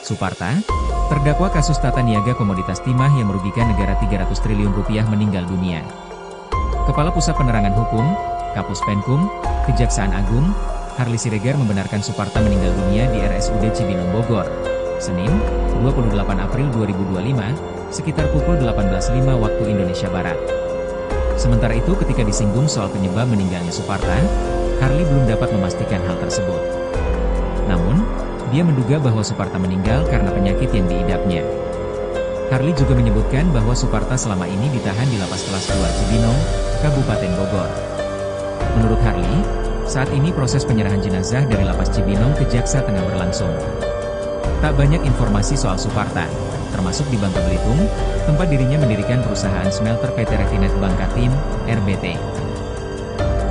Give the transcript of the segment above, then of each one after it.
Suparta, terdakwa kasus tata niaga komoditas timah yang merugikan negara 300 triliun rupiah meninggal dunia. Kepala Pusat Penerangan Hukum, Kapus Penkum, Kejaksaan Agung, Harli Siregar membenarkan Suparta meninggal dunia di RSUD Cibinong Bogor, Senin, 28 April 2025, sekitar pukul 18.05 waktu Indonesia Barat. Sementara itu ketika disinggung soal penyebab meninggalnya Suparta, Harli belum dapat memastikan hal tersebut. Namun, dia menduga bahwa Suparta meninggal karena penyakit yang diidapnya. Harli juga menyebutkan bahwa Suparta selama ini ditahan di Lapas Kelas 2 Cibinong, Kabupaten Bogor. Menurut Harli, saat ini proses penyerahan jenazah dari Lapas Cibinong ke Jaksa tengah berlangsung. Tak banyak informasi soal Suparta, termasuk di Bangka Belitung, tempat dirinya mendirikan perusahaan smelter PT Refinet Bangkatim, RBT.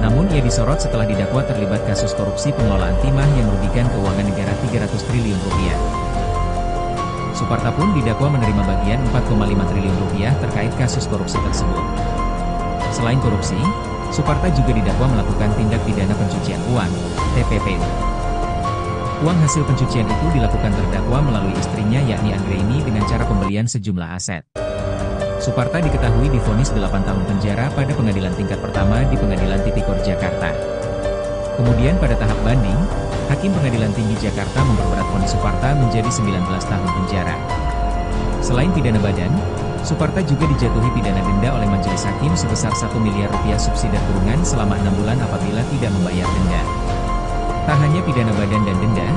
Namun ia disorot setelah didakwa terlibat kasus korupsi pengelolaan timah yang merugikan keuangan negara 300 triliun rupiah. Suparta pun didakwa menerima bagian 4,5 triliun rupiah terkait kasus korupsi tersebut. Selain korupsi, Suparta juga didakwa melakukan tindak pidana pencucian uang, TPPU. Uang hasil pencucian itu dilakukan terdakwa melalui istrinya yakni Anggraini dengan cara pembelian sejumlah aset. Suparta diketahui divonis 8 tahun penjara pada pengadilan tingkat pertama di Pengadilan Tipikor Jakarta. Kemudian pada tahap banding, Hakim Pengadilan Tinggi Jakarta memperberat vonis Suparta menjadi 19 tahun penjara. Selain pidana badan, Suparta juga dijatuhi pidana denda oleh majelis hakim sebesar 1 miliar rupiah subsidi kurungan selama 6 bulan apabila tidak membayar denda. Tak hanya pidana badan dan denda,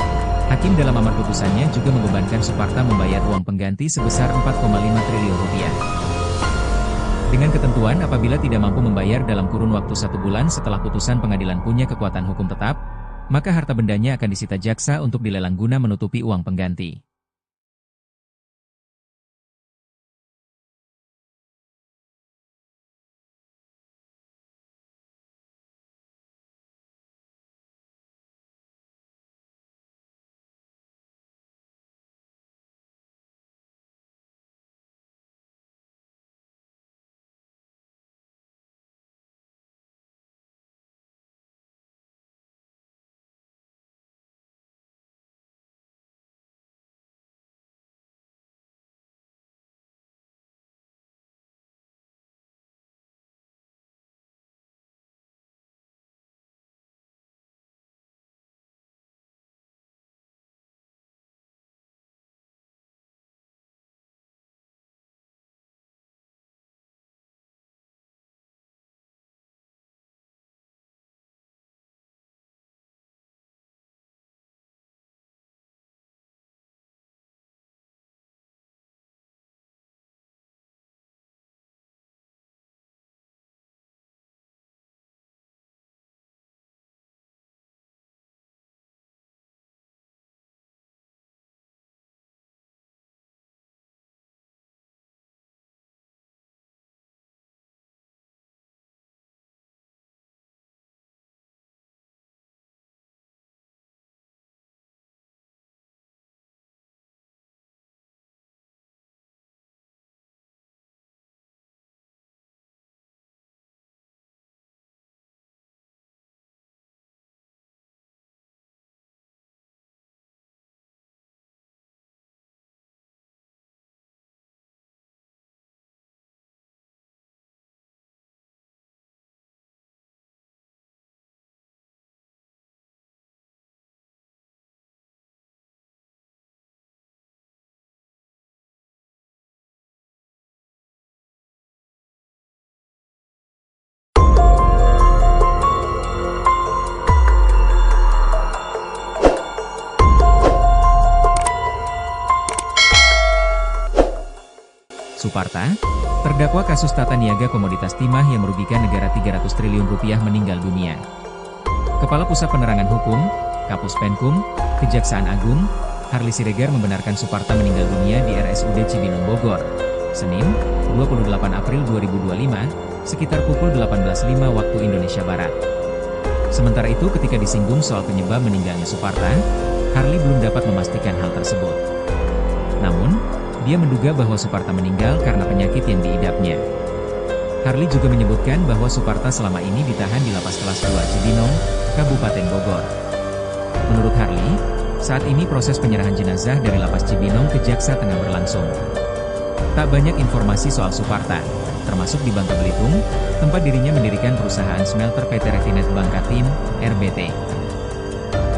Hakim dalam amar putusannya juga membebankan Suparta membayar uang pengganti sebesar 4,5 triliun rupiah. Dengan ketentuan apabila tidak mampu membayar dalam kurun waktu 1 bulan setelah putusan pengadilan punya kekuatan hukum tetap, maka harta bendanya akan disita jaksa untuk dilelang guna menutupi uang pengganti. Suparta, terdakwa kasus tata niaga komoditas timah yang merugikan negara 300 triliun rupiah meninggal dunia. Kepala Pusat Penerangan Hukum, Kapus Penkum, Kejaksaan Agung, Harli Siregar membenarkan Suparta meninggal dunia di RSUD Cibinong Bogor, Senin, 28 April 2025, sekitar pukul 18.05 waktu Indonesia Barat. Sementara itu ketika disinggung soal penyebab meninggalnya Suparta, Harli belum dapat memastikan hal tersebut. Namun, dia menduga bahwa Suparta meninggal karena penyakit yang diidapnya. Harli juga menyebutkan bahwa Suparta selama ini ditahan di Lapas Kelas 2 Cibinong, Kabupaten Bogor. Menurut Harli, Saat ini proses penyerahan jenazah dari Lapas Cibinong ke Jaksa tengah berlangsung. Tak banyak informasi soal Suparta, termasuk di Bangka Belitung, tempat dirinya mendirikan perusahaan smelter PT Refinet Bangkatim, RBT.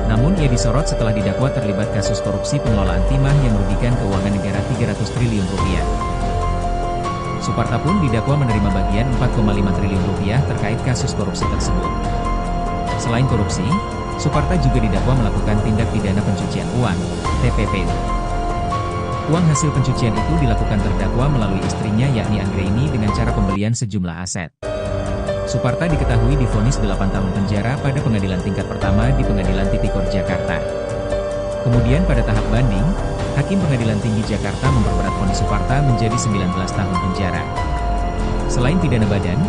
Namun ia disorot setelah didakwa terlibat kasus korupsi pengelolaan timah yang merugikan keuangan negara 300 triliun rupiah. Suparta pun didakwa menerima bagian 4,5 triliun rupiah terkait kasus korupsi tersebut. Selain korupsi, Suparta juga didakwa melakukan tindak pidana pencucian uang, TPP. Uang hasil pencucian itu dilakukan terdakwa melalui istrinya yakni Anggraini dengan cara pembelian sejumlah aset. Suparta diketahui divonis 8 tahun penjara pada pengadilan tingkat pertama di Pengadilan Tipikor Jakarta. Kemudian pada tahap banding, Hakim Pengadilan Tinggi Jakarta memperberat vonis Suparta menjadi 19 tahun penjara. Selain pidana badan,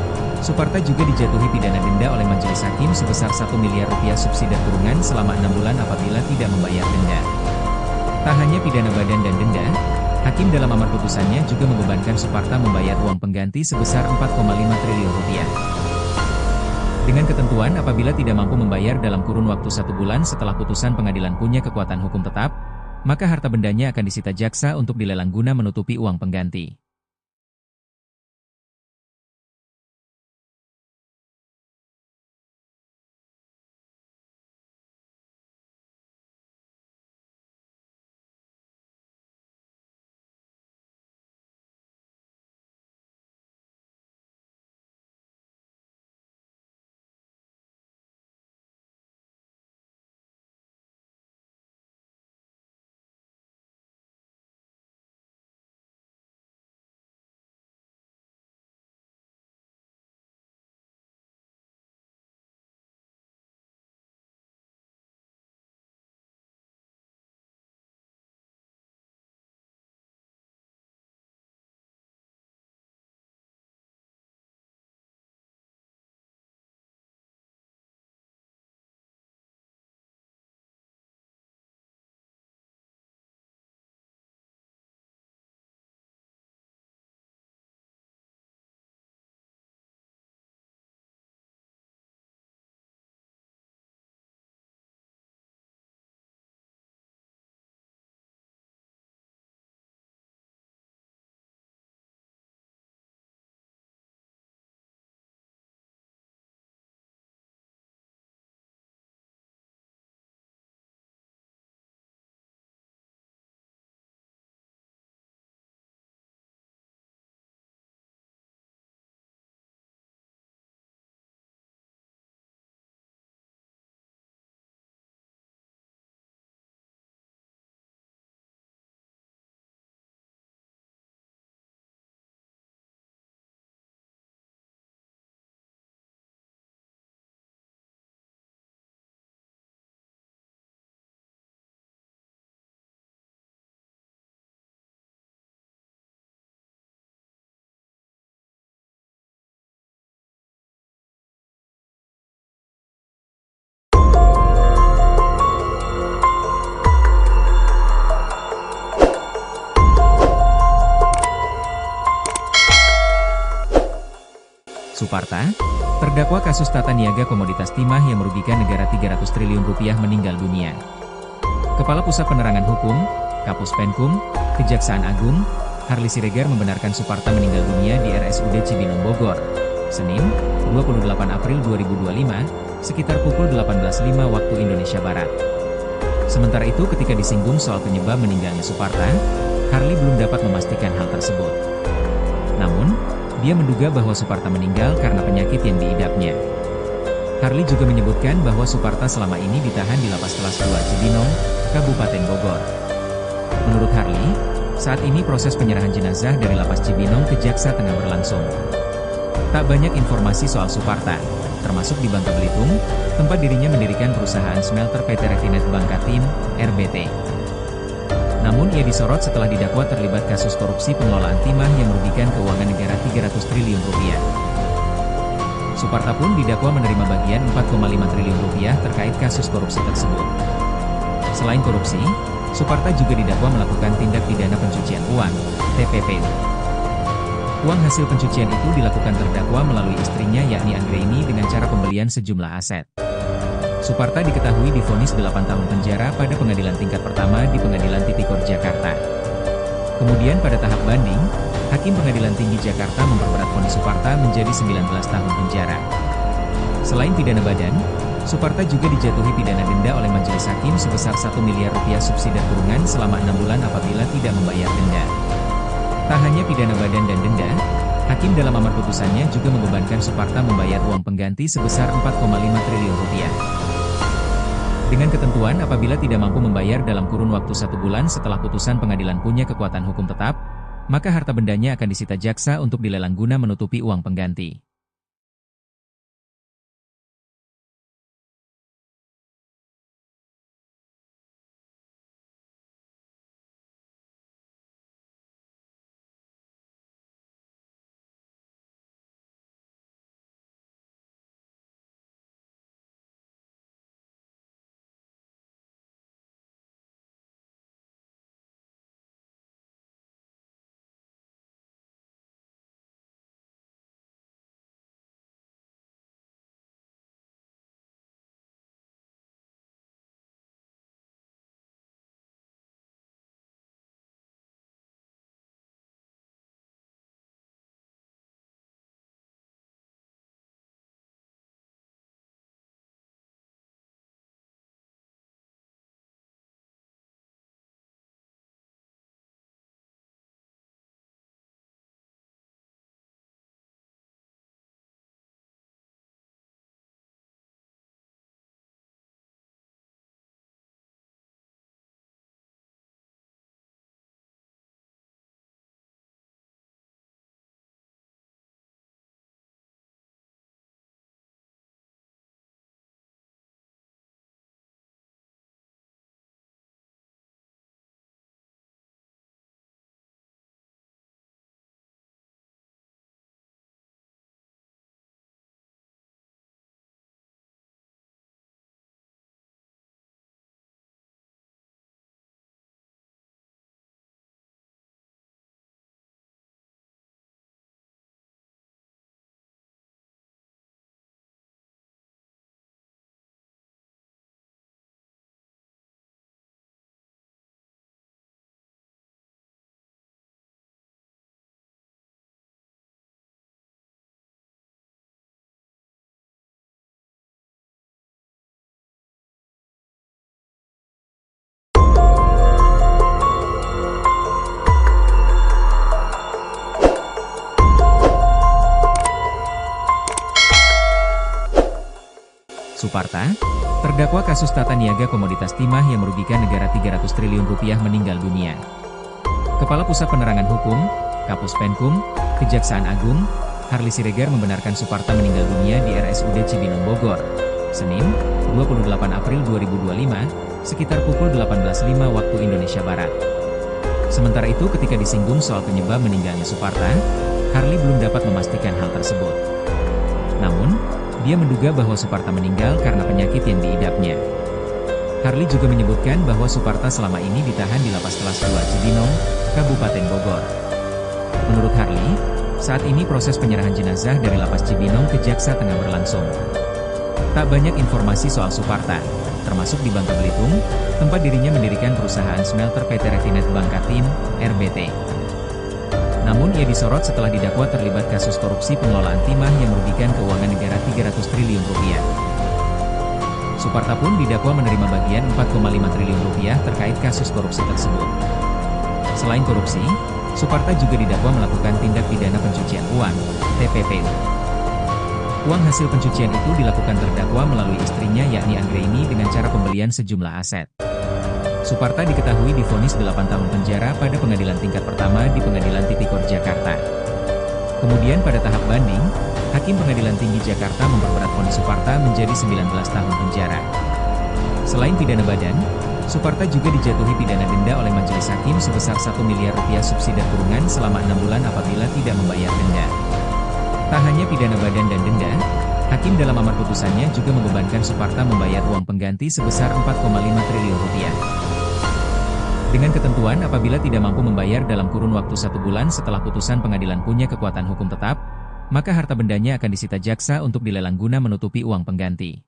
Suparta juga dijatuhi pidana denda oleh majelis hakim sebesar 1 miliar rupiah subsidi kurungan selama 6 bulan apabila tidak membayar denda. Tak hanya pidana badan dan denda, hakim dalam amar putusannya juga membebankan Suparta membayar uang pengganti sebesar 4,5 triliun rupiah. Dengan ketentuan apabila tidak mampu membayar dalam kurun waktu 1 bulan setelah putusan pengadilan punya kekuatan hukum tetap, maka harta bendanya akan disita jaksa untuk dilelang guna menutupi uang pengganti. Suparta, terdakwa kasus tata niaga komoditas timah yang merugikan negara 300 triliun rupiah meninggal dunia. Kepala Pusat Penerangan Hukum, Kapus Penkum, Kejaksaan Agung, Harly Siregar membenarkan Suparta meninggal dunia di RSUD Cibinong Bogor, Senin, 28 April 2025, sekitar pukul 18.05 waktu Indonesia Barat. Sementara itu ketika disinggung soal penyebab meninggalnya Suparta, Harly belum dapat memastikan hal tersebut. Namun, dia menduga bahwa Suparta meninggal karena penyakit yang diidapnya. Harly juga menyebutkan bahwa Suparta selama ini ditahan di Lapas Kelas 2 Cibinong, Kabupaten Bogor. Menurut Harly, saat ini proses penyerahan jenazah dari Lapas Cibinong ke Jaksa tengah berlangsung. Tak banyak informasi soal Suparta, termasuk di Bangka Belitung, tempat dirinya mendirikan perusahaan smelter PT Refinet Bangkatim, RBT. Namun ia disorot setelah didakwa terlibat kasus korupsi pengelolaan timah yang merugikan keuangan negara 300 triliun rupiah. Suparta pun didakwa menerima bagian 4,5 triliun rupiah terkait kasus korupsi tersebut. Selain korupsi, Suparta juga didakwa melakukan tindak pidana pencucian uang, TPP. Uang hasil pencucian itu dilakukan terdakwa melalui istrinya yakni Anggraini dengan cara pembelian sejumlah aset. Suparta diketahui divonis 8 tahun penjara pada pengadilan tingkat pertama di Pengadilan Tipikor Jakarta. Kemudian pada tahap banding, Hakim Pengadilan Tinggi Jakarta memperberat vonis Suparta menjadi 19 tahun penjara. Selain pidana badan, Suparta juga dijatuhi pidana denda oleh majelis hakim sebesar 1 miliar rupiah subsidi kurungan selama 6 bulan apabila tidak membayar denda. Tak hanya pidana badan dan denda, Hakim dalam amar putusannya juga membebankan Suparta membayar uang pengganti sebesar 4,5 triliun rupiah. Dengan ketentuan apabila tidak mampu membayar dalam kurun waktu 1 bulan setelah putusan pengadilan punya kekuatan hukum tetap, maka harta bendanya akan disita jaksa untuk dilelang guna menutupi uang pengganti. Suparta, terdakwa kasus tata niaga komoditas timah yang merugikan negara 300 triliun rupiah meninggal dunia. Kepala Pusat Penerangan Hukum, Kapus Penkum, Kejaksaan Agung, Harly Siregar membenarkan Suparta meninggal dunia di RSUD Cibinong Bogor, Senin, 28 April 2025, sekitar pukul 18.05 waktu Indonesia Barat. Sementara itu ketika disinggung soal penyebab meninggalnya Suparta, Harly belum dapat memastikan hal tersebut. Namun, dia menduga bahwa Suparta meninggal karena penyakit yang diidapnya. Harly juga menyebutkan bahwa Suparta selama ini ditahan di Lapas Kelas 2 Cibinong, Kabupaten Bogor. Menurut Harly, saat ini proses penyerahan jenazah dari Lapas Cibinong ke Jaksa tengah berlangsung. Tak banyak informasi soal Suparta, termasuk di Bangka Belitung, tempat dirinya mendirikan perusahaan smelter PT Refinet Bangkatim, RBT. Namun ia disorot setelah didakwa terlibat kasus korupsi pengelolaan timah yang merugikan keuangan negara 300 triliun rupiah. Suparta pun didakwa menerima bagian 4,5 triliun rupiah terkait kasus korupsi tersebut. Selain korupsi, Suparta juga didakwa melakukan tindak pidana pencucian uang, TPPU. Uang hasil pencucian itu dilakukan terdakwa melalui istrinya yakni Anggraini dengan cara pembelian sejumlah aset. Suparta diketahui divonis 8 tahun penjara pada pengadilan tingkat pertama di Pengadilan Tipikor Jakarta. Kemudian pada tahap banding, Hakim Pengadilan Tinggi Jakarta memperberat vonis Suparta menjadi 19 tahun penjara. Selain pidana badan, Suparta juga dijatuhi pidana denda oleh majelis hakim sebesar 1 miliar rupiah subsidi kurungan selama 6 bulan apabila tidak membayar denda. Tak hanya pidana badan dan denda, Hakim dalam amar putusannya juga membebankan Suparta membayar uang pengganti sebesar 4,5 triliun rupiah. Dengan ketentuan apabila tidak mampu membayar dalam kurun waktu 1 bulan setelah putusan pengadilan punya kekuatan hukum tetap, maka harta bendanya akan disita jaksa untuk dilelang guna menutupi uang pengganti.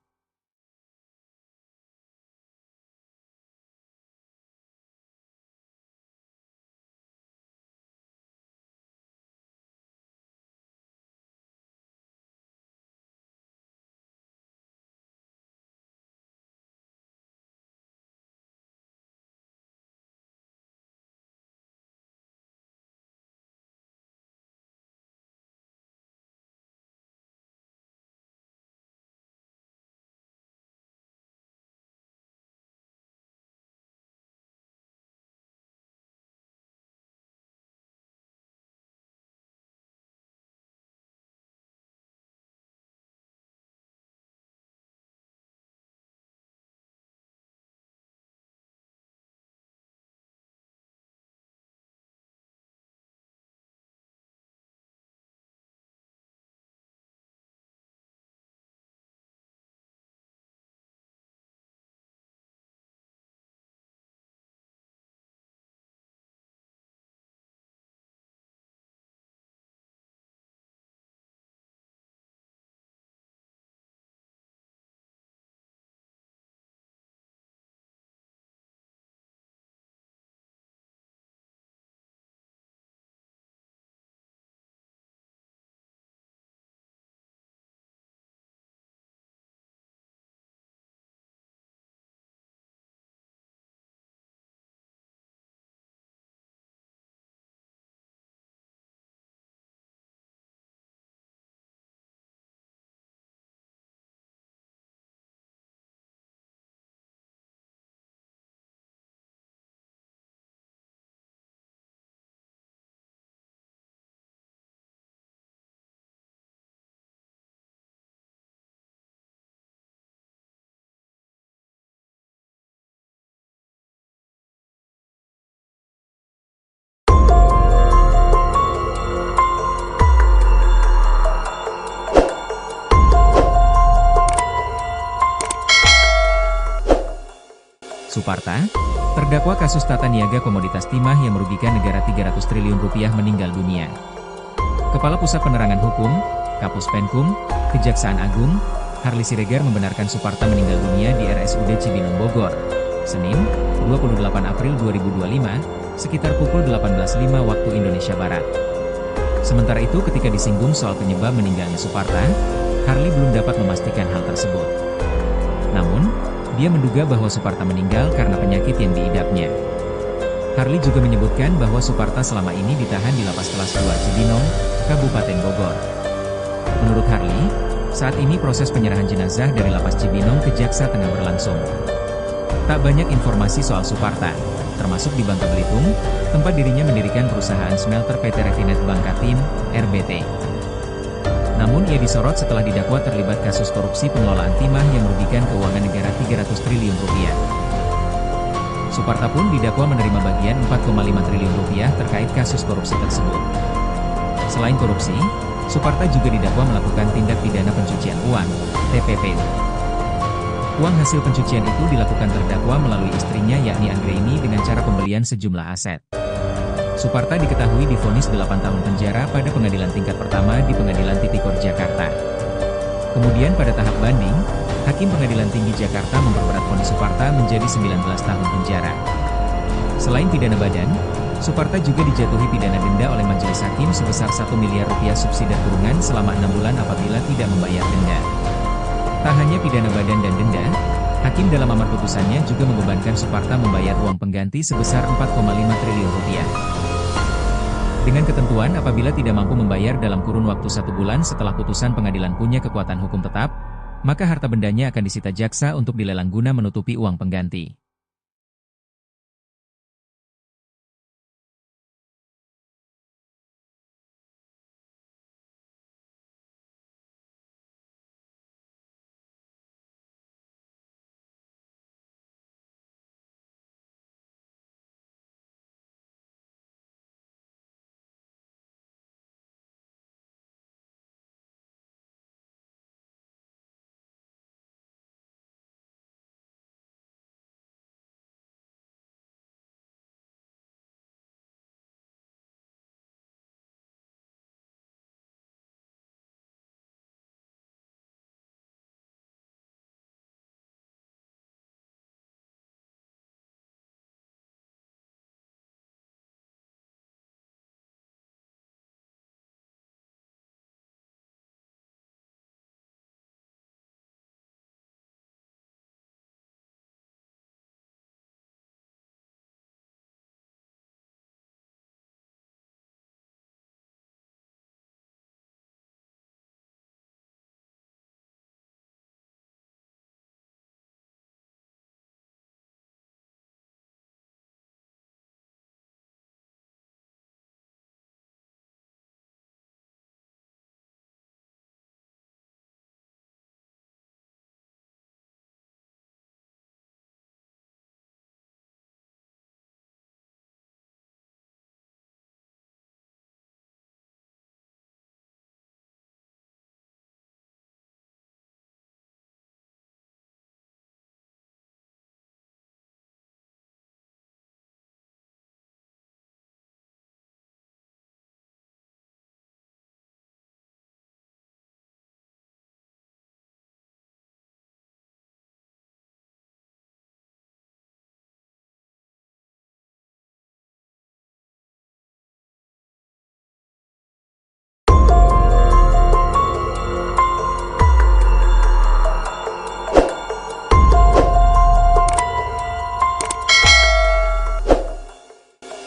Suparta, terdakwa kasus tata niaga komoditas timah yang merugikan negara 300 triliun rupiah meninggal dunia. Kepala Pusat Penerangan Hukum, Kapus Penkum, Kejaksaan Agung, Harli Siregar membenarkan Suparta meninggal dunia di RSUD Cibinong Bogor, Senin, 28 April 2025, sekitar pukul 18.05 waktu Indonesia Barat. Sementara itu ketika disinggung soal penyebab meninggalnya Suparta, Harli belum dapat memastikan hal tersebut. Namun, dia menduga bahwa Suparta meninggal karena penyakit yang diidapnya. Harli juga menyebutkan bahwa Suparta selama ini ditahan di Lapas Kelas 2 Cibinong, Kabupaten Bogor. Menurut Harli, saat ini proses penyerahan jenazah dari Lapas Cibinong ke Jaksa tengah berlangsung. Tak banyak informasi soal Suparta, termasuk di Bangka Belitung, tempat dirinya mendirikan perusahaan smelter PT Refinet Bangkatim, RBT. Namun ia disorot setelah didakwa terlibat kasus korupsi pengelolaan timah yang merugikan keuangan negara 300 triliun rupiah. Suparta pun didakwa menerima bagian 4,5 triliun rupiah terkait kasus korupsi tersebut. Selain korupsi, Suparta juga didakwa melakukan tindak pidana pencucian uang, TPPU. Uang hasil pencucian itu dilakukan terdakwa melalui istrinya yakni Anggraini dengan cara pembelian sejumlah aset. Suparta diketahui divonis 8 tahun penjara pada pengadilan tingkat pertama di Pengadilan Tipikor Jakarta. Kemudian pada tahap banding, Hakim Pengadilan Tinggi Jakarta memperberat vonis Suparta menjadi 19 tahun penjara. Selain pidana badan, Suparta juga dijatuhi pidana denda oleh majelis hakim sebesar 1 miliar rupiah subsidi kurungan selama 6 bulan apabila tidak membayar denda. Tak hanya pidana badan dan denda, Hakim dalam amar putusannya juga membebankan Suparta membayar uang pengganti sebesar 4,5 triliun rupiah. Dengan ketentuan apabila tidak mampu membayar dalam kurun waktu 1 bulan setelah putusan pengadilan punya kekuatan hukum tetap, maka harta bendanya akan disita jaksa untuk dilelang guna menutupi uang pengganti.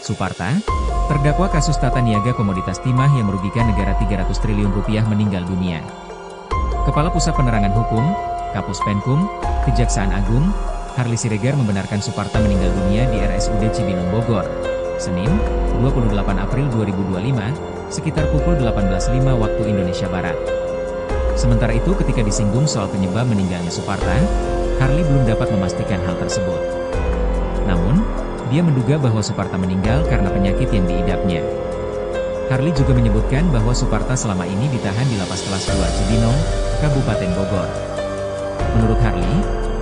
Suparta, terdakwa kasus tata niaga komoditas timah yang merugikan negara 300 triliun rupiah meninggal dunia. Kepala Pusat Penerangan Hukum, Kapus Penkum, Kejaksaan Agung, Harli Siregar membenarkan Suparta meninggal dunia di RSUD Cibinong Bogor, Senin, 28 April 2025, sekitar pukul 18.05 waktu Indonesia Barat. Sementara itu ketika disinggung soal penyebab meninggalnya Suparta, Harli belum dapat memastikan hal tersebut. Namun, dia menduga bahwa Suparta meninggal karena penyakit yang diidapnya. Harli juga menyebutkan bahwa Suparta selama ini ditahan di Lapas Kelas 2 Cibinong, Kabupaten Bogor. Menurut Harli,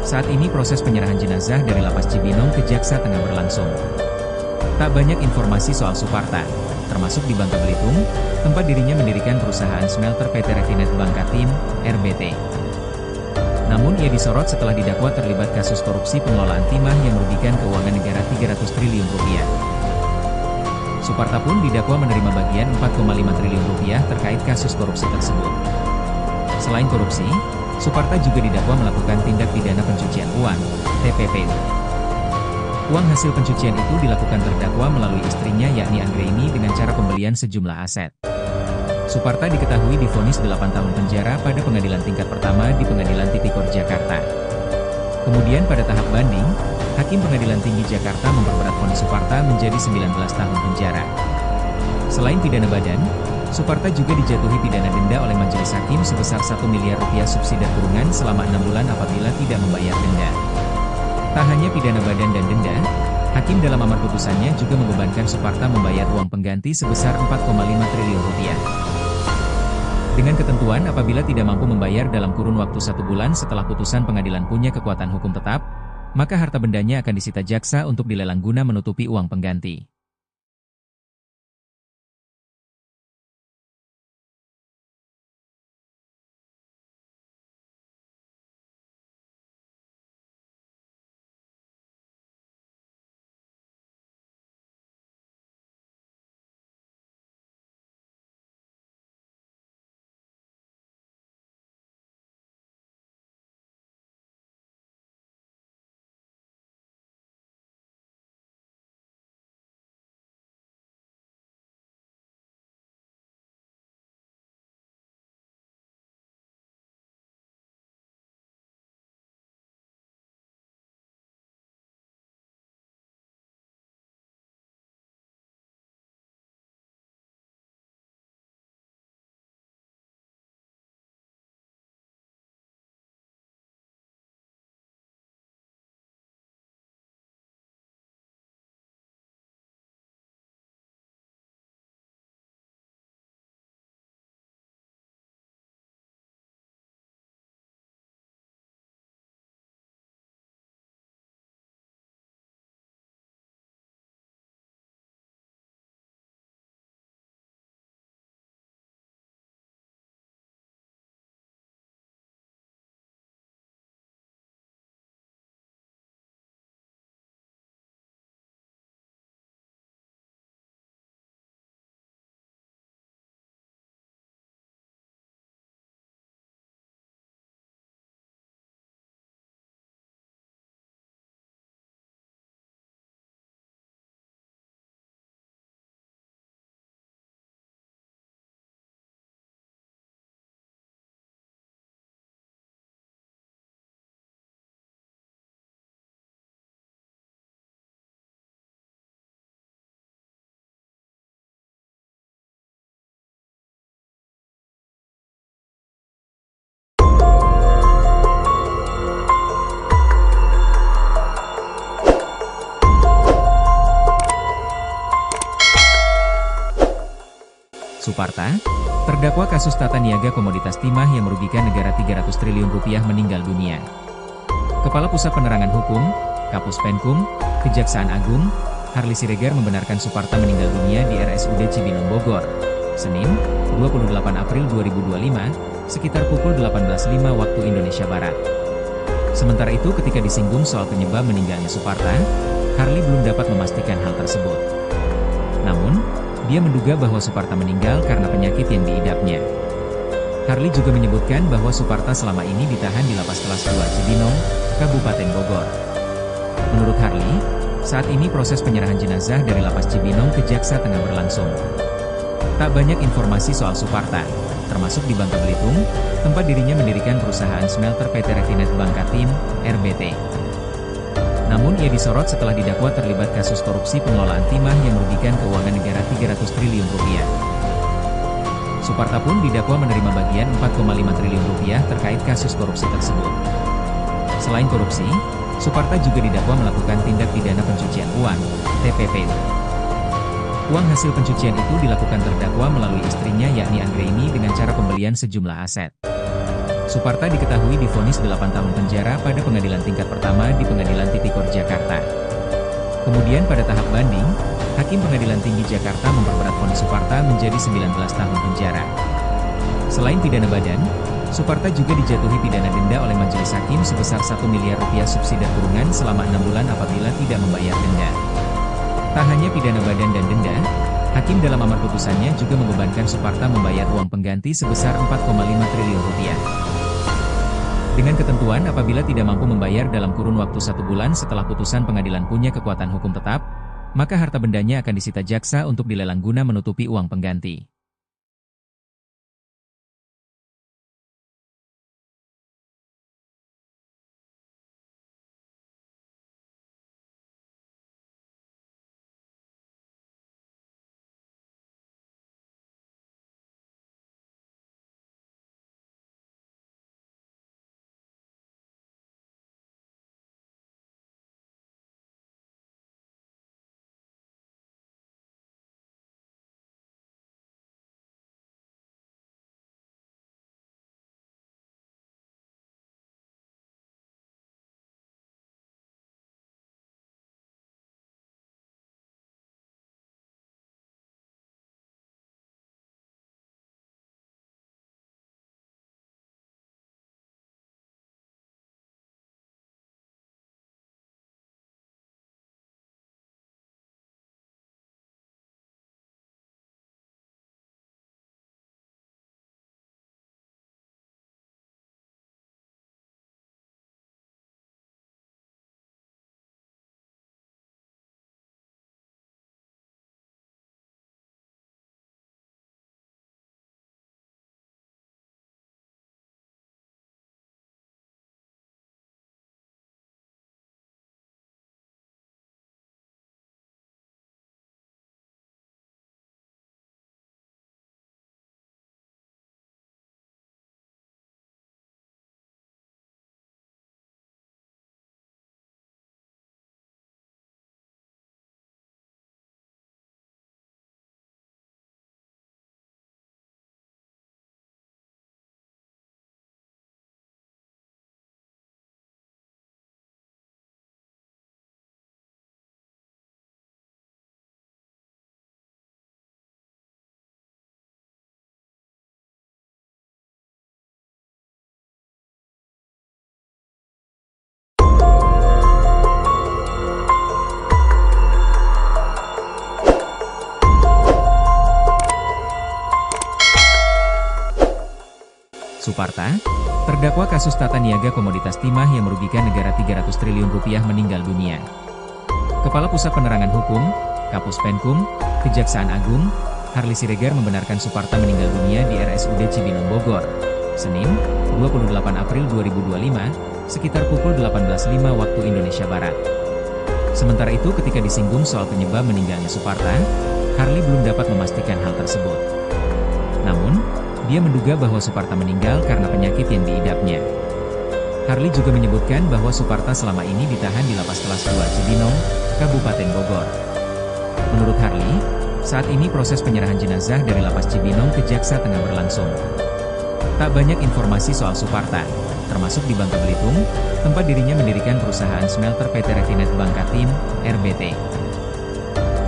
Saat ini proses penyerahan jenazah dari Lapas Cibinong ke Jaksa tengah berlangsung. Tak banyak informasi soal Suparta, termasuk di Bangka Belitung, tempat dirinya mendirikan perusahaan smelter PT Refinet Bangkatim, RBT. Namun ia disorot setelah didakwa terlibat kasus korupsi pengelolaan timah yang merugikan keuangan negara 300 triliun rupiah. Suparta pun didakwa menerima bagian 4,5 triliun rupiah terkait kasus korupsi tersebut. Selain korupsi, Suparta juga didakwa melakukan tindak pidana pencucian uang, TPP. Uang hasil pencucian itu dilakukan terdakwa melalui istrinya yakni Anggraini dengan cara pembelian sejumlah aset. Suparta diketahui divonis 8 tahun penjara pada pengadilan tingkat pertama di Pengadilan Tipikor Jakarta. Kemudian pada tahap banding, Hakim Pengadilan Tinggi Jakarta memperberat vonis Suparta menjadi 19 tahun penjara. Selain pidana badan, Suparta juga dijatuhi pidana denda oleh majelis hakim sebesar 1 miliar rupiah subsidi kurungan selama 6 bulan apabila tidak membayar denda. Tak hanya pidana badan dan denda, Hakim dalam amar putusannya juga membebankan Suparta membayar uang pengganti sebesar 4,5 triliun rupiah. Dengan ketentuan apabila tidak mampu membayar dalam kurun waktu 1 bulan setelah putusan pengadilan punya kekuatan hukum tetap, maka harta bendanya akan disita jaksa untuk dilelang guna menutupi uang pengganti. Suparta, terdakwa kasus tata niaga komoditas timah yang merugikan negara 300 triliun rupiah meninggal dunia. Kepala Pusat Penerangan Hukum, Kapus Penkum, Kejaksaan Agung, Harli Siregar membenarkan Suparta meninggal dunia di RSUD Cibinong Bogor, Senin, 28 April 2025, sekitar pukul 18.05 waktu Indonesia Barat. Sementara itu ketika disinggung soal penyebab meninggalnya Suparta, Harli belum dapat memastikan hal tersebut. Namun, dia menduga bahwa Suparta meninggal karena penyakit yang diidapnya. Harli juga menyebutkan bahwa Suparta selama ini ditahan di Lapas Kelas 2 Cibinong, Kabupaten Bogor. Menurut Harli, saat ini proses penyerahan jenazah dari Lapas Cibinong ke Jaksa tengah berlangsung. Tak banyak informasi soal Suparta, termasuk di Bangka Belitung, tempat dirinya mendirikan perusahaan smelter PT Refinet Bangkatim, RBT. Namun ia disorot setelah didakwa terlibat kasus korupsi pengelolaan timah yang merugikan keuangan negara 300 triliun rupiah. Suparta pun didakwa menerima bagian 4,5 triliun rupiah terkait kasus korupsi tersebut. Selain korupsi, Suparta juga didakwa melakukan tindak pidana pencucian uang, TPP. Uang hasil pencucian itu dilakukan terdakwa melalui istrinya yakni Anggraini dengan cara pembelian sejumlah aset. Suparta diketahui divonis 8 tahun penjara pada pengadilan tingkat pertama di Pengadilan Tipikor Jakarta. Kemudian pada tahap banding, Hakim Pengadilan Tinggi Jakarta memperberat vonis Suparta menjadi 19 tahun penjara. Selain pidana badan, Suparta juga dijatuhi pidana denda oleh majelis hakim sebesar 1 miliar rupiah subsidi kurungan selama 6 bulan apabila tidak membayar denda. Tak hanya pidana badan dan denda, Hakim dalam amar putusannya juga membebankan Suparta membayar uang pengganti sebesar 4,5 triliun rupiah. Dengan ketentuan apabila tidak mampu membayar dalam kurun waktu 1 bulan setelah putusan pengadilan punya kekuatan hukum tetap, maka harta bendanya akan disita jaksa untuk dilelang guna menutupi uang pengganti. Suparta, terdakwa kasus tata niaga komoditas timah yang merugikan negara 300 triliun rupiah meninggal dunia. Kepala Pusat Penerangan Hukum, Kapus Penkum, Kejaksaan Agung, Harli Siregar membenarkan Suparta meninggal dunia di RSUD Cibinong Bogor, Senin, 28 April 2025, sekitar pukul 18.05 waktu Indonesia Barat. Sementara itu ketika disinggung soal penyebab meninggalnya Suparta, Harli belum dapat memastikan hal tersebut. Namun, dia menduga bahwa Suparta meninggal karena penyakit yang diidapnya. Harli juga menyebutkan bahwa Suparta selama ini ditahan di Lapas Kelas 2 Cibinong, Kabupaten Bogor. Menurut Harli, saat ini proses penyerahan jenazah dari Lapas Cibinong ke Jaksa tengah berlangsung. Tak banyak informasi soal Suparta, termasuk di Bangka Belitung, tempat dirinya mendirikan perusahaan smelter PT Refinet Bangkatim, RBT.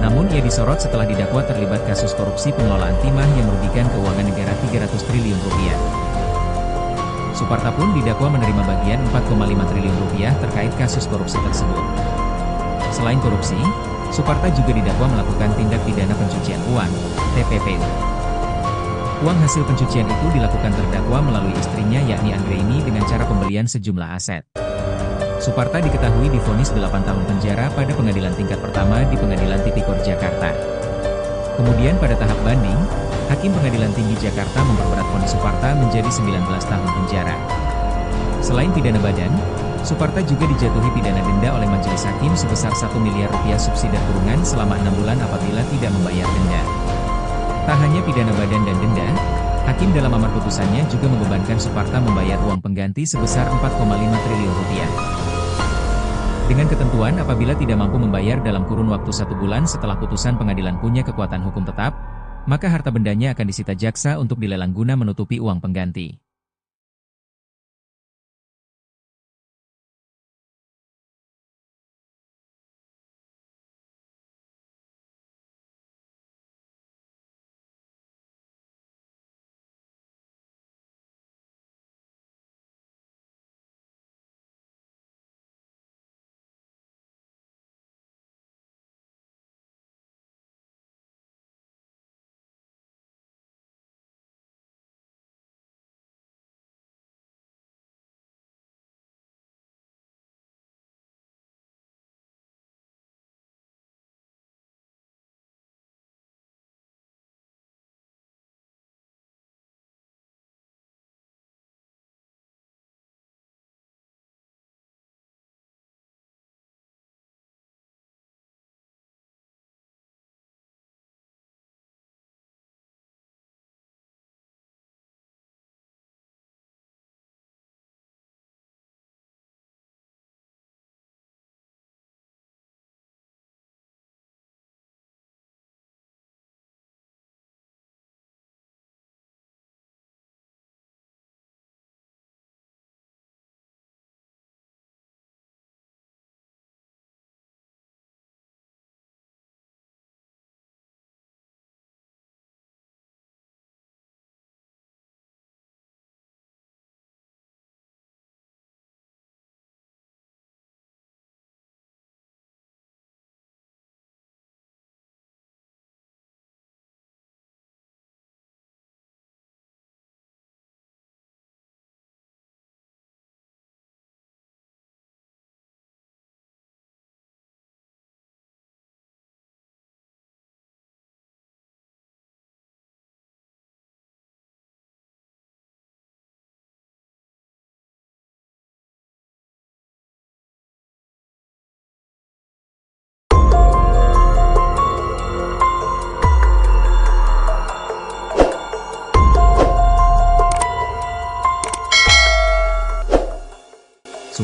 Namun ia disorot setelah didakwa terlibat kasus korupsi pengelolaan timah yang merugikan keuangan negara 300 triliun rupiah. Suparta pun didakwa menerima bagian 4,5 triliun rupiah terkait kasus korupsi tersebut. Selain korupsi, Suparta juga didakwa melakukan tindak pidana pencucian uang, TPPU. Uang hasil pencucian itu dilakukan terdakwa melalui istrinya yakni Anggraini dengan cara pembelian sejumlah aset. Suparta diketahui divonis 8 tahun penjara pada pengadilan tingkat pertama di Pengadilan Tipikor Jakarta. Kemudian pada tahap banding, Hakim Pengadilan Tinggi Jakarta memperberat vonis Suparta menjadi 19 tahun penjara. Selain pidana badan, Suparta juga dijatuhi pidana denda oleh majelis hakim sebesar 1 miliar rupiah subsidi kurungan selama 6 bulan apabila tidak membayar denda. Tak hanya pidana badan dan denda, Hakim dalam amar putusannya juga membebankan Suparta membayar uang pengganti sebesar 4,5 triliun rupiah. Dengan ketentuan apabila tidak mampu membayar dalam kurun waktu 1 bulan setelah putusan pengadilan punya kekuatan hukum tetap, maka harta bendanya akan disita jaksa untuk dilelang guna menutupi uang pengganti.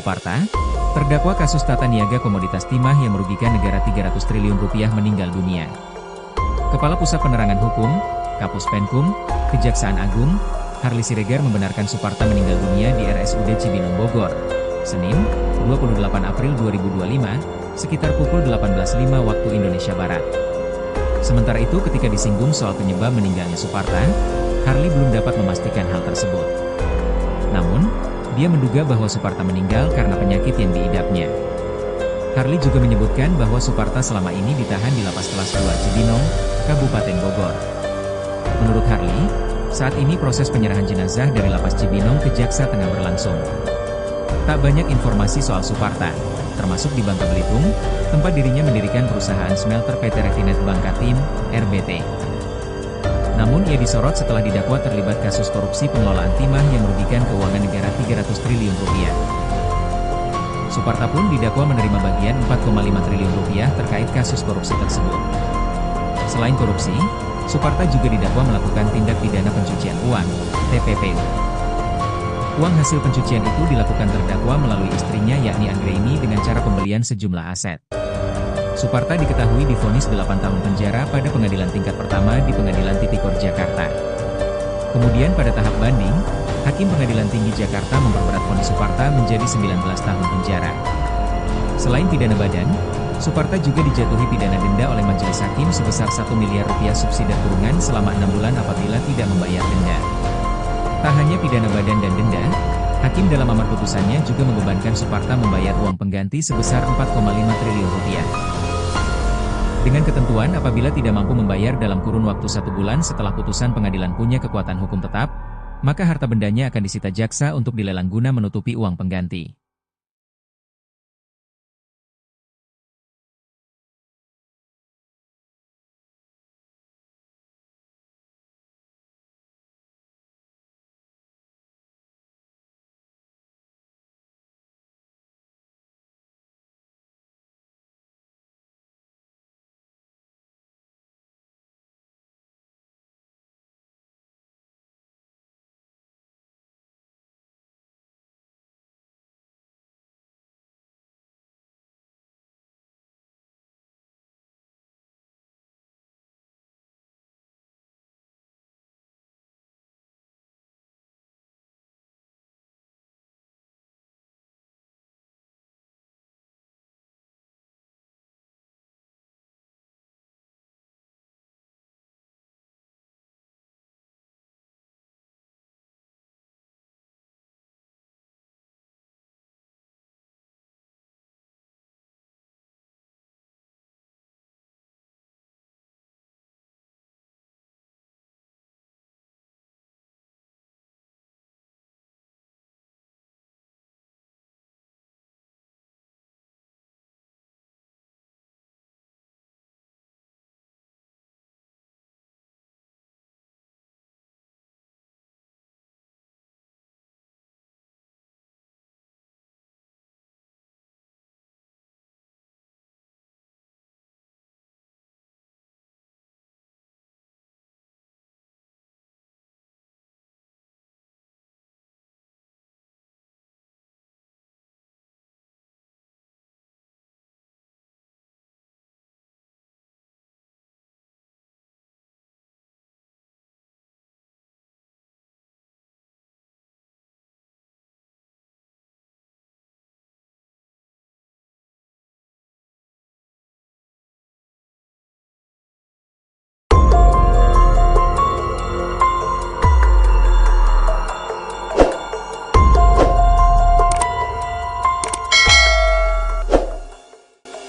Suparta, terdakwa kasus tata niaga komoditas timah yang merugikan negara 300 triliun rupiah meninggal dunia. Kepala Pusat Penerangan Hukum, Kapus Penkum, Kejaksaan Agung, Harli Siregar membenarkan Suparta meninggal dunia di RSUD Cibinong Bogor, Senin, 28 April 2025, sekitar pukul 18.05 waktu Indonesia Barat. Sementara itu ketika disinggung soal penyebab meninggalnya Suparta, Harli belum dapat memastikan hal tersebut. Namun, dia menduga bahwa Suparta meninggal karena penyakit yang diidapnya. Harli juga menyebutkan bahwa Suparta selama ini ditahan di Lapas Kelas 2 Cibinong, Kabupaten Bogor. Menurut Harli, saat ini proses penyerahan jenazah dari Lapas Cibinong ke Jaksa tengah berlangsung. Tak banyak informasi soal Suparta, termasuk di Bangka Belitung, tempat dirinya mendirikan perusahaan smelter PT Refinet Bangka Tim, RBT. Namun ia disorot setelah didakwa terlibat kasus korupsi pengelolaan timah yang merugikan keuangan negara 300 triliun rupiah. Suparta pun didakwa menerima bagian 4,5 triliun rupiah terkait kasus korupsi tersebut. Selain korupsi, Suparta juga didakwa melakukan tindak pidana pencucian uang, TPPU. Uang hasil pencucian itu dilakukan terdakwa melalui istrinya yakni Anggraini dengan cara pembelian sejumlah aset. Suparta diketahui divonis 8 tahun penjara pada pengadilan tingkat pertama di Pengadilan Tipikor Jakarta. Kemudian pada tahap banding, Hakim Pengadilan Tinggi Jakarta memperberat vonis Suparta menjadi 19 tahun penjara. Selain pidana badan, Suparta juga dijatuhi pidana denda oleh majelis hakim sebesar 1 miliar rupiah subsidi kurungan selama 6 bulan apabila tidak membayar denda. Tak hanya pidana badan dan denda, Hakim dalam amar putusannya juga membebankan Suparta membayar uang pengganti sebesar 4,5 triliun rupiah. Dengan ketentuan apabila tidak mampu membayar dalam kurun waktu 1 bulan setelah putusan pengadilan punya kekuatan hukum tetap, maka harta bendanya akan disita jaksa untuk dilelang guna menutupi uang pengganti.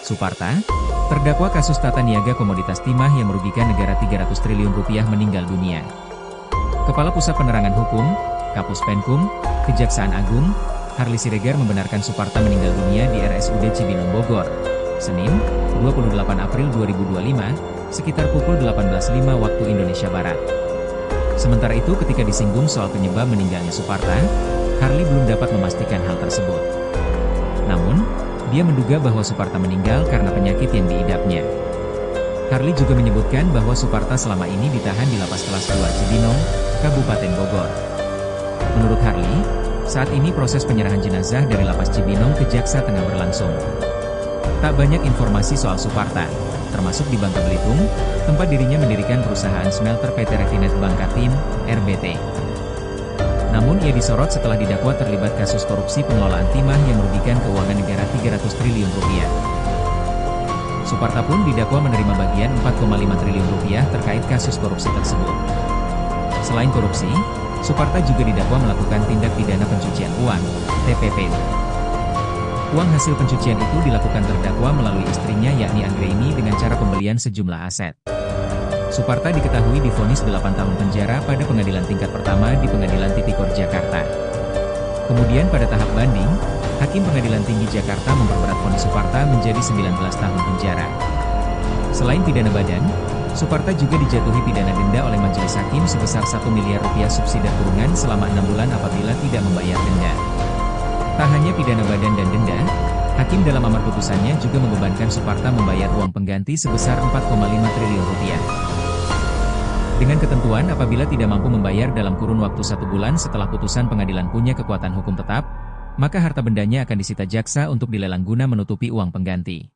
Suparta, terdakwa kasus tata niaga komoditas timah yang merugikan negara 300 triliun rupiah meninggal dunia. Kepala Pusat Penerangan Hukum, Kapus Penkum, Kejaksaan Agung, Harli Siregar membenarkan Suparta meninggal dunia di RSUD Cibinong Bogor, Senin, 28 April 2025, sekitar pukul 18.05 waktu Indonesia Barat. Sementara itu ketika disinggung soal penyebab meninggalnya Suparta, Harli belum dapat memastikan hal tersebut. Namun, dia menduga bahwa Suparta meninggal karena penyakit yang diidapnya. Harli juga menyebutkan bahwa Suparta selama ini ditahan di Lapas Kelas 2 Cibinong, Kabupaten Bogor. Menurut Harli, Saat ini proses penyerahan jenazah dari Lapas Cibinong ke Jaksa tengah berlangsung. Tak banyak informasi soal Suparta, termasuk di Bangka Belitung, tempat dirinya mendirikan perusahaan smelter PT Refinet Bangkatim, RBT. Namun ia disorot setelah didakwa terlibat kasus korupsi pengelolaan timah yang merugikan keuangan negara 300 triliun rupiah. Suparta pun didakwa menerima bagian 4,5 triliun rupiah terkait kasus korupsi tersebut. Selain korupsi, Suparta juga didakwa melakukan tindak pidana pencucian uang, TPPU. Uang hasil pencucian itu dilakukan terdakwa melalui istrinya yakni Anggraini dengan cara pembelian sejumlah aset. Suparta diketahui divonis 8 tahun penjara pada pengadilan tingkat pertama di Pengadilan Tipikor Jakarta. Kemudian pada tahap banding, Hakim Pengadilan Tinggi Jakarta memperberat vonis Suparta menjadi 19 tahun penjara. Selain pidana badan, Suparta juga dijatuhi pidana denda oleh majelis hakim sebesar 1 miliar rupiah subsidi kurungan selama 6 bulan apabila tidak membayar denda. Tak hanya pidana badan dan denda, Hakim dalam amar putusannya juga membebankan Suparta membayar uang pengganti sebesar 4,5 triliun rupiah. Dengan ketentuan apabila tidak mampu membayar dalam kurun waktu 1 bulan setelah putusan pengadilan punya kekuatan hukum tetap, maka harta bendanya akan disita jaksa untuk dilelang guna menutupi uang pengganti.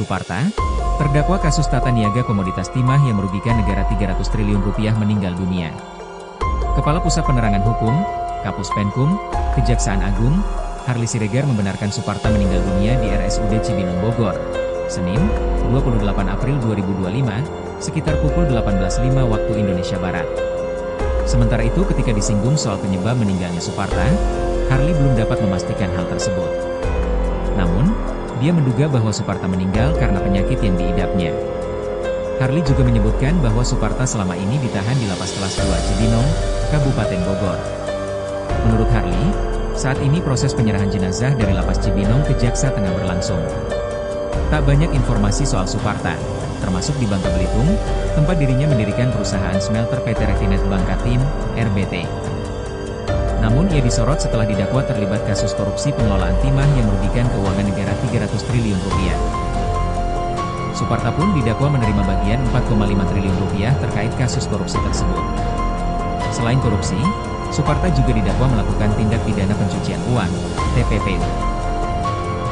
Suparta, terdakwa kasus tata niaga komoditas timah yang merugikan negara 300 triliun rupiah meninggal dunia. Kepala Pusat Penerangan Hukum, Kapus Penkum, Kejaksaan Agung, Harli Siregar membenarkan Suparta meninggal dunia di RSUD Cibinong Bogor, Senin, 28 April 2025, sekitar pukul 18.05 waktu Indonesia Barat. Sementara itu ketika disinggung soal penyebab meninggalnya Suparta, Harli belum dapat memastikan hal tersebut. Namun, dia menduga bahwa Suparta meninggal karena penyakit yang diidapnya. Harli juga menyebutkan bahwa Suparta selama ini ditahan di Lapas Kelas 2 Cibinong, Kabupaten Bogor. Menurut Harli, saat ini proses penyerahan jenazah dari Lapas Cibinong ke Jaksa tengah berlangsung. Tak banyak informasi soal Suparta, termasuk di Bangka Belitung, tempat dirinya mendirikan perusahaan smelter PT Refinet Bangkatim, RBT. Namun ia disorot setelah didakwa terlibat kasus korupsi pengelolaan timah yang merugikan keuangan negara 300 triliun rupiah. Suparta pun didakwa menerima bagian 4,5 triliun rupiah terkait kasus korupsi tersebut. Selain korupsi, Suparta juga didakwa melakukan tindak pidana pencucian uang, TPPU.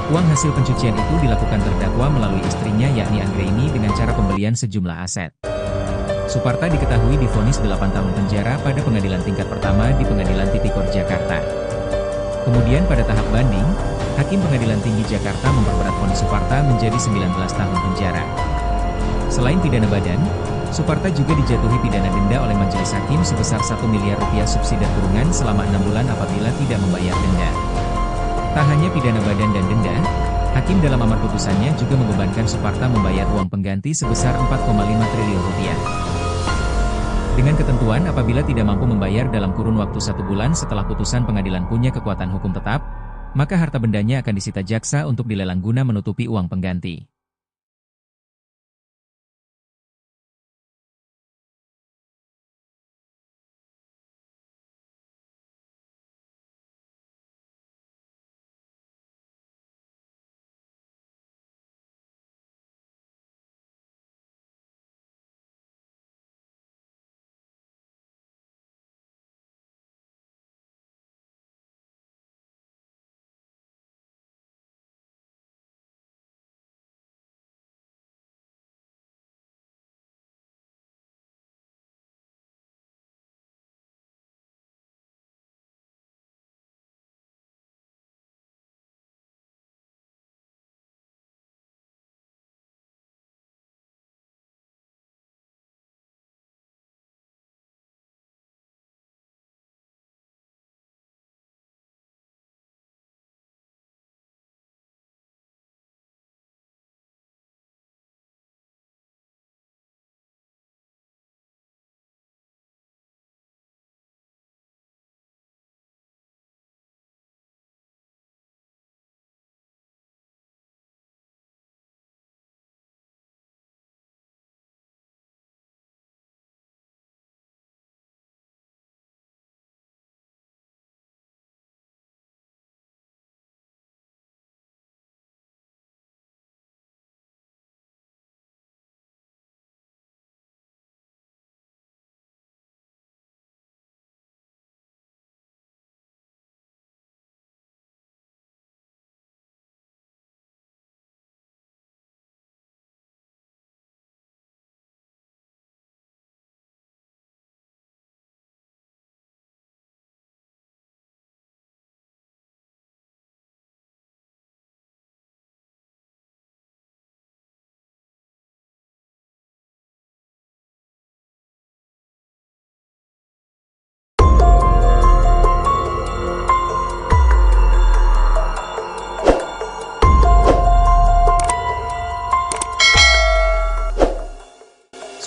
Uang hasil pencucian itu dilakukan terdakwa melalui istrinya yakni Anggraini dengan cara pembelian sejumlah aset. Suparta diketahui divonis 8 tahun penjara pada pengadilan tingkat pertama di Pengadilan Tipikor Jakarta. Kemudian pada tahap banding, Hakim Pengadilan Tinggi Jakarta memperberat vonis Suparta menjadi 19 tahun penjara. Selain pidana badan, Suparta juga dijatuhi pidana denda oleh majelis hakim sebesar 1 miliar rupiah subsidi kurungan selama 6 bulan apabila tidak membayar denda. Tak hanya pidana badan dan denda, Hakim dalam amar putusannya juga membebankan Suparta membayar uang pengganti sebesar 4,5 triliun rupiah. Dengan ketentuan apabila tidak mampu membayar dalam kurun waktu 1 bulan setelah putusan pengadilan punya kekuatan hukum tetap, maka harta bendanya akan disita jaksa untuk dilelang guna menutupi uang pengganti.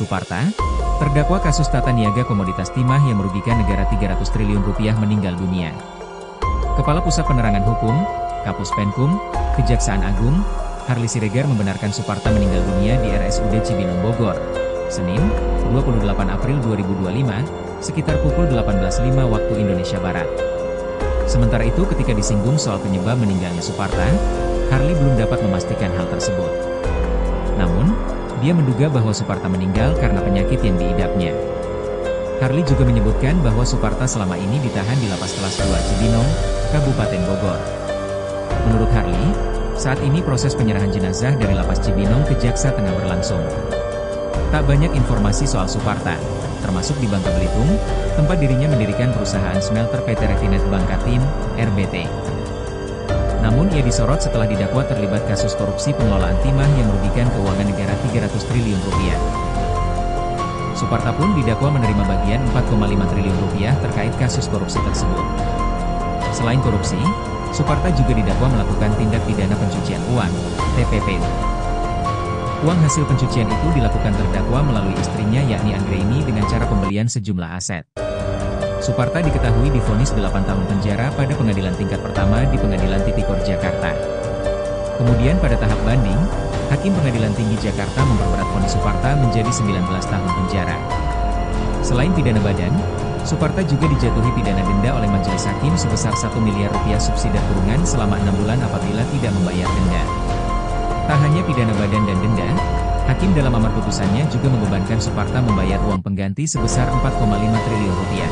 Suparta, terdakwa kasus tata niaga komoditas timah yang merugikan negara 300 triliun rupiah meninggal dunia. Kepala Pusat Penerangan Hukum, Kapus Penkum, Kejaksaan Agung, Harli Siregar membenarkan Suparta meninggal dunia di RSUD Cibinong Bogor, Senin, 28 April 2025, sekitar pukul 18.05 waktu Indonesia Barat. Sementara itu ketika disinggung soal penyebab meninggalnya Suparta, Harli belum dapat memastikan hal tersebut. Namun, dia menduga bahwa Suparta meninggal karena penyakit yang diidapnya. Harli juga menyebutkan bahwa Suparta selama ini ditahan di Lapas Kelas 2 Cibinong, Kabupaten Bogor. Menurut Harli, saat ini proses penyerahan jenazah dari Lapas Cibinong ke Jaksa tengah berlangsung. Tak banyak informasi soal Suparta, termasuk di Bangka Belitung, tempat dirinya mendirikan perusahaan smelter PT Refinet Bangkatim, RBT. Namun ia disorot setelah didakwa terlibat kasus korupsi pengelolaan timah yang merugikan keuangan negara 300 triliun rupiah. Suparta pun didakwa menerima bagian 4,5 triliun rupiah terkait kasus korupsi tersebut. Selain korupsi, Suparta juga didakwa melakukan tindak pidana pencucian uang, TPPU. Uang hasil pencucian itu dilakukan terdakwa melalui istrinya yakni Anggraini dengan cara pembelian sejumlah aset. Suparta diketahui divonis 8 tahun penjara pada pengadilan tingkat pertama di Pengadilan Tipikor Jakarta. Kemudian pada tahap banding, Hakim Pengadilan Tinggi Jakarta memperberat vonis Suparta menjadi 19 tahun penjara. Selain pidana badan, Suparta juga dijatuhi pidana denda oleh majelis hakim sebesar 1 miliar rupiah subsidi kurungan selama 6 bulan apabila tidak membayar denda. Tak hanya pidana badan dan denda, Hakim dalam amar putusannya juga membebankan Suparta membayar uang pengganti sebesar 4,5 triliun rupiah.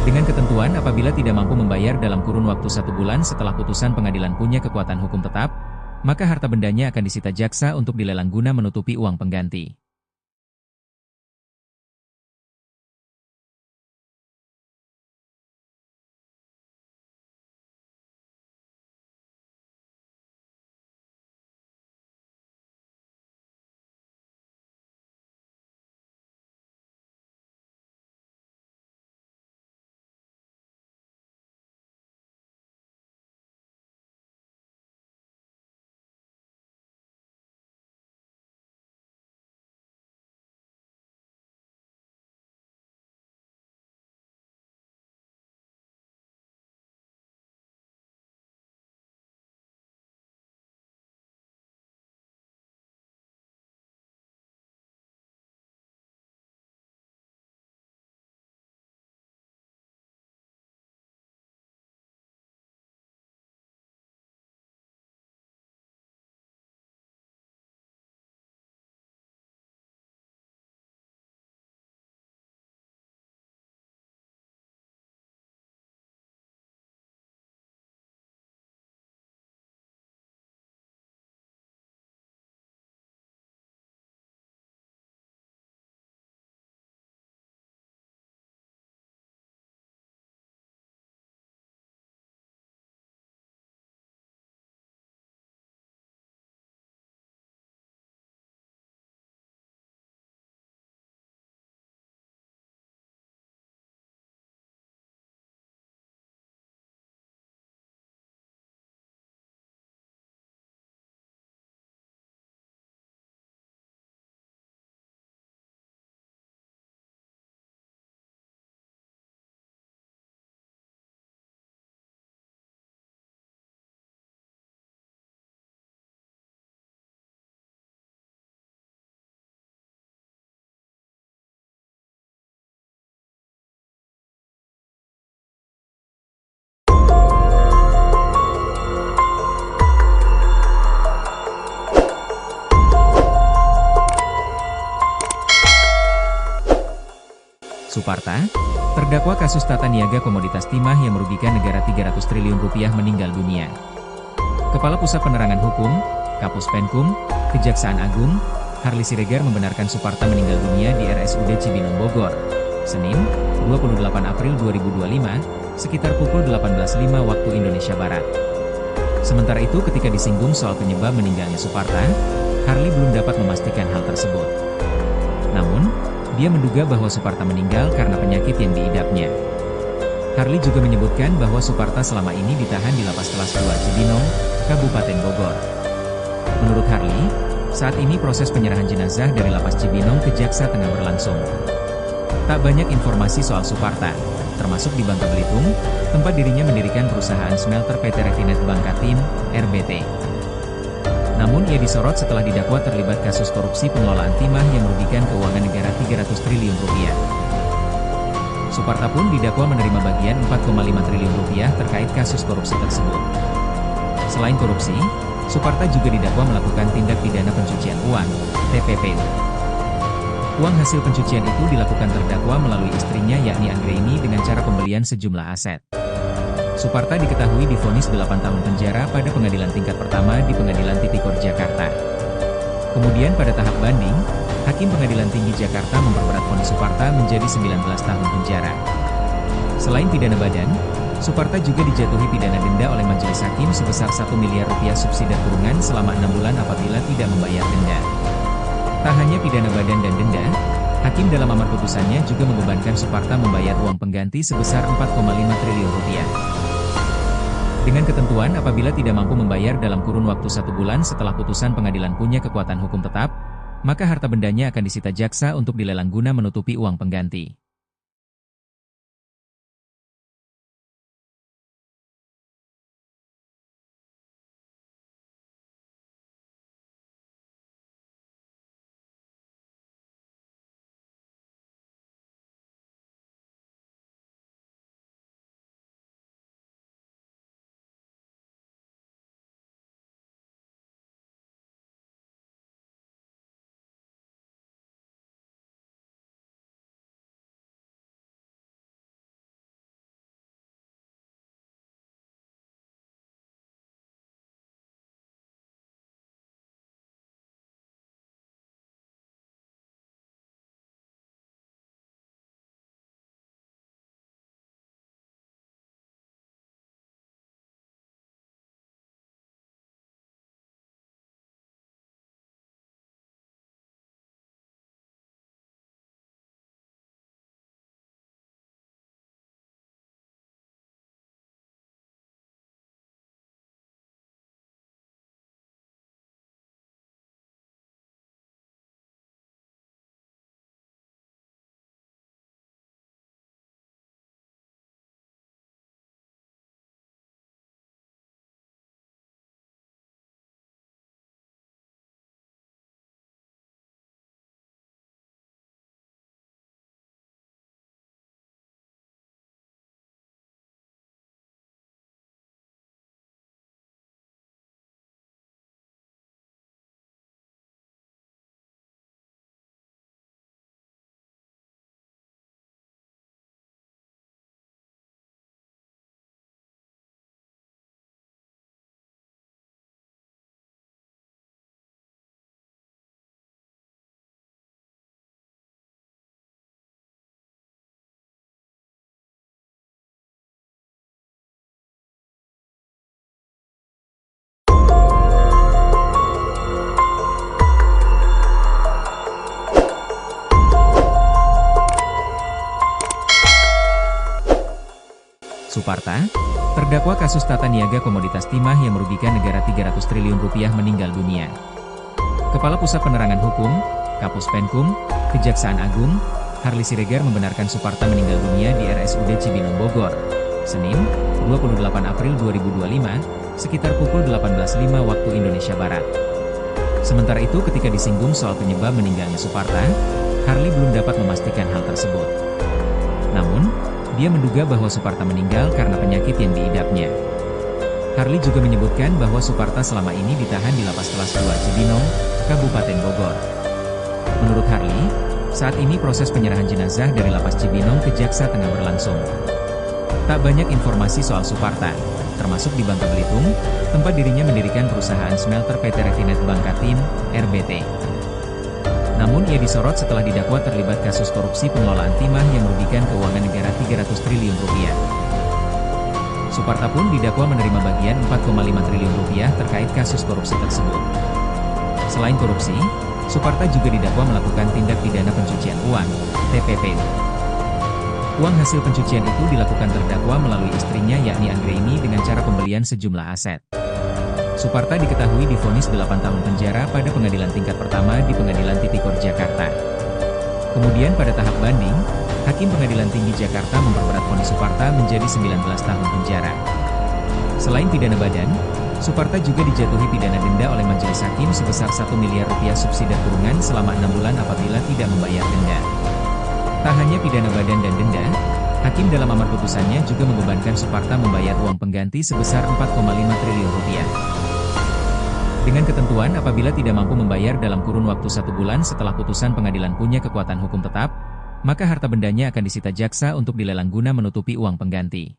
Dengan ketentuan apabila tidak mampu membayar dalam kurun waktu 1 bulan setelah putusan pengadilan punya kekuatan hukum tetap, maka harta bendanya akan disita jaksa untuk dilelang guna menutupi uang pengganti. Suparta, terdakwa kasus tata niaga komoditas timah yang merugikan negara 300 triliun rupiah meninggal dunia. Kepala Pusat Penerangan Hukum, Kapus Penkum, Kejaksaan Agung, Harly Siregar membenarkan Suparta meninggal dunia di RSUD Cibinong Bogor, Senin, 28 April 2025, sekitar pukul 18.05 waktu Indonesia Barat. Sementara itu ketika disinggung soal penyebab meninggalnya Suparta, Harly belum dapat memastikan hal tersebut. Namun, dia menduga bahwa Suparta meninggal karena penyakit yang diidapnya. Harly juga menyebutkan bahwa Suparta selama ini ditahan di Lapas Kelas 2 Cibinong, Kabupaten Bogor. Menurut Harly, saat ini proses penyerahan jenazah dari Lapas Cibinong ke Jaksa tengah berlangsung. Tak banyak informasi soal Suparta, termasuk di Bangka Belitung, tempat dirinya mendirikan perusahaan smelter PT Refinet Bangkatim, RBT. Namun ia disorot setelah didakwa terlibat kasus korupsi pengelolaan timah yang merugikan keuangan negara 300 triliun rupiah. Suparta pun didakwa menerima bagian 4,5 triliun rupiah terkait kasus korupsi tersebut. Selain korupsi, Suparta juga didakwa melakukan tindak pidana pencucian uang, TPPU. Uang hasil pencucian itu dilakukan terdakwa melalui istrinya yakni Anggraini dengan cara pembelian sejumlah aset. Suparta diketahui divonis 8 tahun penjara pada pengadilan tingkat pertama di Pengadilan Tipikor Jakarta. Kemudian pada tahap banding, Hakim Pengadilan Tinggi Jakarta memperberat vonis Suparta menjadi 19 tahun penjara. Selain pidana badan, Suparta juga dijatuhi pidana denda oleh majelis hakim sebesar 1 miliar rupiah subsidi kurungan selama 6 bulan apabila tidak membayar denda. Tak hanya pidana badan dan denda, Hakim dalam amar putusannya juga membebankan Suparta membayar uang pengganti sebesar 4,5 triliun rupiah. Dengan ketentuan apabila tidak mampu membayar dalam kurun waktu 1 bulan setelah putusan pengadilan punya kekuatan hukum tetap, maka harta bendanya akan disita jaksa untuk dilelang guna menutupi uang pengganti. Suparta, terdakwa kasus tata niaga komoditas timah yang merugikan negara 300 triliun rupiah meninggal dunia. Kepala Pusat Penerangan Hukum, Kapus Penkum, Kejaksaan Agung, Harly Siregar membenarkan Suparta meninggal dunia di RSUD Cibinong Bogor, Senin, 28 April 2025, sekitar pukul 18.05 waktu Indonesia Barat. Sementara itu ketika disinggung soal penyebab meninggalnya Suparta, Harly belum dapat memastikan hal tersebut. Namun, dia menduga bahwa Suparta meninggal karena penyakit yang diidapnya. Harly juga menyebutkan bahwa Suparta selama ini ditahan di Lapas Kelas 2 Cibinong, Kabupaten Bogor. Menurut Harly, Saat ini proses penyerahan jenazah dari Lapas Cibinong ke Jaksa Tengah berlangsung. Tak banyak informasi soal Suparta, termasuk di Bangka Belitung, tempat dirinya mendirikan perusahaan smelter PT Refinet Bangkatim, RBT. Namun ia disorot setelah didakwa terlibat kasus korupsi pengelolaan timah yang merugikan keuangan negara 300 triliun rupiah. Suparta pun didakwa menerima bagian 4,5 triliun rupiah terkait kasus korupsi tersebut. Selain korupsi, Suparta juga didakwa melakukan tindak pidana pencucian uang, TPPU. Uang hasil pencucian itu dilakukan terdakwa melalui istrinya yakni Anggraini dengan cara pembelian sejumlah aset. Suparta diketahui divonis 8 tahun penjara pada pengadilan tingkat pertama di Pengadilan Tipikor Jakarta. Kemudian pada tahap banding, Hakim Pengadilan Tinggi Jakarta memperberat vonis Suparta menjadi 19 tahun penjara. Selain pidana badan, Suparta juga dijatuhi pidana denda oleh majelis hakim sebesar 1 miliar rupiah subsidi kurungan selama 6 bulan apabila tidak membayar denda. Tak hanya pidana badan dan denda, Hakim dalam amar putusannya juga membebankan Suparta membayar uang pengganti sebesar 4,5 triliun rupiah. Dengan ketentuan apabila tidak mampu membayar dalam kurun waktu 1 bulan setelah putusan pengadilan punya kekuatan hukum tetap, maka harta bendanya akan disita jaksa untuk dilelang guna menutupi uang pengganti.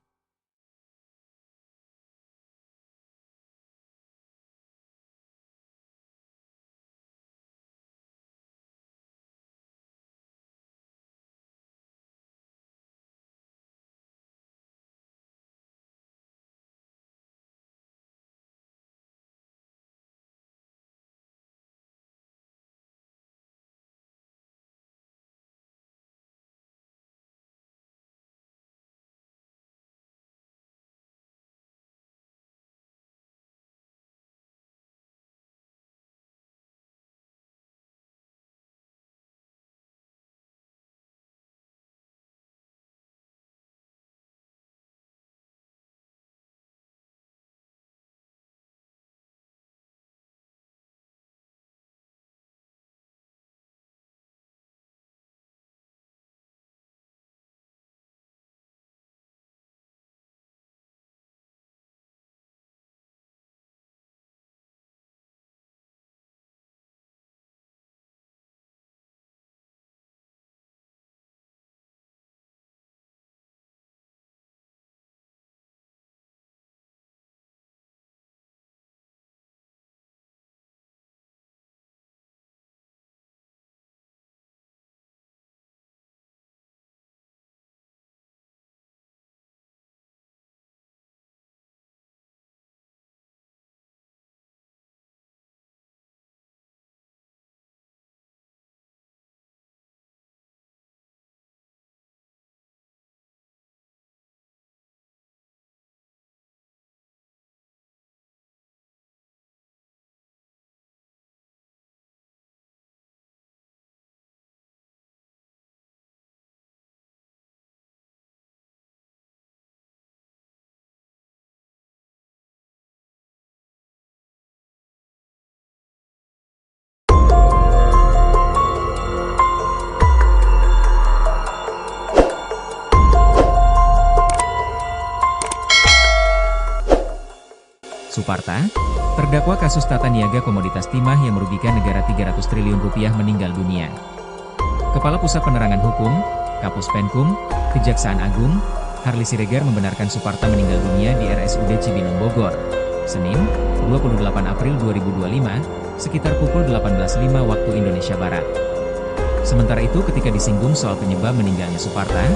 Suparta, terdakwa kasus tata niaga komoditas timah yang merugikan negara 300 triliun rupiah meninggal dunia. Kepala Pusat Penerangan Hukum, Kapus Penkum, Kejaksaan Agung, Harli Siregar membenarkan Suparta meninggal dunia di RSUD Cibinong Bogor, Senin, 28 April 2025, sekitar pukul 18.05 waktu Indonesia Barat. Sementara itu ketika disinggung soal penyebab meninggalnya Suparta,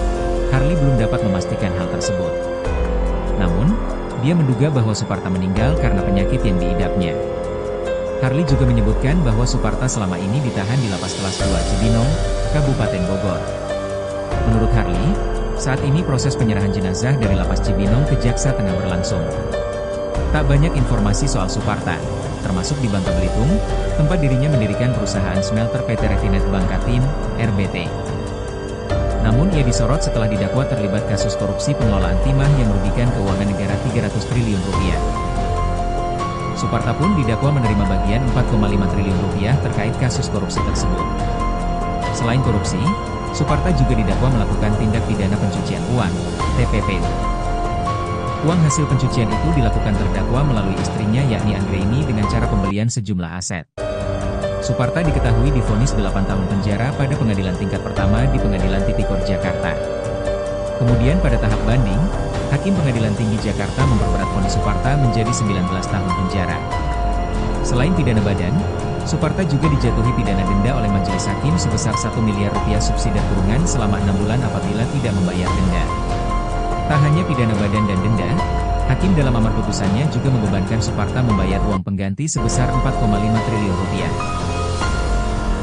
Harli belum dapat memastikan hal tersebut. Namun, dia menduga bahwa Suparta meninggal karena penyakit yang diidapnya. Harli juga menyebutkan bahwa Suparta selama ini ditahan di Lapas Kelas 2 Cibinong, Kabupaten Bogor. Menurut Harli, saat ini proses penyerahan jenazah dari Lapas Cibinong ke Jaksa Tengah berlangsung. Tak banyak informasi soal Suparta, termasuk di Bangka Belitung, tempat dirinya mendirikan perusahaan smelter PT Refinet Bangkatim, RBT. Namun ia disorot setelah didakwa terlibat kasus korupsi pengelolaan timah yang merugikan keuangan negara 300 triliun rupiah. Suparta pun didakwa menerima bagian 4,5 triliun rupiah terkait kasus korupsi tersebut. Selain korupsi, Suparta juga didakwa melakukan tindak pidana pencucian uang, TPPU. Uang hasil pencucian itu dilakukan terdakwa melalui istrinya yakni Anggraini dengan cara pembelian sejumlah aset. Suparta diketahui divonis 8 tahun penjara pada pengadilan tingkat pertama di Pengadilan Tipikor Jakarta. Kemudian pada tahap banding, Hakim Pengadilan Tinggi Jakarta memperberat vonis Suparta menjadi 19 tahun penjara. Selain pidana badan, Suparta juga dijatuhi pidana denda oleh majelis hakim sebesar 1 miliar rupiah subsidi kurungan selama 6 bulan apabila tidak membayar denda. Tak hanya pidana badan dan denda, Hakim dalam amar putusannya juga membebankan Suparta membayar uang pengganti sebesar 4,5 triliun rupiah.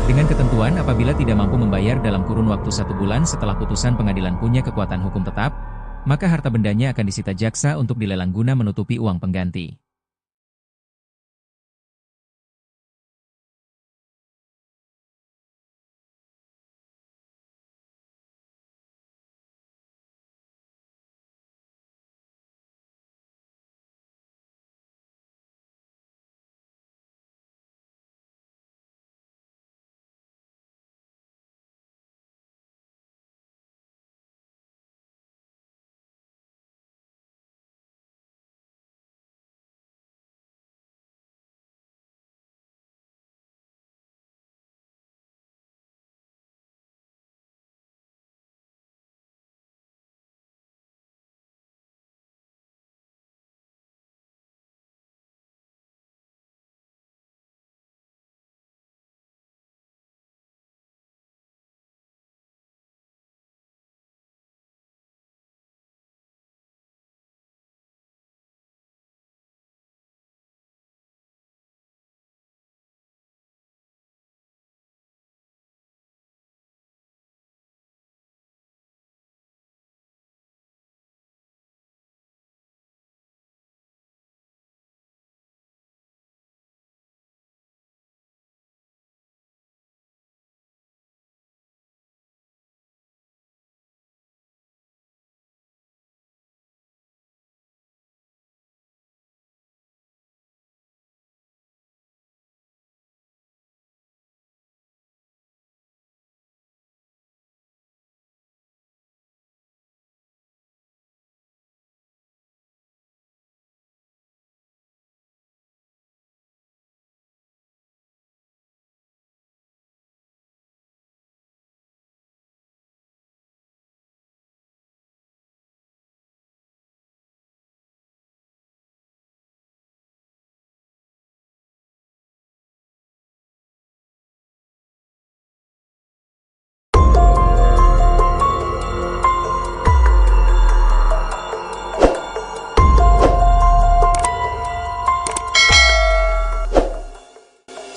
Dengan ketentuan apabila tidak mampu membayar dalam kurun waktu 1 bulan setelah putusan pengadilan punya kekuatan hukum tetap, maka harta bendanya akan disita jaksa untuk dilelang guna menutupi uang pengganti.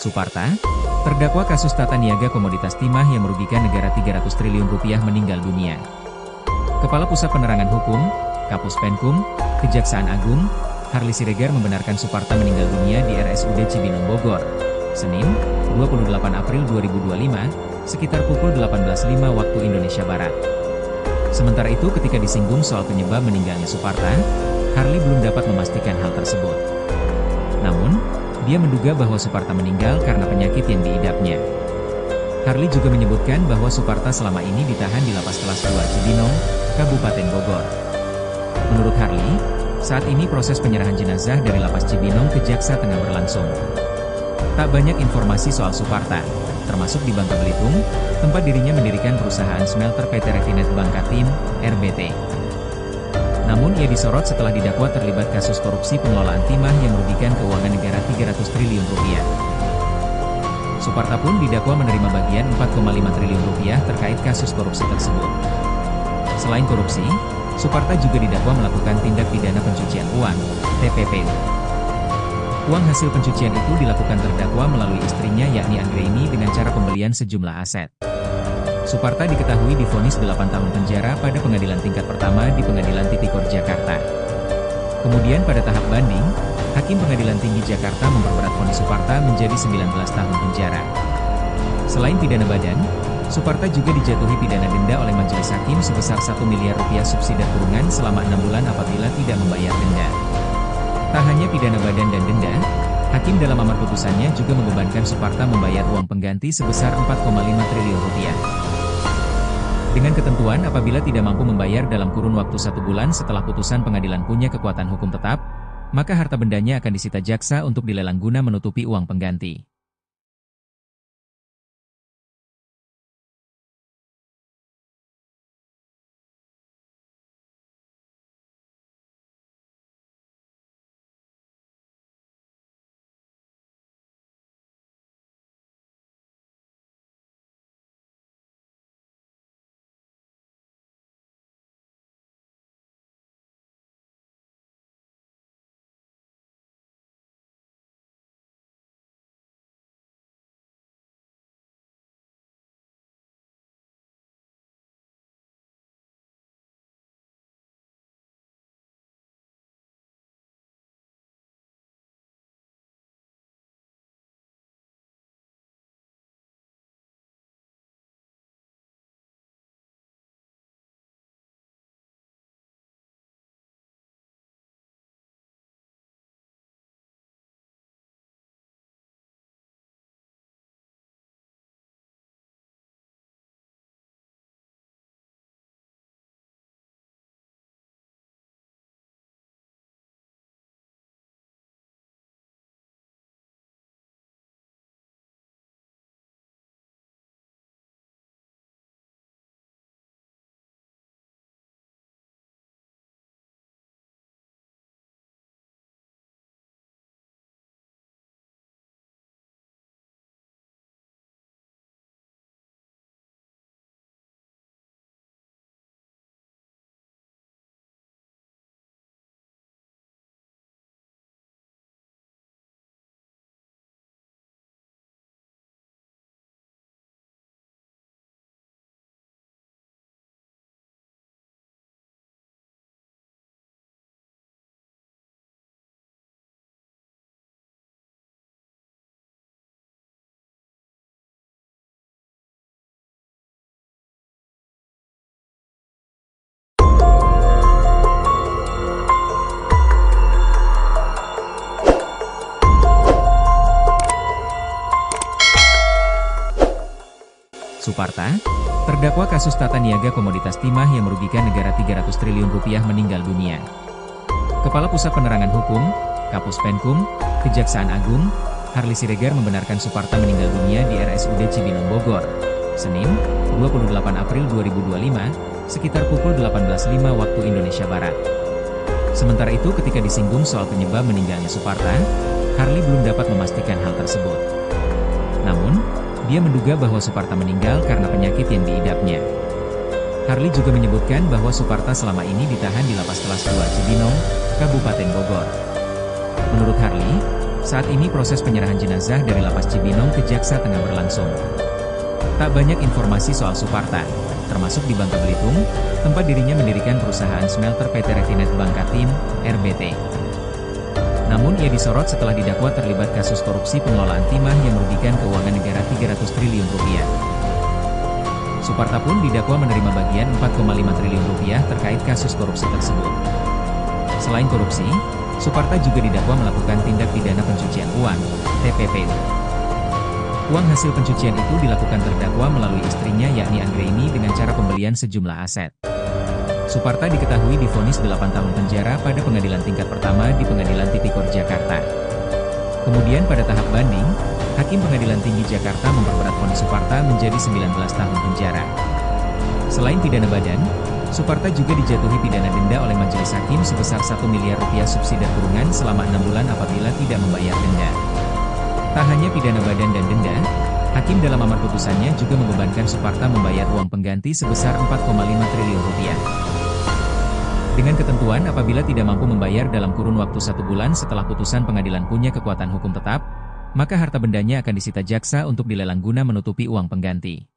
Suparta, terdakwa kasus tata niaga komoditas timah yang merugikan negara 300 triliun rupiah meninggal dunia. Kepala Pusat Penerangan Hukum, Kapus Penkum, Kejaksaan Agung, Harly Siregar membenarkan Suparta meninggal dunia di RSUD Cibinong Bogor, Senin, 28 April 2025, sekitar pukul 18.05 waktu Indonesia Barat. Sementara itu ketika disinggung soal penyebab meninggalnya Suparta, Harly belum dapat memastikan hal tersebut. Namun, dia menduga bahwa Suparta meninggal karena penyakit yang diidapnya. Harly juga menyebutkan bahwa Suparta selama ini ditahan di Lapas Kelas 2 Cibinong, Kabupaten Bogor. Menurut Harly, saat ini proses penyerahan jenazah dari Lapas Cibinong ke Jaksa tengah berlangsung. Tak banyak informasi soal Suparta, termasuk di Bangka Belitung, tempat dirinya mendirikan perusahaan smelter PT Refinet Bangkatim, RBT. Namun ia disorot setelah didakwa terlibat kasus korupsi pengelolaan timah yang merugikan keuangan negara 300 triliun rupiah. Suparta pun didakwa menerima bagian 4,5 triliun rupiah terkait kasus korupsi tersebut. Selain korupsi, Suparta juga didakwa melakukan tindak pidana pencucian uang, TPPU. Uang hasil pencucian itu dilakukan terdakwa melalui istrinya yakni Anggraini dengan cara pembelian sejumlah aset. Suparta diketahui divonis 8 tahun penjara pada pengadilan tingkat pertama di Pengadilan Tipikor Jakarta. Kemudian pada tahap banding, Hakim Pengadilan Tinggi Jakarta memperberat vonis Suparta menjadi 19 tahun penjara. Selain pidana badan, Suparta juga dijatuhi pidana denda oleh majelis hakim sebesar 1 miliar rupiah subsidi kurungan selama 6 bulan apabila tidak membayar denda. Tak hanya pidana badan dan denda, Hakim dalam amar putusannya juga membebankan Suparta membayar uang pengganti sebesar 4,5 triliun rupiah. Dengan ketentuan apabila tidak mampu membayar dalam kurun waktu 1 bulan setelah putusan pengadilan punya kekuatan hukum tetap, maka harta bendanya akan disita jaksa untuk dilelang guna menutupi uang pengganti. Suparta, terdakwa kasus tata niaga komoditas timah yang merugikan negara 300 triliun rupiah meninggal dunia. Kepala Pusat Penerangan Hukum, Kapus Penkum, Kejaksaan Agung, Harli Siregar membenarkan Suparta meninggal dunia di RSUD Cibinong Bogor, Senin, 28 April 2025, sekitar pukul 18.05 waktu Indonesia Barat. Sementara itu ketika disinggung soal penyebab meninggalnya Suparta, Harli belum dapat memastikan hal tersebut. Namun, dia menduga bahwa Suparta meninggal karena penyakit yang diidapnya. Harli juga menyebutkan bahwa Suparta selama ini ditahan di Lapas Kelas 2 Cibinong, Kabupaten Bogor. Menurut Harli, saat ini proses penyerahan jenazah dari Lapas Cibinong ke Jaksa tengah berlangsung. Tak banyak informasi soal Suparta, termasuk di Bangka Belitung, tempat dirinya mendirikan perusahaan smelter PT Refinet Bangkatim, RBT. Namun ia disorot setelah didakwa terlibat kasus korupsi pengelolaan timah yang merugikan keuangan negara 300 triliun rupiah. Suparta pun didakwa menerima bagian 4,5 triliun rupiah terkait kasus korupsi tersebut. Selain korupsi, Suparta juga didakwa melakukan tindak pidana pencucian uang, TPPU. Uang hasil pencucian itu dilakukan terdakwa melalui istrinya yakni Anggraini dengan cara pembelian sejumlah aset. Suparta diketahui divonis 8 tahun penjara pada pengadilan tingkat pertama di Pengadilan Tipikor Jakarta. Kemudian pada tahap banding, Hakim Pengadilan Tinggi Jakarta memperberat vonis Suparta menjadi 19 tahun penjara. Selain pidana badan, Suparta juga dijatuhi pidana denda oleh majelis hakim sebesar 1 miliar rupiah subsidi kurungan selama 6 bulan apabila tidak membayar denda. Tak hanya pidana badan dan denda, Hakim dalam amar putusannya juga membebankan Suparta membayar uang pengganti sebesar 4,5 triliun rupiah. Dengan ketentuan apabila tidak mampu membayar dalam kurun waktu 1 bulan setelah putusan pengadilan punya kekuatan hukum tetap, maka harta bendanya akan disita jaksa untuk dilelang guna menutupi uang pengganti.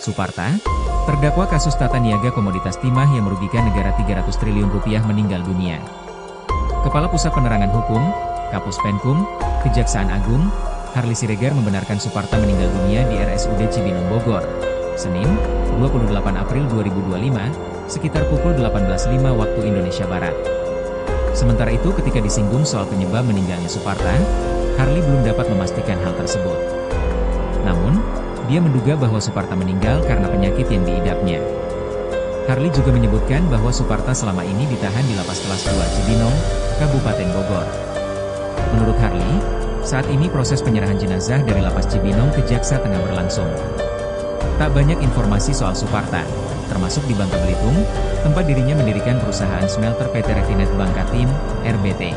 Suparta, terdakwa kasus tata niaga komoditas timah yang merugikan negara 300 triliun rupiah meninggal dunia. Kepala Pusat Penerangan Hukum, Kapus Penkum, Kejaksaan Agung, Harli Siregar membenarkan Suparta meninggal dunia di RSUD Cibinong Bogor, Senin, 28 April 2025, sekitar pukul 18.05 waktu Indonesia Barat. Sementara itu ketika disinggung soal penyebab meninggalnya Suparta, Harli belum dapat memastikan hal tersebut. Namun, dia menduga bahwa Suparta meninggal karena penyakit yang diidapnya. Harli juga menyebutkan bahwa Suparta selama ini ditahan di Lapas Kelas 2 Cibinong, Kabupaten Bogor. Menurut Harli, Saat ini proses penyerahan jenazah dari Lapas Cibinong ke Jaksa tengah berlangsung. Tak banyak informasi soal Suparta, termasuk di Bangka Belitung, tempat dirinya mendirikan perusahaan smelter PT Refinet Bangka Tim, RBT.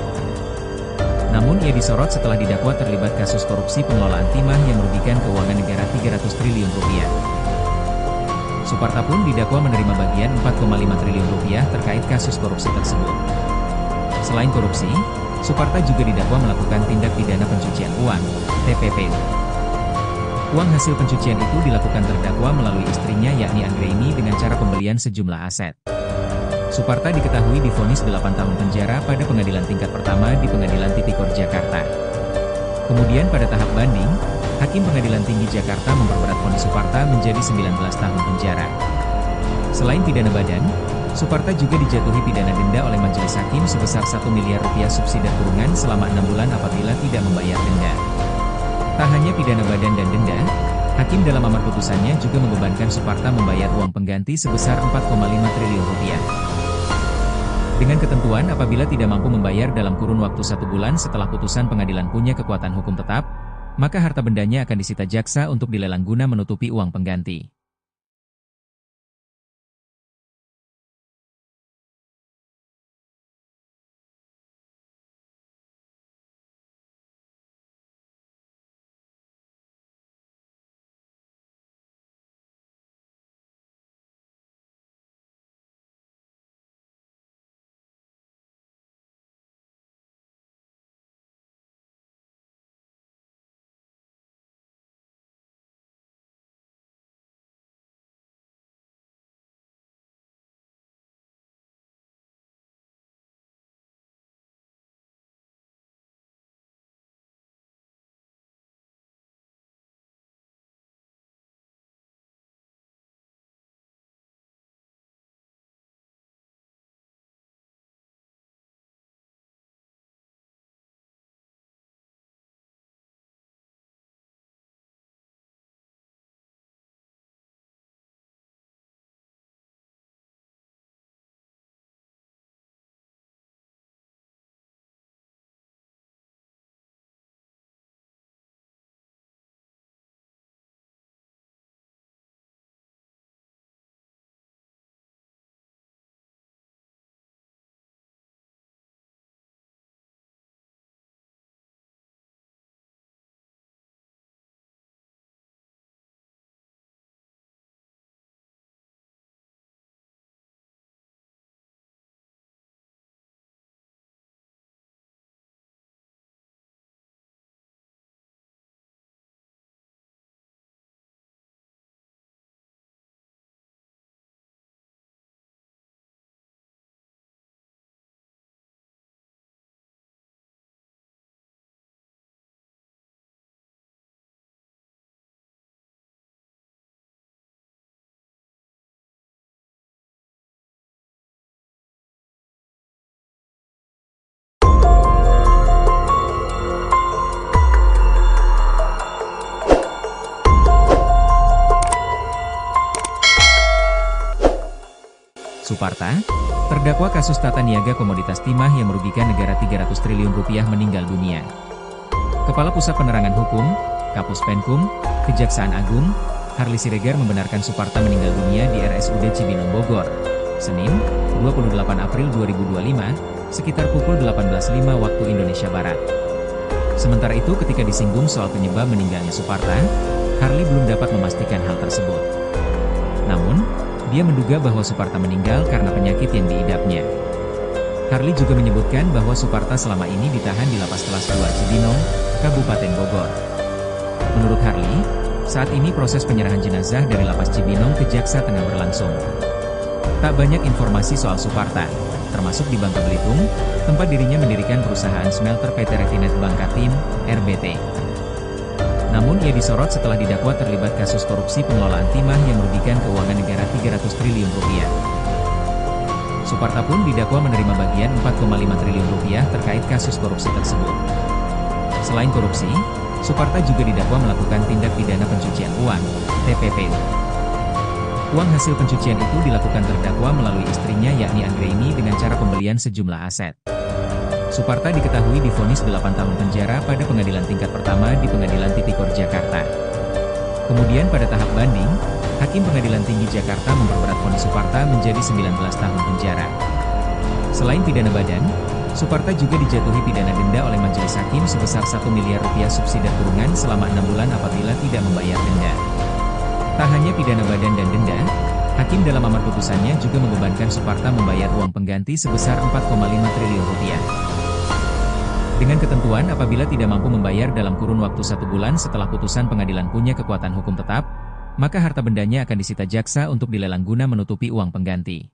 Namun ia disorot setelah didakwa terlibat kasus korupsi pengelolaan timah yang merugikan keuangan negara 300 triliun rupiah. Suparta pun didakwa menerima bagian 4,5 triliun rupiah terkait kasus korupsi tersebut. Selain korupsi, Suparta juga didakwa melakukan tindak pidana pencucian uang, TPPU. Uang hasil pencucian itu dilakukan terdakwa melalui istrinya yakni Anggraini dengan cara pembelian sejumlah aset. Suparta diketahui divonis 8 tahun penjara pada pengadilan tingkat pertama di Pengadilan Tipikor Jakarta. Kemudian pada tahap banding, Hakim Pengadilan Tinggi Jakarta memperberat vonis Suparta menjadi 19 tahun penjara. Selain pidana badan, Suparta juga dijatuhi pidana denda oleh majelis hakim sebesar 1 miliar rupiah subsidi kurungan selama 6 bulan apabila tidak membayar denda. Tak hanya pidana badan dan denda, hakim dalam amar putusannya juga membebankan Suparta membayar uang pengganti sebesar 4,5 triliun rupiah. Dengan ketentuan apabila tidak mampu membayar dalam kurun waktu 1 bulan setelah putusan pengadilan punya kekuatan hukum tetap, maka harta bendanya akan disita jaksa untuk dilelang guna menutupi uang pengganti. Suparta, terdakwa kasus tata niaga komoditas timah yang merugikan negara 300 triliun rupiah meninggal dunia. Kepala Pusat Penerangan Hukum, Kapus Penkum, Kejaksaan Agung, Harli Siregar membenarkan Suparta meninggal dunia di RSUD Cibinong Bogor, Senin, 28 April 2025, sekitar pukul 18.05 waktu Indonesia Barat. Sementara itu ketika disinggung soal penyebab meninggalnya Suparta, Harli belum dapat memastikan hal tersebut. Namun, dia menduga bahwa Suparta meninggal karena penyakit yang diidapnya. Harli juga menyebutkan bahwa Suparta selama ini ditahan di Lapas Kelas 2 Cibinong, Kabupaten Bogor. Menurut Harli, saat ini proses penyerahan jenazah dari Lapas Cibinong ke Jaksa tengah berlangsung. Tak banyak informasi soal Suparta, termasuk di Bangka Belitung, tempat dirinya mendirikan perusahaan smelter PT Refinet Bangka Tim, RBT. Namun ia disorot setelah didakwa terlibat kasus korupsi pengelolaan timah yang merugikan keuangan negara 300 triliun rupiah. Suparta pun didakwa menerima bagian 4,5 triliun rupiah terkait kasus korupsi tersebut. Selain korupsi, Suparta juga didakwa melakukan tindak pidana pencucian uang, TPPU. Uang hasil pencucian itu dilakukan terdakwa melalui istrinya yakni Anggraini dengan cara pembelian sejumlah aset. Suparta diketahui divonis 8 tahun penjara pada pengadilan tingkat pertama di Pengadilan Tipikor Jakarta. Kemudian pada tahap banding, Hakim Pengadilan Tinggi Jakarta memperberat vonis Suparta menjadi 19 tahun penjara. Selain pidana badan, Suparta juga dijatuhi pidana denda oleh majelis hakim sebesar 1 miliar rupiah subsidi kurungan selama 6 bulan apabila tidak membayar denda. Tak hanya pidana badan dan denda, Hakim dalam amar putusannya juga membebankan Suparta membayar uang pengganti sebesar 4,5 triliun rupiah. Dengan ketentuan apabila tidak mampu membayar dalam kurun waktu 1 bulan setelah putusan pengadilan punya kekuatan hukum tetap, maka harta bendanya akan disita jaksa untuk dilelang guna menutupi uang pengganti.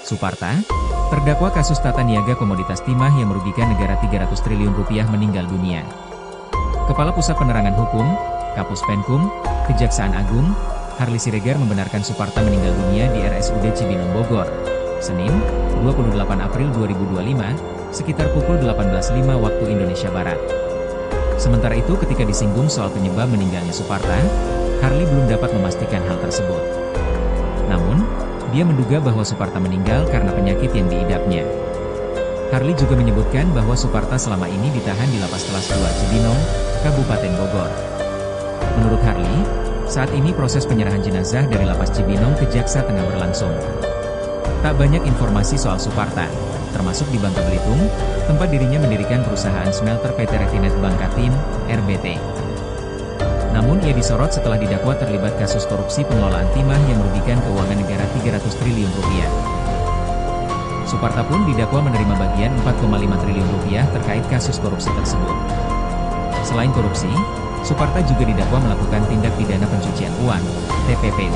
Suparta, terdakwa kasus tata niaga komoditas timah yang merugikan negara 300 triliun rupiah meninggal dunia. Kepala Pusat Penerangan Hukum, Kapus Penkum, Kejaksaan Agung, Harli Siregar membenarkan Suparta meninggal dunia di RSUD Cibinong Bogor, Senin, 28 April 2025, sekitar pukul 18.05 waktu Indonesia Barat. Sementara itu ketika disinggung soal penyebab meninggalnya Suparta, Harli belum dapat memastikan hal tersebut. Namun, dia menduga bahwa Suparta meninggal karena penyakit yang diidapnya. Harli juga menyebutkan bahwa Suparta selama ini ditahan di Lapas Kelas 2 Cibinong, Kabupaten Bogor. Menurut Harli, saat ini proses penyerahan jenazah dari Lapas Cibinong ke Jaksa tengah berlangsung. Tak banyak informasi soal Suparta, termasuk di Bangka Belitung, tempat dirinya mendirikan perusahaan smelter PT Refinet Bangkatim, RBT. Namun ia disorot setelah didakwa terlibat kasus korupsi pengelolaan timah yang merugikan keuangan negara 300 triliun rupiah. Suparta pun didakwa menerima bagian 4,5 triliun rupiah terkait kasus korupsi tersebut. Selain korupsi, Suparta juga didakwa melakukan tindak pidana pencucian uang, TPPU.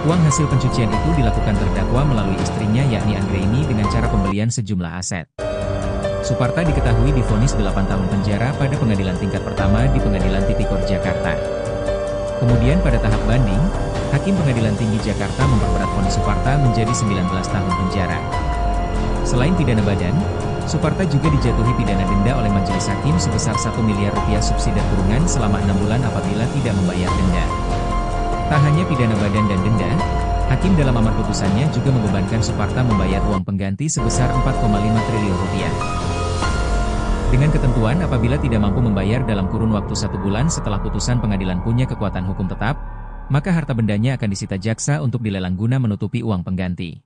Uang hasil pencucian itu dilakukan terdakwa melalui istrinya yakni Anggraini dengan cara pembelian sejumlah aset. Suparta diketahui divonis 8 tahun penjara pada pengadilan tingkat pertama di Pengadilan Tipikor Jakarta. Kemudian pada tahap banding, Hakim Pengadilan Tinggi Jakarta memperberat vonis Suparta menjadi 19 tahun penjara. Selain pidana badan, Suparta juga dijatuhi pidana denda oleh majelis hakim sebesar 1 miliar rupiah subsidi kurungan selama 6 bulan apabila tidak membayar denda. Tak hanya pidana badan dan denda, Hakim dalam amar putusannya juga membebankan Suparta membayar uang pengganti sebesar 4,5 triliun rupiah. Dengan ketentuan apabila tidak mampu membayar dalam kurun waktu 1 bulan setelah putusan pengadilan punya kekuatan hukum tetap, maka harta bendanya akan disita jaksa untuk dilelang guna menutupi uang pengganti.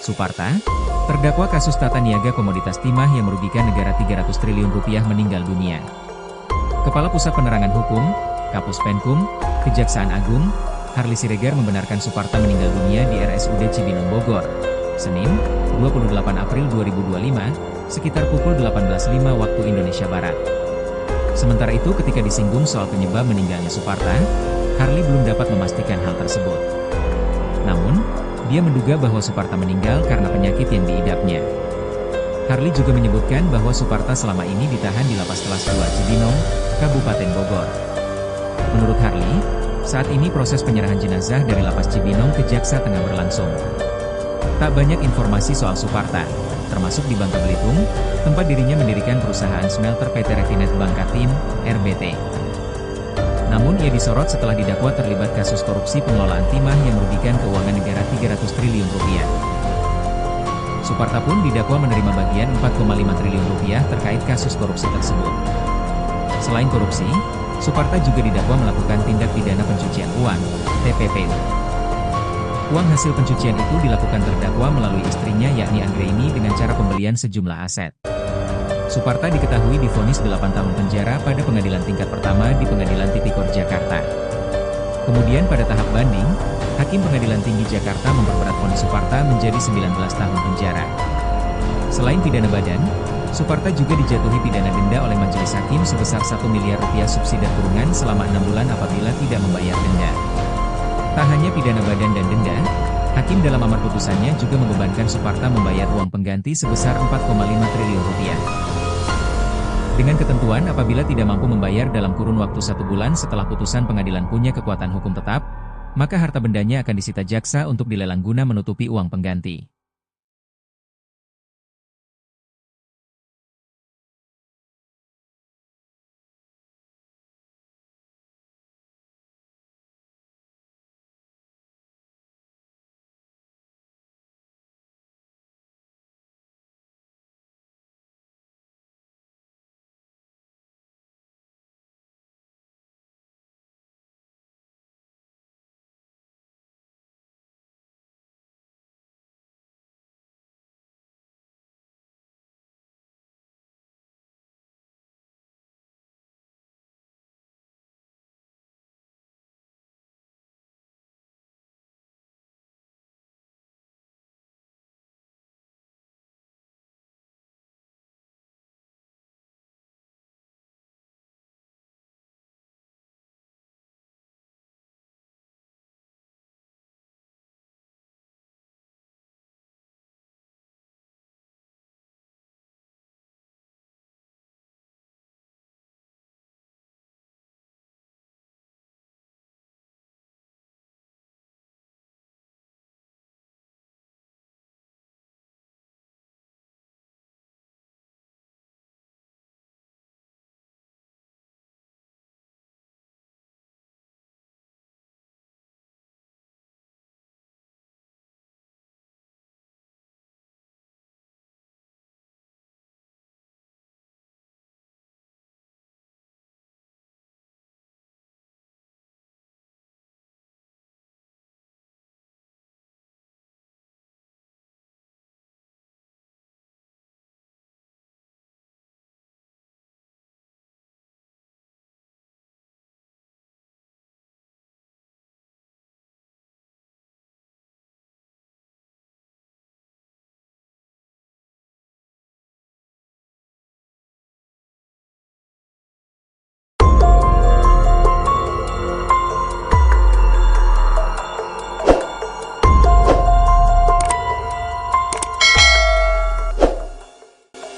Suparta, terdakwa kasus tata niaga komoditas timah yang merugikan negara 300 triliun rupiah meninggal dunia. Kepala Pusat Penerangan Hukum, Kapus Penkum, Kejaksaan Agung, Harli Siregar membenarkan Suparta meninggal dunia di RSUD Cibinong Bogor, Senin, 28 April 2025, sekitar pukul 18.05 waktu Indonesia Barat. Sementara itu ketika disinggung soal penyebab meninggalnya Suparta, Harli belum dapat memastikan hal tersebut. Namun, dia menduga bahwa Suparta meninggal karena penyakit yang diidapnya. Harli juga menyebutkan bahwa Suparta selama ini ditahan di Lapas Kelas 2 Cibinong, Kabupaten Bogor. Menurut Harli, saat ini proses penyerahan jenazah dari Lapas Cibinong ke Jaksa tengah berlangsung. Tak banyak informasi soal Suparta, termasuk di Bangka Belitung, tempat dirinya mendirikan perusahaan smelter PT Refinet Bangkatim, RBT. Namun ia disorot setelah didakwa terlibat kasus korupsi pengelolaan timah yang merugikan keuangan negara 300 triliun rupiah. Suparta pun didakwa menerima bagian 4,5 triliun rupiah terkait kasus korupsi tersebut. Selain korupsi, Suparta juga didakwa melakukan tindak pidana pencucian uang, TPPU. Uang hasil pencucian itu dilakukan terdakwa melalui istrinya yakni Anggraini dengan cara pembelian sejumlah aset. Suparta diketahui divonis 8 tahun penjara pada pengadilan tingkat pertama di Pengadilan Tipikor Jakarta. Kemudian pada tahap banding, Hakim Pengadilan Tinggi Jakarta memperberat vonis Suparta menjadi 19 tahun penjara. Selain pidana badan, Suparta juga dijatuhi pidana denda oleh majelis hakim sebesar 1 miliar rupiah subsidi kurungan selama 6 bulan apabila tidak membayar denda. Tak hanya pidana badan dan denda, Hakim dalam amar putusannya juga membebankan Suparta membayar uang pengganti sebesar 4,5 triliun rupiah. Dengan ketentuan apabila tidak mampu membayar dalam kurun waktu 1 bulan setelah putusan pengadilan punya kekuatan hukum tetap, maka harta bendanya akan disita jaksa untuk dilelang guna menutupi uang pengganti.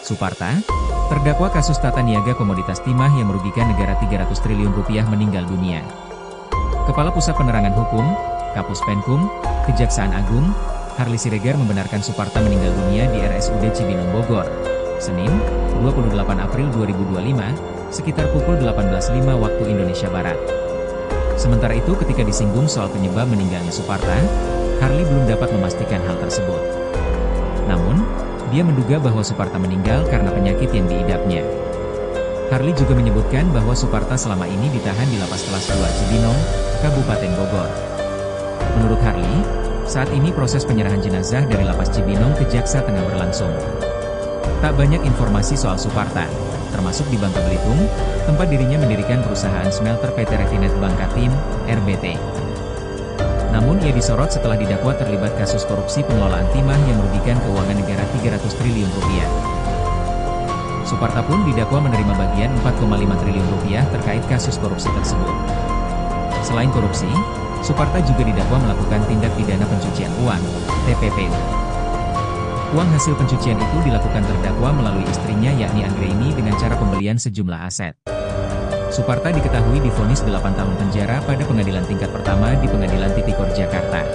Suparta, terdakwa kasus tata niaga komoditas timah yang merugikan negara 300 triliun rupiah meninggal dunia. Kepala Pusat Penerangan Hukum, Kapus Penkum, Kejaksaan Agung, Harli Siregar membenarkan Suparta meninggal dunia di RSUD Cibinong Bogor, Senin, 28 April 2025, sekitar pukul 18.05 waktu Indonesia Barat. Sementara itu ketika disinggung soal penyebab meninggalnya Suparta, Harli belum dapat memastikan hal tersebut. Namun, dia menduga bahwa Suparta meninggal karena penyakit yang diidapnya. Harli juga menyebutkan bahwa Suparta selama ini ditahan di Lapas Kelas 2 Cibinong, Kabupaten Bogor. Menurut Harli, Saat ini proses penyerahan jenazah dari Lapas Cibinong ke Jaksa tengah berlangsung. Tak banyak informasi soal Suparta, termasuk di Bangka Belitung, tempat dirinya mendirikan perusahaan smelter PT Refinet Bangkatim, RBT. Namun ia disorot setelah didakwa terlibat kasus korupsi pengelolaan timah yang merugikan keuangan negara 300 triliun rupiah. Suparta pun didakwa menerima bagian 4,5 triliun rupiah terkait kasus korupsi tersebut. Selain korupsi, Suparta juga didakwa melakukan tindak pidana pencucian uang, TPPU. Uang hasil pencucian itu dilakukan terdakwa melalui istrinya yakni Anggraini dengan cara pembelian sejumlah aset. Suparta diketahui divonis 8 tahun penjara pada pengadilan tingkat pertama di Pengadilan Tipikor Jakarta.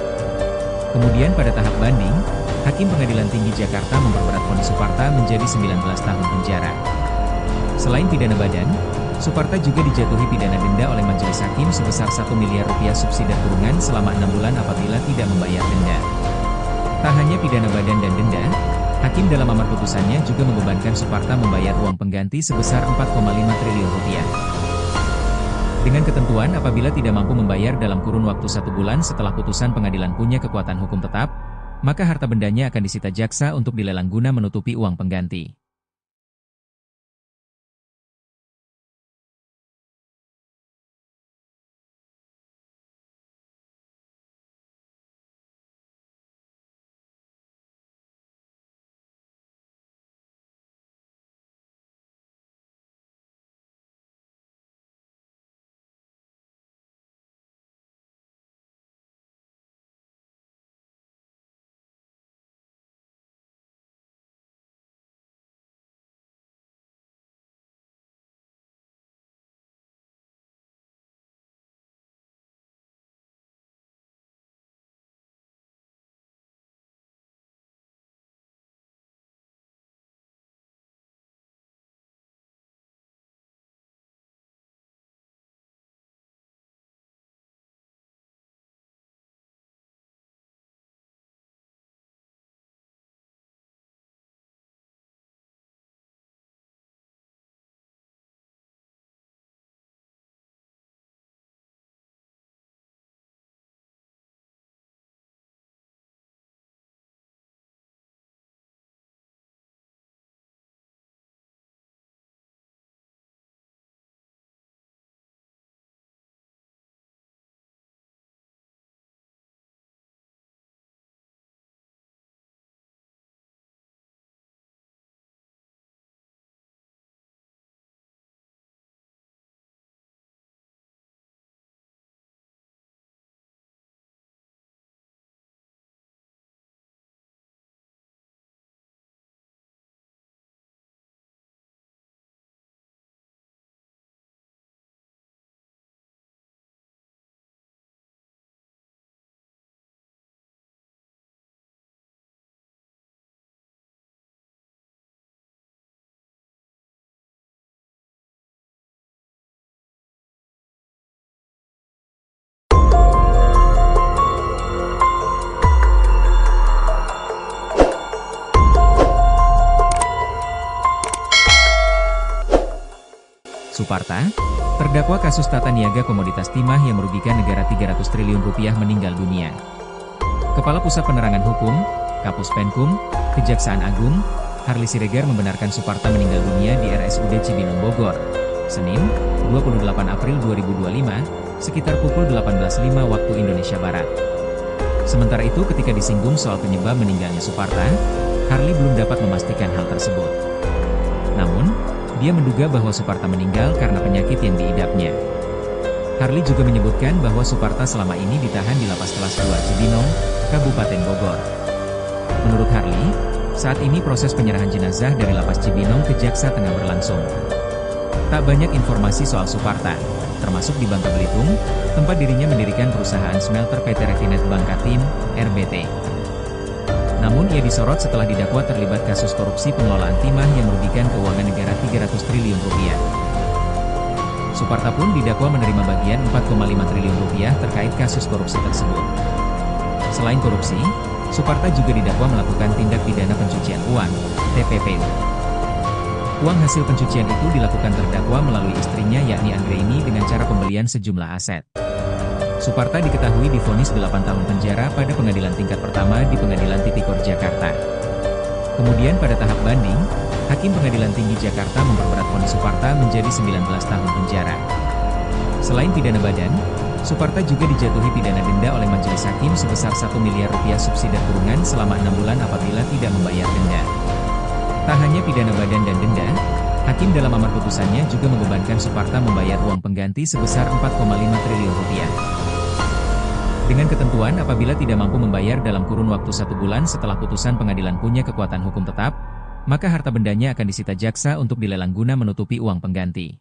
Kemudian pada tahap banding, Hakim Pengadilan Tinggi Jakarta memperberat vonis Suparta menjadi 19 tahun penjara. Selain pidana badan, Suparta juga dijatuhi pidana denda oleh majelis hakim sebesar 1 miliar rupiah subsidi kurungan selama 6 bulan apabila tidak membayar denda. Tak hanya pidana badan dan denda, hakim dalam amar putusannya juga membebankan Suparta membayar uang pengganti sebesar 4,5 triliun rupiah. Dengan ketentuan apabila tidak mampu membayar dalam kurun waktu 1 bulan setelah putusan pengadilan punya kekuatan hukum tetap, maka harta bendanya akan disita jaksa untuk dilelang guna menutupi uang pengganti. Suparta, terdakwa kasus tata niaga komoditas timah yang merugikan negara 300 triliun rupiah meninggal dunia. Kepala Pusat Penerangan Hukum, Kapus Penkum, Kejaksaan Agung, Harli Siregar membenarkan Suparta meninggal dunia di RSUD Cibinong Bogor, Senin, 28 April 2025, sekitar pukul 18.05 waktu Indonesia Barat. Sementara itu ketika disinggung soal penyebab meninggalnya Suparta, Harli belum dapat memastikan hal tersebut. Namun, dia menduga bahwa Suparta meninggal karena penyakit yang diidapnya. Harli juga menyebutkan bahwa Suparta selama ini ditahan di Lapas Kelas 2 Cibinong, Kabupaten Bogor. Menurut Harli, saat ini proses penyerahan jenazah dari Lapas Cibinong ke Jaksa tengah berlangsung. Tak banyak informasi soal Suparta, termasuk di Bangka Belitung, tempat dirinya mendirikan perusahaan smelter PT Refinet Bangkatim, RBT. Namun ia disorot setelah didakwa terlibat kasus korupsi pengelolaan timah yang merugikan keuangan negara 300 triliun rupiah. Suparta pun didakwa menerima bagian 4,5 triliun rupiah terkait kasus korupsi tersebut. Selain korupsi, Suparta juga didakwa melakukan tindak pidana pencucian uang, TPPU. Uang hasil pencucian itu dilakukan terdakwa melalui istrinya yakni Anggraini dengan cara pembelian sejumlah aset. Suparta diketahui divonis 8 tahun penjara pada pengadilan tingkat pertama di Pengadilan Tipikor Jakarta. Kemudian pada tahap banding, Hakim Pengadilan Tinggi Jakarta memperberat vonis Suparta menjadi 19 tahun penjara. Selain pidana badan, Suparta juga dijatuhi pidana denda oleh majelis hakim sebesar 1 miliar rupiah subsidi kurungan selama 6 bulan apabila tidak membayar denda. Tak hanya pidana badan dan denda, Hakim dalam amar putusannya juga membebankan Suparta membayar uang pengganti sebesar 4,5 triliun rupiah. Dengan ketentuan apabila tidak mampu membayar dalam kurun waktu 1 bulan setelah putusan pengadilan punya kekuatan hukum tetap, maka harta bendanya akan disita jaksa untuk dilelang guna menutupi uang pengganti.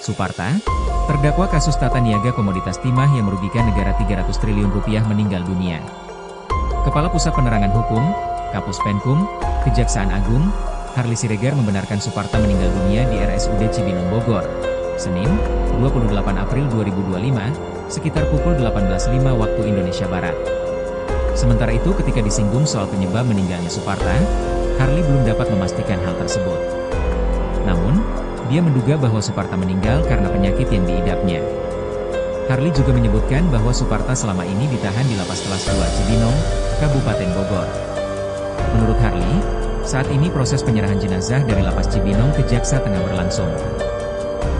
Suparta, terdakwa kasus tata niaga komoditas timah yang merugikan negara 300 triliun rupiah meninggal dunia. Kepala Pusat Penerangan Hukum, Kapus Penkum, Kejaksaan Agung, Harly Siregar membenarkan Suparta meninggal dunia di RSUD Cibinong Bogor, Senin, 28 April 2025, sekitar pukul 18.05 waktu Indonesia Barat. Sementara itu ketika disinggung soal penyebab meninggalnya Suparta, Harly belum dapat memastikan hal tersebut. Namun, dia menduga bahwa Suparta meninggal karena penyakit yang diidapnya. Harly juga menyebutkan bahwa Suparta selama ini ditahan di Lapas Kelas 2 Cibinong, Kabupaten Bogor. Menurut Harly, saat ini proses penyerahan jenazah dari Lapas Cibinong ke Jaksa tengah berlangsung.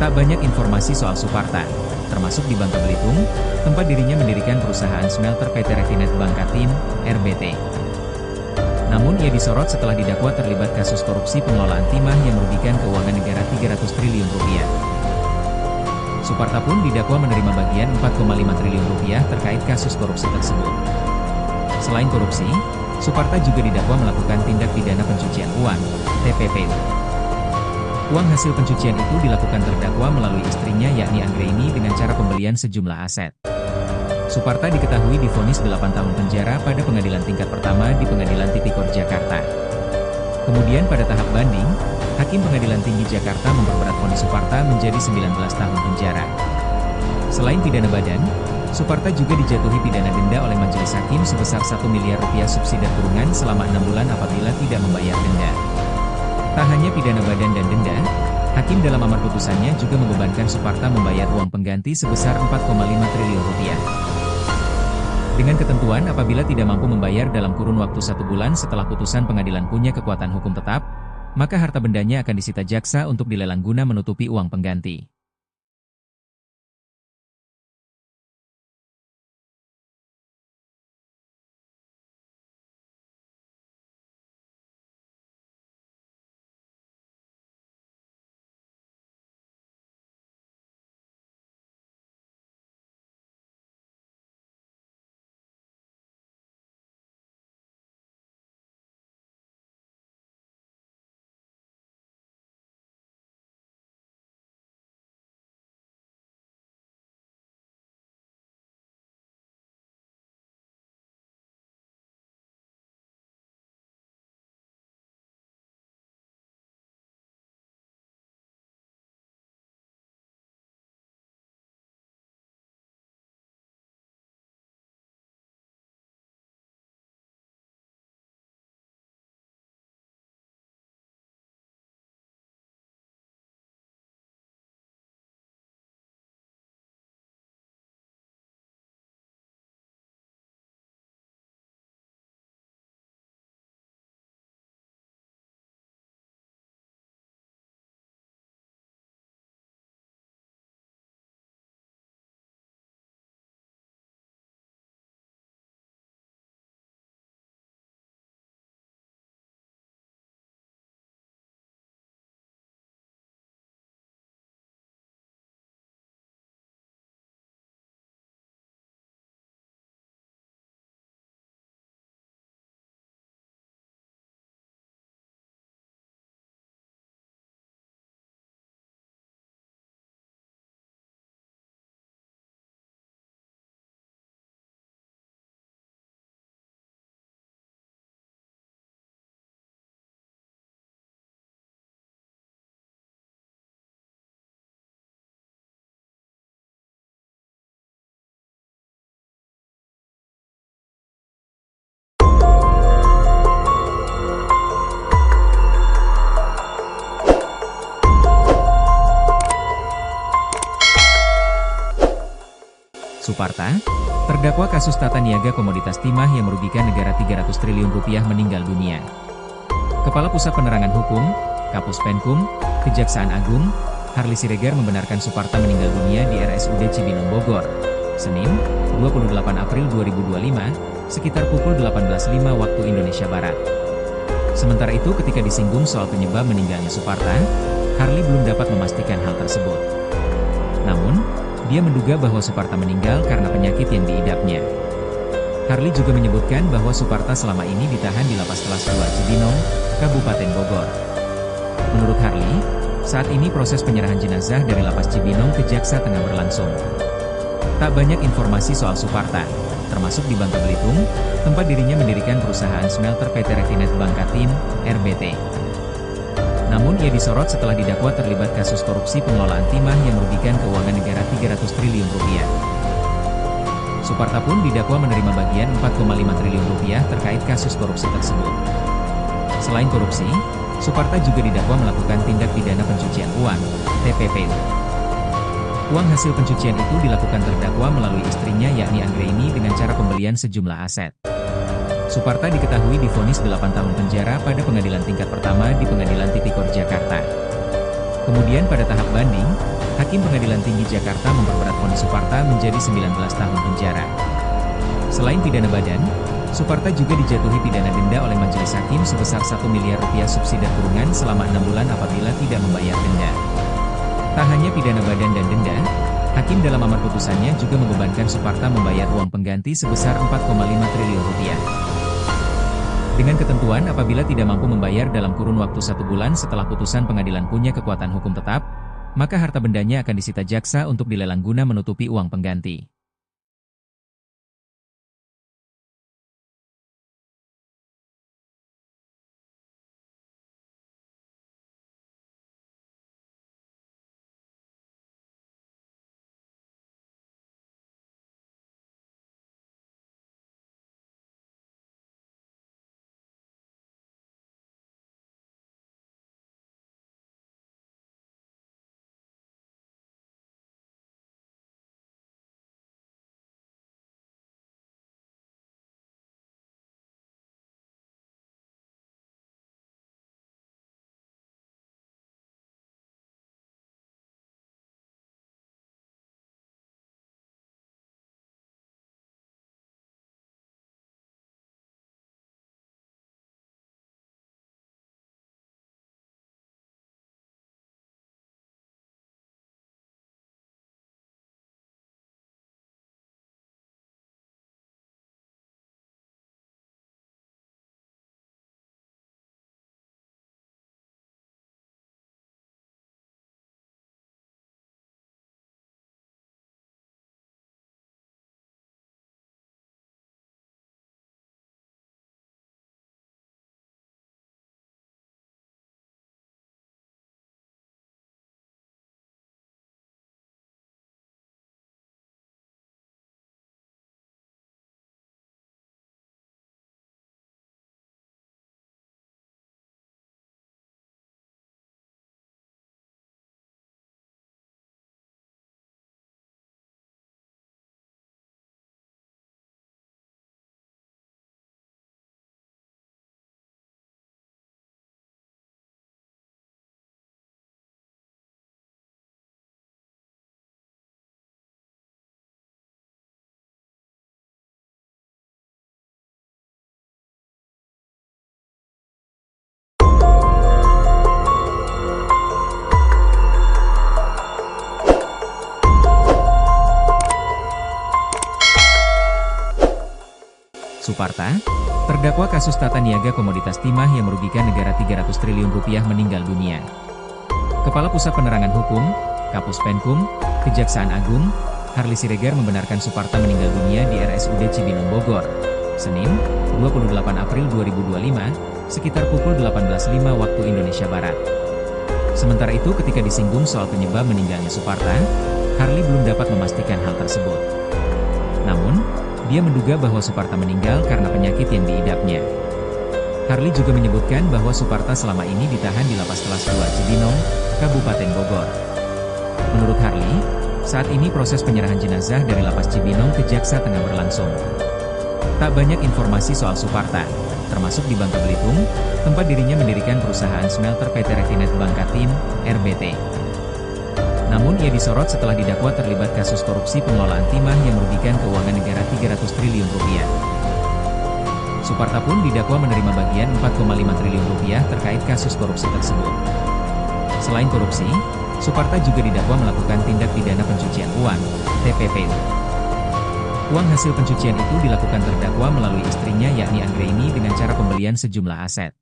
Tak banyak informasi soal Suparta, termasuk di Bangka Belitung, tempat dirinya mendirikan perusahaan smelter PT Refinet Bangkatim, RBT. Namun ia disorot setelah didakwa terlibat kasus korupsi pengelolaan timah yang merugikan keuangan negara 300 triliun rupiah. Suparta pun didakwa menerima bagian 4,5 triliun rupiah terkait kasus korupsi tersebut. Selain korupsi, Suparta juga didakwa melakukan tindak pidana pencucian uang, TPPU. Uang hasil pencucian itu dilakukan terdakwa melalui istrinya yakni Anggraini dengan cara pembelian sejumlah aset. Suparta diketahui divonis 8 tahun penjara pada pengadilan tingkat pertama di Pengadilan Tipikor Jakarta. Kemudian pada tahap banding, Hakim Pengadilan Tinggi Jakarta memperberat vonis Suparta menjadi 19 tahun penjara. Selain pidana badan, Suparta juga dijatuhi pidana denda oleh majelis hakim sebesar 1 miliar rupiah subsidi kurungan selama 6 bulan apabila tidak membayar denda. Tak hanya pidana badan dan denda, Hakim dalam amar putusannya juga membebankan Suparta membayar uang pengganti sebesar 4,5 triliun rupiah. Dengan ketentuan apabila tidak mampu membayar dalam kurun waktu 1 bulan setelah putusan pengadilan punya kekuatan hukum tetap, maka harta bendanya akan disita jaksa untuk dilelang guna menutupi uang pengganti. Suparta, terdakwa kasus tata niaga komoditas timah yang merugikan negara 300 triliun rupiah meninggal dunia. Kepala Pusat Penerangan Hukum, Kapus Penkum, Kejaksaan Agung, Harly Siregar membenarkan Suparta meninggal dunia di RSUD Cibinong Bogor, Senin, 28 April 2025, sekitar pukul 18.05 waktu Indonesia Barat. Sementara itu ketika disinggung soal penyebab meninggalnya Suparta, Harly belum dapat memastikan hal tersebut. Namun, dia menduga bahwa Suparta meninggal karena penyakit yang diidapnya. Harly juga menyebutkan bahwa Suparta selama ini ditahan di Lapas Kelas 2 Cibinong, Kabupaten Bogor. Menurut Harly, saat ini proses penyerahan jenazah dari Lapas Cibinong ke Jaksa tengah berlangsung. Tak banyak informasi soal Suparta, termasuk di Bangka Belitung, tempat dirinya mendirikan perusahaan smelter PT Refinet Bangkatim, RBT. Namun ia disorot setelah didakwa terlibat kasus korupsi pengelolaan timah yang merugikan keuangan negara 300 triliun rupiah. Suparta pun didakwa menerima bagian 4,5 triliun rupiah terkait kasus korupsi tersebut. Selain korupsi, Suparta juga didakwa melakukan tindak pidana pencucian uang, TPPU. Uang hasil pencucian itu dilakukan terdakwa melalui istrinya yakni Anggraini dengan cara pembelian sejumlah aset. Suparta diketahui divonis 8 tahun penjara pada pengadilan tingkat pertama di Pengadilan Tipikor Jakarta. Kemudian pada tahap banding, Hakim Pengadilan Tinggi Jakarta memperberat vonis Suparta menjadi 19 tahun penjara. Selain pidana badan, Suparta juga dijatuhi pidana denda oleh majelis hakim sebesar 1 miliar rupiah subsidi kurungan selama 6 bulan apabila tidak membayar denda. Tak hanya pidana badan dan denda, Hakim dalam amar putusannya juga membebankan Suparta membayar uang pengganti sebesar 4,5 triliun rupiah. Dengan ketentuan apabila tidak mampu membayar dalam kurun waktu 1 bulan setelah putusan pengadilan punya kekuatan hukum tetap, maka harta bendanya akan disita jaksa untuk dilelang guna menutupi uang pengganti. Suparta, terdakwa kasus tata niaga komoditas timah yang merugikan negara 300 triliun rupiah meninggal dunia. Kepala Pusat Penerangan Hukum, Kapus Penkum, Kejaksaan Agung, Harly Siregar membenarkan Suparta meninggal dunia di RSUD Cibinong Bogor, Senin, 28 April 2025, sekitar pukul 18.05 waktu Indonesia Barat. Sementara itu ketika disinggung soal penyebab meninggalnya Suparta, Harly belum dapat memastikan hal tersebut. Namun, dia menduga bahwa Suparta meninggal karena penyakit yang diidapnya. Harly juga menyebutkan bahwa Suparta selama ini ditahan di Lapas Kelas 2 Cibinong, Kabupaten Bogor. Menurut Harly, Saat ini proses penyerahan jenazah dari Lapas Cibinong ke Jaksa tengah berlangsung. Tak banyak informasi soal Suparta, termasuk di Bangka Belitung, tempat dirinya mendirikan perusahaan smelter PT Refinet Bangkatim, RBT. Namun ia disorot setelah didakwa terlibat kasus korupsi pengelolaan timah yang merugikan keuangan negara 300 triliun rupiah. Suparta pun didakwa menerima bagian 4,5 triliun rupiah terkait kasus korupsi tersebut. Selain korupsi, Suparta juga didakwa melakukan tindak pidana pencucian uang, TPPU. Uang hasil pencucian itu dilakukan terdakwa melalui istrinya yakni Anggraini dengan cara pembelian sejumlah aset.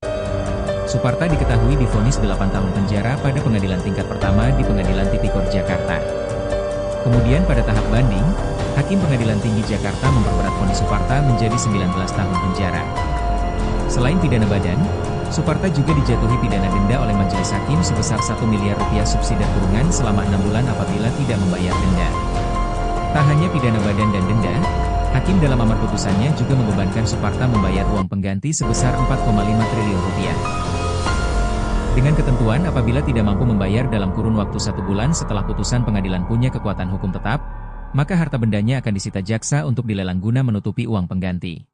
Suparta diketahui divonis 8 tahun penjara pada pengadilan tingkat pertama di Pengadilan Tipikor Jakarta. Kemudian pada tahap banding, Hakim Pengadilan Tinggi Jakarta memperberat vonis Suparta menjadi 19 tahun penjara. Selain pidana badan, Suparta juga dijatuhi pidana denda oleh majelis hakim sebesar 1 miliar rupiah subsidi kurungan selama 6 bulan apabila tidak membayar denda. Tak hanya pidana badan dan denda, hakim dalam amar putusannya juga membebankan Suparta membayar uang pengganti sebesar 4,5 triliun rupiah. Dengan ketentuan apabila tidak mampu membayar dalam kurun waktu 1 bulan setelah putusan pengadilan punya kekuatan hukum tetap, maka harta bendanya akan disita jaksa untuk dilelang guna menutupi uang pengganti.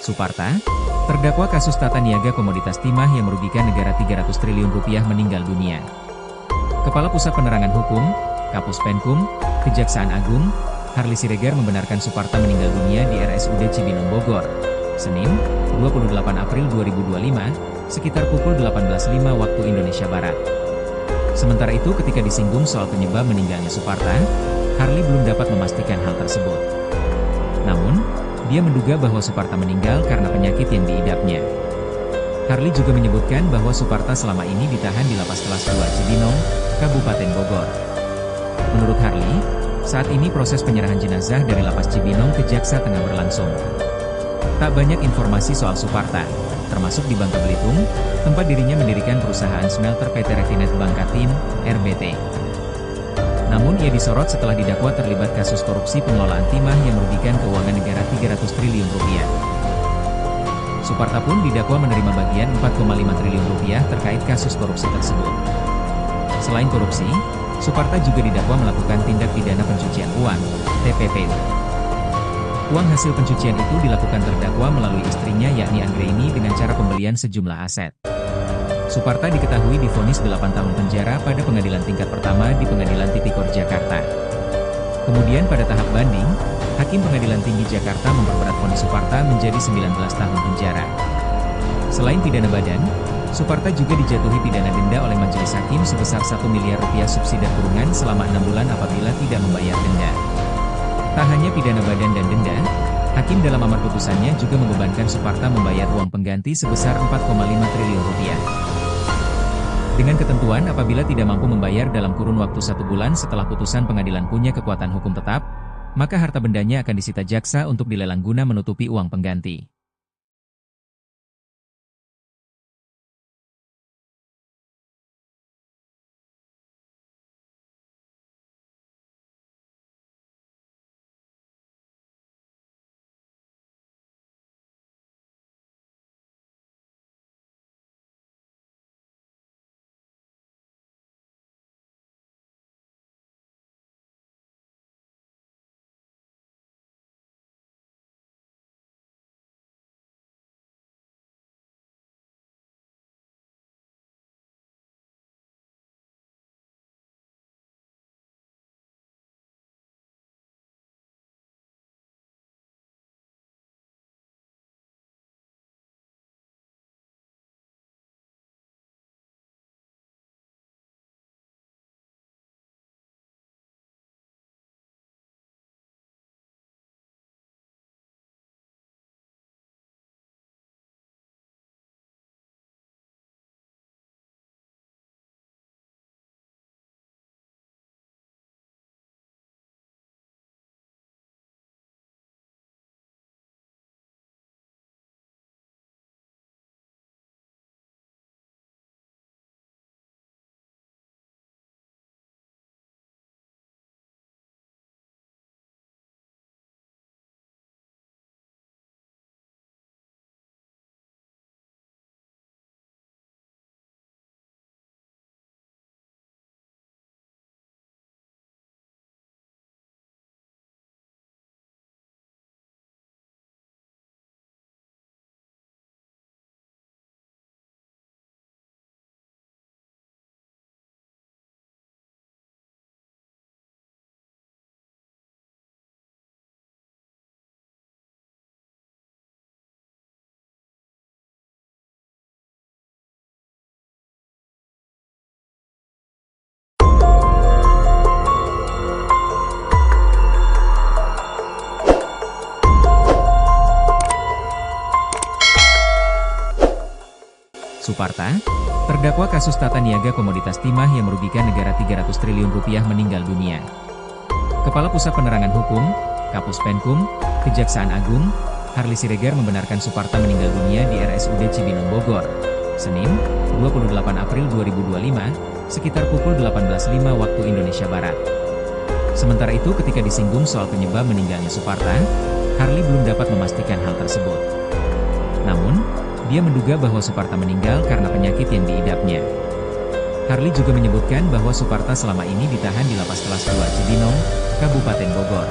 Suparta, terdakwa kasus tata niaga komoditas timah yang merugikan negara 300 triliun rupiah meninggal dunia. Kepala Pusat Penerangan Hukum, Kapus Penkum, Kejaksaan Agung, Harli Siregar membenarkan Suparta meninggal dunia di RSUD Cibinong Bogor, Senin, 28 April 2025, sekitar pukul 18.05 waktu Indonesia Barat. Sementara itu ketika disinggung soal penyebab meninggalnya Suparta, Harli belum dapat memastikan hal tersebut. Namun, dia menduga bahwa Suparta meninggal karena penyakit yang diidapnya. Harli juga menyebutkan bahwa Suparta selama ini ditahan di Lapas Kelas 2 Cibinong, Kabupaten Bogor. Menurut Harli, saat ini proses penyerahan jenazah dari Lapas Cibinong ke Jaksa tengah berlangsung. Tak banyak informasi soal Suparta, termasuk di Bangka Belitung, tempat dirinya mendirikan perusahaan smelter PT Refinet Bangkatim, RBT. Namun ia disorot setelah didakwa terlibat kasus korupsi pengelolaan timah yang merugikan keuangan negara 300 triliun rupiah. Suparta pun didakwa menerima bagian 4,5 triliun rupiah terkait kasus korupsi tersebut. Selain korupsi, Suparta juga didakwa melakukan tindak pidana pencucian uang, TPPU. Uang hasil pencucian itu dilakukan terdakwa melalui istrinya yakni Anggraini dengan cara pembelian sejumlah aset. Suparta diketahui divonis 8 tahun penjara pada pengadilan tingkat pertama di Pengadilan Tipikor Jakarta. Kemudian pada tahap banding, Hakim Pengadilan Tinggi Jakarta memperberat vonis Suparta menjadi 19 tahun penjara. Selain pidana badan, Suparta juga dijatuhi pidana denda oleh majelis hakim sebesar 1 miliar rupiah subsidi kurungan selama 6 bulan apabila tidak membayar denda. Tak hanya pidana badan dan denda, Hakim dalam amar putusannya juga membebankan Suparta membayar uang pengganti sebesar 4,5 triliun rupiah. Dengan ketentuan apabila tidak mampu membayar dalam kurun waktu 1 bulan setelah putusan pengadilan punya kekuatan hukum tetap, maka harta bendanya akan disita jaksa untuk dilelang guna menutupi uang pengganti. Suparta, terdakwa kasus tata niaga komoditas timah yang merugikan negara 300 triliun rupiah meninggal dunia. Kepala Pusat Penerangan Hukum, Kapus Penkum, Kejaksaan Agung, Harly Siregar membenarkan Suparta meninggal dunia di RSUD Cibinong Bogor, Senin, 28 April 2025, sekitar pukul 18.05 waktu Indonesia Barat. Sementara itu ketika disinggung soal penyebab meninggalnya Suparta, Harly belum dapat memastikan hal tersebut. Namun, dia menduga bahwa Suparta meninggal karena penyakit yang diidapnya. Harly juga menyebutkan bahwa Suparta selama ini ditahan di Lapas Kelas 2 Cibinong, Kabupaten Bogor.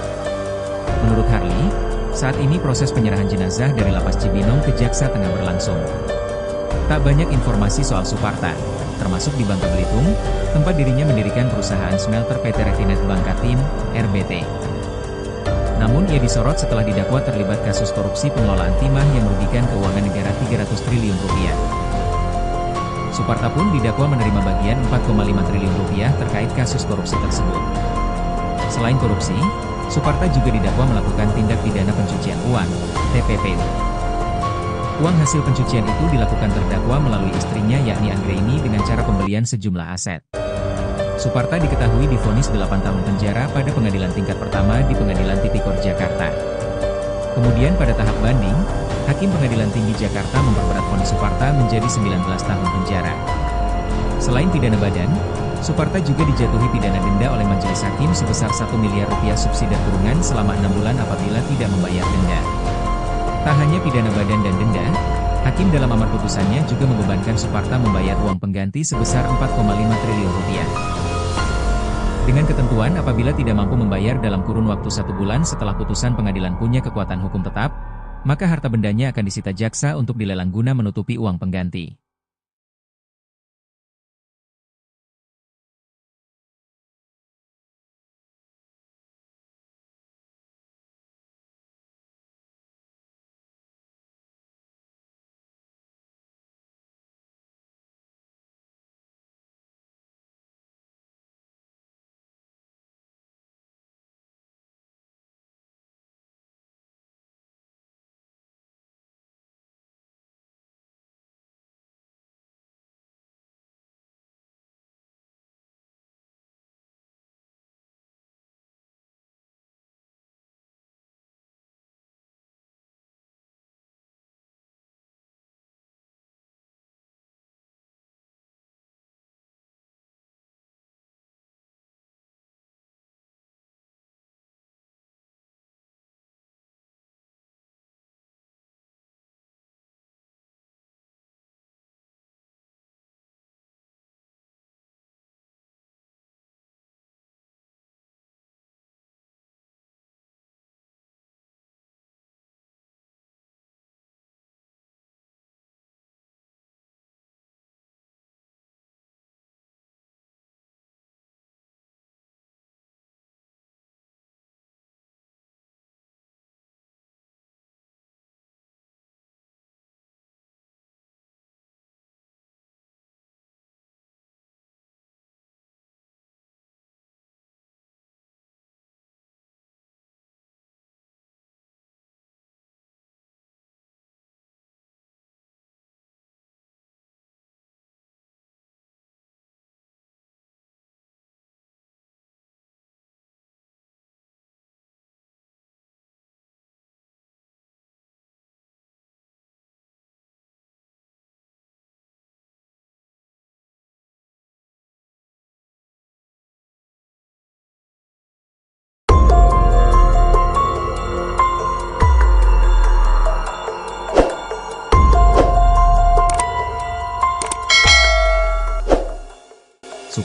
Menurut Harly, saat ini proses penyerahan jenazah dari Lapas Cibinong ke Jaksa tengah berlangsung. Tak banyak informasi soal Suparta, termasuk di Bangka Belitung, tempat dirinya mendirikan perusahaan smelter PT Refinet Bangkatim, RBT. Namun ia disorot setelah didakwa terlibat kasus korupsi pengelolaan timah yang merugikan keuangan negara 300 triliun rupiah. Suparta pun didakwa menerima bagian 4,5 triliun rupiah terkait kasus korupsi tersebut. Selain korupsi, Suparta juga didakwa melakukan tindak pidana pencucian uang, TPPU. Uang hasil pencucian itu dilakukan terdakwa melalui istrinya yakni Anggraini dengan cara pembelian sejumlah aset. Suparta diketahui divonis 8 tahun penjara pada pengadilan tingkat pertama di Pengadilan Tipikor Jakarta. Kemudian pada tahap banding, Hakim Pengadilan Tinggi Jakarta memperberat vonis Suparta menjadi 19 tahun penjara. Selain pidana badan, Suparta juga dijatuhi pidana denda oleh majelis hakim sebesar 1 miliar rupiah subsidi kurungan selama 6 bulan apabila tidak membayar denda. Tak hanya pidana badan dan denda, Hakim dalam amar putusannya juga membebankan Suparta membayar uang pengganti sebesar 4,5 triliun rupiah. Dengan ketentuan apabila tidak mampu membayar dalam kurun waktu 1 bulan setelah putusan pengadilan punya kekuatan hukum tetap, maka harta bendanya akan disita jaksa untuk dilelang guna menutupi uang pengganti.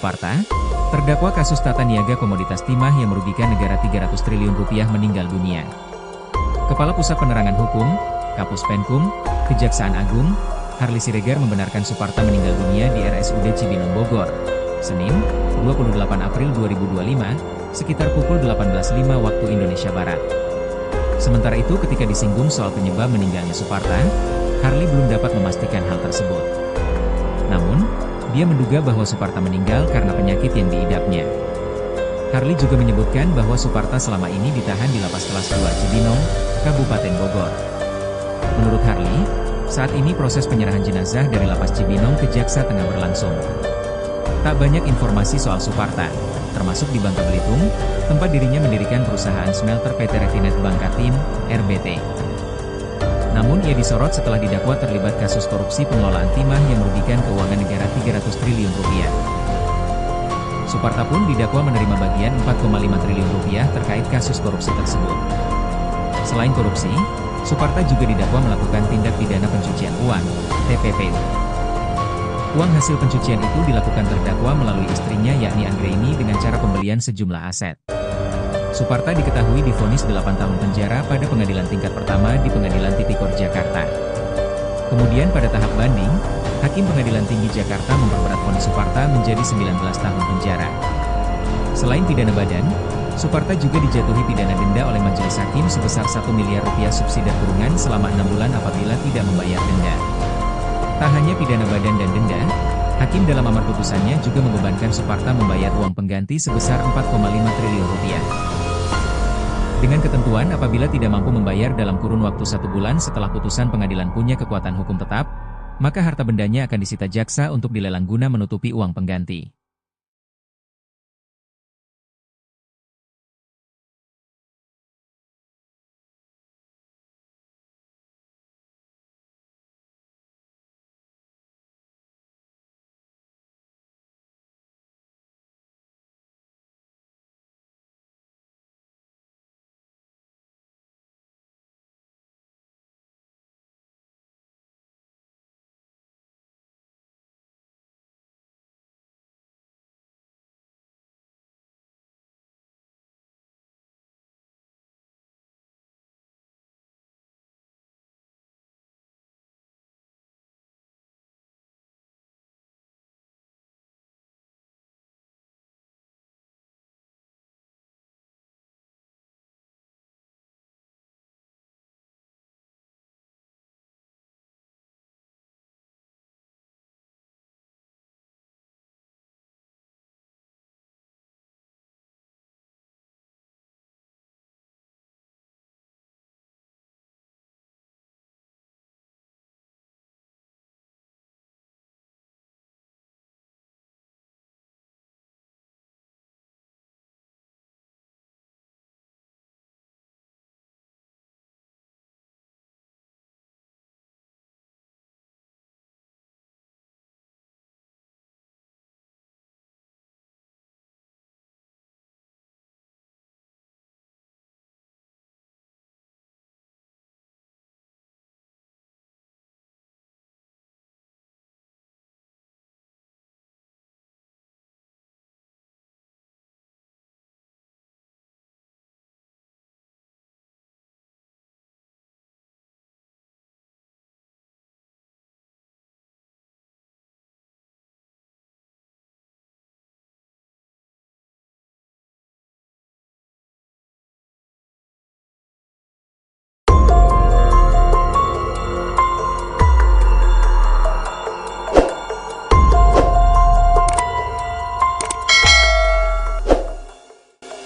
Suparta, terdakwa kasus tata niaga komoditas timah yang merugikan negara 300 triliun rupiah meninggal dunia. Kepala Pusat Penerangan Hukum, Kapus Penkum, Kejaksaan Agung, Harly Siregar membenarkan Suparta meninggal dunia di RSUD Cibinong Bogor, Senin, 28 April 2025, sekitar pukul 18.05 waktu Indonesia Barat. Sementara itu ketika disinggung soal penyebab meninggalnya Suparta, Harly belum dapat memastikan hal tersebut. Namun, dia menduga bahwa Suparta meninggal karena penyakit yang diidapnya. Harly juga menyebutkan bahwa Suparta selama ini ditahan di Lapas Kelas 2 Cibinong, Kabupaten Bogor. Menurut Harly, saat ini proses penyerahan jenazah dari Lapas Cibinong ke Jaksa tengah berlangsung. Tak banyak informasi soal Suparta, termasuk di Bangka Belitung, tempat dirinya mendirikan perusahaan smelter PT Refinet Bangkatim, RBT. Namun ia disorot setelah didakwa terlibat kasus korupsi pengelolaan timah yang merugikan keuangan negara 300 triliun rupiah. Suparta pun didakwa menerima bagian 4,5 triliun rupiah terkait kasus korupsi tersebut. Selain korupsi, Suparta juga didakwa melakukan tindak pidana pencucian uang, TPPU. Uang hasil pencucian itu dilakukan terdakwa melalui istrinya yakni Anggraini dengan cara pembelian sejumlah aset. Suparta diketahui divonis 8 tahun penjara pada pengadilan tingkat pertama di Pengadilan Tipikor Jakarta. Kemudian pada tahap banding, Hakim Pengadilan Tinggi Jakarta memperberat vonis Suparta menjadi 19 tahun penjara. Selain pidana badan, Suparta juga dijatuhi pidana denda oleh majelis hakim sebesar 1 miliar rupiah subsidi kurungan selama 6 bulan apabila tidak membayar denda. Tak hanya pidana badan dan denda, Hakim dalam amar putusannya juga membebankan Suparta membayar uang pengganti sebesar 4,5 triliun rupiah. Dengan ketentuan apabila tidak mampu membayar dalam kurun waktu 1 bulan setelah putusan pengadilan punya kekuatan hukum tetap, maka harta bendanya akan disita jaksa untuk dilelang guna menutupi uang pengganti.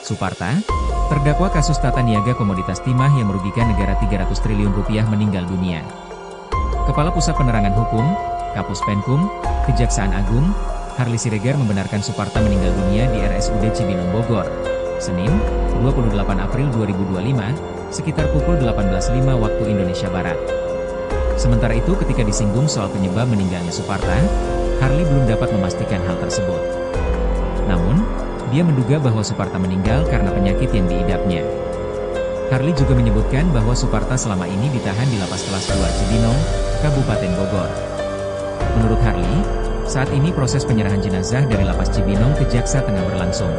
Suparta, terdakwa kasus tata niaga komoditas timah yang merugikan negara 300 triliun rupiah meninggal dunia. Kepala Pusat Penerangan Hukum, Kapus Penkum, Kejaksaan Agung, Harly Siregar membenarkan Suparta meninggal dunia di RSUD Cibinong Bogor, Senin, 28 April 2025, sekitar pukul 18.05 waktu Indonesia Barat. Sementara itu ketika disinggung soal penyebab meninggalnya Suparta, Harly belum dapat memastikan hal tersebut. Namun, dia menduga bahwa Suparta meninggal karena penyakit yang diidapnya. Harly juga menyebutkan bahwa Suparta selama ini ditahan di Lapas Kelas 2 Cibinong, Kabupaten Bogor. Menurut Harly, Saat ini proses penyerahan jenazah dari Lapas Cibinong ke Jaksa tengah berlangsung.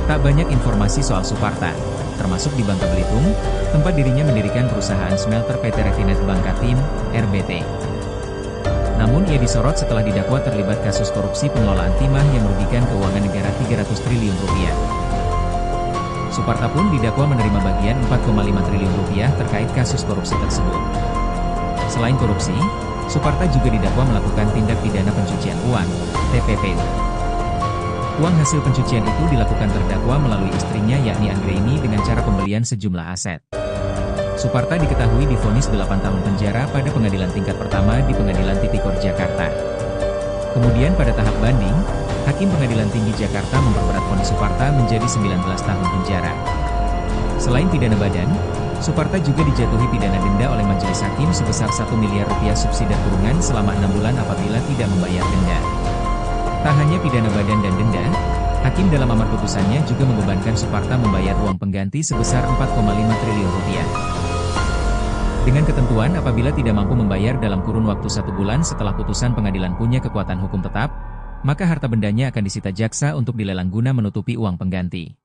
Tak banyak informasi soal Suparta, termasuk di Bangka Belitung, tempat dirinya mendirikan perusahaan smelter PT Refinet Bangkatim, RBT. Namun ia disorot setelah didakwa terlibat kasus korupsi pengelolaan timah yang merugikan keuangan negara 300 triliun rupiah. Suparta pun didakwa menerima bagian 4,5 triliun rupiah terkait kasus korupsi tersebut. Selain korupsi, Suparta juga didakwa melakukan tindak pidana pencucian uang, TPPU. Uang hasil pencucian itu dilakukan terdakwa melalui istrinya yakni Anggraini dengan cara pembelian sejumlah aset. Suparta diketahui divonis 8 tahun penjara pada pengadilan tingkat pertama di Pengadilan Tipikor Jakarta. Kemudian pada tahap banding, Hakim Pengadilan Tinggi Jakarta memperberat vonis Suparta menjadi 19 tahun penjara. Selain pidana badan, Suparta juga dijatuhi pidana denda oleh majelis hakim sebesar 1 miliar rupiah subsidi kurungan selama 6 bulan apabila tidak membayar denda. Tak hanya pidana badan dan denda, hakim dalam amar putusannya juga membebankan Suparta membayar uang pengganti sebesar 4,5 triliun rupiah. Dengan ketentuan apabila tidak mampu membayar dalam kurun waktu 1 bulan setelah putusan pengadilan punya kekuatan hukum tetap, maka harta bendanya akan disita jaksa untuk dilelang guna menutupi uang pengganti.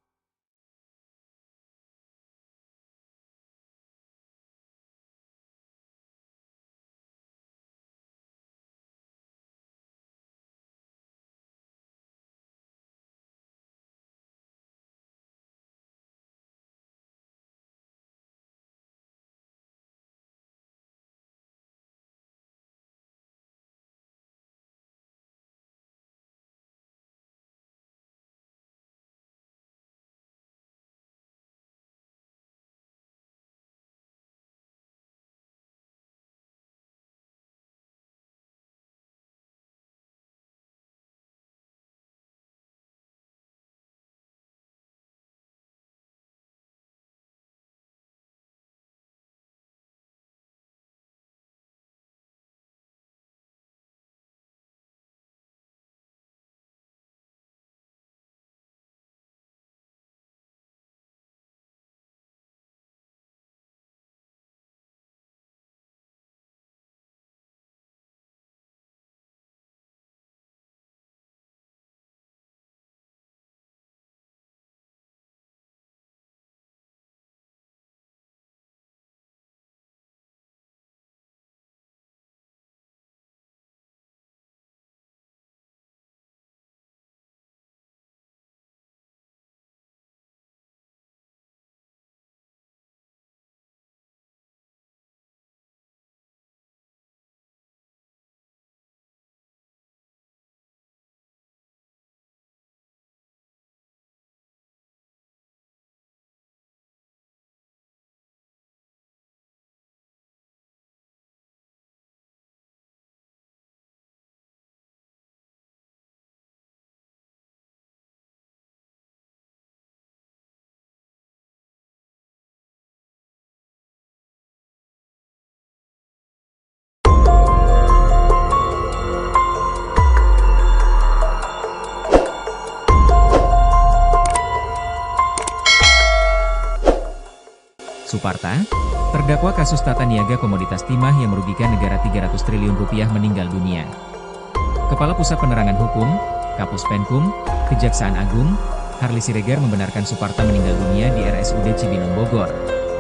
Suparta, terdakwa kasus tata niaga komoditas timah yang merugikan negara 300 triliun rupiah meninggal dunia. Kepala Pusat Penerangan Hukum, Kapus Penkum, Kejaksaan Agung, Harli Siregar membenarkan Suparta meninggal dunia di RSUD Cibinong Bogor,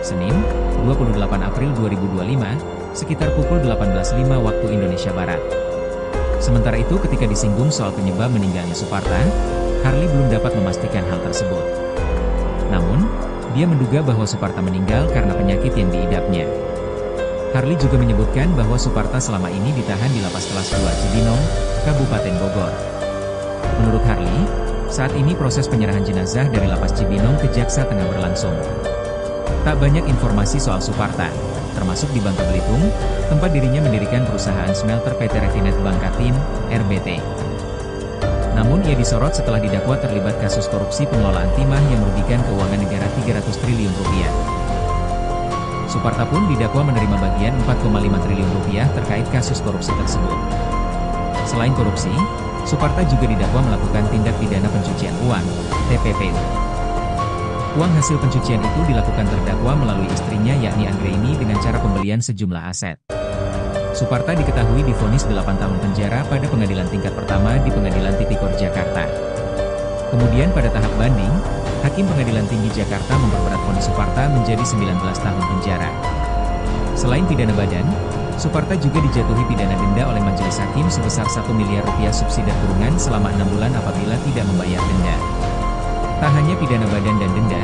Senin, 28 April 2025, sekitar pukul 18.05 waktu Indonesia Barat. Sementara itu ketika disinggung soal penyebab meninggalnya Suparta, Harli belum dapat memastikan hal tersebut. Namun, dia menduga bahwa Suparta meninggal karena penyakit yang diidapnya. Harli juga menyebutkan bahwa Suparta selama ini ditahan di Lapas Kelas 2 Cibinong, Kabupaten Bogor. Menurut Harli, saat ini proses penyerahan jenazah dari Lapas Cibinong ke Jaksa tengah berlangsung. Tak banyak informasi soal Suparta, termasuk di Bangka Belitung, tempat dirinya mendirikan perusahaan smelter PT Refinet Bangkatim, RBT. Namun ia disorot setelah didakwa terlibat kasus korupsi pengelolaan timah yang merugikan keuangan negara 300 triliun rupiah. Suparta pun didakwa menerima bagian 4,5 triliun rupiah terkait kasus korupsi tersebut. Selain korupsi, Suparta juga didakwa melakukan tindak pidana pencucian uang, TPPU. Uang hasil pencucian itu dilakukan terdakwa melalui istrinya yakni Anggraini dengan cara pembelian sejumlah aset. Suparta diketahui divonis 8 tahun penjara pada pengadilan tingkat pertama di Pengadilan Tipikor Jakarta. Kemudian pada tahap banding, Hakim Pengadilan Tinggi Jakarta memperberat vonis Suparta menjadi 19 tahun penjara. Selain pidana badan, Suparta juga dijatuhi pidana denda oleh majelis hakim sebesar 1 miliar rupiah subsidi kurungan selama 6 bulan apabila tidak membayar denda. Tak hanya pidana badan dan denda,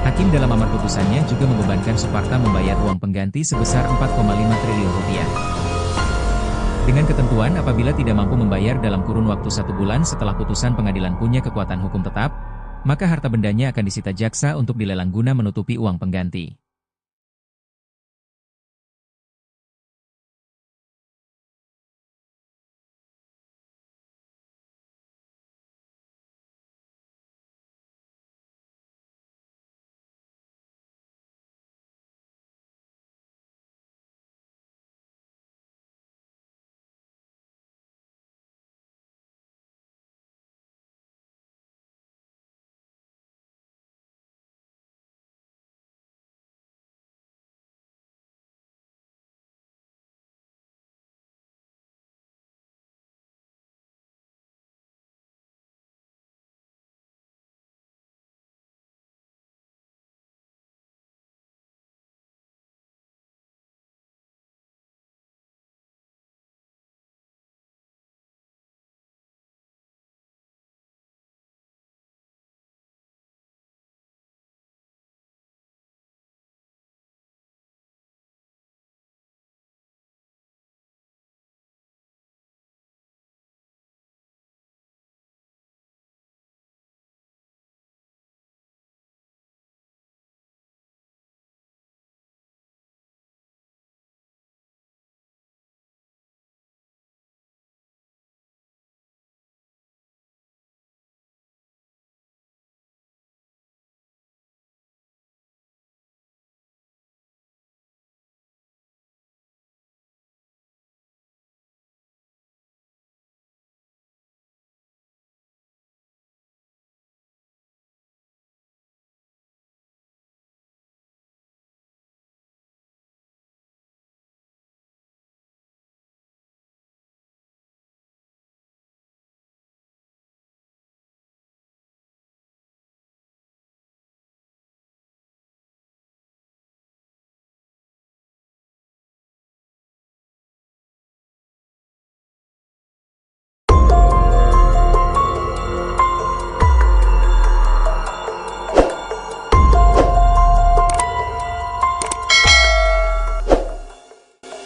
Hakim dalam amar putusannya juga membebankan Suparta membayar uang pengganti sebesar 4,5 triliun rupiah. Dengan ketentuan apabila tidak mampu membayar dalam kurun waktu 1 bulan setelah putusan pengadilan punya kekuatan hukum tetap, maka harta bendanya akan disita jaksa untuk dilelang guna menutupi uang pengganti.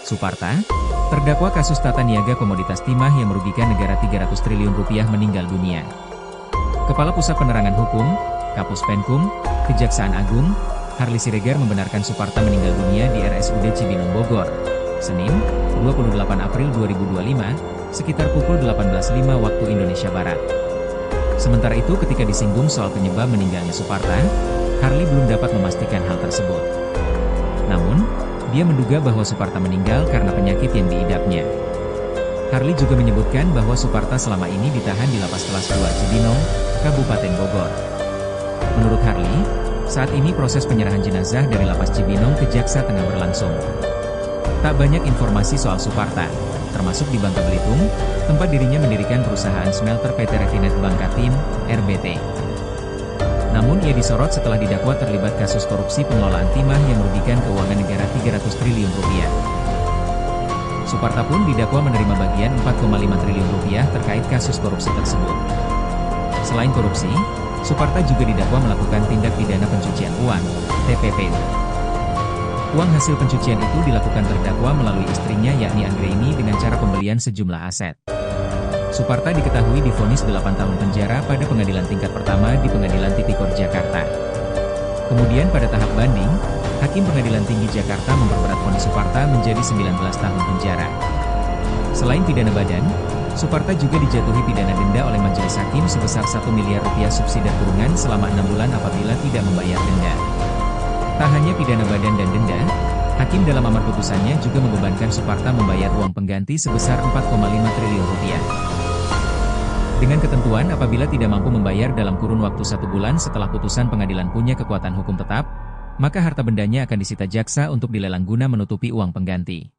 Suparta, terdakwa kasus tata niaga komoditas timah yang merugikan negara 300 triliun rupiah meninggal dunia. Kepala Pusat Penerangan Hukum, Kapus Penkum, Kejaksaan Agung, Harli Siregar membenarkan Suparta meninggal dunia di RSUD Cibinong Bogor, Senin, 28 April 2025, sekitar pukul 18.05 waktu Indonesia Barat. Sementara itu ketika disinggung soal penyebab meninggalnya Suparta, Harli belum dapat memastikan hal tersebut. Namun, dia menduga bahwa Suparta meninggal karena penyakit yang diidapnya. Harli juga menyebutkan bahwa Suparta selama ini ditahan di Lapas Kelas 2 Cibinong, Kabupaten Bogor. Menurut Harli, saat ini proses penyerahan jenazah dari Lapas Cibinong ke Jaksa tengah berlangsung. Tak banyak informasi soal Suparta, termasuk di Bangka Belitung, tempat dirinya mendirikan perusahaan smelter PT Refinet Bangkatim, RBT. Namun ia disorot setelah didakwa terlibat kasus korupsi pengelolaan timah yang merugikan keuangan negara 300 triliun rupiah. Suparta pun didakwa menerima bagian 4,5 triliun rupiah terkait kasus korupsi tersebut. Selain korupsi, Suparta juga didakwa melakukan tindak pidana pencucian uang, TPPU. Uang hasil pencucian itu dilakukan terdakwa melalui istrinya yakni Anggraini dengan cara pembelian sejumlah aset. Suparta diketahui divonis 8 tahun penjara pada pengadilan tingkat pertama di Pengadilan Tipikor Jakarta. Kemudian pada tahap banding, Hakim Pengadilan Tinggi Jakarta memperberat vonis Suparta menjadi 19 tahun penjara. Selain pidana badan, Suparta juga dijatuhi pidana denda oleh majelis hakim sebesar 1 miliar rupiah subsidi kurungan selama 6 bulan apabila tidak membayar denda. Tak hanya pidana badan dan denda, Hakim dalam amar putusannya juga membebankan Suparta membayar uang pengganti sebesar 4,5 triliun rupiah. Dengan ketentuan apabila tidak mampu membayar dalam kurun waktu 1 bulan setelah putusan pengadilan punya kekuatan hukum tetap, maka harta bendanya akan disita jaksa untuk dilelang guna menutupi uang pengganti.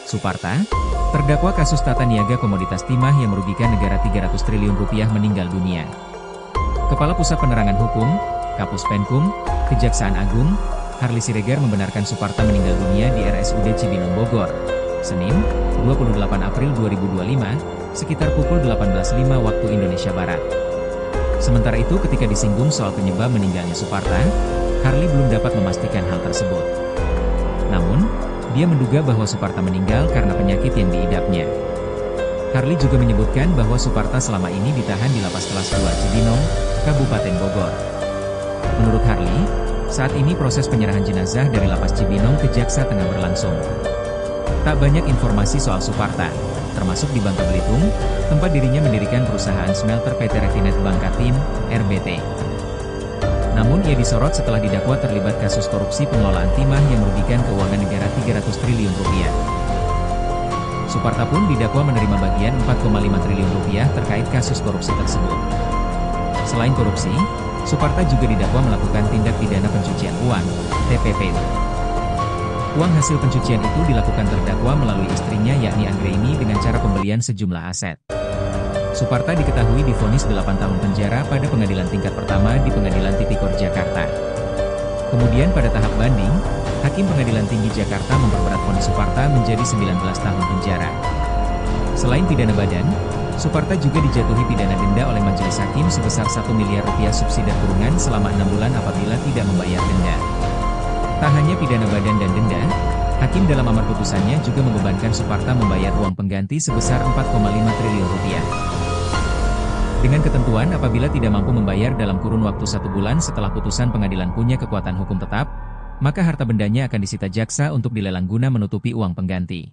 Suparta, terdakwa kasus tata niaga komoditas timah yang merugikan negara 300 triliun rupiah meninggal dunia. Kepala Pusat Penerangan Hukum, Kapus Penkum, Kejaksaan Agung, Harli Siregar membenarkan Suparta meninggal dunia di RSUD Cibinong Bogor, Senin, 28 April 2025, sekitar pukul 18.05 waktu Indonesia Barat. Sementara itu ketika disinggung soal penyebab meninggalnya Suparta, Harli belum dapat memastikan hal tersebut. Namun, dia menduga bahwa Suparta meninggal karena penyakit yang diidapnya. Harli juga menyebutkan bahwa Suparta selama ini ditahan di Lapas Kelas 2 Cibinong, Kabupaten Bogor. Menurut Harli, saat ini proses penyerahan jenazah dari Lapas Cibinong ke Jaksa tengah berlangsung. Tak banyak informasi soal Suparta, termasuk di Bangka Belitung, tempat dirinya mendirikan perusahaan smelter PT Refinet Bangkatim, RBT. Namun ia disorot setelah didakwa terlibat kasus korupsi pengelolaan timah yang merugikan keuangan negara 300 triliun rupiah. Suparta pun didakwa menerima bagian 4,5 triliun rupiah terkait kasus korupsi tersebut. Selain korupsi, Suparta juga didakwa melakukan tindak pidana pencucian uang, TPPU. Uang hasil pencucian itu dilakukan terdakwa melalui istrinya yakni Anggraini dengan cara pembelian sejumlah aset. Suparta diketahui divonis 8 tahun penjara pada pengadilan tingkat pertama di Pengadilan Tipikor Jakarta. Kemudian pada tahap banding, Hakim Pengadilan Tinggi Jakarta memperberat vonis Suparta menjadi 19 tahun penjara. Selain pidana badan, Suparta juga dijatuhi pidana denda oleh majelis hakim sebesar 1 miliar rupiah subsidi kurungan selama 6 bulan apabila tidak membayar denda. Tak hanya pidana badan dan denda, Hakim dalam amar putusannya juga membebankan Suparta membayar uang pengganti sebesar 4,5 triliun rupiah. Dengan ketentuan apabila tidak mampu membayar dalam kurun waktu 1 bulan setelah putusan pengadilan punya kekuatan hukum tetap, maka harta bendanya akan disita jaksa untuk dilelang guna menutupi uang pengganti.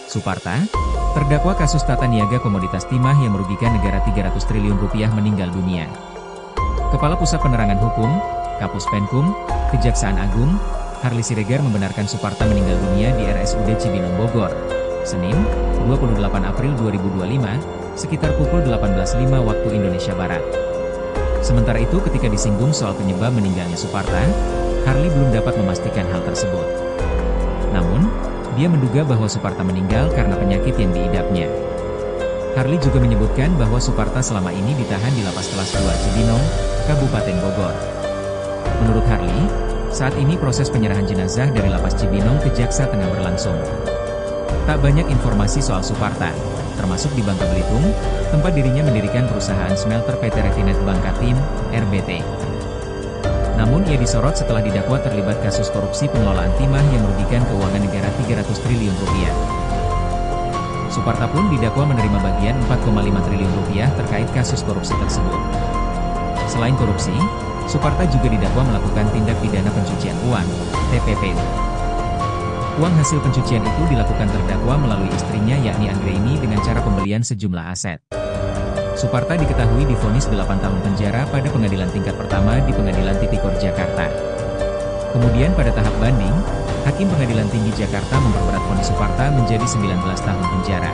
Suparta, terdakwa kasus tata niaga komoditas timah yang merugikan negara 300 triliun rupiah meninggal dunia. Kepala Pusat Penerangan Hukum, Kapus Penkum, Kejaksaan Agung, Harli Siregar membenarkan Suparta meninggal dunia di RSUD Cibinong Bogor, Senin, 28 April 2025, sekitar pukul 18.05 waktu Indonesia Barat. Sementara itu ketika disinggung soal penyebab meninggalnya Suparta, Harli belum dapat memastikan hal tersebut. Namun, dia menduga bahwa Suparta meninggal karena penyakit yang diidapnya. Harli juga menyebutkan bahwa Suparta selama ini ditahan di Lapas Kelas 2 Cibinong, Kabupaten Bogor. Menurut Harli, Saat ini proses penyerahan jenazah dari Lapas Cibinong ke Jaksa tengah berlangsung. Tak banyak informasi soal Suparta, termasuk di Bangka Belitung, tempat dirinya mendirikan perusahaan smelter PT Refinet Bangkatim, RBT. Namun ia disorot setelah didakwa terlibat kasus korupsi pengelolaan timah yang merugikan keuangan negara 300 triliun rupiah. Suparta pun didakwa menerima bagian 4,5 triliun rupiah terkait kasus korupsi tersebut. Selain korupsi, Suparta juga didakwa melakukan tindak pidana pencucian uang, TPPU. Uang hasil pencucian itu dilakukan terdakwa melalui istrinya yakni Anggraini dengan cara pembelian sejumlah aset. Suparta diketahui divonis 8 tahun penjara pada pengadilan tingkat pertama di Pengadilan Tipikor Jakarta. Kemudian pada tahap banding, Hakim Pengadilan Tinggi Jakarta memperberat vonis Suparta menjadi 19 tahun penjara.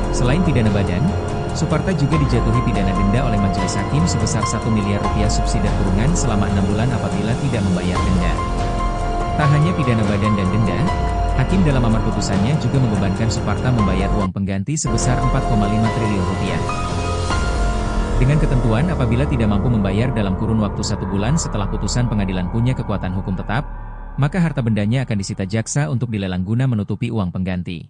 Selain pidana badan, Suparta juga dijatuhi pidana denda oleh majelis hakim sebesar 1 miliar rupiah subsidi kurungan selama 6 bulan apabila tidak membayar denda. Tak hanya pidana badan dan denda, Hakim dalam amar putusannya juga membebankan Suparta membayar uang pengganti sebesar 4,5 triliun rupiah. Dengan ketentuan apabila tidak mampu membayar dalam kurun waktu 1 bulan setelah putusan pengadilan punya kekuatan hukum tetap, maka harta bendanya akan disita jaksa untuk dilelang guna menutupi uang pengganti.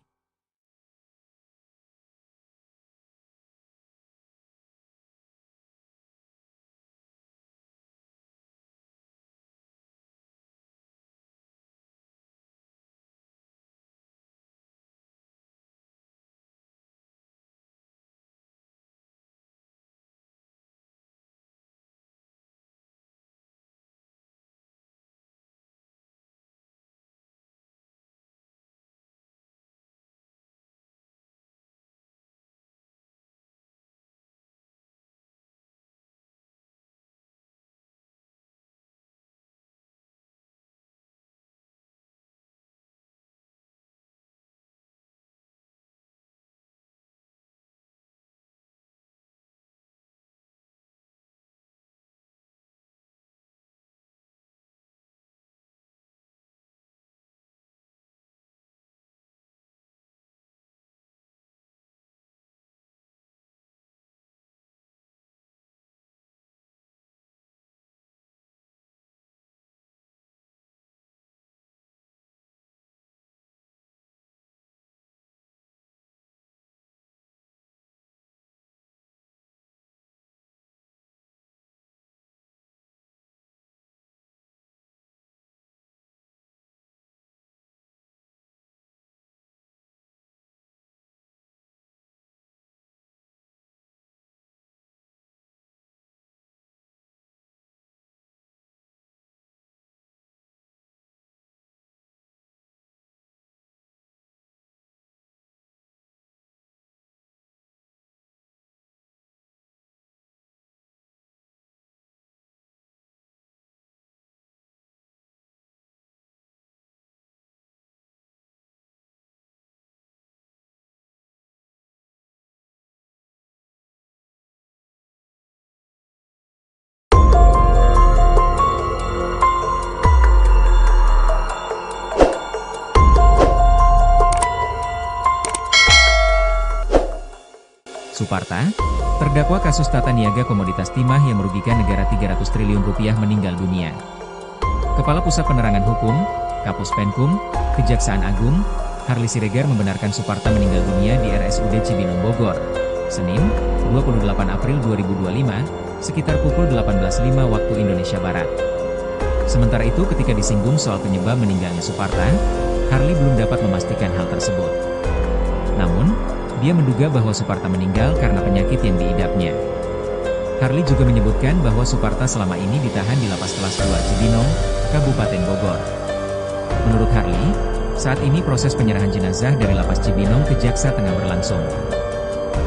Suparta, terdakwa kasus tata niaga komoditas timah yang merugikan negara 300 triliun rupiah meninggal dunia. Kepala Pusat Penerangan Hukum, Kapus Penkum, Kejaksaan Agung, Harli Siregar membenarkan Suparta meninggal dunia di RSUD Cibinong Bogor, Senin, 28 April 2025, sekitar pukul 18.05 waktu Indonesia Barat. Sementara itu ketika disinggung soal penyebab meninggalnya Suparta, Harli belum dapat memastikan hal tersebut. Namun, dia menduga bahwa Suparta meninggal karena penyakit yang diidapnya. Harli juga menyebutkan bahwa Suparta selama ini ditahan di Lapas Kelas 2 Cibinong, Kabupaten Bogor. Menurut Harli, saat ini proses penyerahan jenazah dari Lapas Cibinong ke Jaksa tengah berlangsung.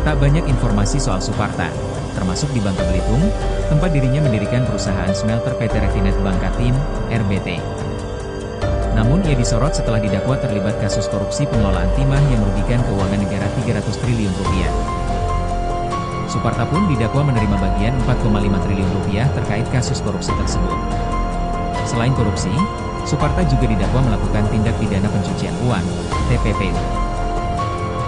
Tak banyak informasi soal Suparta, termasuk di Bangka Belitung, tempat dirinya mendirikan perusahaan smelter PT Refinet Bangkatim, RBT. Namun ia disorot setelah didakwa terlibat kasus korupsi pengelolaan timah yang merugikan keuangan negara 300 triliun rupiah. Suparta pun didakwa menerima bagian 4,5 triliun rupiah terkait kasus korupsi tersebut. Selain korupsi, Suparta juga didakwa melakukan tindak pidana pencucian uang, TPPU.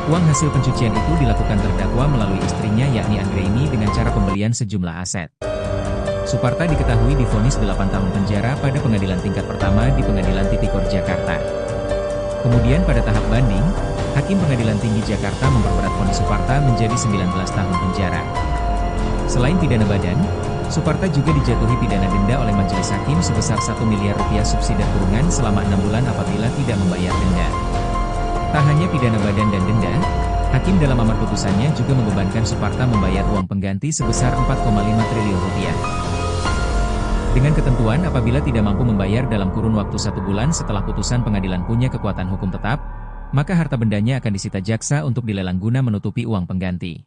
Uang hasil pencucian itu dilakukan terdakwa melalui istrinya yakni Anggraini dengan cara pembelian sejumlah aset. Suparta diketahui divonis 8 tahun penjara pada pengadilan tingkat pertama di Pengadilan Tipikor Jakarta. Kemudian pada tahap banding, Hakim Pengadilan Tinggi Jakarta memperberat vonis Suparta menjadi 19 tahun penjara. Selain pidana badan, Suparta juga dijatuhi pidana denda oleh majelis hakim sebesar 1 miliar rupiah subsidi kurungan selama 6 bulan apabila tidak membayar denda. Tak hanya pidana badan dan denda, Hakim dalam amar putusannya juga membebankan Suparta membayar uang pengganti sebesar 4,5 triliun rupiah. Dengan ketentuan apabila tidak mampu membayar dalam kurun waktu 1 bulan setelah putusan pengadilan punya kekuatan hukum tetap, maka harta bendanya akan disita jaksa untuk dilelang guna menutupi uang pengganti.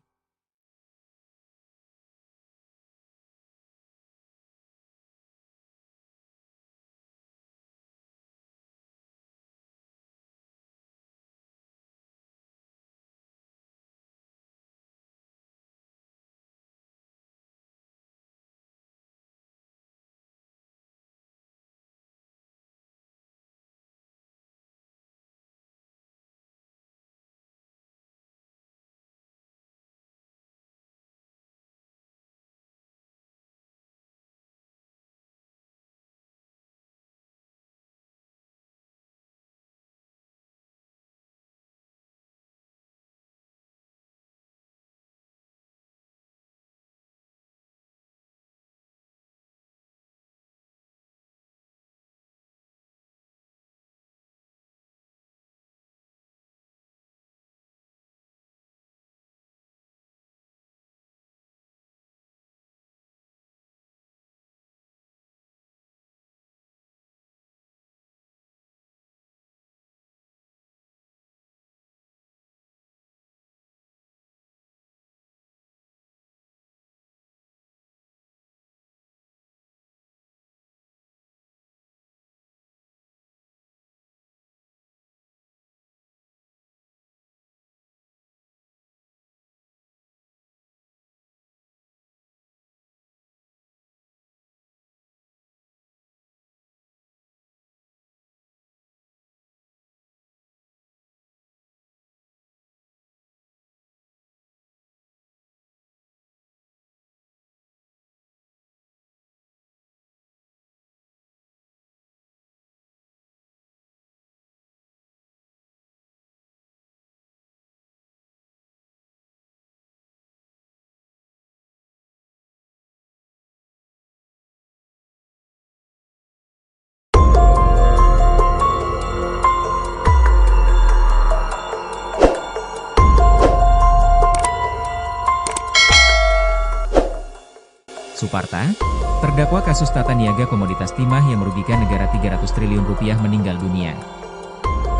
Suparta, terdakwa kasus tata niaga komoditas timah yang merugikan negara 300 triliun rupiah meninggal dunia.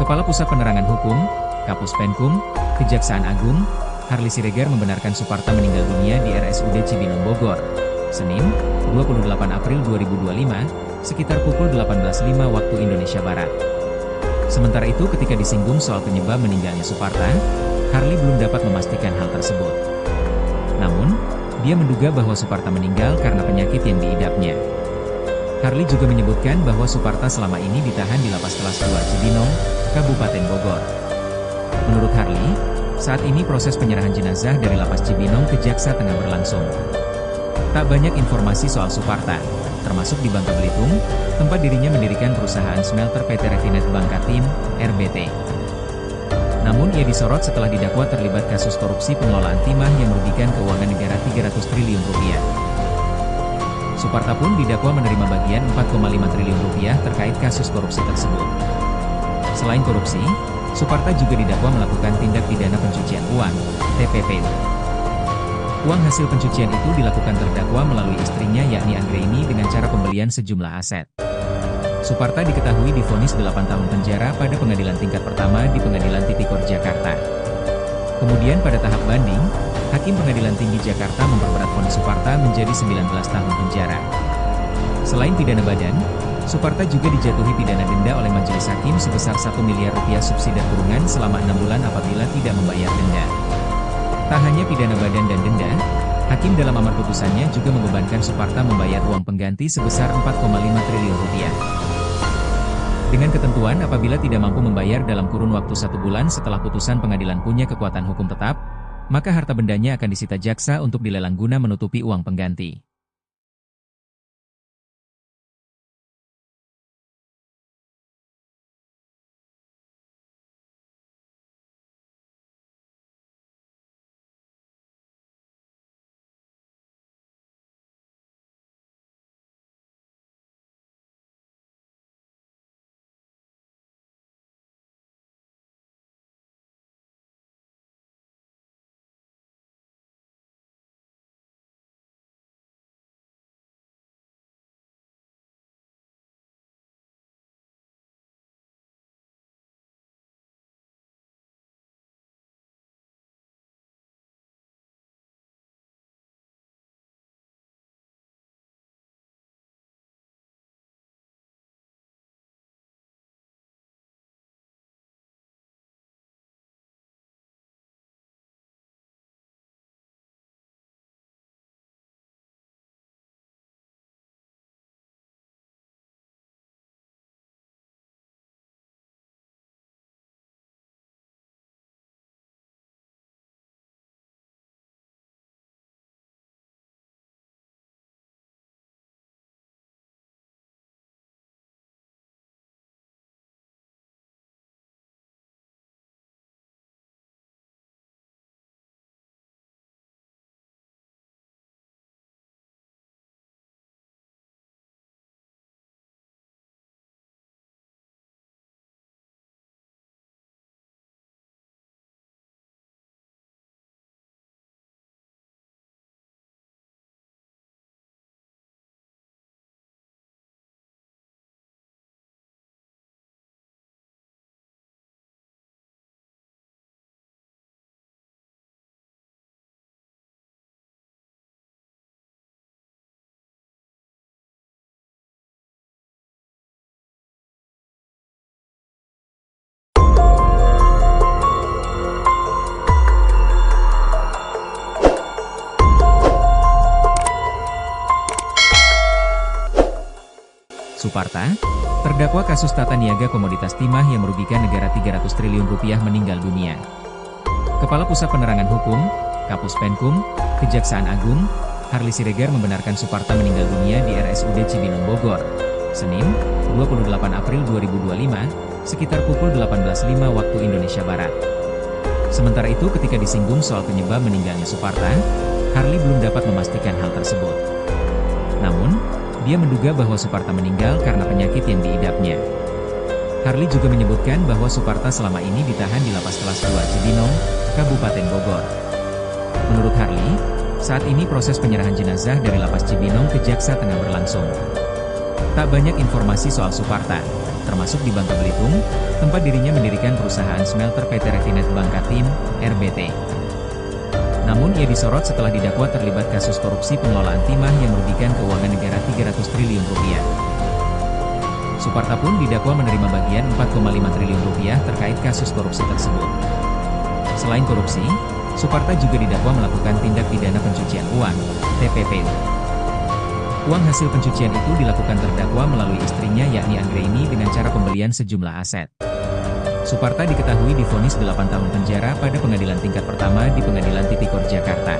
Kepala Pusat Penerangan Hukum, Kapus Penkum, Kejaksaan Agung, Harly Siregar membenarkan Suparta meninggal dunia di RSUD Cibinong Bogor, Senin, 28 April 2025, sekitar pukul 18.05 waktu Indonesia Barat. Sementara itu ketika disinggung soal penyebab meninggalnya Suparta, Harly belum dapat memastikan hal tersebut. Namun, dia menduga bahwa Suparta meninggal karena penyakit yang diidapnya. Harly juga menyebutkan bahwa Suparta selama ini ditahan di Lapas Kelas 2 Cibinong, Kabupaten Bogor. Menurut Harly, saat ini proses penyerahan jenazah dari Lapas Cibinong ke Jaksa tengah berlangsung. Tak banyak informasi soal Suparta, termasuk di Bangka Belitung, tempat dirinya mendirikan perusahaan smelter PT Refinet Bangkatim, RBT. Namun ia disorot setelah didakwa terlibat kasus korupsi pengelolaan timah yang merugikan keuangan negara 300 triliun rupiah. Suparta pun didakwa menerima bagian 4,5 triliun rupiah terkait kasus korupsi tersebut. Selain korupsi, Suparta juga didakwa melakukan tindak pidana pencucian uang, TPPU. Uang hasil pencucian itu dilakukan terdakwa melalui istrinya yakni Anggraini dengan cara pembelian sejumlah aset. Suparta diketahui divonis 8 tahun penjara pada pengadilan tingkat pertama di Pengadilan Tipikor Jakarta. Kemudian pada tahap banding, Hakim Pengadilan Tinggi Jakarta memperberat vonis Suparta menjadi 19 tahun penjara. Selain pidana badan, Suparta juga dijatuhi pidana denda oleh majelis hakim sebesar 1 miliar rupiah subsidi kurungan selama 6 bulan apabila tidak membayar denda. Tak hanya pidana badan dan denda, Hakim dalam amar putusannya juga membebankan Suparta membayar uang pengganti sebesar 4,5 triliun rupiah. Dengan ketentuan apabila tidak mampu membayar dalam kurun waktu 1 bulan setelah putusan pengadilan punya kekuatan hukum tetap, maka harta bendanya akan disita jaksa untuk dilelang guna menutupi uang pengganti. Suparta, terdakwa kasus tata niaga komoditas timah yang merugikan negara 300 triliun rupiah meninggal dunia. Kepala Pusat Penerangan Hukum, Kapus Penkum, Kejaksaan Agung, Harli Siregar membenarkan Suparta meninggal dunia di RSUD Cibinong Bogor, Senin, 28 April 2025, sekitar pukul 18.05 waktu Indonesia Barat. Sementara itu ketika disinggung soal penyebab meninggalnya Suparta, Harli belum dapat memastikan hal tersebut. Namun, dia menduga bahwa Suparta meninggal karena penyakit yang diidapnya. Harli juga menyebutkan bahwa Suparta selama ini ditahan di Lapas Kelas 2 Cibinong, Kabupaten Bogor. Menurut Harli, saat ini proses penyerahan jenazah dari Lapas Cibinong ke Jaksa tengah berlangsung. Tak banyak informasi soal Suparta, termasuk di Bangka Belitung, tempat dirinya mendirikan perusahaan smelter PT Refinet Bangkatim, RBT. Namun ia disorot setelah didakwa terlibat kasus korupsi pengelolaan timah yang merugikan keuangan negara 300 triliun rupiah. Suparta pun didakwa menerima bagian 4,5 triliun rupiah terkait kasus korupsi tersebut. Selain korupsi, Suparta juga didakwa melakukan tindak pidana pencucian uang, TPPU. Uang hasil pencucian itu dilakukan terdakwa melalui istrinya yakni Anggraini dengan cara pembelian sejumlah aset. Suparta diketahui divonis 8 tahun penjara pada pengadilan tingkat pertama di Pengadilan Tipikor Jakarta.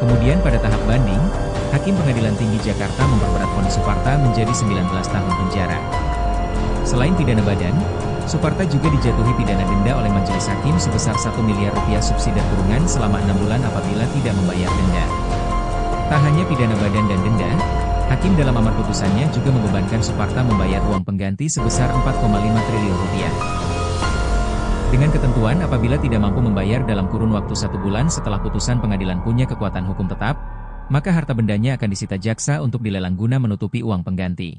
Kemudian pada tahap banding, Hakim Pengadilan Tinggi Jakarta memperberat vonis Suparta menjadi 19 tahun penjara. Selain pidana badan, Suparta juga dijatuhi pidana denda oleh majelis hakim sebesar 1 miliar rupiah subsidi kurungan selama 6 bulan apabila tidak membayar denda. Tak hanya pidana badan dan denda, Hakim dalam amar putusannya juga membebankan Suparta membayar uang pengganti sebesar 4,5 triliun rupiah. Dengan ketentuan apabila tidak mampu membayar dalam kurun waktu 1 bulan setelah putusan pengadilan punya kekuatan hukum tetap, maka harta bendanya akan disita jaksa untuk dilelang guna menutupi uang pengganti.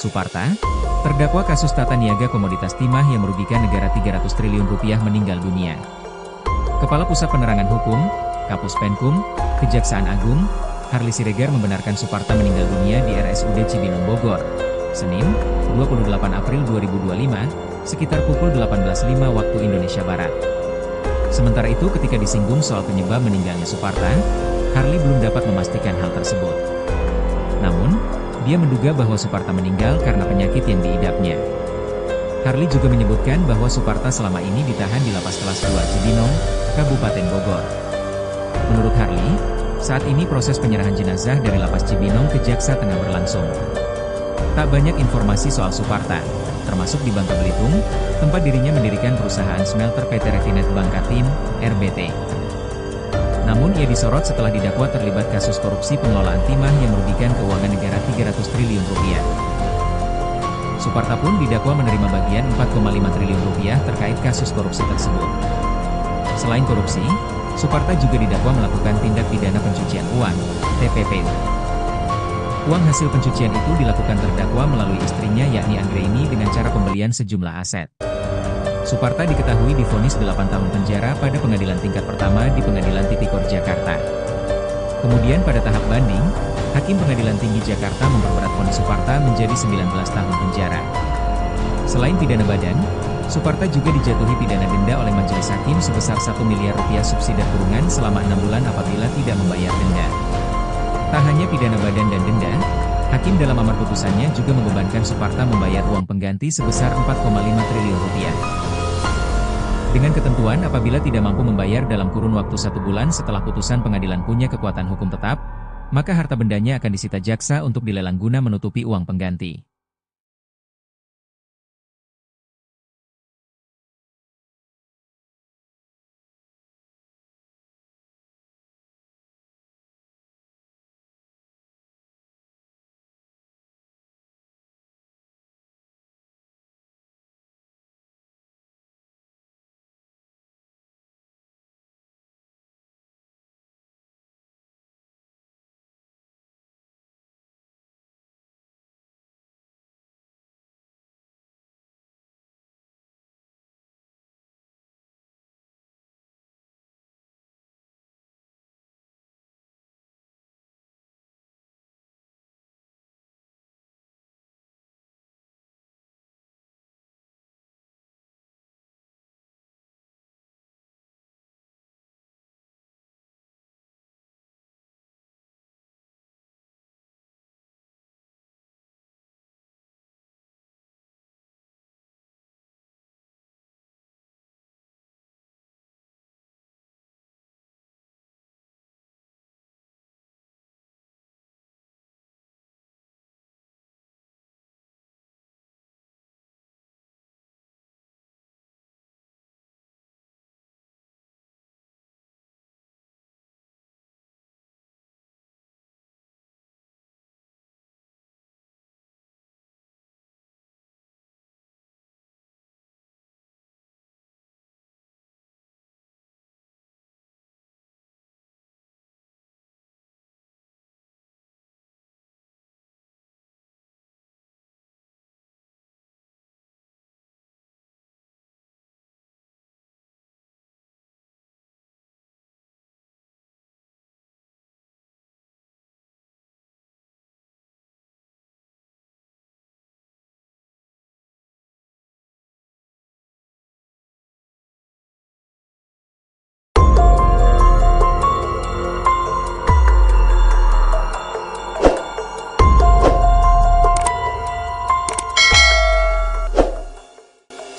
Suparta, terdakwa kasus tata niaga komoditas timah yang merugikan negara 300 triliun rupiah meninggal dunia. Kepala Pusat Penerangan Hukum, Kapus Penkum, Kejaksaan Agung, Harli Siregar membenarkan Suparta meninggal dunia di RSUD Cibinong Bogor, Senin, 28 April 2025, sekitar pukul 18.05 waktu Indonesia Barat. Sementara itu ketika disinggung soal penyebab meninggalnya Suparta, Harli belum dapat memastikan hal tersebut. Namun, dia menduga bahwa Suparta meninggal karena penyakit yang diidapnya. Harli juga menyebutkan bahwa Suparta selama ini ditahan di Lapas Kelas 2 Cibinong, Kabupaten Bogor. Menurut Harli, Saat ini proses penyerahan jenazah dari Lapas Cibinong ke Jaksa tengah berlangsung. Tak banyak informasi soal Suparta, termasuk di Bangka Belitung, tempat dirinya mendirikan perusahaan smelter PT Refinet Bangkatim, RBT. Namun ia disorot setelah didakwa terlibat kasus korupsi pengelolaan timah yang merugikan keuangan negara 300 triliun rupiah. Suparta pun didakwa menerima bagian 4,5 triliun rupiah terkait kasus korupsi tersebut. Selain korupsi, Suparta juga didakwa melakukan tindak pidana pencucian uang, TPP. Uang hasil pencucian itu dilakukan terdakwa melalui istrinya yakni Anggraini dengan cara pembelian sejumlah aset. Suparta diketahui divonis 8 tahun penjara pada pengadilan tingkat pertama di Pengadilan Tipikor Jakarta. Kemudian pada tahap banding, Hakim Pengadilan Tinggi Jakarta memperberat vonis Suparta menjadi 19 tahun penjara. Selain pidana badan, Suparta juga dijatuhi pidana denda oleh majelis hakim sebesar 1 miliar rupiah subsidi kurungan selama 6 bulan apabila tidak membayar denda. Tak hanya pidana badan dan denda, Hakim dalam amar putusannya juga membebankan Suparta membayar uang pengganti sebesar 4,5 triliun rupiah. Dengan ketentuan apabila tidak mampu membayar dalam kurun waktu 1 bulan setelah putusan pengadilan punya kekuatan hukum tetap, maka harta bendanya akan disita jaksa untuk dilelang guna menutupi uang pengganti.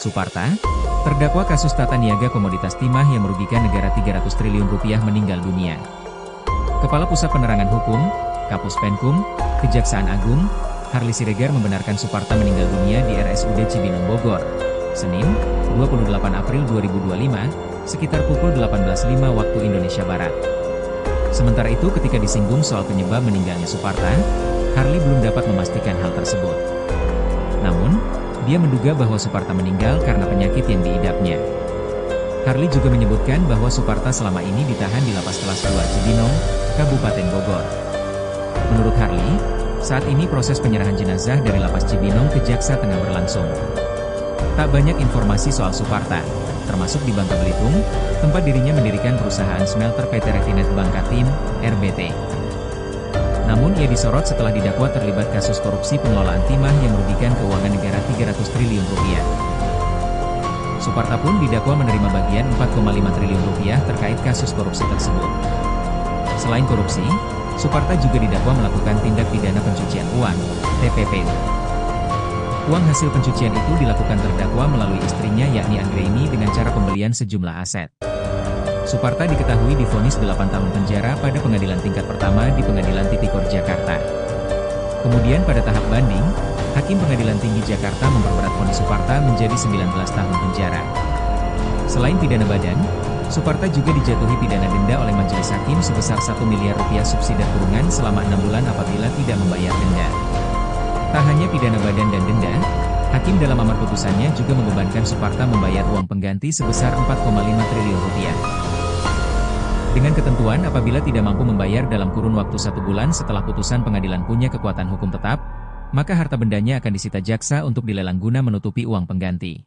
Suparta, terdakwa kasus tata niaga komoditas timah yang merugikan negara 300 triliun rupiah meninggal dunia. Kepala Pusat Penerangan Hukum, Kapus Penkum, Kejaksaan Agung, Harli Siregar membenarkan Suparta meninggal dunia di RSUD Cibinong Bogor, Senin, 28 April 2025, sekitar pukul 18.05 waktu Indonesia Barat. Sementara itu ketika disinggung soal penyebab meninggalnya Suparta, Harli belum dapat memastikan hal tersebut. Namun, dia menduga bahwa Suparta meninggal karena penyakit yang diidapnya. Harli juga menyebutkan bahwa Suparta selama ini ditahan di Lapas Kelas 2 Cibinong, Kabupaten Bogor. Menurut Harli, saat ini proses penyerahan jenazah dari Lapas Cibinong ke Jaksa tengah berlangsung. Tak banyak informasi soal Suparta, termasuk di Bangka Belitung, tempat dirinya mendirikan perusahaan smelter PT Refinet Bangkatim, RBT. Namun ia disorot setelah didakwa terlibat kasus korupsi pengelolaan timah yang merugikan keuangan negara 300 triliun rupiah. Suparta pun didakwa menerima bagian 4,5 triliun rupiah terkait kasus korupsi tersebut. Selain korupsi, Suparta juga didakwa melakukan tindak pidana pencucian uang, TPP. Uang hasil pencucian itu dilakukan terdakwa melalui istrinya yakni Anggraini dengan cara pembelian sejumlah aset. Suparta diketahui divonis 8 tahun penjara pada pengadilan tingkat pertama di Pengadilan Tipikor Jakarta. Kemudian pada tahap banding, Hakim Pengadilan Tinggi Jakarta memperberat vonis Suparta menjadi 19 tahun penjara. Selain pidana badan, Suparta juga dijatuhi pidana denda oleh majelis hakim sebesar 1 miliar rupiah subsidi kurungan selama 6 bulan apabila tidak membayar denda. Tak hanya pidana badan dan denda, Hakim dalam amar putusannya juga membebankan Suparta membayar uang pengganti sebesar 4,5 triliun rupiah. Dengan ketentuan apabila tidak mampu membayar dalam kurun waktu 1 bulan setelah putusan pengadilan punya kekuatan hukum tetap, maka harta bendanya akan disita jaksa untuk dilelang guna menutupi uang pengganti.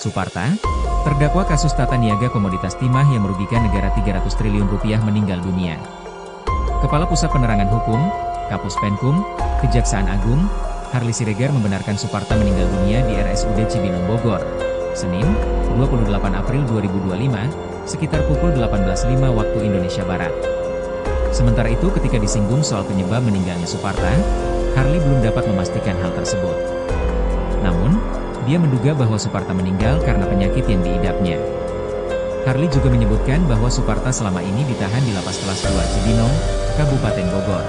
Suparta, terdakwa kasus tata niaga komoditas timah yang merugikan negara 300 triliun rupiah meninggal dunia. Kepala Pusat Penerangan Hukum, Kapus Penkum, Kejaksaan Agung, Harli Siregar membenarkan Suparta meninggal dunia di RSUD Cibinong Bogor, Senin, 28 April 2025, sekitar pukul 18.05 waktu Indonesia Barat. Sementara itu ketika disinggung soal penyebab meninggalnya Suparta, Harli belum dapat memastikan hal tersebut. Namun, dia menduga bahwa Suparta meninggal karena penyakit yang diidapnya. Harli juga menyebutkan bahwa Suparta selama ini ditahan di Lapas Kelas 2 Cibinong, Kabupaten Bogor.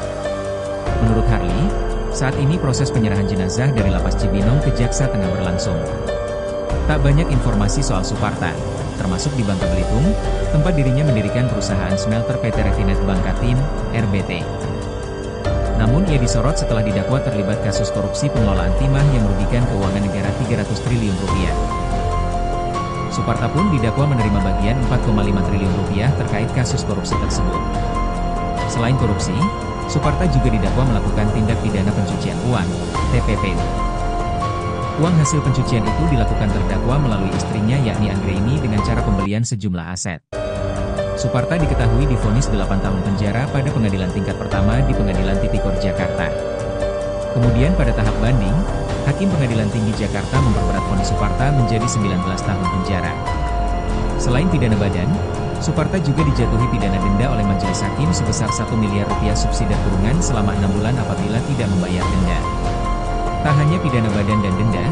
Menurut Harli, saat ini proses penyerahan jenazah dari Lapas Cibinong ke Jaksa tengah berlangsung. Tak banyak informasi soal Suparta, termasuk di Bangka Belitung, tempat dirinya mendirikan perusahaan smelter PT Refinet Bangkatim, RBT. Namun ia disorot setelah didakwa terlibat kasus korupsi pengelolaan timah yang merugikan keuangan negara 300 triliun rupiah. Suparta pun didakwa menerima bagian 4,5 triliun rupiah terkait kasus korupsi tersebut. Selain korupsi, Suparta juga didakwa melakukan tindak pidana pencucian uang, TPPU. Uang hasil pencucian itu dilakukan terdakwa melalui istrinya yakni Anggraini dengan cara pembelian sejumlah aset. Suparta diketahui divonis 8 tahun penjara pada pengadilan tingkat pertama di Pengadilan Tipikor Jakarta. Kemudian pada tahap banding, Hakim Pengadilan Tinggi Jakarta memperberat vonis Suparta menjadi 19 tahun penjara. Selain pidana badan, Suparta juga dijatuhi pidana denda oleh majelis hakim sebesar 1 miliar rupiah subsidi kurungan selama 6 bulan apabila tidak membayar denda. Tak hanya pidana badan dan denda,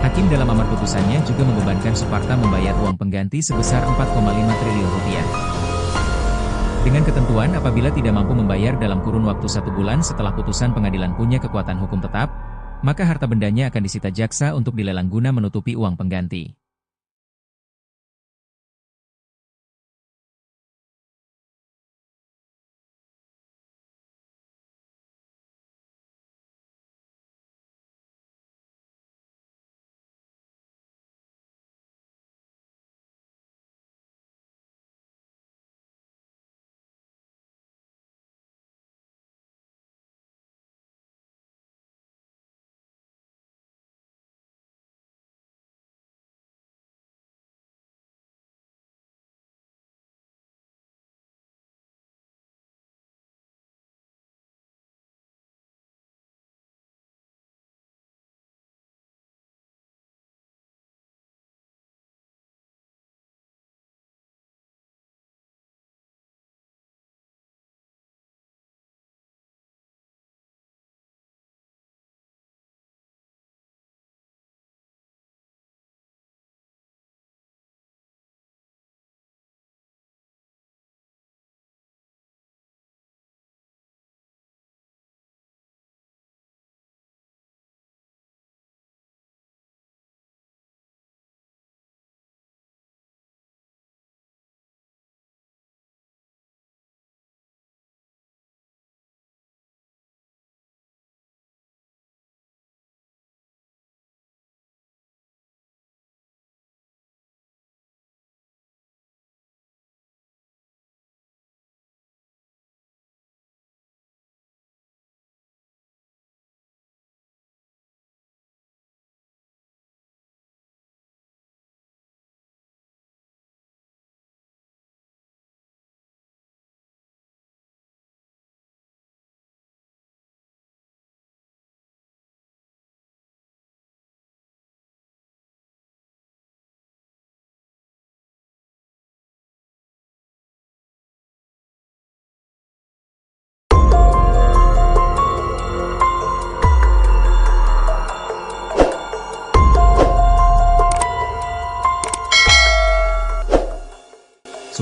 Hakim dalam amar putusannya juga membebankan Suparta membayar uang pengganti sebesar 4,5 triliun rupiah. Dengan ketentuan apabila tidak mampu membayar dalam kurun waktu 1 bulan setelah putusan pengadilan punya kekuatan hukum tetap, maka harta bendanya akan disita jaksa untuk dilelang guna menutupi uang pengganti.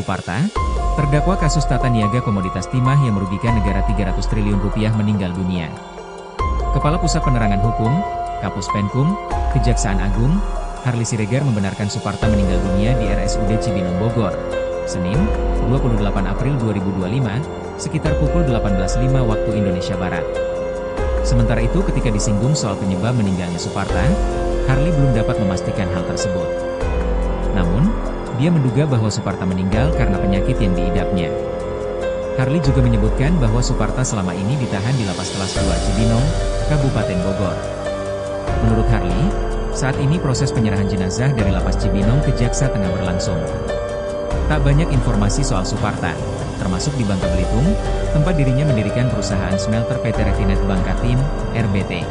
Suparta, terdakwa kasus tata niaga komoditas timah yang merugikan negara 300 triliun rupiah meninggal dunia. Kepala Pusat Penerangan Hukum, Kapus Penkum, Kejaksaan Agung, Harli Siregar membenarkan Suparta meninggal dunia di RSUD Cibinong Bogor, Senin, 28 April 2025, sekitar pukul 18.05 waktu Indonesia Barat. Sementara itu ketika disinggung soal penyebab meninggalnya Suparta, Harli belum dapat memastikan hal tersebut. Namun, dia menduga bahwa Suparta meninggal karena penyakit yang diidapnya. Harli juga menyebutkan bahwa Suparta selama ini ditahan di Lapas Kelas 2 Cibinong, Kabupaten Bogor. Menurut Harli, saat ini proses penyerahan jenazah dari Lapas Cibinong ke Jaksa tengah berlangsung. Tak banyak informasi soal Suparta, termasuk di Bangka Belitung, tempat dirinya mendirikan perusahaan smelter PT Refinet Bangkatim, RBT.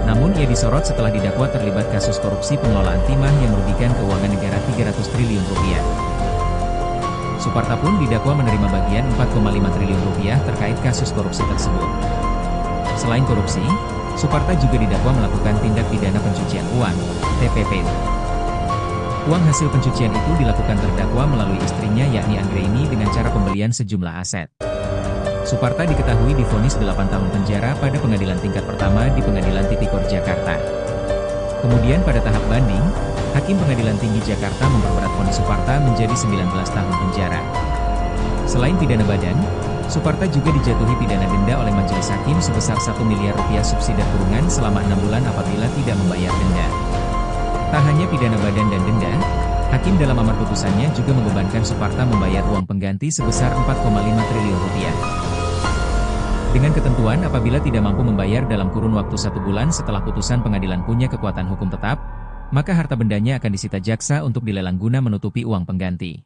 Namun ia disorot setelah didakwa terlibat kasus korupsi pengelolaan timah yang merugikan keuangan negara 300 triliun rupiah. Suparta pun didakwa menerima bagian 4,5 triliun rupiah terkait kasus korupsi tersebut. Selain korupsi, Suparta juga didakwa melakukan tindak pidana pencucian uang, TPPU. Uang hasil pencucian itu dilakukan terdakwa melalui istrinya yakni Anggraini dengan cara pembelian sejumlah aset. Suparta diketahui divonis 8 tahun penjara pada pengadilan tingkat pertama di Pengadilan Tipikor Jakarta. Kemudian pada tahap banding, Hakim Pengadilan Tinggi Jakarta memperberat vonis Suparta menjadi 19 tahun penjara. Selain pidana badan, Suparta juga dijatuhi pidana denda oleh majelis hakim sebesar 1 miliar rupiah subsidi kurungan selama 6 bulan apabila tidak membayar denda. Tak hanya pidana badan dan denda, Hakim dalam amar putusannya juga membebankan Suparta membayar uang pengganti sebesar 4,5 triliun rupiah. Dengan ketentuan apabila tidak mampu membayar dalam kurun waktu 1 bulan setelah putusan pengadilan punya kekuatan hukum tetap, maka harta bendanya akan disita jaksa untuk dilelang guna menutupi uang pengganti.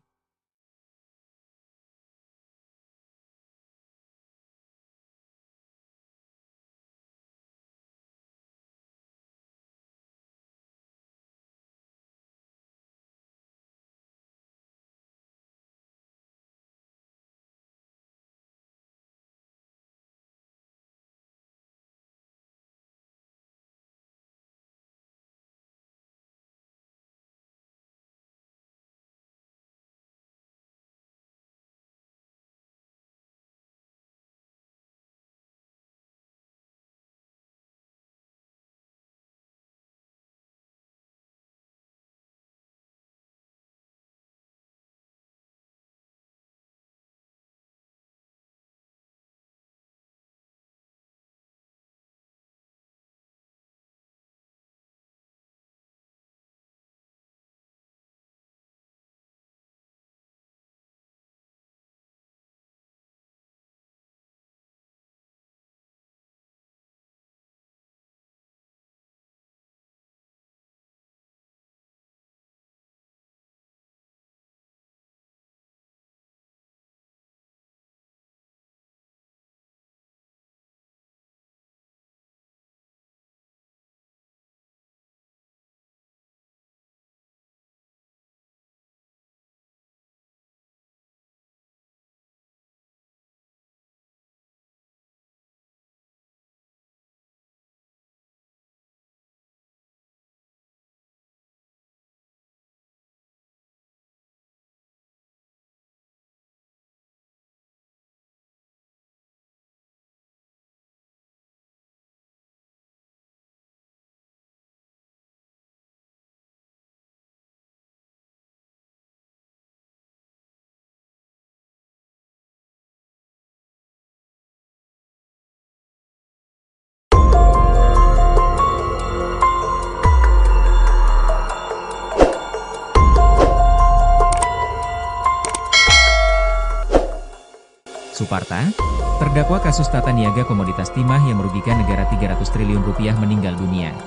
Suparta, terdakwa kasus tata niaga komoditas timah yang merugikan negara 300 triliun rupiah meninggal dunia.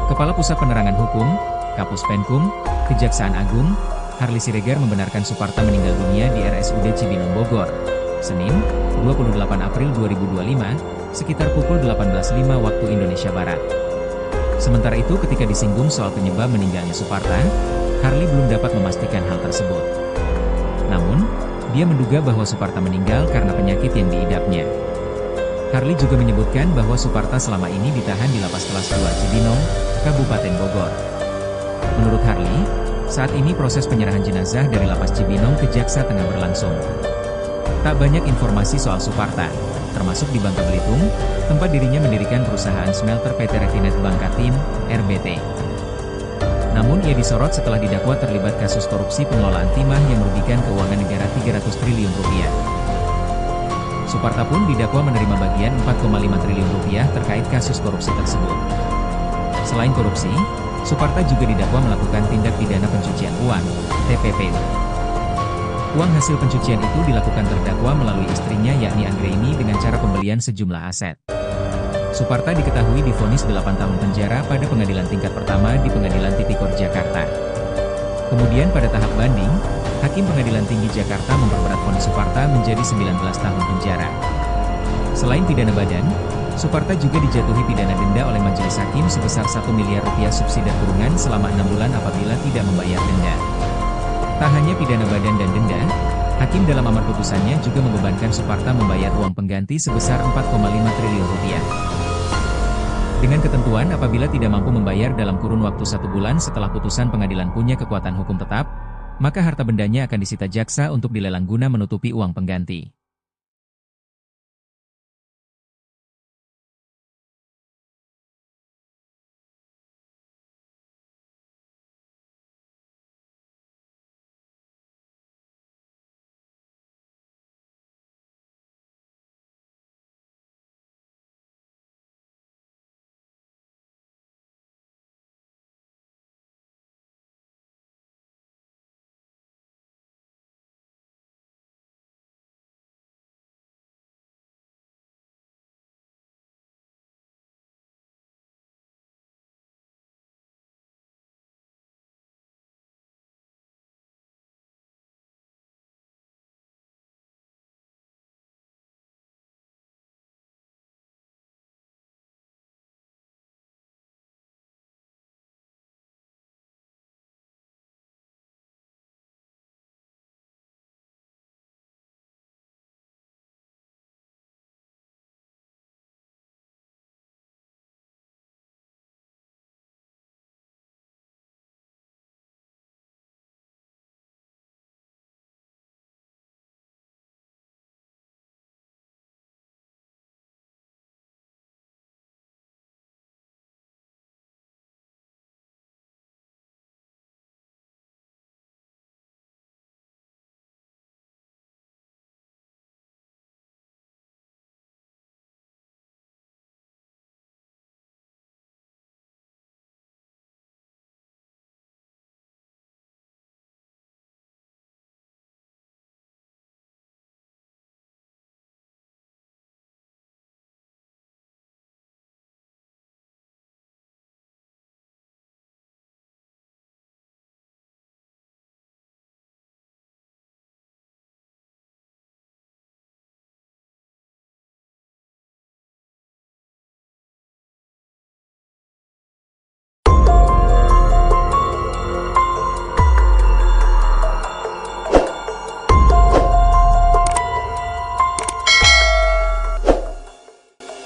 Kepala Pusat Penerangan Hukum, Kapus Penkum, Kejaksaan Agung, Harli Siregar membenarkan Suparta meninggal dunia di RSUD Cibinong Bogor, Senin, 28 April 2025, sekitar pukul 18.05 waktu Indonesia Barat. Sementara itu ketika disinggung soal penyebab meninggalnya Suparta, Harli belum dapat memastikan hal tersebut. Namun, dia menduga bahwa Suparta meninggal karena penyakit yang diidapnya. Harli juga menyebutkan bahwa Suparta selama ini ditahan di Lapas Kelas 2 Cibinong, Kabupaten Bogor. Menurut Harli, Saat ini proses penyerahan jenazah dari Lapas Cibinong ke Jaksa Tengah berlangsung. Tak banyak informasi soal Suparta, termasuk di Bangka Belitung, tempat dirinya mendirikan perusahaan smelter PT Refinet Bangkatim, RBT. Namun ia disorot setelah didakwa terlibat kasus korupsi pengelolaan timah yang merugikan keuangan negara 300 triliun rupiah. Suparta pun didakwa menerima bagian 4,5 triliun rupiah terkait kasus korupsi tersebut. Selain korupsi, Suparta juga didakwa melakukan tindak pidana pencucian uang, TPPU. Uang hasil pencucian itu dilakukan terdakwa melalui istrinya yakni Anggraini dengan cara pembelian sejumlah aset. Suparta diketahui divonis 8 tahun penjara pada pengadilan tingkat pertama di Pengadilan Tipikor Jakarta. Kemudian pada tahap banding, Hakim Pengadilan Tinggi Jakarta memperberat vonis Suparta menjadi 19 tahun penjara. Selain pidana badan, Suparta juga dijatuhi pidana denda oleh majelis hakim sebesar 1 miliar rupiah subsidi kurungan selama 6 bulan apabila tidak membayar denda. Tak hanya pidana badan dan denda, hakim dalam amar putusannya juga membebankan Suparta membayar uang pengganti sebesar 4,5 triliun rupiah. Dengan ketentuan apabila tidak mampu membayar dalam kurun waktu 1 bulan setelah putusan pengadilan punya kekuatan hukum tetap, maka harta bendanya akan disita jaksa untuk dilelang guna menutupi uang pengganti.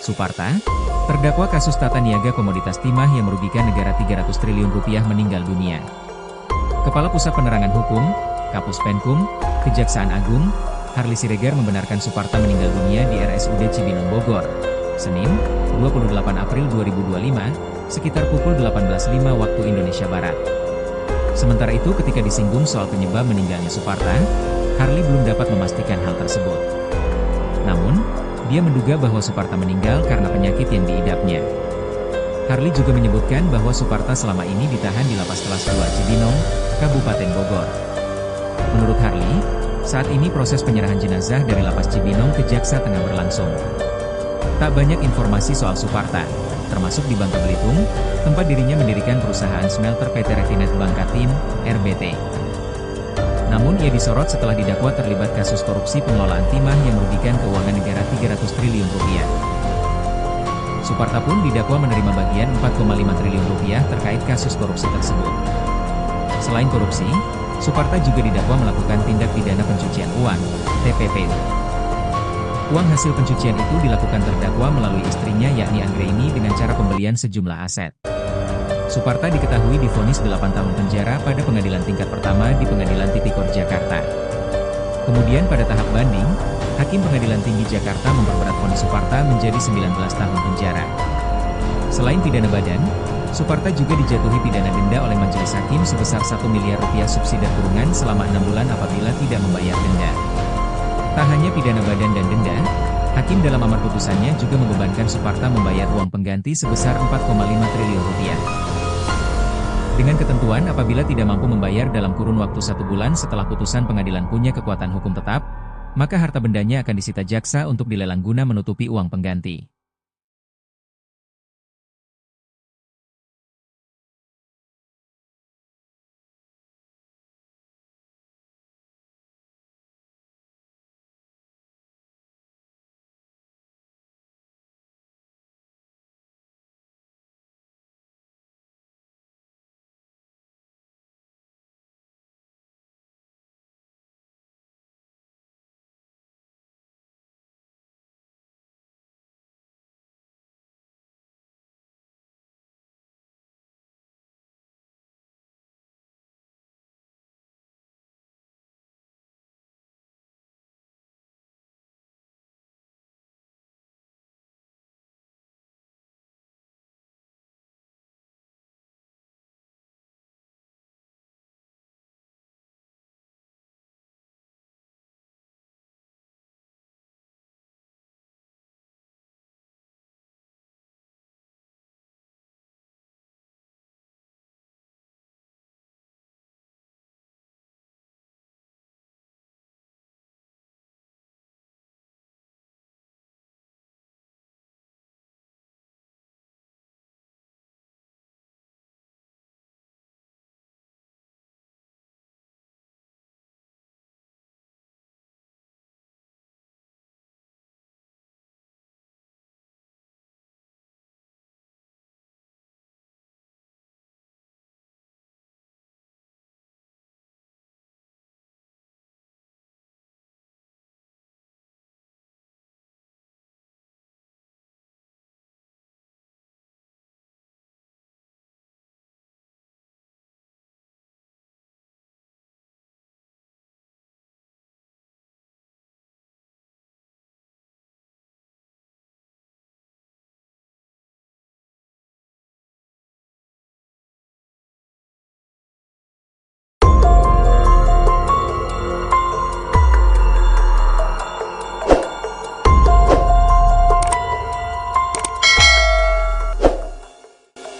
Suparta, terdakwa kasus tata niaga komoditas timah yang merugikan negara 300 triliun rupiah meninggal dunia. Kepala Pusat Penerangan Hukum, Kapus Penkum, Kejaksaan Agung, Harly Siregar membenarkan Suparta meninggal dunia di RSUD Cibinong Bogor, Senin, 28 April 2025, sekitar pukul 18.05 waktu Indonesia Barat. Sementara itu ketika disinggung soal penyebab meninggalnya Suparta, Harly belum dapat memastikan hal tersebut. Namun, dia menduga bahwa Suparta meninggal karena penyakit yang diidapnya. Harly juga menyebutkan bahwa Suparta selama ini ditahan di Lapas Kelas 2 Cibinong, Kabupaten Bogor. Menurut Harly, saat ini proses penyerahan jenazah dari Lapas Cibinong ke Jaksa Tengah berlangsung. Tak banyak informasi soal Suparta, termasuk di Bangka Belitung, tempat dirinya mendirikan perusahaan smelter PT Refinet Bangkatim, RBT. Namun ia disorot setelah didakwa terlibat kasus korupsi pengelolaan timah yang merugikan keuangan negara 300 triliun rupiah. Suparta pun didakwa menerima bagian 4,5 triliun rupiah terkait kasus korupsi tersebut. Selain korupsi, Suparta juga didakwa melakukan tindak pidana pencucian uang, TPPU. Uang hasil pencucian itu dilakukan terdakwa melalui istrinya yakni Anggraini dengan cara pembelian sejumlah aset. Suparta diketahui divonis 8 tahun penjara pada pengadilan tingkat pertama di Pengadilan Tipikor Jakarta. Kemudian pada tahap banding, Hakim Pengadilan Tinggi Jakarta memperberat vonis Suparta menjadi 19 tahun penjara. Selain pidana badan, Suparta juga dijatuhi pidana denda oleh majelis hakim sebesar 1 miliar rupiah subsidi kurungan selama 6 bulan apabila tidak membayar denda. Tak hanya pidana badan dan denda, Hakim dalam amar putusannya juga membebankan Suparta membayar uang pengganti sebesar 4,5 triliun rupiah. Dengan ketentuan apabila tidak mampu membayar dalam kurun waktu 1 bulan setelah putusan pengadilan punya kekuatan hukum tetap, maka harta bendanya akan disita jaksa untuk dilelang guna menutupi uang pengganti.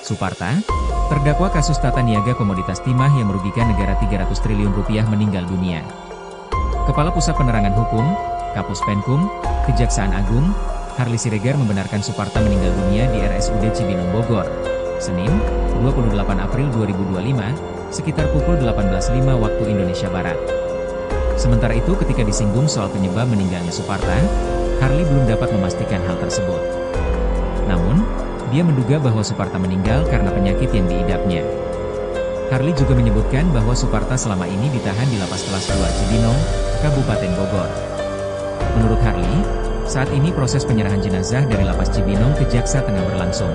Suparta, terdakwa kasus tata niaga komoditas timah yang merugikan negara 300 triliun rupiah meninggal dunia. Kepala Pusat Penerangan Hukum, Kapus Penkum, Kejaksaan Agung, Harly Siregar membenarkan Suparta meninggal dunia di RSUD Cibinong Bogor, Senin, 28 April 2025, sekitar pukul 18.05 waktu Indonesia Barat. Sementara itu ketika disinggung soal penyebab meninggalnya Suparta, Harly belum dapat memastikan hal tersebut. Namun, dia menduga bahwa Suparta meninggal karena penyakit yang diidapnya. Harly juga menyebutkan bahwa Suparta selama ini ditahan di Lapas Kelas 2 Cibinong, Kabupaten Bogor. Menurut Harly, saat ini proses penyerahan jenazah dari Lapas Cibinong ke Jaksa tengah berlangsung.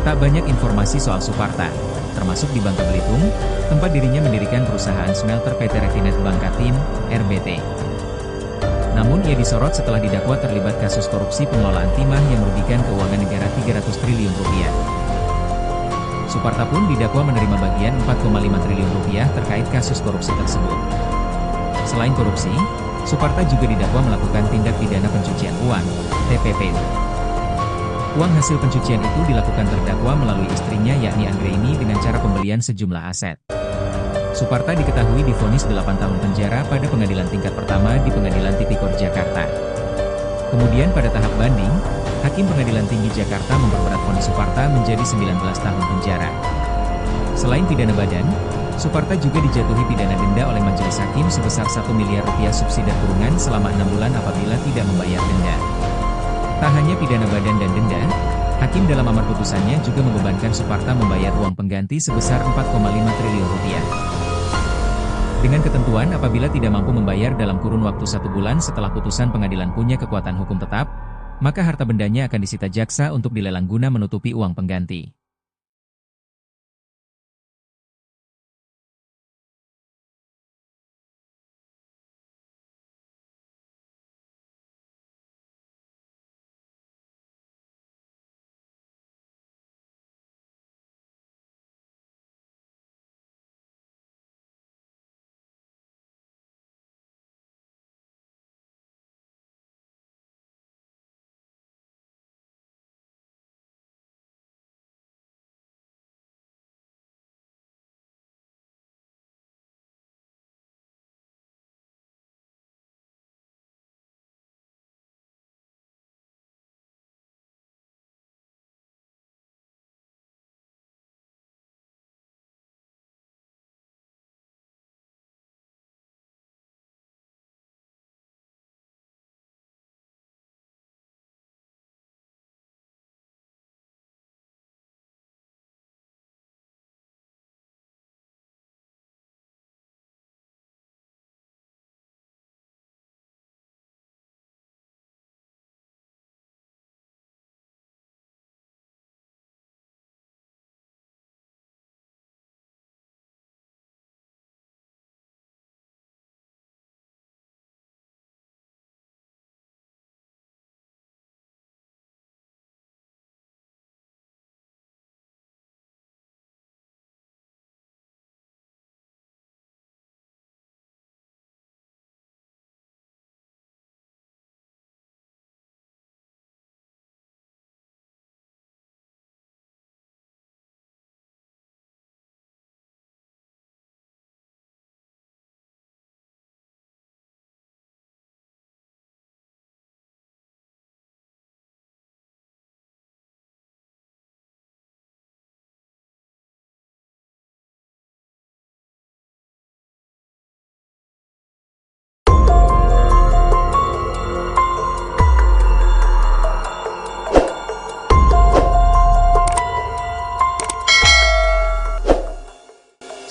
Tak banyak informasi soal Suparta, termasuk di Bangka Belitung, tempat dirinya mendirikan perusahaan smelter PT Refinet Bangkatim, RBT. Namun ia disorot setelah didakwa terlibat kasus korupsi pengelolaan timah yang merugikan keuangan negara 300 triliun rupiah. Suparta pun didakwa menerima bagian 4,5 triliun rupiah terkait kasus korupsi tersebut. Selain korupsi, Suparta juga didakwa melakukan tindak pidana pencucian uang, TPPU. Uang hasil pencucian itu dilakukan terdakwa melalui istrinya yakni Anggraini dengan cara pembelian sejumlah aset. Suparta diketahui divonis 8 tahun penjara pada pengadilan tingkat pertama di Pengadilan Tipikor Jakarta. Kemudian pada tahap banding, Hakim Pengadilan Tinggi Jakarta memperberat vonis Suparta menjadi 19 tahun penjara. Selain pidana badan, Suparta juga dijatuhi pidana denda oleh majelis hakim sebesar 1 miliar rupiah subsidi kurungan selama 6 bulan apabila tidak membayar denda. Tak hanya pidana badan dan denda, Hakim dalam amar putusannya juga membebankan Suparta membayar uang pengganti sebesar 4,5 triliun rupiah. Dengan ketentuan apabila tidak mampu membayar dalam kurun waktu 1 bulan setelah putusan pengadilan punya kekuatan hukum tetap, maka harta bendanya akan disita jaksa untuk dilelang guna menutupi uang pengganti.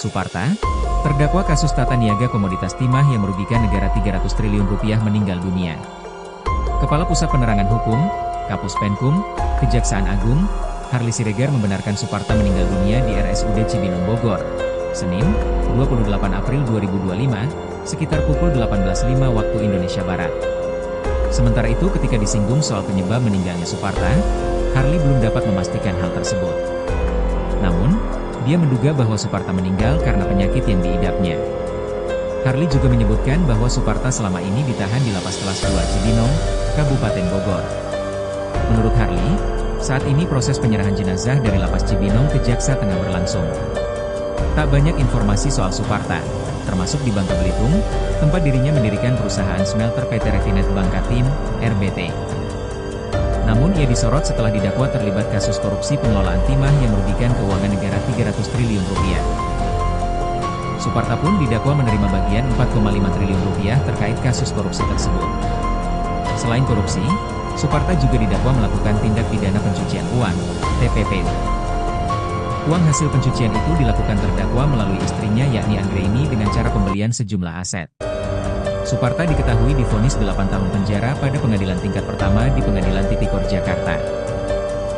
Suparta, terdakwa kasus tata niaga komoditas timah yang merugikan negara 300 triliun rupiah meninggal dunia. Kepala Pusat Penerangan Hukum, Kapus Penkum, Kejaksaan Agung, Harli Siregar membenarkan Suparta meninggal dunia di RSUD Cibinong Bogor, Senin, 28 April 2025, sekitar pukul 18.05 waktu Indonesia Barat. Sementara itu ketika disinggung soal penyebab meninggalnya Suparta, Harli belum dapat memastikan hal tersebut. Namun, dia menduga bahwa Suparta meninggal karena penyakit yang diidapnya. Harli juga menyebutkan bahwa Suparta selama ini ditahan di Lapas Kelas 2 Cibinong, Kabupaten Bogor. Menurut Harli, saat ini proses penyerahan jenazah dari Lapas Cibinong ke Jaksa tengah berlangsung. Tak banyak informasi soal Suparta, termasuk di Bangka Belitung, tempat dirinya mendirikan perusahaan smelter PT Refinet Bangkatim, RBT. Namun ia disorot setelah didakwa terlibat kasus korupsi pengelolaan timah yang merugikan keuangan negara 300 triliun rupiah. Suparta pun didakwa menerima bagian 4,5 triliun rupiah terkait kasus korupsi tersebut. Selain korupsi, Suparta juga didakwa melakukan tindak pidana pencucian uang, TPPU. Uang hasil pencucian itu dilakukan terdakwa melalui istrinya yakni Anggraini dengan cara pembelian sejumlah aset. Suparta diketahui divonis 8 tahun penjara pada pengadilan tingkat pertama di Pengadilan Tipikor Jakarta.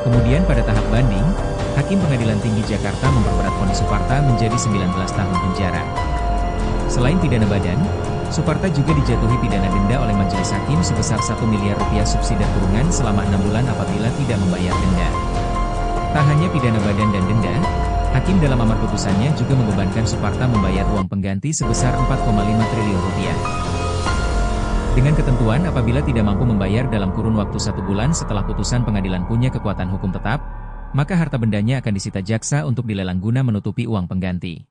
Kemudian pada tahap banding, Hakim Pengadilan Tinggi Jakarta memperberat vonis Suparta menjadi 19 tahun penjara. Selain pidana badan, Suparta juga dijatuhi pidana denda oleh majelis hakim sebesar 1 miliar rupiah subsidi kurungan selama 6 bulan apabila tidak membayar denda. Tak hanya pidana badan dan denda, Hakim dalam amar putusannya juga membebankan Suparta membayar uang pengganti sebesar 4,5 triliun rupiah. Dengan ketentuan apabila tidak mampu membayar dalam kurun waktu 1 bulan setelah putusan pengadilan punya kekuatan hukum tetap, maka harta bendanya akan disita jaksa untuk dilelang guna menutupi uang pengganti.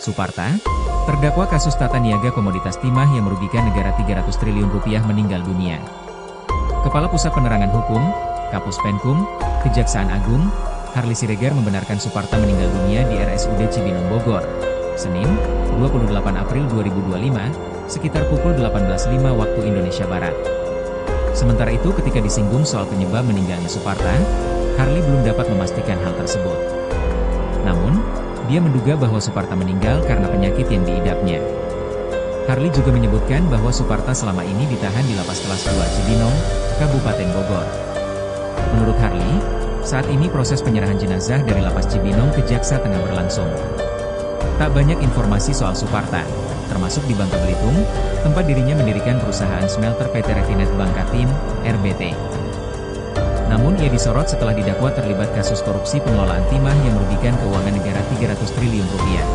Suparta, terdakwa kasus tata niaga komoditas timah yang merugikan negara 300 triliun rupiah meninggal dunia. Kepala Pusat Penerangan Hukum, Kapus Penkum, Kejaksaan Agung, Harli Siregar membenarkan Suparta meninggal dunia di RSUD Cibinong Bogor, Senin, 28 April 2025, sekitar pukul 18.05 waktu Indonesia Barat. Sementara itu ketika disinggung soal penyebab meninggalnya Suparta, Harli belum dapat memastikan hal tersebut. Namun, dia menduga bahwa Suparta meninggal karena penyakit yang diidapnya. Harli juga menyebutkan bahwa Suparta selama ini ditahan di Lapas Kelas 2 Cibinong, Kabupaten Bogor. Menurut Harli, Saat ini proses penyerahan jenazah dari Lapas Cibinong ke Jaksa tengah berlangsung. Tak banyak informasi soal Suparta, termasuk di Bangka Belitung, tempat dirinya mendirikan perusahaan smelter PT Refinet Bangkatim, RBT. Namun ia disorot setelah didakwa terlibat kasus korupsi pengelolaan timah yang merugikan keuangan negara 300 triliun rupiah.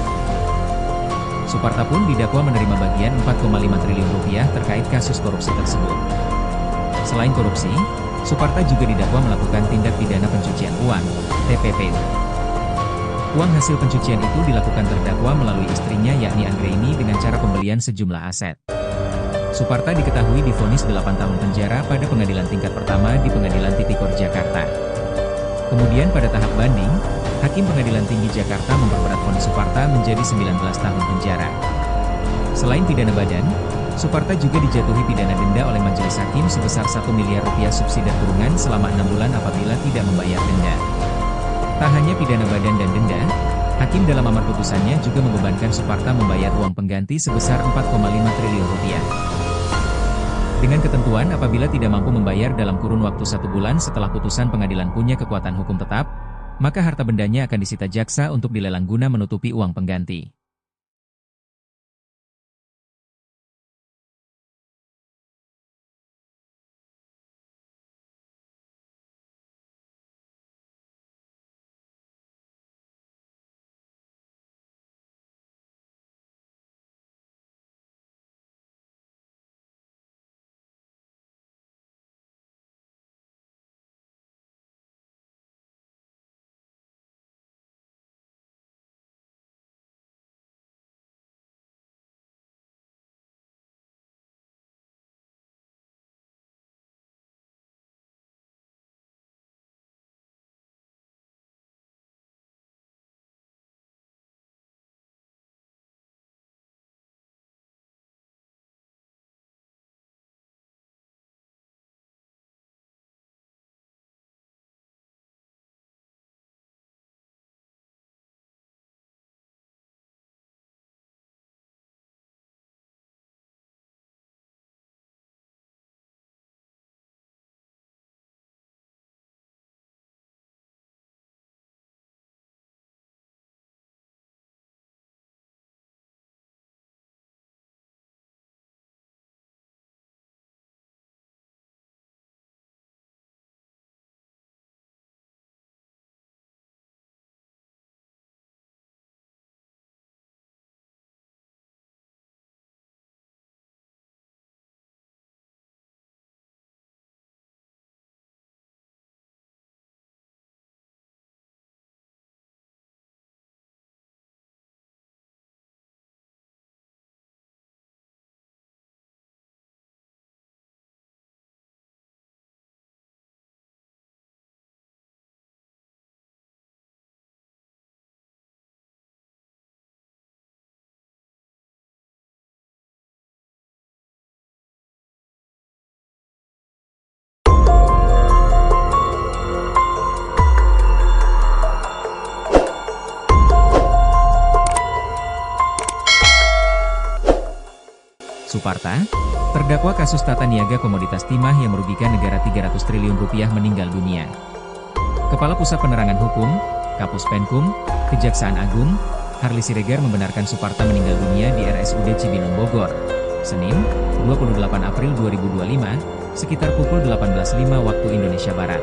Suparta pun didakwa menerima bagian 4,5 triliun rupiah terkait kasus korupsi tersebut. Selain korupsi, Suparta juga didakwa melakukan tindak pidana pencucian uang, TPPU. Uang hasil pencucian itu dilakukan terdakwa melalui istrinya yakni Anggraini dengan cara pembelian sejumlah aset. Suparta diketahui divonis 8 tahun penjara pada pengadilan tingkat pertama di Pengadilan Tipikor Jakarta. Kemudian pada tahap banding, Hakim Pengadilan Tinggi Jakarta memperberat vonis Suparta menjadi 19 tahun penjara. Selain pidana badan, Suparta juga dijatuhi pidana denda oleh majelis hakim sebesar 1 miliar rupiah subsidi kurungan selama 6 bulan apabila tidak membayar denda. Tak hanya pidana badan dan denda, Hakim dalam amar putusannya juga membebankan Suparta membayar uang pengganti sebesar 4,5 triliun rupiah. Dengan ketentuan apabila tidak mampu membayar dalam kurun waktu 1 bulan setelah putusan pengadilan punya kekuatan hukum tetap, maka harta bendanya akan disita jaksa untuk dilelang guna menutupi uang pengganti. Suparta, terdakwa kasus tata niaga komoditas timah yang merugikan negara 300 triliun rupiah meninggal dunia. Kepala Pusat Penerangan Hukum, Kapus Penkum, Kejaksaan Agung, Harli Siregar membenarkan Suparta meninggal dunia di RSUD Cibinong Bogor, Senin, 28 April 2025, sekitar pukul 18.05 waktu Indonesia Barat.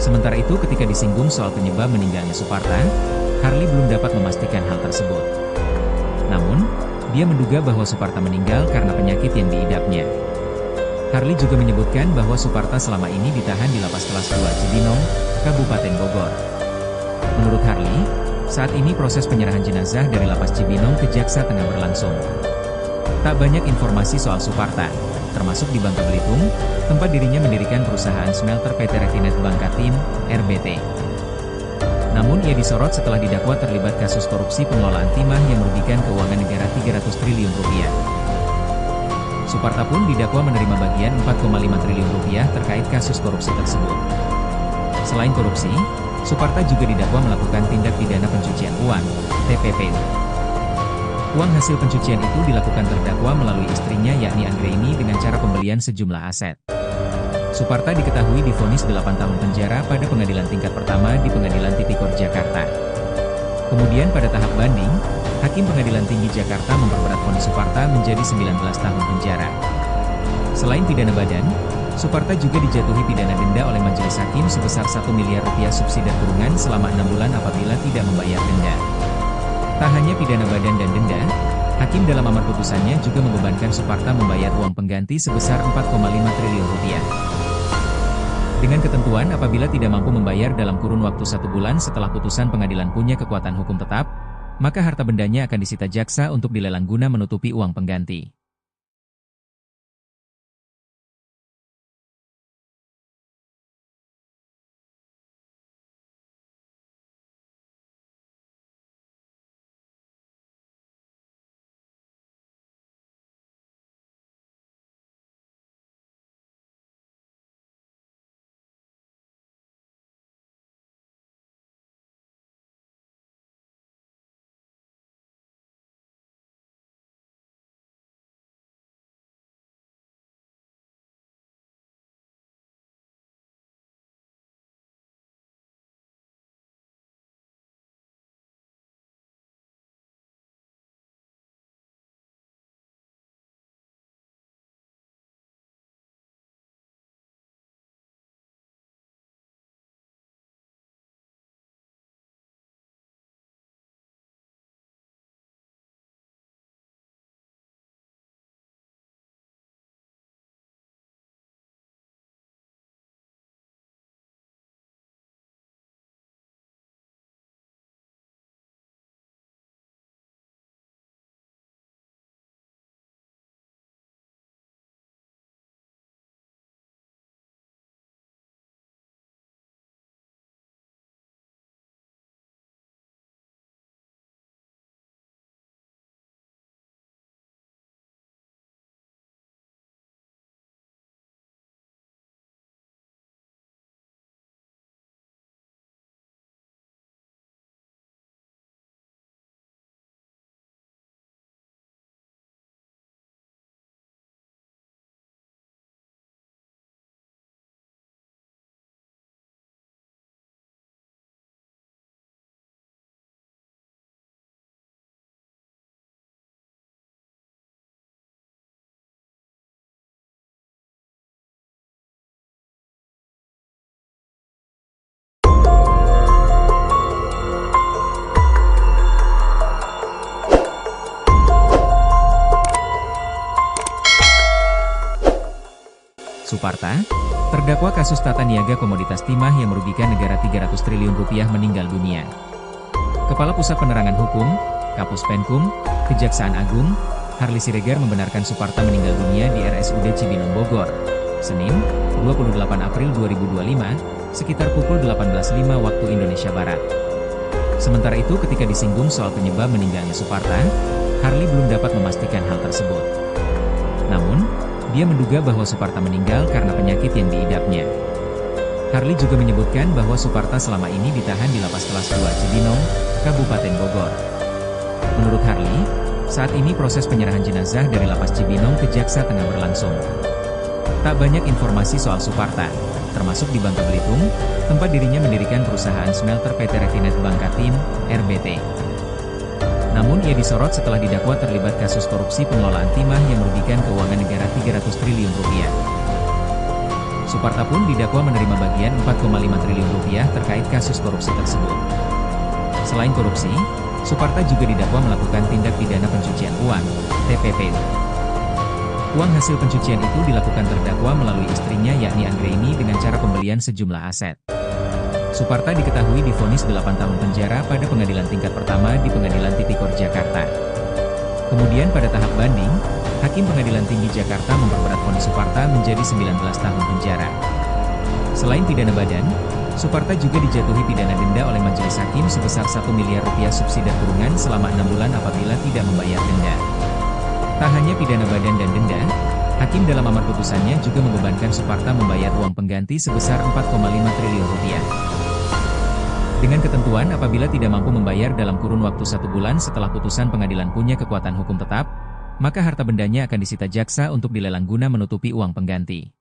Sementara itu ketika disinggung soal penyebab meninggalnya Suparta, Harli belum dapat memastikan hal tersebut. Namun, dia menduga bahwa Suparta meninggal karena penyakit yang diidapnya. Harli juga menyebutkan bahwa Suparta selama ini ditahan di Lapas Kelas 2 Cibinong, Kabupaten Bogor. Menurut Harli, saat ini proses penyerahan jenazah dari Lapas Cibinong ke Jaksa tengah berlangsung. Tak banyak informasi soal Suparta, termasuk di Bangka Belitung, tempat dirinya mendirikan perusahaan smelter PT Refinet Bangkatim, RBT. Namun ia disorot setelah didakwa terlibat kasus korupsi pengelolaan timah yang merugikan keuangan negara 300 triliun rupiah. Suparta pun didakwa menerima bagian 4,5 triliun rupiah terkait kasus korupsi tersebut. Selain korupsi, Suparta juga didakwa melakukan tindak pidana pencucian uang, TPPU. Uang hasil pencucian itu dilakukan terdakwa melalui istrinya yakni Anggraini dengan cara pembelian sejumlah aset. Suparta diketahui divonis 8 tahun penjara pada pengadilan tingkat pertama di Pengadilan Tipikor Jakarta. Kemudian pada tahap banding, Hakim Pengadilan Tinggi Jakarta memperberat vonis Suparta menjadi 19 tahun penjara. Selain pidana badan, Suparta juga dijatuhi pidana denda oleh majelis hakim sebesar 1 miliar rupiah subsidi kurungan selama 6 bulan apabila tidak membayar denda. Tak hanya pidana badan dan denda, Hakim dalam amar putusannya juga membebankan Suparta membayar uang pengganti sebesar 4,5 triliun rupiah. Dengan ketentuan apabila tidak mampu membayar dalam kurun waktu 1 bulan setelah putusan pengadilan punya kekuatan hukum tetap, maka harta bendanya akan disita jaksa untuk dilelang guna menutupi uang pengganti. Suparta, terdakwa kasus tata niaga komoditas timah yang merugikan negara 300 triliun rupiah meninggal dunia. Kepala Pusat Penerangan Hukum, Kapus Penkum, Kejaksaan Agung, Harly Siregar membenarkan Suparta meninggal dunia di RSUD Cibinong Bogor, Senin, 28 April 2025, sekitar pukul 18.05 waktu Indonesia Barat. Sementara itu ketika disinggung soal penyebab meninggalnya Suparta, Harly belum dapat memastikan hal tersebut. Namun, dia menduga bahwa Suparta meninggal karena penyakit yang diidapnya. Harly juga menyebutkan bahwa Suparta selama ini ditahan di Lapas Kelas 2 Cibinong, Kabupaten Bogor. Menurut Harly, saat ini proses penyerahan jenazah dari Lapas Cibinong ke Jaksa tengah berlangsung. Tak banyak informasi soal Suparta, termasuk di Bangka Belitung, tempat dirinya mendirikan perusahaan smelter PT Refinet Bangkatim, RBT. Namun ia disorot setelah didakwa terlibat kasus korupsi pengelolaan timah yang merugikan keuangan negara 300 triliun rupiah. Suparta pun didakwa menerima bagian 4,5 triliun rupiah terkait kasus korupsi tersebut. Selain korupsi, Suparta juga didakwa melakukan tindak pidana pencucian uang, TPPU. Uang hasil pencucian itu dilakukan terdakwa melalui istrinya yakni Anggraini dengan cara pembelian sejumlah aset. Suparta diketahui divonis 8 tahun penjara pada pengadilan tingkat pertama di Pengadilan Tipikor Jakarta. Kemudian pada tahap banding, Hakim Pengadilan Tinggi Jakarta memperberat vonis Suparta menjadi 19 tahun penjara. Selain pidana badan, Suparta juga dijatuhi pidana denda oleh majelis hakim sebesar 1 miliar rupiah subsidi kurungan selama 6 bulan apabila tidak membayar denda. Tak hanya pidana badan dan denda, Hakim dalam amar putusannya juga membebankan Suparta membayar uang pengganti sebesar 4,5 triliun rupiah. Dengan ketentuan apabila tidak mampu membayar dalam kurun waktu 1 bulan setelah putusan pengadilan punya kekuatan hukum tetap, maka harta bendanya akan disita jaksa untuk dilelang guna menutupi uang pengganti.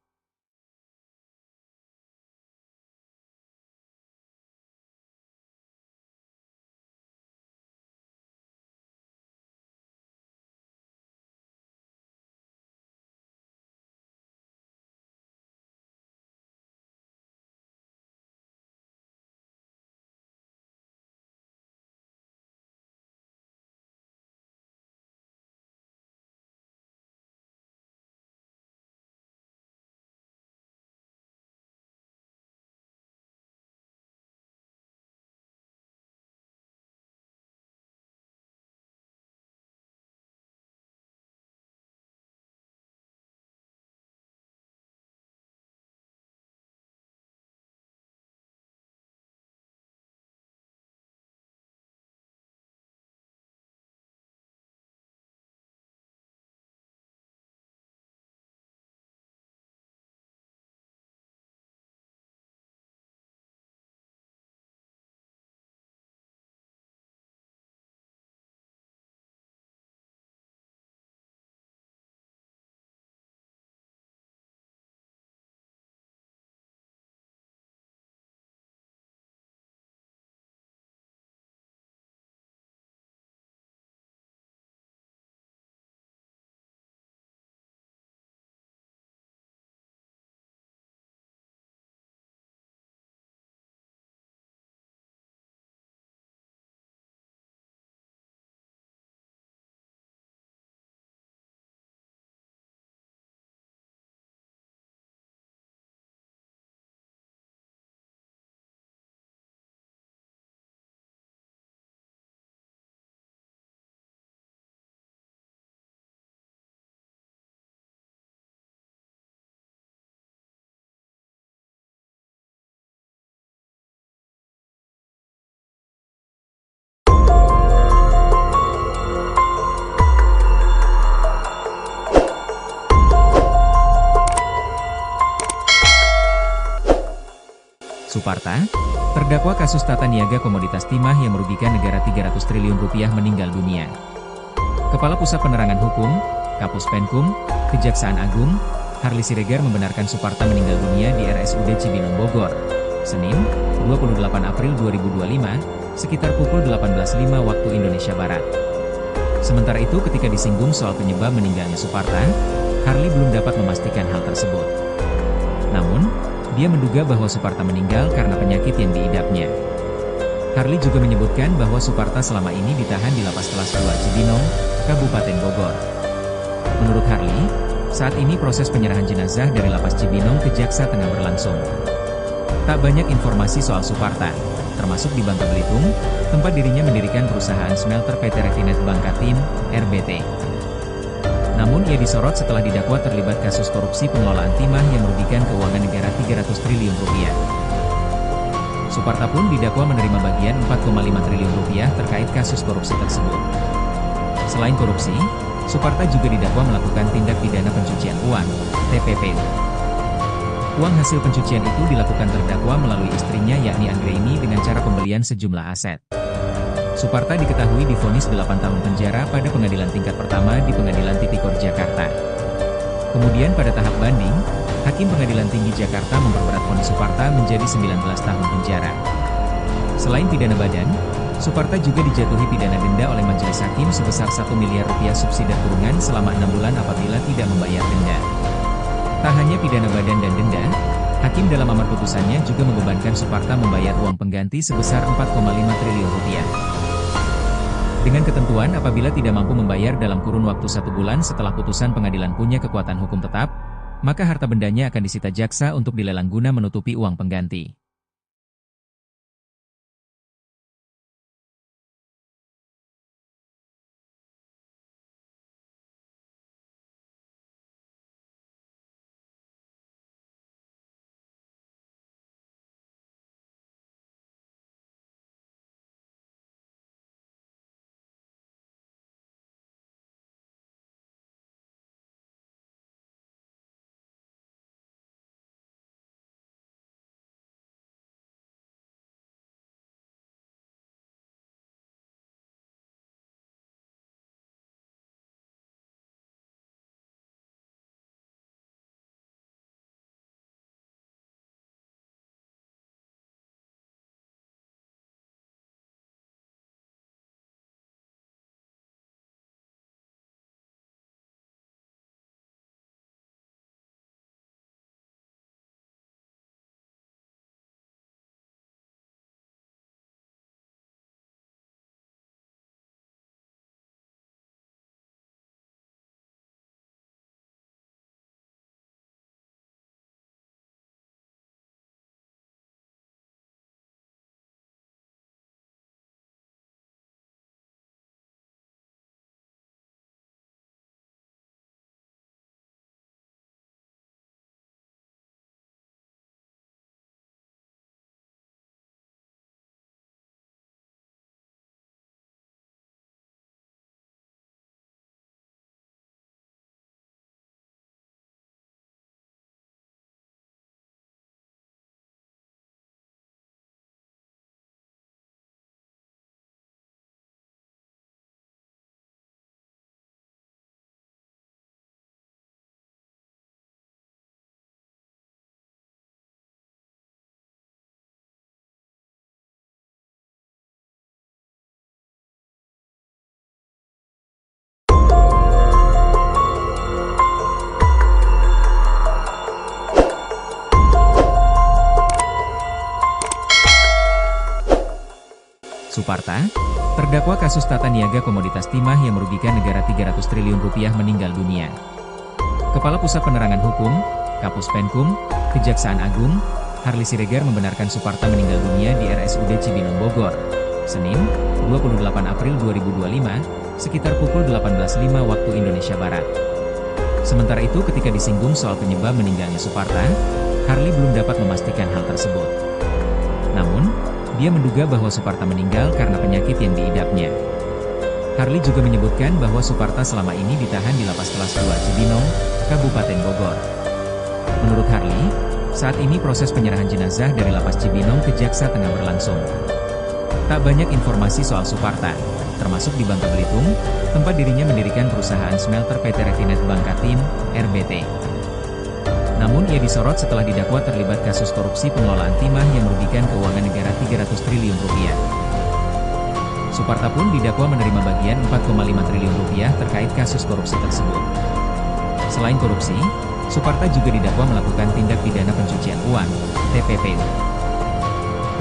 Suparta, terdakwa kasus tata niaga komoditas timah yang merugikan negara 300 triliun rupiah meninggal dunia. Kepala Pusat Penerangan Hukum, Kapus Penkum, Kejaksaan Agung, Harli Siregar membenarkan Suparta meninggal dunia di RSUD Cibinong Bogor, Senin, 28 April 2025, sekitar pukul 18.05 waktu Indonesia Barat. Sementara itu ketika disinggung soal penyebab meninggalnya Suparta, Harli belum dapat memastikan hal tersebut. Namun, dia menduga bahwa Suparta meninggal karena penyakit yang diidapnya. Harli juga menyebutkan bahwa Suparta selama ini ditahan di Lapas Kelas 2 Cibinong, Kabupaten Bogor. Menurut Harli, saat ini proses penyerahan jenazah dari Lapas Cibinong ke Jaksa tengah berlangsung. Tak banyak informasi soal Suparta, termasuk di Bangka Belitung, tempat dirinya mendirikan perusahaan smelter PT Refinet Bangkatim, RBT. Namun ia disorot setelah didakwa terlibat kasus korupsi pengelolaan timah yang merugikan keuangan negara 300 triliun rupiah. Suparta pun didakwa menerima bagian 4,5 triliun rupiah terkait kasus korupsi tersebut. Selain korupsi, Suparta juga didakwa melakukan tindak pidana pencucian uang, TPPU. Uang hasil pencucian itu dilakukan terdakwa melalui istrinya yakni Anggraini dengan cara pembelian sejumlah aset. Suparta diketahui divonis 8 tahun penjara pada pengadilan tingkat pertama di Pengadilan Tipikor Jakarta. Kemudian pada tahap banding, Hakim Pengadilan Tinggi Jakarta memperberat vonis Suparta menjadi 19 tahun penjara. Selain pidana badan, Suparta juga dijatuhi pidana denda oleh majelis hakim sebesar 1 miliar rupiah subsidi kurungan selama 6 bulan apabila tidak membayar denda. Tak hanya pidana badan dan denda, Hakim dalam amar putusannya juga membebankan Suparta membayar uang pengganti sebesar 4,5 triliun rupiah. Dengan ketentuan apabila tidak mampu membayar dalam kurun waktu 1 bulan setelah putusan pengadilan punya kekuatan hukum tetap, maka harta bendanya akan disita jaksa untuk dilelang guna menutupi uang pengganti. Suparta, terdakwa kasus tata niaga komoditas timah yang merugikan negara 300 triliun rupiah meninggal dunia. Kepala Pusat Penerangan Hukum, Kapus Penkum, Kejaksaan Agung, Harli Siregar membenarkan Suparta meninggal dunia di RSUD Cibinong Bogor, Senin, 28 April 2025, sekitar pukul 18.05 waktu Indonesia Barat. Sementara itu ketika disinggung soal penyebab meninggalnya Suparta, Harli belum dapat memastikan hal tersebut. Namun, dia menduga bahwa Suparta meninggal karena penyakit yang diidapnya. Harli juga menyebutkan bahwa Suparta selama ini ditahan di Lapas Kelas 2 Cibinong, Kabupaten Bogor. Menurut Harli, Saat ini proses penyerahan jenazah dari Lapas Cibinong ke Jaksa tengah berlangsung. Tak banyak informasi soal Suparta, termasuk di Bangka Belitung, tempat dirinya mendirikan perusahaan smelter PT Refinet Bangkatim, RBT. Namun ia disorot setelah didakwa terlibat kasus korupsi pengelolaan timah yang merugikan keuangan negara 300 triliun rupiah. Suparta pun didakwa menerima bagian 4,5 triliun rupiah terkait kasus korupsi tersebut. Selain korupsi, Suparta juga didakwa melakukan tindak pidana pencucian uang, TPPU.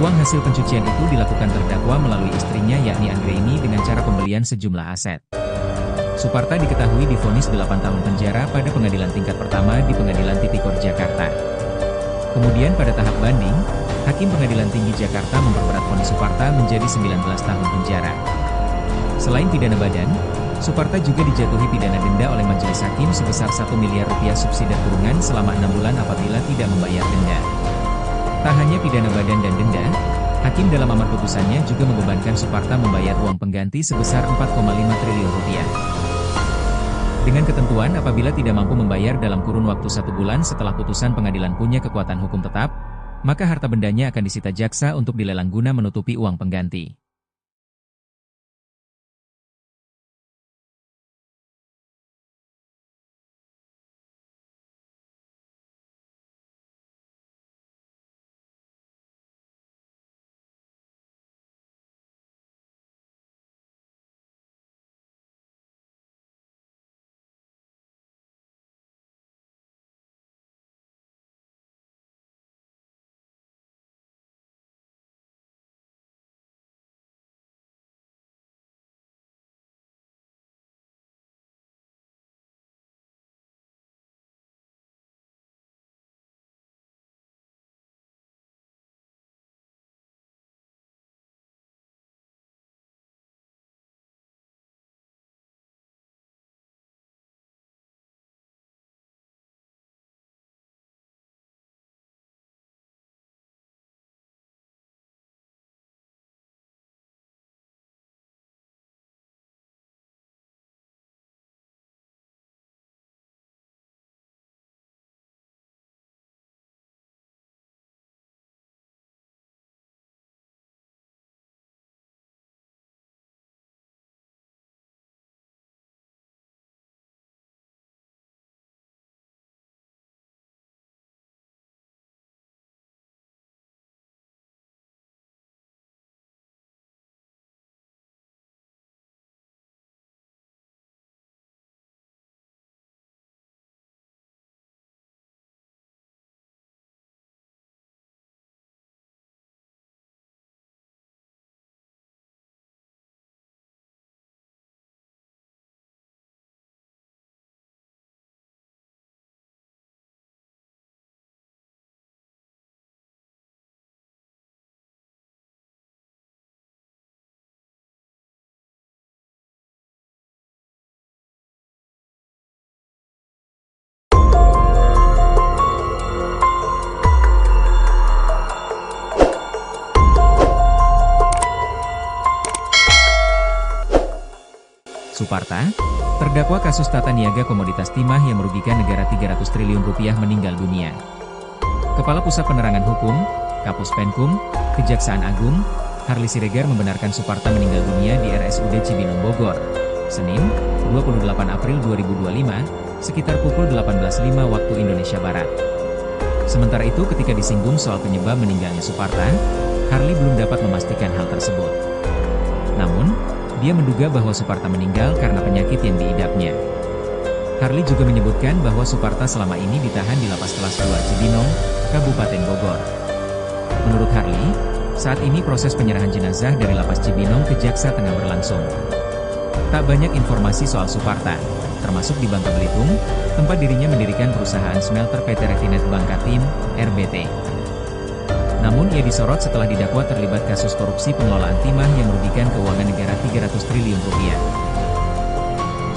Uang hasil pencucian itu dilakukan terdakwa melalui istrinya yakni Anggraini dengan cara pembelian sejumlah aset. Suparta diketahui divonis 8 tahun penjara pada pengadilan tingkat pertama di Pengadilan Tipikor Jakarta. Kemudian pada tahap banding, Hakim Pengadilan Tinggi Jakarta memperberat vonis Suparta menjadi 19 tahun penjara. Selain pidana badan, Suparta juga dijatuhi pidana denda oleh majelis hakim sebesar 1 miliar rupiah subsidi kurungan selama 6 bulan apabila tidak membayar denda. Tak hanya pidana badan dan denda, hakim dalam amar putusannya juga membebankan Suparta membayar uang pengganti sebesar 4,5 triliun rupiah. Dengan ketentuan apabila tidak mampu membayar dalam kurun waktu 1 bulan setelah putusan pengadilan punya kekuatan hukum tetap, maka harta bendanya akan disita jaksa untuk dilelang guna menutupi uang pengganti. Suparta, terdakwa kasus tata niaga komoditas timah yang merugikan negara 300 triliun rupiah meninggal dunia. Kepala Pusat Penerangan Hukum, Kapus Penkum, Kejaksaan Agung, Harli Siregar membenarkan Suparta meninggal dunia di RSUD Cibinong Bogor, Senin, 28 April 2025, sekitar pukul 18.05 waktu Indonesia Barat. Sementara itu ketika disinggung soal penyebab meninggalnya Suparta, Harli belum dapat memastikan hal tersebut. Namun, dia menduga bahwa Suparta meninggal karena penyakit yang diidapnya. Harli juga menyebutkan bahwa Suparta selama ini ditahan di Lapas Kelas 2 Cibinong, Kabupaten Bogor. Menurut Harli, saat ini proses penyerahan jenazah dari Lapas Cibinong ke Jaksa tengah berlangsung. Tak banyak informasi soal Suparta, termasuk di Bangka Belitung, tempat dirinya mendirikan perusahaan smelter PT Refinet Bangkatim, RBT. Namun ia disorot setelah didakwa terlibat kasus korupsi pengelolaan timah yang merugikan keuangan negara 300 triliun rupiah.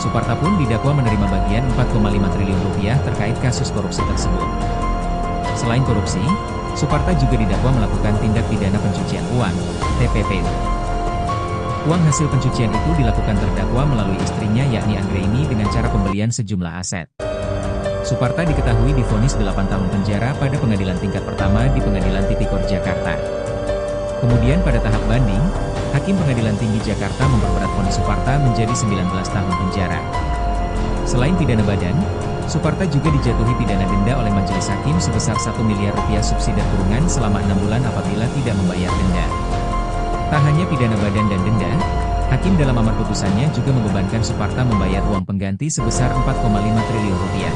Suparta pun didakwa menerima bagian 4,5 triliun rupiah terkait kasus korupsi tersebut. Selain korupsi, Suparta juga didakwa melakukan tindak pidana pencucian uang, TPPU. Uang hasil pencucian itu dilakukan terdakwa melalui istrinya yakni Anggraini dengan cara pembelian sejumlah aset. Suparta diketahui divonis 8 tahun penjara pada pengadilan tingkat pertama di Pengadilan Tipikor Jakarta. Kemudian pada tahap banding, Hakim Pengadilan Tinggi Jakarta memperberat vonis Suparta menjadi 19 tahun penjara. Selain pidana badan, Suparta juga dijatuhi pidana denda oleh majelis hakim sebesar 1 miliar rupiah subsidi kurungan selama 6 bulan apabila tidak membayar denda. Tak hanya pidana badan dan denda, Hakim dalam amar putusannya juga membebankan Suparta membayar uang pengganti sebesar 4,5 triliun rupiah.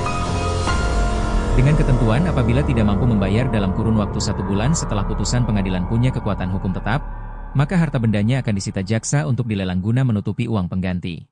Dengan ketentuan apabila tidak mampu membayar dalam kurun waktu 1 bulan setelah putusan pengadilan punya kekuatan hukum tetap, maka harta bendanya akan disita jaksa untuk dilelang guna menutupi uang pengganti.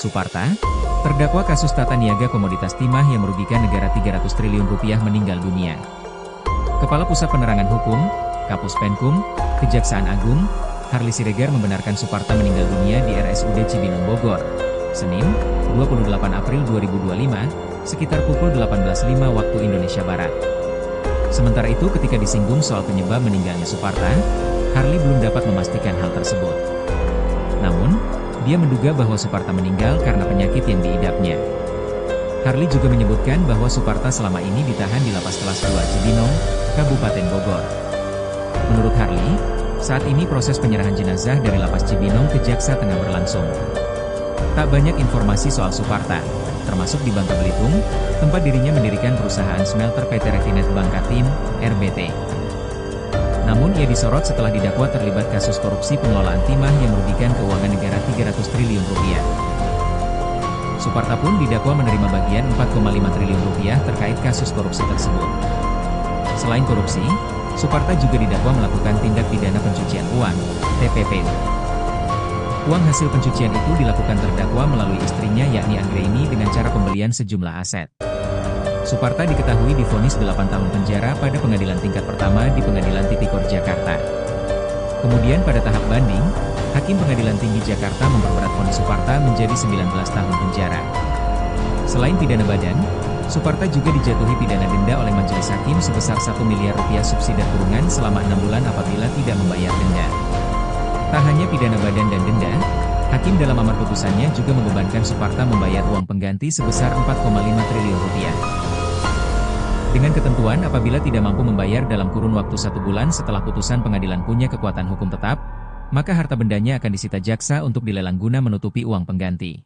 Suparta, terdakwa kasus tata niaga komoditas timah yang merugikan negara 300 triliun rupiah meninggal dunia. Kepala Pusat Penerangan Hukum, Kapus Penkum, Kejaksaan Agung, Harly Siregar membenarkan Suparta meninggal dunia di RSUD Cibinong Bogor, Senin, 28 April 2025, sekitar pukul 18.05 waktu Indonesia Barat. Sementara itu ketika disinggung soal penyebab meninggalnya Suparta, Harly belum dapat memastikan hal tersebut. Namun, dia menduga bahwa Suparta meninggal karena penyakit yang diidapnya. Harly juga menyebutkan bahwa Suparta selama ini ditahan di Lapas Kelas 2 Cibinong, Kabupaten Bogor. Menurut Harly, saat ini proses penyerahan jenazah dari Lapas Cibinong ke Jaksa tengah berlangsung. Tak banyak informasi soal Suparta, termasuk di Bangka Belitung, tempat dirinya mendirikan perusahaan smelter PT Refinet Bangkatim, RBT. Namun ia disorot setelah didakwa terlibat kasus korupsi pengelolaan timah yang merugikan keuangan negara 300 triliun rupiah. Suparta pun didakwa menerima bagian 4,5 triliun rupiah terkait kasus korupsi tersebut. Selain korupsi, Suparta juga didakwa melakukan tindak pidana pencucian uang, TPPU. Uang hasil pencucian itu dilakukan terdakwa melalui istrinya yakni Anggraini dengan cara pembelian sejumlah aset. Suparta diketahui divonis 8 tahun penjara pada pengadilan tingkat pertama di Pengadilan Tipikor Jakarta. Kemudian pada tahap banding, Hakim Pengadilan Tinggi Jakarta memperberat vonis Suparta menjadi 19 tahun penjara. Selain pidana badan, Suparta juga dijatuhi pidana denda oleh majelis hakim sebesar 1 miliar rupiah subsidi kurungan selama 6 bulan apabila tidak membayar denda. Tak hanya pidana badan dan denda, Hakim dalam amar putusannya juga membebankan Suparta membayar uang pengganti sebesar 4,5 triliun rupiah. Dengan ketentuan apabila tidak mampu membayar dalam kurun waktu 1 bulan setelah putusan pengadilan punya kekuatan hukum tetap, maka harta bendanya akan disita jaksa untuk dilelang guna menutupi uang pengganti.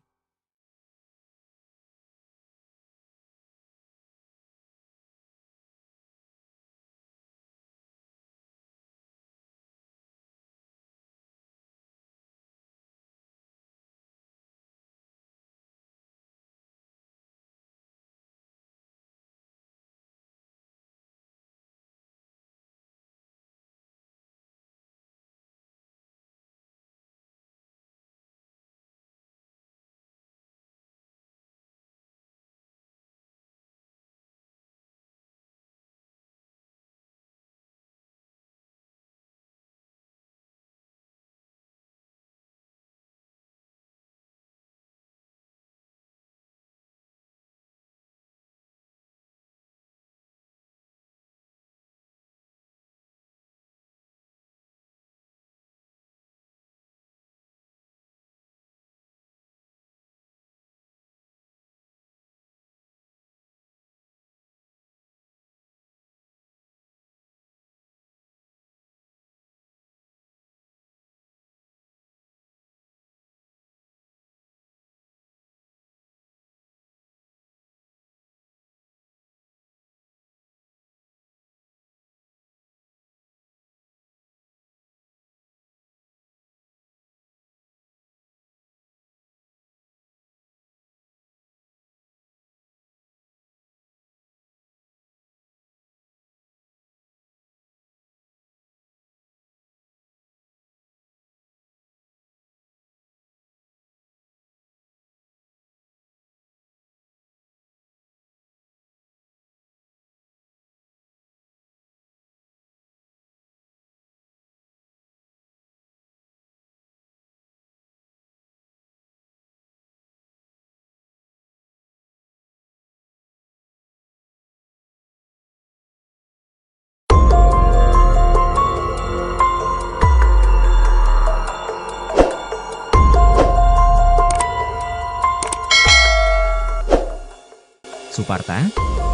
Suparta,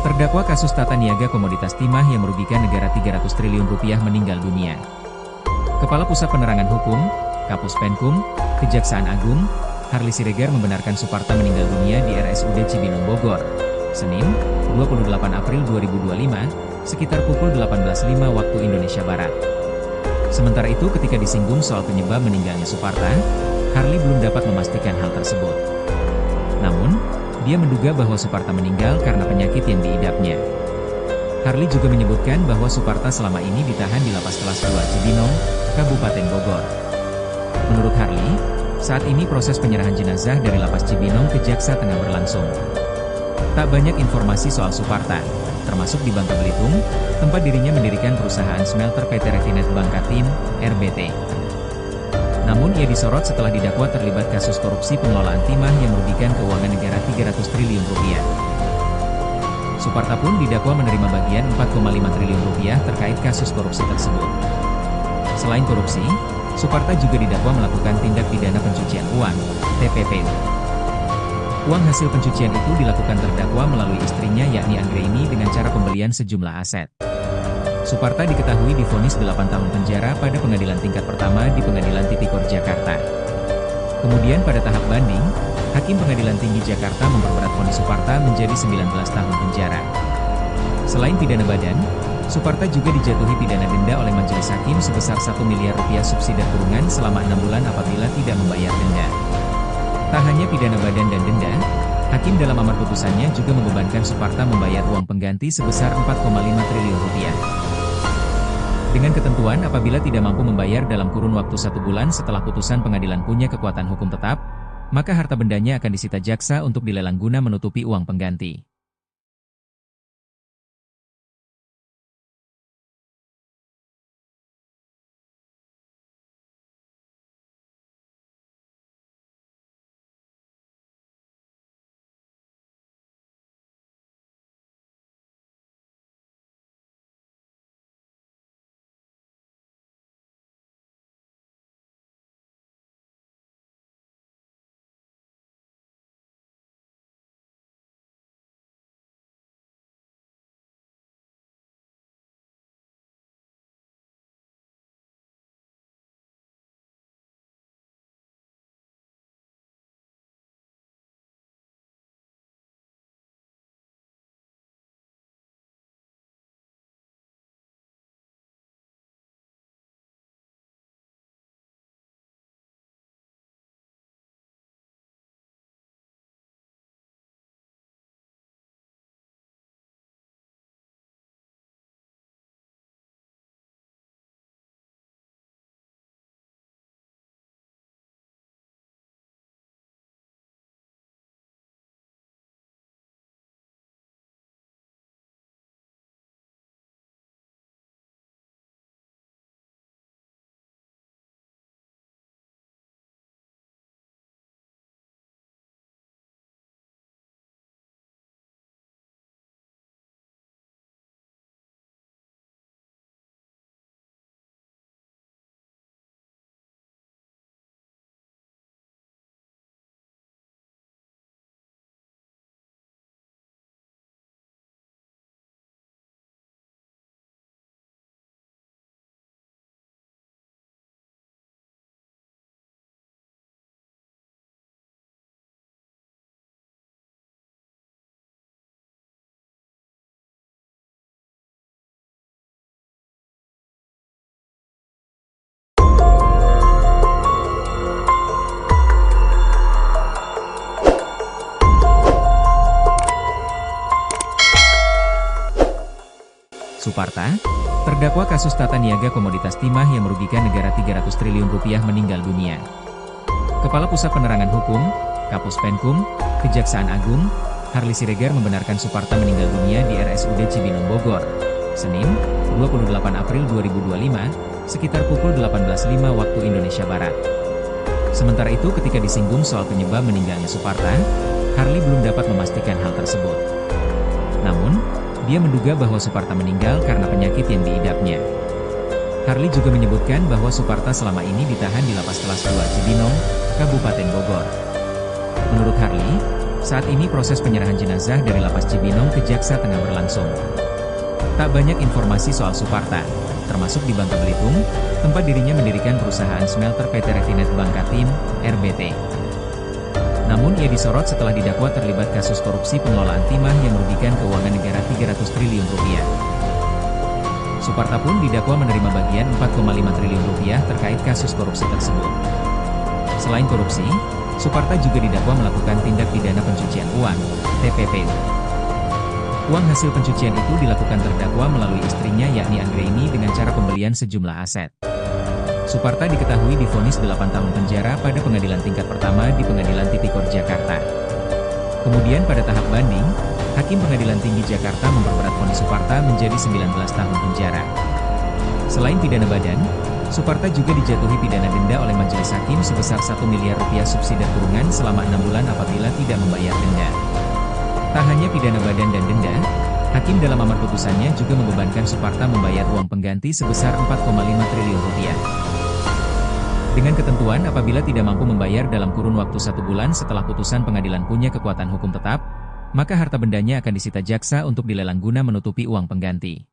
terdakwa kasus tata niaga komoditas timah yang merugikan negara 300 triliun rupiah meninggal dunia. Kepala Pusat Penerangan Hukum, Kapus Penkum, Kejaksaan Agung, Harly Siregar membenarkan Suparta meninggal dunia di RSUD Cibinong Bogor, Senin, 28 April 2025, sekitar pukul 18.05 waktu Indonesia Barat. Sementara itu ketika disinggung soal penyebab meninggalnya Suparta, Harly belum dapat memastikan hal tersebut. Namun, dia menduga bahwa Suparta meninggal karena penyakit yang diidapnya. Harly juga menyebutkan bahwa Suparta selama ini ditahan di Lapas Kelas 2 Cibinong, Kabupaten Bogor. Menurut Harly, saat ini proses penyerahan jenazah dari Lapas Cibinong ke Jaksa tengah berlangsung. Tak banyak informasi soal Suparta, termasuk di Bangka Belitung, tempat dirinya mendirikan perusahaan smelter PT Refinet Bangkatim, RBT. Namun ia disorot setelah didakwa terlibat kasus korupsi pengelolaan timah yang merugikan keuangan negara 300 triliun rupiah. Suparta pun didakwa menerima bagian 4,5 triliun rupiah terkait kasus korupsi tersebut. Selain korupsi, Suparta juga didakwa melakukan tindak pidana pencucian uang, TPPU. Uang hasil pencucian itu dilakukan terdakwa melalui istrinya yakni Anggraini dengan cara pembelian sejumlah aset. Suparta diketahui divonis 8 tahun penjara pada pengadilan tingkat pertama di Pengadilan Tipikor Jakarta. Kemudian pada tahap banding, Hakim Pengadilan Tinggi Jakarta memperberat vonis Suparta menjadi 19 tahun penjara. Selain pidana badan, Suparta juga dijatuhi pidana denda oleh majelis hakim sebesar 1 miliar rupiah subsidi kurungan selama 6 bulan apabila tidak membayar denda. Tak hanya pidana badan dan denda, Hakim dalam amar putusannya juga membebankan Suparta membayar uang pengganti sebesar 4,5 triliun rupiah. Dengan ketentuan apabila tidak mampu membayar dalam kurun waktu 1 bulan setelah putusan pengadilan punya kekuatan hukum tetap, maka harta bendanya akan disita jaksa untuk dilelang guna menutupi uang pengganti. Suparta, terdakwa kasus tata niaga komoditas timah yang merugikan negara 300 triliun rupiah meninggal dunia. Kepala Pusat Penerangan Hukum, Kapus Penkum, Kejaksaan Agung, Harly Siregar membenarkan Suparta meninggal dunia di RSUD Cibinong Bogor, Senin, 28 April 2025, sekitar pukul 18.05 waktu Indonesia Barat. Sementara itu ketika disinggung soal penyebab meninggalnya Suparta, Harly belum dapat memastikan hal tersebut. Namun, dia menduga bahwa Suparta meninggal karena penyakit yang diidapnya. Harly juga menyebutkan bahwa Suparta selama ini ditahan di Lapas Kelas 2 Cibinong, Kabupaten Bogor. Menurut Harly, Saat ini proses penyerahan jenazah dari Lapas Cibinong ke Jaksa tengah berlangsung. Tak banyak informasi soal Suparta, termasuk di Bangka Belitung, tempat dirinya mendirikan perusahaan smelter PT Refinet Bangkatim, RBT. Namun ia disorot setelah didakwa terlibat kasus korupsi pengelolaan timah yang merugikan keuangan negara 300 triliun rupiah. Suparta pun didakwa menerima bagian 4,5 triliun rupiah terkait kasus korupsi tersebut. Selain korupsi, Suparta juga didakwa melakukan tindak pidana pencucian uang, TPPU. Uang hasil pencucian itu dilakukan terdakwa melalui istrinya yakni Anggraini dengan cara pembelian sejumlah aset. Suparta diketahui divonis 8 tahun penjara pada pengadilan tingkat pertama di Pengadilan Tipikor Jakarta. Kemudian pada tahap banding, Hakim Pengadilan Tinggi Jakarta memperberat vonis Suparta menjadi 19 tahun penjara. Selain pidana badan, Suparta juga dijatuhi pidana denda oleh majelis hakim sebesar 1 miliar rupiah subsidi kurungan selama 6 bulan apabila tidak membayar denda. Tak hanya pidana badan dan denda, Hakim dalam amar putusannya juga membebankan Suparta membayar uang pengganti sebesar 4,5 triliun rupiah. Dengan ketentuan apabila tidak mampu membayar dalam kurun waktu 1 bulan setelah putusan pengadilan punya kekuatan hukum tetap, maka harta bendanya akan disita jaksa untuk dilelang guna menutupi uang pengganti.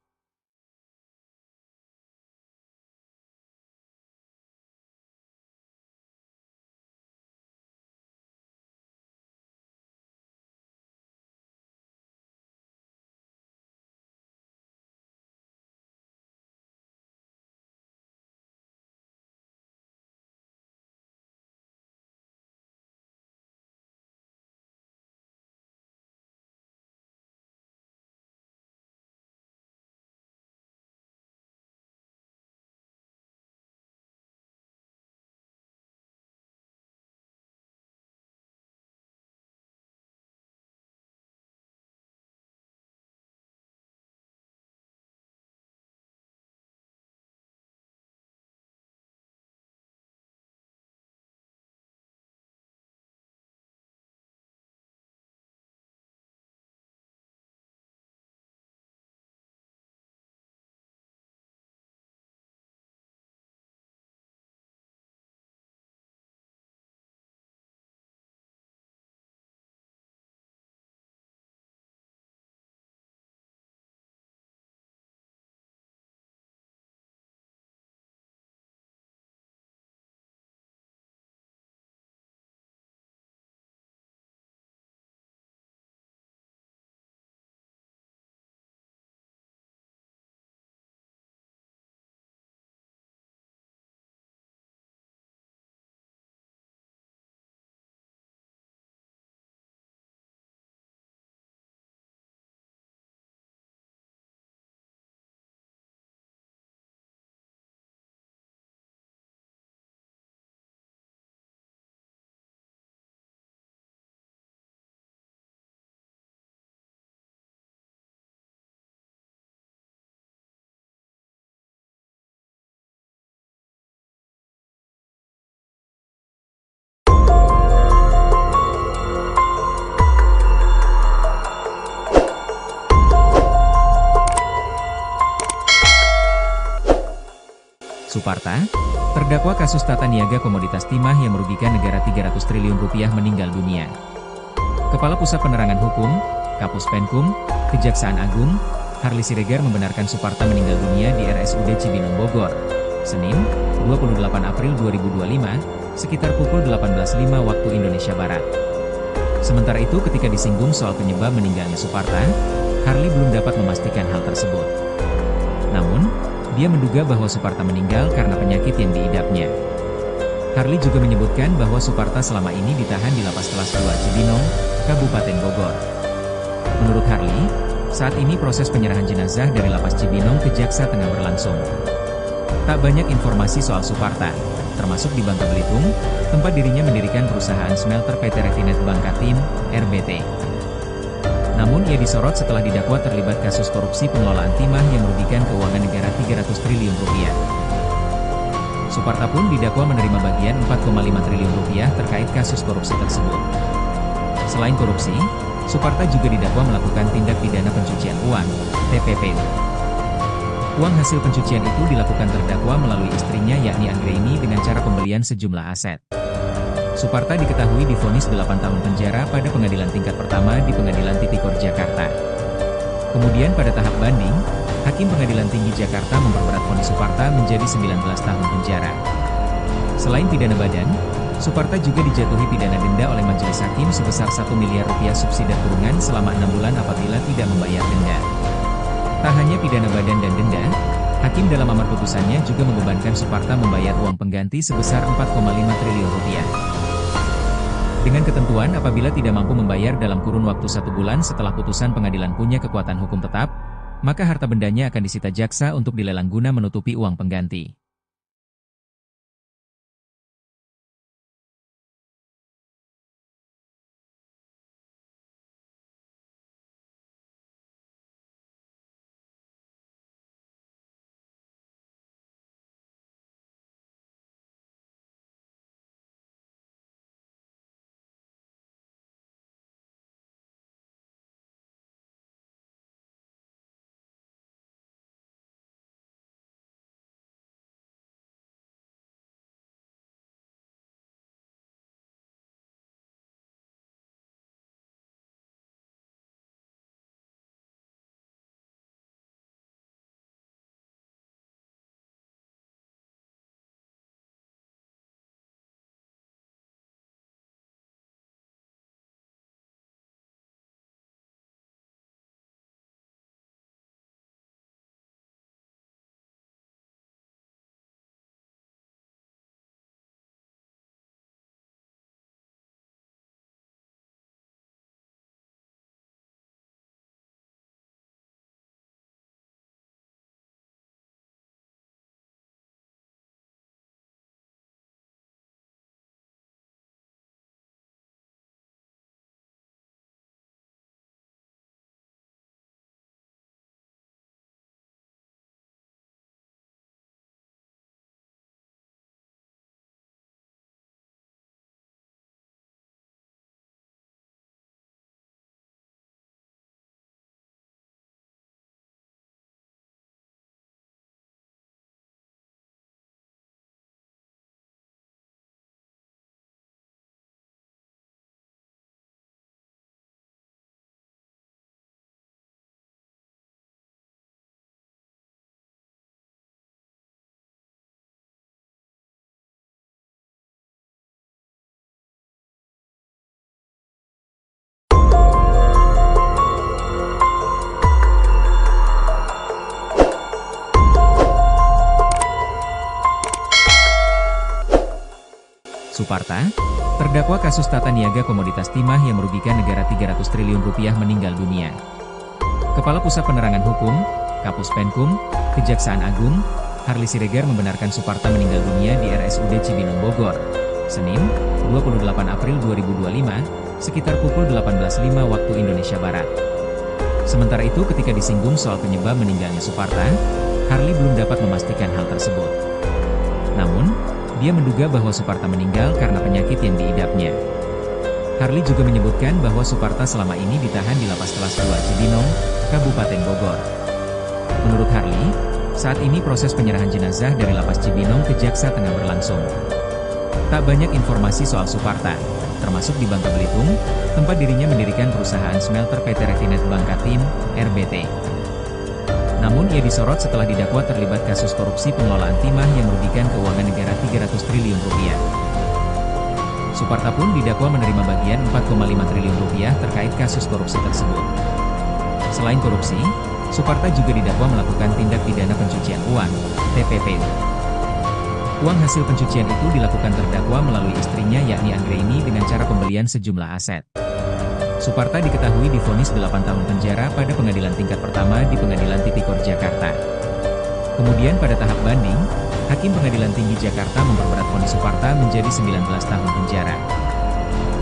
Suparta, terdakwa kasus tata niaga komoditas timah yang merugikan negara 300 triliun rupiah meninggal dunia. Kepala Pusat Penerangan Hukum, Kapus Penkum, Kejaksaan Agung, Harli Siregar membenarkan Suparta meninggal dunia di RSUD Cibinong Bogor, Senin, 28 April 2025, sekitar pukul 18.05 waktu Indonesia Barat. Sementara itu ketika disinggung soal penyebab meninggalnya Suparta, Harli belum dapat memastikan hal tersebut. Namun, dia menduga bahwa Suparta meninggal karena penyakit yang diidapnya. Harli juga menyebutkan bahwa Suparta selama ini ditahan di Lapas Kelas 2 Cibinong, Kabupaten Bogor. Menurut Harli, saat ini proses penyerahan jenazah dari Lapas Cibinong ke Jaksa tengah berlangsung. Tak banyak informasi soal Suparta, termasuk di Bangka Belitung, tempat dirinya mendirikan perusahaan smelter PT Refinet Bangkatim, RBT. Namun ia disorot setelah didakwa terlibat kasus korupsi pengelolaan timah yang merugikan keuangan negara 300 triliun rupiah. Suparta pun didakwa menerima bagian 4,5 triliun rupiah terkait kasus korupsi tersebut. Selain korupsi, Suparta juga didakwa melakukan tindak pidana pencucian uang, TPPU. Uang hasil pencucian itu dilakukan terdakwa melalui istrinya yakni Anggraini dengan cara pembelian sejumlah aset. Suparta diketahui divonis 8 tahun penjara pada pengadilan tingkat pertama di Pengadilan Tipikor Jakarta. Kemudian pada tahap banding, Hakim Pengadilan Tinggi Jakarta memperberat vonis Suparta menjadi 19 tahun penjara. Selain pidana badan, Suparta juga dijatuhi pidana denda oleh majelis hakim sebesar 1 miliar rupiah subsidi kurungan selama 6 bulan apabila tidak membayar denda. Tak hanya pidana badan dan denda, Hakim dalam amar putusannya juga membebankan Suparta membayar uang pengganti sebesar 4,5 triliun rupiah. Dengan ketentuan apabila tidak mampu membayar dalam kurun waktu 1 bulan setelah putusan pengadilan punya kekuatan hukum tetap, maka harta bendanya akan disita jaksa untuk dilelang guna menutupi uang pengganti. Suparta, terdakwa kasus tata niaga komoditas timah yang merugikan negara 300 triliun rupiah meninggal dunia. Kepala Pusat Penerangan Hukum, Kapus Penkum, Kejaksaan Agung, Harly Siregar membenarkan Suparta meninggal dunia di RSUD Cibinong Bogor, Senin, 28 April 2025, sekitar pukul 18.05 waktu Indonesia Barat. Sementara itu ketika disinggung soal penyebab meninggalnya Suparta, Harly belum dapat memastikan hal tersebut. Namun, dia menduga bahwa Suparta meninggal karena penyakit yang diidapnya. Harly juga menyebutkan bahwa Suparta selama ini ditahan di Lapas Kelas 2 Cibinong, Kabupaten Bogor. Menurut Harly, saat ini proses penyerahan jenazah dari Lapas Cibinong ke Jaksa tengah berlangsung. Tak banyak informasi soal Suparta, termasuk di Bangka Belitung, tempat dirinya mendirikan perusahaan smelter PT Refinet Bangkatim, RBT. Namun ia disorot setelah didakwa terlibat kasus korupsi pengelolaan timah yang merugikan keuangan negara 300 triliun rupiah. Suparta pun didakwa menerima bagian 4,5 triliun rupiah terkait kasus korupsi tersebut. Selain korupsi, Suparta juga didakwa melakukan tindak pidana pencucian uang, TPPU. Uang hasil pencucian itu dilakukan terdakwa melalui istrinya yakni Anggraini dengan cara pembelian sejumlah aset. Suparta diketahui divonis 8 tahun penjara pada pengadilan tingkat pertama di Pengadilan Tipikor Jakarta. Kemudian pada tahap banding, Hakim Pengadilan Tinggi Jakarta memperberat vonis Suparta menjadi 19 tahun penjara.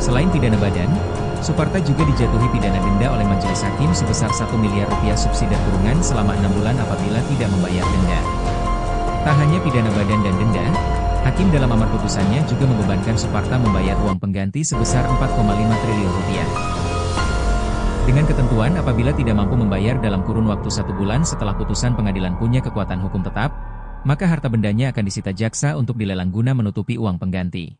Selain pidana badan, Suparta juga dijatuhi pidana denda oleh majelis hakim sebesar 1 miliar rupiah subsidi kurungan selama 6 bulan apabila tidak membayar denda. Tak hanya pidana badan dan denda, Hakim dalam amar putusannya juga membebankan Suparta membayar uang pengganti sebesar 4,5 triliun rupiah. Dengan ketentuan apabila tidak mampu membayar dalam kurun waktu 1 bulan setelah putusan pengadilan punya kekuatan hukum tetap, maka harta bendanya akan disita jaksa untuk dilelang guna menutupi uang pengganti.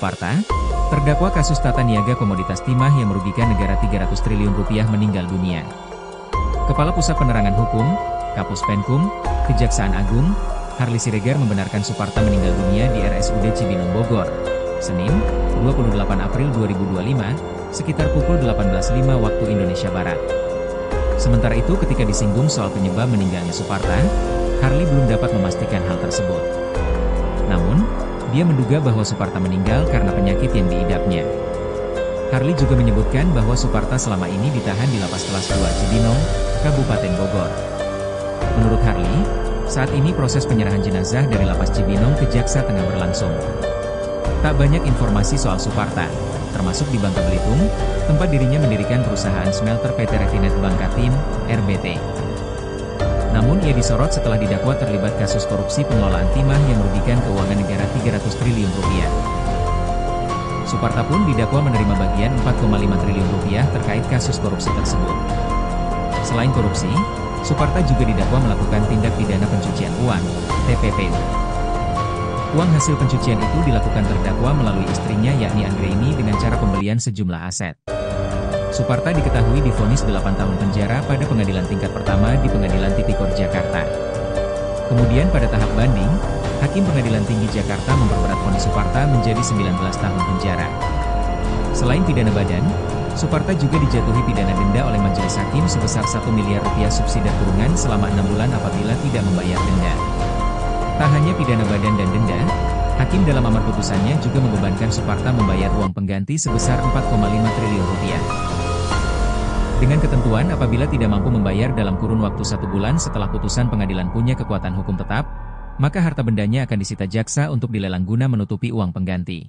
Suparta, terdakwa kasus tata niaga komoditas timah yang merugikan negara 300 triliun rupiah meninggal dunia. Kepala Pusat Penerangan Hukum, Kapus Penkum, Kejaksaan Agung, Harly Siregar membenarkan Suparta meninggal dunia di RSUD Cibinong Bogor, Senin, 28 April 2025, sekitar pukul 18.05 waktu Indonesia Barat. Sementara itu ketika disinggung soal penyebab meninggalnya Suparta, Harly belum dapat memastikan hal tersebut. Namun, dia menduga bahwa Suparta meninggal karena penyakit yang diidapnya. Harly juga menyebutkan bahwa Suparta selama ini ditahan di Lapas Kelas 2 Cibinong, Kabupaten Bogor. Menurut Harly, saat ini proses penyerahan jenazah dari Lapas Cibinong ke Jaksa tengah berlangsung. Tak banyak informasi soal Suparta, termasuk di Bangka Belitung, tempat dirinya mendirikan perusahaan smelter PT Refinet Bangkatim, RBT. Namun ia disorot setelah didakwa terlibat kasus korupsi pengelolaan timah yang merugikan keuangan negara 300 triliun rupiah. Suparta pun didakwa menerima bagian 4,5 triliun rupiah terkait kasus korupsi tersebut. Selain korupsi, Suparta juga didakwa melakukan tindak pidana pencucian uang, TPPU. Uang hasil pencucian itu dilakukan terdakwa melalui istrinya yakni Anggraini dengan cara pembelian sejumlah aset. Suparta diketahui divonis 8 tahun penjara pada pengadilan tingkat pertama di Pengadilan Tipikor Jakarta. Kemudian pada tahap banding, Hakim Pengadilan Tinggi Jakarta memperberat vonis Suparta menjadi 19 tahun penjara. Selain pidana badan, Suparta juga dijatuhi pidana denda oleh majelis hakim sebesar 1 miliar rupiah subsidi kurungan selama 6 bulan apabila tidak membayar denda. Tak hanya pidana badan dan denda, Hakim dalam amar putusannya juga membebankan Suparta membayar uang pengganti sebesar 4,5 triliun rupiah. Dengan ketentuan apabila tidak mampu membayar dalam kurun waktu 1 bulan setelah putusan pengadilan punya kekuatan hukum tetap, maka harta bendanya akan disita jaksa untuk dilelang guna menutupi uang pengganti.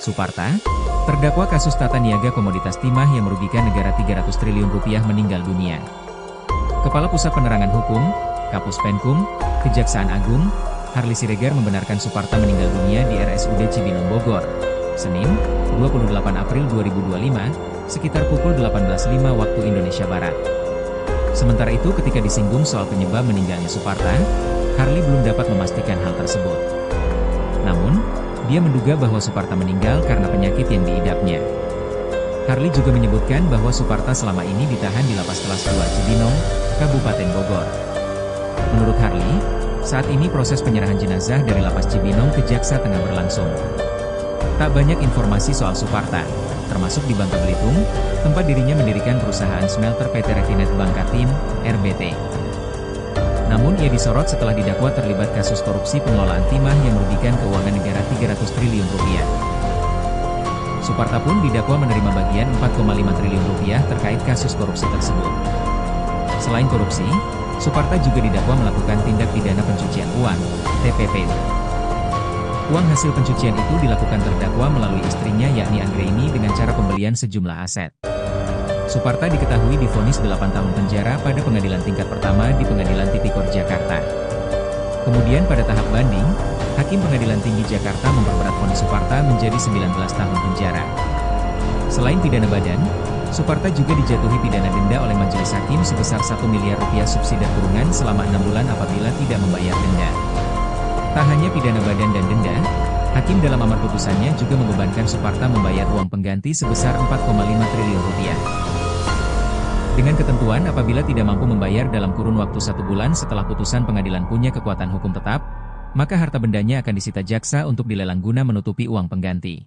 Suparta, terdakwa kasus tata niaga komoditas timah yang merugikan negara 300 triliun rupiah meninggal dunia. Kepala Pusat Penerangan Hukum, Kapus Penkum, Kejaksaan Agung, Harly Siregar membenarkan Suparta meninggal dunia di RSUD Cibinong Bogor, Senin, 28 April 2025, sekitar pukul 18.05 waktu Indonesia Barat. Sementara itu ketika disinggung soal penyebab meninggalnya Suparta, Harly belum dapat memastikan hal tersebut. Namun, dia menduga bahwa Suparta meninggal karena penyakit yang diidapnya. Harly juga menyebutkan bahwa Suparta selama ini ditahan di Lapas Kelas 2 Cibinong, Kabupaten Bogor. Menurut Harly, Saat ini proses penyerahan jenazah dari Lapas Cibinong ke Jaksa tengah berlangsung. Tak banyak informasi soal Suparta, termasuk di Bangka Belitung, tempat dirinya mendirikan perusahaan smelter PT Refinet Bangka Tim, RBT. Namun ia disorot setelah didakwa terlibat kasus korupsi pengelolaan timah yang merugikan keuangan negara 300 triliun rupiah. Suparta pun didakwa menerima bagian 4,5 triliun rupiah terkait kasus korupsi tersebut. Selain korupsi, Suparta juga didakwa melakukan tindak pidana pencucian uang, TPPU. Uang hasil pencucian itu dilakukan terdakwa melalui istrinya yakni Anggraini dengan cara pembelian sejumlah aset. Suparta diketahui divonis 8 tahun penjara pada pengadilan tingkat pertama di Pengadilan Tipikor Jakarta. Kemudian pada tahap banding, Hakim Pengadilan Tinggi Jakarta memperberat vonis Suparta menjadi 19 tahun penjara. Selain pidana badan, Suparta juga dijatuhi pidana denda oleh majelis hakim sebesar 1 miliar rupiah subsidi kurungan selama 6 bulan apabila tidak membayar denda. Tak hanya pidana badan dan denda, Hakim dalam amar putusannya juga membebankan Suparta membayar uang pengganti sebesar 4,5 triliun rupiah. Dengan ketentuan apabila tidak mampu membayar dalam kurun waktu 1 bulan setelah putusan pengadilan punya kekuatan hukum tetap, maka harta bendanya akan disita jaksa untuk dilelang guna menutupi uang pengganti.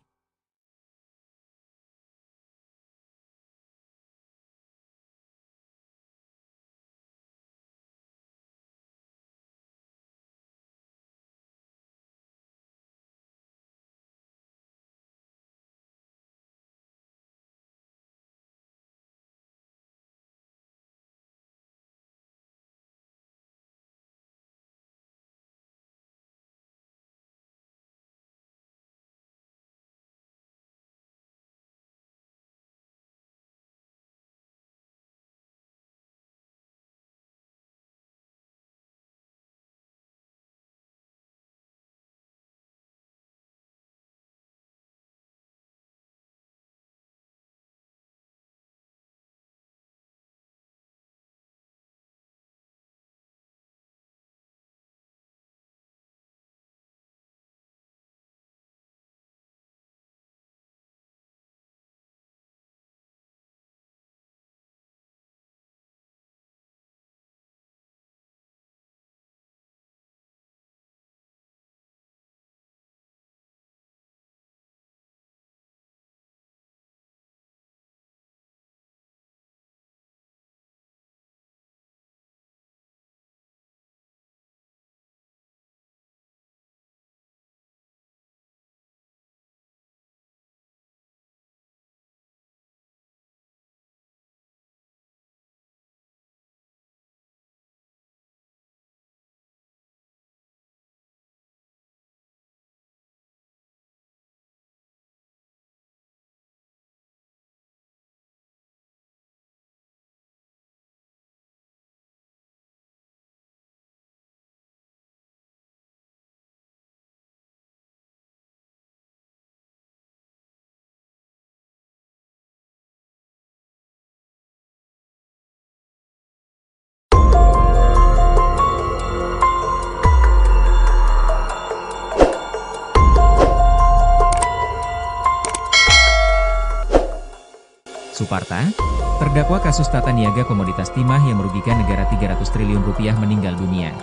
Suparta, terdakwa kasus tata niaga komoditas timah yang merugikan negara 300 triliun rupiah meninggal dunia.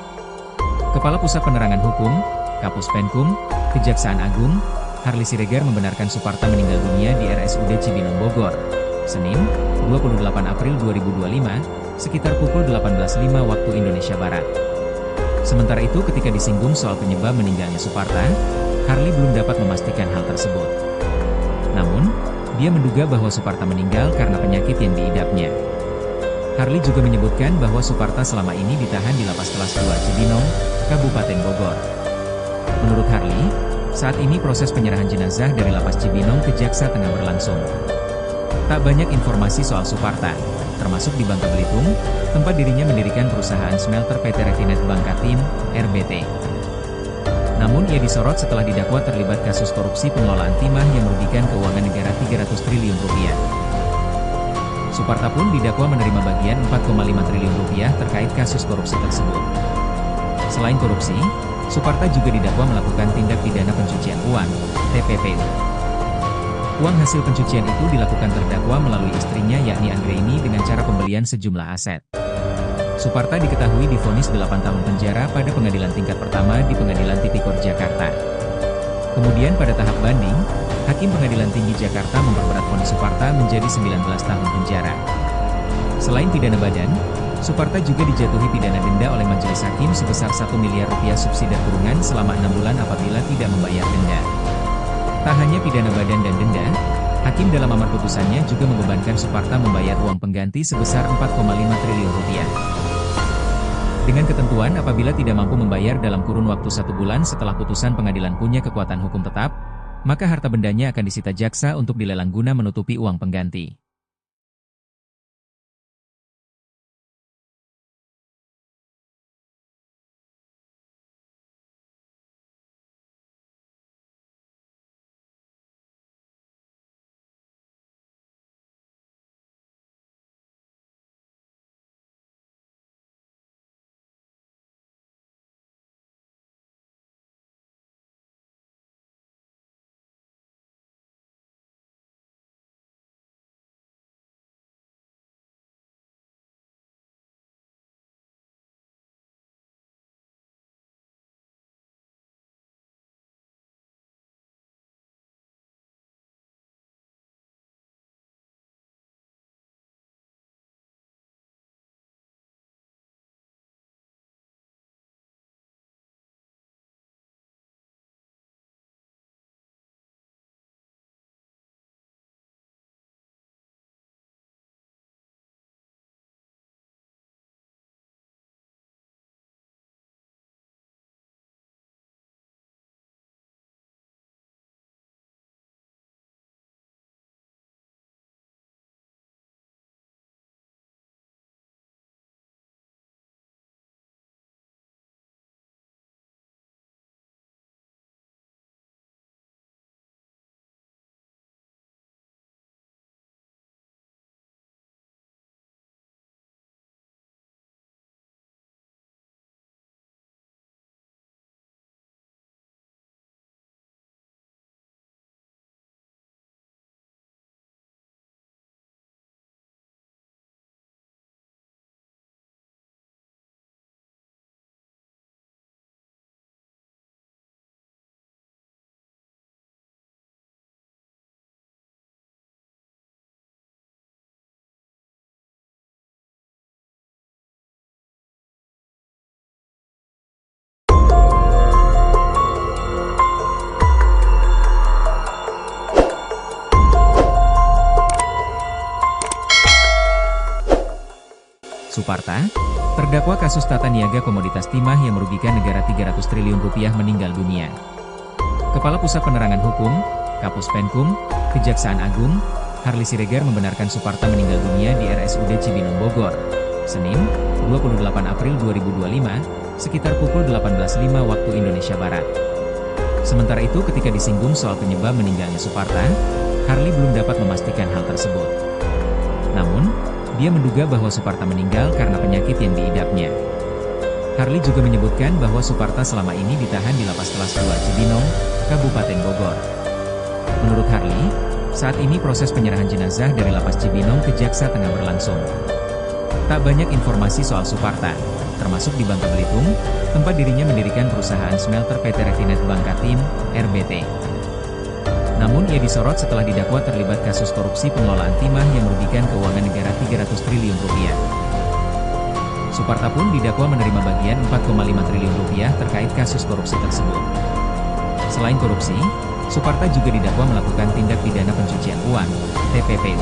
Kepala Pusat Penerangan Hukum, Kapus Penkum, Kejaksaan Agung, Harli Siregar membenarkan Suparta meninggal dunia di RSUD Cibinong Bogor, Senin, 28 April 2025, sekitar pukul 18.05 waktu Indonesia Barat. Sementara itu ketika disinggung soal penyebab meninggalnya Suparta, Harli belum dapat memastikan hal tersebut. Namun, dia menduga bahwa Suparta meninggal karena penyakit yang diidapnya. Harli juga menyebutkan bahwa Suparta selama ini ditahan di Lapas Kelas 2 Cibinong, Kabupaten Bogor. Menurut Harli, saat ini proses penyerahan jenazah dari Lapas Cibinong ke Jaksa tengah berlangsung. Tak banyak informasi soal Suparta, termasuk di Bangka Belitung, tempat dirinya mendirikan perusahaan smelter PT Refinet Bangka Tim, RBT. Namun ia disorot setelah didakwa terlibat kasus korupsi pengelolaan timah yang merugikan keuangan negara 300 triliun rupiah. Suparta pun didakwa menerima bagian 4,5 triliun rupiah terkait kasus korupsi tersebut. Selain korupsi, Suparta juga didakwa melakukan tindak pidana pencucian uang, TPPU. Uang hasil pencucian itu dilakukan terdakwa melalui istrinya yakni Anggraini dengan cara pembelian sejumlah aset. Suparta diketahui divonis 8 tahun penjara pada pengadilan tingkat pertama di Pengadilan Tipikor Jakarta. Kemudian pada tahap banding, Hakim Pengadilan Tinggi Jakarta memperberat vonis Suparta menjadi 19 tahun penjara. Selain pidana badan, Suparta juga dijatuhi pidana denda oleh majelis hakim sebesar 1 miliar rupiah subsidi kurungan selama 6 bulan apabila tidak membayar denda. Tak hanya pidana badan dan denda, Hakim dalam amar putusannya juga membebankan Suparta membayar uang pengganti sebesar 4,5 triliun rupiah. Dengan ketentuan apabila tidak mampu membayar dalam kurun waktu 1 bulan setelah putusan pengadilan punya kekuatan hukum tetap, maka harta bendanya akan disita jaksa untuk dilelang guna menutupi uang pengganti. Suparta, terdakwa kasus tata niaga komoditas timah yang merugikan negara 300 triliun rupiah meninggal dunia. Kepala Pusat Penerangan Hukum, Kapus Penkum, Kejaksaan Agung, Harly Siregar membenarkan Suparta meninggal dunia di RSUD Cibinong Bogor, Senin, 28 April 2025, sekitar pukul 18.05 waktu Indonesia Barat. Sementara itu ketika disinggung soal penyebab meninggalnya Suparta, Harly belum dapat memastikan hal tersebut. Namun, dia menduga bahwa Suparta meninggal karena penyakit yang diidapnya. Harly juga menyebutkan bahwa Suparta selama ini ditahan di Lapas Kelas 2 Cibinong, Kabupaten Bogor. Menurut Harly, saat ini proses penyerahan jenazah dari Lapas Cibinong ke Jaksa tengah berlangsung. Tak banyak informasi soal Suparta, termasuk di Bangka Belitung, tempat dirinya mendirikan perusahaan smelter PT Refinet Bangkatim, RBT. Namun ia disorot setelah didakwa terlibat kasus korupsi pengelolaan timah yang merugikan keuangan negara 300 triliun rupiah. Suparta pun didakwa menerima bagian 4,5 triliun rupiah terkait kasus korupsi tersebut. Selain korupsi, Suparta juga didakwa melakukan tindak pidana pencucian uang, TPPU.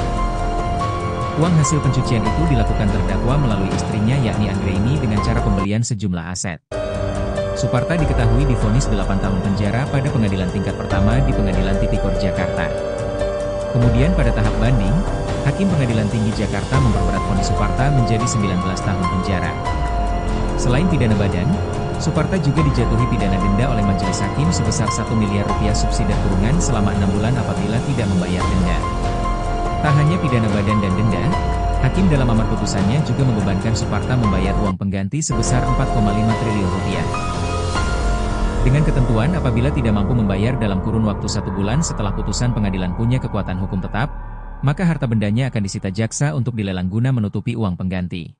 Uang hasil pencucian itu dilakukan terdakwa melalui istrinya yakni Anggraini dengan cara pembelian sejumlah aset. Suparta diketahui divonis 8 tahun penjara pada pengadilan tingkat pertama di Pengadilan Tipikor Jakarta. Kemudian pada tahap banding, Hakim Pengadilan Tinggi Jakarta memperberat vonis Suparta menjadi 19 tahun penjara. Selain pidana badan, Suparta juga dijatuhi pidana denda oleh majelis hakim sebesar 1 miliar rupiah subsidi kurungan selama 6 bulan apabila tidak membayar denda. Tak hanya pidana badan dan denda, Hakim dalam amar putusannya juga membebankan Suparta membayar uang pengganti sebesar 4,5 triliun rupiah. Dengan ketentuan apabila tidak mampu membayar dalam kurun waktu 1 bulan setelah putusan pengadilan punya kekuatan hukum tetap, maka harta bendanya akan disita jaksa untuk dilelang guna menutupi uang pengganti.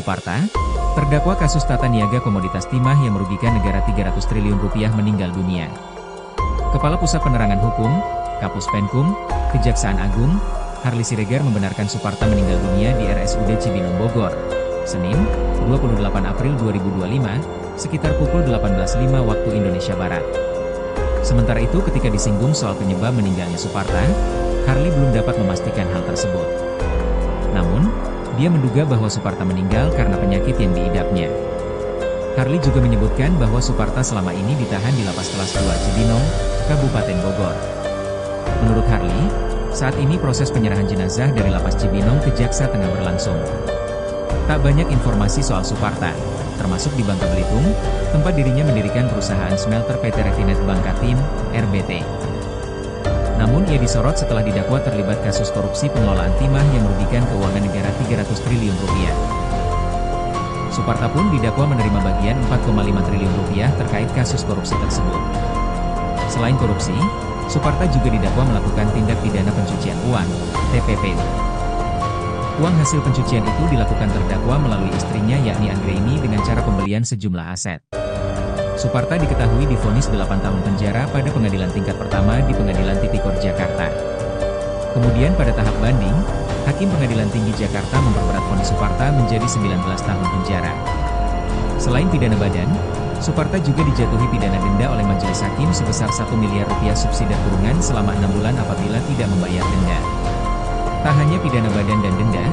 Suparta, terdakwa kasus tata niaga komoditas timah yang merugikan negara 300 triliun rupiah meninggal dunia. Kepala Pusat Penerangan Hukum, Kapus Penkum, Kejaksaan Agung, Harli Siregar membenarkan Suparta meninggal dunia di RSUD Cibinong Bogor, Senin, 28 April 2025, sekitar pukul 18.05 waktu Indonesia Barat. Sementara itu ketika disinggung soal penyebab meninggalnya Suparta, Harli belum dapat memastikan hal tersebut. Namun, dia menduga bahwa Suparta meninggal karena penyakit yang diidapnya. Harli juga menyebutkan bahwa Suparta selama ini ditahan di Lapas Kelas 2 Cibinong, Kabupaten Bogor. Menurut Harli, saat ini proses penyerahan jenazah dari Lapas Cibinong ke Jaksa tengah berlangsung. Tak banyak informasi soal Suparta, termasuk di Bangka Belitung, tempat dirinya mendirikan perusahaan smelter PT Refinet Bangkatim, RBT. Namun ia disorot setelah didakwa terlibat kasus korupsi pengelolaan timah yang merugikan keuangan negara 300 triliun rupiah. Suparta pun didakwa menerima bagian 4,5 triliun rupiah terkait kasus korupsi tersebut. Selain korupsi, Suparta juga didakwa melakukan tindak pidana pencucian uang, TPPU. Uang hasil pencucian itu dilakukan terdakwa melalui istrinya yakni Anggraini dengan cara pembelian sejumlah aset. Suparta diketahui divonis 8 tahun penjara pada pengadilan tingkat pertama di Pengadilan Tipikor Jakarta. Kemudian pada tahap banding, Hakim Pengadilan Tinggi Jakarta memperberat vonis Suparta menjadi 19 tahun penjara. Selain pidana badan, Suparta juga dijatuhi pidana denda oleh majelis hakim sebesar 1 miliar rupiah subsidi kurungan selama 6 bulan apabila tidak membayar denda. Tak hanya pidana badan dan denda,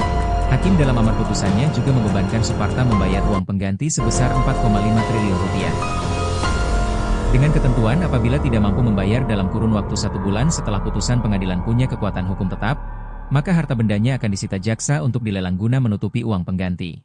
Hakim dalam amar putusannya juga membebankan Suparta membayar uang pengganti sebesar 4,5 triliun rupiah. Dengan ketentuan apabila tidak mampu membayar dalam kurun waktu 1 bulan setelah putusan pengadilan punya kekuatan hukum tetap, maka harta bendanya akan disita jaksa untuk dilelang guna menutupi uang pengganti.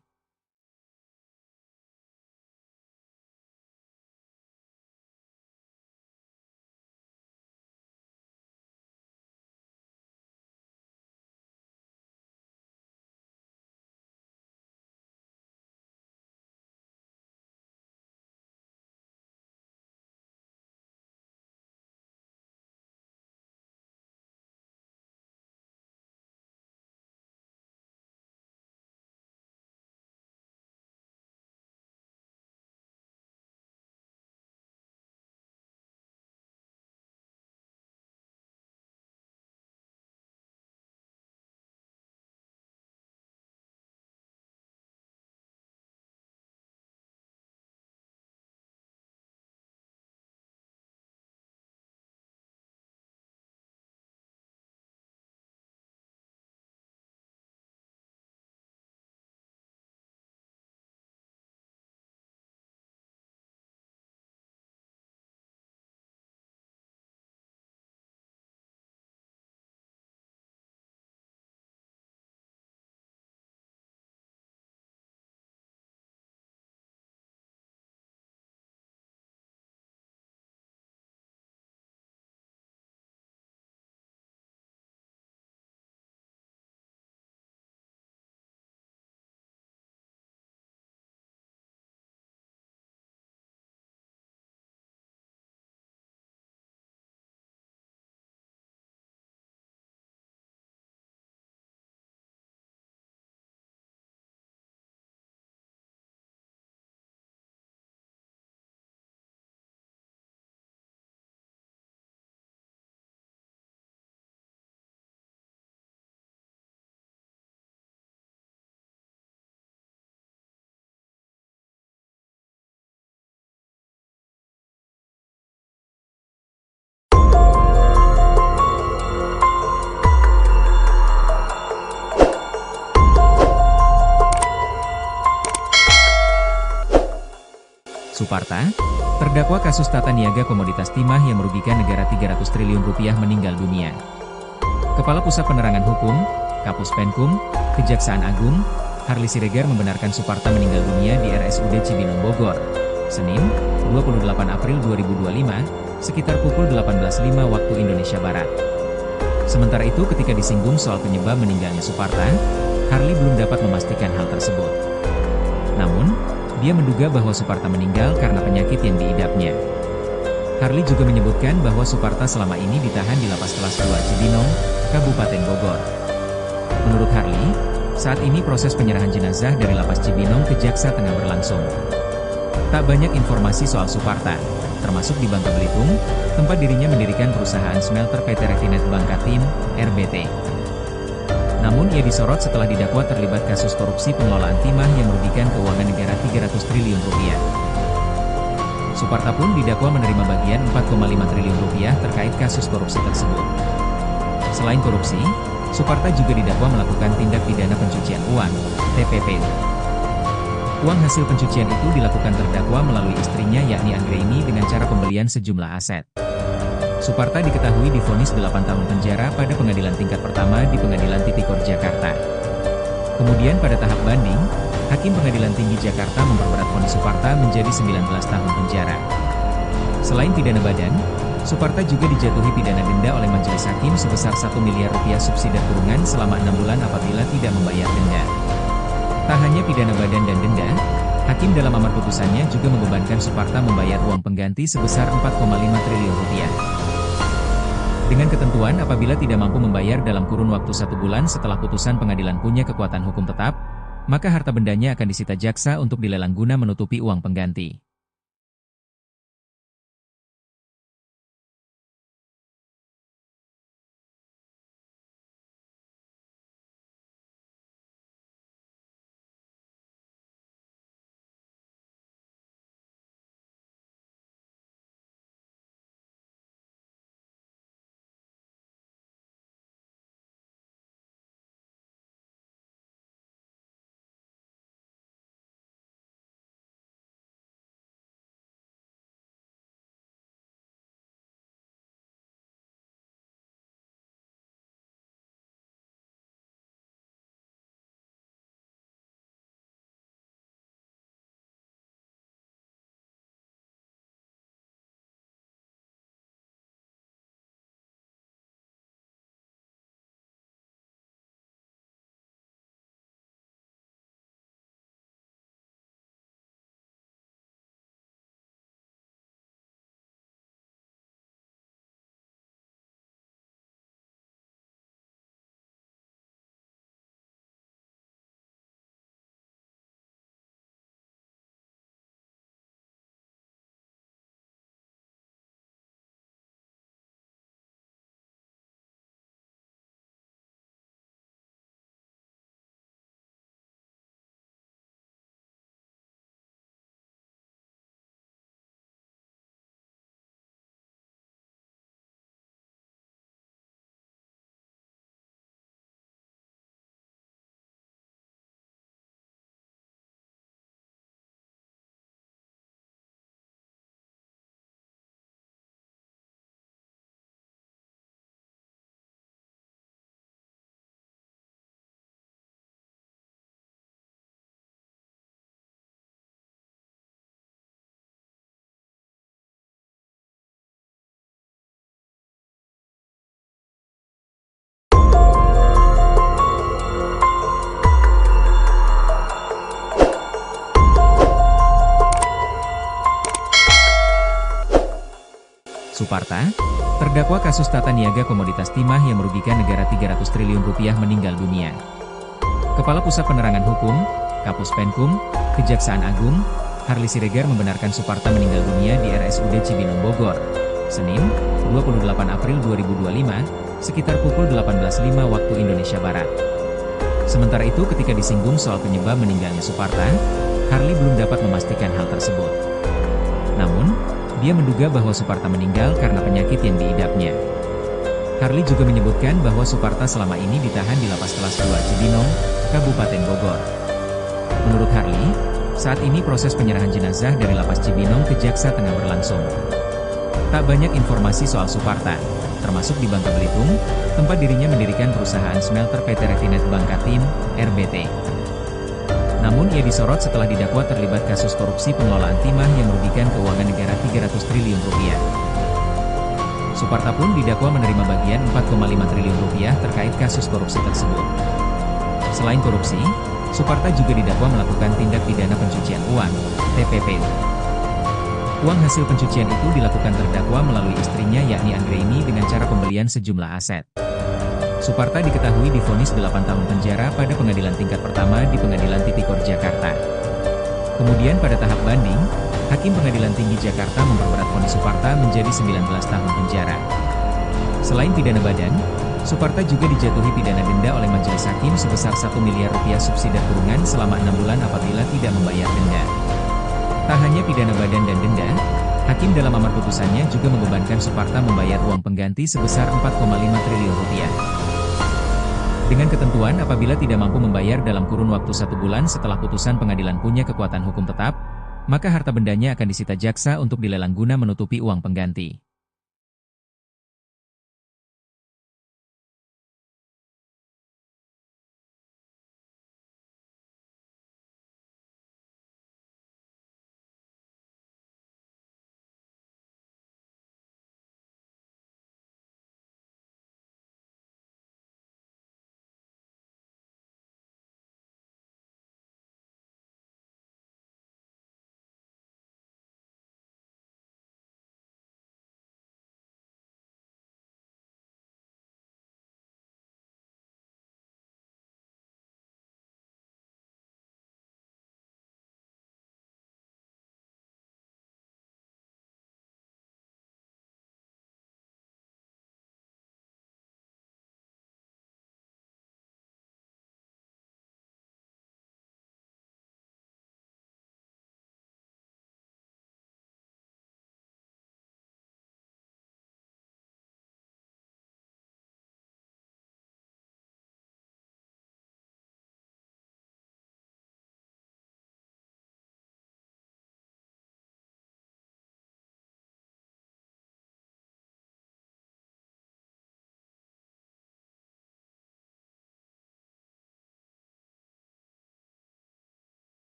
Suparta, terdakwa kasus tata niaga komoditas timah yang merugikan negara 300 triliun rupiah meninggal dunia. Kepala Pusat Penerangan Hukum, Kapus Penkum, Kejaksaan Agung, Harli Siregar membenarkan Suparta meninggal dunia di RSUD Cibinong Bogor, Senin, 28 April 2025, sekitar pukul 18.05 waktu Indonesia Barat. Sementara itu ketika disinggung soal penyebab meninggalnya Suparta, Harli belum dapat memastikan hal tersebut. Namun, dia menduga bahwa Suparta meninggal karena penyakit yang diidapnya. Harli juga menyebutkan bahwa Suparta selama ini ditahan di Lapas Kelas 2 Cibinong, Kabupaten Bogor. Menurut Harli, Saat ini proses penyerahan jenazah dari Lapas Cibinong ke Jaksa tengah berlangsung. Tak banyak informasi soal Suparta, termasuk di Bangka Belitung, tempat dirinya mendirikan perusahaan smelter PT Refinet Bangkatim, RBT. Namun ia disorot setelah didakwa terlibat kasus korupsi pengelolaan timah yang merugikan keuangan negara 300 triliun rupiah. Suparta pun didakwa menerima bagian 4,5 triliun rupiah terkait kasus korupsi tersebut. Selain korupsi, Suparta juga didakwa melakukan tindak pidana pencucian uang, TPPU. Uang hasil pencucian itu dilakukan terdakwa melalui istrinya yakni Anggraini dengan cara pembelian sejumlah aset. Suparta diketahui divonis 8 tahun penjara pada pengadilan tingkat pertama di Pengadilan Tipikor Jakarta. Kemudian pada tahap banding, Hakim Pengadilan Tinggi Jakarta memperberat vonis Suparta menjadi 19 tahun penjara. Selain pidana badan, Suparta juga dijatuhi pidana denda oleh majelis hakim sebesar 1 miliar rupiah subsidi kurungan selama 6 bulan apabila tidak membayar denda. Tak hanya pidana badan dan denda, hakim dalam amar putusannya juga membebankan Suparta membayar uang pengganti sebesar 4,5 triliun rupiah. Dengan ketentuan apabila tidak mampu membayar dalam kurun waktu 1 bulan setelah putusan pengadilan punya kekuatan hukum tetap, maka harta bendanya akan disita jaksa untuk dilelang guna menutupi uang pengganti. Suparta, terdakwa kasus tata niaga komoditas timah yang merugikan negara 300 triliun rupiah meninggal dunia. Kepala Pusat Penerangan Hukum, Kapus Penkum, Kejaksaan Agung, Harli Siregar membenarkan Suparta meninggal dunia di RSUD Cibinong Bogor, Senin, 28 April 2025, sekitar pukul 18.05 waktu Indonesia Barat. Sementara itu ketika disinggung soal penyebab meninggalnya Suparta, Harli belum dapat memastikan hal tersebut. Namun, dia menduga bahwa Suparta meninggal karena penyakit yang diidapnya. Harli juga menyebutkan bahwa Suparta selama ini ditahan di Lapas Kelas 2 Cibinong, Kabupaten Bogor. Menurut Harli, saat ini proses penyerahan jenazah dari Lapas Cibinong ke Jaksa tengah berlangsung. Tak banyak informasi soal Suparta, termasuk di Bangka Belitung, tempat dirinya mendirikan perusahaan smelter PT Refinet Bangkatim, RBT. Namun ia disorot setelah didakwa terlibat kasus korupsi pengelolaan timah yang merugikan keuangan negara 300 triliun rupiah. Suparta pun didakwa menerima bagian 4,5 triliun rupiah terkait kasus korupsi tersebut. Selain korupsi, Suparta juga didakwa melakukan tindak pidana pencucian uang, TPPU. Uang hasil pencucian itu dilakukan terdakwa melalui istrinya yakni Anggraini dengan cara pembelian sejumlah aset. Suparta diketahui divonis 8 tahun penjara pada pengadilan tingkat pertama di Pengadilan Tipikor Jakarta. Kemudian pada tahap banding, Hakim Pengadilan Tinggi Jakarta memperberat vonis Suparta menjadi 19 tahun penjara. Selain pidana badan, Suparta juga dijatuhi pidana denda oleh majelis hakim sebesar 1 miliar rupiah subsidi kurungan selama 6 bulan apabila tidak membayar denda. Tak hanya pidana badan dan denda, Hakim dalam amar putusannya juga membebankan Suparta membayar uang pengganti sebesar 4,5 triliun rupiah. Dengan ketentuan apabila tidak mampu membayar dalam kurun waktu 1 bulan setelah putusan pengadilan punya kekuatan hukum tetap, maka harta bendanya akan disita jaksa untuk dilelang guna menutupi uang pengganti.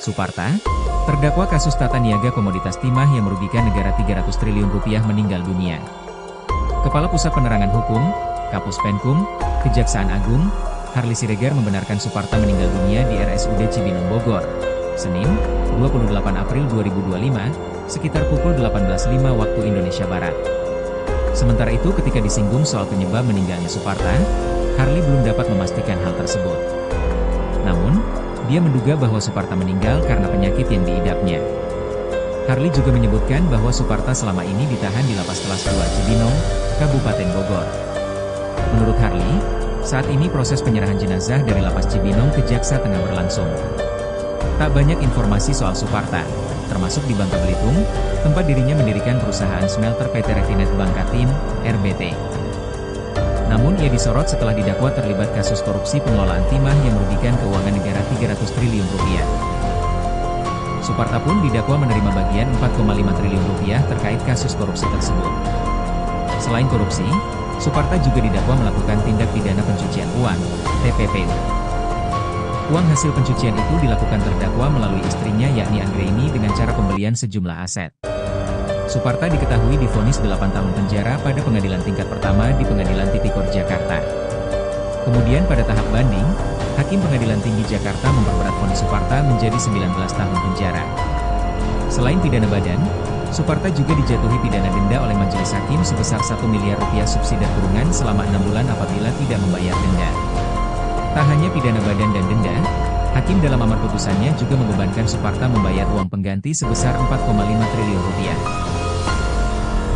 Suparta, terdakwa kasus tata niaga komoditas timah yang merugikan negara 300 triliun rupiah meninggal dunia. Kepala Pusat Penerangan Hukum, Kapus Penkum, Kejaksaan Agung, Harli Siregar membenarkan Suparta meninggal dunia di RSUD Cibinong Bogor, Senin, 28 April 2025, sekitar pukul 18.05 waktu Indonesia Barat. Sementara itu ketika disinggung soal penyebab meninggalnya Suparta, Harli belum dapat memastikan hal tersebut. Namun, dia menduga bahwa Suparta meninggal karena penyakit yang diidapnya. Harli juga menyebutkan bahwa Suparta selama ini ditahan di Lapas Kelas 2 Cibinong, Kabupaten Bogor. Menurut Harli, saat ini proses penyerahan jenazah dari Lapas Cibinong ke Jaksa tengah berlangsung. Tak banyak informasi soal Suparta, termasuk di Bangka Belitung, tempat dirinya mendirikan perusahaan smelter PT Refinet Bangkatim, RBT. Namun ia disorot setelah didakwa terlibat kasus korupsi pengelolaan timah yang merugikan keuangan negara 300 triliun rupiah. Suparta pun didakwa menerima bagian 4,5 triliun rupiah terkait kasus korupsi tersebut. Selain korupsi, Suparta juga didakwa melakukan tindak pidana pencucian uang, TPPU. Uang hasil pencucian itu dilakukan terdakwa melalui istrinya yakni Anggraini dengan cara pembelian sejumlah aset. Suparta diketahui divonis 8 tahun penjara pada pengadilan tingkat pertama di Pengadilan Tipikor Jakarta. Kemudian pada tahap banding, Hakim Pengadilan Tinggi Jakarta memperberat vonis Suparta menjadi 19 tahun penjara. Selain pidana badan, Suparta juga dijatuhi pidana denda oleh majelis hakim sebesar 1 miliar rupiah subsidi kurungan selama 6 bulan apabila tidak membayar denda. Tak hanya pidana badan dan denda, Hakim dalam amar putusannya juga membebankan Suparta membayar uang pengganti sebesar 4,5 triliun rupiah.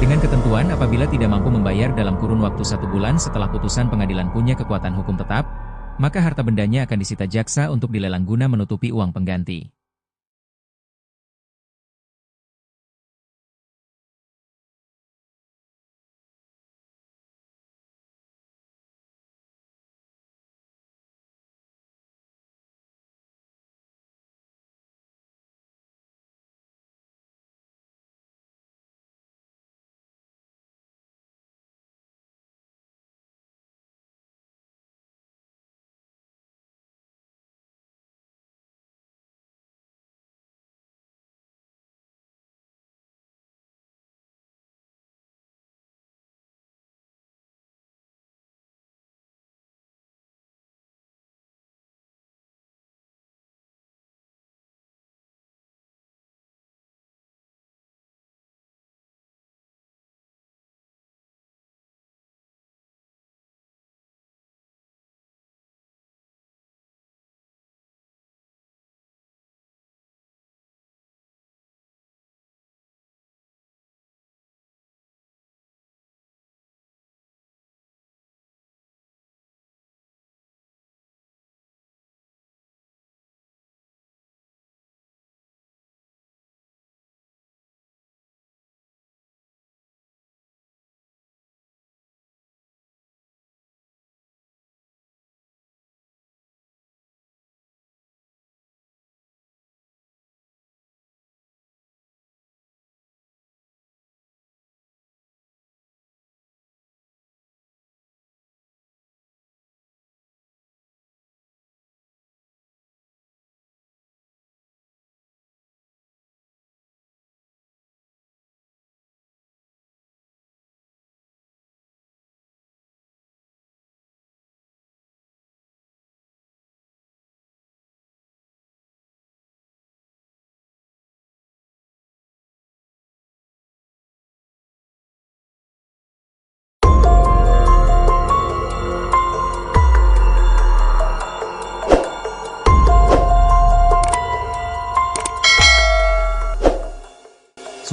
Dengan ketentuan apabila tidak mampu membayar dalam kurun waktu 1 bulan setelah putusan pengadilan punya kekuatan hukum tetap, maka harta bendanya akan disita jaksa untuk dilelang guna menutupi uang pengganti.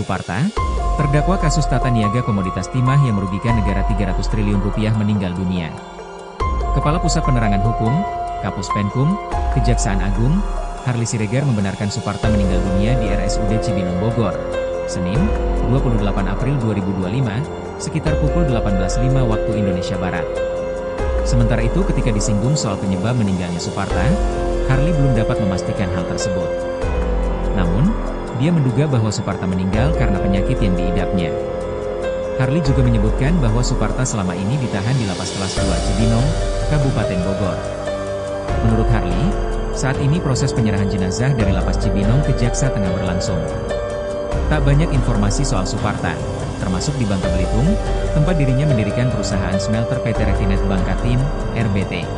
Suparta, terdakwa kasus tata niaga komoditas timah yang merugikan negara 300 triliun rupiah meninggal dunia. Kepala Pusat Penerangan Hukum, Kapus Penkum, Kejaksaan Agung, Harli Siregar membenarkan Suparta meninggal dunia di RSUD Cibinong Bogor, Senin, 28 April 2025, sekitar pukul 18.05 waktu Indonesia Barat. Sementara itu ketika disinggung soal penyebab meninggalnya Suparta, Harli belum dapat memastikan hal tersebut. Namun, dia menduga bahwa Suparta meninggal karena penyakit yang diidapnya. Harli juga menyebutkan bahwa Suparta selama ini ditahan di Lapas Kelas 2 Cibinong, Kabupaten Bogor. Menurut Harli, saat ini proses penyerahan jenazah dari Lapas Cibinong ke Jaksa tengah berlangsung. Tak banyak informasi soal Suparta, termasuk di Bangka Belitung, tempat dirinya mendirikan perusahaan smelter PT Refinet Bangkatim, RBT.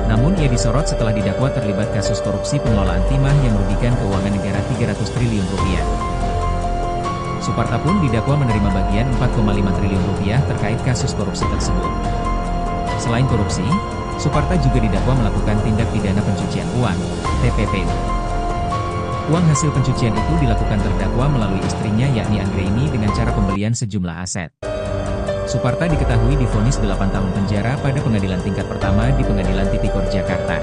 Namun ia disorot setelah didakwa terlibat kasus korupsi pengelolaan timah yang merugikan keuangan negara 300 triliun rupiah. Suparta pun didakwa menerima bagian 4,5 triliun rupiah terkait kasus korupsi tersebut. Selain korupsi, Suparta juga didakwa melakukan tindak pidana pencucian uang, TPPU. Uang hasil pencucian itu dilakukan terdakwa melalui istrinya yakni Anggraini dengan cara pembelian sejumlah aset. Suparta diketahui divonis 8 tahun penjara pada pengadilan tingkat pertama di Pengadilan Tipikor Jakarta.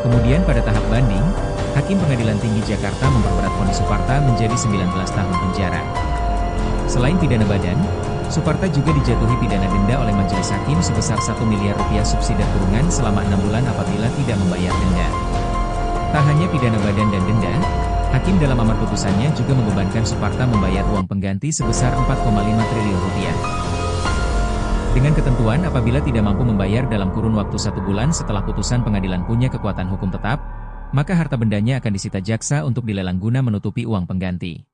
Kemudian pada tahap banding, Hakim Pengadilan Tinggi Jakarta memperberat vonis Suparta menjadi 19 tahun penjara. Selain pidana badan, Suparta juga dijatuhi pidana denda oleh majelis hakim sebesar 1 miliar rupiah subsidi kurungan selama 6 bulan apabila tidak membayar denda. Tak hanya pidana badan dan denda, Hakim dalam amar putusannya juga membebankan Suparta membayar uang pengganti sebesar 4,5 triliun rupiah. Dengan ketentuan apabila tidak mampu membayar dalam kurun waktu 1 bulan setelah putusan pengadilan punya kekuatan hukum tetap, maka harta bendanya akan disita jaksa untuk dilelang guna menutupi uang pengganti.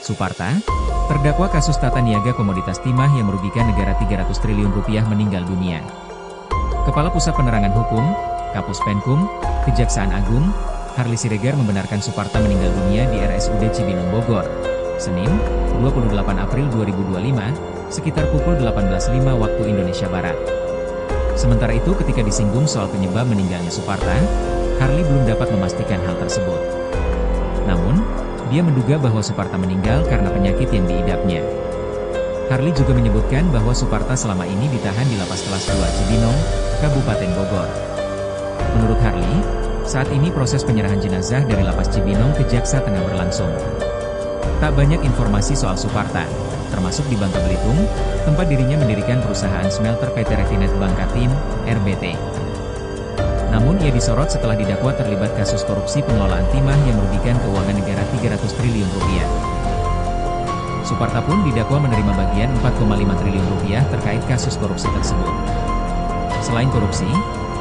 Suparta, terdakwa kasus tata niaga komoditas timah yang merugikan negara 300 triliun rupiah meninggal dunia. Kepala Pusat Penerangan Hukum, Kapus Penkum, Kejaksaan Agung, Harli Siregar membenarkan Suparta meninggal dunia di RSUD Cibinong Bogor, Senin, 28 April 2025, sekitar pukul 18.05 waktu Indonesia Barat. Sementara itu ketika disinggung soal penyebab meninggalnya Suparta, Harli belum dapat memastikan hal tersebut. Namun, dia menduga bahwa Suparta meninggal karena penyakit yang diidapnya. Harli juga menyebutkan bahwa Suparta selama ini ditahan di Lapas Kelas 2 Cibinong, Kabupaten Bogor. Menurut Harli, Saat ini proses penyerahan jenazah dari Lapas Cibinong ke Jaksa tengah berlangsung. Tak banyak informasi soal Suparta, termasuk di Bangka Belitung, tempat dirinya mendirikan perusahaan smelter PT Refinet Bangkatim, RBT. Namun ia disorot setelah didakwa terlibat kasus korupsi pengelolaan timah yang merugikan keuangan negara 300 triliun rupiah. Suparta pun didakwa menerima bagian 4,5 triliun rupiah terkait kasus korupsi tersebut. Selain korupsi,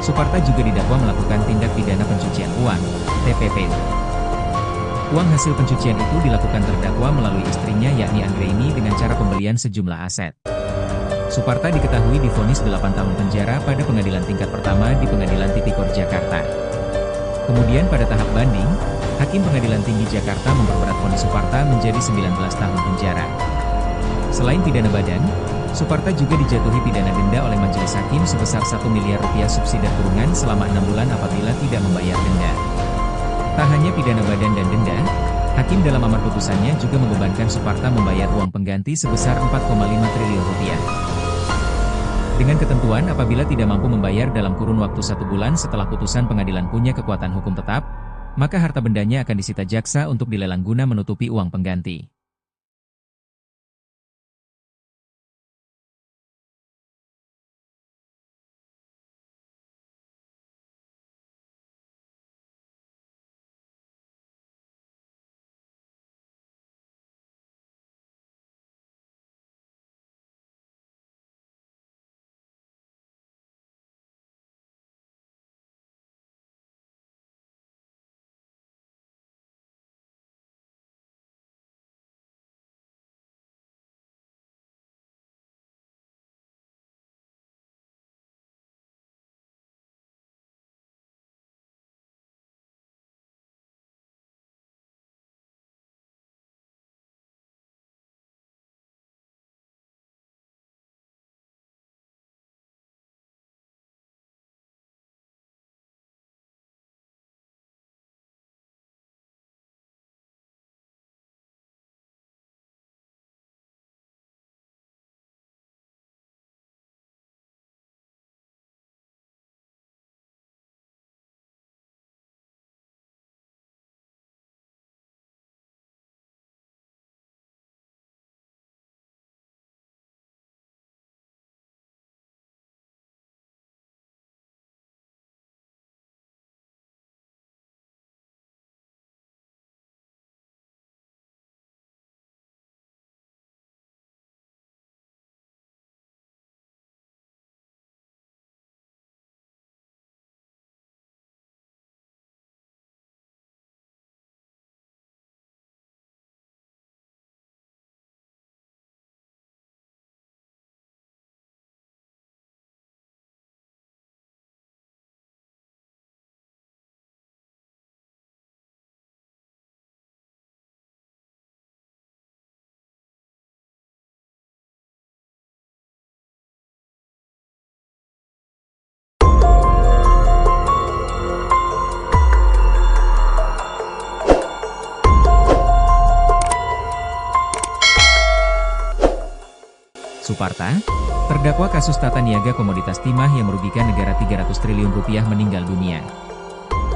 Suparta juga didakwa melakukan tindak pidana pencucian uang, TPPU. Uang hasil pencucian itu dilakukan terdakwa melalui istrinya yakni Anggraini dengan cara pembelian sejumlah aset. Suparta diketahui divonis 8 tahun penjara pada pengadilan tingkat pertama di Pengadilan Tipikor Jakarta. Kemudian pada tahap banding, Hakim Pengadilan Tinggi Jakarta memperberat vonis Suparta menjadi 19 tahun penjara. Selain pidana badan, Suparta juga dijatuhi pidana denda oleh majelis hakim sebesar 1 miliar rupiah subsidi kurungan selama 6 bulan apabila tidak membayar denda. Tak hanya pidana badan dan denda, hakim dalam amar putusannya juga membebankan Suparta membayar uang pengganti sebesar 4,5 triliun rupiah. Dengan ketentuan apabila tidak mampu membayar dalam kurun waktu 1 bulan setelah putusan pengadilan punya kekuatan hukum tetap, maka harta bendanya akan disita jaksa untuk dilelang guna menutupi uang pengganti. Suparta, terdakwa kasus tata niaga komoditas timah yang merugikan negara 300 triliun rupiah meninggal dunia.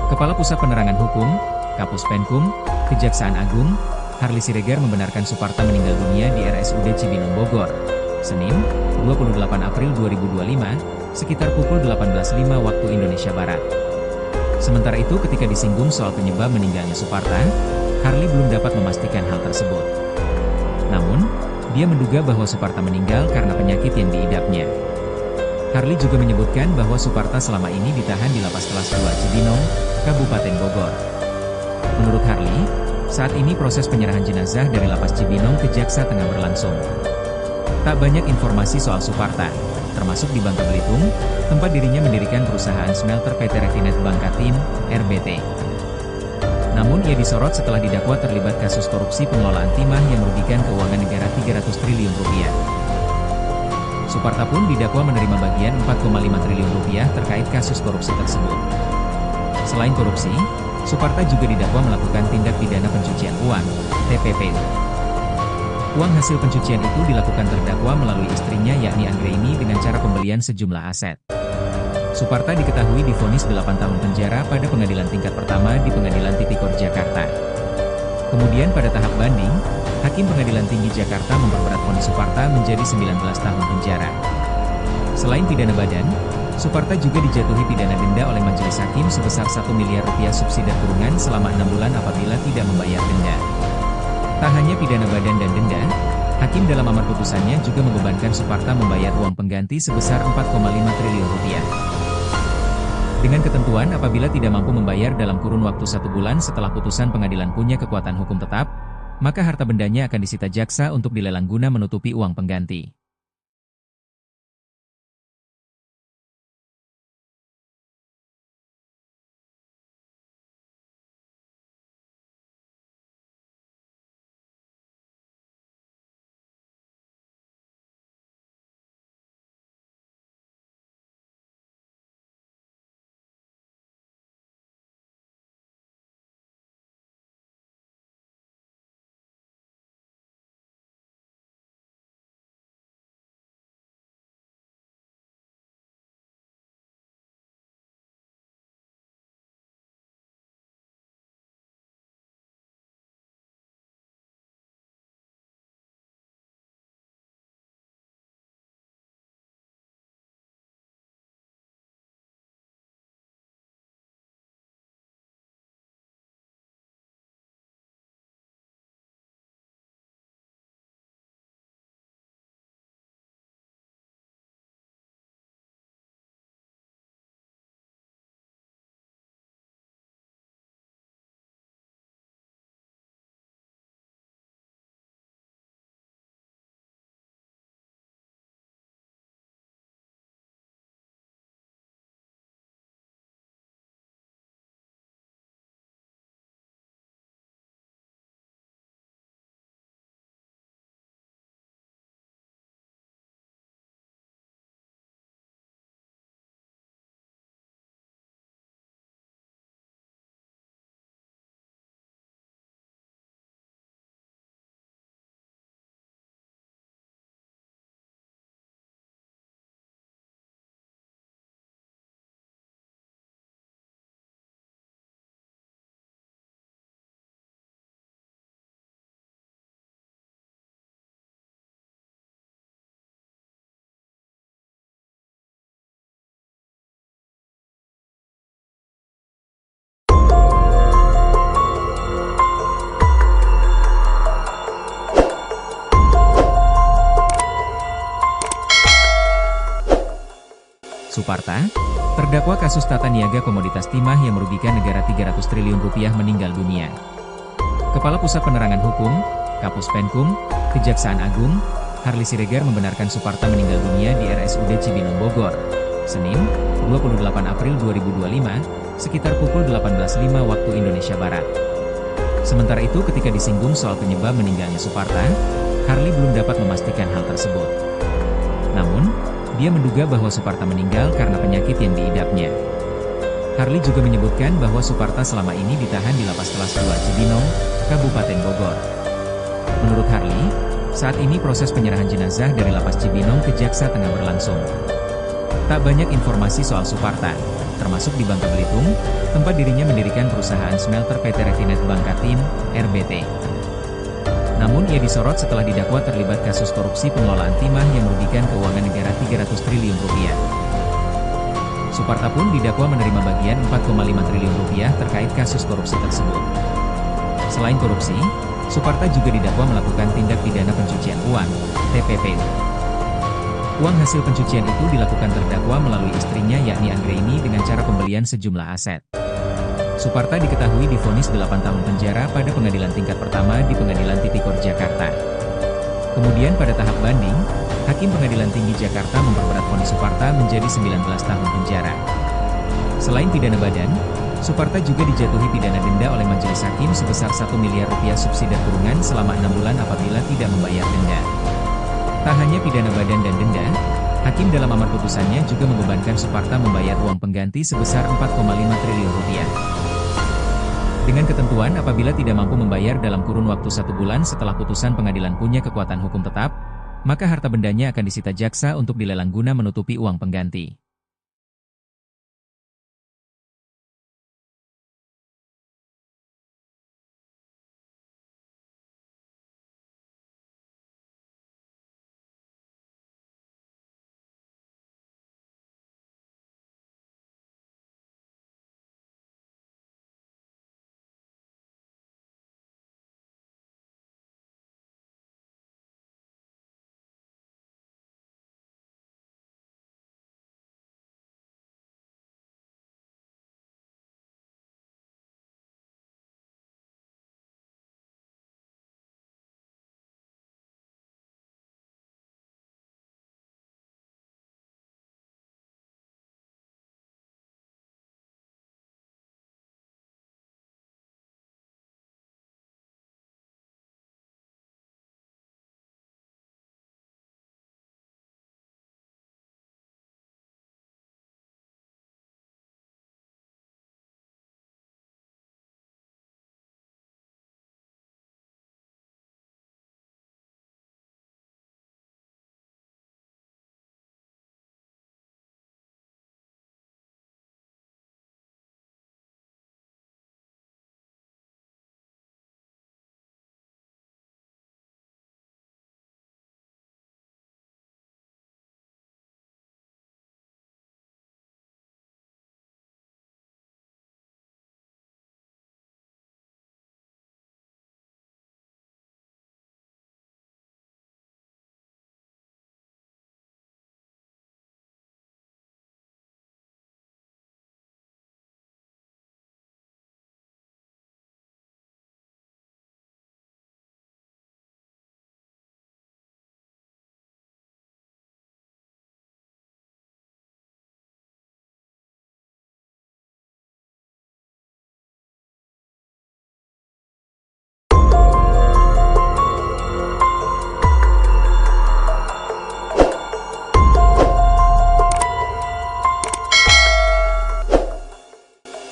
Kepala Pusat Penerangan Hukum, Kapus Penkum, Kejaksaan Agung, Harli Siregar membenarkan Suparta meninggal dunia di RSUD Cibinong Bogor, Senin, 28 April 2025, sekitar pukul 18.05 waktu Indonesia Barat. Sementara itu ketika disinggung soal penyebab meninggalnya Suparta, Harli belum dapat memastikan hal tersebut. Namun, dia menduga bahwa Suparta meninggal karena penyakit yang diidapnya. Harli juga menyebutkan bahwa Suparta selama ini ditahan di Lapas Kelas 2 Cibinong, Kabupaten Bogor. Menurut Harli, saat ini proses penyerahan jenazah dari Lapas Cibinong ke Jaksa tengah berlangsung. Tak banyak informasi soal Suparta, termasuk di Bangka Belitung, tempat dirinya mendirikan perusahaan smelter PT Refinet Bangkatim, RBT. Namun ia disorot setelah didakwa terlibat kasus korupsi pengelolaan timah yang merugikan keuangan negara 300 triliun rupiah. Suparta pun didakwa menerima bagian 4,5 triliun rupiah terkait kasus korupsi tersebut. Selain korupsi, Suparta juga didakwa melakukan tindak pidana pencucian uang, TPPU. Uang hasil pencucian itu dilakukan terdakwa melalui istrinya yakni Anggraini dengan cara pembelian sejumlah aset. Suparta diketahui divonis 8 tahun penjara pada pengadilan tingkat pertama di Pengadilan Tipikor Jakarta. Kemudian pada tahap banding, Hakim Pengadilan Tinggi Jakarta memperberat vonis Suparta menjadi 19 tahun penjara. Selain pidana badan, Suparta juga dijatuhi pidana denda oleh majelis hakim sebesar 1 miliar rupiah subsidi kurungan selama 6 bulan apabila tidak membayar denda. Tak hanya pidana badan dan denda, Hakim dalam amar putusannya juga membebankan Suparta membayar uang pengganti sebesar 4,5 triliun rupiah. Dengan ketentuan apabila tidak mampu membayar dalam kurun waktu 1 bulan setelah putusan pengadilan punya kekuatan hukum tetap, maka harta bendanya akan disita jaksa untuk dilelang guna menutupi uang pengganti. Suparta, terdakwa kasus tata niaga komoditas timah yang merugikan negara 300 triliun rupiah meninggal dunia. Kepala Pusat Penerangan Hukum, Kapus Penkum, Kejaksaan Agung, Harly Siregar membenarkan Suparta meninggal dunia di RSUD Cibinong Bogor, Senin, 28 April 2025, sekitar pukul 18.05 waktu Indonesia Barat. Sementara itu ketika disinggung soal penyebab meninggalnya Suparta, Harly belum dapat memastikan hal tersebut. Namun, dia menduga bahwa Suparta meninggal karena penyakit yang diidapnya. Harly juga menyebutkan bahwa Suparta selama ini ditahan di Lapas Kelas 2 Cibinong, Kabupaten Bogor. Menurut Harly, saat ini proses penyerahan jenazah dari Lapas Cibinong ke Jaksa tengah berlangsung. Tak banyak informasi soal Suparta, termasuk di Bangka Belitung, tempat dirinya mendirikan perusahaan smelter PT Refinet Bangkatim, RBT. Namun ia disorot setelah didakwa terlibat kasus korupsi pengelolaan timah yang merugikan keuangan negara 300 triliun rupiah. Suparta pun didakwa menerima bagian 4,5 triliun rupiah terkait kasus korupsi tersebut. Selain korupsi, Suparta juga didakwa melakukan tindak pidana pencucian uang, TPPU. Uang hasil pencucian itu dilakukan terdakwa melalui istrinya yakni Anggraini dengan cara pembelian sejumlah aset. Suparta diketahui divonis 8 tahun penjara pada pengadilan tingkat pertama di Pengadilan Tipikor Jakarta. Kemudian pada tahap banding, Hakim Pengadilan Tinggi Jakarta memperberat vonis Suparta menjadi 19 tahun penjara. Selain pidana badan, Suparta juga dijatuhi pidana denda oleh majelis hakim sebesar 1 miliar rupiah subsidi kurungan selama 6 bulan apabila tidak membayar denda. Tak hanya pidana badan dan denda, Hakim dalam amar putusannya juga membebankan Suparta membayar uang pengganti sebesar 4,5 triliun rupiah. Dengan ketentuan apabila tidak mampu membayar dalam kurun waktu 1 bulan setelah putusan pengadilan punya kekuatan hukum tetap, maka harta bendanya akan disita jaksa untuk dilelang guna menutupi uang pengganti.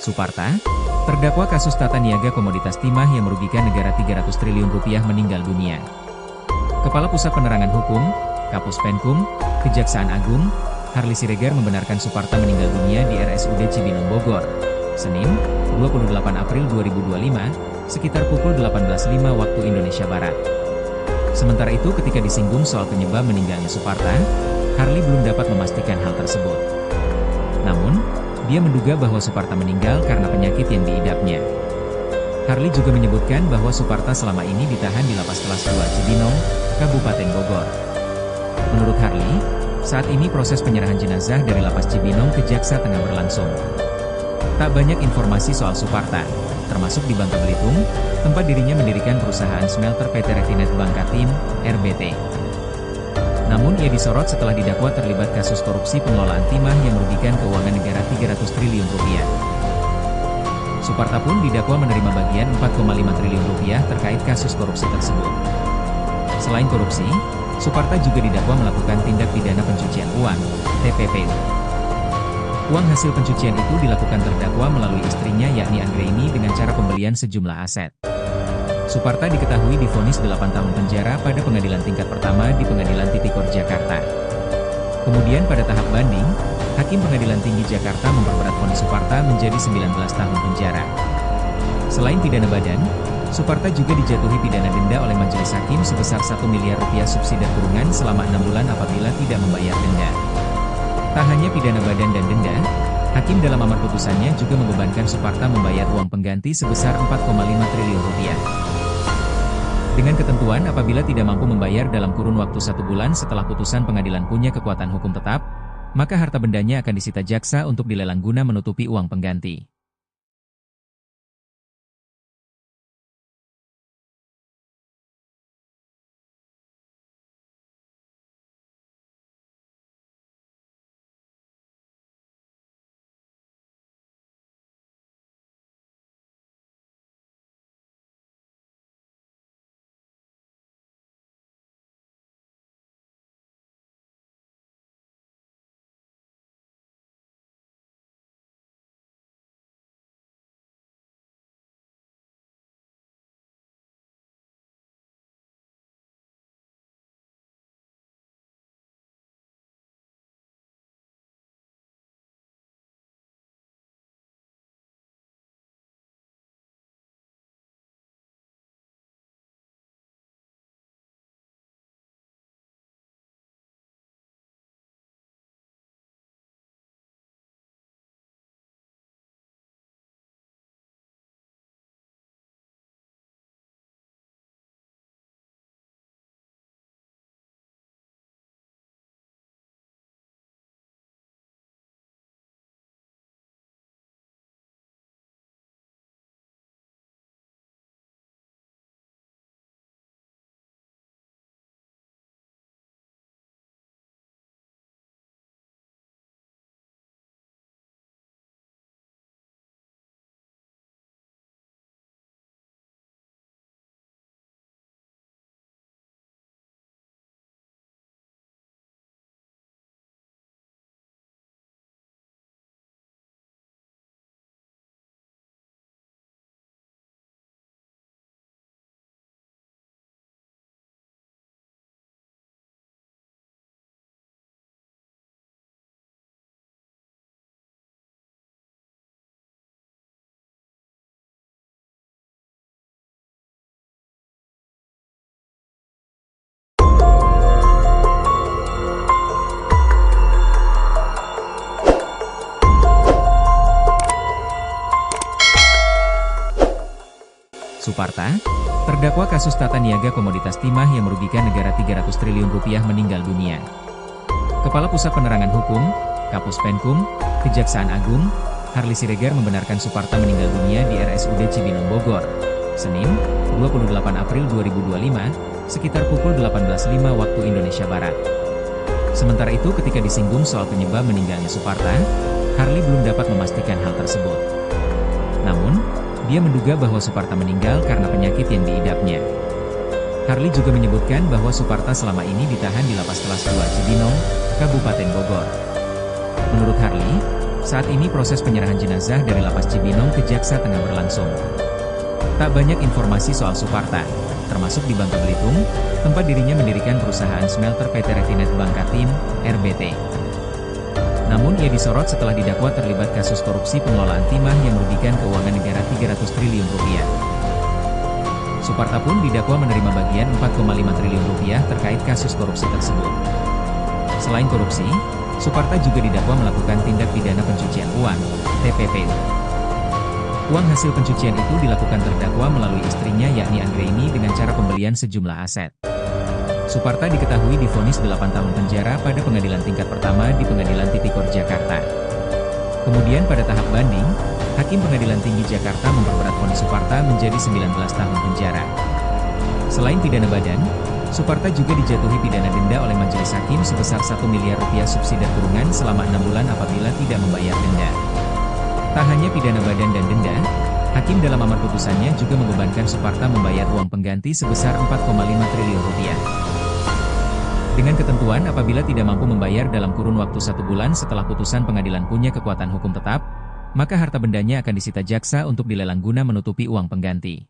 Suparta, terdakwa kasus tata niaga komoditas timah yang merugikan negara 300 triliun rupiah meninggal dunia. Kepala Pusat Penerangan Hukum, Kapus Penkum, Kejaksaan Agung, Harli Siregar membenarkan Suparta meninggal dunia di RSUD Cibinong Bogor, Senin, 28 April 2025, sekitar pukul 18.05 waktu Indonesia Barat. Sementara itu ketika disinggung soal penyebab meninggalnya Suparta, Harli belum dapat memastikan hal tersebut. Namun, dia menduga bahwa Suparta meninggal karena penyakit yang diidapnya. Harli juga menyebutkan bahwa Suparta selama ini ditahan di Lapas Kelas 2 Cibinong, Kabupaten Bogor. Menurut Harli, saat ini proses penyerahan jenazah dari Lapas Cibinong ke Jaksa tengah berlangsung. Tak banyak informasi soal Suparta, termasuk di Bangka Belitung, tempat dirinya mendirikan perusahaan smelter PT Refinet Bangkatim, RBT. Namun ia disorot setelah didakwa terlibat kasus korupsi pengelolaan timah yang merugikan keuangan negara 300 triliun rupiah. Suparta pun didakwa menerima bagian 4,5 triliun rupiah terkait kasus korupsi tersebut. Selain korupsi, Suparta juga didakwa melakukan tindak pidana pencucian uang, TPPU. Uang hasil pencucian itu dilakukan terdakwa melalui istrinya yakni Anggraini dengan cara pembelian sejumlah aset. Suparta diketahui divonis 8 tahun penjara pada pengadilan tingkat pertama di Pengadilan Tipikor Jakarta. Kemudian pada tahap banding, Hakim Pengadilan Tinggi Jakarta memperberat vonis Suparta menjadi 19 tahun penjara. Selain pidana badan, Suparta juga dijatuhi pidana denda oleh majelis hakim sebesar 1 miliar rupiah subsidi kurungan selama 6 bulan apabila tidak membayar denda. Tak hanya pidana badan dan denda, Hakim dalam amar putusannya juga membebankan Suparta membayar uang pengganti sebesar 4,5 triliun rupiah. Dengan ketentuan apabila tidak mampu membayar dalam kurun waktu 1 bulan setelah putusan pengadilan punya kekuatan hukum tetap, maka harta bendanya akan disita jaksa untuk dilelang guna menutupi uang pengganti. Suparta, terdakwa kasus tata niaga komoditas timah yang merugikan negara 300 triliun rupiah meninggal dunia. Kepala Pusat Penerangan Hukum, Kapus Penkum, Kejaksaan Agung, Harli Siregar membenarkan Suparta meninggal dunia di RSUD Cibinong Bogor, Senin, 28 April 2025, sekitar pukul 18.05 waktu Indonesia Barat. Sementara itu ketika disinggung soal penyebab meninggalnya Suparta, Harli belum dapat memastikan hal tersebut. Namun, dia menduga bahwa Suparta meninggal karena penyakit yang diidapnya. Harli juga menyebutkan bahwa Suparta selama ini ditahan di Lapas Kelas 2 Cibinong, Kabupaten Bogor. Menurut Harli, Saat ini proses penyerahan jenazah dari Lapas Cibinong ke Jaksa tengah berlangsung. Tak banyak informasi soal Suparta, termasuk di Bangka Belitung, tempat dirinya mendirikan perusahaan smelter PT Refinet Bangkatim, RBT. Namun ia disorot setelah didakwa terlibat kasus korupsi pengelolaan timah yang merugikan keuangan negara 300 triliun rupiah. Suparta pun didakwa menerima bagian 4,5 triliun rupiah terkait kasus korupsi tersebut. Selain korupsi, Suparta juga didakwa melakukan tindak pidana pencucian uang, TPPU. Uang hasil pencucian itu dilakukan terdakwa melalui istrinya yakni Anggraini dengan cara pembelian sejumlah aset. Suparta diketahui divonis 8 tahun penjara pada pengadilan tingkat pertama di Pengadilan Tipikor Jakarta. Kemudian pada tahap banding, Hakim Pengadilan Tinggi Jakarta memperberat vonis Suparta menjadi 19 tahun penjara. Selain pidana badan, Suparta juga dijatuhi pidana denda oleh majelis hakim sebesar 1 miliar rupiah subsidi kurungan selama 6 bulan apabila tidak membayar denda. Tak hanya pidana badan dan denda, Hakim dalam amar putusannya juga membebankan Suparta membayar uang pengganti sebesar 4,5 triliun rupiah. Dengan ketentuan apabila tidak mampu membayar dalam kurun waktu 1 bulan setelah putusan pengadilan punya kekuatan hukum tetap, maka harta bendanya akan disita jaksa untuk dilelang guna menutupi uang pengganti.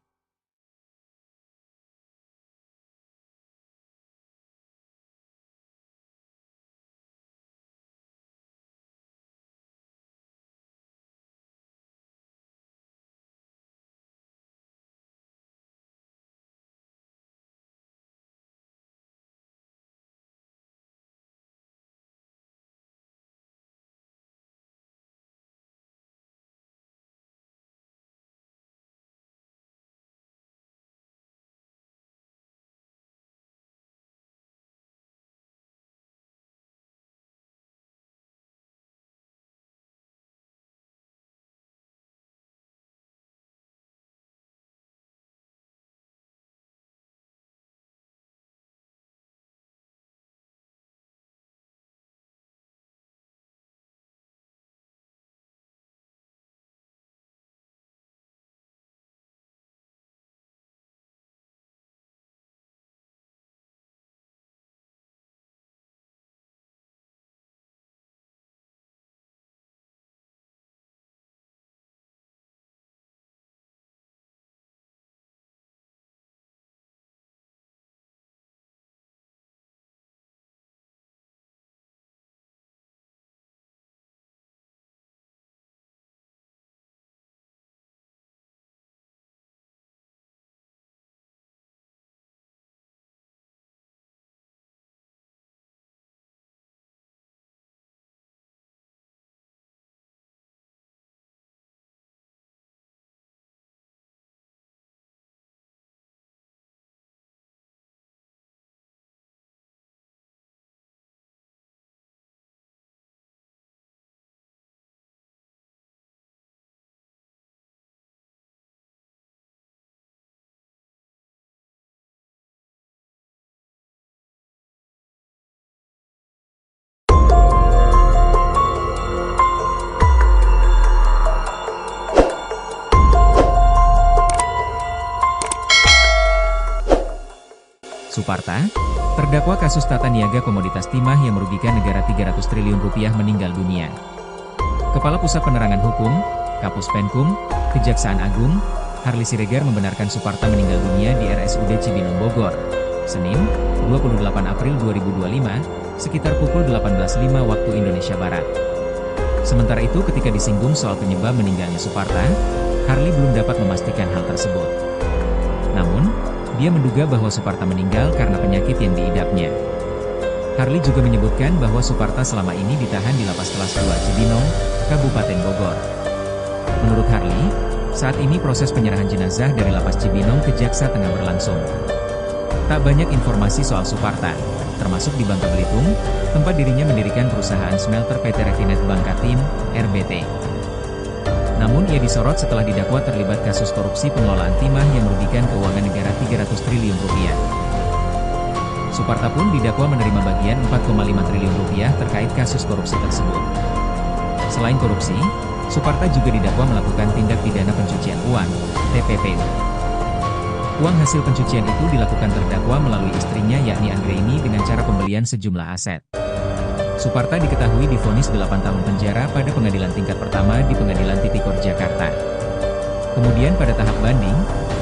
Suparta, terdakwa kasus tata niaga komoditas timah yang merugikan negara 300 triliun rupiah meninggal dunia. Kepala Pusat Penerangan Hukum, Kapus Penkum, Kejaksaan Agung, Harli Siregar membenarkan Suparta meninggal dunia di RSUD Cibinong Bogor, Senin, 28 April 2025, sekitar pukul 18.05 waktu Indonesia Barat. Sementara itu ketika disinggung soal penyebab meninggalnya Suparta, Harli belum dapat memastikan hal tersebut. Namun, dia menduga bahwa Suparta meninggal karena penyakit yang diidapnya. Harli juga menyebutkan bahwa Suparta selama ini ditahan di Lapas Kelas 2 Cibinong, Kabupaten Bogor. Menurut Harli, saat ini proses penyerahan jenazah dari Lapas Cibinong ke Jaksa tengah berlangsung. Tak banyak informasi soal Suparta, termasuk di Bangka Belitung, tempat dirinya mendirikan perusahaan smelter PT Refinet Bangkatim, RBT. Namun ia disorot setelah didakwa terlibat kasus korupsi pengelolaan timah yang merugikan keuangan negara 300 triliun rupiah. Suparta pun didakwa menerima bagian 4,5 triliun rupiah terkait kasus korupsi tersebut. Selain korupsi, Suparta juga didakwa melakukan tindak pidana pencucian uang, TPPU. Uang hasil pencucian itu dilakukan terdakwa melalui istrinya yakni Anggraini dengan cara pembelian sejumlah aset. Suparta diketahui divonis 8 tahun penjara pada pengadilan tingkat pertama di Pengadilan Tipikor Jakarta. Kemudian pada tahap banding,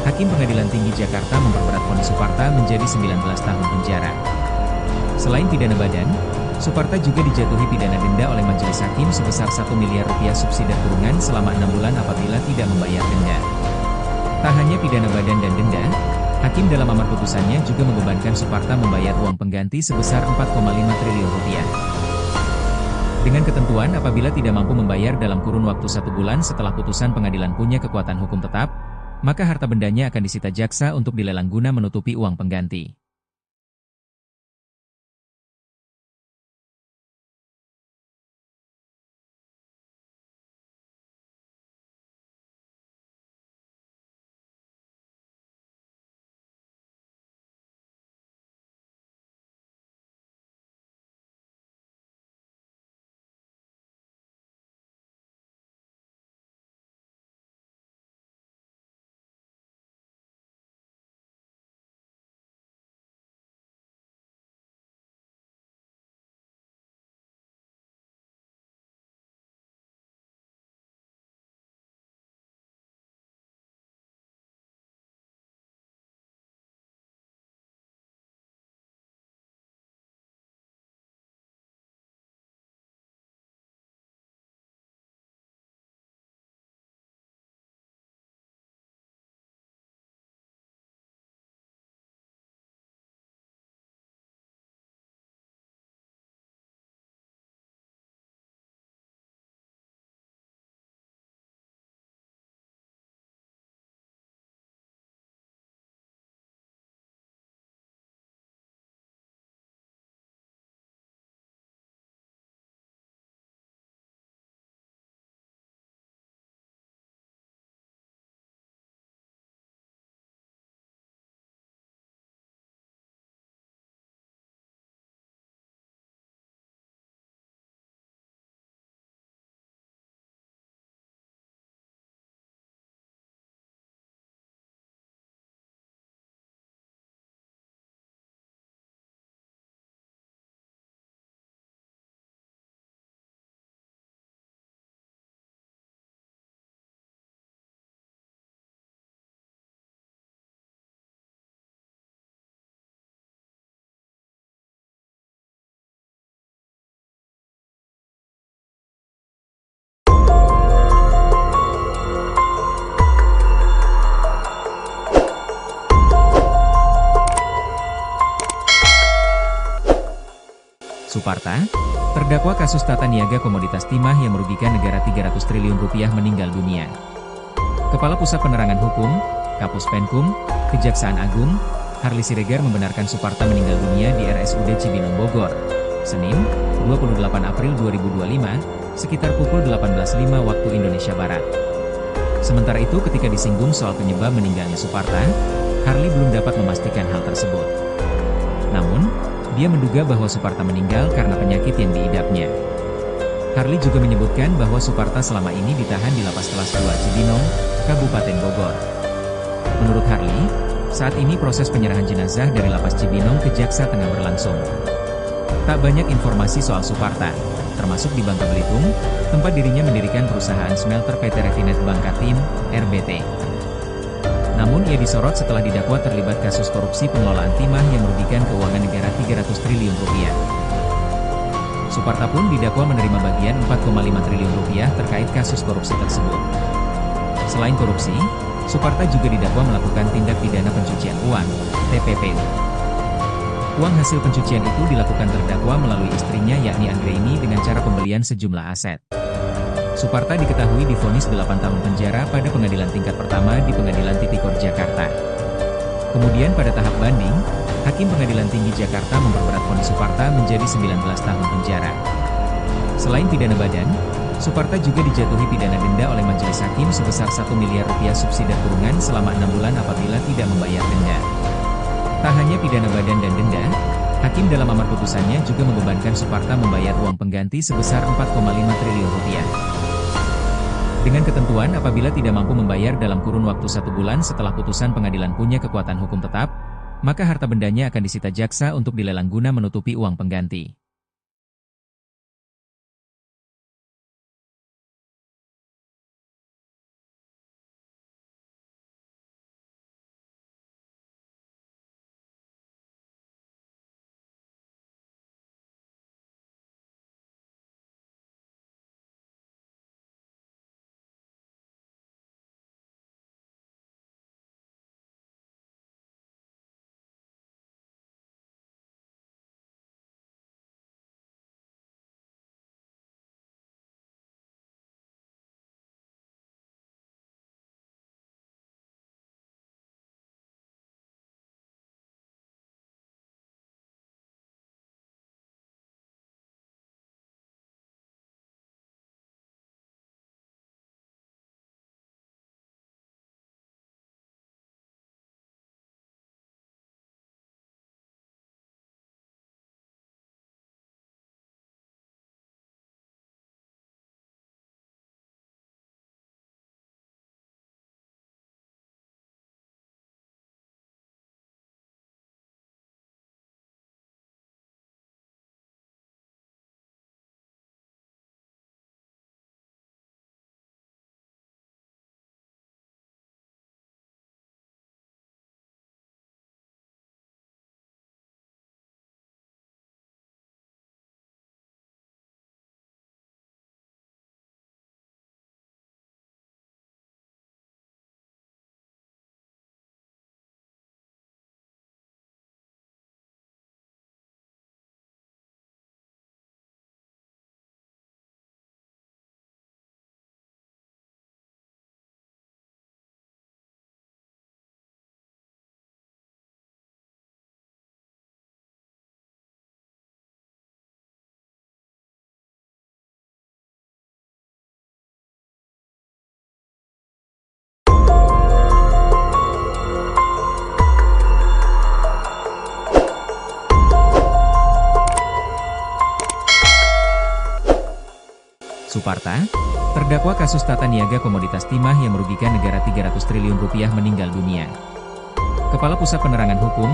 Hakim Pengadilan Tinggi Jakarta memperberat vonis Suparta menjadi 19 tahun penjara. Selain pidana badan, Suparta juga dijatuhi pidana denda oleh majelis hakim sebesar 1 miliar rupiah subsidi kurungan selama 6 bulan apabila tidak membayar denda. Tak hanya pidana badan dan denda, Hakim dalam amar putusannya juga membebankan Suparta membayar uang pengganti sebesar 4,5 triliun rupiah. Dengan ketentuan apabila tidak mampu membayar dalam kurun waktu 1 bulan setelah putusan pengadilan punya kekuatan hukum tetap, maka harta bendanya akan disita jaksa untuk dilelang guna menutupi uang pengganti. Suparta, terdakwa kasus tata niaga komoditas timah yang merugikan negara 300 triliun rupiah meninggal dunia. Kepala Pusat Penerangan Hukum, Kapus Penkum, Kejaksaan Agung, Harli Siregar membenarkan Suparta meninggal dunia di RSUD Cibinong Bogor, Senin, 28 April 2025, sekitar pukul 18.05 waktu Indonesia Barat. Sementara itu ketika disinggung soal penyebab meninggalnya Suparta, Harli belum dapat memastikan hal tersebut. Namun, dia menduga bahwa Suparta meninggal karena penyakit yang diidapnya. Harli juga menyebutkan bahwa Suparta selama ini ditahan di Lapas Kelas 2 Cibinong, Kabupaten Bogor. Menurut Harli, saat ini proses penyerahan jenazah dari Lapas Cibinong ke Jaksa tengah berlangsung. Tak banyak informasi soal Suparta, termasuk di Bangka Belitung, tempat dirinya mendirikan perusahaan smelter PT Refinet Bangkatim, RBT. Namun ia disorot setelah didakwa terlibat kasus korupsi pengelolaan timah yang merugikan keuangan negara 300 triliun rupiah. Suparta pun didakwa menerima bagian 4,5 triliun rupiah terkait kasus korupsi tersebut. Selain korupsi, Suparta juga didakwa melakukan tindak pidana pencucian uang, TPPU. Uang hasil pencucian itu dilakukan terdakwa melalui istrinya yakni Anggraini dengan cara pembelian sejumlah aset. Suparta diketahui divonis 8 tahun penjara pada pengadilan tingkat pertama di Pengadilan Tipikor Jakarta. Kemudian pada tahap banding, Hakim Pengadilan Tinggi Jakarta memperberat vonis Suparta menjadi 19 tahun penjara. Selain pidana badan, Suparta juga dijatuhi pidana denda oleh majelis hakim sebesar 1 miliar rupiah subsidi kurungan selama 6 bulan apabila tidak membayar denda. Tak hanya pidana badan dan denda, Hakim dalam amar putusannya juga membebankan Suparta membayar uang pengganti sebesar 4,5 triliun rupiah. Dengan ketentuan apabila tidak mampu membayar dalam kurun waktu 1 bulan setelah putusan pengadilan punya kekuatan hukum tetap, maka harta bendanya akan disita jaksa untuk dilelang guna menutupi uang pengganti. Suparta, terdakwa kasus tata niaga komoditas timah yang merugikan negara 300 triliun rupiah meninggal dunia. Kepala Pusat Penerangan Hukum,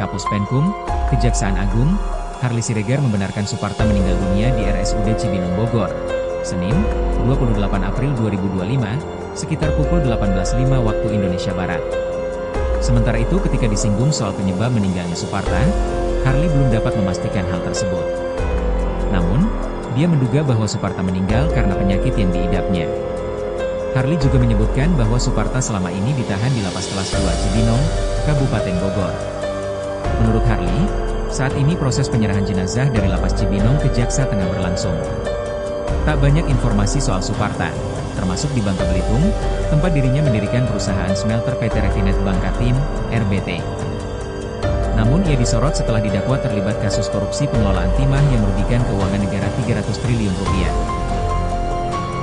Kapus Penkum, Kejaksaan Agung, Harli Siregar membenarkan Suparta meninggal dunia di RSUD Cibinong Bogor, Senin, 28 April 2025, sekitar pukul 18.05 waktu Indonesia Barat. Sementara itu ketika disinggung soal penyebab meninggalnya Suparta, Harli belum dapat memastikan hal tersebut. Namun, dia menduga bahwa Suparta meninggal karena penyakit yang diidapnya. Harli juga menyebutkan bahwa Suparta selama ini ditahan di Lapas Kelas 2 Cibinong, Kabupaten Bogor. Menurut Harli, saat ini proses penyerahan jenazah dari Lapas Cibinong ke Jaksa tengah berlangsung. Tak banyak informasi soal Suparta, termasuk di Bangka Belitung, tempat dirinya mendirikan perusahaan smelter PT Refinet Bangkatim, RBT. Namun ia disorot setelah didakwa terlibat kasus korupsi pengelolaan timah yang merugikan keuangan negara 300 triliun rupiah.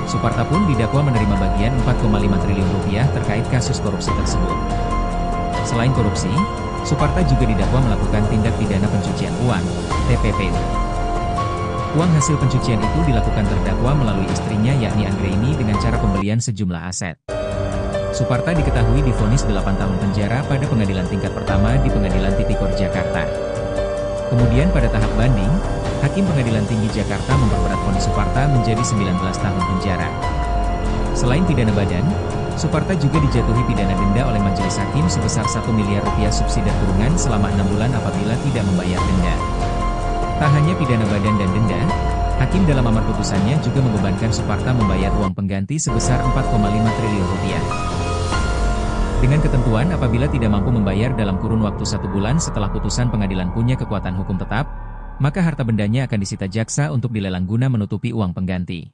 Suparta pun didakwa menerima bagian 4,5 triliun rupiah terkait kasus korupsi tersebut. Selain korupsi, Suparta juga didakwa melakukan tindak pidana pencucian uang, TPPU. Uang hasil pencucian itu dilakukan terdakwa melalui istrinya yakni Anggraini dengan cara pembelian sejumlah aset. Suparta diketahui divonis 8 tahun penjara pada pengadilan tingkat pertama di Pengadilan Tipikor Jakarta. Kemudian pada tahap banding, Hakim Pengadilan Tinggi Jakarta memperberat vonis Suparta menjadi 19 tahun penjara. Selain pidana badan, Suparta juga dijatuhi pidana denda oleh majelis hakim sebesar 1 miliar rupiah subsidi kurungan selama 6 bulan apabila tidak membayar denda. Tak hanya pidana badan dan denda, Hakim dalam amar putusannya juga membebankan Suparta membayar uang pengganti sebesar 4,5 triliun rupiah. Dengan ketentuan apabila tidak mampu membayar dalam kurun waktu 1 bulan setelah putusan pengadilan punya kekuatan hukum tetap, maka harta bendanya akan disita jaksa untuk dilelang guna menutupi uang pengganti.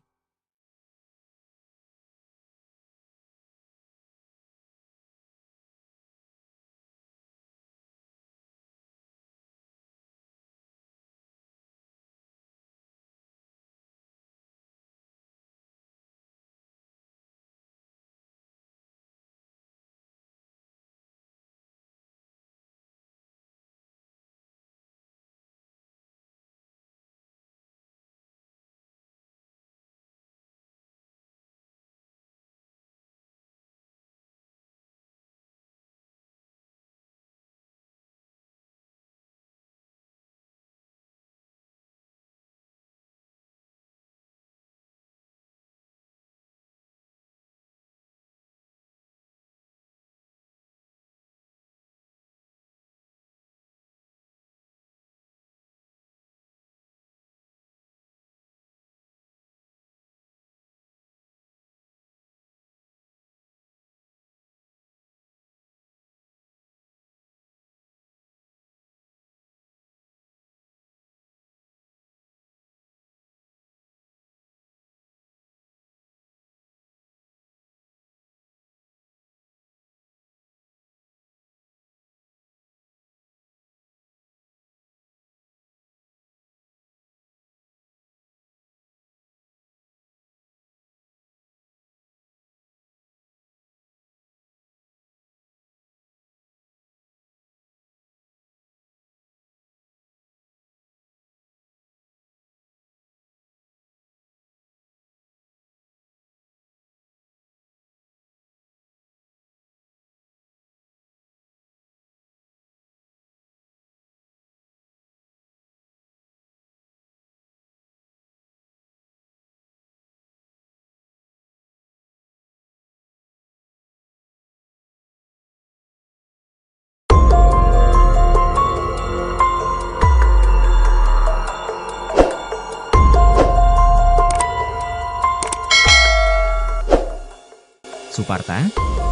Suparta,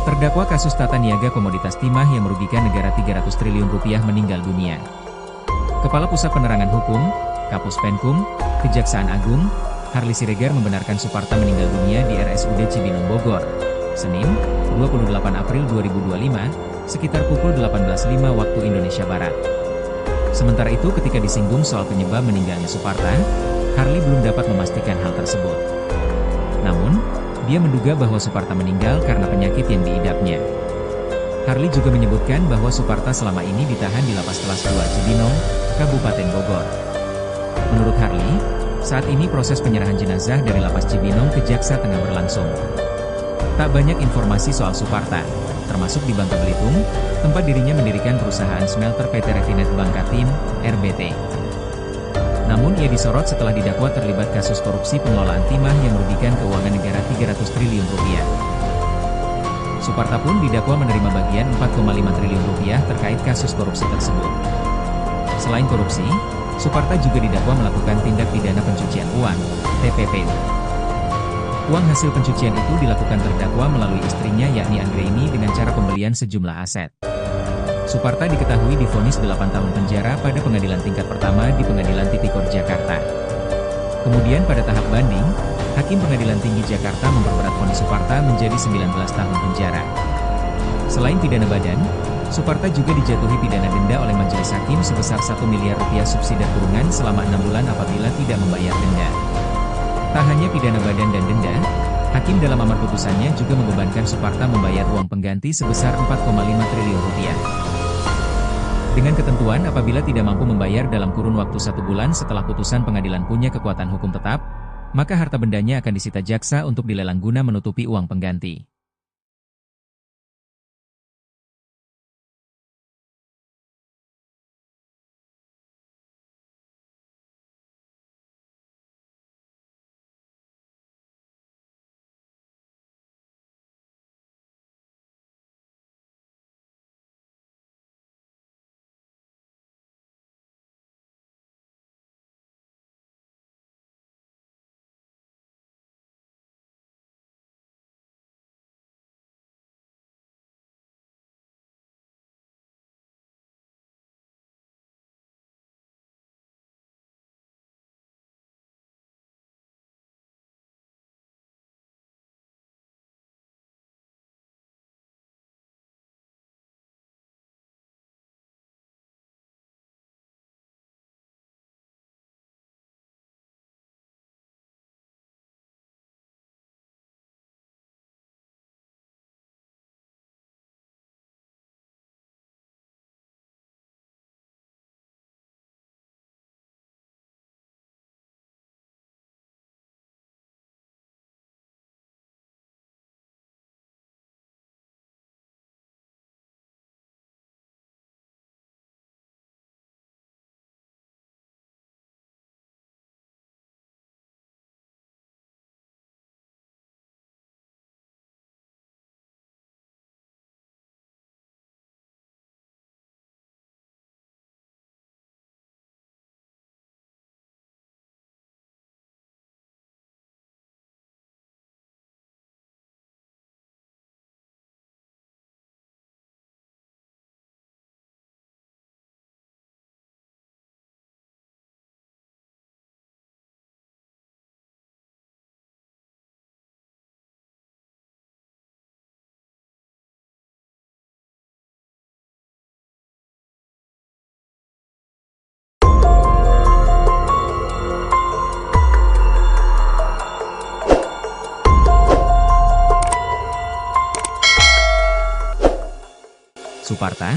terdakwa kasus tata niaga komoditas timah yang merugikan negara 300 triliun rupiah meninggal dunia. Kepala Pusat Penerangan Hukum, Kapus Penkum, Kejaksaan Agung, Harli Siregar membenarkan Suparta meninggal dunia di RSUD Cibinong Bogor, Senin, 28 April 2025, sekitar pukul 18.05 waktu Indonesia Barat. Sementara itu ketika disinggung soal penyebab meninggalnya Suparta, Harli belum dapat memastikan hal tersebut. Namun, dia menduga bahwa Suparta meninggal karena penyakit yang diidapnya. Harli juga menyebutkan bahwa Suparta selama ini ditahan di Lapas Kelas 2 Cibinong, Kabupaten Bogor. Menurut Harli, Saat ini proses penyerahan jenazah dari Lapas Cibinong ke Jaksa tengah berlangsung. Tak banyak informasi soal Suparta, termasuk di Bangka Belitung, tempat dirinya mendirikan perusahaan smelter PT Refinet Bangkatim, RBT. Namun ia disorot setelah didakwa terlibat kasus korupsi pengelolaan timah yang merugikan keuangan negara 300 triliun rupiah. Suparta pun didakwa menerima bagian 4,5 triliun rupiah terkait kasus korupsi tersebut. Selain korupsi, Suparta juga didakwa melakukan tindak pidana pencucian uang, TPPU. Uang hasil pencucian itu dilakukan terdakwa melalui istrinya yakni Anggraini dengan cara pembelian sejumlah aset. Suparta diketahui divonis 8 tahun penjara pada pengadilan tingkat pertama di Pengadilan Tipikor Jakarta. Kemudian pada tahap banding, Hakim Pengadilan Tinggi Jakarta memperberat vonis Suparta menjadi 19 tahun penjara. Selain pidana badan, Suparta juga dijatuhi pidana denda oleh majelis hakim sebesar 1 miliar rupiah subsidi kurungan selama 6 bulan apabila tidak membayar denda. Tak hanya pidana badan dan denda, Hakim dalam amar putusannya juga membebankan Suparta membayar uang pengganti sebesar 4,5 triliun rupiah. Dengan ketentuan apabila tidak mampu membayar dalam kurun waktu 1 bulan setelah putusan pengadilan punya kekuatan hukum tetap, maka harta bendanya akan disita jaksa untuk dilelang guna menutupi uang pengganti. Suparta,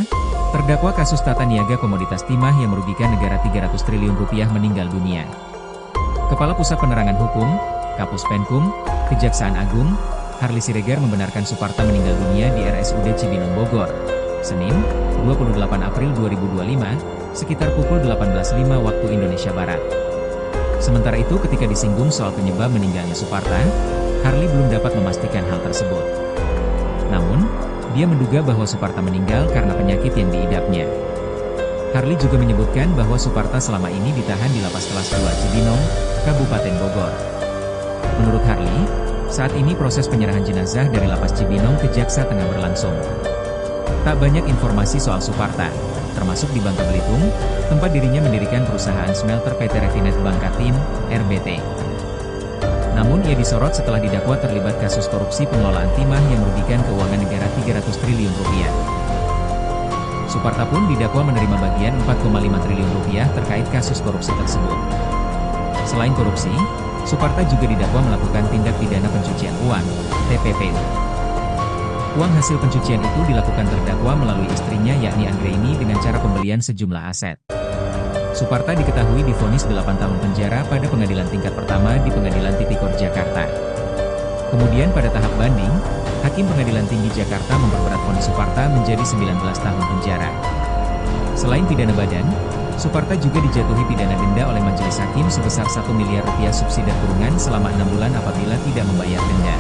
terdakwa kasus tata niaga komoditas timah yang merugikan negara 300 triliun rupiah meninggal dunia. Kepala Pusat Penerangan Hukum, Kapus Penkum, Kejaksaan Agung, Harli Siregar membenarkan Suparta meninggal dunia di RSUD Cibinong Bogor, Senin, 28 April 2025, sekitar pukul 18.05 waktu Indonesia Barat. Sementara itu ketika disinggung soal penyebab meninggalnya Suparta, Harli belum dapat memastikan hal tersebut. Namun, dia menduga bahwa Suparta meninggal karena penyakit yang diidapnya. Harli juga menyebutkan bahwa Suparta selama ini ditahan di Lapas Kelas 2 Cibinong, Kabupaten Bogor. Menurut Harli, saat ini proses penyerahan jenazah dari Lapas Cibinong ke Jaksa tengah berlangsung. Tak banyak informasi soal Suparta, termasuk di Bangka Belitung, tempat dirinya mendirikan perusahaan smelter PT Refinet Bangkatim, RBT. Namun ia disorot setelah didakwa terlibat kasus korupsi pengelolaan timah yang merugikan keuangan negara 300 triliun rupiah. Suparta pun didakwa menerima bagian 4,5 triliun rupiah terkait kasus korupsi tersebut. Selain korupsi, Suparta juga didakwa melakukan tindak pidana pencucian uang, TPPU. Uang hasil pencucian itu dilakukan terdakwa melalui istrinya yakni Anggraini dengan cara pembelian sejumlah aset. Suparta diketahui divonis 8 tahun penjara pada pengadilan tingkat pertama di Pengadilan Tipikor Jakarta. Kemudian pada tahap banding, Hakim Pengadilan Tinggi Jakarta memperberat vonis Suparta menjadi 19 tahun penjara. Selain pidana badan, Suparta juga dijatuhi pidana denda oleh majelis hakim sebesar 1 miliar rupiah subsidi kurungan selama 6 bulan apabila tidak membayar denda.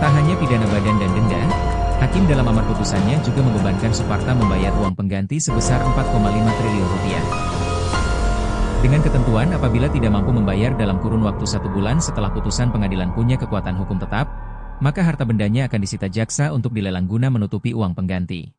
Tak hanya pidana badan dan denda, Hakim dalam amar putusannya juga membebankan Suparta membayar uang pengganti sebesar 4,5 triliun rupiah. Dengan ketentuan apabila tidak mampu membayar dalam kurun waktu 1 bulan setelah putusan pengadilan punya kekuatan hukum tetap, maka harta bendanya akan disita jaksa untuk dilelang guna menutupi uang pengganti.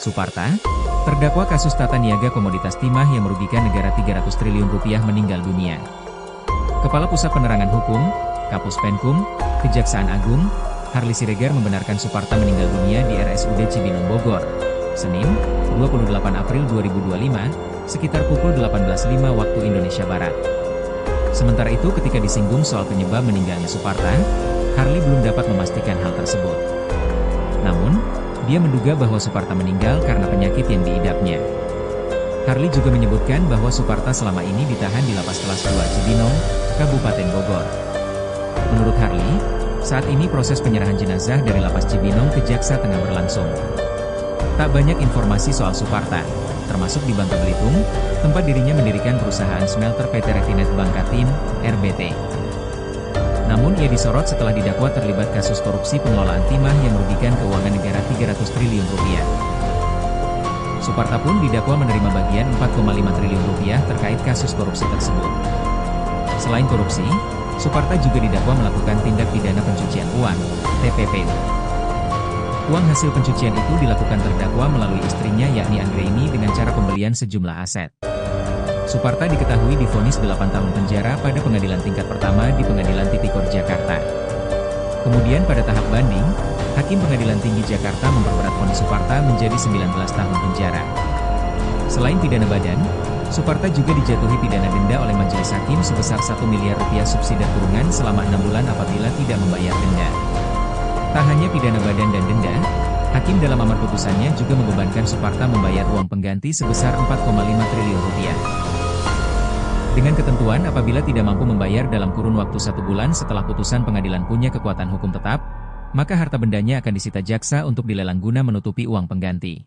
Suparta, terdakwa kasus tata niaga komoditas timah yang merugikan negara 300 triliun rupiah meninggal dunia. Kepala Pusat Penerangan Hukum, Kapus Penkum, Kejaksaan Agung, Harly Siregar membenarkan Suparta meninggal dunia di RSUD Cibinong Bogor, Senin, 28 April 2025, sekitar pukul 18.05 waktu Indonesia Barat. Sementara itu ketika disinggung soal penyebab meninggalnya Suparta, Harly belum dapat memastikan hal tersebut. Namun, dia menduga bahwa Suparta meninggal karena penyakit yang diidapnya. Harly juga menyebutkan bahwa Suparta selama ini ditahan di Lapas Kelas 2 Cibinong, Kabupaten Bogor. Menurut Harly, saat ini proses penyerahan jenazah dari Lapas Cibinong ke Jaksa tengah berlangsung. Tak banyak informasi soal Suparta, termasuk di Bangka Belitung, tempat dirinya mendirikan perusahaan smelter PT Refinet Bangkatim, RBT. Namun ia disorot setelah didakwa terlibat kasus korupsi pengelolaan timah yang merugikan keuangan negara 300 triliun rupiah. Suparta pun didakwa menerima bagian 4,5 triliun rupiah terkait kasus korupsi tersebut. Selain korupsi, Suparta juga didakwa melakukan tindak pidana pencucian uang, TPPU. Uang hasil pencucian itu dilakukan terdakwa melalui istrinya yakni Anggraini dengan cara pembelian sejumlah aset. Suparta diketahui divonis 8 tahun penjara pada pengadilan tingkat pertama di Pengadilan Tipikor Jakarta. Kemudian pada tahap banding, Hakim Pengadilan Tinggi Jakarta memperberat vonis Suparta menjadi 19 tahun penjara. Selain pidana badan, Suparta juga dijatuhi pidana denda oleh majelis hakim sebesar 1 miliar rupiah subsidi kurungan selama 6 bulan apabila tidak membayar denda. Tak hanya pidana badan dan denda, Hakim dalam amar putusannya juga membebankan Suparta membayar uang pengganti sebesar 4,5 triliun rupiah. Dengan ketentuan apabila tidak mampu membayar dalam kurun waktu 1 bulan setelah putusan pengadilan punya kekuatan hukum tetap, maka harta bendanya akan disita jaksa untuk dilelang guna menutupi uang pengganti.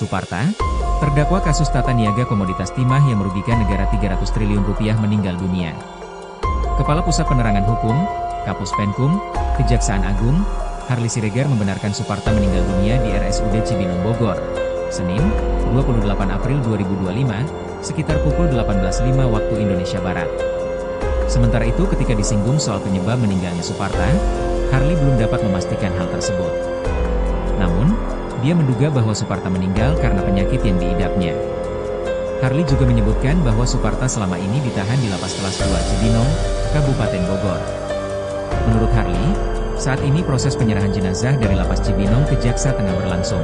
Suparta, terdakwa kasus tata niaga komoditas timah yang merugikan negara 300 triliun rupiah meninggal dunia. Kepala Pusat Penerangan Hukum, Kapus Penkum, Kejaksaan Agung, Harli Siregar membenarkan Suparta meninggal dunia di RSUD Cibinong Bogor, Senin, 28 April 2025, sekitar pukul 18.05 waktu Indonesia Barat. Sementara itu ketika disinggung soal penyebab meninggalnya Suparta, Harli belum dapat memastikan hal tersebut. Namun, dia menduga bahwa Suparta meninggal karena penyakit yang diidapnya. Harli juga menyebutkan bahwa Suparta selama ini ditahan di Lapas Kelas 2 Cibinong, Kabupaten Bogor. Menurut Harli, saat ini proses penyerahan jenazah dari Lapas Cibinong ke Jaksa tengah berlangsung.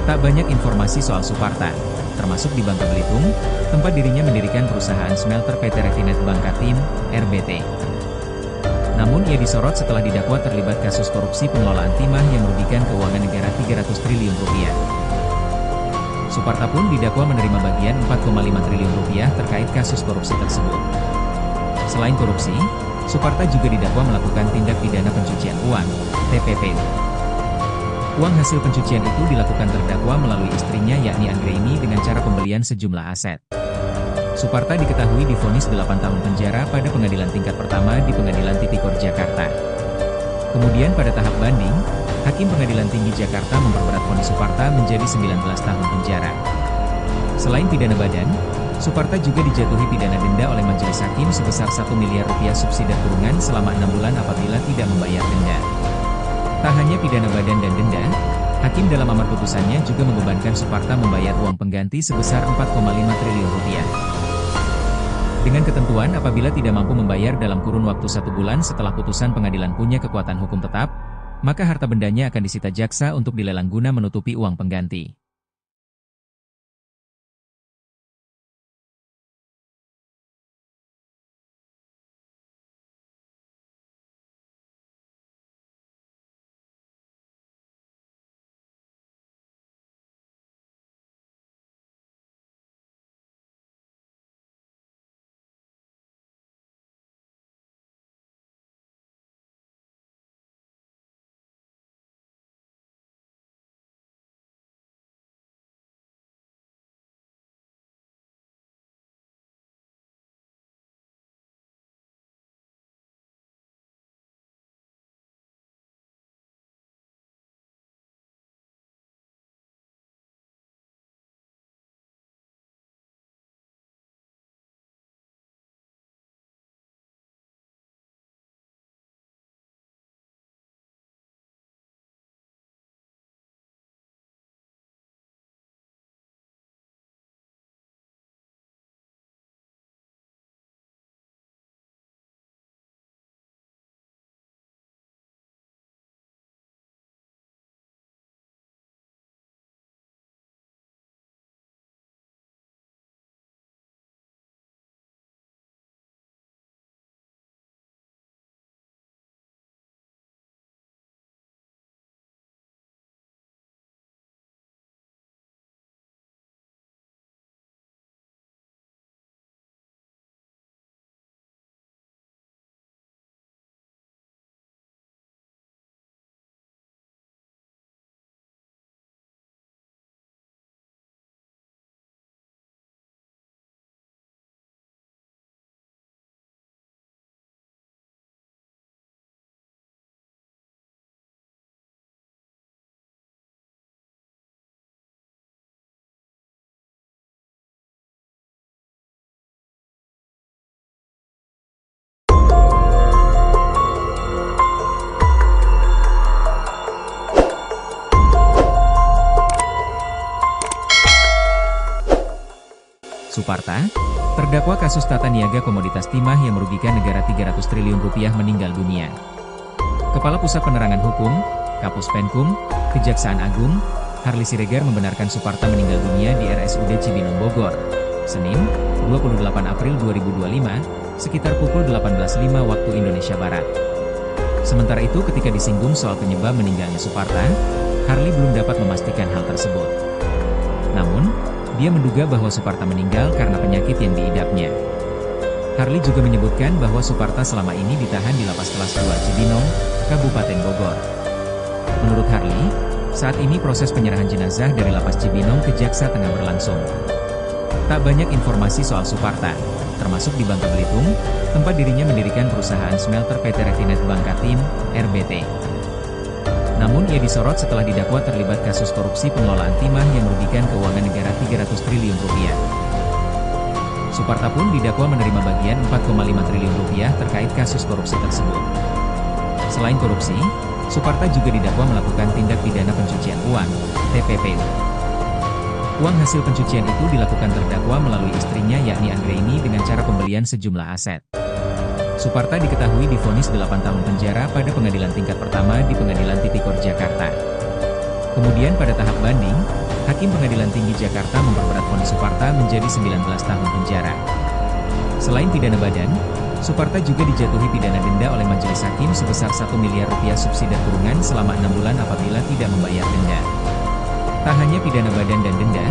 Tak banyak informasi soal Suparta, termasuk di Bangka Belitung, tempat dirinya mendirikan perusahaan smelter PT Refinet Bangkatim, RBT. Namun ia disorot setelah didakwa terlibat kasus korupsi pengelolaan timah yang merugikan keuangan negara 300 triliun rupiah. Suparta pun didakwa menerima bagian 4,5 triliun rupiah terkait kasus korupsi tersebut. Selain korupsi, Suparta juga didakwa melakukan tindak pidana pencucian uang, TPPU. Uang hasil pencucian itu dilakukan terdakwa melalui istrinya yakni Anggraini dengan cara pembelian sejumlah aset. Suparta diketahui divonis 8 tahun penjara pada pengadilan tingkat pertama di Pengadilan Tipikor Jakarta. Kemudian pada tahap banding, Hakim Pengadilan Tinggi Jakarta memperberat vonis Suparta menjadi 19 tahun penjara. Selain pidana badan, Suparta juga dijatuhi pidana denda oleh majelis hakim sebesar 1 miliar rupiah subsidi kurungan selama 6 bulan apabila tidak membayar denda. Tak hanya pidana badan dan denda, Hakim dalam amar putusannya juga membebankan Suparta membayar uang pengganti sebesar 4,5 triliun rupiah. Dengan ketentuan apabila tidak mampu membayar dalam kurun waktu 1 bulan setelah putusan pengadilan punya kekuatan hukum tetap, maka harta bendanya akan disita jaksa untuk dilelang guna menutupi uang pengganti. Suparta, terdakwa kasus tata niaga komoditas timah yang merugikan negara 300 triliun rupiah meninggal dunia. Kepala Pusat Penerangan Hukum, Kapus Penkum, Kejaksaan Agung, Harli Siregar membenarkan Suparta meninggal dunia di RSUD Cibinong Bogor, Senin, 28 April 2025, sekitar pukul 18.05 waktu Indonesia Barat. Sementara itu ketika disinggung soal penyebab meninggalnya Suparta, Harli belum dapat memastikan hal tersebut. Namun, dia menduga bahwa Suparta meninggal karena penyakit yang diidapnya. Harli juga menyebutkan bahwa Suparta selama ini ditahan di Lapas Kelas 2 Cibinong, Kabupaten Bogor. Menurut Harli, Saat ini proses penyerahan jenazah dari Lapas Cibinong ke Jaksa tengah berlangsung. Tak banyak informasi soal Suparta, termasuk di Bangka Belitung, tempat dirinya mendirikan perusahaan smelter PT Refinet Bangkatim, RBT. Namun ia disorot setelah didakwa terlibat kasus korupsi pengelolaan timah yang merugikan keuangan negara 300 triliun rupiah. Suparta pun didakwa menerima bagian 4,5 triliun rupiah terkait kasus korupsi tersebut. Selain korupsi, Suparta juga didakwa melakukan tindak pidana pencucian uang, TPPU. Uang hasil pencucian itu dilakukan terdakwa melalui istrinya yakni Anggraini dengan cara pembelian sejumlah aset. Suparta diketahui divonis 8 tahun penjara pada pengadilan tingkat pertama di Pengadilan Tipikor Jakarta. Kemudian pada tahap banding, Hakim Pengadilan Tinggi Jakarta memperberat vonis Suparta menjadi 19 tahun penjara. Selain pidana badan, Suparta juga dijatuhi pidana denda oleh majelis hakim sebesar 1 miliar rupiah subsidi kurungan selama 6 bulan apabila tidak membayar denda. Tak hanya pidana badan dan denda,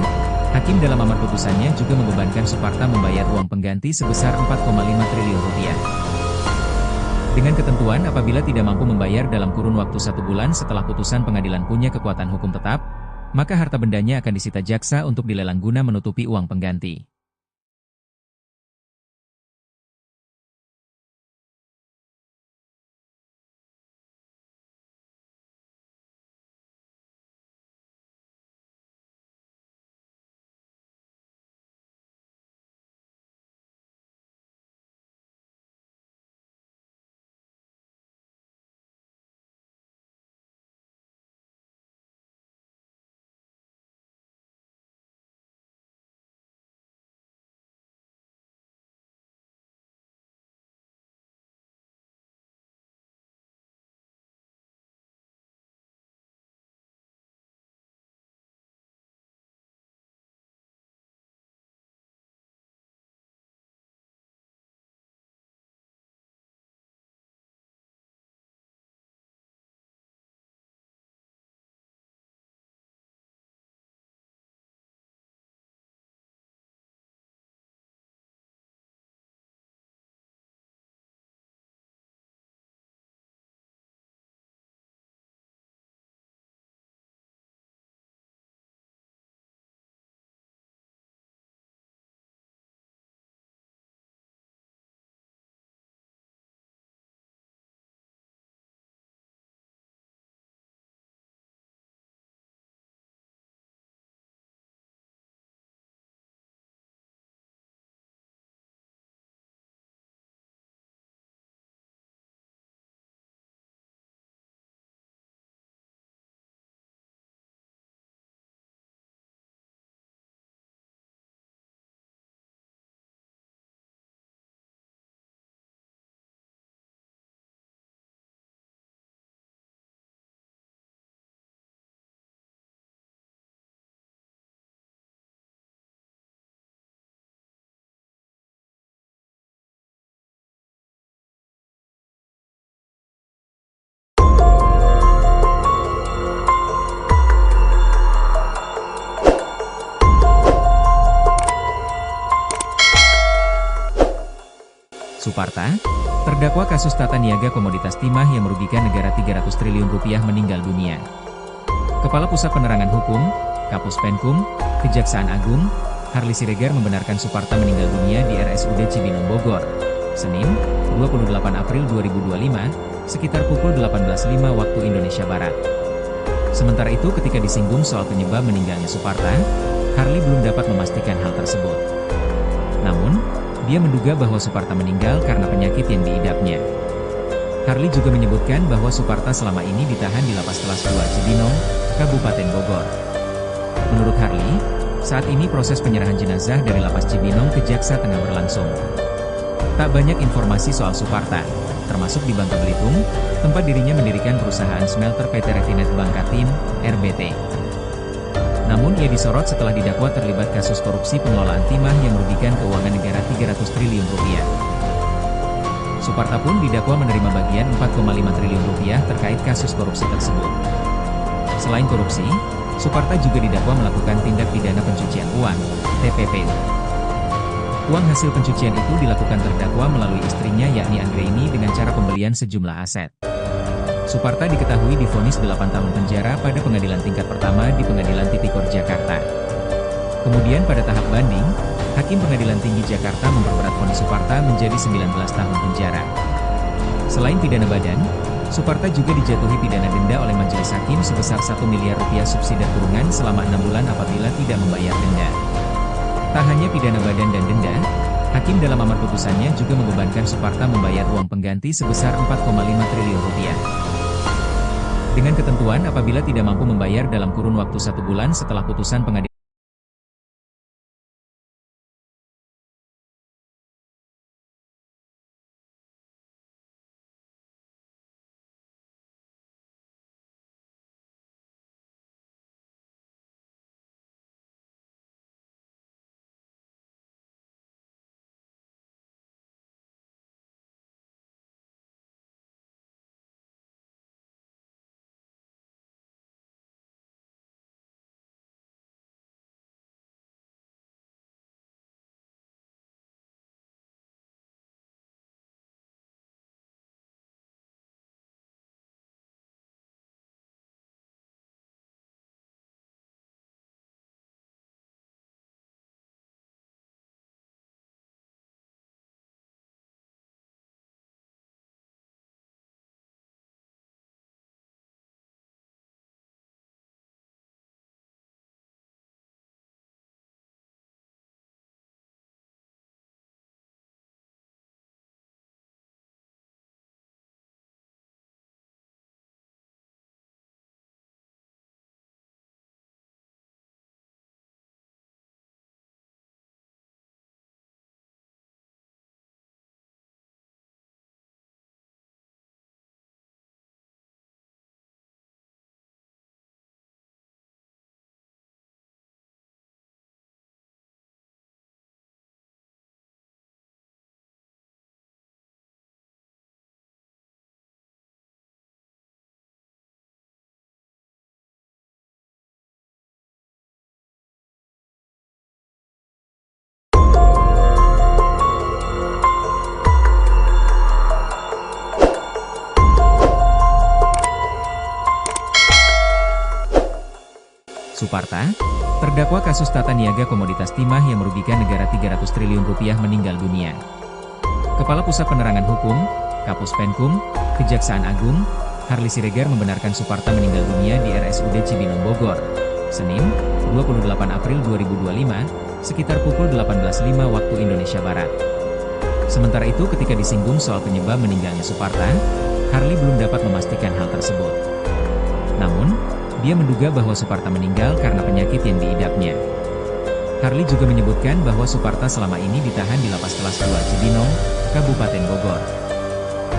hakim dalam amar putusannya juga membebankan Suparta membayar uang pengganti sebesar 4,5 triliun rupiah. Dengan ketentuan apabila tidak mampu membayar dalam kurun waktu 1 bulan setelah putusan pengadilan punya kekuatan hukum tetap, maka harta bendanya akan disita jaksa untuk dilelang guna menutupi uang pengganti. Suparta, terdakwa kasus tata niaga komoditas timah yang merugikan negara 300 triliun rupiah meninggal dunia. Kepala Pusat Penerangan Hukum, Kapus Penkum, Kejaksaan Agung, Harli Siregar membenarkan Suparta meninggal dunia di RSUD Cibinong Bogor, Senin, 28 April 2025, sekitar pukul 18.05 waktu Indonesia Barat. Sementara itu ketika disinggung soal penyebab meninggalnya Suparta, Harli belum dapat memastikan hal tersebut. Namun, dia menduga bahwa Suparta meninggal karena penyakit yang diidapnya. Harli juga menyebutkan bahwa Suparta selama ini ditahan di Lapas Kelas 2 Cibinong, Kabupaten Bogor. Menurut Harli, saat ini proses penyerahan jenazah dari Lapas Cibinong ke Jaksa tengah berlangsung. Tak banyak informasi soal Suparta, termasuk di Bangka Belitung, tempat dirinya mendirikan perusahaan smelter PT Refinet Bangkatim, RBT. Namun ia disorot setelah didakwa terlibat kasus korupsi pengelolaan timah yang merugikan keuangan negara 300 triliun rupiah. Suparta pun didakwa menerima bagian 4,5 triliun rupiah terkait kasus korupsi tersebut. Selain korupsi, Suparta juga didakwa melakukan tindak pidana pencucian uang, TPPU. Uang hasil pencucian itu dilakukan terdakwa melalui istrinya yakni Anggraini dengan cara pembelian sejumlah aset. Suparta diketahui divonis 8 tahun penjara pada pengadilan tingkat pertama di Pengadilan Tipikor Jakarta. Kemudian pada tahap banding, Hakim Pengadilan Tinggi Jakarta memperberat vonis Suparta menjadi 19 tahun penjara. Selain pidana badan, Suparta juga dijatuhi pidana denda oleh majelis hakim sebesar 1 miliar rupiah subsidi kurungan selama 6 bulan apabila tidak membayar denda. Tak hanya pidana badan dan denda, Hakim dalam amar putusannya juga membebankan Suparta membayar uang pengganti sebesar 4,5 triliun rupiah. Dengan ketentuan apabila tidak mampu membayar dalam kurun waktu 1 bulan setelah putusan pengadilan. Suparta, terdakwa kasus tata niaga komoditas timah yang merugikan negara 300 triliun rupiah meninggal dunia. Kepala Pusat Penerangan Hukum, Kapus Penkum, Kejaksaan Agung, Harly Siregar membenarkan Suparta meninggal dunia di RSUD Cibinong Bogor, Senin, 28 April 2025, sekitar pukul 18.05 waktu Indonesia Barat. Sementara itu ketika disinggung soal penyebab meninggalnya Suparta, Harly belum dapat memastikan hal tersebut. Namun, dia menduga bahwa Suparta meninggal karena penyakit yang diidapnya. Harly juga menyebutkan bahwa Suparta selama ini ditahan di Lapas Kelas 2 Cibinong, Kabupaten Bogor.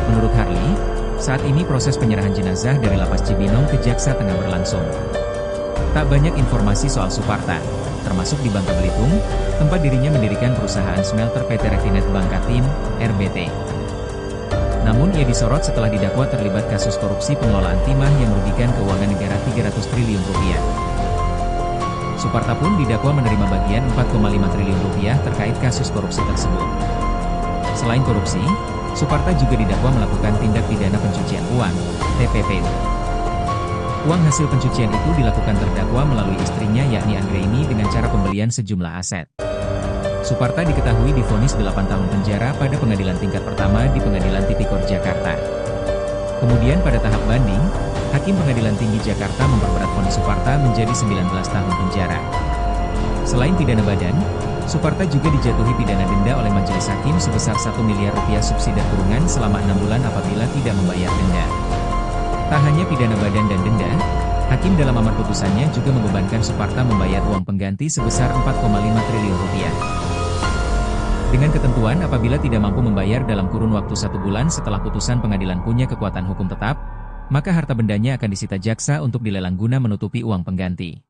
Menurut Harly, saat ini proses penyerahan jenazah dari Lapas Cibinong ke Jaksa tengah berlangsung. Tak banyak informasi soal Suparta, termasuk di Bangka Belitung, tempat dirinya mendirikan perusahaan smelter PT Refinet Bangkatim, RBT. Namun ia disorot setelah didakwa terlibat kasus korupsi pengelolaan timah yang merugikan keuangan negara 300 triliun rupiah. Suparta pun didakwa menerima bagian 4,5 triliun rupiah terkait kasus korupsi tersebut. Selain korupsi, Suparta juga didakwa melakukan tindak pidana pencucian uang, TPPU. Uang hasil pencucian itu dilakukan terdakwa melalui istrinya yakni Anggraini dengan cara pembelian sejumlah aset. Suparta diketahui divonis 8 tahun penjara pada pengadilan tingkat pertama di Pengadilan Tipikor Jakarta. Kemudian pada tahap banding, Hakim Pengadilan Tinggi Jakarta memperberat vonis Suparta menjadi 19 tahun penjara. Selain pidana badan, Suparta juga dijatuhi pidana denda oleh majelis hakim sebesar 1 miliar rupiah subsidi kurungan selama 6 bulan apabila tidak membayar denda. Tak hanya pidana badan dan denda, Hakim dalam amar putusannya juga membebankan Suparta membayar uang pengganti sebesar 4,5 triliun rupiah. Dengan ketentuan apabila tidak mampu membayar dalam kurun waktu 1 bulan setelah putusan pengadilan punya kekuatan hukum tetap, maka harta bendanya akan disita jaksa untuk dilelang guna menutupi uang pengganti.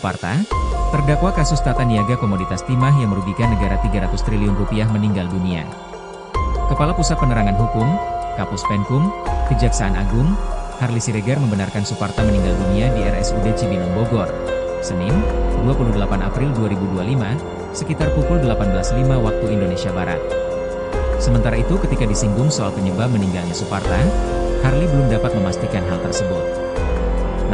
Suparta, terdakwa kasus tata niaga komoditas timah yang merugikan negara 300 triliun rupiah meninggal dunia. Kepala Pusat Penerangan Hukum, Kapus Penkum, Kejaksaan Agung, Harly Siregar membenarkan Suparta meninggal dunia di RSUD Cibinong Bogor, Senin, 28 April 2025, sekitar pukul 18.05 waktu Indonesia Barat. Sementara itu ketika disinggung soal penyebab meninggalnya Suparta, Harly belum dapat memastikan hal tersebut.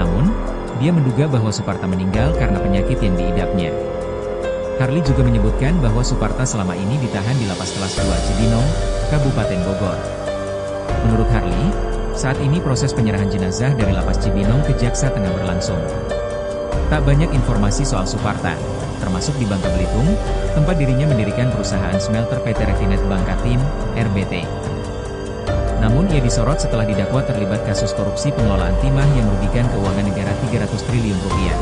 Namun, dia menduga bahwa Suparta meninggal karena penyakit yang diidapnya. Harly juga menyebutkan bahwa Suparta selama ini ditahan di Lapas Kelas 2 Cibinong, Kabupaten Bogor. Menurut Harly, saat ini proses penyerahan jenazah dari Lapas Cibinong ke Jaksa tengah berlangsung. Tak banyak informasi soal Suparta, termasuk di Bangka Belitung, tempat dirinya mendirikan perusahaan smelter PT Refinet Bangkatim, RBT. Namun ia disorot setelah didakwa terlibat kasus korupsi pengelolaan timah yang merugikan keuangan negara 300 triliun rupiah.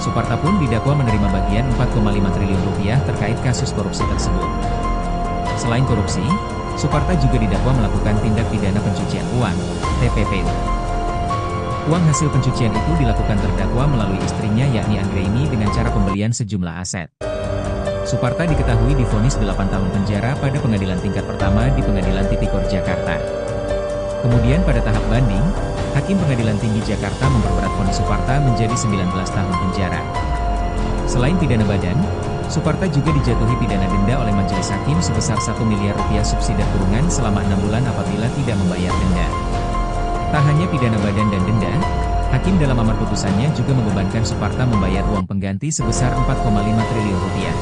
Suparta pun didakwa menerima bagian 4,5 triliun rupiah terkait kasus korupsi tersebut. Selain korupsi, Suparta juga didakwa melakukan tindak pidana pencucian uang, TPPU. Uang hasil pencucian itu dilakukan terdakwa melalui istrinya yakni Anggraini dengan cara pembelian sejumlah aset. Suparta diketahui divonis 8 tahun penjara pada pengadilan tingkat pertama di Pengadilan Tipikor Jakarta. Kemudian pada tahap banding, Hakim Pengadilan Tinggi Jakarta memperberat vonis Suparta menjadi 19 tahun penjara. Selain pidana badan, Suparta juga dijatuhi pidana denda oleh majelis hakim sebesar 1 miliar rupiah subsidi kurungan selama 6 bulan apabila tidak membayar denda. Tak hanya pidana badan dan denda, Hakim dalam amar putusannya juga membebankan Suparta membayar uang pengganti sebesar 4,5 triliun rupiah.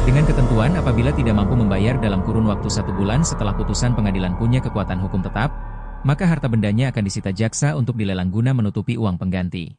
Dengan ketentuan apabila tidak mampu membayar dalam kurun waktu 1 bulan setelah putusan pengadilan punya kekuatan hukum tetap, maka harta bendanya akan disita jaksa untuk dilelang guna menutupi uang pengganti.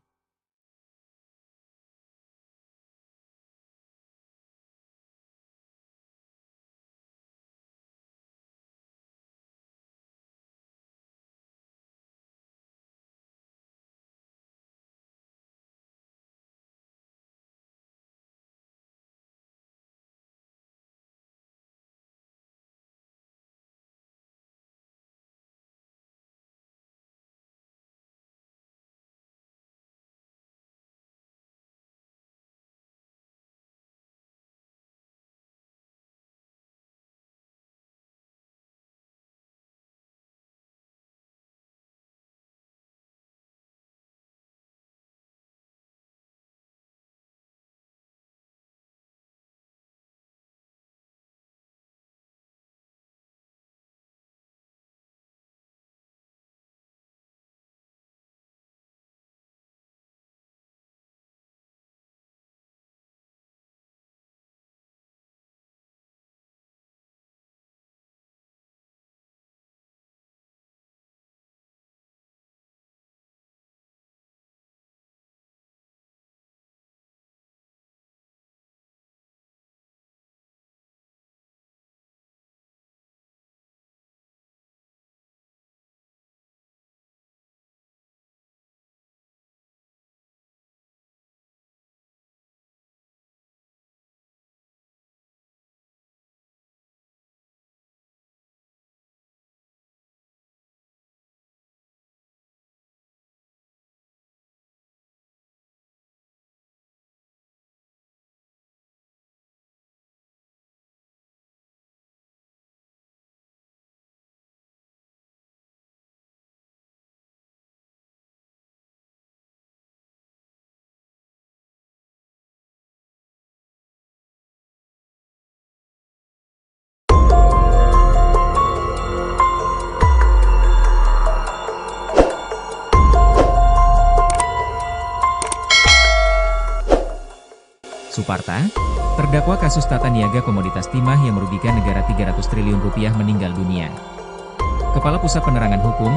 Suparta, terdakwa kasus tata niaga komoditas timah yang merugikan negara 300 triliun rupiah meninggal dunia. Kepala Pusat Penerangan Hukum,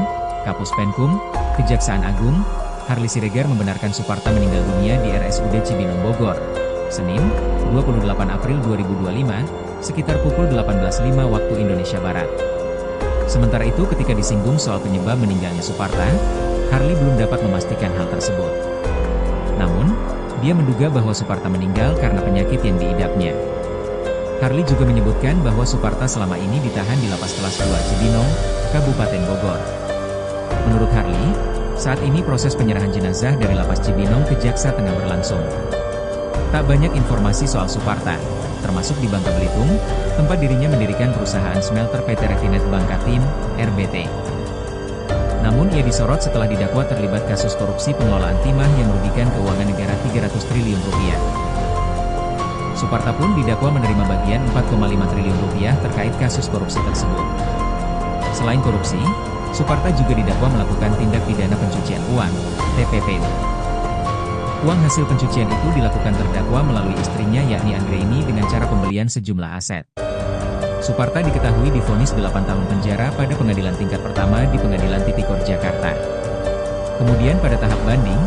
Kapus Penkum, Kejaksaan Agung, Harly Siregar membenarkan Suparta meninggal dunia di RSUD Cibinong Bogor, Senin, 28 April 2025, sekitar pukul 18.05 waktu Indonesia Barat. Sementara itu ketika disinggung soal penyebab meninggalnya Suparta, Harly belum dapat memastikan hal tersebut. Namun, dia menduga bahwa Suparta meninggal karena penyakit yang diidapnya. Harly juga menyebutkan bahwa Suparta selama ini ditahan di Lapas Kelas 2 Cibinong, Kabupaten Bogor. Menurut Harly, Saat ini proses penyerahan jenazah dari Lapas Cibinong ke Jaksa tengah berlangsung. Tak banyak informasi soal Suparta, termasuk di Bangka Belitung, tempat dirinya mendirikan perusahaan smelter PT Refinet Bangka Tim, RBT. Namun ia disorot setelah didakwa terlibat kasus korupsi pengelolaan timah yang merugikan keuangan negara 300 triliun rupiah. Suparta pun didakwa menerima bagian 4,5 triliun rupiah terkait kasus korupsi tersebut. Selain korupsi, Suparta juga didakwa melakukan tindak pidana pencucian uang, TPPU. Uang hasil pencucian itu dilakukan terdakwa melalui istrinya yakni Anggraini dengan cara pembelian sejumlah aset. Suparta diketahui divonis 8 tahun penjara pada pengadilan tingkat pertama di Pengadilan Tipikor Jakarta. Kemudian pada tahap banding,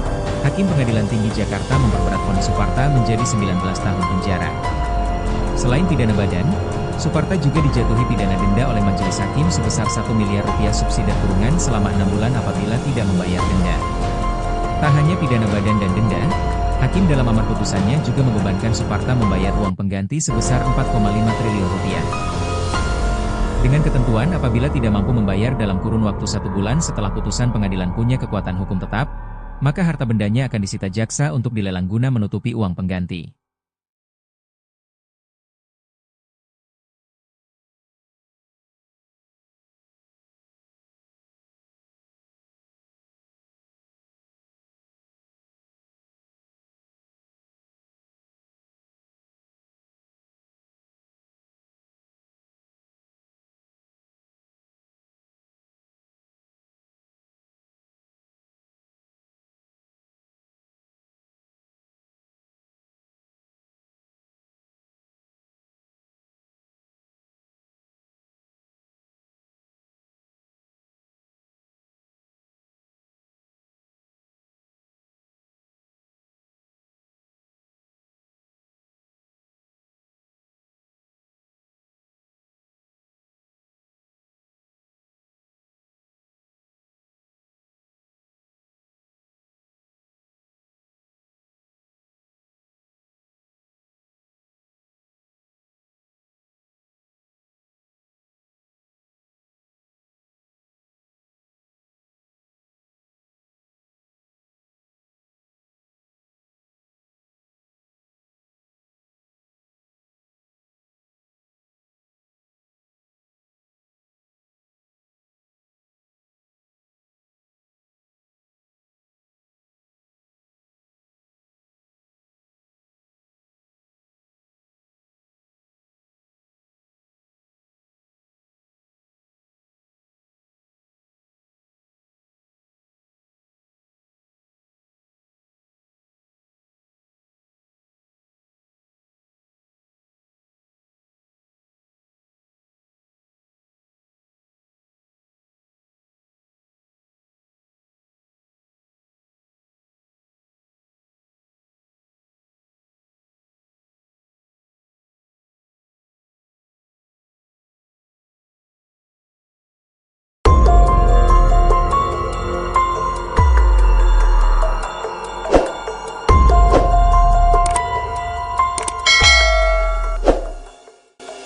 Hakim Pengadilan Tinggi Jakarta memperberat vonis Suparta menjadi 19 tahun penjara. Selain pidana badan, Suparta juga dijatuhi pidana denda oleh majelis hakim sebesar 1 miliar rupiah subsidi kurungan selama 6 bulan apabila tidak membayar denda. Tak hanya pidana badan dan denda, Hakim dalam amar putusannya juga membebankan Suparta membayar uang pengganti sebesar 4,5 triliun rupiah. Dengan ketentuan apabila tidak mampu membayar dalam kurun waktu 1 bulan setelah putusan pengadilan punya kekuatan hukum tetap, maka harta bendanya akan disita jaksa untuk dilelang guna menutupi uang pengganti.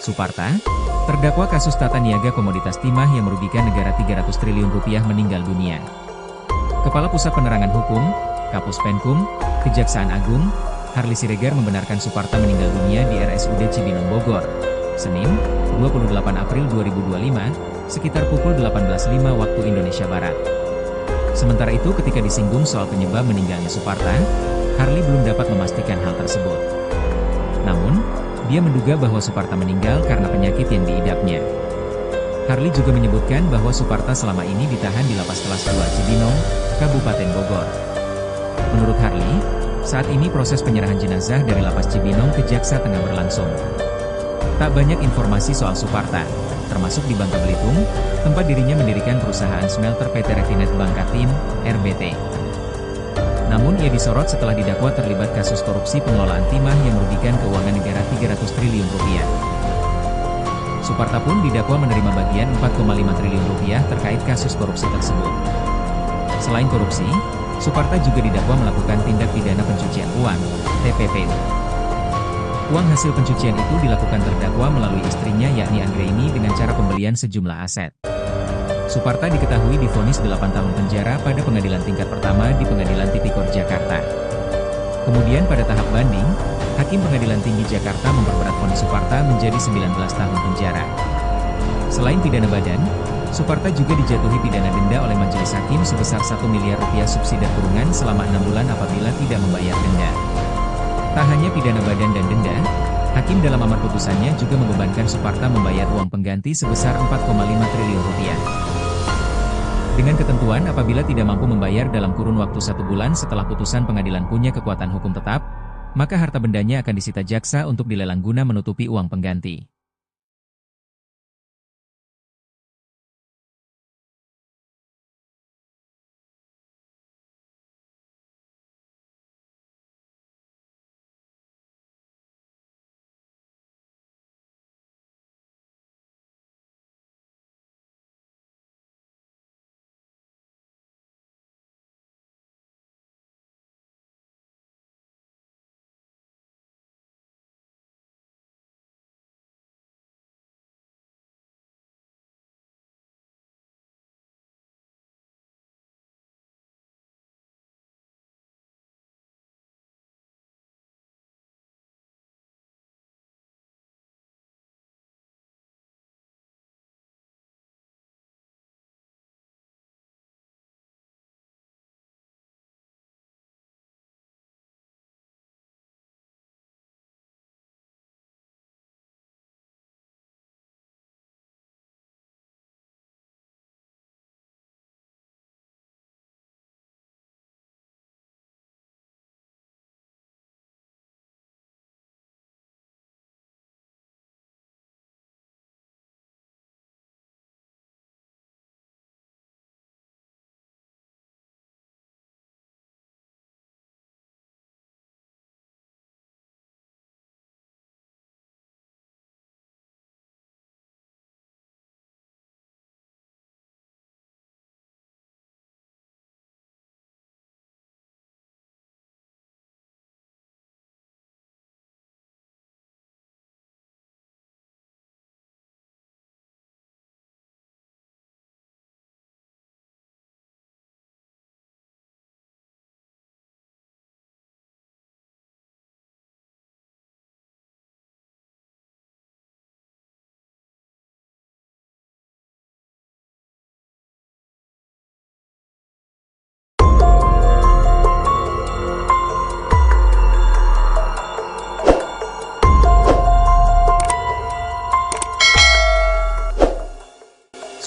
Suparta, terdakwa kasus tata niaga komoditas timah yang merugikan negara 300 triliun rupiah meninggal dunia. Kepala Pusat Penerangan Hukum, Kapus Penkum, Kejaksaan Agung, Harli Siregar membenarkan Suparta meninggal dunia di RSUD Cibinong Bogor, Senin, 28 April 2025, sekitar pukul 18.05 waktu Indonesia Barat. Sementara itu ketika disinggung soal penyebab meninggalnya Suparta, Harli belum dapat memastikan hal tersebut. Namun, dia menduga bahwa Suparta meninggal karena penyakit yang diidapnya. Harli juga menyebutkan bahwa Suparta selama ini ditahan di Lapas Kelas 2 Cibinong, Kabupaten Bogor. Menurut Harli, saat ini proses penyerahan jenazah dari Lapas Cibinong ke Jaksa tengah berlangsung. Tak banyak informasi soal Suparta, termasuk di Bangka Belitung, tempat dirinya mendirikan perusahaan smelter PT Refinet Bangka Tim, RBT. Namun ia disorot setelah didakwa terlibat kasus korupsi pengelolaan timah yang merugikan keuangan negara 300 triliun rupiah. Suparta pun didakwa menerima bagian 4,5 triliun rupiah terkait kasus korupsi tersebut. Selain korupsi, Suparta juga didakwa melakukan tindak pidana pencucian uang, TPPU. Uang hasil pencucian itu dilakukan terdakwa melalui istrinya yakni Anggraini dengan cara pembelian sejumlah aset. Suparta diketahui divonis 8 tahun penjara pada pengadilan tingkat pertama di Pengadilan Tipikor Jakarta. Kemudian pada tahap banding, Hakim Pengadilan Tinggi Jakarta memperberat vonis Suparta menjadi 19 tahun penjara. Selain pidana badan, Suparta juga dijatuhi pidana denda oleh majelis hakim sebesar 1 miliar rupiah subsidi kurungan selama 6 bulan apabila tidak membayar denda. Tak hanya pidana badan dan denda, Hakim dalam amar putusannya juga membebankan Suparta membayar uang pengganti sebesar 4,5 triliun rupiah. Dengan ketentuan apabila tidak mampu membayar dalam kurun waktu 1 bulan setelah putusan pengadilan punya kekuatan hukum tetap, maka harta bendanya akan disita jaksa untuk dilelang guna menutupi uang pengganti.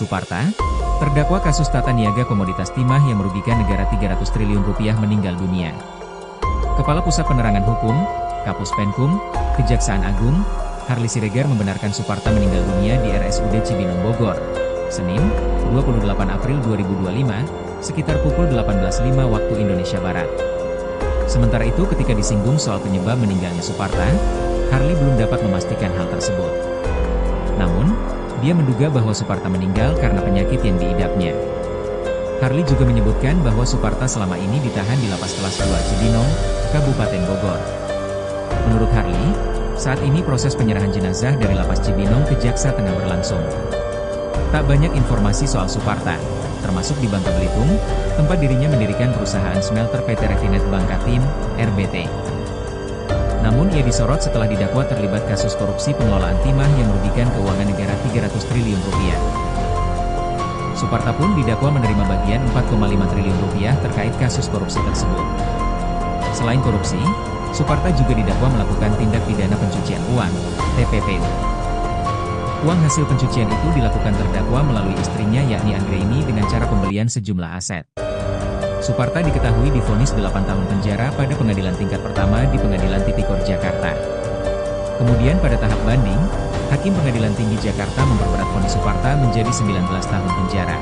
Suparta, terdakwa kasus tata niaga komoditas timah yang merugikan negara 300 triliun rupiah meninggal dunia. Kepala Pusat Penerangan Hukum, Kapus Penkum, Kejaksaan Agung, Harly Siregar membenarkan Suparta meninggal dunia di RSUD Cibinong Bogor, Senin, 28 April 2025, sekitar pukul 18.05 waktu Indonesia Barat. Sementara itu ketika disinggung soal penyebab meninggalnya Suparta, Harly belum dapat memastikan hal tersebut. Namun, dia menduga bahwa Suparta meninggal karena penyakit yang diidapnya. Harly juga menyebutkan bahwa Suparta selama ini ditahan di Lapas Kelas 2 Cibinong, Kabupaten Bogor. Menurut Harly, saat ini proses penyerahan jenazah dari Lapas Cibinong ke Jaksa tengah berlangsung. Tak banyak informasi soal Suparta, termasuk di Bangka Belitung, tempat dirinya mendirikan perusahaan smelter PT Refinet Bangkatim, RBT. Namun ia disorot setelah didakwa terlibat kasus korupsi pengelolaan timah yang merugikan keuangan negara 300 triliun rupiah. Suparta pun didakwa menerima bagian 4,5 triliun rupiah terkait kasus korupsi tersebut. Selain korupsi, Suparta juga didakwa melakukan tindak pidana pencucian uang, TPPU. Uang hasil pencucian itu dilakukan terdakwa melalui istrinya yakni Anggraini dengan cara pembelian sejumlah aset. Suparta diketahui divonis 8 tahun penjara pada pengadilan tingkat pertama di Pengadilan Tipikor Jakarta. Kemudian pada tahap banding, Hakim Pengadilan Tinggi Jakarta memperberat vonis Suparta menjadi 19 tahun penjara.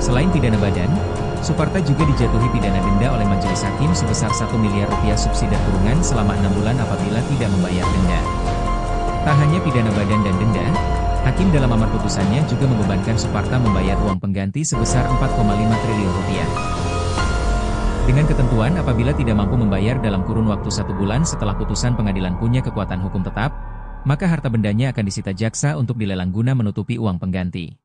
Selain pidana badan, Suparta juga dijatuhi pidana denda oleh majelis hakim sebesar 1 miliar rupiah subsidi kurungan selama 6 bulan apabila tidak membayar denda. Tak hanya pidana badan dan denda, Hakim dalam amar putusannya juga membebankan Suparta membayar uang pengganti sebesar 4,5 triliun rupiah. Dengan ketentuan apabila tidak mampu membayar dalam kurun waktu 1 bulan setelah putusan pengadilan punya kekuatan hukum tetap, maka harta bendanya akan disita jaksa untuk dilelang guna menutupi uang pengganti.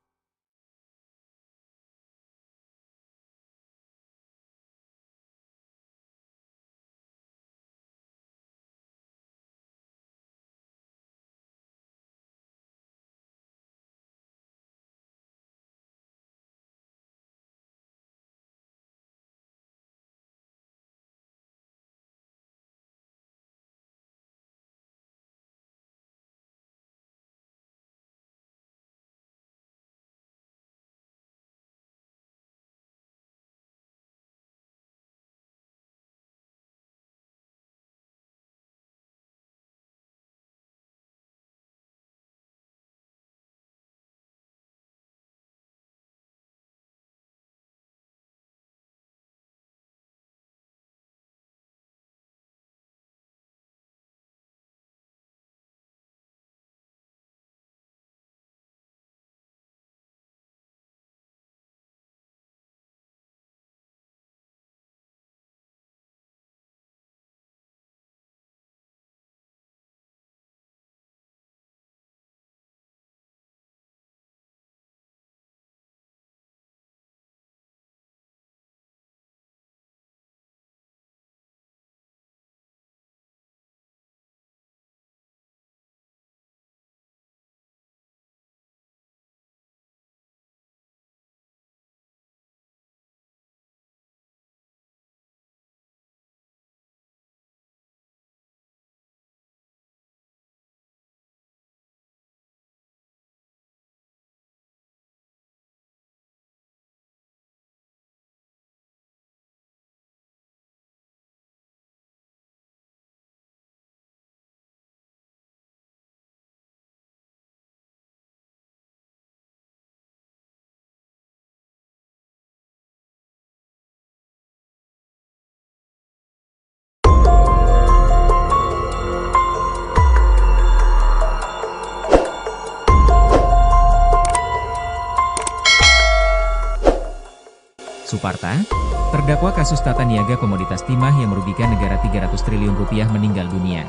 Suparta, terdakwa kasus tata niaga komoditas timah yang merugikan negara 300 triliun rupiah meninggal dunia.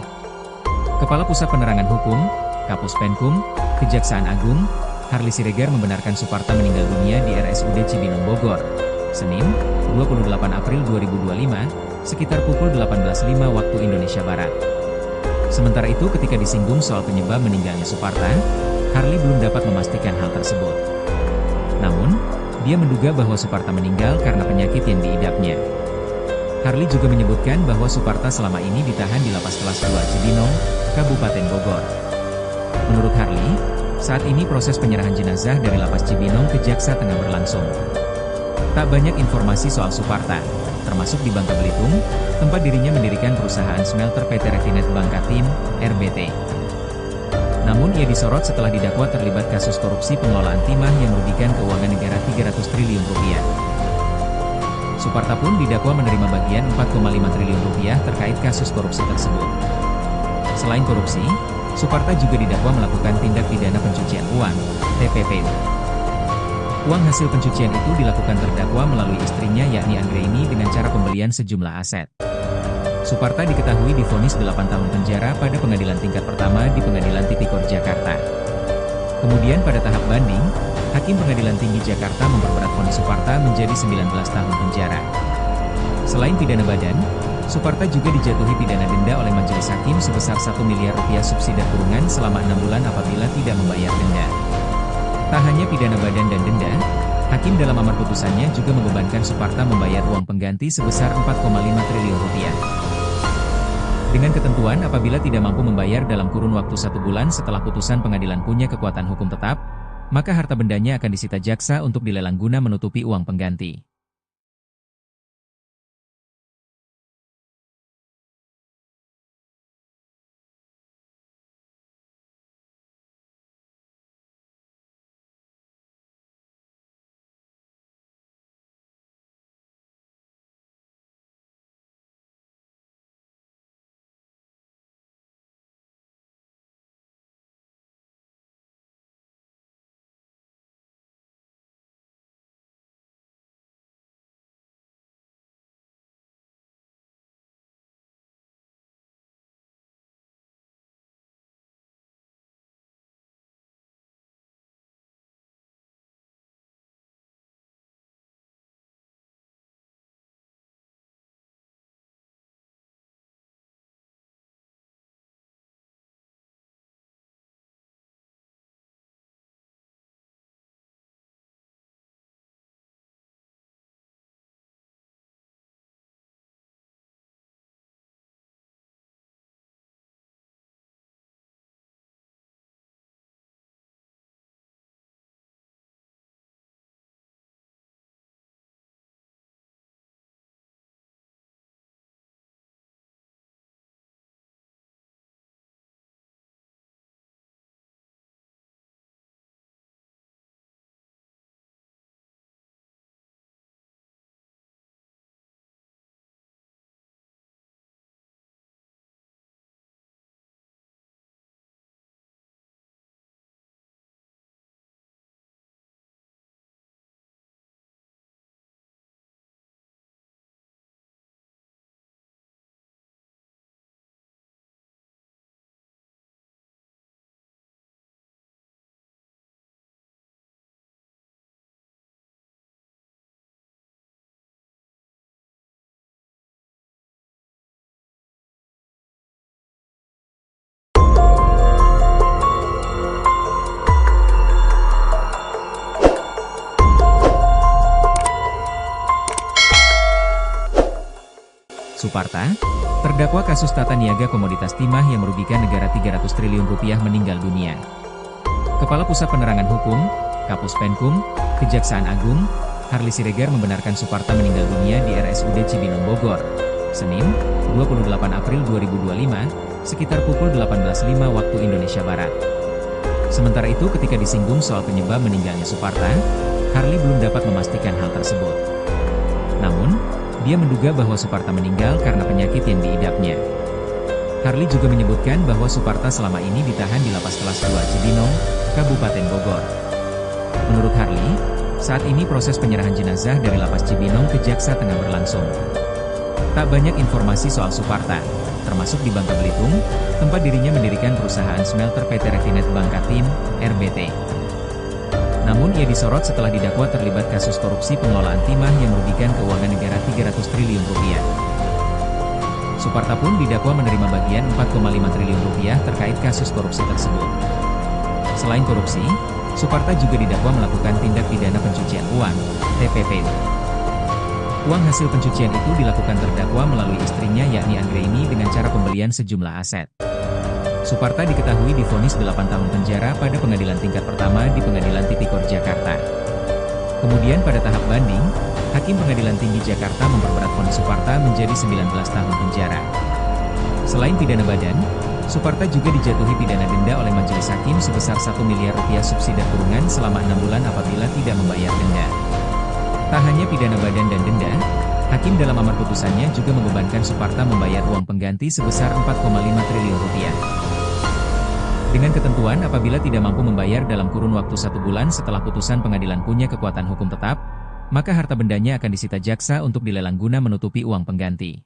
Kepala Pusat Penerangan Hukum, Kapus Penkum, Kejaksaan Agung, Harly Siregar membenarkan Suparta meninggal dunia di RSUD Cibinong Bogor, Senin, 28 April 2025, sekitar pukul 18.05 waktu Indonesia Barat. Sementara itu ketika disinggung soal penyebab meninggalnya Suparta, Harly belum dapat memastikan hal tersebut. Namun, dia menduga bahwa Suparta meninggal karena penyakit yang diidapnya. Harly juga menyebutkan bahwa Suparta selama ini ditahan di Lapas Kelas 2 Cibinong, Kabupaten Bogor. Menurut Harly, saat ini proses penyerahan jenazah dari Lapas Cibinong ke Jaksa tengah berlangsung. Tak banyak informasi soal Suparta, termasuk di Bangka Belitung, tempat dirinya mendirikan perusahaan smelter PT Refinet Bangkatim, RBT. Namun ia disorot setelah didakwa terlibat kasus korupsi pengelolaan timah yang merugikan keuangan negara 300 triliun rupiah. Suparta pun didakwa menerima bagian 4,5 triliun rupiah terkait kasus korupsi tersebut. Selain korupsi, Suparta juga didakwa melakukan tindak pidana pencucian uang, TPPU. Uang hasil pencucian itu dilakukan terdakwa melalui istrinya yakni Anggraini dengan cara pembelian sejumlah aset. Suparta diketahui divonis 8 tahun penjara pada pengadilan tingkat pertama di Pengadilan Tipikor Jakarta. Kemudian pada tahap banding, Hakim Pengadilan Tinggi Jakarta memperberat vonis Suparta menjadi 19 tahun penjara. Selain pidana badan, Suparta juga dijatuhi pidana denda oleh majelis hakim sebesar 1 miliar rupiah subsidi kurungan selama 6 bulan apabila tidak membayar denda. Tak hanya pidana badan dan denda, Hakim dalam amar putusannya juga membebankan Suparta membayar uang pengganti sebesar 4,5 triliun rupiah. Dengan ketentuan apabila tidak mampu membayar dalam kurun waktu 1 bulan setelah putusan pengadilan punya kekuatan hukum tetap, maka harta bendanya akan disita jaksa untuk dilelang guna menutupi uang pengganti. Suparta, terdakwa kasus tata niaga komoditas timah yang merugikan negara 300 triliun rupiah meninggal dunia. Kepala Pusat Penerangan Hukum, Kapus Penkum, Kejaksaan Agung, Harly Siregar membenarkan Suparta meninggal dunia di RSUD Cibinong Bogor, Senin, 28 April 2025, sekitar pukul 18.05 waktu Indonesia Barat. Sementara itu ketika disinggung soal penyebab meninggalnya Suparta, Harly belum dapat memastikan hal tersebut. Namun, dia menduga bahwa Suparta meninggal karena penyakit yang diidapnya. Harly juga menyebutkan bahwa Suparta selama ini ditahan di Lapas Kelas 2 Cibinong, Kabupaten Bogor. Menurut Harly, Saat ini proses penyerahan jenazah dari Lapas Cibinong ke Jaksa tengah berlangsung. Tak banyak informasi soal Suparta, termasuk di Bangka Belitung, tempat dirinya mendirikan perusahaan smelter PT Refinet Bangka Tim, RBT. Namun ia disorot setelah didakwa terlibat kasus korupsi pengelolaan timah yang merugikan keuangan negara 300 triliun rupiah. Suparta pun didakwa menerima bagian 4,5 triliun rupiah terkait kasus korupsi tersebut. Selain korupsi, Suparta juga didakwa melakukan tindak pidana pencucian uang, TPPU. Uang hasil pencucian itu dilakukan terdakwa melalui istrinya yakni Anggraini dengan cara pembelian sejumlah aset. Suparta diketahui divonis 8 tahun penjara pada pengadilan tingkat pertama di Pengadilan Tipikor Jakarta. Kemudian pada tahap banding, Hakim Pengadilan Tinggi Jakarta memperberat vonis Suparta menjadi 19 tahun penjara. Selain pidana badan, Suparta juga dijatuhi pidana denda oleh majelis hakim sebesar 1 miliar rupiah subsidi kurungan selama 6 bulan apabila tidak membayar denda. Tak hanya pidana badan dan denda, Hakim dalam amar putusannya juga membebankan Suparta membayar uang pengganti sebesar 4,5 triliun rupiah. Dengan ketentuan apabila tidak mampu membayar dalam kurun waktu 1 bulan setelah putusan pengadilan punya kekuatan hukum tetap, maka harta bendanya akan disita jaksa untuk dilelang guna menutupi uang pengganti.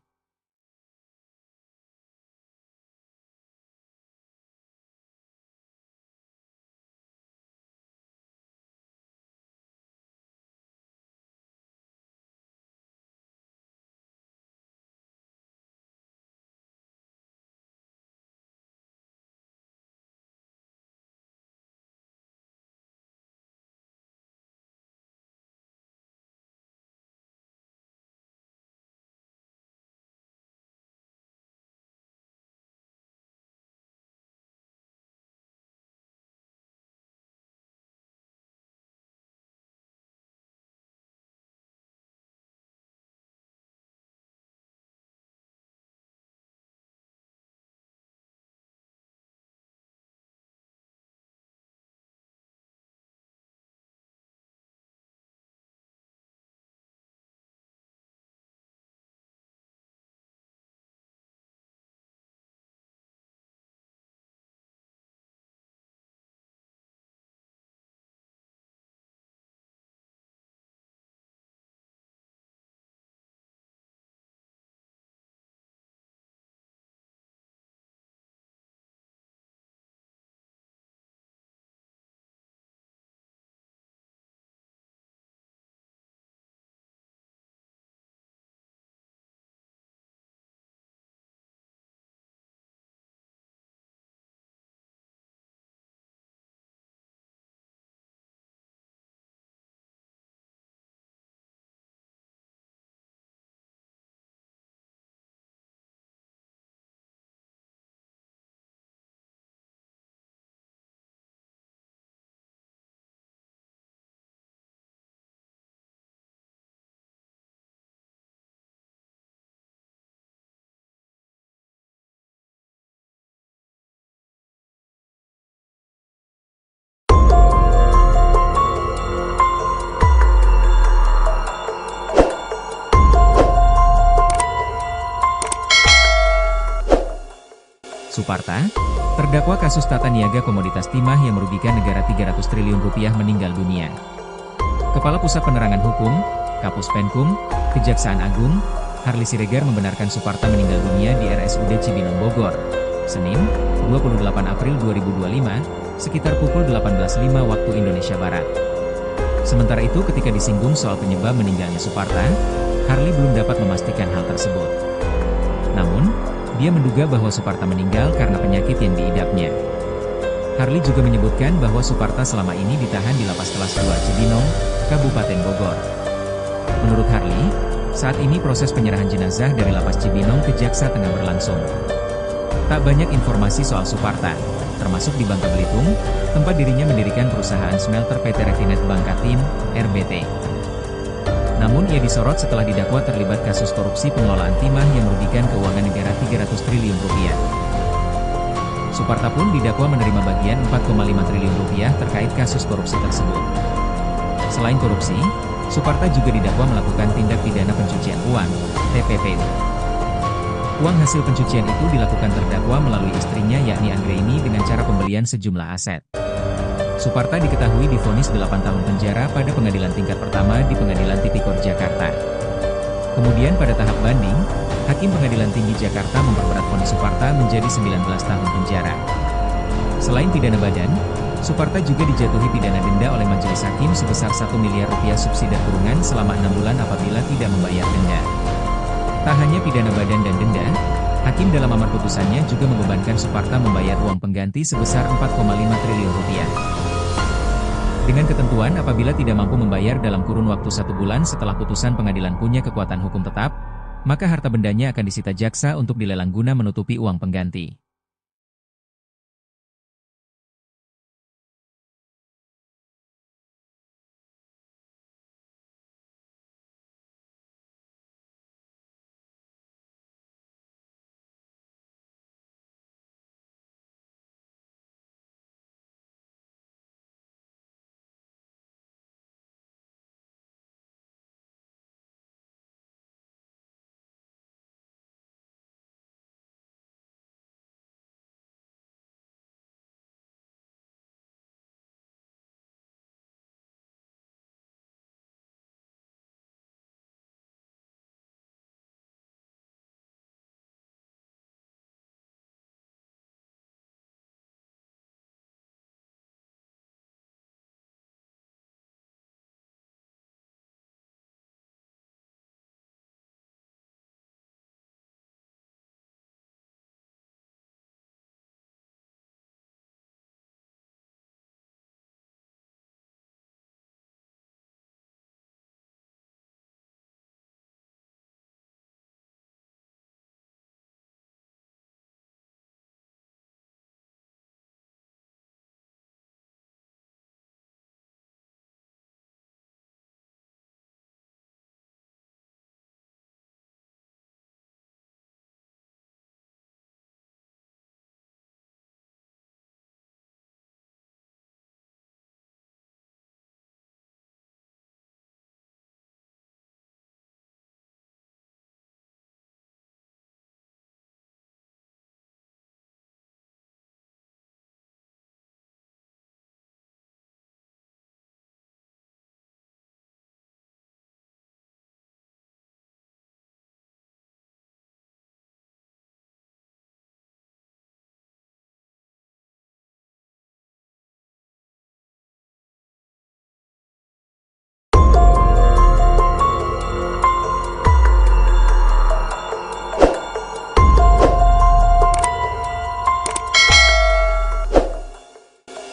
Suparta, terdakwa kasus tata niaga komoditas timah yang merugikan negara 300 triliun rupiah meninggal dunia. Kepala Pusat Penerangan Hukum, Kapus Penkum, Kejaksaan Agung, Harli Siregar membenarkan Suparta meninggal dunia di RSUD Cibinong Bogor, Senin, 28 April 2025, sekitar pukul 18.05 waktu Indonesia Barat. Sementara itu ketika disinggung soal penyebab meninggalnya Suparta, Harli belum dapat memastikan hal tersebut. Namun, dia menduga bahwa Suparta meninggal karena penyakit yang diidapnya. Harli juga menyebutkan bahwa Suparta selama ini ditahan di Lapas Kelas 2 Cibinong, Kabupaten Bogor. Menurut Harli, saat ini proses penyerahan jenazah dari Lapas Cibinong ke Jaksa tengah berlangsung. Tak banyak informasi soal Suparta, termasuk di Bangka Belitung, tempat dirinya mendirikan perusahaan smelter PT Refinet Bangka Tim, RBT. Namun ia disorot setelah didakwa terlibat kasus korupsi pengelolaan timah yang merugikan keuangan negara 300 triliun rupiah. Suparta pun didakwa menerima bagian 4,5 triliun rupiah terkait kasus korupsi tersebut. Selain korupsi, Suparta juga didakwa melakukan tindak pidana pencucian uang, TPPU. Uang hasil pencucian itu dilakukan terdakwa melalui istrinya yakni Anggraini dengan cara pembelian sejumlah aset. Suparta diketahui divonis 8 tahun penjara pada pengadilan tingkat pertama di Pengadilan Tipikor Jakarta. Kemudian pada tahap banding, Hakim Pengadilan Tinggi Jakarta memperberat vonis Suparta menjadi 19 tahun penjara. Selain pidana badan, Suparta juga dijatuhi pidana denda oleh majelis hakim sebesar 1 miliar rupiah subsidi kurungan selama 6 bulan apabila tidak membayar denda. Tak hanya pidana badan dan denda, Hakim dalam amar putusannya juga membebankan Suparta membayar uang pengganti sebesar 4,5 triliun rupiah. Dengan ketentuan apabila tidak mampu membayar dalam kurun waktu 1 bulan setelah putusan pengadilan punya kekuatan hukum tetap, maka harta bendanya akan disita jaksa untuk dilelang guna menutupi uang pengganti.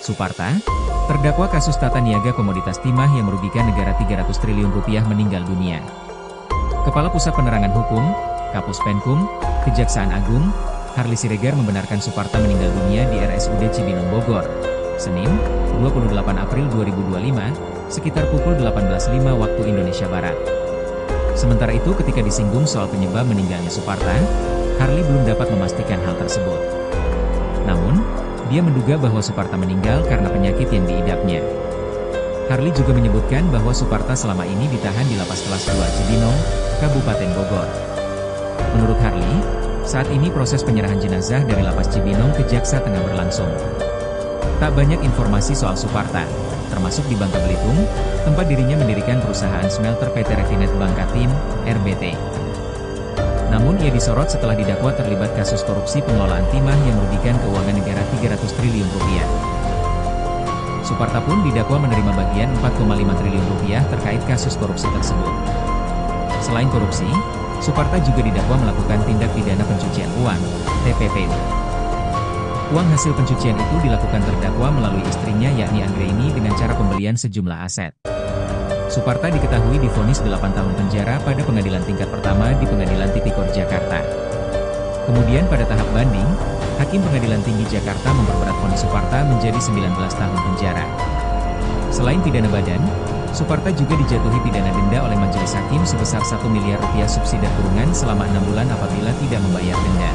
Suparta, terdakwa kasus tata niaga komoditas timah yang merugikan negara 300 triliun rupiah meninggal dunia. Kepala Pusat Penerangan Hukum, Kapus Penkum, Kejaksaan Agung, Harly Siregar membenarkan Suparta meninggal dunia di RSUD Cibinong Bogor, Senin, 28 April 2025, sekitar pukul 18.05 waktu Indonesia Barat. Sementara itu ketika disinggung soal penyebab meninggalnya Suparta, Harly belum dapat memastikan hal tersebut. Namun, dia menduga bahwa Suparta meninggal karena penyakit yang diidapnya. Harly juga menyebutkan bahwa Suparta selama ini ditahan di Lapas Kelas 2 Cibinong, Kabupaten Bogor. Menurut Harly, saat ini proses penyerahan jenazah dari Lapas Cibinong ke Jaksa tengah berlangsung. Tak banyak informasi soal Suparta, termasuk di Bangka Belitung, tempat dirinya mendirikan perusahaan smelter PT Refinet Bangkatim, RBT. Namun ia disorot setelah didakwa terlibat kasus korupsi pengelolaan timah yang merugikan keuangan negara 300 triliun rupiah. Suparta pun didakwa menerima bagian 4,5 triliun rupiah terkait kasus korupsi tersebut. Selain korupsi, Suparta juga didakwa melakukan tindak pidana pencucian uang, TPPU. Uang hasil pencucian itu dilakukan terdakwa melalui istrinya yakni Anggraini dengan cara pembelian sejumlah aset. Suparta diketahui divonis 8 tahun penjara pada pengadilan tingkat pertama di Pengadilan Tipikor Jakarta. Kemudian pada tahap banding, Hakim Pengadilan Tinggi Jakarta memperberat vonis Suparta menjadi 19 tahun penjara. Selain pidana badan, Suparta juga dijatuhi pidana denda oleh majelis hakim sebesar 1 miliar rupiah subsidi kurungan selama 6 bulan apabila tidak membayar denda.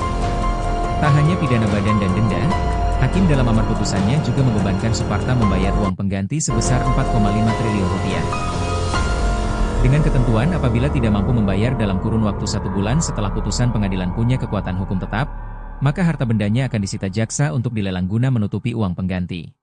Tak hanya pidana badan dan denda, Hakim dalam amar putusannya juga membebankan Suparta membayar uang pengganti sebesar 4,5 triliun rupiah. Dengan ketentuan apabila tidak mampu membayar dalam kurun waktu 1 bulan setelah putusan pengadilan punya kekuatan hukum tetap, maka harta bendanya akan disita jaksa untuk dilelang guna menutupi uang pengganti.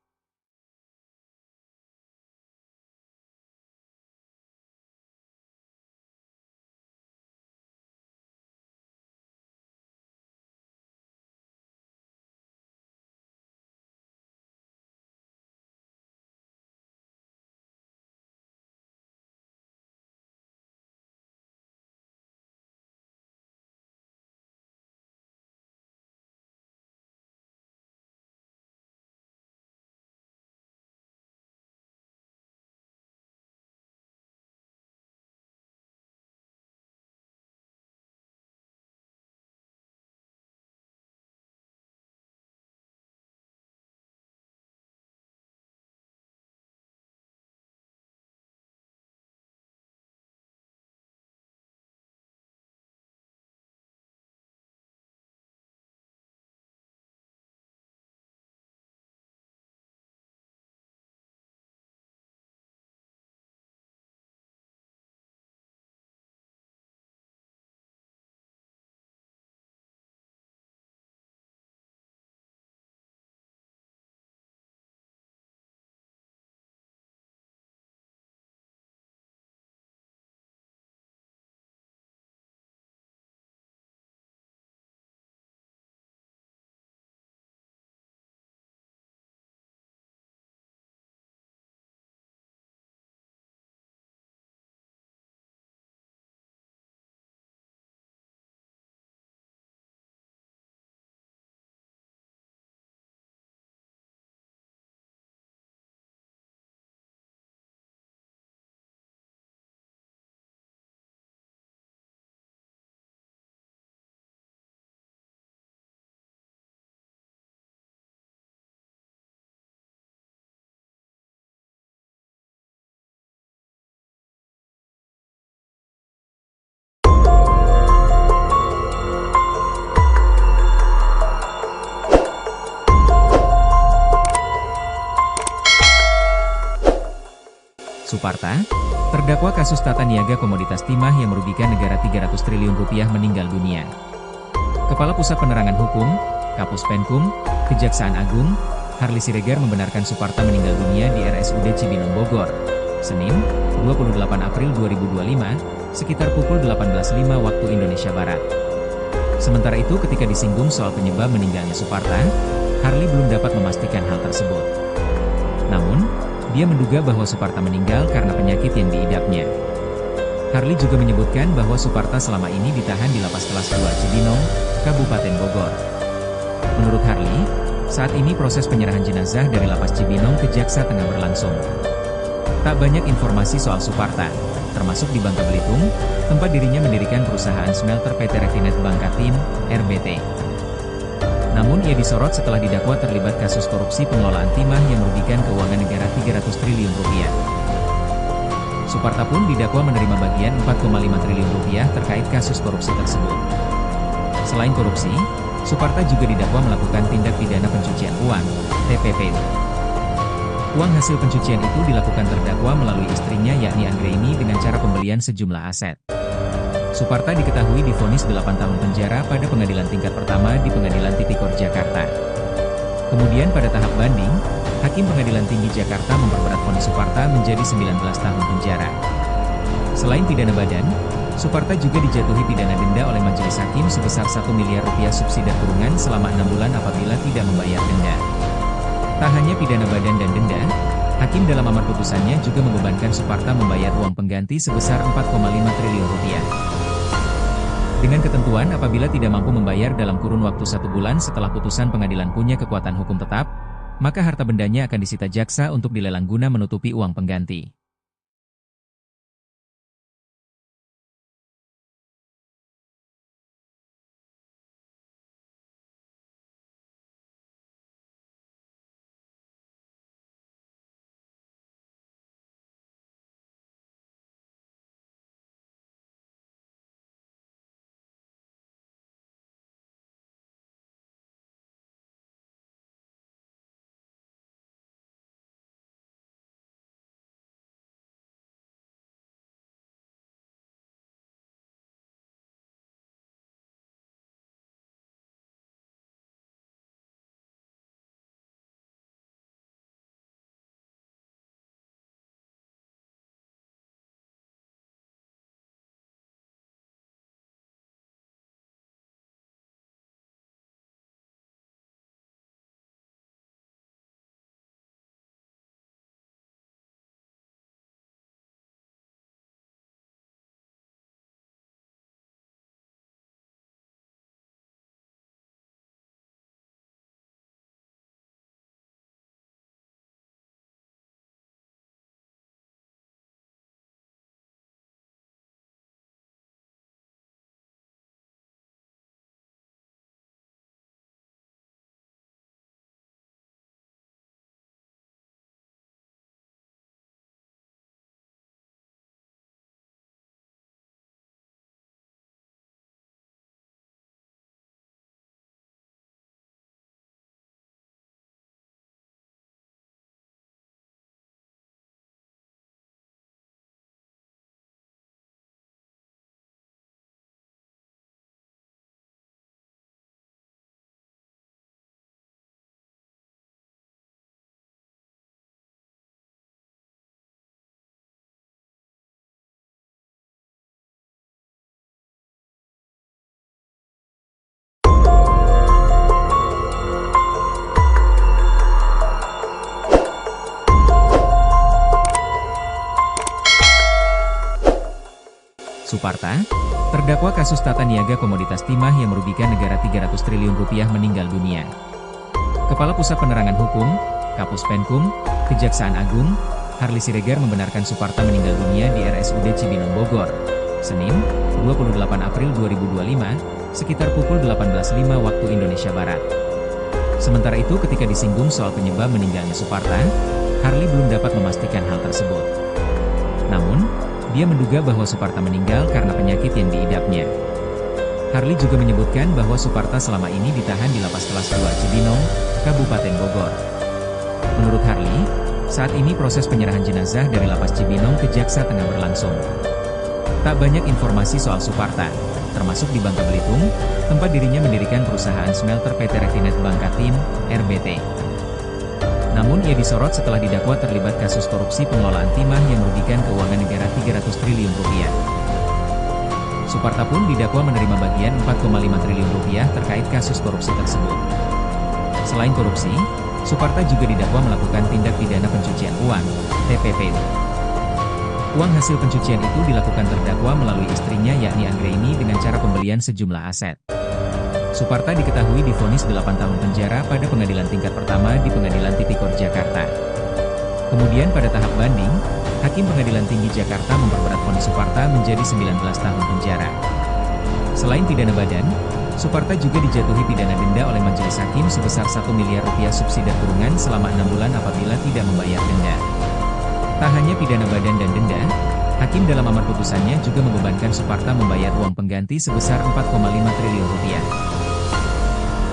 Suparta, terdakwa kasus tata niaga komoditas timah yang merugikan negara 300 triliun rupiah meninggal dunia. Kepala Pusat Penerangan Hukum, Kapus Penkum, Kejaksaan Agung, Harli Siregar membenarkan Suparta meninggal dunia di RSUD Cibinong Bogor, Senin, 28 April 2025, sekitar pukul 18.05 waktu Indonesia Barat. Sementara itu ketika disinggung soal penyebab meninggalnya Suparta, Harli belum dapat memastikan hal tersebut. Namun, dia menduga bahwa Suparta meninggal karena penyakit yang diidapnya. Harli juga menyebutkan bahwa Suparta selama ini ditahan di Lapas Kelas 2 Cibinong, Kabupaten Bogor. Menurut Harli, saat ini proses penyerahan jenazah dari Lapas Cibinong ke Jaksa tengah berlangsung. Tak banyak informasi soal Suparta, termasuk di Bangka Belitung, tempat dirinya mendirikan perusahaan smelter PT Refinet Bangkatim, RBT. Namun ia disorot setelah didakwa terlibat kasus korupsi pengelolaan timah yang merugikan keuangan negara 300 triliun rupiah. Suparta pun didakwa menerima bagian 4,5 triliun rupiah terkait kasus korupsi tersebut. Selain korupsi, Suparta juga didakwa melakukan tindak pidana pencucian uang, TPPU. Uang hasil pencucian itu dilakukan terdakwa melalui istrinya yakni Anggraini dengan cara pembelian sejumlah aset. Suparta diketahui divonis 8 tahun penjara pada pengadilan tingkat pertama di Pengadilan Tipikor Jakarta. Kemudian pada tahap banding, Hakim Pengadilan Tinggi Jakarta memperberat vonis Suparta menjadi 19 tahun penjara. Selain pidana badan, Suparta juga dijatuhi pidana denda oleh majelis hakim sebesar 1 miliar rupiah subsidi kurungan selama 6 bulan apabila tidak membayar denda. Tak hanya pidana badan dan denda, Hakim dalam amar putusannya juga membebankan Suparta membayar uang pengganti sebesar 4,5 triliun rupiah. Dengan ketentuan apabila tidak mampu membayar dalam kurun waktu 1 bulan setelah putusan pengadilan punya kekuatan hukum tetap, maka harta bendanya akan disita jaksa untuk dilelang guna menutupi uang pengganti. Suparta, terdakwa kasus tata niaga komoditas timah yang merugikan negara 300 triliun rupiah meninggal dunia. Kepala Pusat Penerangan Hukum, Kapus Penkum, Kejaksaan Agung, Harli Siregar membenarkan Suparta meninggal dunia di RSUD Cibinong Bogor, Senin, 28 April 2025, sekitar pukul 18.05 waktu Indonesia Barat. Sementara itu ketika disinggung soal penyebab meninggalnya Suparta, Harli belum dapat memastikan hal tersebut. Namun, dia menduga bahwa Suparta meninggal karena penyakit yang diidapnya. Harli juga menyebutkan bahwa Suparta selama ini ditahan di Lapas Kelas 2 Cibinong, Kabupaten Bogor. Menurut Harli, Saat ini proses penyerahan jenazah dari Lapas Cibinong ke Jaksa tengah berlangsung. Tak banyak informasi soal Suparta, termasuk di Bangka Belitung, tempat dirinya mendirikan perusahaan smelter PT Refinet Bangkatim, RBT. Namun ia disorot setelah didakwa terlibat kasus korupsi pengelolaan timah yang merugikan keuangan negara 300 triliun rupiah. Suparta pun didakwa menerima bagian 4,5 triliun rupiah terkait kasus korupsi tersebut. Selain korupsi, Suparta juga didakwa melakukan tindak pidana pencucian uang, TPPU. Uang hasil pencucian itu dilakukan terdakwa melalui istrinya yakni Anggraini dengan cara pembelian sejumlah aset. Suparta diketahui divonis 8 tahun penjara pada pengadilan tingkat pertama di Pengadilan Tipikor Jakarta. Kemudian pada tahap banding, Hakim Pengadilan Tinggi Jakarta memperberat vonis Suparta menjadi 19 tahun penjara. Selain pidana badan, Suparta juga dijatuhi pidana denda oleh majelis hakim sebesar 1 miliar rupiah subsidi kurungan selama 6 bulan apabila tidak membayar denda. Tak hanya pidana badan dan denda, hakim dalam amar putusannya juga membebankan Suparta membayar uang pengganti sebesar 4,5 triliun rupiah.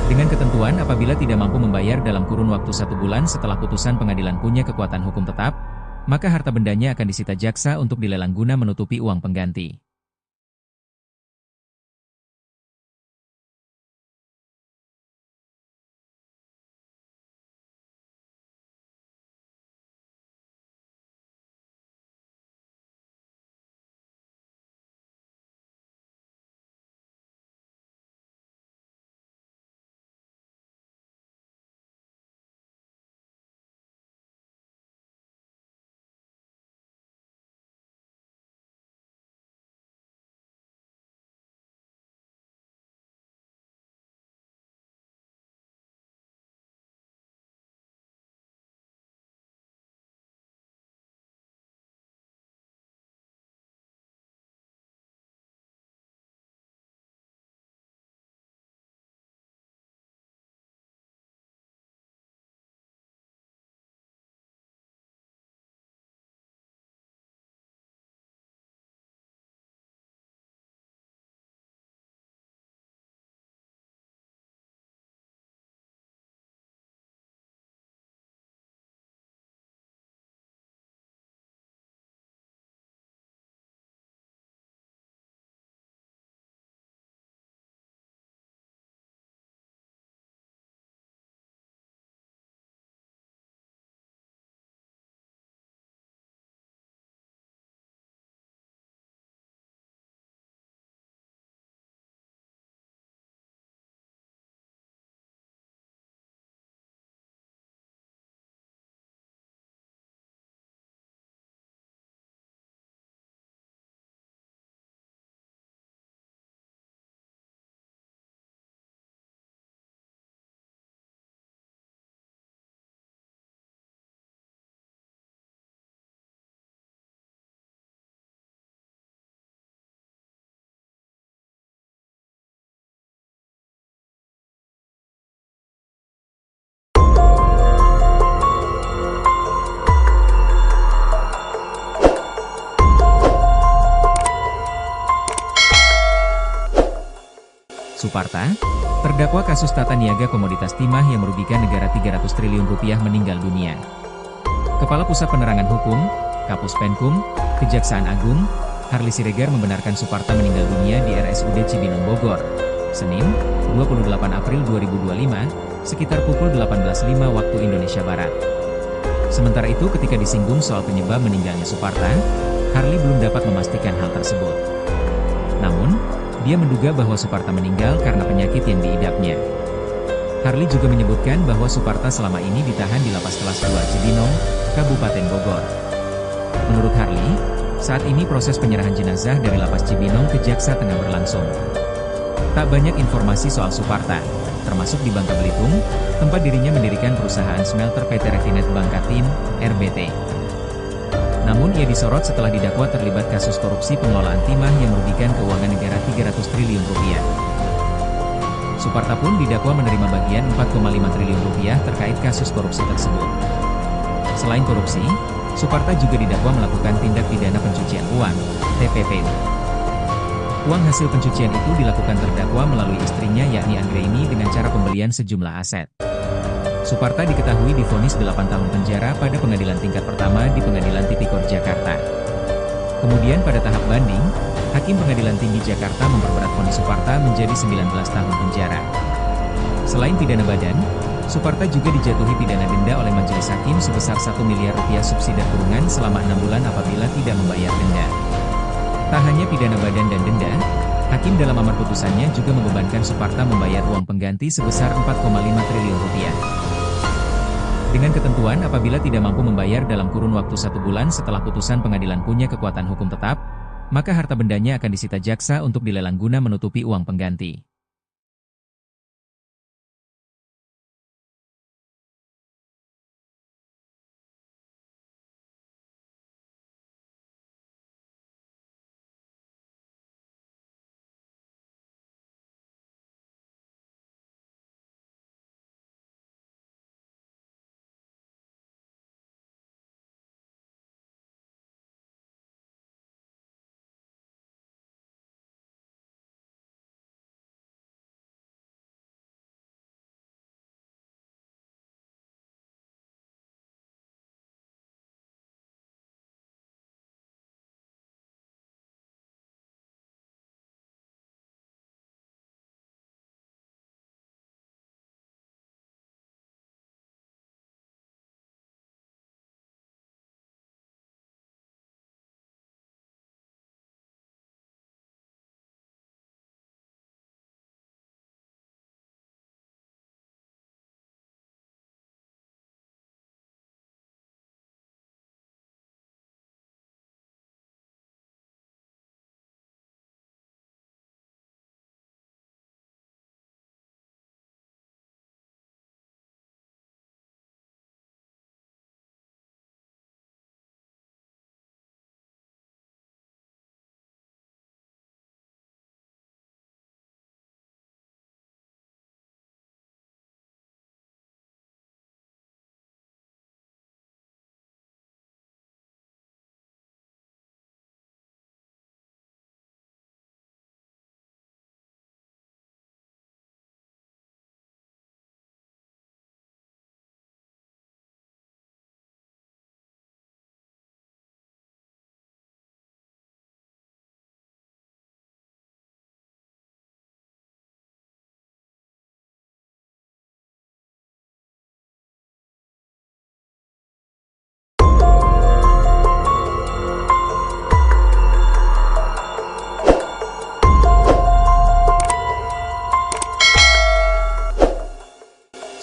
Dengan ketentuan apabila tidak mampu membayar dalam kurun waktu 1 bulan setelah putusan pengadilan punya kekuatan hukum tetap, maka harta bendanya akan disita jaksa untuk dilelang guna menutupi uang pengganti. Suparta, terdakwa kasus tata niaga komoditas timah yang merugikan negara 300 triliun rupiah meninggal dunia. Kepala Pusat Penerangan Hukum, Kapus Penkum, Kejaksaan Agung, Harli Siregar membenarkan Suparta meninggal dunia di RSUD Cibinong Bogor, Senin, 28 April 2025, sekitar pukul 18.05 waktu Indonesia Barat. Sementara itu ketika disinggung soal penyebab meninggalnya Suparta, Harli belum dapat memastikan hal tersebut. Namun, dia menduga bahwa Suparta meninggal karena penyakit yang diidapnya. Harli juga menyebutkan bahwa Suparta selama ini ditahan di Lapas Kelas 2 Cibinong, Kabupaten Bogor. Menurut Harli, saat ini proses penyerahan jenazah dari Lapas Cibinong ke Jaksa tengah berlangsung. Tak banyak informasi soal Suparta, termasuk di Bangka Belitung, tempat dirinya mendirikan perusahaan smelter PT Refinet Bangkatim, RBT. Namun ia disorot setelah didakwa terlibat kasus korupsi pengelolaan timah yang merugikan keuangan negara 300 triliun rupiah. Suparta pun didakwa menerima bagian 4,5 triliun rupiah terkait kasus korupsi tersebut. Selain korupsi, Suparta juga didakwa melakukan tindak pidana pencucian uang, TPPU. Uang hasil pencucian itu dilakukan terdakwa melalui istrinya yakni Anggraini dengan cara pembelian sejumlah aset. Suparta diketahui divonis 8 tahun penjara pada pengadilan tingkat pertama di Pengadilan Tipikor Jakarta. Kemudian pada tahap banding, Hakim Pengadilan Tinggi Jakarta memperberat vonis Suparta menjadi 19 tahun penjara. Selain pidana badan, Suparta juga dijatuhi pidana denda oleh majelis hakim sebesar 1 miliar rupiah subsidi kurungan selama 6 bulan apabila tidak membayar denda. Tak hanya pidana badan dan denda, Hakim dalam amar putusannya juga membebankan Suparta membayar uang pengganti sebesar 4,5 triliun rupiah. Dengan ketentuan apabila tidak mampu membayar dalam kurun waktu 1 bulan setelah putusan pengadilan punya kekuatan hukum tetap, maka harta bendanya akan disita jaksa untuk dilelang guna menutupi uang pengganti.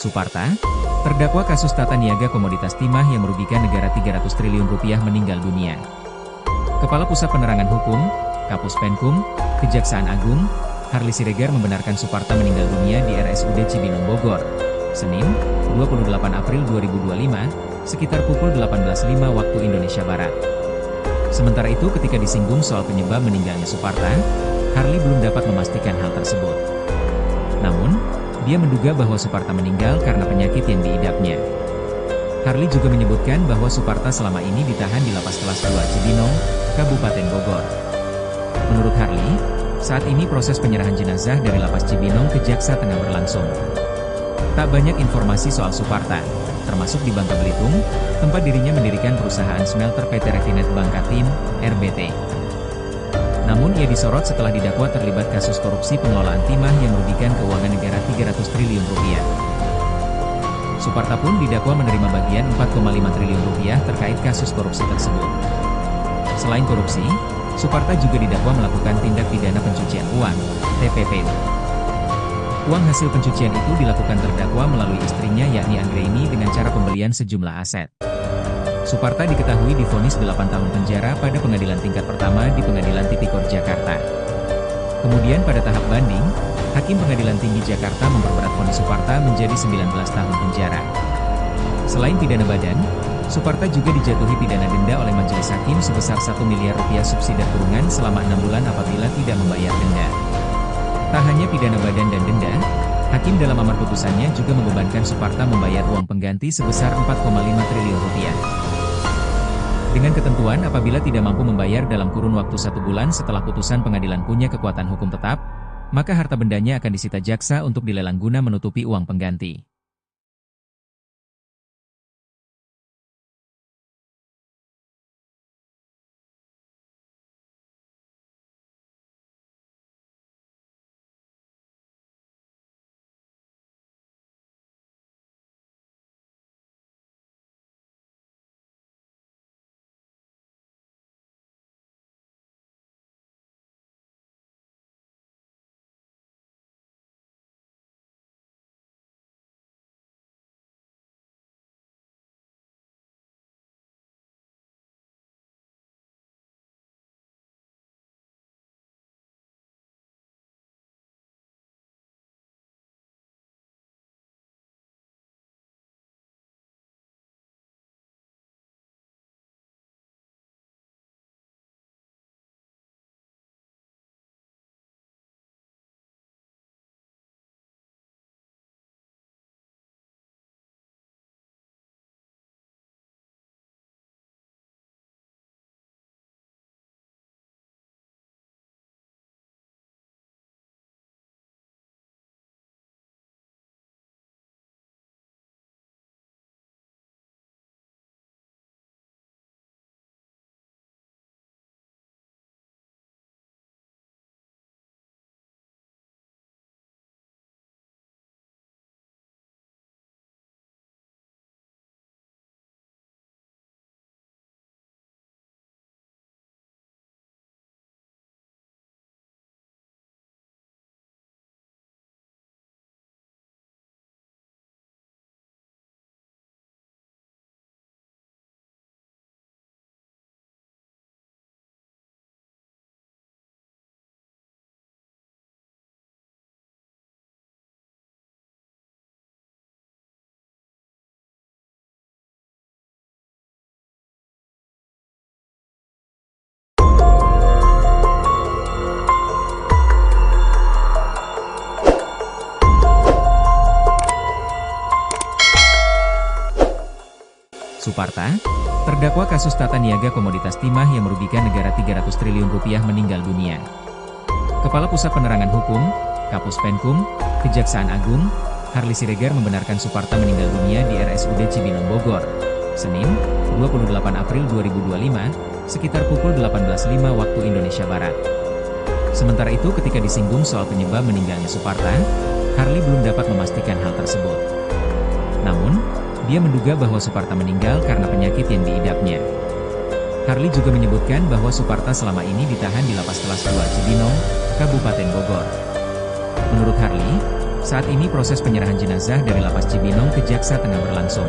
Suparta, terdakwa kasus tata niaga komoditas timah yang merugikan negara 300 triliun rupiah meninggal dunia. Kepala Pusat Penerangan Hukum, Kapus Penkum, Kejaksaan Agung, Harli Siregar membenarkan Suparta meninggal dunia di RSUD Cibinong Bogor, Senin, 28 April 2025, sekitar pukul 18.05 waktu Indonesia Barat. Sementara itu ketika disinggung soal penyebab meninggalnya Suparta, Harli belum dapat memastikan hal tersebut. Namun, dia menduga bahwa Suparta meninggal karena penyakit yang diidapnya. Harli juga menyebutkan bahwa Suparta selama ini ditahan di Lapas Kelas 2 Cibinong, Kabupaten Bogor. Menurut Harli, saat ini proses penyerahan jenazah dari Lapas Cibinong ke Jaksa tengah berlangsung. Tak banyak informasi soal Suparta, termasuk di Bangka Belitung, tempat dirinya mendirikan perusahaan smelter PT Refinet Bangkatim, RBT. Namun ia disorot setelah didakwa terlibat kasus korupsi pengelolaan timah yang merugikan keuangan negara 300 triliun rupiah. Suparta pun didakwa menerima bagian 4,5 triliun rupiah terkait kasus korupsi tersebut. Selain korupsi, Suparta juga didakwa melakukan tindak pidana pencucian uang, TPPU. Uang hasil pencucian itu dilakukan terdakwa melalui istrinya yakni Anggraini dengan cara pembelian sejumlah aset. Suparta diketahui divonis 8 tahun penjara pada pengadilan tingkat pertama di Pengadilan Tipikor Jakarta. Kemudian pada tahap banding, Hakim Pengadilan Tinggi Jakarta memperberat vonis Suparta menjadi 19 tahun penjara. Selain pidana badan, Suparta juga dijatuhi pidana denda oleh majelis hakim sebesar 1 miliar rupiah subsidi kurungan selama 6 bulan apabila tidak membayar denda. Tak hanya pidana badan dan denda, Hakim dalam amar putusannya juga membebankan Suparta membayar uang pengganti sebesar 4,5 triliun rupiah. Dengan ketentuan apabila tidak mampu membayar dalam kurun waktu 1 bulan setelah putusan pengadilan punya kekuatan hukum tetap, maka harta bendanya akan disita jaksa untuk dilelang guna menutupi uang pengganti. Suparta, terdakwa kasus tata niaga komoditas timah yang merugikan negara 300 triliun rupiah meninggal dunia. Kepala Pusat Penerangan Hukum, Kapus Penkum, Kejaksaan Agung, Harli Siregar membenarkan Suparta meninggal dunia di RSUD Cibinong Bogor, Senin, 28 April 2025, sekitar pukul 18.05 waktu Indonesia Barat. Sementara itu ketika disinggung soal penyebab meninggalnya Suparta, Harli belum dapat memastikan hal tersebut. Namun, dia menduga bahwa Suparta meninggal karena penyakit yang diidapnya. Harli juga menyebutkan bahwa Suparta selama ini ditahan di Lapas Kelas 2 Cibinong, Kabupaten Bogor. Menurut Harli, saat ini proses penyerahan jenazah dari Lapas Cibinong ke Jaksa tengah berlangsung.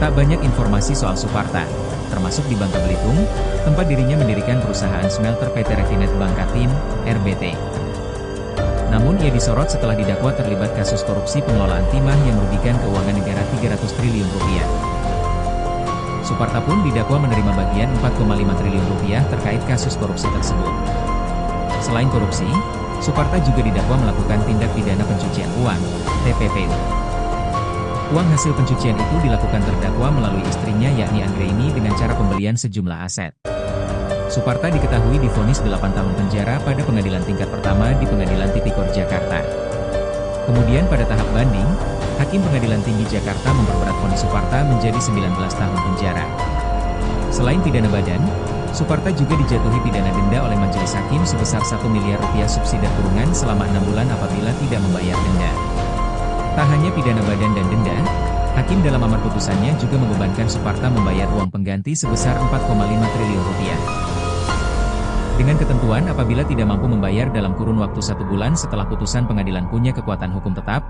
Tak banyak informasi soal Suparta, termasuk di Bangka Belitung, tempat dirinya mendirikan perusahaan smelter PT Refinet Bangkatim, RBT. Namun ia disorot setelah didakwa terlibat kasus korupsi pengelolaan timah yang merugikan keuangan negara 300 triliun rupiah. Suparta pun didakwa menerima bagian 4,5 triliun rupiah terkait kasus korupsi tersebut. Selain korupsi, Suparta juga didakwa melakukan tindak pidana pencucian uang, TPPU. Uang hasil pencucian itu dilakukan terdakwa melalui istrinya yakni Anggraini dengan cara pembelian sejumlah aset. Suparta diketahui divonis 8 tahun penjara pada pengadilan tingkat pertama di Pengadilan Tipikor Jakarta. Kemudian pada tahap banding, Hakim Pengadilan Tinggi Jakarta memperberat vonis Suparta menjadi 19 tahun penjara. Selain pidana badan, Suparta juga dijatuhi pidana denda oleh majelis hakim sebesar 1 miliar rupiah subsidi kurungan selama 6 bulan apabila tidak membayar denda. Tak hanya pidana badan dan denda, Hakim dalam amar putusannya juga membebankan Suparta membayar uang pengganti sebesar 4,5 triliun rupiah. Dengan ketentuan apabila tidak mampu membayar dalam kurun waktu 1 bulan setelah putusan pengadilan punya kekuatan hukum tetap,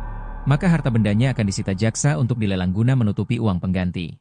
maka harta bendanya akan disita jaksa untuk dilelang guna menutupi uang pengganti.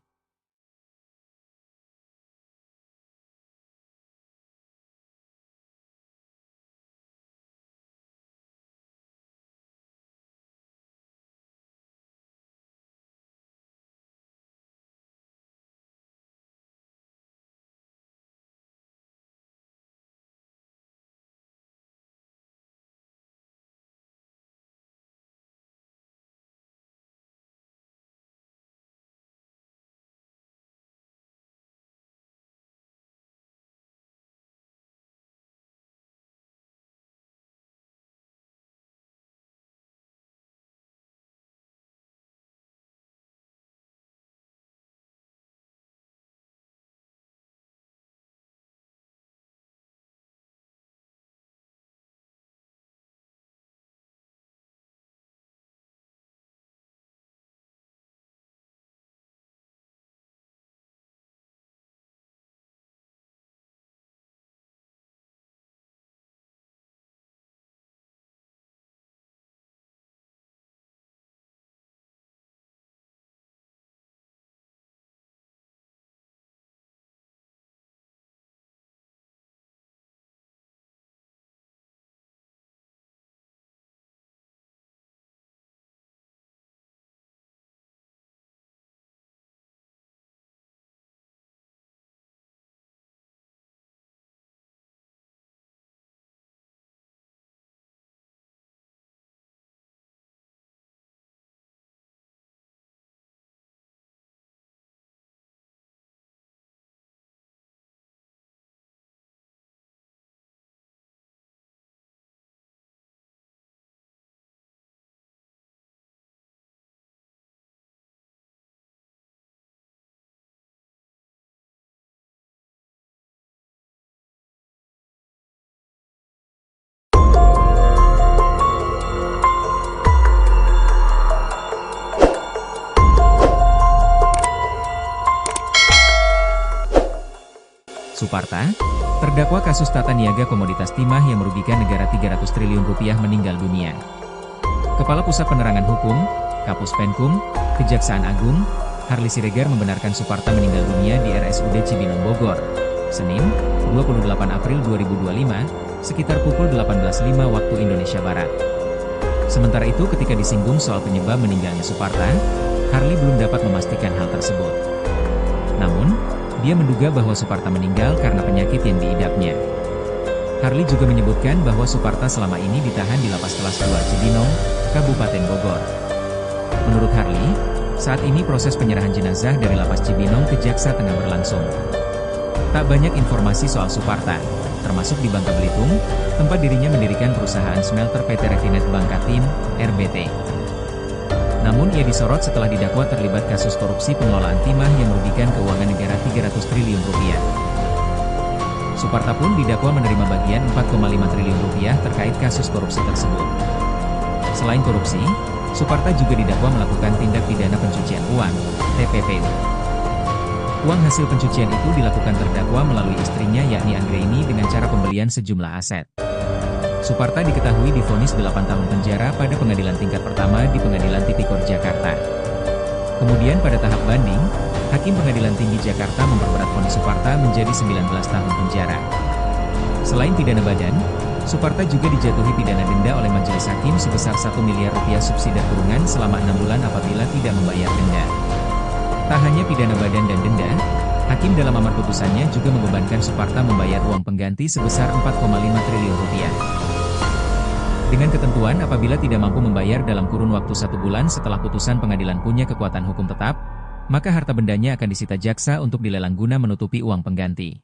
Suparta, terdakwa kasus tata niaga komoditas timah yang merugikan negara 300 triliun rupiah meninggal dunia. Kepala Pusat Penerangan Hukum, Kapus Penkum, Kejaksaan Agung, Harli Siregar membenarkan Suparta meninggal dunia di RSUD Cibinong Bogor, Senin, 28 April 2025, sekitar pukul 18.05 waktu Indonesia Barat. Sementara itu ketika disinggung soal penyebab meninggalnya Suparta, Harli belum dapat memastikan hal tersebut. Namun, dia menduga bahwa Suparta meninggal karena penyakit yang diidapnya. Harli juga menyebutkan bahwa Suparta selama ini ditahan di Lapas Kelas 2 Cibinong, Kabupaten Bogor. Menurut Harli, Saat ini proses penyerahan jenazah dari Lapas Cibinong ke Jaksa tengah berlangsung. Tak banyak informasi soal Suparta, termasuk di Bangka Belitung, tempat dirinya mendirikan perusahaan smelter PT Refinet Bangka Tim, RBT. Namun ia disorot setelah didakwa terlibat kasus korupsi pengelolaan timah yang merugikan keuangan negara 300 triliun rupiah. Suparta pun didakwa menerima bagian 4,5 triliun rupiah terkait kasus korupsi tersebut. Selain korupsi, Suparta juga didakwa melakukan tindak pidana pencucian uang, TPPU. Uang hasil pencucian itu dilakukan terdakwa melalui istrinya yakni Anggraini dengan cara pembelian sejumlah aset. Suparta diketahui divonis 8 tahun penjara pada pengadilan tingkat pertama di Pengadilan Tipikor Jakarta. Kemudian pada tahap banding, Hakim Pengadilan Tinggi Jakarta memperberat vonis Suparta menjadi 19 tahun penjara. Selain pidana badan, Suparta juga dijatuhi pidana denda oleh majelis hakim sebesar 1 miliar rupiah subsidi kurungan selama 6 bulan apabila tidak membayar denda. Tak hanya pidana badan dan denda, Hakim dalam amar putusannya juga membebankan Suparta membayar uang pengganti sebesar 4,5 triliun rupiah. Dengan ketentuan apabila tidak mampu membayar dalam kurun waktu 1 bulan setelah putusan pengadilan punya kekuatan hukum tetap, maka harta bendanya akan disita jaksa untuk dilelang guna menutupi uang pengganti.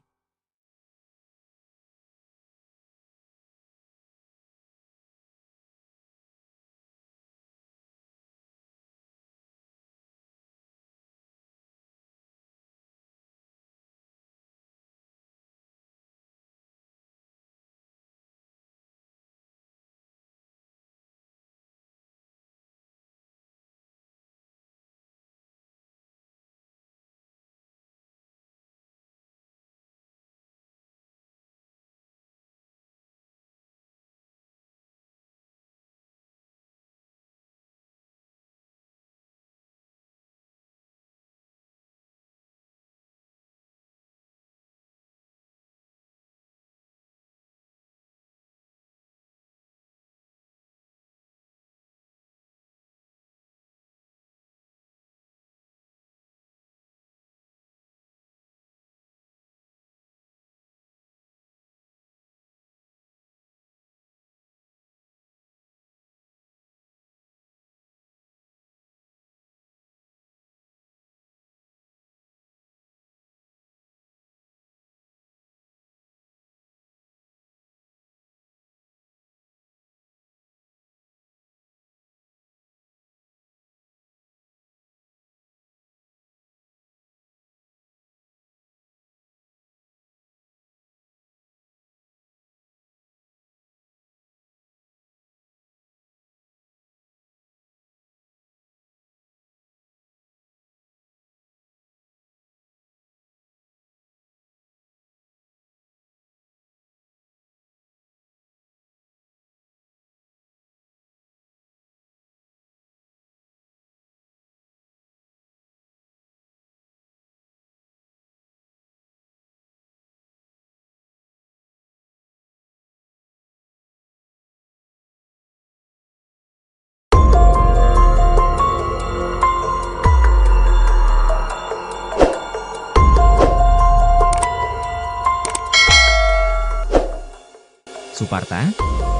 Suparta,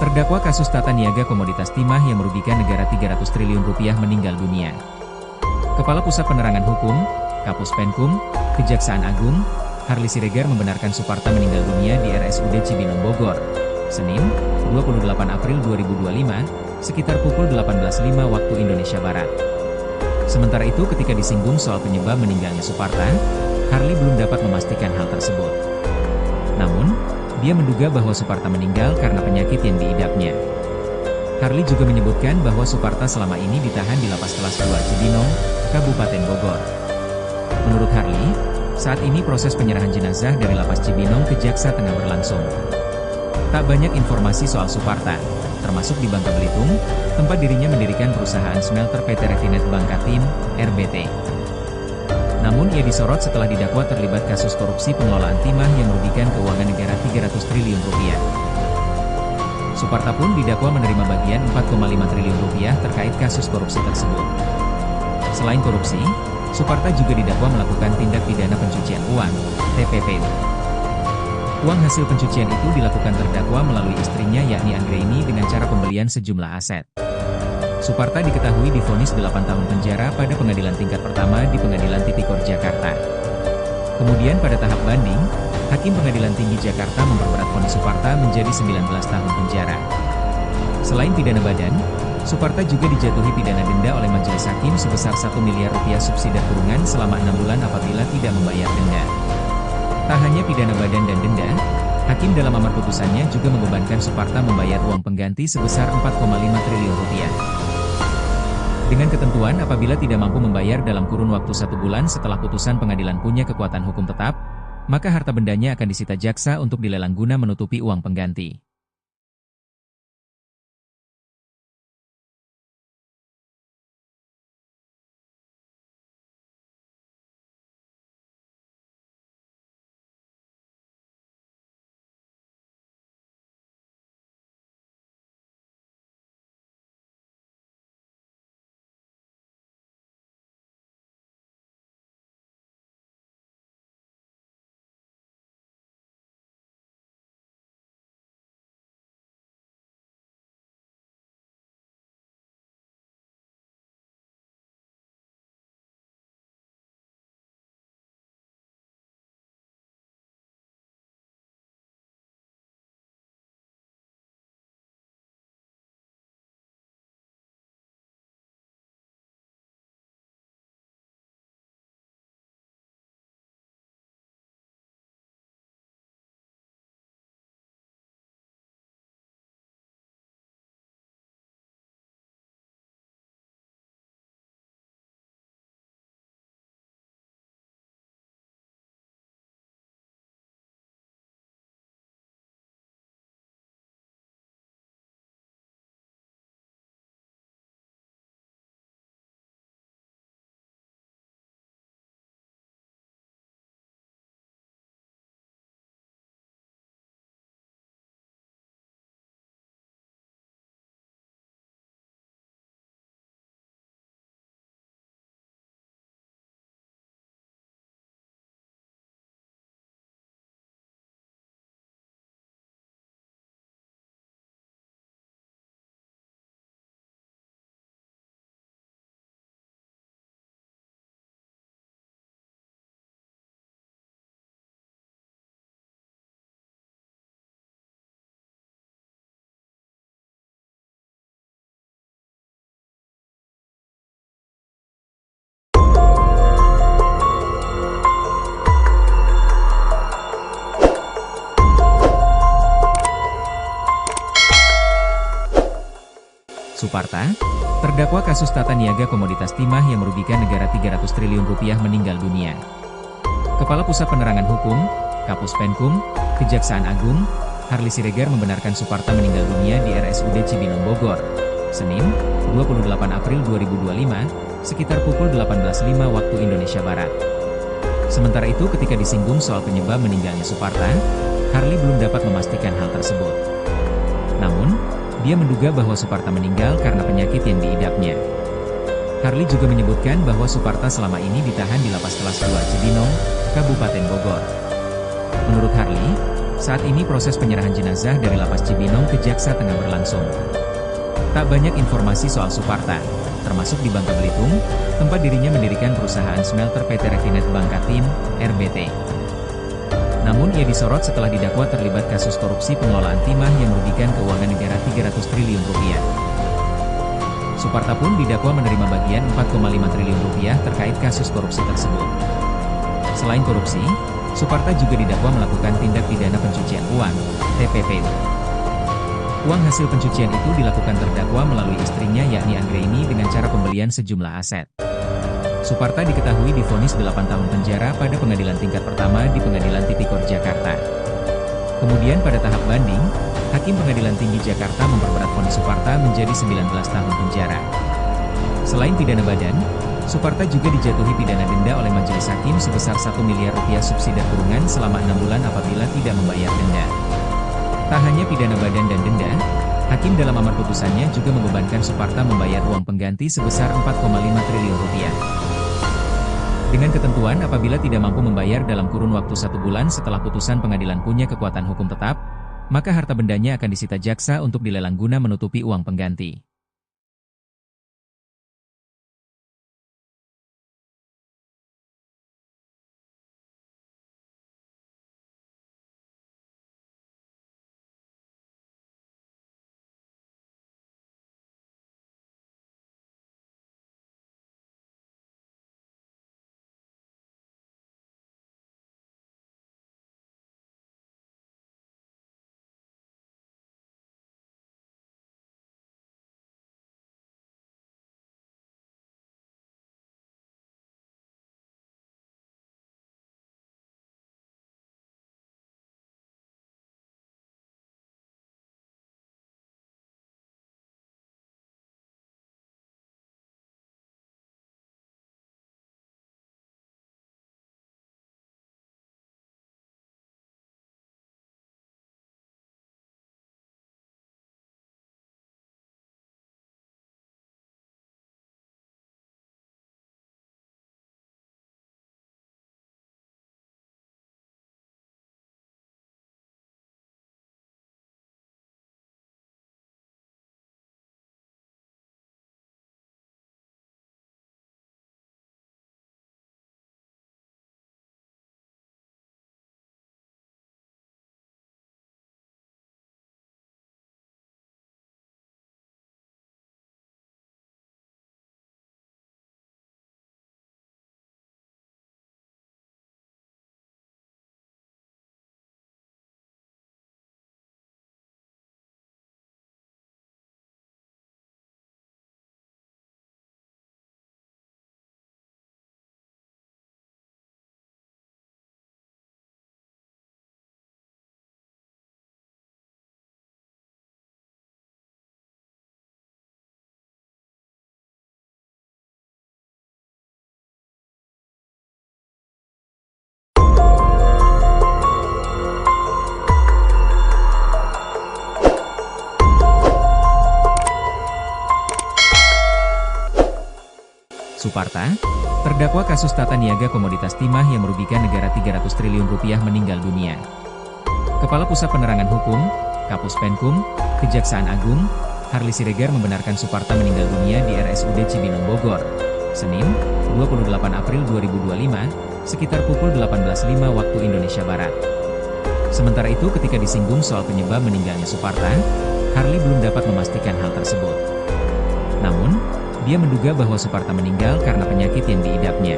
terdakwa kasus tata niaga komoditas timah yang merugikan negara 300 triliun rupiah meninggal dunia. Kepala Pusat Penerangan Hukum, Kapus Penkum, Kejaksaan Agung, Harli Siregar membenarkan Suparta meninggal dunia di RSUD Cibinong Bogor, Senin, 28 April 2025, sekitar pukul 18.05 waktu Indonesia Barat. Sementara itu ketika disinggung soal penyebab meninggalnya Suparta, Harli belum dapat memastikan hal tersebut. Namun, dia menduga bahwa Suparta meninggal karena penyakit yang diidapnya. Harli juga menyebutkan bahwa Suparta selama ini ditahan di Lapas Kelas 2 Cibinong, Kabupaten Bogor. Menurut Harli, saat ini proses penyerahan jenazah dari Lapas Cibinong ke Jaksa tengah berlangsung. Tak banyak informasi soal Suparta, termasuk di Bangka Belitung, tempat dirinya mendirikan perusahaan smelter PT Refinet Bangka Tim, RBT. Namun ia disorot setelah didakwa terlibat kasus korupsi pengelolaan timah yang merugikan keuangan negara 300 triliun rupiah. Suparta pun didakwa menerima bagian 4,5 triliun rupiah terkait kasus korupsi tersebut. Selain korupsi, Suparta juga didakwa melakukan tindak pidana pencucian uang, TPPU. Uang hasil pencucian itu dilakukan terdakwa melalui istrinya yakni Anggraini dengan cara pembelian sejumlah aset. Suparta diketahui divonis 8 tahun penjara pada pengadilan tingkat pertama di Pengadilan Tipikor Jakarta. Kemudian pada tahap banding, Hakim Pengadilan Tinggi Jakarta memperberat vonis Suparta menjadi 19 tahun penjara. Selain pidana badan, Suparta juga dijatuhi pidana denda oleh majelis hakim sebesar 1 miliar rupiah subsidi kurungan selama 6 bulan apabila tidak membayar denda. Tak hanya pidana badan dan denda, Hakim dalam amar putusannya juga membebankan Suparta membayar uang pengganti sebesar 4,5 triliun rupiah. Dengan ketentuan apabila tidak mampu membayar dalam kurun waktu 1 bulan setelah putusan pengadilan punya kekuatan hukum tetap, maka harta bendanya akan disita jaksa untuk dilelang guna menutupi uang pengganti. Suparta, terdakwa kasus tata niaga komoditas timah yang merugikan negara 300 triliun rupiah meninggal dunia. Kepala Pusat Penerangan Hukum, Kapus Penkum, Kejaksaan Agung, Harli Siregar membenarkan Suparta meninggal dunia di RSUD Cibinong Bogor, Senin, 28 April 2025, sekitar pukul 18.05 waktu Indonesia Barat. Sementara itu ketika disinggung soal penyebab meninggalnya Suparta, Harli belum dapat memastikan hal tersebut. Namun, dia menduga bahwa Suparta meninggal karena penyakit yang diidapnya. Harli juga menyebutkan bahwa Suparta selama ini ditahan di Lapas Kelas 2 Cibinong, Kabupaten Bogor. Menurut Harli, saat ini proses penyerahan jenazah dari Lapas Cibinong ke Jaksa tengah berlangsung. Tak banyak informasi soal Suparta, termasuk di Bangka Belitung, tempat dirinya mendirikan perusahaan smelter PT Refinet Bangkatim, RBT. Namun ia disorot setelah didakwa terlibat kasus korupsi pengelolaan timah yang merugikan keuangan negara 300 triliun rupiah. Suparta pun didakwa menerima bagian 4,5 triliun rupiah terkait kasus korupsi tersebut. Selain korupsi, Suparta juga didakwa melakukan tindak pidana pencucian uang, TPPU. Uang hasil pencucian itu dilakukan terdakwa melalui istrinya yakni Anggraini dengan cara pembelian sejumlah aset. Suparta diketahui divonis 8 tahun penjara pada pengadilan tingkat pertama di Pengadilan Tipikor Jakarta. Kemudian pada tahap banding, Hakim Pengadilan Tinggi Jakarta memperberat vonis Suparta menjadi 19 tahun penjara. Selain pidana badan, Suparta juga dijatuhi pidana denda oleh majelis hakim sebesar 1 miliar rupiah subsidi kurungan selama 6 bulan apabila tidak membayar denda. Tak hanya pidana badan dan denda, Hakim dalam amar putusannya juga membebankan Suparta membayar uang pengganti sebesar 4,5 triliun rupiah. Dengan ketentuan apabila tidak mampu membayar dalam kurun waktu 1 bulan setelah putusan pengadilan punya kekuatan hukum tetap, maka harta bendanya akan disita jaksa untuk dilelang guna menutupi uang pengganti. Suparta, terdakwa kasus tata niaga komoditas timah yang merugikan negara 300 triliun rupiah meninggal dunia. Kepala Pusat Penerangan Hukum, Kapus Penkum, Kejaksaan Agung, Harli Siregar membenarkan Suparta meninggal dunia di RSUD Cibinong Bogor, Senin, 28 April 2025, sekitar pukul 18.05 waktu Indonesia Barat. Sementara itu ketika disinggung soal penyebab meninggalnya Suparta, Harli belum dapat memastikan hal tersebut. Namun, dia menduga bahwa Suparta meninggal karena penyakit yang diidapnya.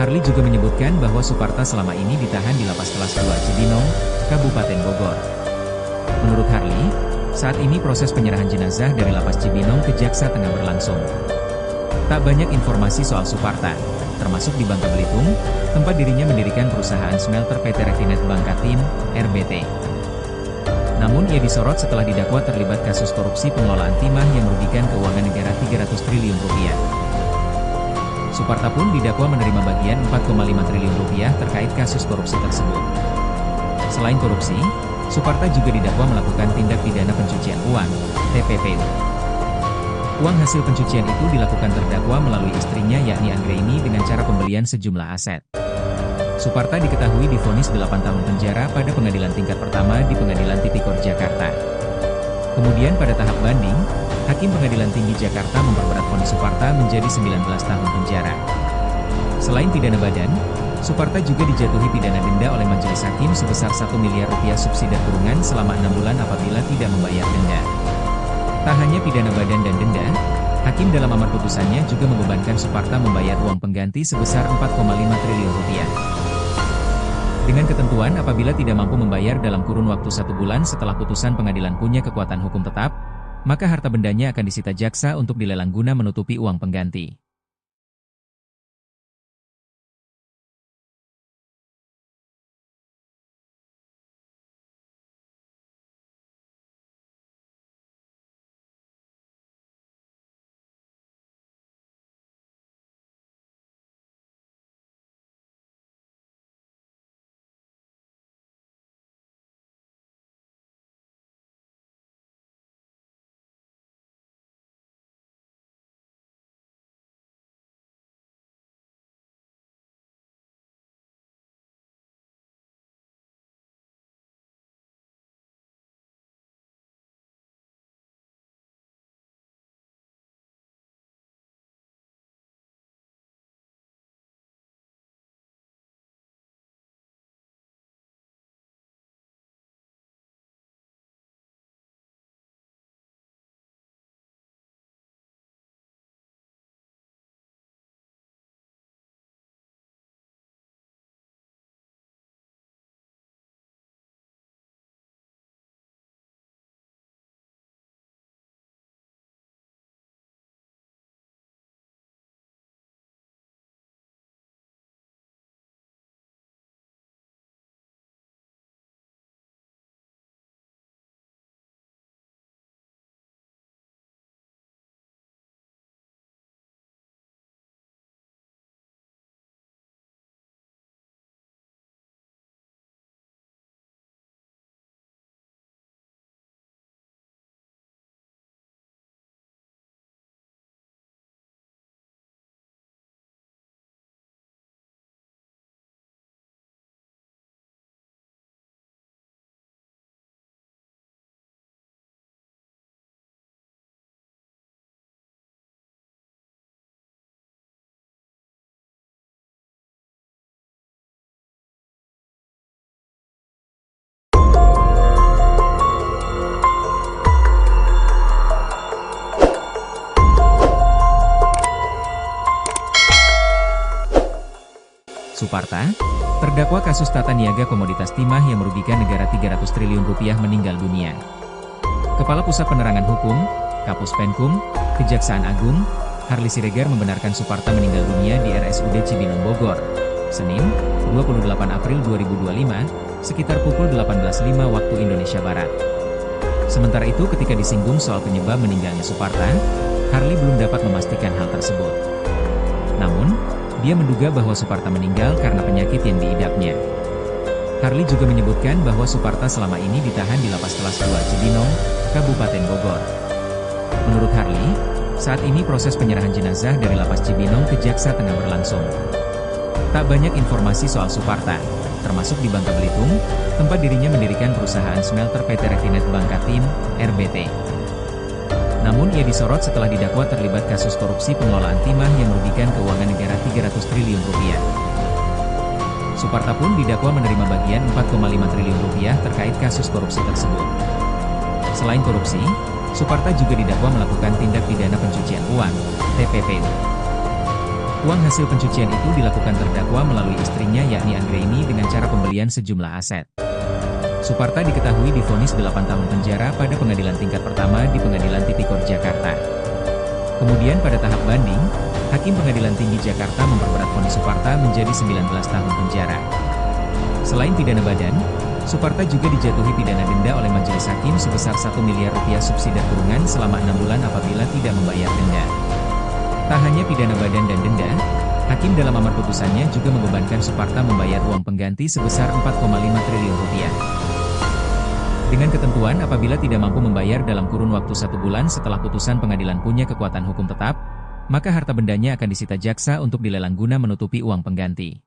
Harli juga menyebutkan bahwa Suparta selama ini ditahan di Lapas Kelas 2 Cibinong, Kabupaten Bogor. Menurut Harli, saat ini proses penyerahan jenazah dari Lapas Cibinong ke Jaksa tengah berlangsung. Tak banyak informasi soal Suparta, termasuk di Bangka Belitung, tempat dirinya mendirikan perusahaan smelter PT Refinet Bangkatim, RBT. Namun ia disorot setelah didakwa terlibat kasus korupsi pengelolaan timah yang merugikan keuangan negara 300 triliun rupiah. Suparta pun didakwa menerima bagian 4,5 triliun rupiah terkait kasus korupsi tersebut. Selain korupsi, Suparta juga didakwa melakukan tindak pidana pencucian uang, TPPU. Uang hasil pencucian itu dilakukan terdakwa melalui istrinya yakni Anggraini dengan cara pembelian sejumlah aset. Suparta diketahui divonis 8 tahun penjara pada pengadilan tingkat pertama di Pengadilan Tipikor Jakarta. Kemudian pada tahap banding, Hakim Pengadilan Tinggi Jakarta memperberat vonis Suparta menjadi 19 tahun penjara. Selain pidana badan, Suparta juga dijatuhi pidana denda oleh majelis hakim sebesar 1 miliar rupiah subsidi kurungan selama 6 bulan apabila tidak membayar denda. Tak hanya pidana badan dan denda, Hakim dalam amar putusannya juga membebankan Suparta membayar uang pengganti sebesar 4,5 triliun rupiah. Dengan ketentuan apabila tidak mampu membayar dalam kurun waktu 1 bulan setelah putusan pengadilan punya kekuatan hukum tetap, maka harta bendanya akan disita jaksa untuk dilelang guna menutupi uang pengganti. Suparta, terdakwa kasus tata niaga komoditas timah yang merugikan negara 300 triliun rupiah meninggal dunia. Kepala Pusat Penerangan Hukum, Kapus Penkum, Kejaksaan Agung, Harli Siregar membenarkan Suparta meninggal dunia di RSUD Cibinong Bogor, Senin, 28 April 2025, sekitar pukul 18.05 waktu Indonesia Barat. Sementara itu ketika disinggung soal penyebab meninggalnya Suparta, Harli belum dapat memastikan hal tersebut. Namun, dia menduga bahwa Suparta meninggal karena penyakit yang diidapnya. Harli juga menyebutkan bahwa Suparta selama ini ditahan di Lapas Kelas 2 Cibinong, Kabupaten Bogor. Menurut Harli, Saat ini proses penyerahan jenazah dari Lapas Cibinong ke Jaksa tengah berlangsung. Tak banyak informasi soal Suparta, termasuk di Bangka Belitung, tempat dirinya mendirikan perusahaan smelter PT Refinet Bangkatim, RBT. Namun ia disorot setelah didakwa terlibat kasus korupsi pengelolaan timah yang merugikan keuangan negara 300 triliun rupiah. Suparta pun didakwa menerima bagian 4,5 triliun rupiah terkait kasus korupsi tersebut. Selain korupsi, Suparta juga didakwa melakukan tindak pidana pencucian uang, TPPU. Uang hasil pencucian itu dilakukan terdakwa melalui istrinya yakni Anggraini dengan cara pembelian sejumlah aset. Suparta diketahui divonis 8 tahun penjara pada pengadilan tingkat pertama di Pengadilan Tipikor Jakarta. Kemudian pada tahap banding, Hakim Pengadilan Tinggi Jakarta memperberat vonis Suparta menjadi 19 tahun penjara. Selain pidana badan, Suparta juga dijatuhi pidana denda oleh majelis hakim sebesar 1 miliar rupiah subsidi kurungan selama 6 bulan apabila tidak membayar denda. Tak hanya pidana badan dan denda, Hakim dalam amar putusannya juga membebankan Suparta membayar uang pengganti sebesar 4,5 triliun rupiah. Dengan ketentuan apabila tidak mampu membayar dalam kurun waktu 1 bulan setelah putusan pengadilan punya kekuatan hukum tetap, maka harta bendanya akan disita jaksa untuk dilelang guna menutupi uang pengganti.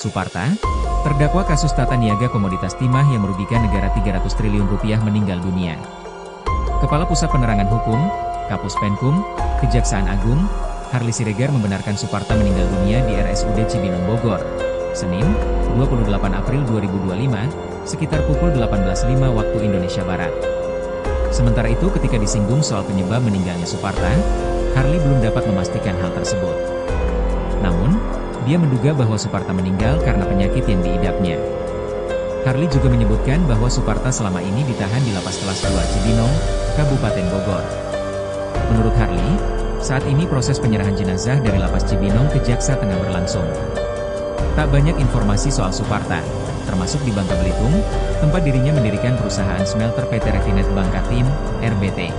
Suparta, terdakwa kasus tata niaga komoditas timah yang merugikan negara 300 triliun rupiah meninggal dunia. Kepala Pusat Penerangan Hukum, Kapus Penkum, Kejaksaan Agung, Harli Siregar membenarkan Suparta meninggal dunia di RSUD Cibinong Bogor, Senin, 28 April 2025, sekitar pukul 18.05 waktu Indonesia Barat. Sementara itu ketika disinggung soal penyebab meninggalnya Suparta, Harli belum dapat memastikan hal tersebut. Namun, dia menduga bahwa Suparta meninggal karena penyakit yang diidapnya. Harli juga menyebutkan bahwa Suparta selama ini ditahan di Lapas Kelas 2 Cibinong, Kabupaten Bogor. Menurut Harli, saat ini proses penyerahan jenazah dari Lapas Cibinong ke Jaksa tengah berlangsung. Tak banyak informasi soal Suparta, termasuk di Bangka Belitung, tempat dirinya mendirikan perusahaan smelter PT Refinet Bangkatim, RBT.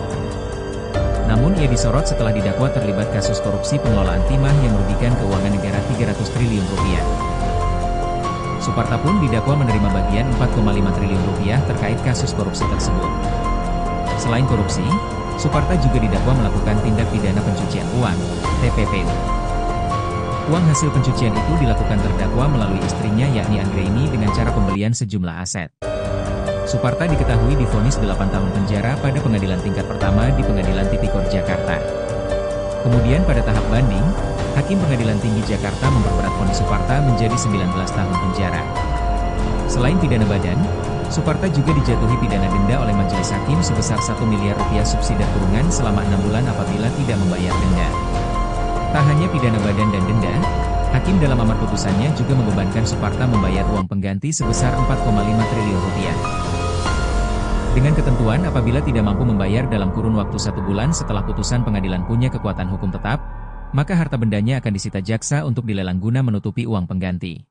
Namun ia disorot setelah didakwa terlibat kasus korupsi pengelolaan timah yang merugikan keuangan negara 300 triliun rupiah. Suparta pun didakwa menerima bagian 4,5 triliun rupiah terkait kasus korupsi tersebut. Selain korupsi, Suparta juga didakwa melakukan tindak pidana pencucian uang, TPPU. Uang hasil pencucian itu dilakukan terdakwa melalui istrinya yakni Anggraini dengan cara pembelian sejumlah aset. Suparta diketahui divonis 8 tahun penjara pada pengadilan tingkat pertama di Pengadilan Tipikor Jakarta. Kemudian pada tahap banding, Hakim Pengadilan Tinggi Jakarta memperberat vonis Suparta menjadi 19 tahun penjara. Selain pidana badan, Suparta juga dijatuhi pidana denda oleh majelis hakim sebesar 1 miliar rupiah subsidi kurungan selama 6 bulan apabila tidak membayar denda. Tak hanya pidana badan dan denda, Hakim dalam amar putusannya juga membebankan Suparta membayar uang pengganti sebesar 4,5 triliun rupiah. Dengan ketentuan apabila tidak mampu membayar dalam kurun waktu 1 bulan setelah putusan pengadilan punya kekuatan hukum tetap, maka harta bendanya akan disita jaksa untuk dilelang guna menutupi uang pengganti.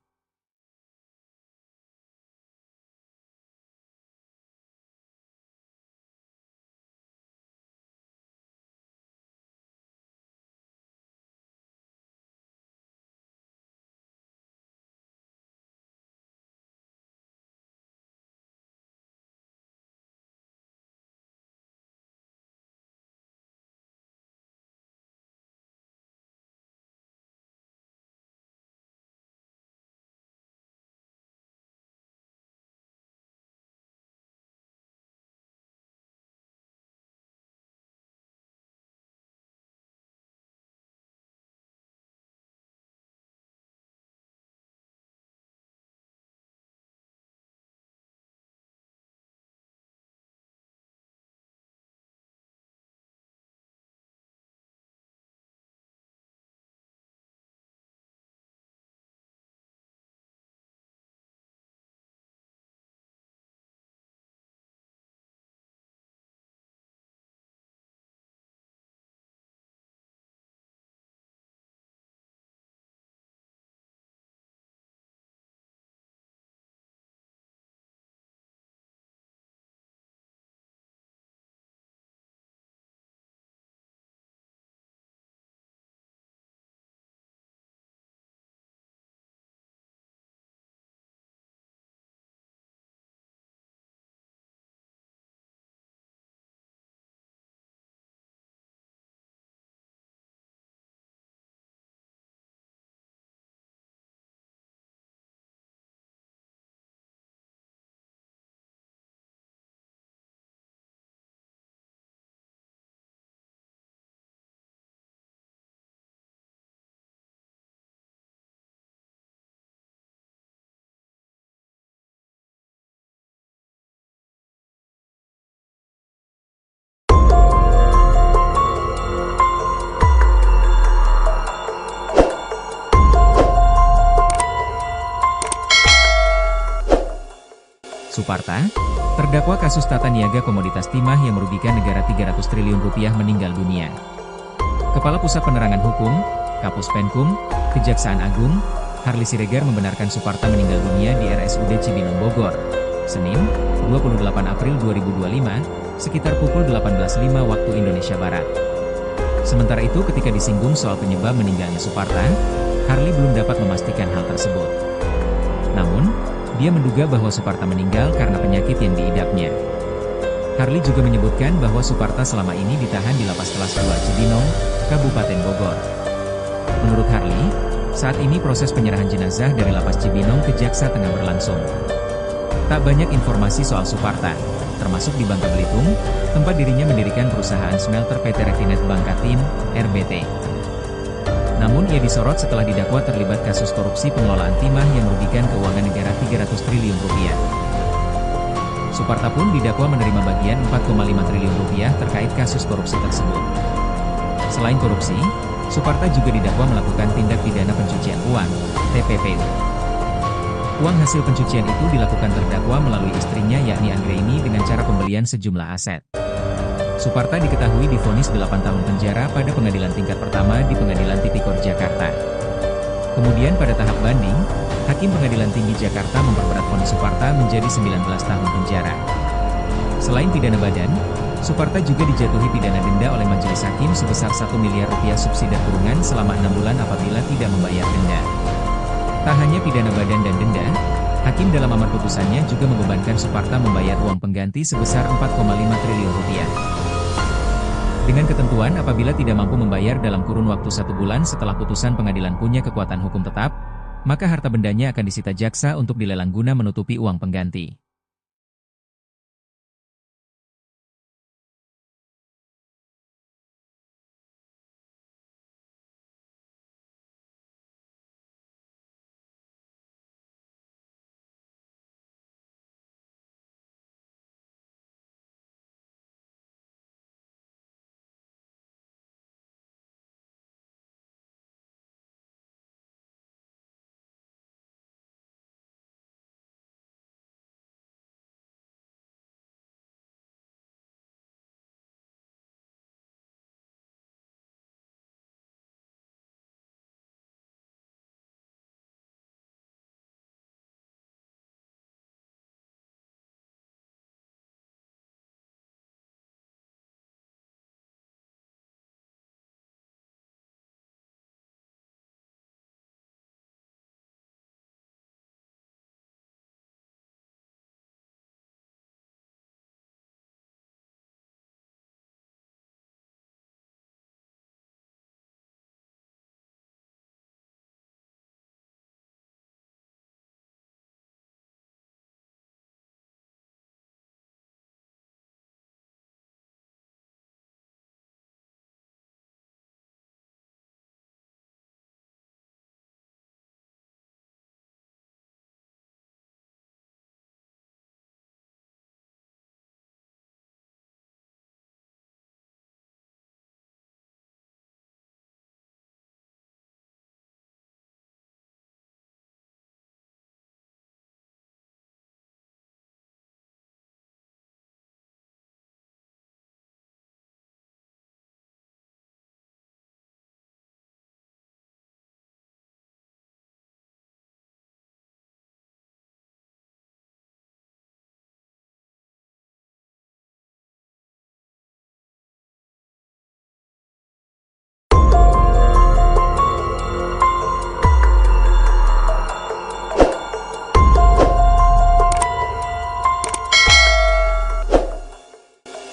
Suparta, terdakwa kasus tata niaga komoditas timah yang merugikan negara 300 triliun rupiah meninggal dunia. Kepala Pusat Penerangan Hukum, Kapus Penkum, Kejaksaan Agung, Harli Siregar membenarkan Suparta meninggal dunia di RSUD Cibinong Bogor, Senin, 28 April 2025, sekitar pukul 18.05 waktu Indonesia Barat. Sementara itu ketika disinggung soal penyebab meninggalnya Suparta, Harli belum dapat memastikan hal tersebut. Namun, dia menduga bahwa Suparta meninggal karena penyakit yang diidapnya. Harli juga menyebutkan bahwa Suparta selama ini ditahan di Lapas Kelas 2 Cibinong, Kabupaten Bogor. Menurut Harli, saat ini proses penyerahan jenazah dari Lapas Cibinong ke Jaksa tengah berlangsung. Tak banyak informasi soal Suparta, termasuk di Bangka Belitung, tempat dirinya mendirikan perusahaan smelter PT Refinet Bangkatim, RBT. Namun ia disorot setelah didakwa terlibat kasus korupsi pengelolaan timah yang merugikan keuangan negara 300 triliun rupiah. Suparta pun didakwa menerima bagian 4,5 triliun rupiah terkait kasus korupsi tersebut. Selain korupsi, Suparta juga didakwa melakukan tindak pidana pencucian uang, TPPU. Uang hasil pencucian itu dilakukan terdakwa melalui istrinya yakni Anggraini dengan cara pembelian sejumlah aset. Suparta diketahui divonis 8 tahun penjara pada pengadilan tingkat pertama di Pengadilan Tipikor Jakarta. Kemudian pada tahap banding, Hakim Pengadilan Tinggi Jakarta memperberat vonis Suparta menjadi 19 tahun penjara. Selain pidana badan, Suparta juga dijatuhi pidana denda oleh majelis hakim sebesar 1 miliar rupiah subsidi kurungan selama 6 bulan apabila tidak membayar denda. Tak hanya pidana badan dan denda, Hakim dalam amar putusannya juga membebankan Suparta membayar uang pengganti sebesar 4,5 triliun rupiah. Dengan ketentuan apabila tidak mampu membayar dalam kurun waktu 1 bulan setelah putusan pengadilan punya kekuatan hukum tetap, maka harta bendanya akan disita jaksa untuk dilelang guna menutupi uang pengganti.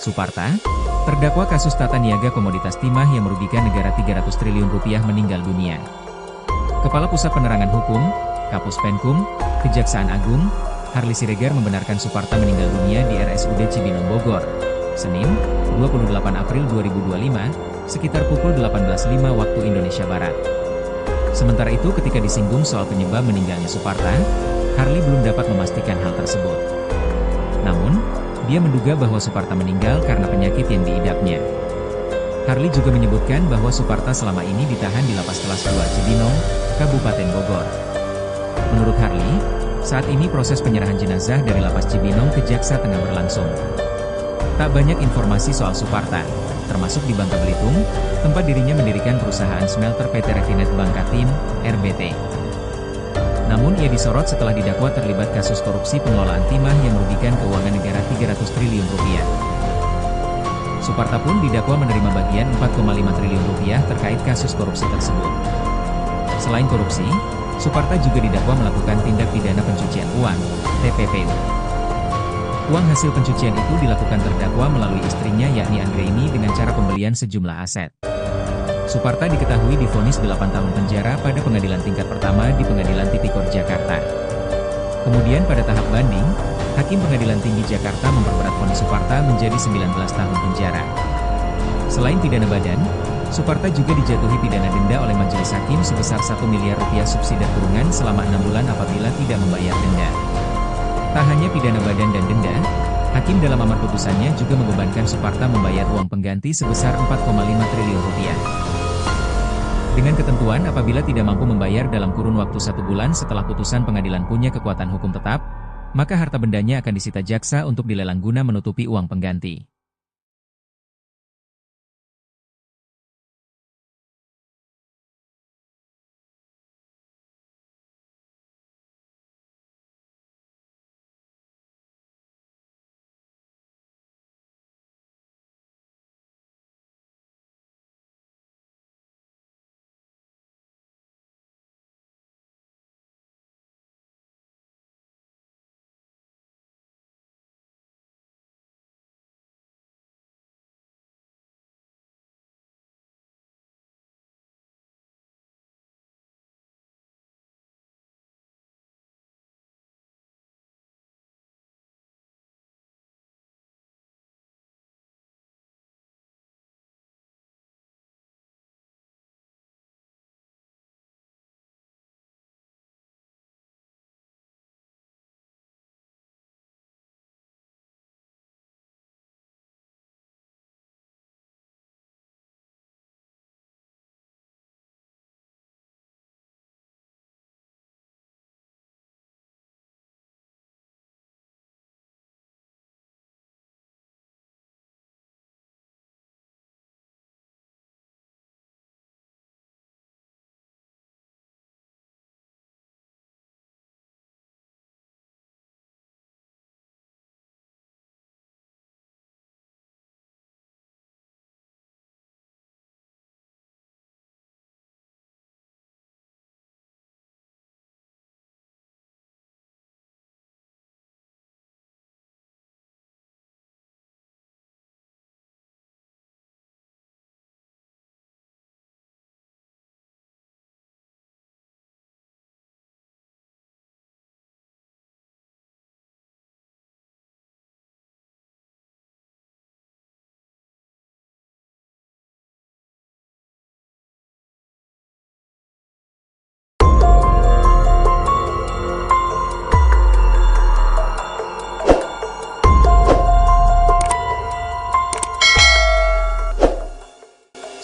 Suparta, terdakwa kasus tata niaga komoditas timah yang merugikan negara 300 triliun rupiah meninggal dunia. Kepala Pusat Penerangan Hukum, Kapus Penkum, Kejaksaan Agung, Harli Siregar membenarkan Suparta meninggal dunia di RSUD Cibinong Bogor, Senin, 28 April 2025, sekitar pukul 18.05 waktu Indonesia Barat. Sementara itu ketika disinggung soal penyebab meninggalnya Suparta, Harli belum dapat memastikan hal tersebut. Namun, dia menduga bahwa Suparta meninggal karena penyakit yang diidapnya. Harli juga menyebutkan bahwa Suparta selama ini ditahan di Lapas Kelas 2 Cibinong, Kabupaten Bogor. Menurut Harli, saat ini proses penyerahan jenazah dari Lapas Cibinong ke Jaksa tengah berlangsung. Tak banyak informasi soal Suparta, termasuk di Bangka Belitung, tempat dirinya mendirikan perusahaan smelter PT Refinet Bangkatim, RBT. Namun ia disorot setelah didakwa terlibat kasus korupsi pengelolaan timah yang merugikan keuangan negara 300 triliun rupiah. Suparta pun didakwa menerima bagian 4,5 triliun rupiah terkait kasus korupsi tersebut. Selain korupsi, Suparta juga didakwa melakukan tindak pidana pencucian uang, TPPU. Uang hasil pencucian itu dilakukan terdakwa melalui istrinya yakni Anggraini dengan cara pembelian sejumlah aset. Suparta diketahui divonis 8 tahun penjara pada pengadilan tingkat pertama di Pengadilan Tipikor Jakarta. Kemudian pada tahap banding, Hakim Pengadilan Tinggi Jakarta memperberat vonis Suparta menjadi 19 tahun penjara. Selain pidana badan, Suparta juga dijatuhi pidana denda oleh majelis hakim sebesar 1 miliar rupiah subsidi kurungan selama 6 bulan apabila tidak membayar denda. Tak hanya pidana badan dan denda, Hakim dalam amar putusannya juga membebankan Suparta membayar uang pengganti sebesar 4,5 triliun rupiah. Dengan ketentuan apabila tidak mampu membayar dalam kurun waktu 1 bulan setelah putusan pengadilan punya kekuatan hukum tetap, maka harta bendanya akan disita jaksa untuk dilelang guna menutupi uang pengganti.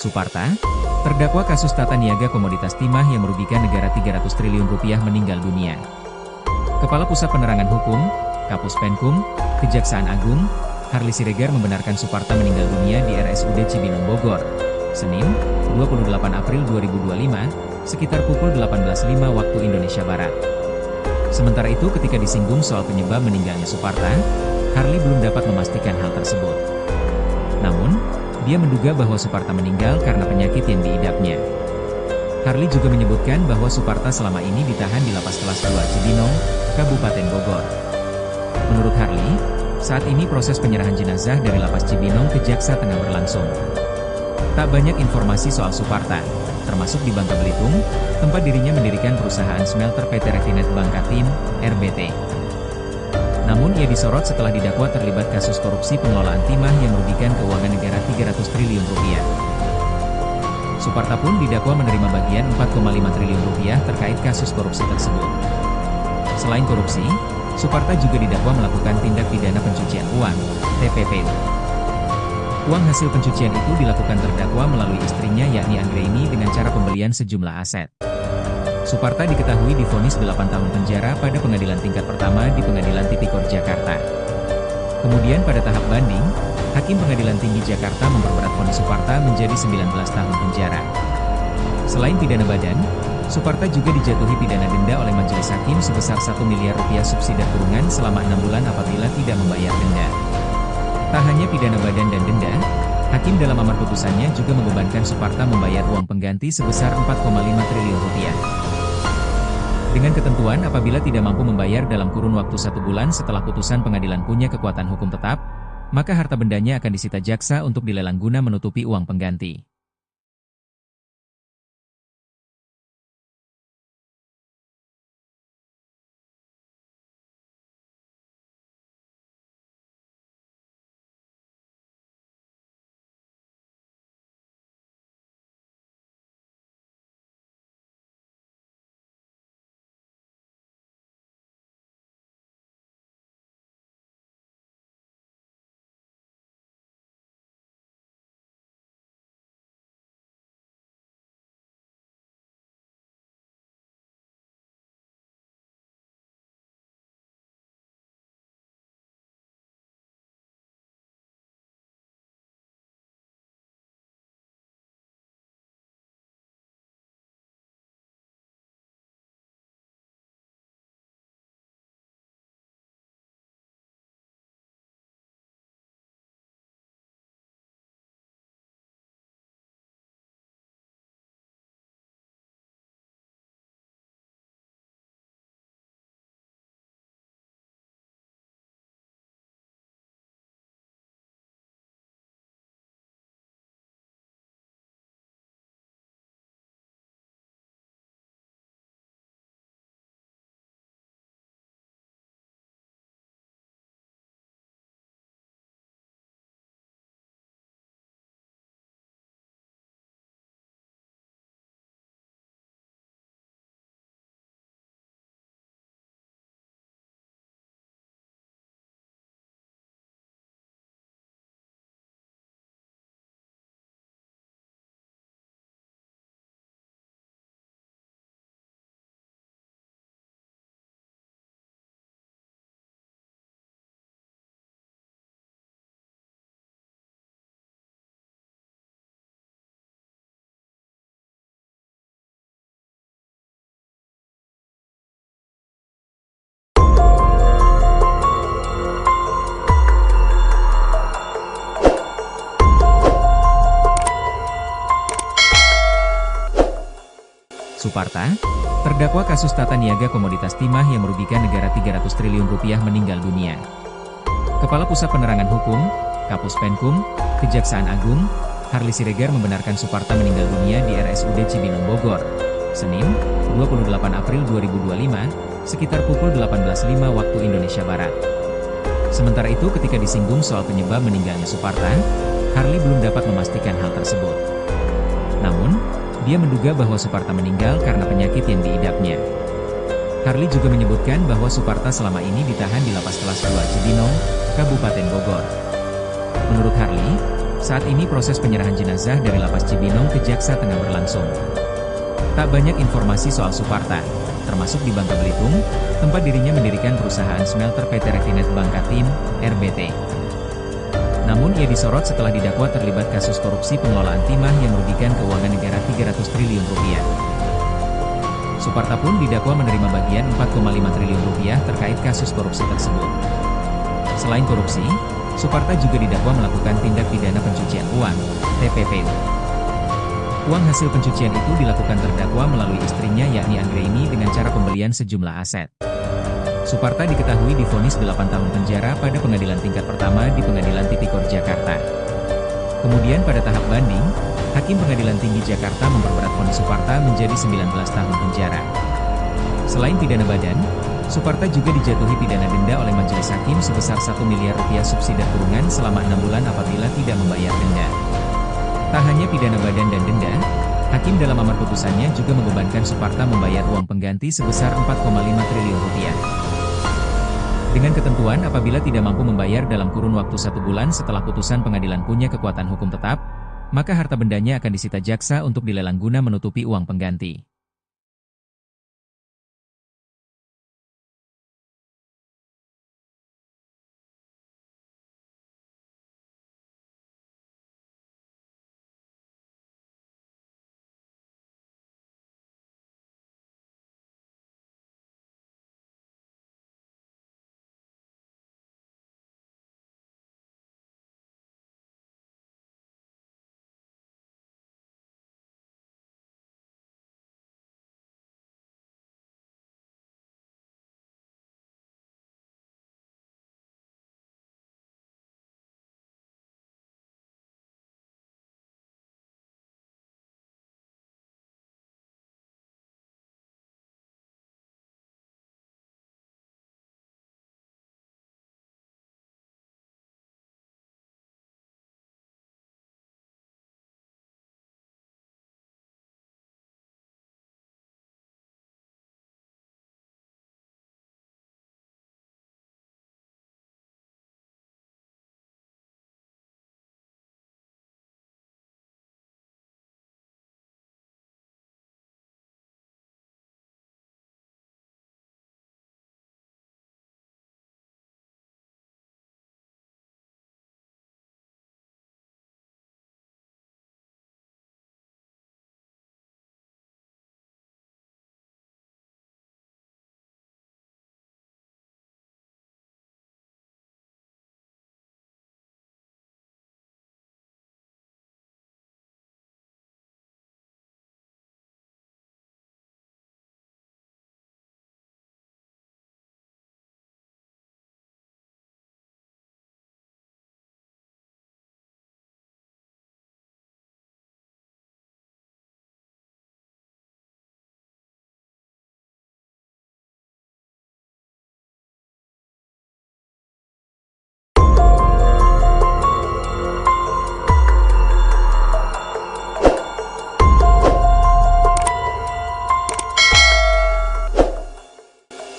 Suparta, terdakwa kasus tata niaga komoditas timah yang merugikan negara 300 triliun rupiah meninggal dunia. Kepala Pusat Penerangan Hukum, Kapus Penkum, Kejaksaan Agung, Harli Siregar membenarkan Suparta meninggal dunia di RSUD Cibinong Bogor, Senin, 28 April 2025, sekitar pukul 18.05 waktu Indonesia Barat. Sementara itu ketika disinggung soal penyebab meninggalnya Suparta, Harli belum dapat memastikan hal tersebut. Namun, dia menduga bahwa Suparta meninggal karena penyakit yang diidapnya. Harli juga menyebutkan bahwa Suparta selama ini ditahan di Lapas Kelas 2 Cibinong, Kabupaten Bogor. Menurut Harli, Saat ini proses penyerahan jenazah dari Lapas Cibinong ke Jaksa tengah berlangsung. Tak banyak informasi soal Suparta, termasuk di Bangka Belitung, tempat dirinya mendirikan perusahaan smelter PT Refinet Bangkatim, RBT. Namun ia disorot setelah didakwa terlibat kasus korupsi pengelolaan timah yang merugikan keuangan negara 300 triliun rupiah. Suparta pun didakwa menerima bagian 4,5 triliun rupiah terkait kasus korupsi tersebut. Selain korupsi, Suparta juga didakwa melakukan tindak pidana pencucian uang, TPPU. Uang hasil pencucian itu dilakukan terdakwa melalui istrinya yakni Anggraini dengan cara pembelian sejumlah aset. Suparta diketahui divonis 8 tahun penjara pada pengadilan tingkat pertama di Pengadilan Tipikor Jakarta. Kemudian pada tahap banding, Hakim Pengadilan Tinggi Jakarta memperberat vonis Suparta menjadi 19 tahun penjara. Selain pidana badan, Suparta juga dijatuhi pidana denda oleh majelis hakim sebesar 1 miliar rupiah subsidi kurungan selama 6 bulan apabila tidak membayar denda. Tak hanya pidana badan dan denda, hakim dalam amar putusannya juga membebankan Suparta membayar uang pengganti sebesar 4,5 triliun rupiah. Dengan ketentuan apabila tidak mampu membayar dalam kurun waktu 1 bulan setelah putusan pengadilan punya kekuatan hukum tetap, maka harta bendanya akan disita jaksa untuk dilelang guna menutupi uang pengganti. Suparta, terdakwa kasus tata niaga komoditas timah yang merugikan negara 300 triliun rupiah meninggal dunia. Kepala Pusat Penerangan Hukum, Kapus Penkum, Kejaksaan Agung, Harli Siregar membenarkan Suparta meninggal dunia di RSUD Cibinong Bogor, Senin, 28 April 2025, sekitar pukul 18.05 waktu Indonesia Barat. Sementara itu ketika disinggung soal penyebab meninggalnya Suparta, Harli belum dapat memastikan hal tersebut. Namun, dia menduga bahwa Suparta meninggal karena penyakit yang diidapnya. Harli juga menyebutkan bahwa Suparta selama ini ditahan di Lapas Kelas 2 Cibinong, Kabupaten Bogor. Menurut Harli, saat ini proses penyerahan jenazah dari Lapas Cibinong ke Jaksa tengah berlangsung. Tak banyak informasi soal Suparta, termasuk di Bangka Belitung, tempat dirinya mendirikan perusahaan smelter PT Refinet Bangkatim, RBT. Namun ia disorot setelah didakwa terlibat kasus korupsi pengelolaan timah yang merugikan keuangan negara 300 triliun rupiah. Suparta pun didakwa menerima bagian 4,5 triliun rupiah terkait kasus korupsi tersebut. Selain korupsi, Suparta juga didakwa melakukan tindak pidana pencucian uang, TPPU. Uang hasil pencucian itu dilakukan terdakwa melalui istrinya yakni Anggraini dengan cara pembelian sejumlah aset. Suparta diketahui divonis 8 tahun penjara pada pengadilan tingkat pertama di Pengadilan Tipikor Jakarta. Kemudian pada tahap banding, Hakim Pengadilan Tinggi Jakarta memperberat vonis Suparta menjadi 19 tahun penjara. Selain pidana badan, Suparta juga dijatuhi pidana denda oleh majelis hakim sebesar 1 miliar rupiah subsidi kurungan selama 6 bulan apabila tidak membayar denda. Tak hanya pidana badan dan denda, Hakim dalam amar putusannya juga membebankan Suparta membayar uang pengganti sebesar 4,5 triliun rupiah. Dengan ketentuan apabila tidak mampu membayar dalam kurun waktu 1 bulan setelah putusan pengadilan punya kekuatan hukum tetap, maka harta bendanya akan disita jaksa untuk dilelang guna menutupi uang pengganti.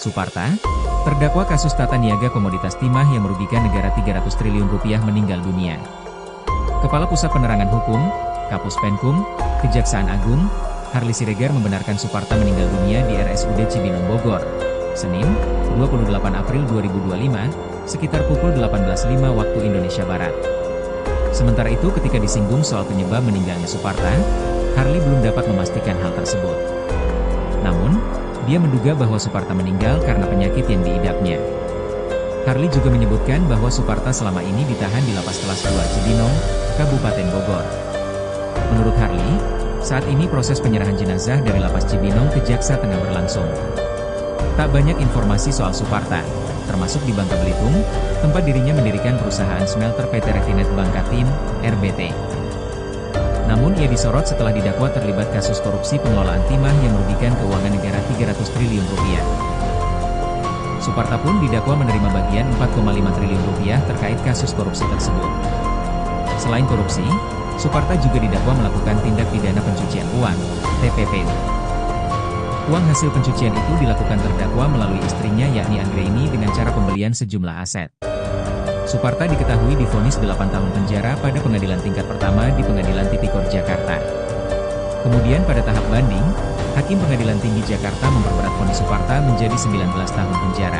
Suparta, terdakwa kasus tata niaga komoditas timah yang merugikan negara 300 triliun rupiah meninggal dunia. Kepala Pusat Penerangan Hukum, Kapus Penkum, Kejaksaan Agung, Harli Siregar membenarkan Suparta meninggal dunia di RSUD Cibinong Bogor, Senin, 28 April 2025, sekitar pukul 18.05 waktu Indonesia Barat. Sementara itu ketika disinggung soal penyebab meninggalnya Suparta, Harli belum dapat memastikan hal tersebut. Namun, dia menduga bahwa Suparta meninggal karena penyakit yang diidapnya. Harli juga menyebutkan bahwa Suparta selama ini ditahan di Lapas Kelas 2 Cibinong, Kabupaten Bogor. Menurut Harli, saat ini proses penyerahan jenazah dari Lapas Cibinong ke Jaksa tengah berlangsung. Tak banyak informasi soal Suparta, termasuk di Bangka Belitung, tempat dirinya mendirikan perusahaan smelter PT Refinet Bangkatim, RBT. Namun ia disorot setelah didakwa terlibat kasus korupsi pengelolaan timah yang merugikan keuangan negara 300 triliun rupiah. Suparta pun didakwa menerima bagian 4,5 triliun rupiah terkait kasus korupsi tersebut. Selain korupsi, Suparta juga didakwa melakukan tindak pidana pencucian uang, TPPU. Uang hasil pencucian itu dilakukan terdakwa melalui istrinya yakni Anggraini dengan cara pembelian sejumlah aset. Suparta diketahui divonis 8 tahun penjara pada pengadilan tingkat pertama di Pengadilan Tipikor Jakarta. Kemudian pada tahap banding, Hakim Pengadilan Tinggi Jakarta memperberat vonis Suparta menjadi 19 tahun penjara.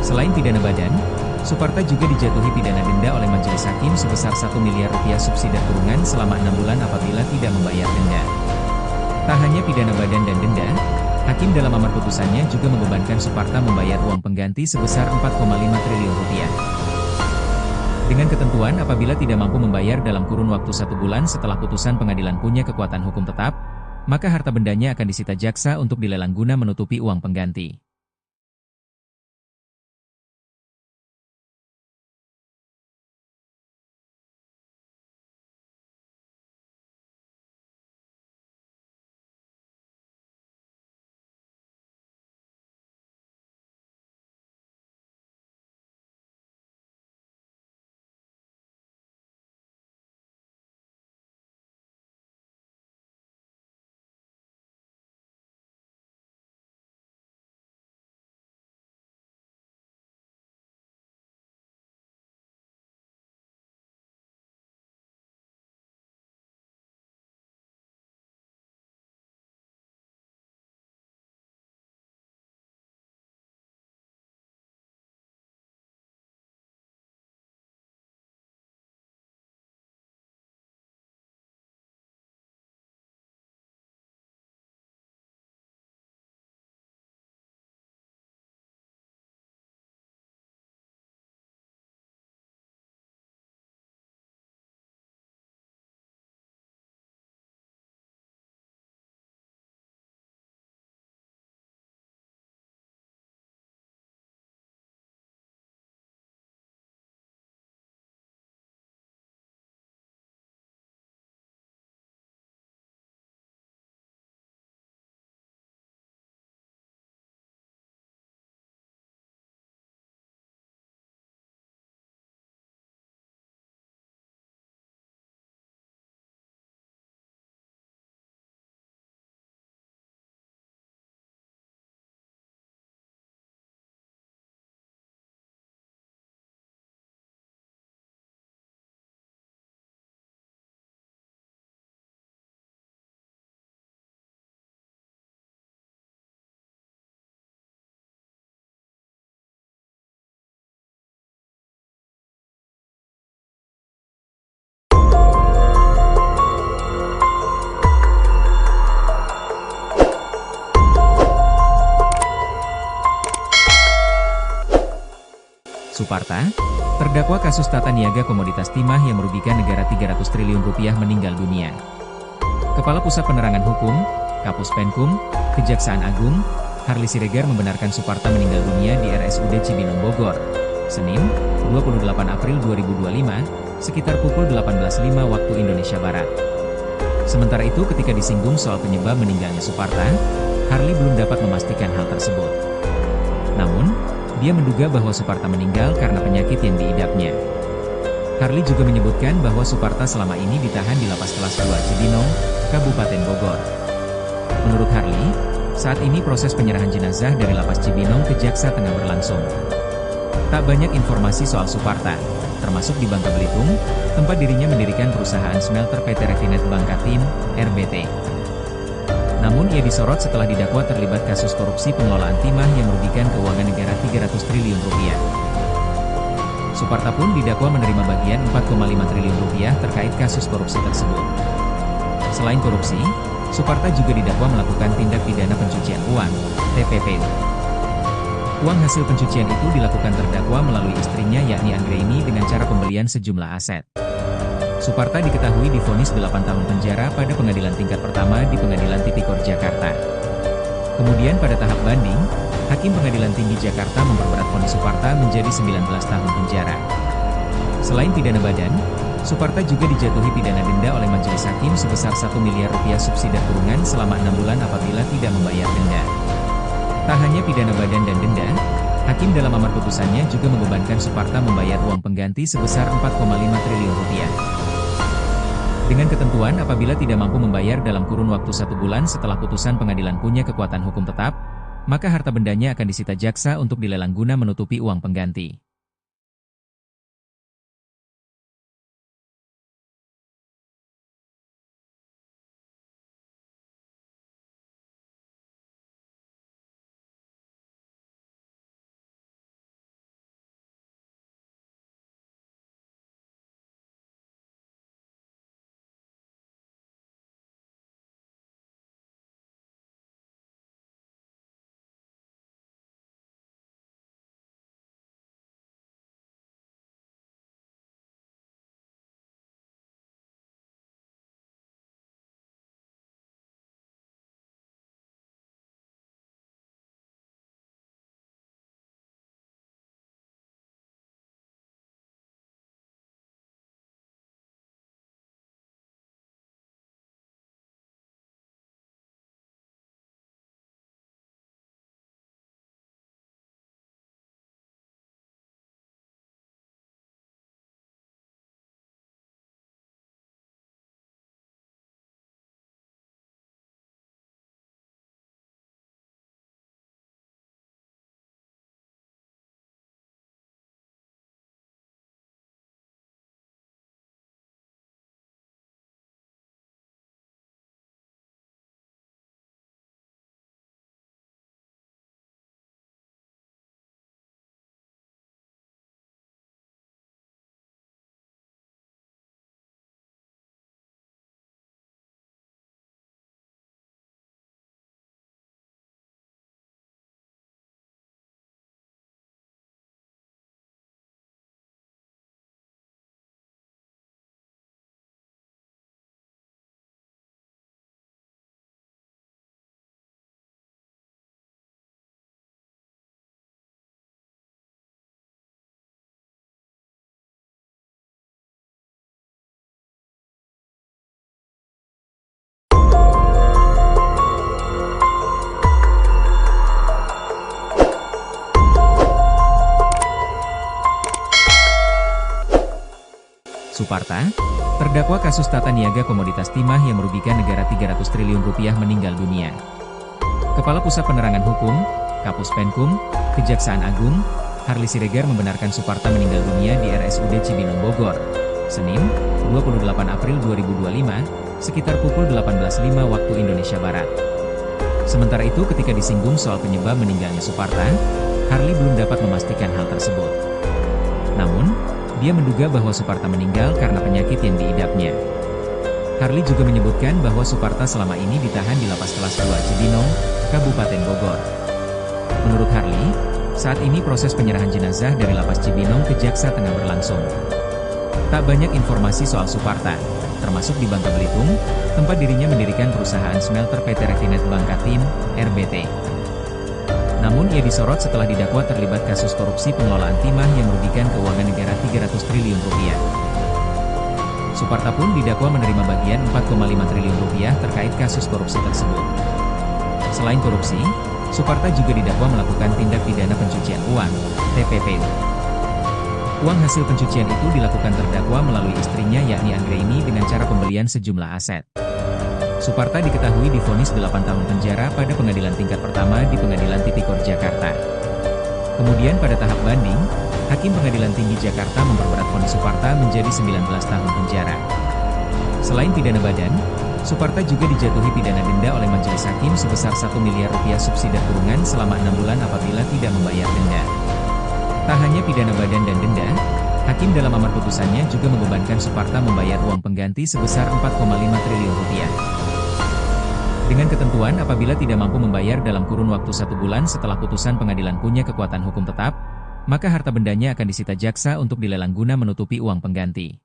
Selain pidana badan, Suparta juga dijatuhi pidana denda oleh majelis hakim sebesar 1 miliar rupiah subsidi kurungan selama 6 bulan apabila tidak membayar denda. Tak hanya pidana badan dan denda, Hakim dalam amar putusannya juga membebankan Suparta membayar uang pengganti sebesar 4,5 triliun rupiah. Dengan ketentuan apabila tidak mampu membayar dalam kurun waktu 1 bulan setelah putusan pengadilan punya kekuatan hukum tetap, maka harta bendanya akan disita jaksa untuk dilelang guna menutupi uang pengganti. Suparta, terdakwa kasus tata niaga komoditas timah yang merugikan negara 300 triliun rupiah meninggal dunia. Kepala Pusat Penerangan Hukum, Kapus Penkum, Kejaksaan Agung, Harli Siregar membenarkan Suparta meninggal dunia di RSUD Cibinong Bogor, Senin, 28 April 2025, sekitar pukul 18.05 waktu Indonesia Barat. Sementara itu ketika disinggung soal penyebab meninggalnya Suparta, Harli belum dapat memastikan hal tersebut. Namun, dia menduga bahwa Suparta meninggal karena penyakit yang diidapnya. Harli juga menyebutkan bahwa Suparta selama ini ditahan di Lapas Kelas 2 Cibinong, Kabupaten Bogor. Menurut Harli, saat ini proses penyerahan jenazah dari Lapas Cibinong ke Jaksa tengah berlangsung. Tak banyak informasi soal Suparta, termasuk di Bangka Belitung, tempat dirinya mendirikan perusahaan smelter PT Refinet Bangkatim, RBT. Namun ia disorot setelah didakwa terlibat kasus korupsi pengelolaan timah yang merugikan keuangan negara 300 triliun rupiah. Suparta pun didakwa menerima bagian 4,5 triliun rupiah terkait kasus korupsi tersebut. Selain korupsi, Suparta juga didakwa melakukan tindak pidana pencucian uang, TPPU. Uang hasil pencucian itu dilakukan terdakwa melalui istrinya yakni Anggraini dengan cara pembelian sejumlah aset. Suparta diketahui divonis 8 tahun penjara pada pengadilan tingkat pertama di Pengadilan Tipikor Jakarta. Kemudian pada tahap banding, Hakim Pengadilan Tinggi Jakarta memperberat vonis Suparta menjadi 19 tahun penjara. Selain pidana badan, Suparta juga dijatuhi pidana denda oleh majelis hakim sebesar 1 miliar rupiah subsidi kurungan selama 6 bulan apabila tidak membayar denda. Tak hanya pidana badan dan denda, Hakim dalam amar putusannya juga membebankan Suparta membayar uang pengganti sebesar 4,5 triliun rupiah. Dengan ketentuan apabila tidak mampu membayar dalam kurun waktu 1 bulan setelah putusan pengadilan punya kekuatan hukum tetap, maka harta bendanya akan disita jaksa untuk dilelang guna menutupi uang pengganti. Suparta, terdakwa kasus tata niaga komoditas timah yang merugikan negara 300 triliun rupiah meninggal dunia. Kepala Pusat Penerangan Hukum, Kapus Penkum, Kejaksaan Agung, Harli Siregar membenarkan Suparta meninggal dunia di RSUD Cibinong Bogor, Senin, 28 April 2025, sekitar pukul 18.05 waktu Indonesia Barat. Sementara itu ketika disinggung soal penyebab meninggalnya Suparta, Harli belum dapat memastikan hal tersebut. Namun, dia menduga bahwa Suparta meninggal karena penyakit yang diidapnya. Harli juga menyebutkan bahwa Suparta selama ini ditahan di Lapas Kelas 2 Cibinong, Kabupaten Bogor. Menurut Harli, Saat ini proses penyerahan jenazah dari Lapas Cibinong ke Jaksa tengah berlangsung. Tak banyak informasi soal Suparta, termasuk di Bangka Belitung, tempat dirinya mendirikan perusahaan smelter PT Refinet Bangkatim, RBT. Namun ia disorot setelah didakwa terlibat kasus korupsi pengelolaan timah yang merugikan keuangan negara 300 triliun rupiah. Suparta pun didakwa menerima bagian 4,5 triliun rupiah terkait kasus korupsi tersebut. Selain korupsi, Suparta juga didakwa melakukan tindak pidana pencucian uang, TPPU. Uang hasil pencucian itu dilakukan terdakwa melalui istrinya yakni Anggraini dengan cara pembelian sejumlah aset. Suparta diketahui divonis 8 tahun penjara pada pengadilan tingkat pertama di Pengadilan Tipikor Jakarta. Kemudian pada tahap banding, Hakim Pengadilan Tinggi Jakarta memperberat vonis Suparta menjadi 19 tahun penjara. Selain pidana badan, Suparta juga dijatuhi pidana denda oleh majelis hakim sebesar 1 miliar rupiah subsidi kurungan selama 6 bulan apabila tidak membayar denda. Tak hanya pidana badan dan denda, hakim dalam amar putusannya juga membebankan Suparta membayar uang pengganti sebesar 4,5 triliun rupiah. Dengan ketentuan apabila tidak mampu membayar dalam kurun waktu 1 bulan setelah putusan pengadilan punya kekuatan hukum tetap, maka harta bendanya akan disita jaksa untuk dilelang guna menutupi uang pengganti.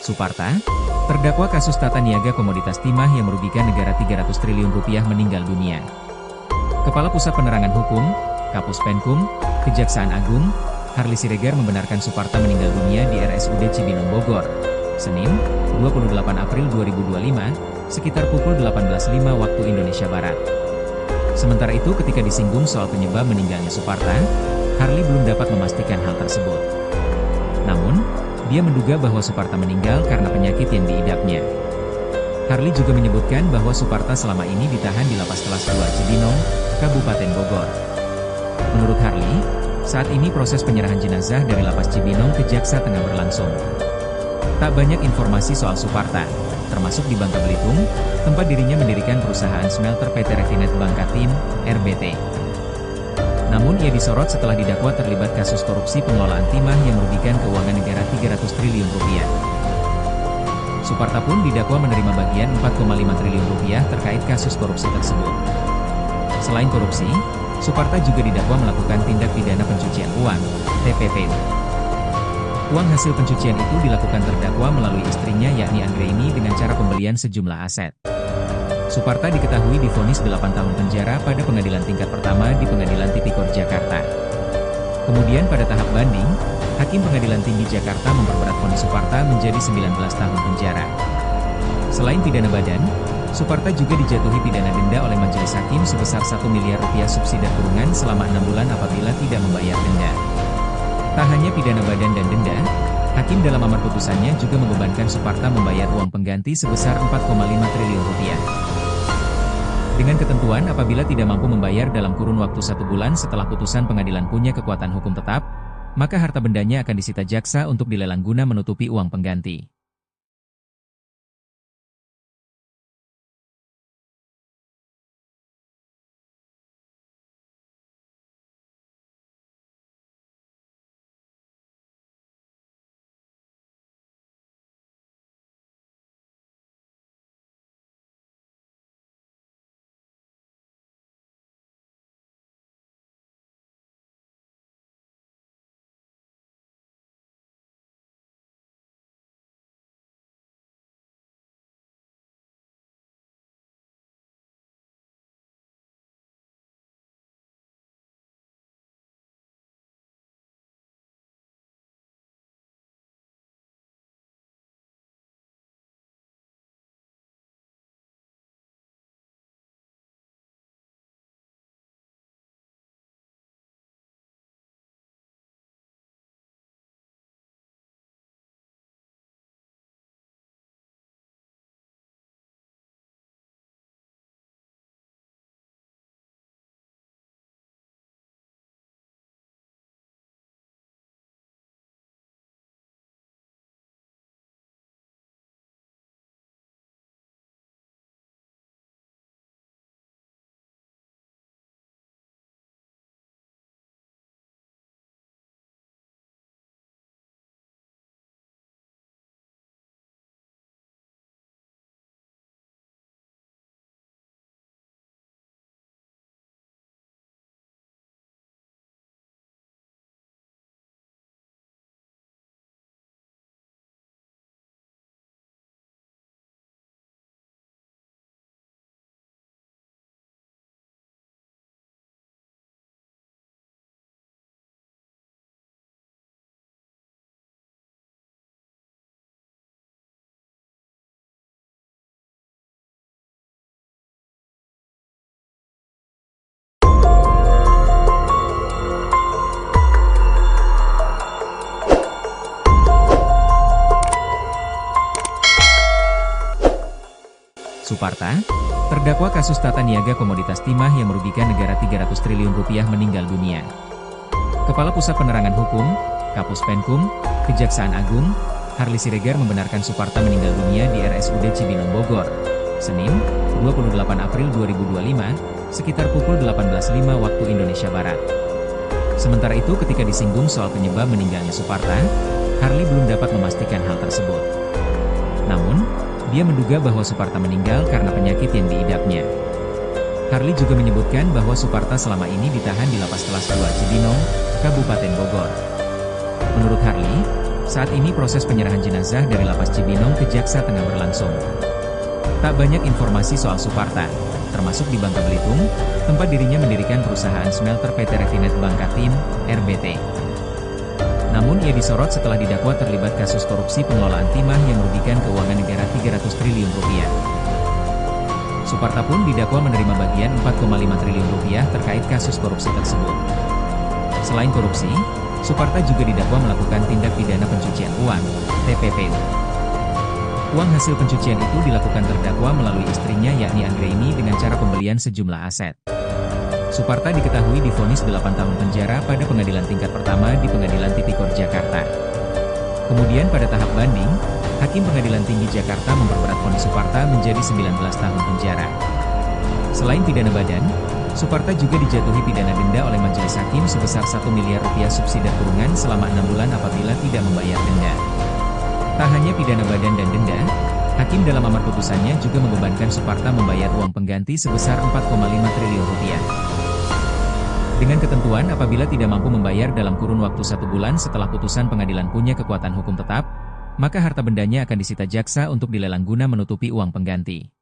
Suparta, terdakwa kasus tata niaga komoditas timah yang merugikan negara 300 triliun rupiah meninggal dunia. Kepala Pusat Penerangan Hukum, Kapus Penkum, Kejaksaan Agung, Harli Siregar membenarkan Suparta meninggal dunia di RSUD Cibinong Bogor, Senin, 28 April 2025, sekitar pukul 18.05 waktu Indonesia Barat. Sementara itu ketika disinggung soal penyebab meninggalnya Suparta, Harli belum dapat memastikan hal tersebut. Namun, dia menduga bahwa Suparta meninggal karena penyakit yang diidapnya. Harli juga menyebutkan bahwa Suparta selama ini ditahan di Lapas Kelas 2 Cibinong, Kabupaten Bogor. Menurut Harli, saat ini proses penyerahan jenazah dari Lapas Cibinong ke Jaksa tengah berlangsung. Tak banyak informasi soal Suparta, termasuk di Bangka Belitung, tempat dirinya mendirikan perusahaan smelter PT Refinet Bangkatim, RBT. Namun ia disorot setelah didakwa terlibat kasus korupsi pengelolaan timah yang merugikan keuangan negara 300 triliun rupiah. Suparta pun didakwa menerima bagian 4,5 triliun rupiah terkait kasus korupsi tersebut. Selain korupsi, Suparta juga didakwa melakukan tindak pidana pencucian uang, TPPU. Uang hasil pencucian itu dilakukan terdakwa melalui istrinya yakni Anggraini dengan cara pembelian sejumlah aset. Suparta diketahui divonis 8 tahun penjara pada pengadilan tingkat pertama di Pengadilan Tipikor Jakarta. Kemudian pada tahap banding, Hakim Pengadilan Tinggi Jakarta memperberat vonis Suparta menjadi 19 tahun penjara. Selain pidana badan, Suparta juga dijatuhi pidana denda oleh majelis hakim sebesar 1 miliar rupiah subsidi kurungan selama 6 bulan apabila tidak membayar denda. Tak hanya pidana badan dan denda, Hakim dalam amar putusannya juga membebankan Suparta membayar uang pengganti sebesar 4,5 triliun rupiah. Dengan ketentuan apabila tidak mampu membayar dalam kurun waktu 1 bulan setelah putusan pengadilan punya kekuatan hukum tetap, maka harta bendanya akan disita jaksa untuk dilelang guna menutupi uang pengganti. Suparta, terdakwa kasus tata niaga komoditas timah yang merugikan negara 300 triliun rupiah meninggal dunia. Kepala Pusat Penerangan Hukum, Kapus Penkum, Kejaksaan Agung, Harli Siregar membenarkan Suparta meninggal dunia di RSUD Cibinong Bogor, Senin, 28 April 2025, sekitar pukul 18.05 waktu Indonesia Barat. Sementara itu ketika disinggung soal penyebab meninggalnya Suparta, Harli belum dapat memastikan hal tersebut. Namun, dia menduga bahwa Suparta meninggal karena penyakit yang diidapnya. Harli juga menyebutkan bahwa Suparta selama ini ditahan di Lapas Kelas 2 Cibinong, Kabupaten Bogor. Menurut Harli, saat ini proses penyerahan jenazah dari Lapas Cibinong ke Jaksa tengah berlangsung. Tak banyak informasi soal Suparta, termasuk di Bangka Belitung, tempat dirinya mendirikan perusahaan smelter PT Refinet Bangkatim, RBT. Namun ia disorot setelah didakwa terlibat kasus korupsi pengelolaan timah yang merugikan keuangan negara 300 triliun rupiah. Suparta pun didakwa menerima bagian 4,5 triliun rupiah terkait kasus korupsi tersebut. Selain korupsi, Suparta juga didakwa melakukan tindak pidana pencucian uang, TPPU. Uang hasil pencucian itu dilakukan terdakwa melalui istrinya yakni Anggraini dengan cara pembelian sejumlah aset. Suparta diketahui divonis 8 tahun penjara pada pengadilan tingkat pertama di Pengadilan Tipikor Jakarta. Kemudian pada tahap banding, Hakim Pengadilan Tinggi Jakarta memperberat vonis Suparta menjadi 19 tahun penjara. Selain pidana badan, Suparta juga dijatuhi pidana denda oleh majelis hakim sebesar 1 miliar rupiah subsidi kurungan selama 6 bulan apabila tidak membayar denda. Tak hanya pidana badan dan denda, Hakim dalam amar putusannya juga membebankan Suparta membayar uang pengganti sebesar 4,5 triliun rupiah. Dengan ketentuan apabila tidak mampu membayar dalam kurun waktu 1 bulan setelah putusan pengadilan punya kekuatan hukum tetap, maka harta bendanya akan disita jaksa untuk dilelang guna menutupi uang pengganti.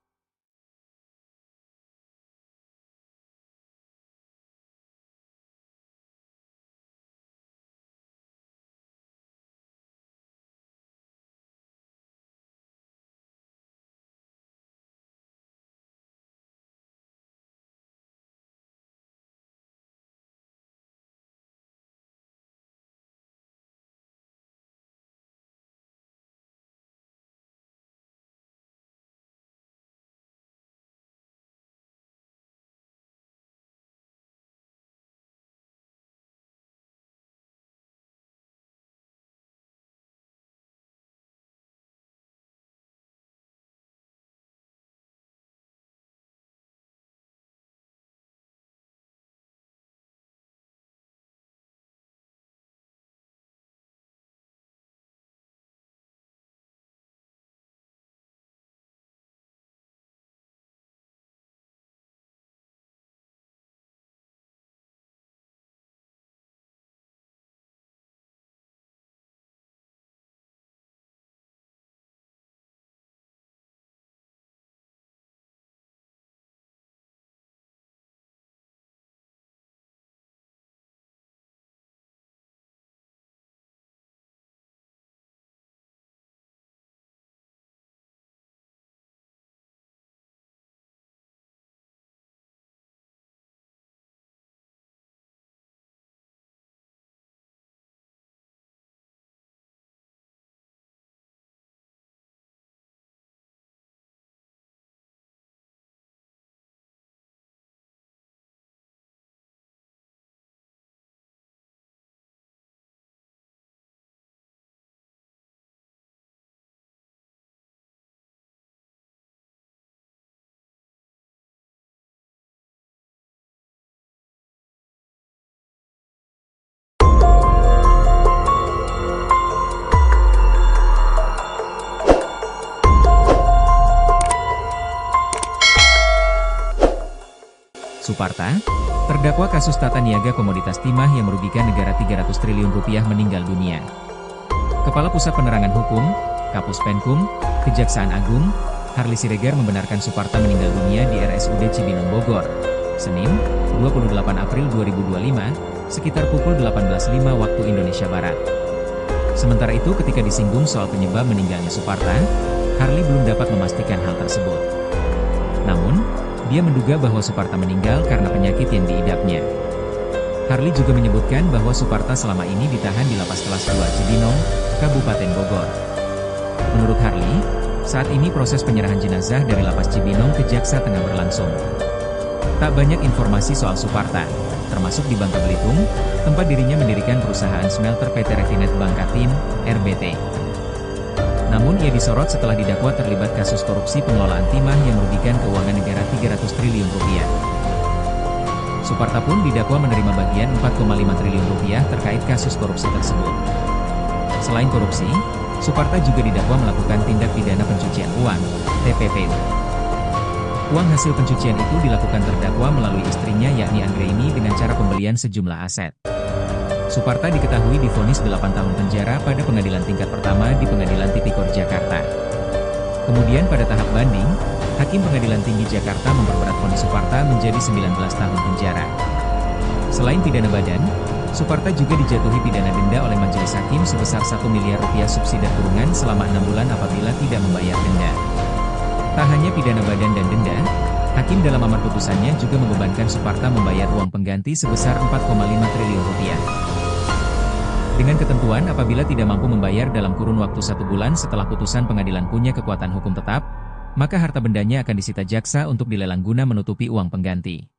Suparta, terdakwa kasus tata niaga komoditas timah yang merugikan negara 300 triliun rupiah meninggal dunia. Kepala Pusat Penerangan Hukum, Kapus Penkum, Kejaksaan Agung, Harli Siregar membenarkan Suparta meninggal dunia di RSUD Cibinong Bogor, Senin, 28 April 2025, sekitar pukul 18.05 waktu Indonesia Barat. Sementara itu ketika disinggung soal penyebab meninggalnya Suparta, Harli belum dapat memastikan hal tersebut. Namun, dia menduga bahwa Suparta meninggal karena penyakit yang diidapnya. Harli juga menyebutkan bahwa Suparta selama ini ditahan di Lapas Kelas 2 Cibinong, Kabupaten Bogor. Menurut Harli, saat ini proses penyerahan jenazah dari Lapas Cibinong ke Jaksa tengah berlangsung. Tak banyak informasi soal Suparta, termasuk di Bangka Belitung, tempat dirinya mendirikan perusahaan smelter PT Refinet Bangkatim, RBT. Namun ia disorot setelah didakwa terlibat kasus korupsi pengelolaan timah yang merugikan keuangan negara 300 triliun rupiah. Suparta pun didakwa menerima bagian 4,5 triliun rupiah terkait kasus korupsi tersebut. Selain korupsi, Suparta juga didakwa melakukan tindak pidana pencucian uang, TPPU. Uang hasil pencucian itu dilakukan terdakwa melalui istrinya yakni Anggraini dengan cara pembelian sejumlah aset. Suparta diketahui divonis 8 tahun penjara pada pengadilan tingkat pertama di Pengadilan Tipikor Jakarta. Kemudian pada tahap banding, Hakim Pengadilan Tinggi Jakarta memperberat vonis Suparta menjadi 19 tahun penjara. Selain pidana badan, Suparta juga dijatuhi pidana denda oleh majelis hakim sebesar 1 miliar rupiah subsidi kurungan selama 6 bulan apabila tidak membayar denda. Tak hanya pidana badan dan denda, Hakim dalam amar putusannya juga membebankan Suparta membayar uang pengganti sebesar 4,5 triliun rupiah. Dengan ketentuan apabila tidak mampu membayar dalam kurun waktu 1 bulan setelah putusan pengadilan punya kekuatan hukum tetap, maka harta bendanya akan disita jaksa untuk dilelang guna menutupi uang pengganti.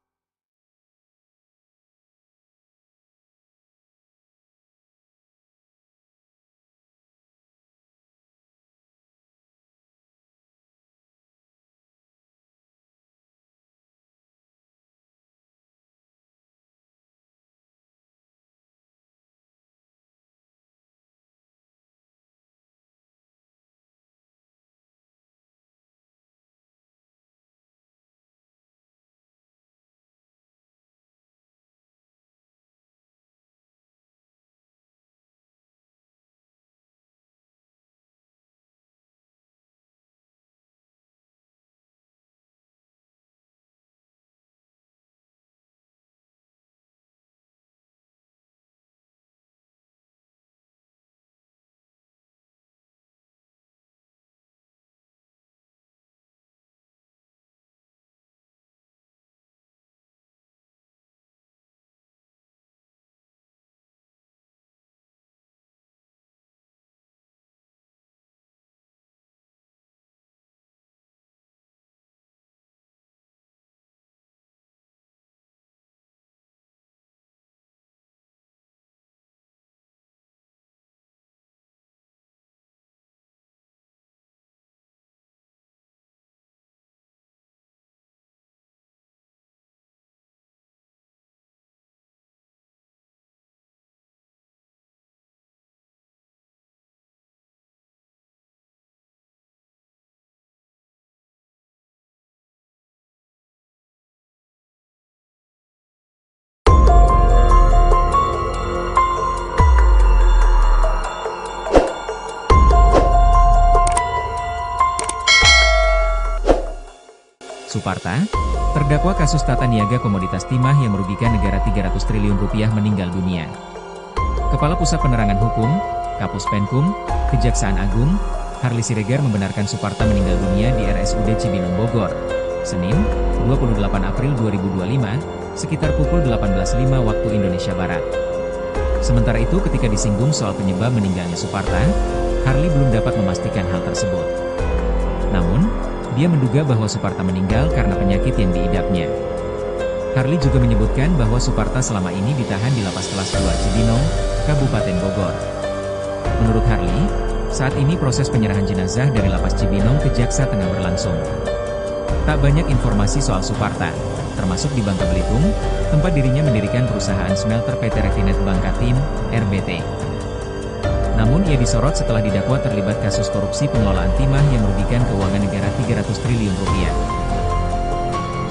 Suparta, terdakwa kasus tata niaga komoditas timah yang merugikan negara 300 triliun rupiah meninggal dunia. Kepala Pusat Penerangan Hukum, Kapus Penkum, Kejaksaan Agung, Harli Siregar membenarkan Suparta meninggal dunia di RSUD Cibinong Bogor, Senin, 28 April 2025, sekitar pukul 18.05 waktu Indonesia Barat. Sementara itu ketika disinggung soal penyebab meninggalnya Suparta, Harli belum dapat memastikan hal tersebut. Namun, dia menduga bahwa Suparta meninggal karena penyakit yang diidapnya. Harli juga menyebutkan bahwa Suparta selama ini ditahan di Lapas Kelas 2 Cibinong, Kabupaten Bogor. Menurut Harli, saat ini proses penyerahan jenazah dari Lapas Cibinong ke Jaksa tengah berlangsung. Tak banyak informasi soal Suparta, termasuk di Bangka Belitung, tempat dirinya mendirikan perusahaan smelter PT Refinet Bangkatim, RBT. Namun ia disorot setelah didakwa terlibat kasus korupsi pengelolaan timah yang merugikan keuangan negara 300 triliun rupiah.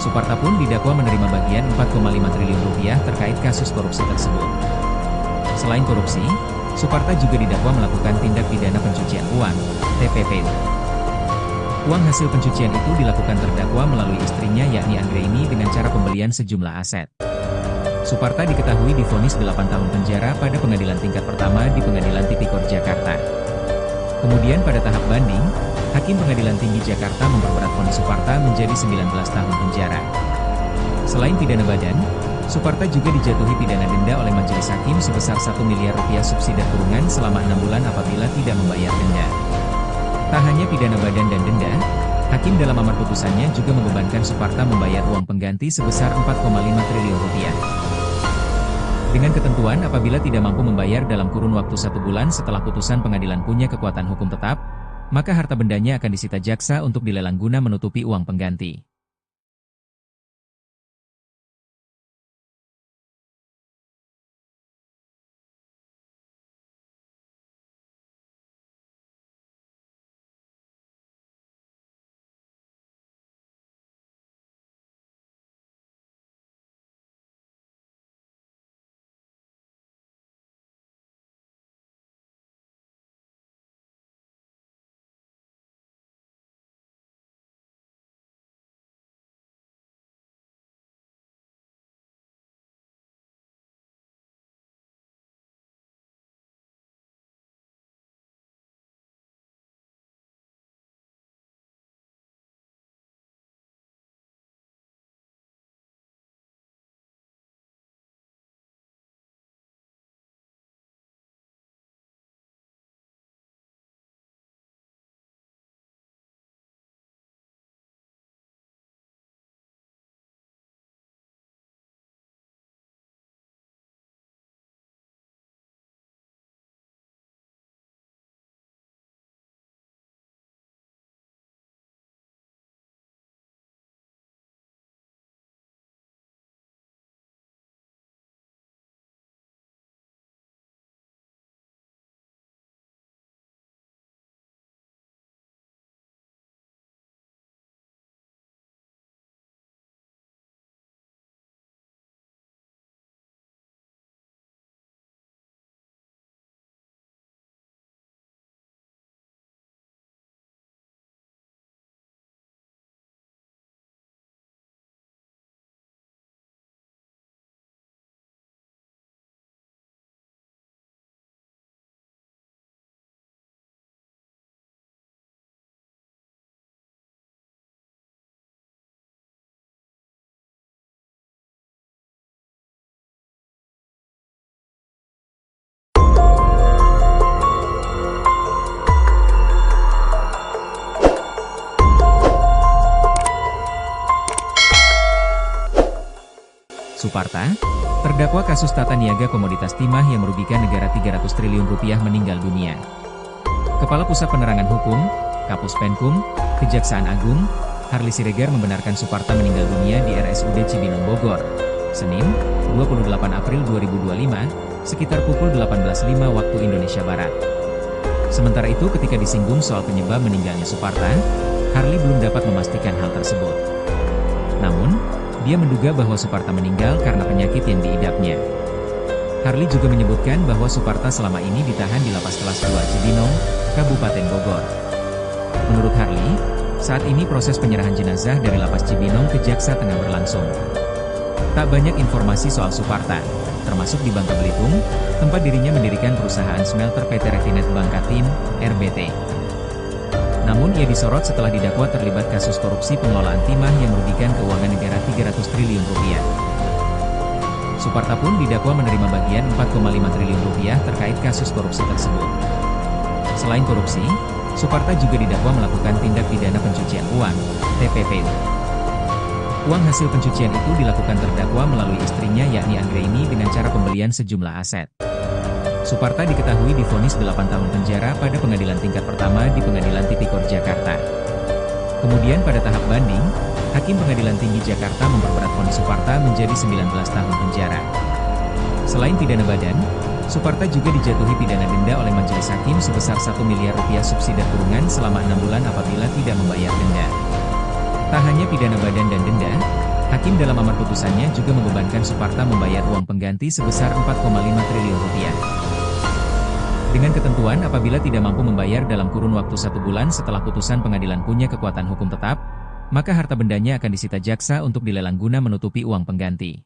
Suparta pun didakwa menerima bagian 4,5 triliun rupiah terkait kasus korupsi tersebut. Selain korupsi, Suparta juga didakwa melakukan tindak pidana pencucian uang, TPPU. Uang hasil pencucian itu dilakukan terdakwa melalui istrinya yakni Anggraini dengan cara pembelian sejumlah aset. Suparta diketahui divonis 8 tahun penjara pada pengadilan tingkat pertama di Pengadilan Tipikor Jakarta. Kemudian pada tahap banding, Hakim Pengadilan Tinggi Jakarta memperberat vonis Suparta menjadi 19 tahun penjara. Selain pidana badan, Suparta juga dijatuhi pidana denda oleh majelis hakim sebesar 1 miliar rupiah subsidi kurungan selama 6 bulan apabila tidak membayar denda. Tak hanya pidana badan dan denda, Hakim dalam amar putusannya juga membebankan Suparta membayar uang pengganti sebesar 4,5 triliun rupiah. Dengan ketentuan apabila tidak mampu membayar dalam kurun waktu 1 bulan setelah putusan pengadilan punya kekuatan hukum tetap, maka harta bendanya akan disita jaksa untuk dilelang guna menutupi uang pengganti. Suparta, terdakwa kasus tata niaga komoditas timah yang merugikan negara 300 triliun rupiah meninggal dunia. Kepala Pusat Penerangan Hukum, Kapus Penkum, Kejaksaan Agung, Harly Siregar membenarkan Suparta meninggal dunia di RSUD Cibinong Bogor, Senin, 28 April 2025, sekitar pukul 18.05 waktu Indonesia Barat. Sementara itu ketika disinggung soal penyebab meninggalnya Suparta, Harly belum dapat memastikan hal tersebut. Namun, dia menduga bahwa Suparta meninggal karena penyakit yang diidapnya. Harly juga menyebutkan bahwa Suparta selama ini ditahan di Lapas Kelas 2 Cibinong, Kabupaten Bogor. Menurut Harly, saat ini proses penyerahan jenazah dari Lapas Cibinong ke Jaksa tengah berlangsung. Tak banyak informasi soal Suparta, termasuk di Bangka Belitung, tempat dirinya mendirikan perusahaan smelter PT Refinet Bangkatim, RBT. Namun ia disorot setelah didakwa terlibat kasus korupsi pengelolaan timah yang merugikan keuangan negara 300 triliun rupiah. Suparta pun didakwa menerima bagian 4,5 triliun rupiah terkait kasus korupsi tersebut. Selain korupsi, Suparta juga didakwa melakukan tindak pidana pencucian uang, TPPU. Uang hasil pencucian itu dilakukan terdakwa melalui istrinya yakni Anggraini dengan cara pembelian sejumlah aset. Suparta diketahui divonis 8 tahun penjara pada pengadilan tingkat pertama di Pengadilan Tipikor Jakarta. Kemudian pada tahap banding, Hakim Pengadilan Tinggi Jakarta memperberat vonis Suparta menjadi 19 tahun penjara. Selain pidana badan, Suparta juga dijatuhi pidana denda oleh majelis hakim sebesar 1 miliar rupiah subsidi kurungan selama 6 bulan apabila tidak membayar denda. Tak hanya pidana badan dan denda, Hakim dalam amar putusannya juga membebankan Suparta membayar uang pengganti sebesar 4,5 triliun rupiah. Dengan ketentuan apabila tidak mampu membayar dalam kurun waktu 1 bulan setelah putusan pengadilan punya kekuatan hukum tetap, maka harta bendanya akan disita jaksa untuk dilelang guna menutupi uang pengganti.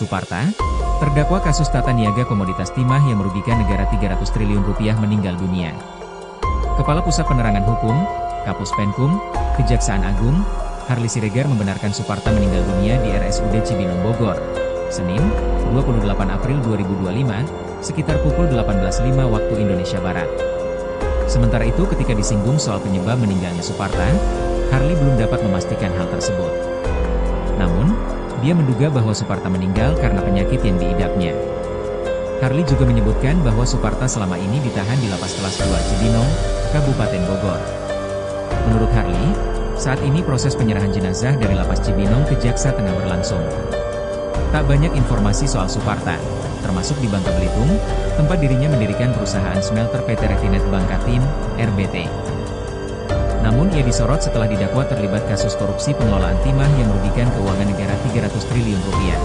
Suparta, terdakwa kasus tata niaga komoditas timah yang merugikan negara 300 triliun rupiah meninggal dunia. Kepala Pusat Penerangan Hukum, Kapus Penkum, Kejaksaan Agung, Harli Siregar membenarkan Suparta meninggal dunia di RSUD Cibinong Bogor, Senin, 28 April 2025, sekitar pukul 18.05 waktu Indonesia Barat. Sementara itu ketika disinggung soal penyebab meninggalnya Suparta, Harli belum dapat memastikan hal tersebut. Namun, dia menduga bahwa Suparta meninggal karena penyakit yang diidapnya. Harli juga menyebutkan bahwa Suparta selama ini ditahan di Lapas Kelas 2 Cibinong, Kabupaten Bogor. Menurut Harli, saat ini proses penyerahan jenazah dari Lapas Cibinong ke Jaksa tengah berlangsung. Tak banyak informasi soal Suparta, termasuk di Bangka Belitung, tempat dirinya mendirikan perusahaan smelter PT Refinet Bangkatin, RBT. Namun ia disorot setelah didakwa terlibat kasus korupsi pengelolaan timah yang merugikan keuangan negara 300 triliun rupiah.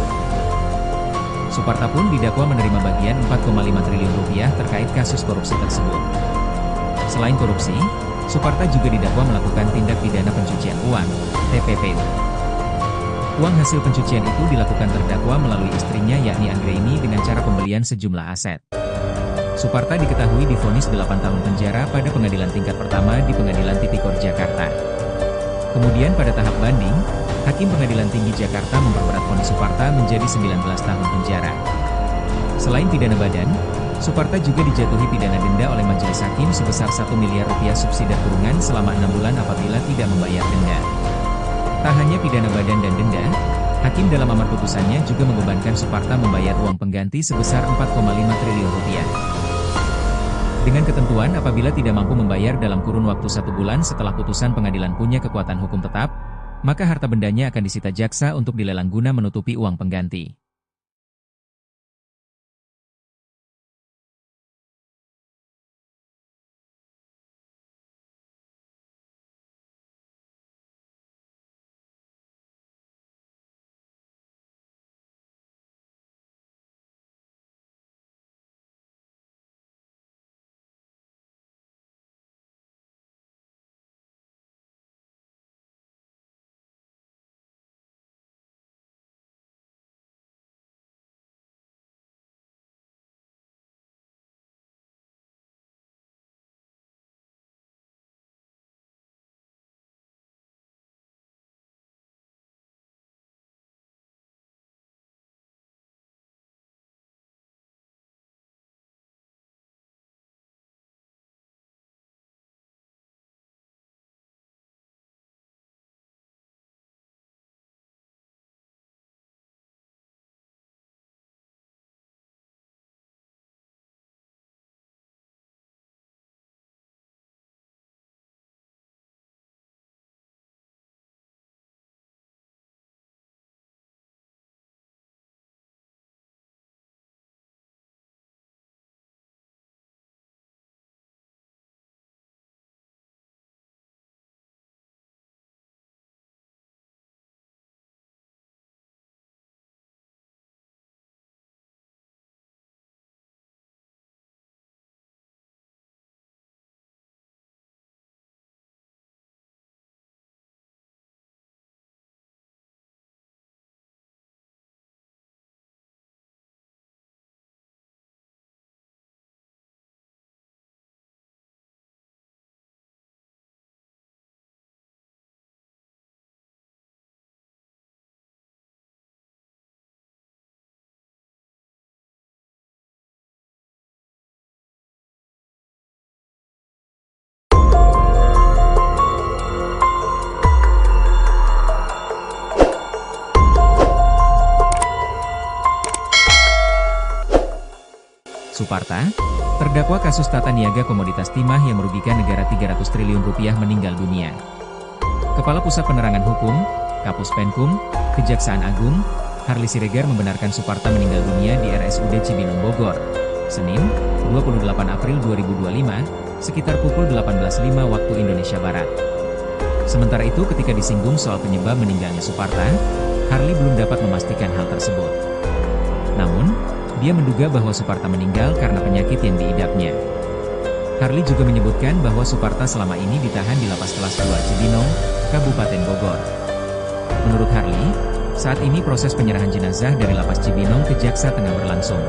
Suparta pun didakwa menerima bagian 4,5 triliun rupiah terkait kasus korupsi tersebut. Selain korupsi, Suparta juga didakwa melakukan tindak pidana pencucian uang, TPPU. Uang hasil pencucian itu dilakukan terdakwa melalui istrinya yakni Anggraini dengan cara pembelian sejumlah aset. Suparta diketahui divonis 8 tahun penjara pada pengadilan tingkat pertama di Pengadilan Tipikor Jakarta. Kemudian pada tahap banding, Hakim Pengadilan Tinggi Jakarta memperberat vonis Suparta menjadi 19 tahun penjara. Selain pidana badan, Suparta juga dijatuhi pidana denda oleh majelis hakim sebesar 1 miliar rupiah subsidi kurungan selama 6 bulan apabila tidak membayar denda. Tak hanya pidana badan dan denda, Hakim dalam amar putusannya juga membebankan Suparta membayar uang pengganti sebesar 4,5 triliun rupiah. Dengan ketentuan apabila tidak mampu membayar dalam kurun waktu 1 bulan setelah putusan pengadilan punya kekuatan hukum tetap, maka harta bendanya akan disita jaksa untuk dilelang guna menutupi uang pengganti. Suparta, terdakwa kasus tata niaga komoditas timah yang merugikan negara 300 triliun rupiah meninggal dunia. Kepala Pusat Penerangan Hukum, Kapus Penkum, Kejaksaan Agung, Harli Siregar membenarkan Suparta meninggal dunia di RSUD Cibinong Bogor, Senin, 28 April 2025, sekitar pukul 18.05 waktu Indonesia Barat. Sementara itu ketika disinggung soal penyebab meninggalnya Suparta, Harli belum dapat memastikan hal tersebut. Namun, dia menduga bahwa Suparta meninggal karena penyakit yang diidapnya. Harli juga menyebutkan bahwa Suparta selama ini ditahan di Lapas Kelas 2 Cibinong, Kabupaten Bogor. Menurut Harli, saat ini proses penyerahan jenazah dari Lapas Cibinong ke Jaksa tengah berlangsung.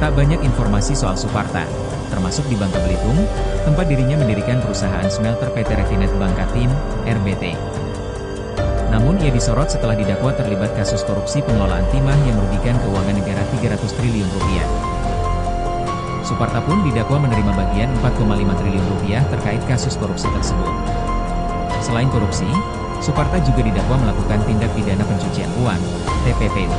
Tak banyak informasi soal Suparta, termasuk di Bangka Belitung, tempat dirinya mendirikan perusahaan smelter PT Refinet Bangkatim, RBT. Namun ia disorot setelah didakwa terlibat kasus korupsi pengelolaan timah yang merugikan keuangan negara 300 triliun rupiah. Suparta pun didakwa menerima bagian 4,5 triliun rupiah terkait kasus korupsi tersebut. Selain korupsi, Suparta juga didakwa melakukan tindak pidana pencucian uang, TPPU.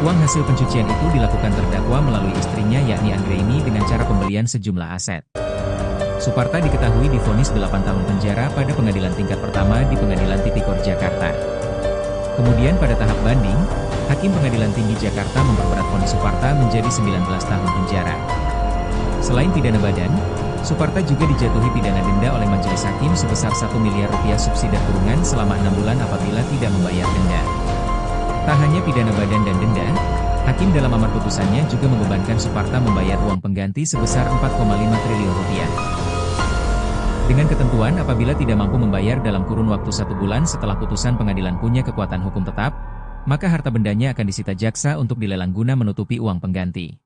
Uang hasil pencucian itu dilakukan terdakwa melalui istrinya yakni Anggraini dengan cara pembelian sejumlah aset. Suparta diketahui divonis 8 tahun penjara pada pengadilan tingkat pertama di Pengadilan Tipikor Jakarta. Kemudian pada tahap banding, Hakim Pengadilan Tinggi Jakarta memperberat vonis Suparta menjadi 19 tahun penjara. Selain pidana badan, Suparta juga dijatuhi pidana denda oleh majelis hakim sebesar 1 miliar rupiah subsidi kurungan selama 6 bulan apabila tidak membayar denda. Tak hanya pidana badan dan denda, Hakim dalam amar putusannya juga membebankan Suparta membayar uang pengganti sebesar 4,5 triliun rupiah. Dengan ketentuan apabila tidak mampu membayar dalam kurun waktu 1 bulan setelah putusan pengadilan punya kekuatan hukum tetap, maka harta bendanya akan disita jaksa untuk dilelang guna menutupi uang pengganti.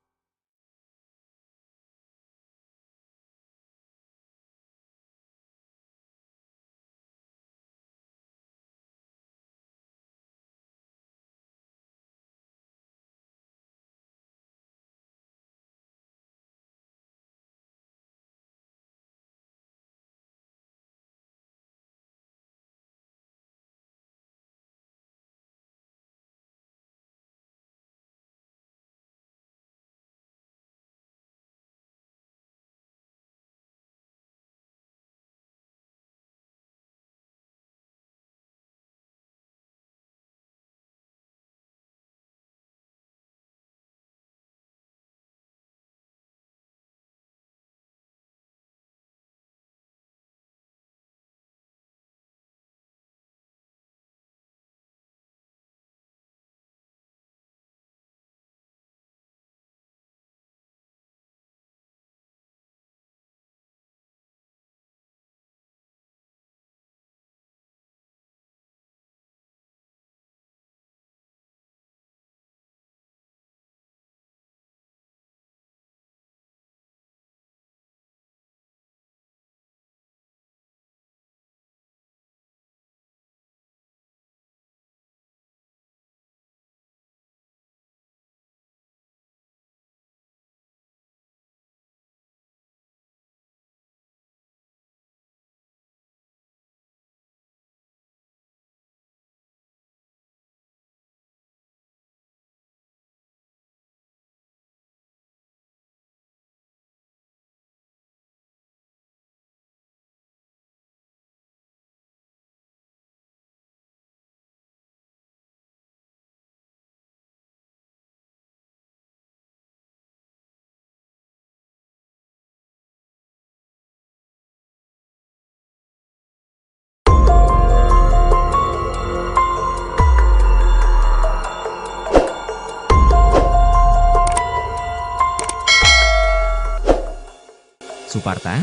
Suparta,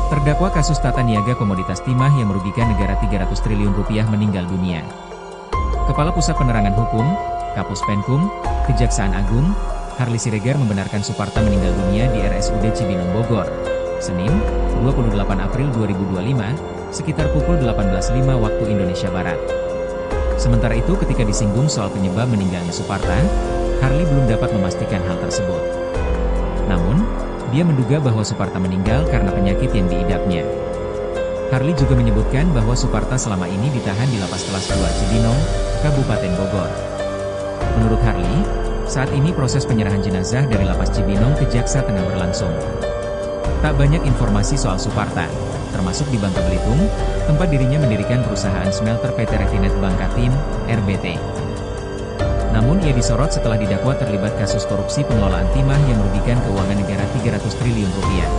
terdakwa kasus tata niaga komoditas timah yang merugikan negara 300 triliun rupiah meninggal dunia. Kepala Pusat Penerangan Hukum, Kapus Penkum, Kejaksaan Agung, Harli Siregar membenarkan Suparta meninggal dunia di RSUD Cibinong Bogor, Senin, 28 April 2025, sekitar pukul 18.05 waktu Indonesia Barat. Sementara itu ketika disinggung soal penyebab meninggalnya Suparta, Harli belum dapat memastikan hal tersebut. Namun, dia menduga bahwa Suparta meninggal karena penyakit yang diidapnya. Harli juga menyebutkan bahwa Suparta selama ini ditahan di Lapas Kelas 2 Cibinong, Kabupaten Bogor. Menurut Harli, Saat ini proses penyerahan jenazah dari Lapas Cibinong ke Jaksa tengah berlangsung. Tak banyak informasi soal Suparta, termasuk di Bangka Belitung, tempat dirinya mendirikan perusahaan smelter PT Refinet Bangkatim, RBT. Namun ia disorot setelah didakwa terlibat kasus korupsi pengelolaan timah yang merugikan keuangan negara 300 triliun rupiah.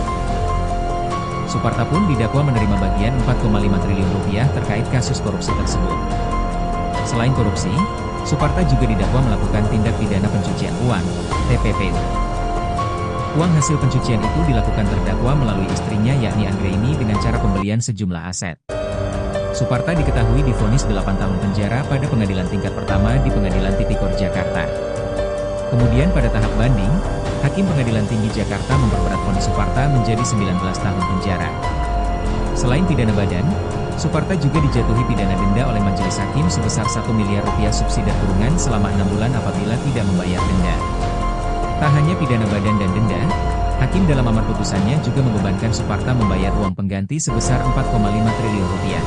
Suparta pun didakwa menerima bagian 4,5 triliun rupiah terkait kasus korupsi tersebut. Selain korupsi, Suparta juga didakwa melakukan tindak pidana pencucian uang, TPPU. Uang hasil pencucian itu dilakukan terdakwa melalui istrinya yakni Anggraini dengan cara pembelian sejumlah aset. Suparta diketahui divonis 8 tahun penjara pada pengadilan tingkat pertama di Pengadilan Tipikor Jakarta. Kemudian pada tahap banding, Hakim Pengadilan Tinggi Jakarta memperberat vonis Suparta menjadi 19 tahun penjara. Selain pidana badan, Suparta juga dijatuhi pidana denda oleh majelis hakim sebesar 1 miliar rupiah subsidi kurungan selama 6 bulan apabila tidak membayar denda. Tak hanya pidana badan dan denda, hakim dalam amar putusannya juga membebankan Suparta membayar uang pengganti sebesar 4,5 triliun rupiah.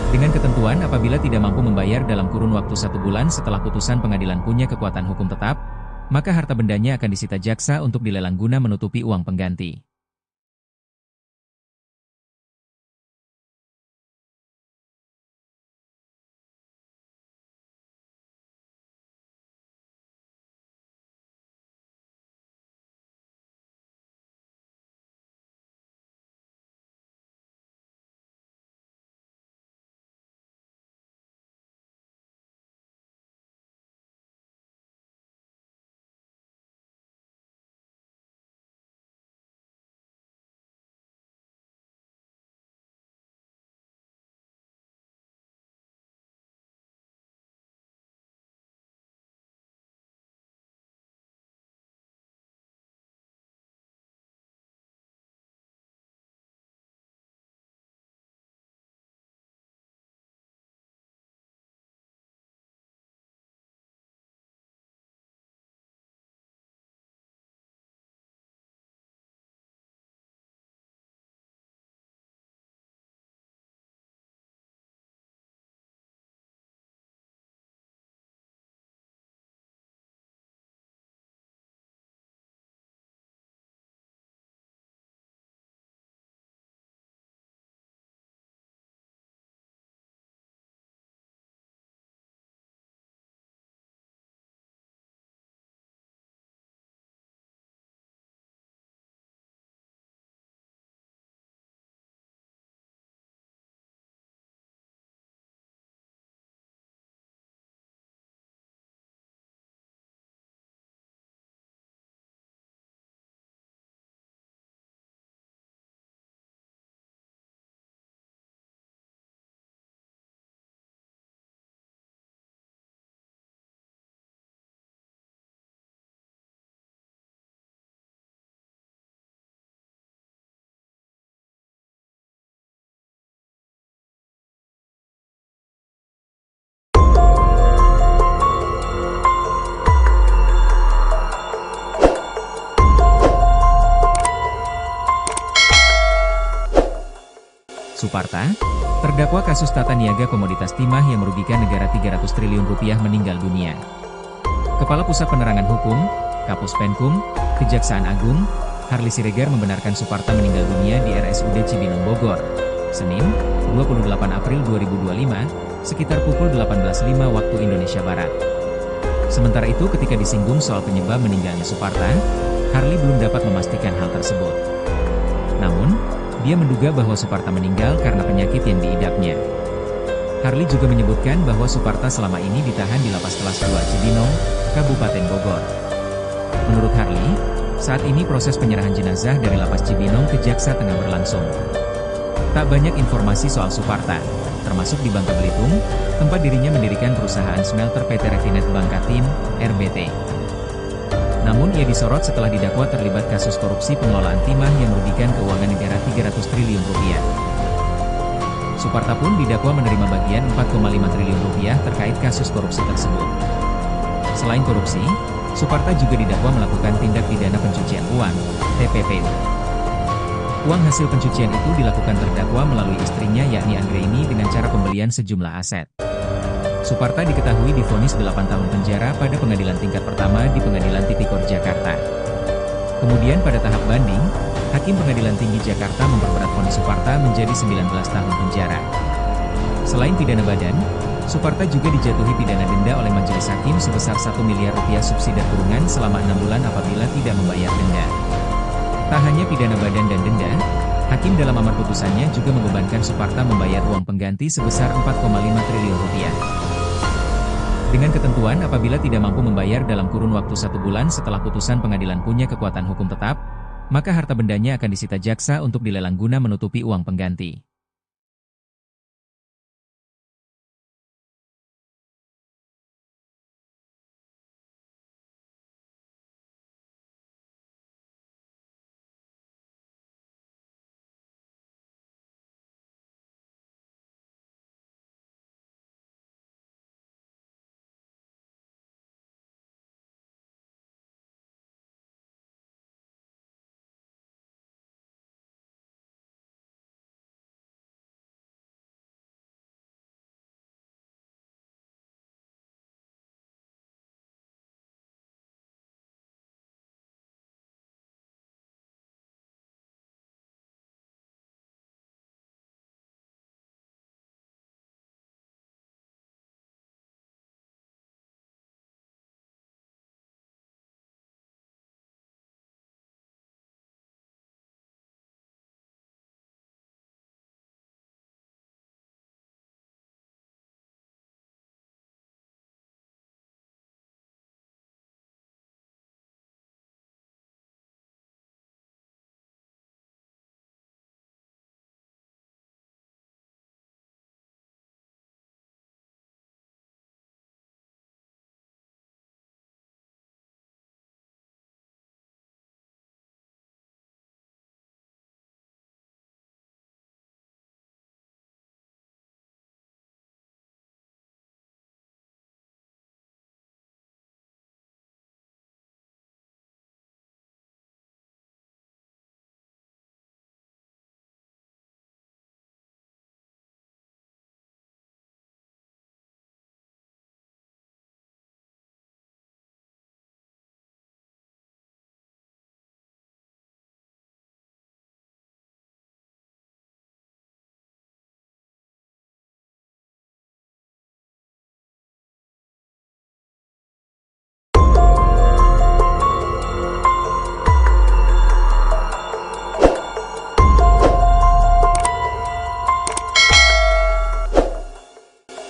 Dengan ketentuan apabila tidak mampu membayar dalam kurun waktu 1 bulan setelah putusan pengadilan punya kekuatan hukum tetap, maka harta bendanya akan disita jaksa untuk dilelang guna menutupi uang pengganti. Suparta, terdakwa kasus tata niaga komoditas timah yang merugikan negara 300 triliun rupiah meninggal dunia. Kepala Pusat Penerangan Hukum, Kapus Penkum, Kejaksaan Agung, Harli Siregar membenarkan Suparta meninggal dunia di RSUD Cibinong Bogor, Senin, 28 April 2025, sekitar pukul 18.05 waktu Indonesia Barat. Sementara itu ketika disinggung soal penyebab meninggalnya Suparta, Harli belum dapat memastikan hal tersebut. Namun, dia menduga bahwa Suparta meninggal karena penyakit yang diidapnya. Harli juga menyebutkan bahwa Suparta selama ini ditahan di Lapas Kelas 2 Cibinong, Kabupaten Bogor. Menurut Harli, saat ini proses penyerahan jenazah dari Lapas Cibinong ke Jaksa tengah berlangsung. Tak banyak informasi soal Suparta, termasuk di Bangka Belitung, tempat dirinya mendirikan perusahaan smelter PT Refinet Bangkatim, RBT. Namun ia disorot setelah didakwa terlibat kasus korupsi pengelolaan timah yang merugikan keuangan negara 300 triliun rupiah. Suparta pun didakwa menerima bagian 4,5 triliun rupiah terkait kasus korupsi tersebut. Selain korupsi, Suparta juga didakwa melakukan tindak pidana pencucian uang, TPPU. Uang hasil pencucian itu dilakukan terdakwa melalui istrinya yakni Anggraini dengan cara pembelian sejumlah aset. Suparta diketahui divonis 8 tahun penjara pada pengadilan tingkat pertama di Pengadilan Tipikor Jakarta. Kemudian pada tahap banding, Hakim Pengadilan Tinggi Jakarta memperberat vonis Suparta menjadi 19 tahun penjara. Selain pidana badan, Suparta juga dijatuhi pidana denda oleh majelis hakim sebesar 1 miliar rupiah subsidi kurungan selama 6 bulan apabila tidak membayar denda. Tak hanya pidana badan dan denda, Hakim dalam amar putusannya juga membebankan Suparta membayar uang pengganti sebesar 4,5 triliun rupiah. Dengan ketentuan apabila tidak mampu membayar dalam kurun waktu 1 bulan setelah putusan pengadilan punya kekuatan hukum tetap, maka harta bendanya akan disita jaksa untuk dilelang guna menutupi uang pengganti.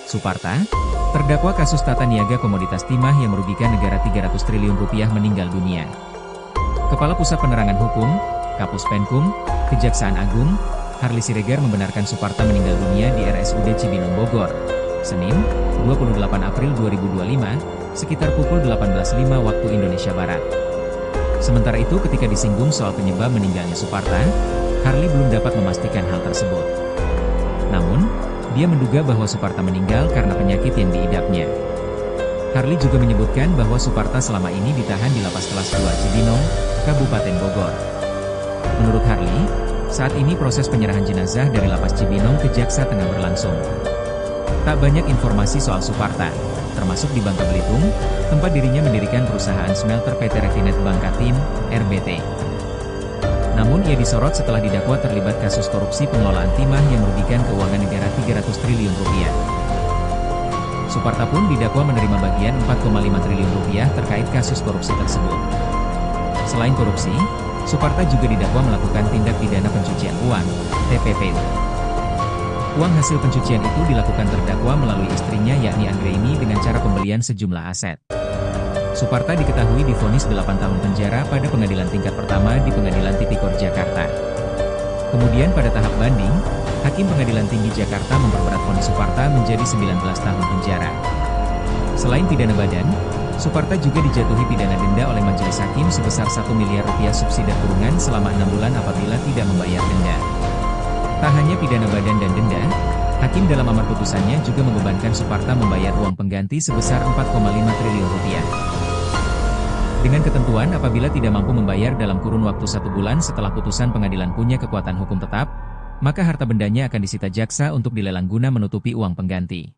Suparta, terdakwa kasus tata niaga komoditas timah yang merugikan negara 300 triliun rupiah meninggal dunia. Kepala Pusat Penerangan Hukum, Kapus Penkum, Kejaksaan Agung, Harli Siregar membenarkan Suparta meninggal dunia di RSUD Cibinong Bogor, Senin, 28 April 2025, sekitar pukul 18.05 waktu Indonesia Barat. Sementara itu ketika disinggung soal penyebab meninggalnya Suparta, Harli belum dapat memastikan hal tersebut. Namun, dia menduga bahwa Suparta meninggal karena penyakit yang diidapnya. Harli juga menyebutkan bahwa Suparta selama ini ditahan di Lapas Kelas 2 Cibinong, Kabupaten Bogor. Menurut Harli, saat ini proses penyerahan jenazah dari Lapas Cibinong ke Jaksa tengah berlangsung. Tak banyak informasi soal Suparta, termasuk di Bangka Belitung, tempat dirinya mendirikan perusahaan smelter PT Refinet Bangkatim, RBT. Namun ia disorot setelah didakwa terlibat kasus korupsi pengelolaan timah yang merugikan keuangan negara 300 triliun rupiah. Suparta pun didakwa menerima bagian 4,5 triliun rupiah terkait kasus korupsi tersebut. Selain korupsi, Suparta juga didakwa melakukan tindak pidana pencucian uang, TPPU. Uang hasil pencucian itu dilakukan terdakwa melalui istrinya yakni Anggraini dengan cara pembelian sejumlah aset. Suparta diketahui divonis 8 tahun penjara pada pengadilan tingkat pertama di Pengadilan Tipikor Jakarta. Kemudian pada tahap banding, Hakim Pengadilan Tinggi Jakarta memperberat vonis Suparta menjadi 19 tahun penjara. Selain pidana badan, Suparta juga dijatuhi pidana denda oleh majelis hakim sebesar 1 miliar rupiah subsidi kurungan selama 6 bulan apabila tidak membayar denda. Tak hanya pidana badan dan denda, Hakim dalam amar putusannya juga membebankan Suparta membayar uang pengganti sebesar 4,5 triliun rupiah. Dengan ketentuan apabila tidak mampu membayar dalam kurun waktu 1 bulan setelah putusan pengadilan punya kekuatan hukum tetap, maka harta bendanya akan disita jaksa untuk dilelang guna menutupi uang pengganti.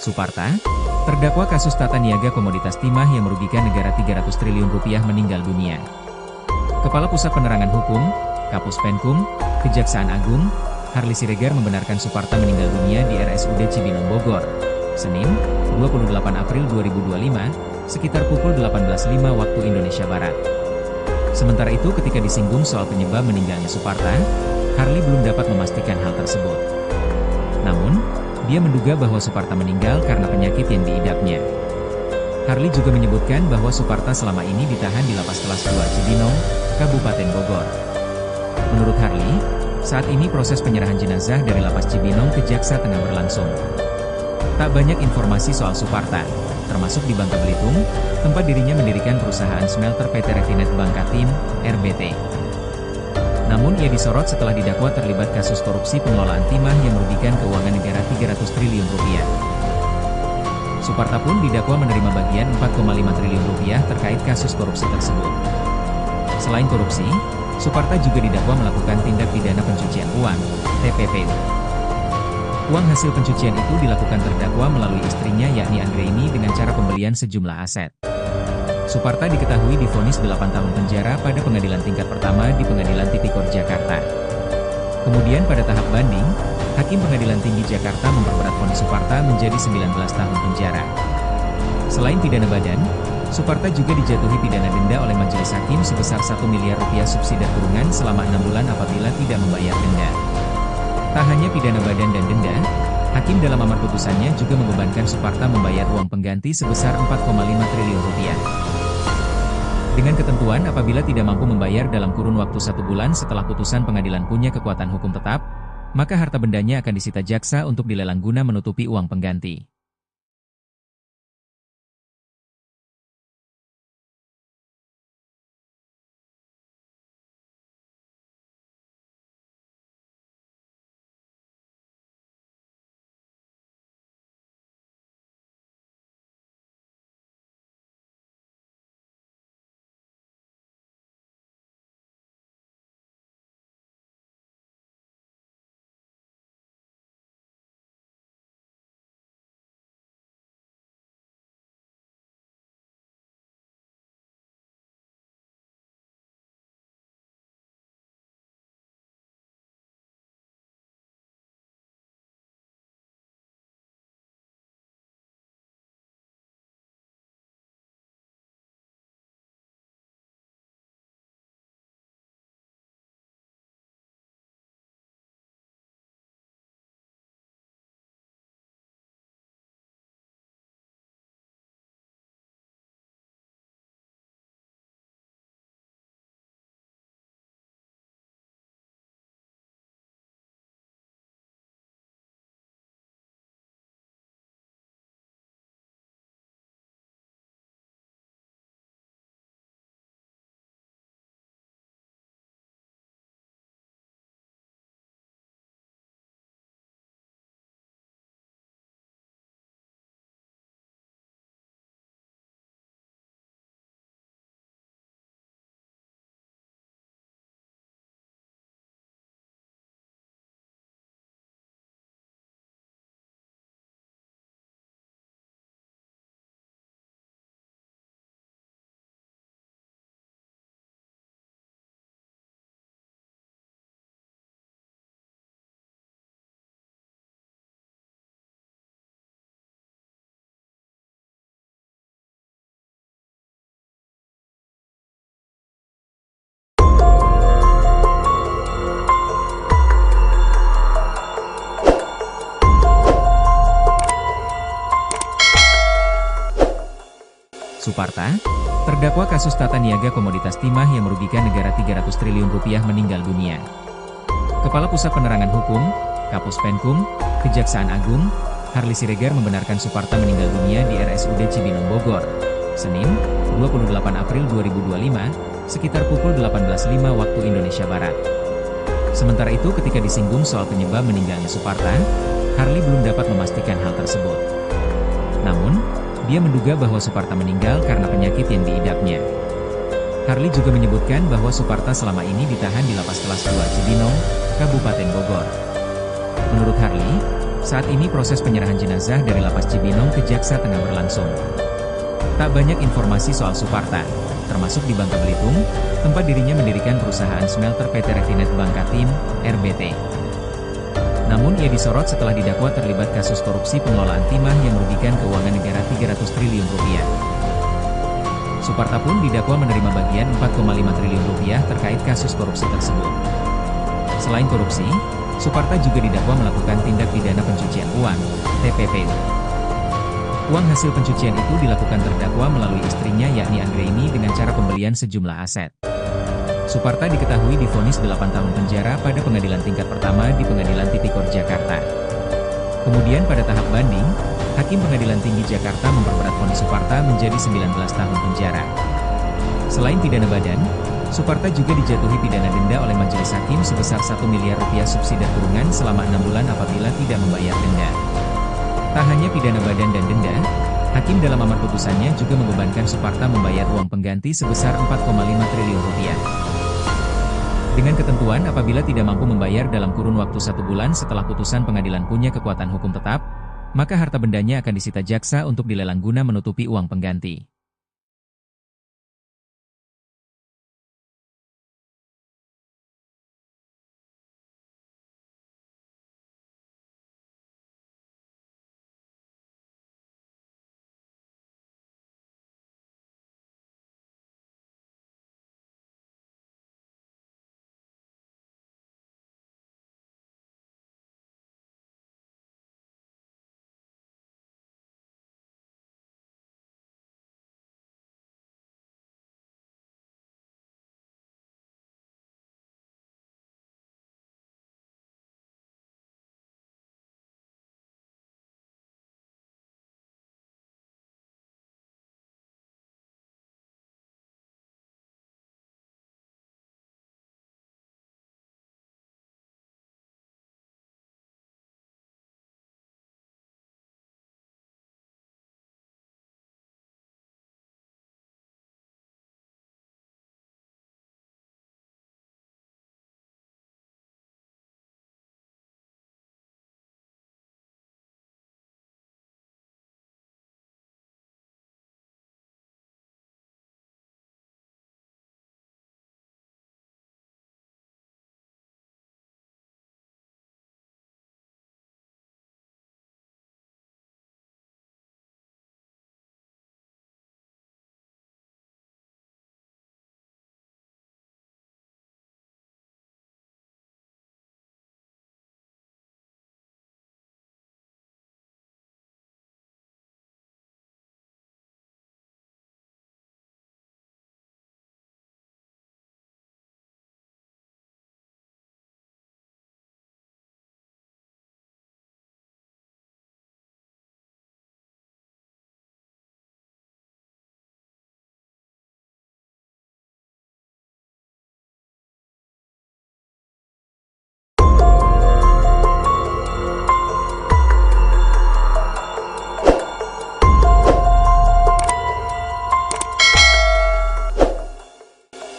Suparta, terdakwa kasus tata niaga komoditas timah yang merugikan negara 300 triliun rupiah meninggal dunia. Kepala Pusat Penerangan Hukum, Kapus Penkum, Kejaksaan Agung, Harli Siregar membenarkan Suparta meninggal dunia di RSUD Cibinong Bogor, Senin, 28 April 2025, sekitar pukul 18.05 waktu Indonesia Barat. Sementara itu ketika disinggung soal penyebab meninggalnya Suparta, Harli belum dapat memastikan hal tersebut. Namun, dia menduga bahwa Suparta meninggal karena penyakit yang diidapnya. Harli juga menyebutkan bahwa Suparta selama ini ditahan di Lapas Kelas 2 Cibinong, Kabupaten Bogor. Menurut Harli, saat ini proses penyerahan jenazah dari Lapas Cibinong ke Jaksa tengah berlangsung. Tak banyak informasi soal Suparta, termasuk di Bangka Belitung, tempat dirinya mendirikan perusahaan smelter PT Refinet Bangkatim, RBT. Namun ia disorot setelah didakwa terlibat kasus korupsi pengelolaan timah yang merugikan keuangan negara 300 triliun rupiah. Suparta pun didakwa menerima bagian 4,5 triliun rupiah terkait kasus korupsi tersebut. Selain korupsi, Suparta juga didakwa melakukan tindak pidana pencucian uang, TPPU. Uang hasil pencucian itu dilakukan terdakwa melalui istrinya yakni Anggraini dengan cara pembelian sejumlah aset. Suparta diketahui divonis 8 tahun penjara pada pengadilan tingkat pertama di Pengadilan Tipikor Jakarta. Kemudian pada tahap banding, Hakim Pengadilan Tinggi Jakarta memperberat vonis Suparta menjadi 19 tahun penjara. Selain pidana badan, Suparta juga dijatuhi pidana denda oleh majelis hakim sebesar 1 miliar rupiah subsidi kurungan selama 6 bulan apabila tidak membayar denda. Tak hanya pidana badan dan denda, Hakim dalam amar putusannya juga membebankan Suparta membayar uang pengganti sebesar 4,5 triliun rupiah. Dengan ketentuan apabila tidak mampu membayar dalam kurun waktu 1 bulan setelah putusan pengadilan punya kekuatan hukum tetap, maka harta bendanya akan disita jaksa untuk dilelang guna menutupi uang pengganti. Suparta, terdakwa kasus tata niaga komoditas timah yang merugikan negara 300 triliun rupiah meninggal dunia. Kepala Pusat Penerangan Hukum, Kapus Penkum, Kejaksaan Agung, Harli Siregar membenarkan Suparta meninggal dunia di RSUD Cibinong Bogor, Senin, 28 April 2025, sekitar pukul 18.05 waktu Indonesia Barat. Sementara itu ketika disinggung soal penyebab meninggalnya Suparta, Harli belum dapat memastikan hal tersebut. Namun, dia menduga bahwa Suparta meninggal karena penyakit yang diidapnya. Harli juga menyebutkan bahwa Suparta selama ini ditahan di Lapas Kelas 2 Cibinong, Kabupaten Bogor. Menurut Harli, Saat ini proses penyerahan jenazah dari Lapas Cibinong ke Jaksa tengah berlangsung. Tak banyak informasi soal Suparta, termasuk di Bangka Belitung, tempat dirinya mendirikan perusahaan smelter PT Refinet Bangkatim, RBT. Namun ia disorot setelah didakwa terlibat kasus korupsi pengelolaan timah yang merugikan keuangan negara 300 triliun rupiah. Suparta pun didakwa menerima bagian 4,5 triliun rupiah terkait kasus korupsi tersebut. Selain korupsi, Suparta juga didakwa melakukan tindak pidana pencucian uang, TPPU. Uang hasil pencucian itu dilakukan terdakwa melalui istrinya yakni Anggraini dengan cara pembelian sejumlah aset. Suparta diketahui divonis 8 tahun penjara pada pengadilan tingkat pertama di Pengadilan Tipikor Jakarta. Kemudian pada tahap banding, Hakim Pengadilan Tinggi Jakarta memperberat vonis Suparta menjadi 19 tahun penjara. Selain pidana badan, Suparta juga dijatuhi pidana denda oleh majelis hakim sebesar 1 miliar rupiah subsidi kurungan selama 6 bulan apabila tidak membayar denda. Tak hanya pidana badan dan denda, hakim dalam amar putusannya juga membebankan Suparta membayar uang pengganti sebesar 4,5 triliun rupiah. Dengan ketentuan apabila tidak mampu membayar dalam kurun waktu 1 bulan setelah putusan pengadilan punya kekuatan hukum tetap, maka harta bendanya akan disita jaksa untuk dilelang guna menutupi uang pengganti.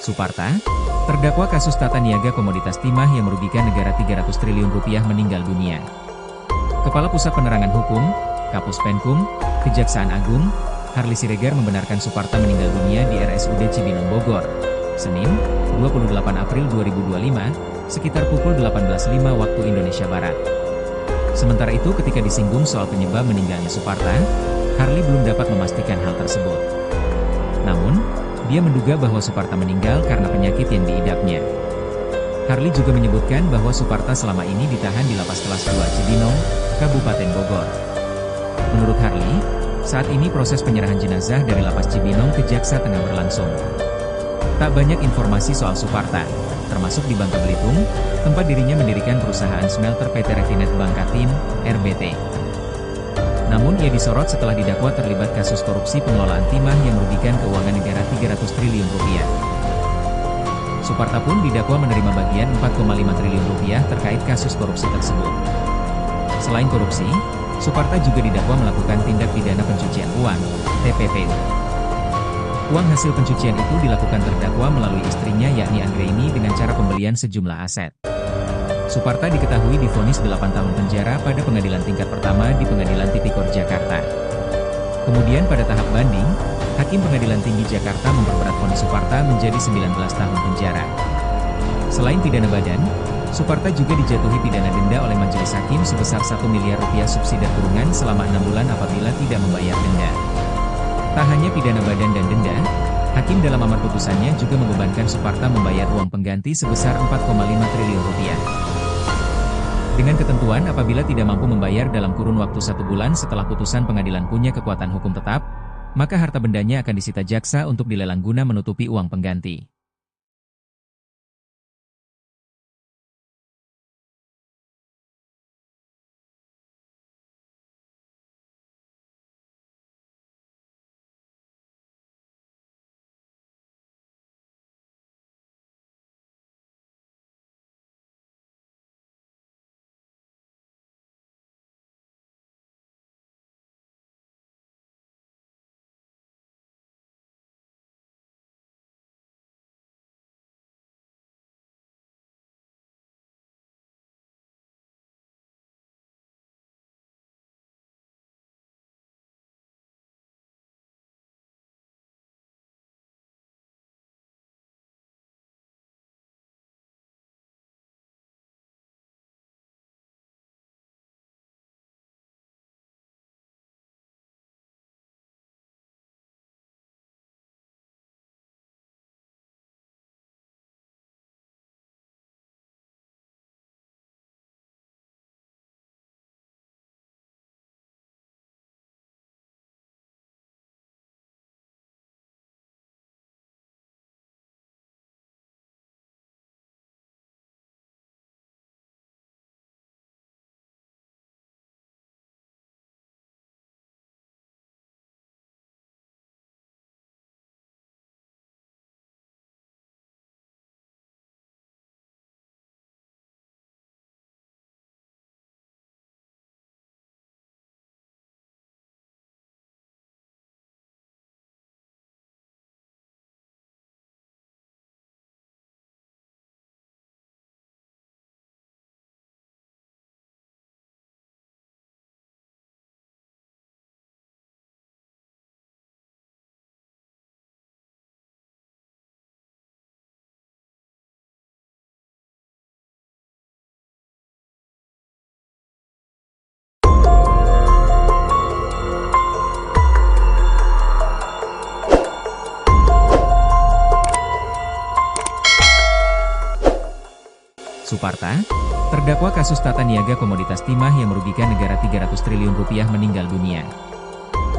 Suparta, terdakwa kasus tata niaga komoditas timah yang merugikan negara 300 triliun rupiah meninggal dunia. Kepala Pusat Penerangan Hukum, Kapus Penkum, Kejaksaan Agung, Harli Siregar membenarkan Suparta meninggal dunia di RSUD Cibinong Bogor, Senin, 28 April 2025, sekitar pukul 18.05 waktu Indonesia Barat. Sementara itu ketika disinggung soal penyebab meninggalnya Suparta, Harli belum dapat memastikan hal tersebut. Namun, dia menduga bahwa Suparta meninggal karena penyakit yang diidapnya. Harli juga menyebutkan bahwa Suparta selama ini ditahan di Lapas Kelas 2 Cibinong, Kabupaten Bogor. Menurut Harli, saat ini proses penyerahan jenazah dari Lapas Cibinong ke Jaksa tengah berlangsung. Tak banyak informasi soal Suparta, termasuk di Bangka Belitung, tempat dirinya mendirikan perusahaan smelter PT Refinet Bangkatim, RBT. Namun ia disorot setelah didakwa terlibat kasus korupsi pengelolaan timah yang merugikan keuangan negara 300 triliun rupiah. Suparta pun didakwa menerima bagian 4,5 triliun rupiah terkait kasus korupsi tersebut. Selain korupsi, Suparta juga didakwa melakukan tindak pidana pencucian uang, TPPU. Uang hasil pencucian itu dilakukan terdakwa melalui istrinya yakni Anggraini dengan cara pembelian sejumlah aset. Suparta diketahui divonis 8 tahun penjara pada pengadilan tingkat pertama di Pengadilan Tipikor Jakarta. Kemudian pada tahap banding, Hakim Pengadilan Tinggi Jakarta memperberat vonis Suparta menjadi 19 tahun penjara. Selain pidana badan, Suparta juga dijatuhi pidana denda oleh majelis hakim sebesar 1 miliar rupiah subsidi kurungan selama 6 bulan apabila tidak membayar denda. Tak hanya pidana badan dan denda, Hakim dalam amar putusannya juga membebankan Suparta membayar uang pengganti sebesar 4,5 triliun rupiah. Dengan ketentuan apabila tidak mampu membayar dalam kurun waktu 1 bulan setelah putusan pengadilan punya kekuatan hukum tetap, maka harta bendanya akan disita jaksa untuk dilelang guna menutupi uang pengganti. Suparta, terdakwa kasus tata niaga komoditas timah yang merugikan negara 300 triliun rupiah meninggal dunia.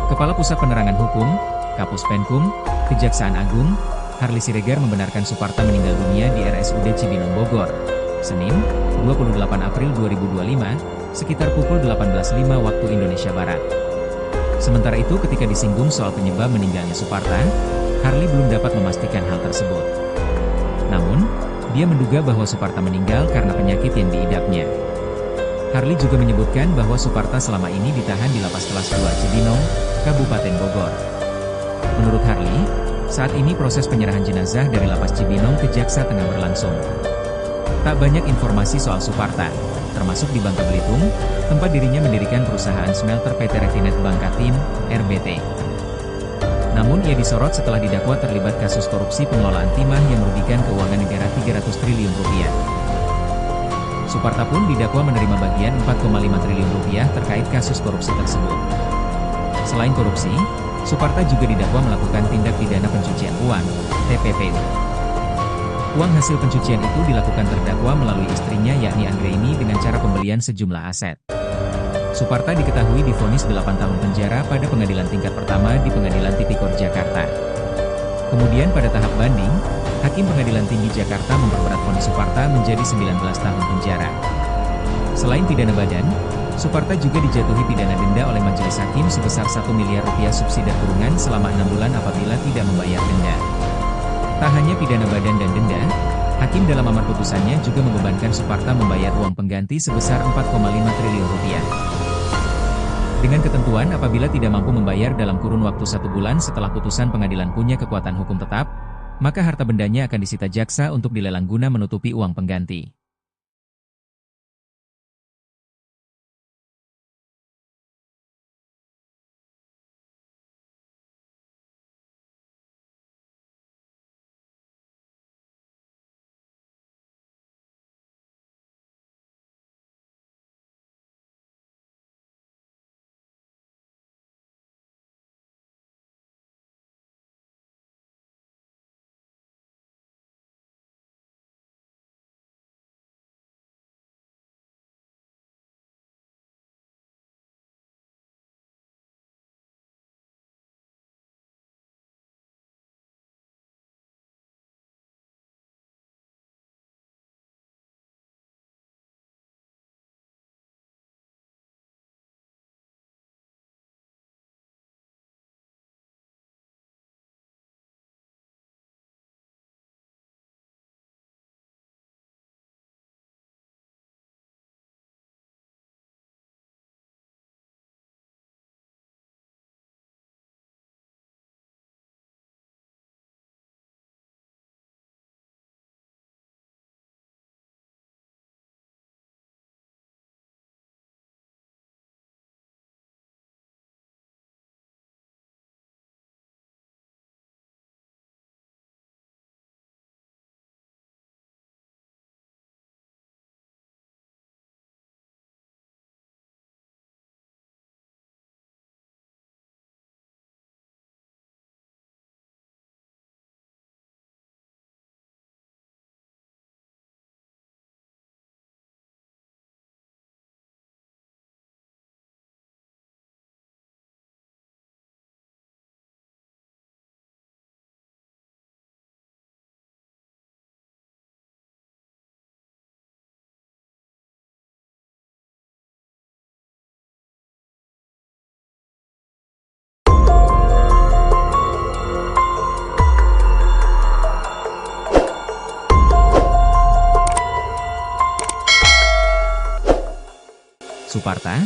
Kepala Pusat Penerangan Hukum, Kapus Penkum, Kejaksaan Agung, Harly Siregar membenarkan Suparta meninggal dunia di RSUD Cibinong Bogor, Senin, 28 April 2025, sekitar pukul 18.05 waktu Indonesia Barat. Sementara itu ketika disinggung soal penyebab meninggalnya Suparta, Harly belum dapat memastikan hal tersebut. Namun, dia menduga bahwa Suparta meninggal karena penyakit yang diidapnya. Harly juga menyebutkan bahwa Suparta selama ini ditahan di Lapas Kelas 2 Cibinong, Kabupaten Bogor. Menurut Harly, saat ini proses penyerahan jenazah dari Lapas Cibinong ke Jaksa tengah berlangsung. Tak banyak informasi soal Suparta, termasuk di Bangka Belitung, tempat dirinya mendirikan perusahaan smelter PT Refinet Bangkatim, RBT. Namun ia disorot setelah didakwa terlibat kasus korupsi pengelolaan timah yang merugikan keuangan negara 300 triliun rupiah. Suparta pun didakwa menerima bagian 4,5 triliun rupiah terkait kasus korupsi tersebut. Selain korupsi, Suparta juga didakwa melakukan tindak pidana pencucian uang, TPPU. Uang hasil pencucian itu dilakukan terdakwa melalui istrinya yakni Anggraini dengan cara pembelian sejumlah aset. Suparta diketahui divonis 8 tahun penjara pada pengadilan tingkat pertama di Pengadilan Tipikor Jakarta. Kemudian pada tahap banding, Hakim Pengadilan Tinggi Jakarta memperberat vonis Suparta menjadi 19 tahun penjara. Selain pidana badan, Suparta juga dijatuhi pidana denda oleh majelis hakim sebesar 1 miliar rupiah subsidi kurungan selama 6 bulan apabila tidak membayar denda. Tak hanya pidana badan dan denda, Hakim dalam amar putusannya juga membebankan Suparta membayar uang pengganti sebesar 4,5 triliun rupiah. Dengan ketentuan apabila tidak mampu membayar dalam kurun waktu 1 bulan setelah putusan pengadilan punya kekuatan hukum tetap, maka harta bendanya akan disita jaksa untuk dilelang guna menutupi uang pengganti. Suparta,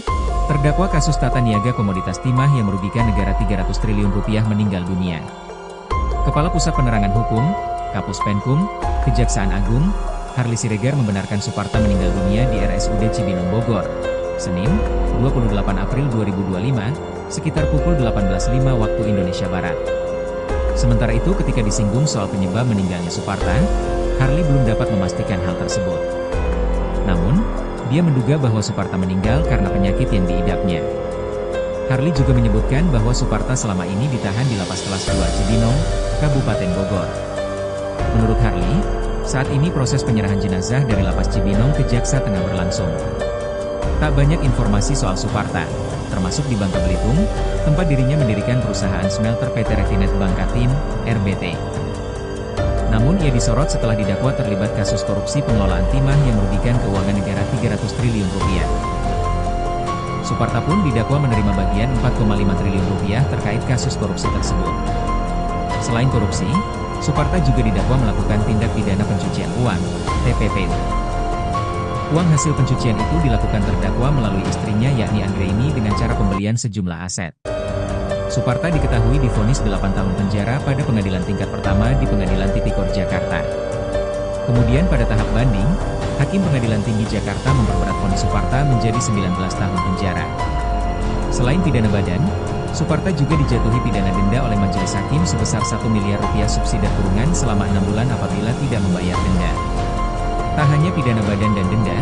terdakwa kasus tata niaga komoditas timah yang merugikan negara 300 triliun rupiah meninggal dunia. Kepala Pusat Penerangan Hukum, Kapus Penkum, Kejaksaan Agung, Harly Siregar membenarkan Suparta meninggal dunia di RSUD Cibinong Bogor, Senin, 28 April 2025, sekitar pukul 18.05 waktu Indonesia Barat. Sementara itu ketika disinggung soal penyebab meninggalnya Suparta, Harly belum dapat memastikan hal tersebut. Namun, dia menduga bahwa Suparta meninggal karena penyakit yang diidapnya. Harly juga menyebutkan bahwa Suparta selama ini ditahan di Lapas Kelas 2 Cibinong, Kabupaten Bogor. Menurut Harly, saat ini proses penyerahan jenazah dari Lapas Cibinong ke Jaksa tengah berlangsung. Tak banyak informasi soal Suparta, termasuk di Bangka Belitung, tempat dirinya mendirikan perusahaan smelter PT Refinet Bangkatim, RBT. Namun ia disorot setelah didakwa terlibat kasus korupsi pengelolaan timah yang merugikan keuangan negara 300 triliun rupiah. Suparta pun didakwa menerima bagian 4,5 triliun rupiah terkait kasus korupsi tersebut. Selain korupsi, Suparta juga didakwa melakukan tindak pidana pencucian uang, TPPU. Uang hasil pencucian itu dilakukan terdakwa melalui istrinya yakni Anggraini dengan cara pembelian sejumlah aset. Suparta diketahui divonis 8 tahun penjara pada pengadilan tingkat pertama di Pengadilan Tipikor Jakarta. Kemudian pada tahap banding, Hakim Pengadilan Tinggi Jakarta memperberat vonis Suparta menjadi 19 tahun penjara. Selain pidana badan, Suparta juga dijatuhi pidana denda oleh majelis hakim sebesar 1 miliar rupiah subsidi kurungan selama 6 bulan apabila tidak membayar denda. Tak hanya pidana badan dan denda,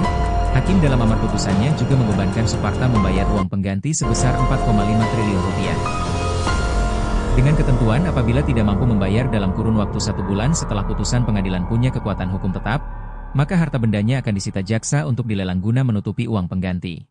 Hakim dalam amar putusannya juga membebankan Suparta membayar uang pengganti sebesar 4,5 triliun rupiah. Dengan ketentuan apabila tidak mampu membayar dalam kurun waktu 1 bulan setelah putusan pengadilan punya kekuatan hukum tetap, maka harta bendanya akan disita jaksa untuk dilelang guna menutupi uang pengganti.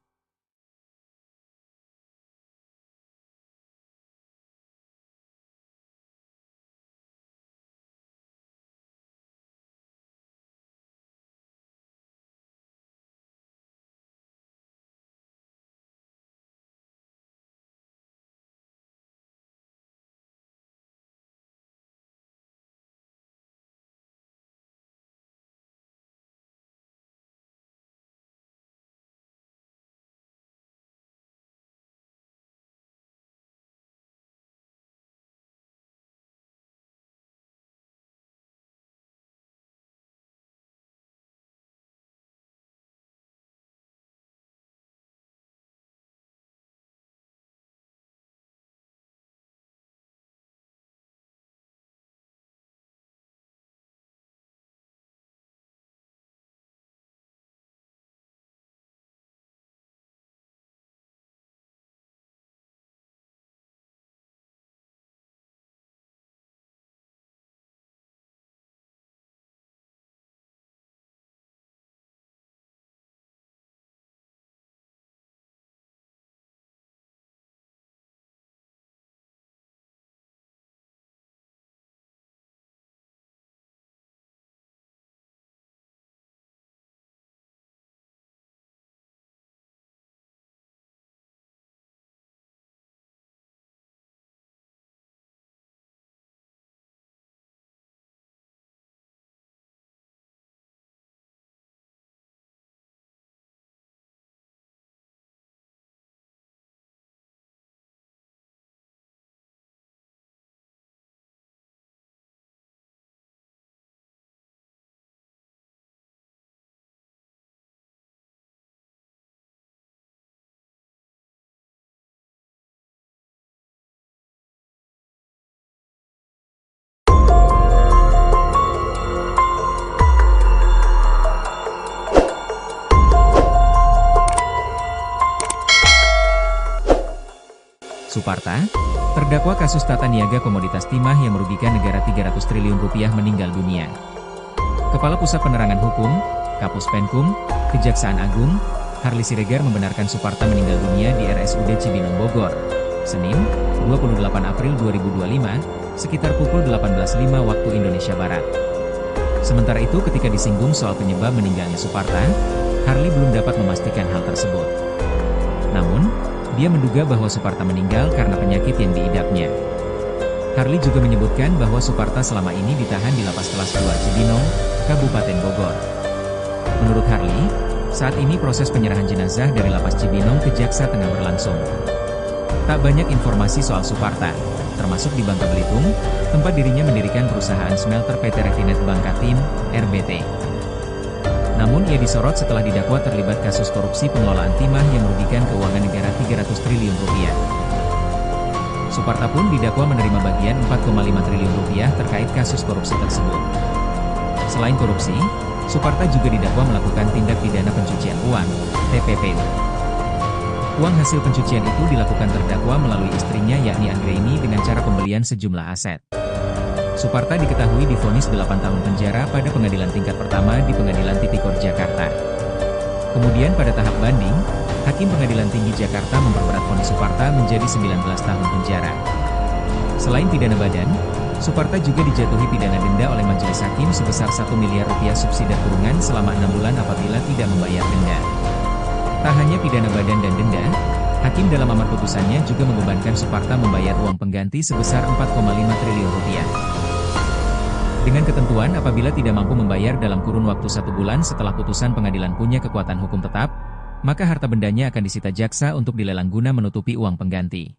Suparta, terdakwa kasus tata niaga komoditas timah yang merugikan negara 300 triliun rupiah meninggal dunia. Kepala Pusat Penerangan Hukum, Kapus Penkum, Kejaksaan Agung, Harly Siregar membenarkan Suparta meninggal dunia di RSUD Cibinong Bogor, Senin, 28 April 2025, sekitar pukul 18.05 waktu Indonesia Barat. Sementara itu ketika disinggung soal penyebab meninggalnya Suparta, Harly belum dapat memastikan hal tersebut. Namun, dia menduga bahwa Suparta meninggal karena penyakit yang diidapnya. Harly juga menyebutkan bahwa Suparta selama ini ditahan di Lapas Kelas 2 Cibinong, Kabupaten Bogor. Menurut Harly, Saat ini proses penyerahan jenazah dari Lapas Cibinong ke Jaksa tengah berlangsung. Tak banyak informasi soal Suparta, termasuk di Bangka Belitung, tempat dirinya mendirikan perusahaan smelter PT Refinet Bangka Tim, RBT. Namun ia disorot setelah didakwa terlibat kasus korupsi pengelolaan timah yang merugikan keuangan negara 300 triliun rupiah. Suparta pun didakwa menerima bagian 4,5 triliun rupiah terkait kasus korupsi tersebut. Selain korupsi, Suparta juga didakwa melakukan tindak pidana pencucian uang, TPPU. Uang hasil pencucian itu dilakukan terdakwa melalui istrinya yakni Anggraini dengan cara pembelian sejumlah aset. Suparta diketahui divonis 8 tahun penjara pada pengadilan tingkat pertama di Pengadilan Tipikor Jakarta. Kemudian pada tahap banding, Hakim Pengadilan Tinggi Jakarta memperberat vonis Suparta menjadi 19 tahun penjara. Selain pidana badan, Suparta juga dijatuhi pidana denda oleh majelis hakim sebesar 1 miliar rupiah subsidi kurungan selama 6 bulan apabila tidak membayar denda. Tak hanya pidana badan dan denda, Hakim dalam amar putusannya juga membebankan Suparta membayar uang pengganti sebesar 4,5 triliun rupiah. Dengan ketentuan apabila tidak mampu membayar dalam kurun waktu 1 bulan setelah putusan pengadilan punya kekuatan hukum tetap, maka harta bendanya akan disita jaksa untuk dilelang guna menutupi uang pengganti.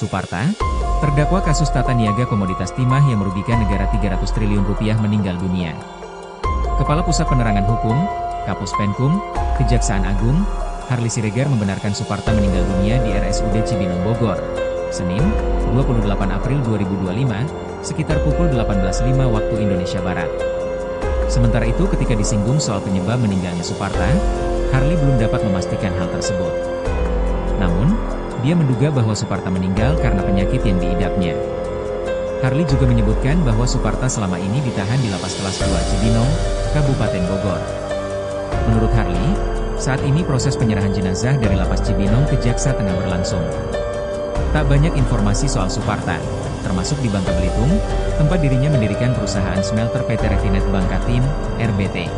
Suparta, terdakwa kasus tata niaga komoditas timah yang merugikan negara 300 triliun rupiah meninggal dunia. Kepala Pusat Penerangan Hukum, Kapus Penkum, Kejaksaan Agung, Harli Siregar membenarkan Suparta meninggal dunia di RSUD Cibinong Bogor, Senin, 28 April 2025, sekitar pukul 18.05 waktu Indonesia Barat. Sementara itu ketika disinggung soal penyebab meninggalnya Suparta, Harli belum dapat memastikan hal tersebut. Namun, dia menduga bahwa Suparta meninggal karena penyakit yang diidapnya. Harli juga menyebutkan bahwa Suparta selama ini ditahan di Lapas Kelas 2 Cibinong, Kabupaten Bogor. Menurut Harli, saat ini proses penyerahan jenazah dari Lapas Cibinong ke Jaksa tengah berlangsung. Tak banyak informasi soal Suparta, termasuk di Bangka Belitung, tempat dirinya mendirikan perusahaan smelter PT Refinet Bangka Tim, RBT.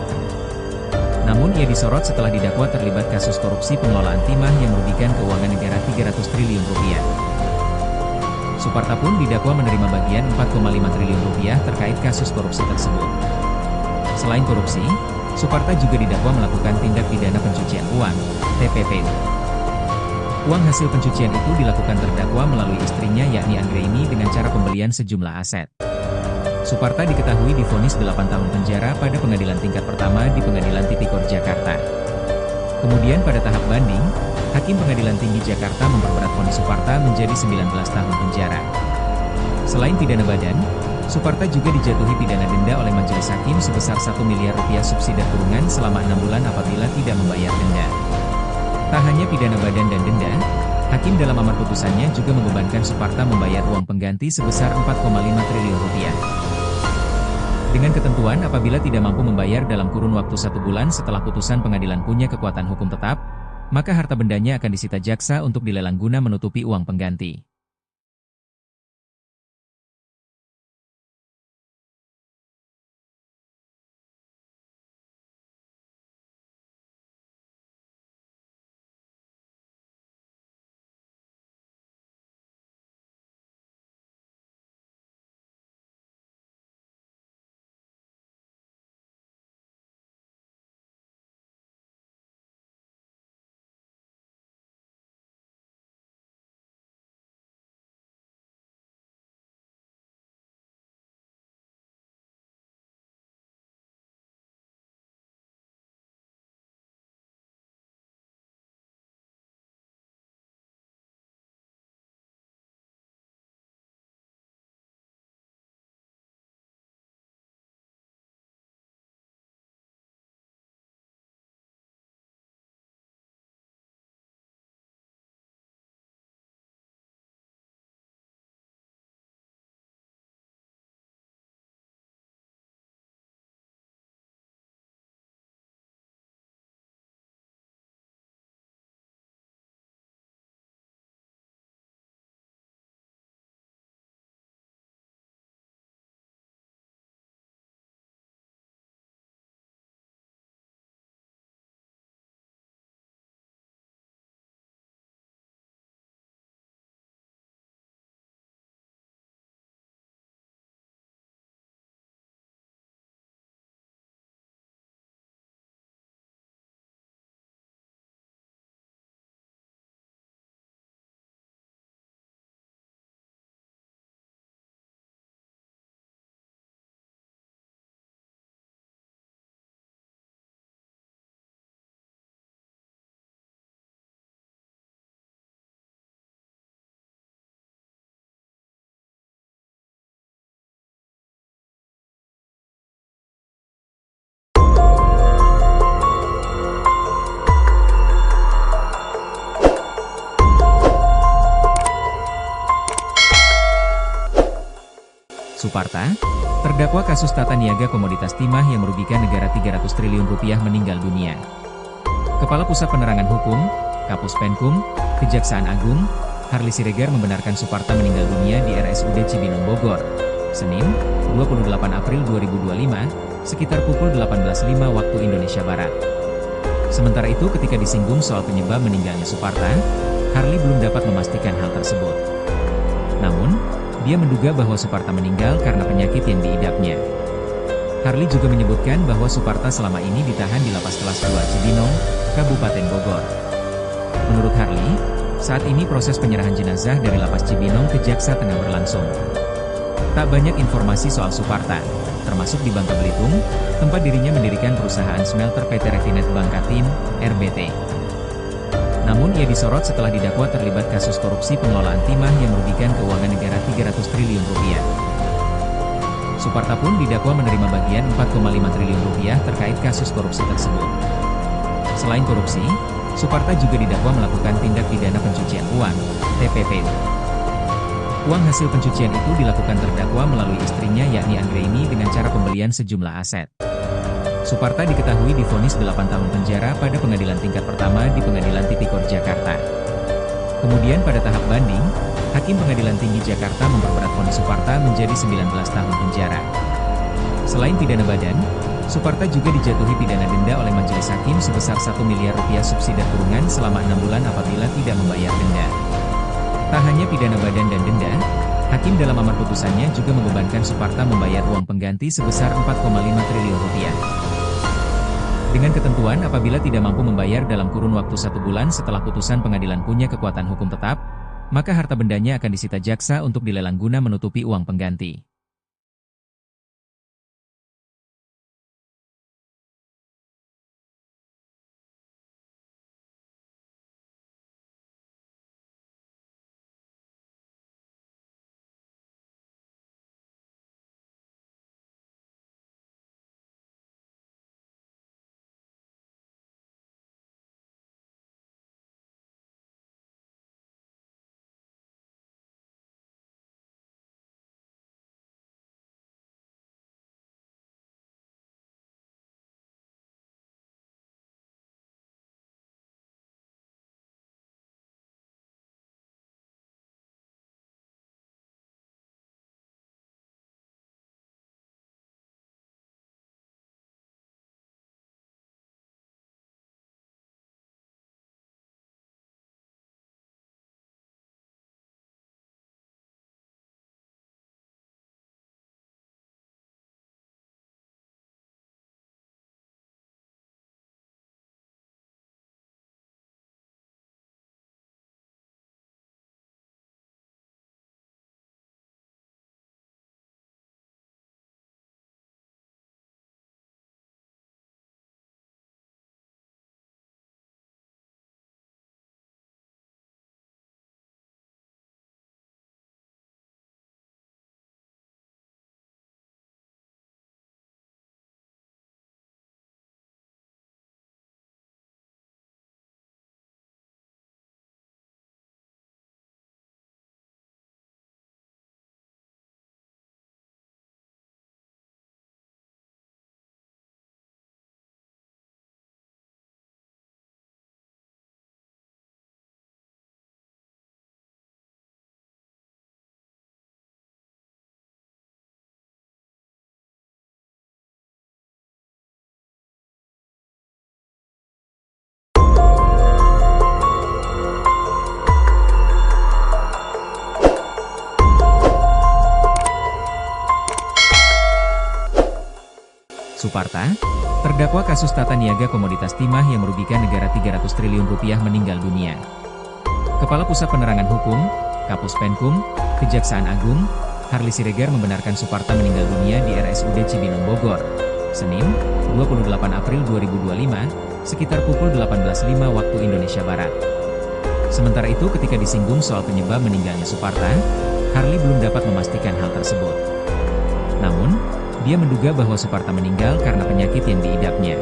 Namun ia disorot setelah didakwa terlibat kasus korupsi pengelolaan timah yang merugikan keuangan negara 300 triliun rupiah. Suparta pun didakwa menerima bagian 4,5 triliun rupiah terkait kasus korupsi tersebut. Selain korupsi, Suparta juga didakwa melakukan tindak pidana pencucian uang, TPPU. Uang hasil pencucian itu dilakukan terdakwa melalui istrinya yakni Anggraini dengan cara pembelian sejumlah aset. Suparta diketahui divonis 8 tahun penjara pada pengadilan tingkat pertama di Pengadilan Tipikor Jakarta. Kemudian pada tahap banding, Hakim Pengadilan Tinggi Jakarta memperberat vonis Suparta menjadi 19 tahun penjara. Selain pidana badan, Suparta juga dijatuhi pidana denda oleh majelis hakim sebesar 1 miliar rupiah subsidi kurungan selama 6 bulan apabila tidak membayar denda. Tak hanya pidana badan dan denda, Hakim dalam amar putusannya juga membebankan Suparta membayar uang pengganti sebesar 4,5 triliun rupiah. Dengan ketentuan apabila tidak mampu membayar dalam kurun waktu 1 bulan setelah putusan pengadilan punya kekuatan hukum tetap, maka harta bendanya akan disita jaksa untuk dilelang guna menutupi uang pengganti. Suparta, terdakwa kasus tata niaga komoditas timah yang merugikan negara 300 triliun rupiah meninggal dunia. Kepala Pusat Penerangan Hukum, Kapus Penkum, Kejaksaan Agung, Harly Siregar membenarkan Suparta meninggal dunia di RSUD Cibinong Bogor, Senin, 28 April 2025, sekitar pukul 18.05 waktu Indonesia Barat. Sementara itu ketika disinggung soal penyebab meninggalnya Suparta, Harly belum dapat memastikan hal tersebut. Namun, dia menduga bahwa Suparta meninggal karena penyakit yang diidapnya. Harly juga menyebutkan bahwa Suparta selama ini ditahan di Lapas Kelas 2 Cibinong, Kabupaten Bogor. Menurut Harly, saat ini proses penyerahan jenazah dari Lapas Cibinong ke Jaksa tengah berlangsung. Tak banyak informasi soal Suparta, termasuk di Bangka Belitung, tempat dirinya mendirikan perusahaan smelter PT Refinet Bangkatim, RBT. Namun ia disorot setelah didakwa terlibat kasus korupsi pengelolaan timah yang merugikan keuangan negara 300 triliun rupiah. Suparta pun didakwa menerima bagian 4,5 triliun rupiah terkait kasus korupsi tersebut. Selain korupsi, Suparta juga didakwa melakukan tindak pidana pencucian uang, TPP. Uang hasil pencucian itu dilakukan terdakwa melalui istrinya yakni Anggraini dengan cara pembelian sejumlah aset. Suparta diketahui divonis 8 tahun penjara pada pengadilan tingkat pertama di Pengadilan Tipikor Jakarta. Kemudian pada tahap banding, Hakim Pengadilan Tinggi Jakarta memperberat vonis Suparta menjadi 19 tahun penjara. Selain pidana badan, Suparta juga dijatuhi pidana denda oleh majelis hakim sebesar 1 miliar rupiah subsidi kurungan selama 6 bulan apabila tidak membayar denda. Tak hanya pidana badan dan denda, Hakim dalam amar putusannya juga membebankan Suparta membayar uang pengganti sebesar 4,5 triliun rupiah. Dengan ketentuan apabila tidak mampu membayar dalam kurun waktu 1 bulan setelah putusan pengadilan punya kekuatan hukum tetap, maka harta bendanya akan disita jaksa untuk dilelang guna menutupi uang pengganti. Suparta, terdakwa kasus tata niaga komoditas timah yang merugikan negara 300 triliun rupiah meninggal dunia. Kepala Pusat Penerangan Hukum, Kapus Penkum, Kejaksaan Agung, Harly Siregar membenarkan Suparta meninggal dunia di RSUD Cibinong Bogor, Senin, 28 April 2025, sekitar pukul 18.05 waktu Indonesia Barat. Sementara itu ketika disinggung soal penyebab meninggalnya Suparta, Harly belum dapat memastikan hal tersebut. Namun, dia menduga bahwa Suparta meninggal karena penyakit yang diidapnya.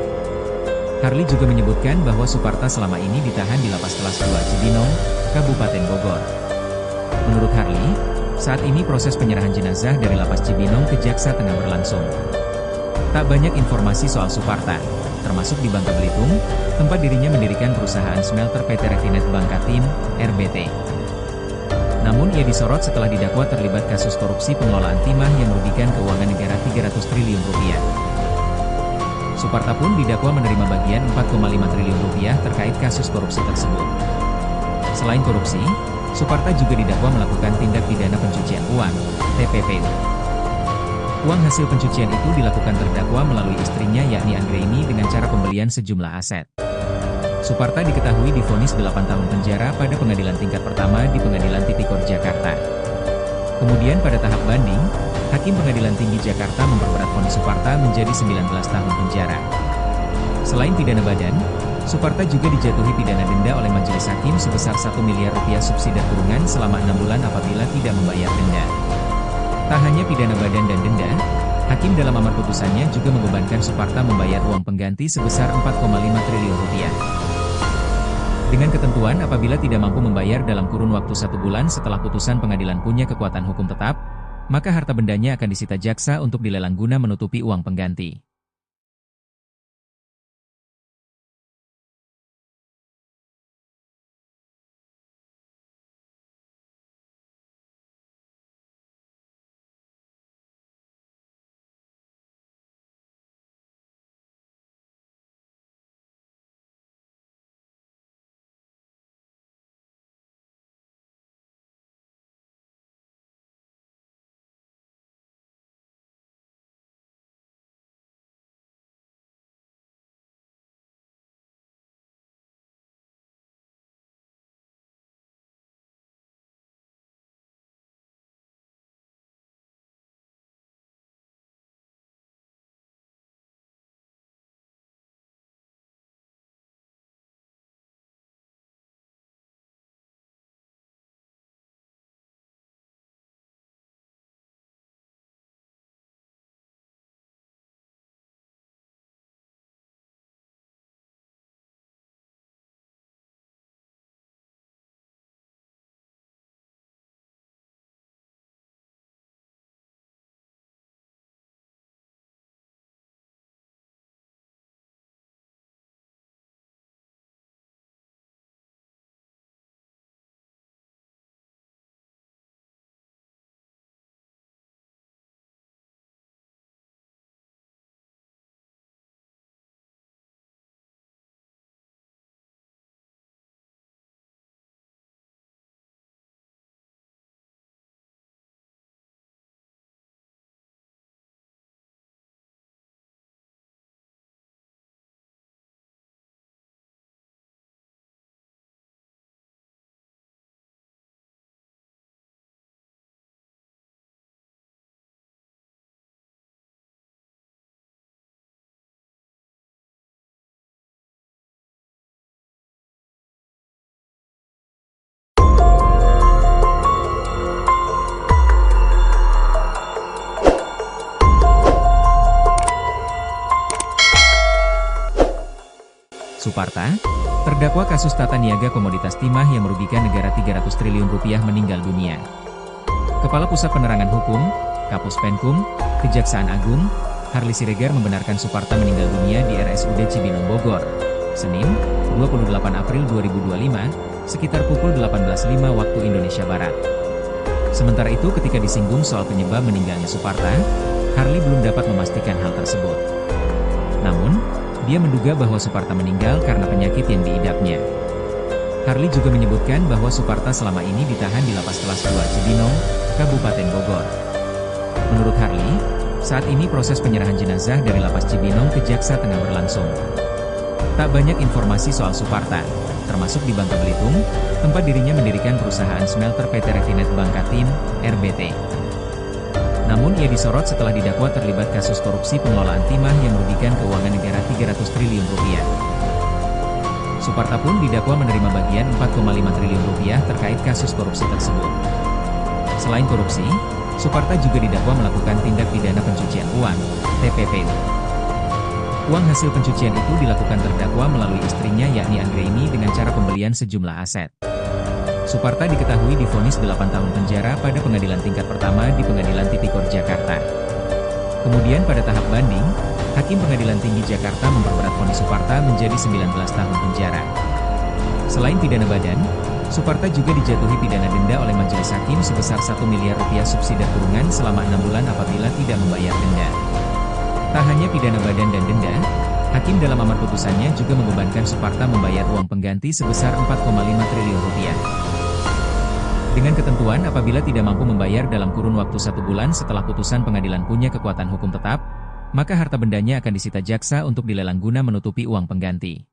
Harly juga menyebutkan bahwa Suparta selama ini ditahan di Lapas Kelas 2 Cibinong, Kabupaten Bogor. Menurut Harly, saat ini proses penyerahan jenazah dari Lapas Cibinong ke Jaksa tengah berlangsung. Tak banyak informasi soal Suparta, termasuk di Bangka Belitung, tempat dirinya mendirikan perusahaan smelter PT Refinet Bangkatim, RBT. Namun ia disorot setelah didakwa terlibat kasus korupsi pengelolaan timah yang merugikan keuangan negara 300 triliun rupiah. Suparta pun didakwa menerima bagian 4,5 triliun rupiah terkait kasus korupsi tersebut. Selain korupsi, Suparta juga didakwa melakukan tindak pidana pencucian uang, TPPU. Uang hasil pencucian itu dilakukan terdakwa melalui istrinya yakni Anggraini dengan cara pembelian sejumlah aset. Suparta diketahui divonis 8 tahun penjara pada pengadilan tingkat pertama di Pengadilan Tipikor Jakarta. Kemudian pada tahap banding, Hakim Pengadilan Tinggi Jakarta memperberat vonis Suparta menjadi 19 tahun penjara. Selain pidana badan, Suparta juga dijatuhi pidana denda oleh majelis hakim sebesar 1 miliar rupiah subsidi kurungan selama 6 bulan apabila tidak membayar denda. Tak hanya pidana badan dan denda, Hakim dalam amar putusannya juga membebankan Suparta membayar uang pengganti sebesar 4,5 triliun rupiah. Dengan ketentuan apabila tidak mampu membayar dalam kurun waktu 1 bulan setelah putusan pengadilan punya kekuatan hukum tetap, maka harta bendanya akan disita jaksa untuk dilelang guna menutupi uang pengganti. Suparta, terdakwa kasus tata niaga komoditas timah yang merugikan negara 300 triliun rupiah meninggal dunia. Kepala Pusat Penerangan Hukum, Kapus Penkum, Kejaksaan Agung, Harly Siregar membenarkan Suparta meninggal dunia di RSUD Cibinong Bogor, Senin, 28 April 2025, sekitar pukul 18.05 waktu Indonesia Barat. Sementara itu ketika disinggung soal penyebab meninggalnya Suparta, Harly belum dapat memastikan hal tersebut. Namun, dia menduga bahwa Suparta meninggal karena penyakit yang diidapnya. Harly juga menyebutkan bahwa Suparta selama ini ditahan di Lapas Kelas 2 Cibinong, Kabupaten Bogor. Menurut Harly, Saat ini proses penyerahan jenazah dari Lapas Cibinong ke Jaksa tengah berlangsung. Tak banyak informasi soal Suparta, termasuk di Bangka Belitung, tempat dirinya mendirikan perusahaan smelter PT Refinet Bangkatim, RBT. Namun ia disorot setelah didakwa terlibat kasus korupsi pengelolaan timah yang merugikan keuangan negara 300 triliun rupiah. Suparta pun didakwa menerima bagian 4,5 triliun rupiah terkait kasus korupsi tersebut. Selain korupsi, Suparta juga didakwa melakukan tindak pidana pencucian uang, TPPU. Uang hasil pencucian itu dilakukan terdakwa melalui istrinya yakni Anggraini dengan cara pembelian sejumlah aset. Suparta diketahui divonis 8 tahun penjara pada pengadilan tingkat pertama di Pengadilan Tipikor Jakarta. Kemudian pada tahap banding, Hakim Pengadilan Tinggi Jakarta memperberat vonis Suparta menjadi 19 tahun penjara. Selain pidana badan, Suparta juga dijatuhi pidana denda oleh majelis hakim sebesar 1 miliar rupiah subsidi kurungan selama 6 bulan apabila tidak membayar denda. Tak hanya pidana badan dan denda, hakim dalam amar putusannya juga membebankan Suparta membayar uang pengganti sebesar 4,5 triliun rupiah. Dengan ketentuan apabila tidak mampu membayar dalam kurun waktu 1 bulan setelah putusan pengadilan punya kekuatan hukum tetap, maka harta bendanya akan disita jaksa untuk dilelang guna menutupi uang pengganti.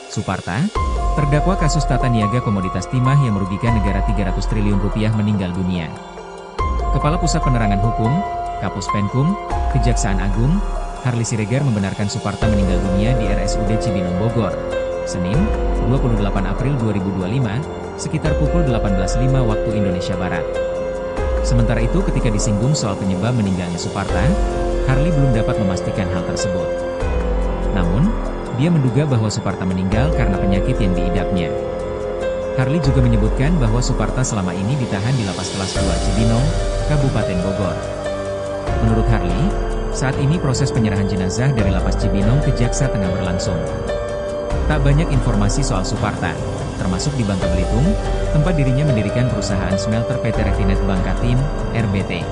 Suparta, terdakwa kasus tata niaga komoditas timah yang merugikan negara 300 triliun rupiah meninggal dunia. Kepala Pusat Penerangan Hukum, Kapus Penkum, Kejaksaan Agung, Harli Siregar membenarkan Suparta meninggal dunia di RSUD Cibinong Bogor, Senin, 28 April 2025, sekitar pukul 18.05 waktu Indonesia Barat. Sementara itu ketika disinggung soal penyebab meninggalnya Suparta, Harli belum dapat memastikan hal tersebut. Namun, dia menduga bahwa Suparta meninggal karena penyakit yang diidapnya. Harli juga menyebutkan bahwa Suparta selama ini ditahan di Lapas Kelas 2 Cibinong, Kabupaten Bogor. Menurut Harli, saat ini proses penyerahan jenazah dari Lapas Cibinong ke Jaksa tengah berlangsung. Tak banyak informasi soal Suparta, termasuk di Bangka Belitung, tempat dirinya mendirikan perusahaan smelter PT Refinet Bangkatim, RBT.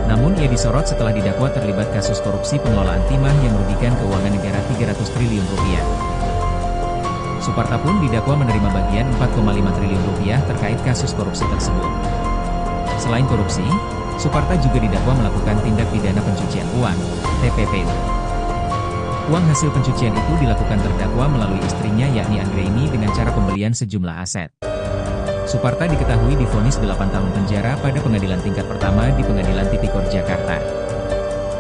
Namun ia disorot setelah didakwa terlibat kasus korupsi pengelolaan timah yang merugikan keuangan negara 300 triliun rupiah. Suparta pun didakwa menerima bagian 4,5 triliun rupiah terkait kasus korupsi tersebut. Selain korupsi, Suparta juga didakwa melakukan tindak pidana pencucian uang, TPPU. Uang hasil pencucian itu dilakukan terdakwa melalui istrinya yakni Anggraini dengan cara pembelian sejumlah aset. Suparta diketahui divonis 8 tahun penjara pada pengadilan tingkat pertama di Pengadilan Tipikor Jakarta.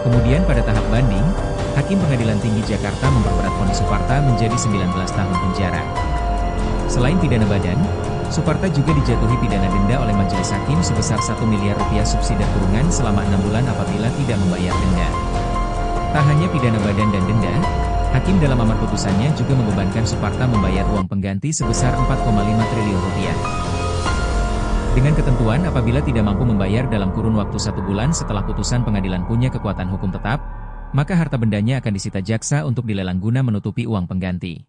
Kemudian pada tahap banding, Hakim Pengadilan Tinggi Jakarta memperberat vonis Suparta menjadi 19 tahun penjara. Selain pidana badan, Suparta juga dijatuhi pidana denda oleh majelis hakim sebesar 1 miliar rupiah subsidi kurungan selama 6 bulan apabila tidak membayar denda. Tak hanya pidana badan dan denda, Hakim dalam amar putusannya juga membebankan Suparta membayar uang pengganti sebesar 4,5 triliun rupiah. Dengan ketentuan apabila tidak mampu membayar dalam kurun waktu 1 bulan setelah putusan pengadilan punya kekuatan hukum tetap, maka harta bendanya akan disita jaksa untuk dilelang guna menutupi uang pengganti.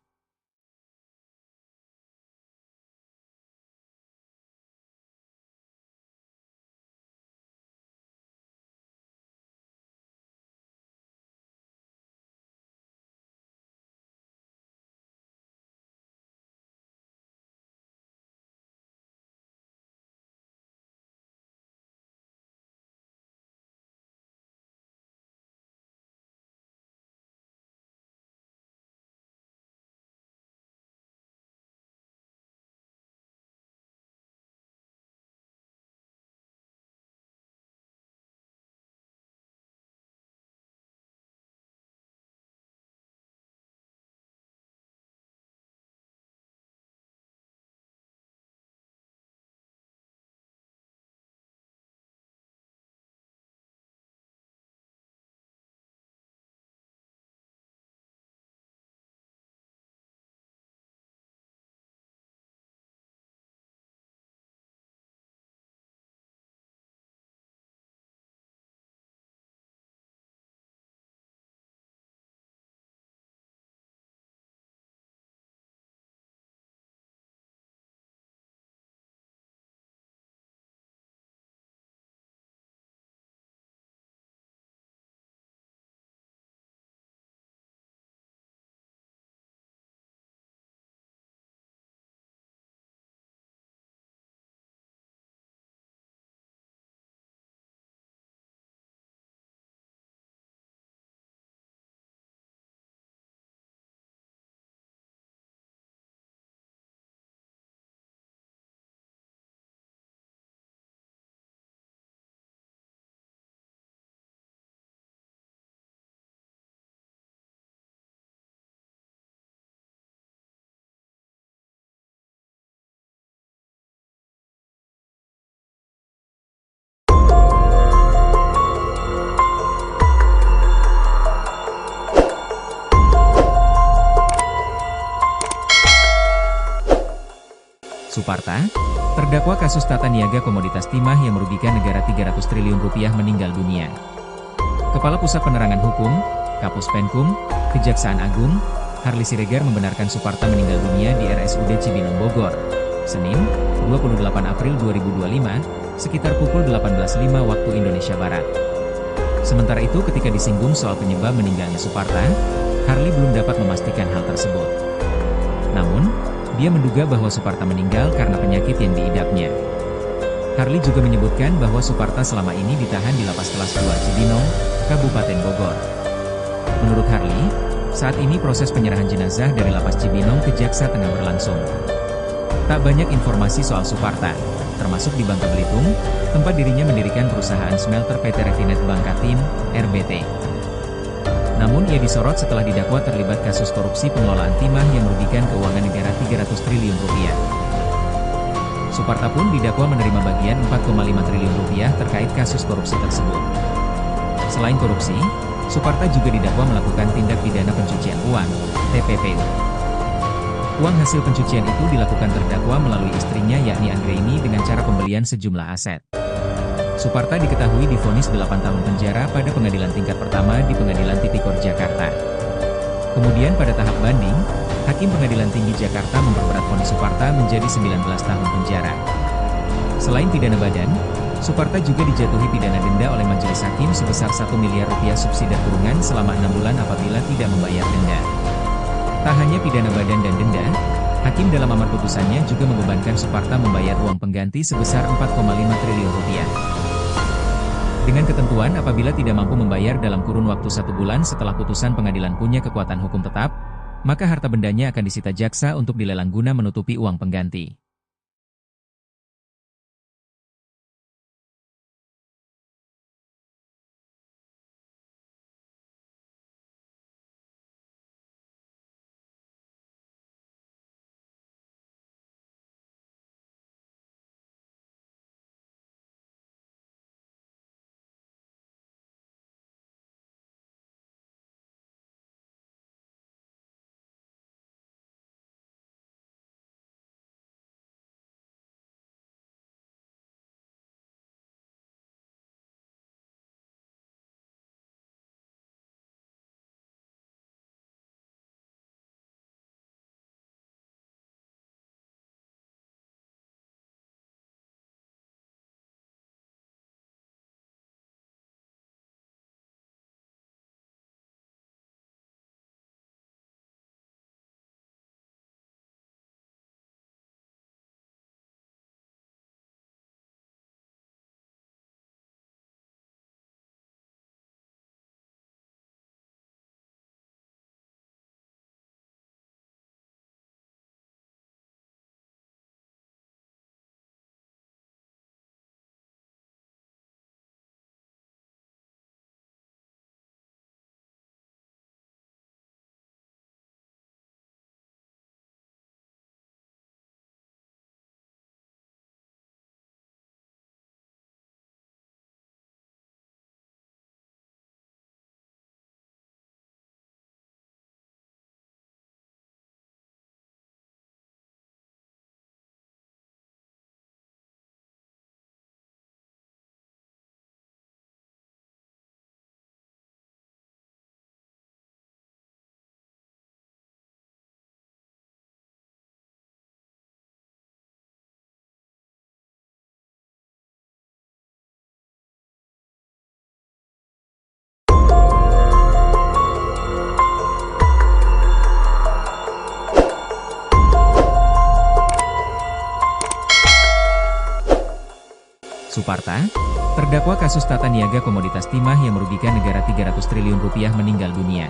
Suparta, terdakwa kasus tata niaga komoditas timah yang merugikan negara 300 triliun rupiah meninggal dunia. Kepala Pusat Penerangan Hukum, Kapus Penkum, Kejaksaan Agung, Harli Siregar membenarkan Suparta meninggal dunia di RSUD Cibinong Bogor, Senin, 28 April 2025, sekitar pukul 18.05 waktu Indonesia Barat. Sementara itu ketika disinggung soal penyebab meninggalnya Suparta, Harli belum dapat memastikan hal tersebut. Namun, dia menduga bahwa Suparta meninggal karena penyakit yang diidapnya. Harli juga menyebutkan bahwa Suparta selama ini ditahan di Lapas Kelas 2 Cibinong, Kabupaten Bogor. Menurut Harli, saat ini proses penyerahan jenazah dari Lapas Cibinong ke Jaksa tengah berlangsung. Tak banyak informasi soal Suparta, termasuk di Bangka Belitung, tempat dirinya mendirikan perusahaan smelter PT Refinet Bangkatim, RBT. Namun ia disorot setelah didakwa terlibat kasus korupsi pengelolaan timah yang merugikan keuangan negara 300 triliun rupiah. Suparta pun didakwa menerima bagian 4,5 triliun rupiah terkait kasus korupsi tersebut. Selain korupsi, Suparta juga didakwa melakukan tindak pidana pencucian uang, TPPU. Uang hasil pencucian itu dilakukan terdakwa melalui istrinya yakni Anggraini dengan cara pembelian sejumlah aset. Suparta diketahui divonis 8 tahun penjara pada pengadilan tingkat pertama di Pengadilan Tipikor Jakarta. Kemudian pada tahap banding, Hakim Pengadilan Tinggi Jakarta memperberat vonis Suparta menjadi 19 tahun penjara. Selain pidana badan, Suparta juga dijatuhi pidana denda oleh majelis hakim sebesar 1 miliar rupiah subsidi kurungan selama 6 bulan apabila tidak membayar denda. Tak hanya pidana badan dan denda, Hakim dalam amar putusannya juga membebankan Suparta membayar uang pengganti sebesar 4,5 triliun rupiah. Dengan ketentuan apabila tidak mampu membayar dalam kurun waktu 1 bulan setelah putusan pengadilan punya kekuatan hukum tetap, maka harta bendanya akan disita jaksa untuk dilelang guna menutupi uang pengganti. Suparta, terdakwa kasus tata niaga komoditas timah yang merugikan negara 300 triliun rupiah meninggal dunia.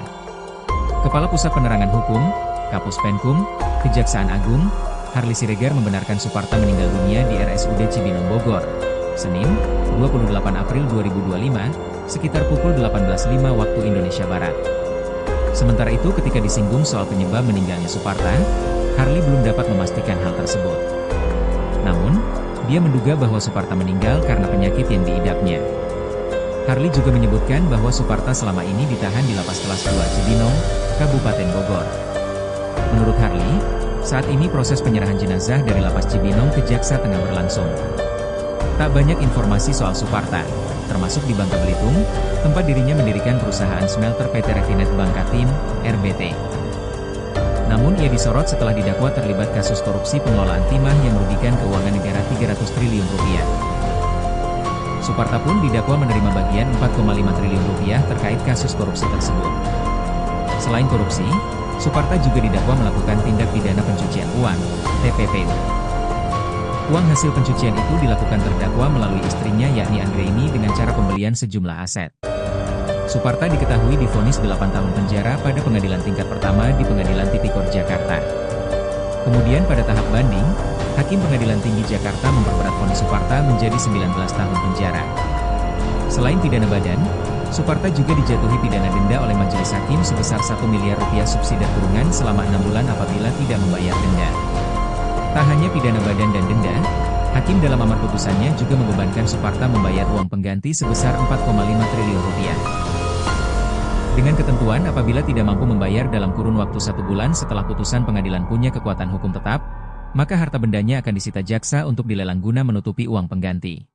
Kepala Pusat Penerangan Hukum, Kapus Penkum, Kejaksaan Agung, Harli Siregar membenarkan Suparta meninggal dunia di RSUD Cibinong Bogor, Senin, 28 April 2025, sekitar pukul 18.05 waktu Indonesia Barat. Sementara itu ketika disinggung soal penyebab meninggalnya Suparta, Harli belum dapat memastikan hal tersebut. Namun, dia menduga bahwa Suparta meninggal karena penyakit yang diidapnya. Harli juga menyebutkan bahwa Suparta selama ini ditahan di Lapas Kelas 2 Cibinong, Kabupaten Bogor. Menurut Harli, saat ini proses penyerahan jenazah dari Lapas Cibinong ke Jaksa tengah berlangsung. Tak banyak informasi soal Suparta, termasuk di Bangka Belitung, tempat dirinya mendirikan perusahaan smelter PT Refinet Bangkatim, RBT. Namun ia disorot setelah didakwa terlibat kasus korupsi pengelolaan timah yang merugikan keuangan negara 300 triliun rupiah. Suparta pun didakwa menerima bagian 4,5 triliun rupiah terkait kasus korupsi tersebut. Selain korupsi, Suparta juga didakwa melakukan tindak pidana pencucian uang, TPPU. Uang hasil pencucian itu dilakukan terdakwa melalui istrinya yakni Anggraini dengan cara pembelian sejumlah aset. Suparta diketahui divonis 8 tahun penjara pada pengadilan tingkat pertama di Pengadilan Tipikor Jakarta. Kemudian pada tahap banding, Hakim Pengadilan Tinggi Jakarta memperberat vonis Suparta menjadi 19 tahun penjara. Selain pidana badan, Suparta juga dijatuhi pidana denda oleh majelis hakim sebesar 1 miliar rupiah subsidi kurungan selama 6 bulan apabila tidak membayar denda. Tak hanya pidana badan dan denda, Hakim dalam amar putusannya juga membebankan Suparta membayar uang pengganti sebesar 4,5 triliun rupiah. Dengan ketentuan apabila tidak mampu membayar dalam kurun waktu 1 bulan setelah putusan pengadilan punya kekuatan hukum tetap, maka harta bendanya akan disita jaksa untuk dilelang guna menutupi uang pengganti.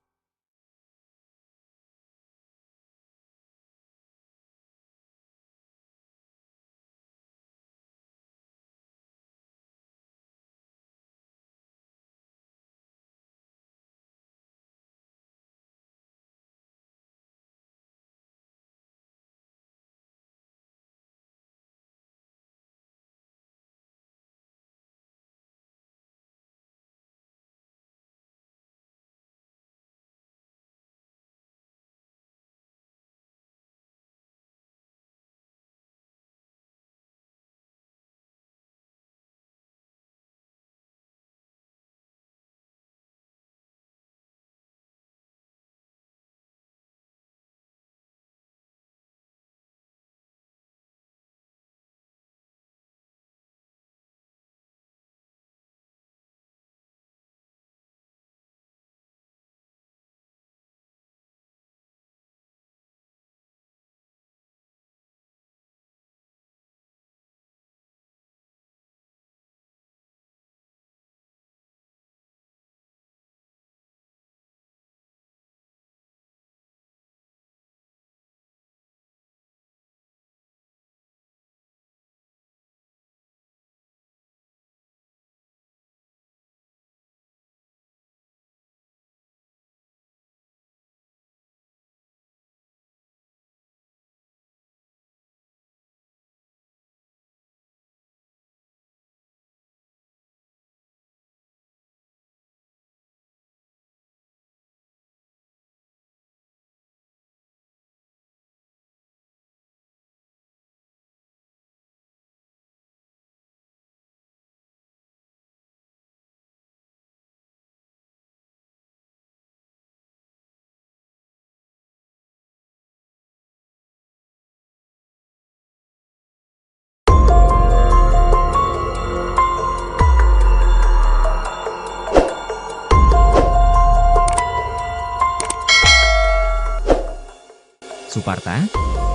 Suparta,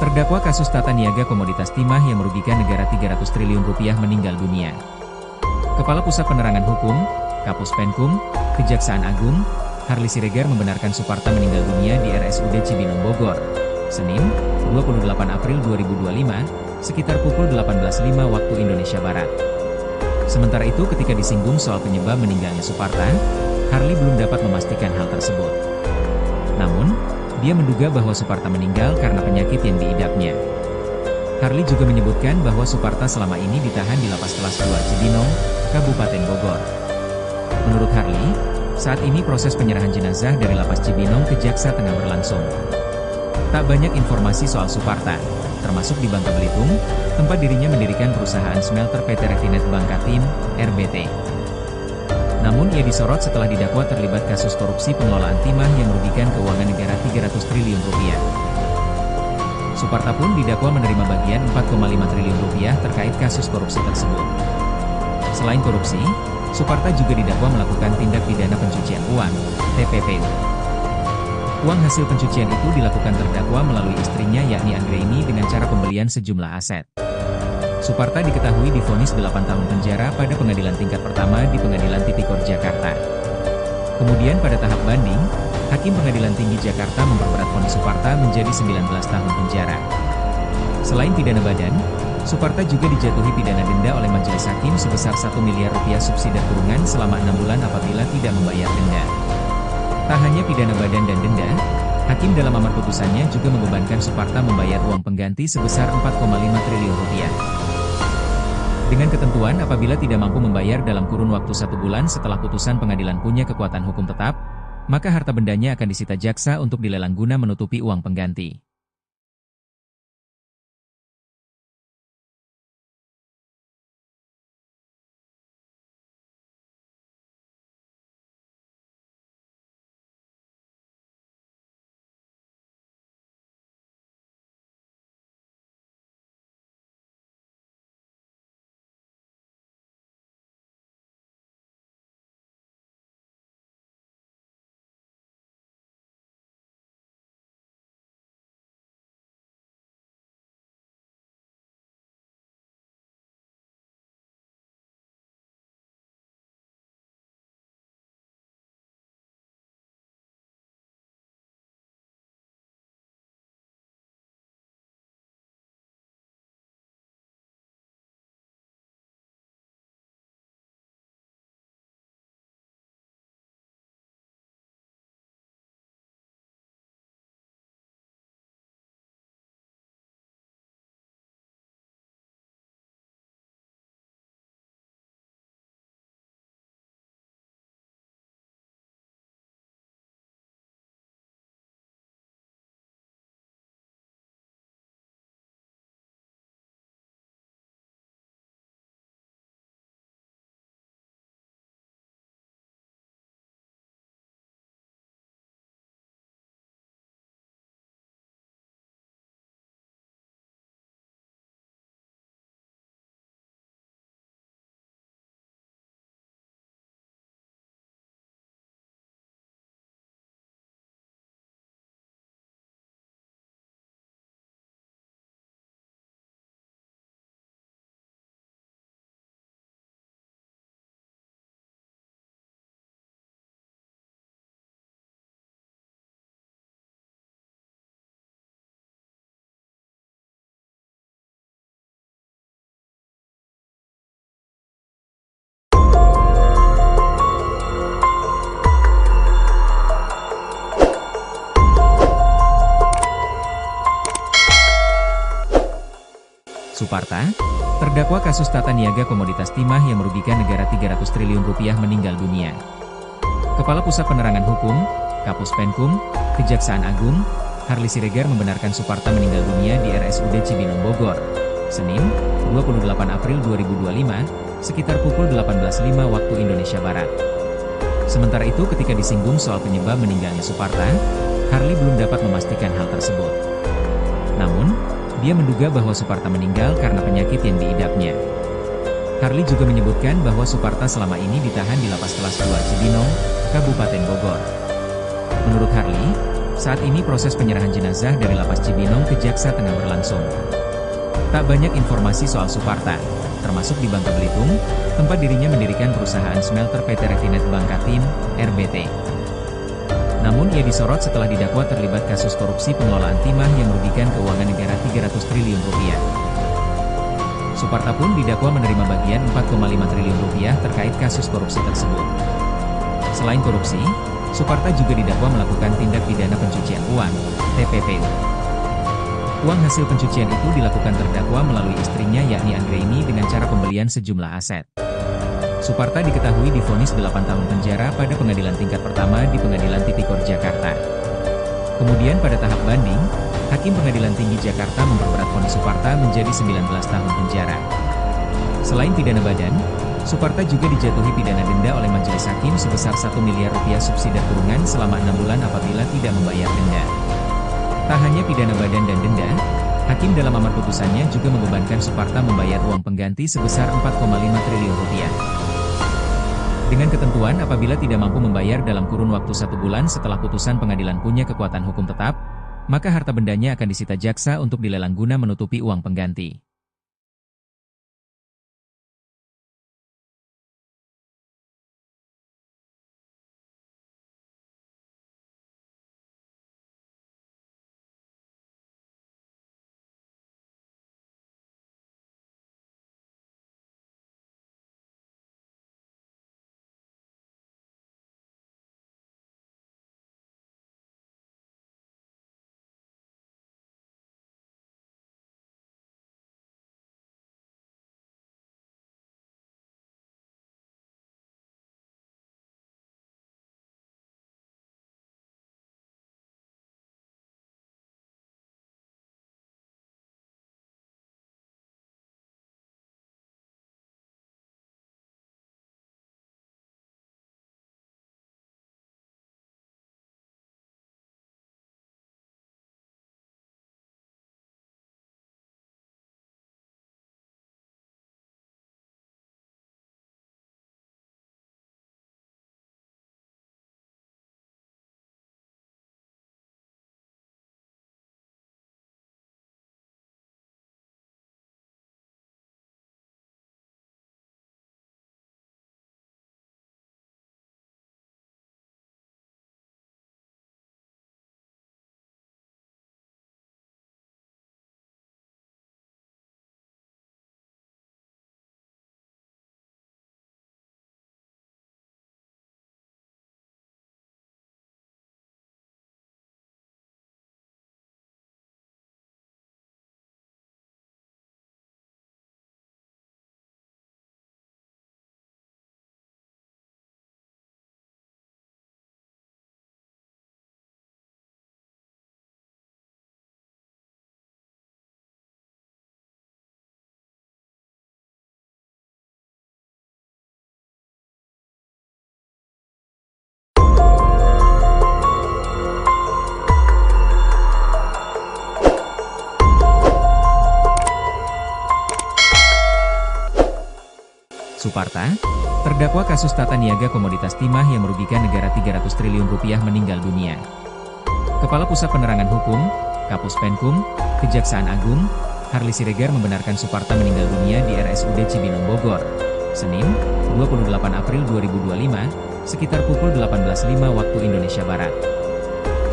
terdakwa kasus tata niaga komoditas timah yang merugikan negara 300 triliun rupiah meninggal dunia. Kepala Pusat Penerangan Hukum, Kapus Penkum, Kejaksaan Agung, Harli Siregar membenarkan Suparta meninggal dunia di RSUD Cibinong Bogor, Senin, 28 April 2025, sekitar pukul 18.05 waktu Indonesia Barat. Sementara itu ketika disinggung soal penyebab meninggalnya Suparta, Harli belum dapat memastikan hal tersebut. Namun, dia menduga bahwa Suparta meninggal karena penyakit yang diidapnya. Harli juga menyebutkan bahwa Suparta selama ini ditahan di Lapas Kelas 2 Cibinong, Kabupaten Bogor. Menurut Harli, Saat ini proses penyerahan jenazah dari Lapas Cibinong ke Jaksa tengah berlangsung. Tak banyak informasi soal Suparta, termasuk di Bangka Belitung, tempat dirinya mendirikan perusahaan smelter PT Refinet Bangkatim, RBT. Namun ia disorot setelah didakwa terlibat kasus korupsi pengelolaan timah yang merugikan keuangan negara 300 triliun rupiah. Suparta pun didakwa menerima bagian 4,5 triliun rupiah terkait kasus korupsi tersebut. Selain korupsi, Suparta juga didakwa melakukan tindak pidana pencucian uang, TPPU. Uang hasil pencucian itu dilakukan terdakwa melalui istrinya yakni Anggraini dengan cara pembelian sejumlah aset. Suparta diketahui divonis 8 tahun penjara pada pengadilan tingkat pertama di Pengadilan Tipikor Jakarta. Kemudian pada tahap banding, Hakim Pengadilan Tinggi Jakarta memperberat vonis Suparta menjadi 19 tahun penjara. Selain pidana badan, Suparta juga dijatuhi pidana denda oleh majelis hakim sebesar 1 miliar rupiah subsidi kurungan selama 6 bulan apabila tidak membayar denda. Tak hanya pidana badan dan denda, Hakim dalam amar putusannya juga membebankan Suparta membayar uang pengganti sebesar 4,5 triliun rupiah. Dengan ketentuan apabila tidak mampu membayar dalam kurun waktu 1 bulan setelah putusan pengadilan punya kekuatan hukum tetap, maka harta bendanya akan disita jaksa untuk dilelang guna menutupi uang pengganti. Suparta, terdakwa kasus tata niaga komoditas timah yang merugikan negara 300 triliun rupiah meninggal dunia. Kepala Pusat Penerangan Hukum, Kapus Penkum, Kejaksaan Agung, Harli Siregar membenarkan Suparta meninggal dunia di RSUD Cibinong Bogor, Senin, 28 April 2025, sekitar pukul 18.05 waktu Indonesia Barat. Sementara itu ketika disinggung soal penyebab meninggalnya Suparta, Harli belum dapat memastikan hal tersebut. Namun, dia menduga bahwa Suparta meninggal karena penyakit yang diidapnya. Harli juga menyebutkan bahwa Suparta selama ini ditahan di Lapas Kelas 2 Cibinong, Kabupaten Bogor. Menurut Harli, saat ini proses penyerahan jenazah dari Lapas Cibinong ke Jaksa tengah berlangsung. Tak banyak informasi soal Suparta, termasuk di Bangka Belitung, tempat dirinya mendirikan perusahaan smelter PT Refinet Bangkatim, RBT. Namun ia disorot setelah didakwa terlibat kasus korupsi pengelolaan timah yang merugikan keuangan negara 300 triliun rupiah. Suparta pun didakwa menerima bagian 4,5 triliun rupiah terkait kasus korupsi tersebut. Selain korupsi, Suparta juga didakwa melakukan tindak pidana pencucian uang, TPPU. Uang hasil pencucian itu dilakukan terdakwa melalui istrinya yakni Anggraini dengan cara pembelian sejumlah aset. Suparta diketahui divonis 8 tahun penjara pada pengadilan tingkat pertama di Pengadilan Tipikor Jakarta. Kemudian pada tahap banding, Hakim Pengadilan Tinggi Jakarta memperberat vonis Suparta menjadi 19 tahun penjara. Selain pidana badan, Suparta juga dijatuhi pidana denda oleh majelis hakim sebesar 1 miliar rupiah subsidi kurungan selama 6 bulan apabila tidak membayar denda. Tak hanya pidana badan dan denda, Hakim dalam amar putusannya juga membebankan Suparta membayar uang pengganti sebesar 4,5 triliun rupiah. Dengan ketentuan apabila tidak mampu membayar dalam kurun waktu 1 bulan setelah putusan pengadilan punya kekuatan hukum tetap, maka harta bendanya akan disita jaksa untuk dilelang guna menutupi uang pengganti. Suparta, terdakwa kasus tata niaga komoditas timah yang merugikan negara 300 triliun rupiah meninggal dunia. Kepala Pusat Penerangan Hukum, Kapus Penkum, Kejaksaan Agung, Harli Siregar membenarkan Suparta meninggal dunia di RSUD Cibinong Bogor, Senin, 28 April 2025, sekitar pukul 18.05 waktu Indonesia Barat.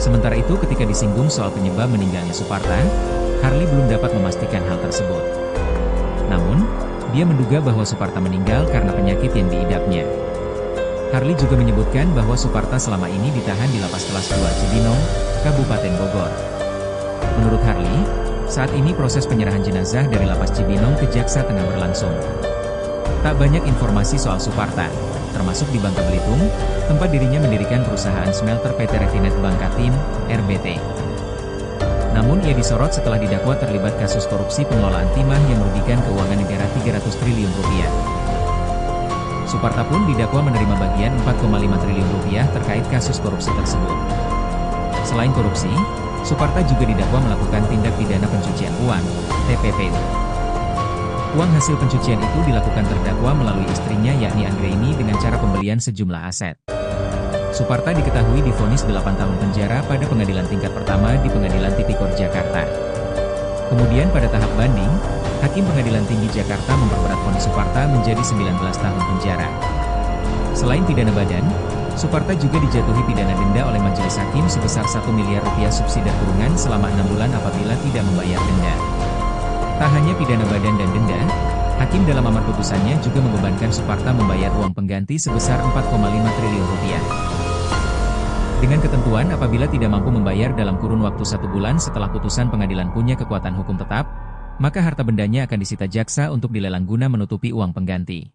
Sementara itu ketika disinggung soal penyebab meninggalnya Suparta, Harli belum dapat memastikan hal tersebut. Namun, dia menduga bahwa Suparta meninggal karena penyakit yang diidapnya. Harli juga menyebutkan bahwa Suparta selama ini ditahan di Lapas Kelas 2 Cibinong, Kabupaten Bogor. Menurut Harli, saat ini proses penyerahan jenazah dari Lapas Cibinong ke Jaksa tengah berlangsung. Tak banyak informasi soal Suparta, termasuk di Bangka Belitung, tempat dirinya mendirikan perusahaan smelter PT Refinet Bangkatim, RBT. Namun ia disorot setelah didakwa terlibat kasus korupsi pengelolaan timah yang merugikan keuangan negara 300 triliun rupiah. Suparta pun didakwa menerima bagian 4,5 triliun rupiah terkait kasus korupsi tersebut. Selain korupsi, Suparta juga didakwa melakukan tindak pidana pencucian uang, TPPU. Uang hasil pencucian itu dilakukan terdakwa melalui istrinya yakni Anggraini dengan cara pembelian sejumlah aset. Suparta diketahui divonis 8 tahun penjara pada pengadilan tingkat pertama di Pengadilan Tipikor Jakarta. Kemudian pada tahap banding, Hakim Pengadilan Tinggi Jakarta memperberat vonis Suparta menjadi 19 tahun penjara. Selain pidana badan, Suparta juga dijatuhi pidana denda oleh majelis hakim sebesar 1 miliar rupiah subsidi kurungan selama 6 bulan apabila tidak membayar denda. Tak hanya pidana badan dan denda, Hakim dalam amar putusannya juga membebankan Suparta membayar uang pengganti sebesar 4,5 triliun rupiah. Dengan ketentuan apabila tidak mampu membayar dalam kurun waktu 1 bulan setelah putusan pengadilan punya kekuatan hukum tetap, maka harta bendanya akan disita jaksa untuk dilelang guna menutupi uang pengganti.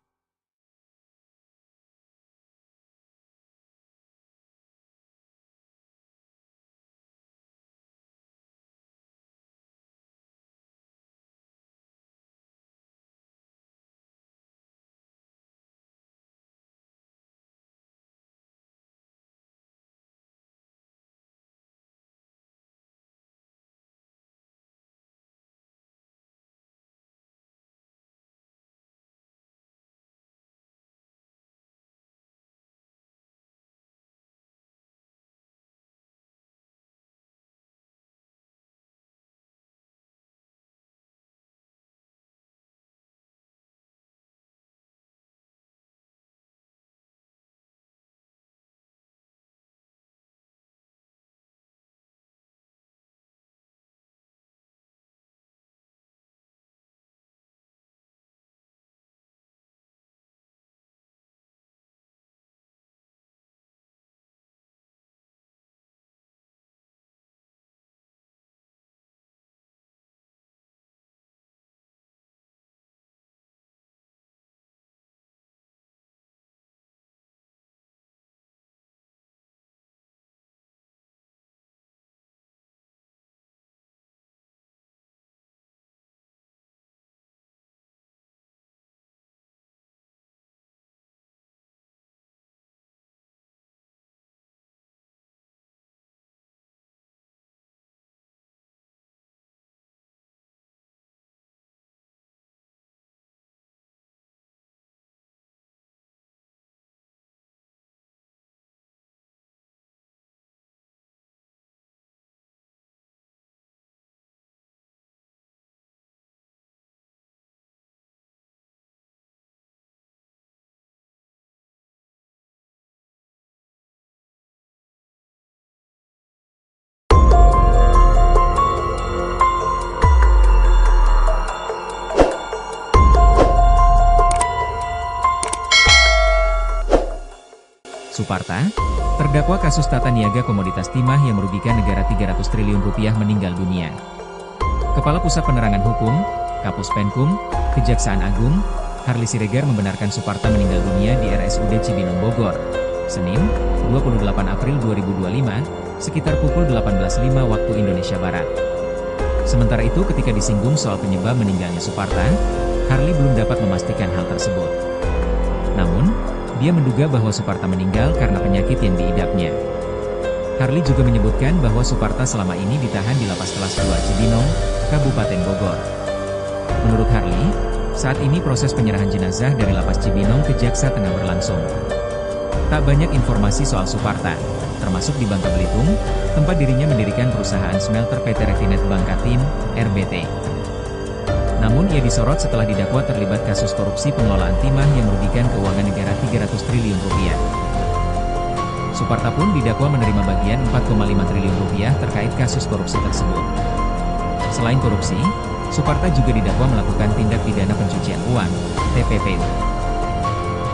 Suparta, terdakwa kasus tata niaga komoditas timah yang merugikan negara 300 triliun rupiah meninggal dunia. Kepala Pusat Penerangan Hukum, Kapus Penkum, Kejaksaan Agung, Harli Siregar membenarkan Suparta meninggal dunia di RSUD Cibinong Bogor, Senin, 28 April 2025, sekitar pukul 18.05 waktu Indonesia Barat. Sementara itu ketika disinggung soal penyebab meninggalnya Suparta, Harli belum dapat memastikan hal tersebut. Namun, dia menduga bahwa Suparta meninggal karena penyakit yang diidapnya. Harli juga menyebutkan bahwa Suparta selama ini ditahan di Lapas Kelas 2 Cibinong, Kabupaten Bogor. Menurut Harli, saat ini proses penyerahan jenazah dari Lapas Cibinong ke Jaksa tengah berlangsung. Tak banyak informasi soal Suparta, termasuk di Bangka Belitung, tempat dirinya mendirikan perusahaan smelter PT Refinet Bangkatim, RBT. Namun ia disorot setelah didakwa terlibat kasus korupsi pengelolaan timah yang merugikan keuangan negara 300 triliun rupiah. Suparta pun didakwa menerima bagian 4,5 triliun rupiah terkait kasus korupsi tersebut. Selain korupsi, Suparta juga didakwa melakukan tindak pidana pencucian uang, TPPU.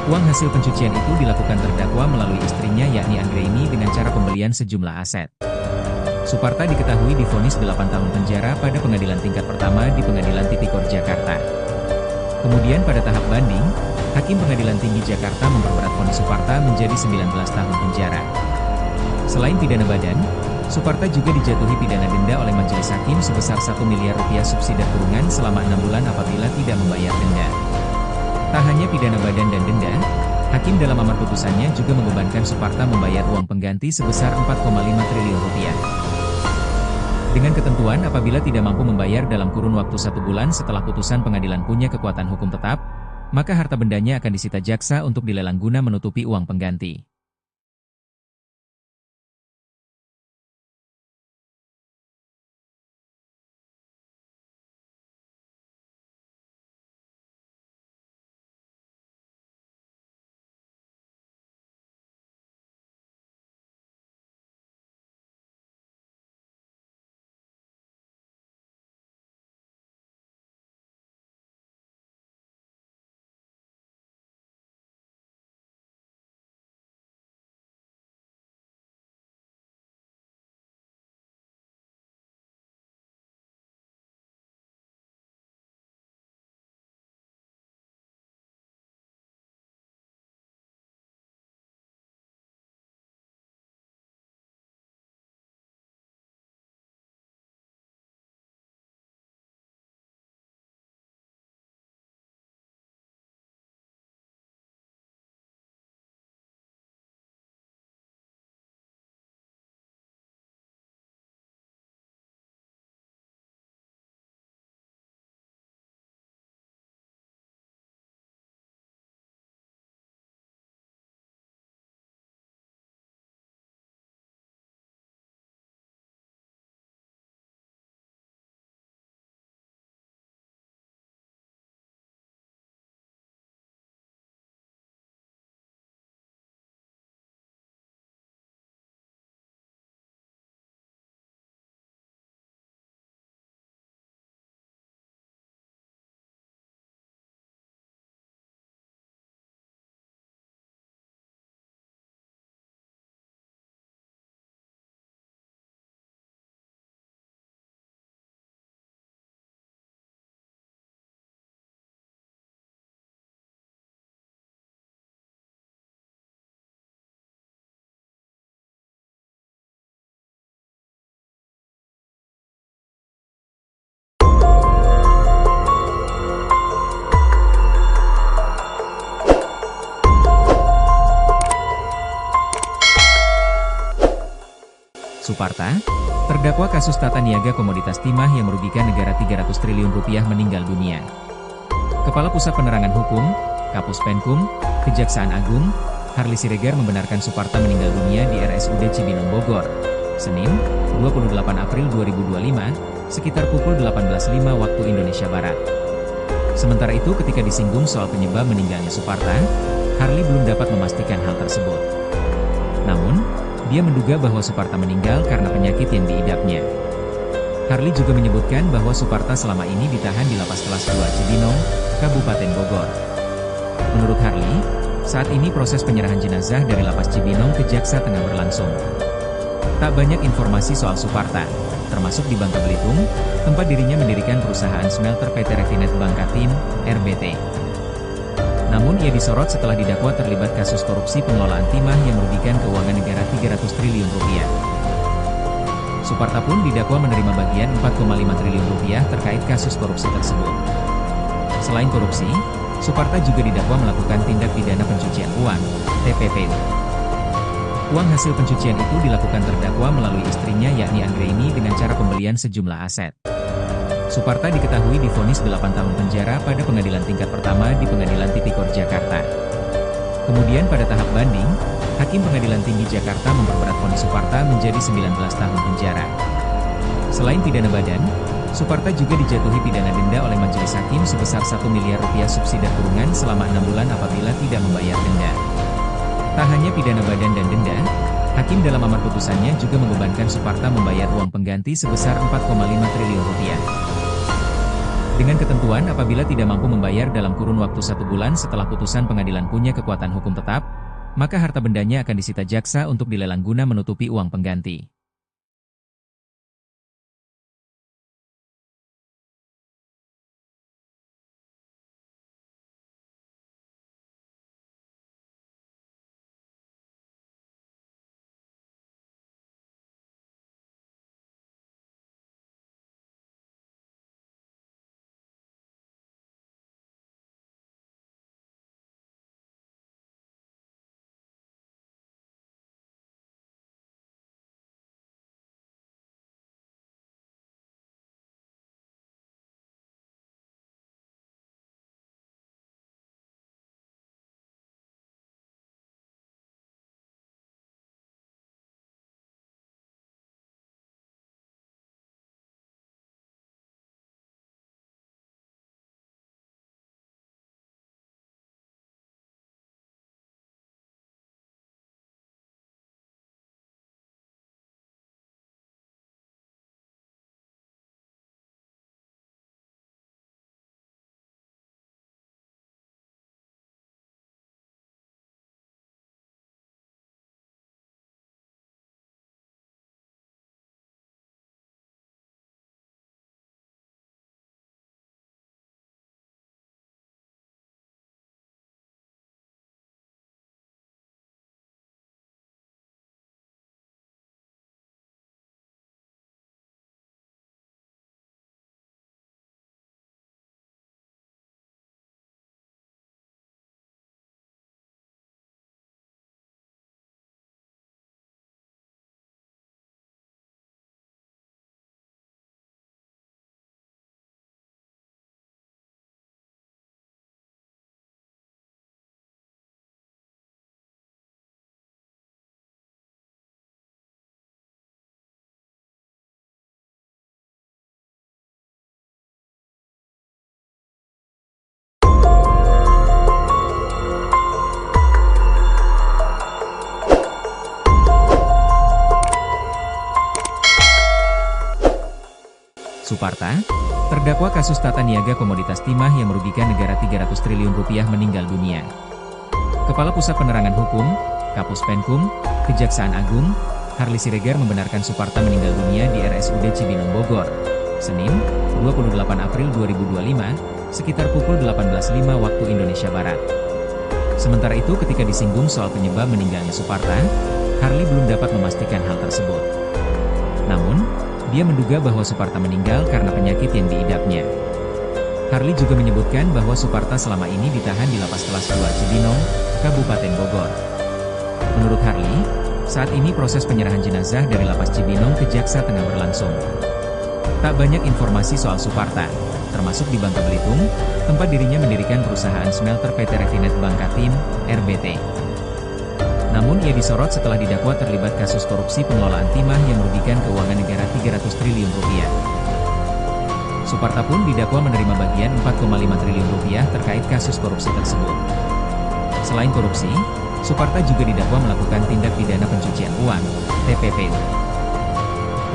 Uang hasil pencucian itu dilakukan terdakwa melalui istrinya yakni Anggraini dengan cara pembelian sejumlah aset. Suparta diketahui divonis 8 tahun penjara pada pengadilan tingkat pertama di Pengadilan Tipikor Jakarta. Kemudian pada tahap banding, Hakim Pengadilan Tinggi Jakarta memperberat vonis Suparta menjadi 19 tahun penjara. Selain pidana badan, Suparta juga dijatuhi pidana denda oleh majelis hakim sebesar 1 miliar rupiah subsidi kurungan selama 6 bulan apabila tidak membayar denda. Tak hanya pidana badan dan denda, Hakim dalam amar putusannya juga membebankan Suparta membayar uang pengganti sebesar 4,5 triliun rupiah. Dengan ketentuan apabila tidak mampu membayar dalam kurun waktu 1 bulan setelah putusan pengadilan punya kekuatan hukum tetap, maka harta bendanya akan disita jaksa untuk dilelang guna menutupi uang pengganti. Suparta, terdakwa kasus tata niaga komoditas timah yang merugikan negara 300 triliun rupiah meninggal dunia. Kepala Pusat Penerangan Hukum, Kapus Penkum, Kejaksaan Agung, Harli Siregar membenarkan Suparta meninggal dunia di RSUD Cibinong Bogor, Senin, 28 April 2025, sekitar pukul 18.05 waktu Indonesia Barat. Sementara itu ketika disinggung soal penyebab meninggalnya Suparta, Harli belum dapat memastikan hal tersebut. Namun, dia menduga bahwa Suparta meninggal karena penyakit yang diidapnya. Harli juga menyebutkan bahwa Suparta selama ini ditahan di Lapas Kelas 2 Cibinong, Kabupaten Bogor. Menurut Harli, Saat ini proses penyerahan jenazah dari Lapas Cibinong ke Jaksa tengah berlangsung. Tak banyak informasi soal Suparta, termasuk di Bangka Belitung, tempat dirinya mendirikan perusahaan smelter PT Refinet Bangkatim, RBT. Namun ia disorot setelah didakwa terlibat kasus korupsi pengelolaan timah yang merugikan keuangan negara 300 triliun rupiah. Suparta pun didakwa menerima bagian 4,5 triliun rupiah terkait kasus korupsi tersebut. Selain korupsi, Suparta juga didakwa melakukan tindak pidana pencucian uang, TPPU. Uang hasil pencucian itu dilakukan terdakwa melalui istrinya yakni Anggraini dengan cara pembelian sejumlah aset. Suparta diketahui divonis 8 tahun penjara pada pengadilan tingkat pertama di Pengadilan Tipikor Jakarta. Kemudian pada tahap banding, Hakim Pengadilan Tinggi Jakarta memperberat vonis Suparta menjadi 19 tahun penjara. Selain pidana badan, Suparta juga dijatuhi pidana denda oleh majelis hakim sebesar 1 miliar rupiah subsidi kurungan selama 6 bulan apabila tidak membayar denda. Tak hanya pidana badan dan denda, Hakim dalam amar putusannya juga membebankan Suparta membayar uang pengganti sebesar 4,5 triliun rupiah. Dengan ketentuan apabila tidak mampu membayar dalam kurun waktu 1 bulan setelah putusan pengadilan punya kekuatan hukum tetap, maka harta bendanya akan disita jaksa untuk dilelang guna menutupi uang pengganti. Suparta, terdakwa kasus tata niaga komoditas timah yang merugikan negara 300 triliun rupiah meninggal dunia. Kepala Pusat Penerangan Hukum, Kapus Penkum, Kejaksaan Agung, Harli Siregar membenarkan Suparta meninggal dunia di RSUD Cibinong Bogor, Senin, 28 April 2025, sekitar pukul 18.05 waktu Indonesia Barat. Sementara itu ketika disinggung soal penyebab meninggalnya Suparta, Harli belum dapat memastikan hal tersebut. Namun, dia menduga bahwa Suparta meninggal karena penyakit yang diidapnya. Harli juga menyebutkan bahwa Suparta selama ini ditahan di Lapas Kelas 2 Cibinong, Kabupaten Bogor. Menurut Harli, saat ini proses penyerahan jenazah dari Lapas Cibinong ke Jaksa tengah berlangsung. Tak banyak informasi soal Suparta, termasuk di Bangka Belitung, tempat dirinya mendirikan perusahaan smelter PT Refinet Bangkatim, RBT. Namun ia disorot setelah didakwa terlibat kasus korupsi pengelolaan timah yang merugikan keuangan negara 300 triliun rupiah. Suparta pun didakwa menerima bagian 4,5 triliun rupiah terkait kasus korupsi tersebut. Selain korupsi, Suparta juga didakwa melakukan tindak pidana pencucian uang, TPPU.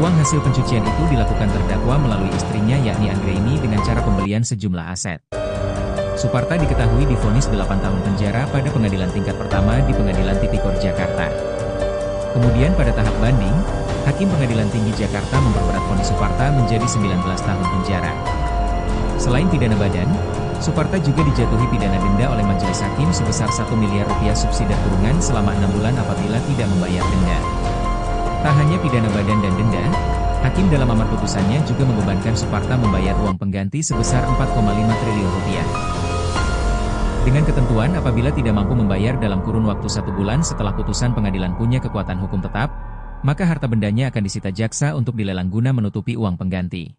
Uang hasil pencucian itu dilakukan terdakwa melalui istrinya yakni Anggraini dengan cara pembelian sejumlah aset. Suparta diketahui divonis 8 tahun penjara pada pengadilan tingkat pertama di Pengadilan Tipikor Jakarta. Kemudian pada tahap banding, Hakim Pengadilan Tinggi Jakarta memperberat vonis Suparta menjadi 19 tahun penjara. Selain pidana badan, Suparta juga dijatuhi pidana denda oleh majelis hakim sebesar 1 miliar rupiah subsidi kurungan selama 6 bulan apabila tidak membayar denda. Tak hanya pidana badan dan denda, Hakim dalam amar putusannya juga membebankan Suparta membayar uang pengganti sebesar 4,5 triliun rupiah. Dengan ketentuan apabila tidak mampu membayar dalam kurun waktu 1 bulan setelah putusan pengadilan punya kekuatan hukum tetap, maka harta bendanya akan disita jaksa untuk dilelang guna menutupi uang pengganti.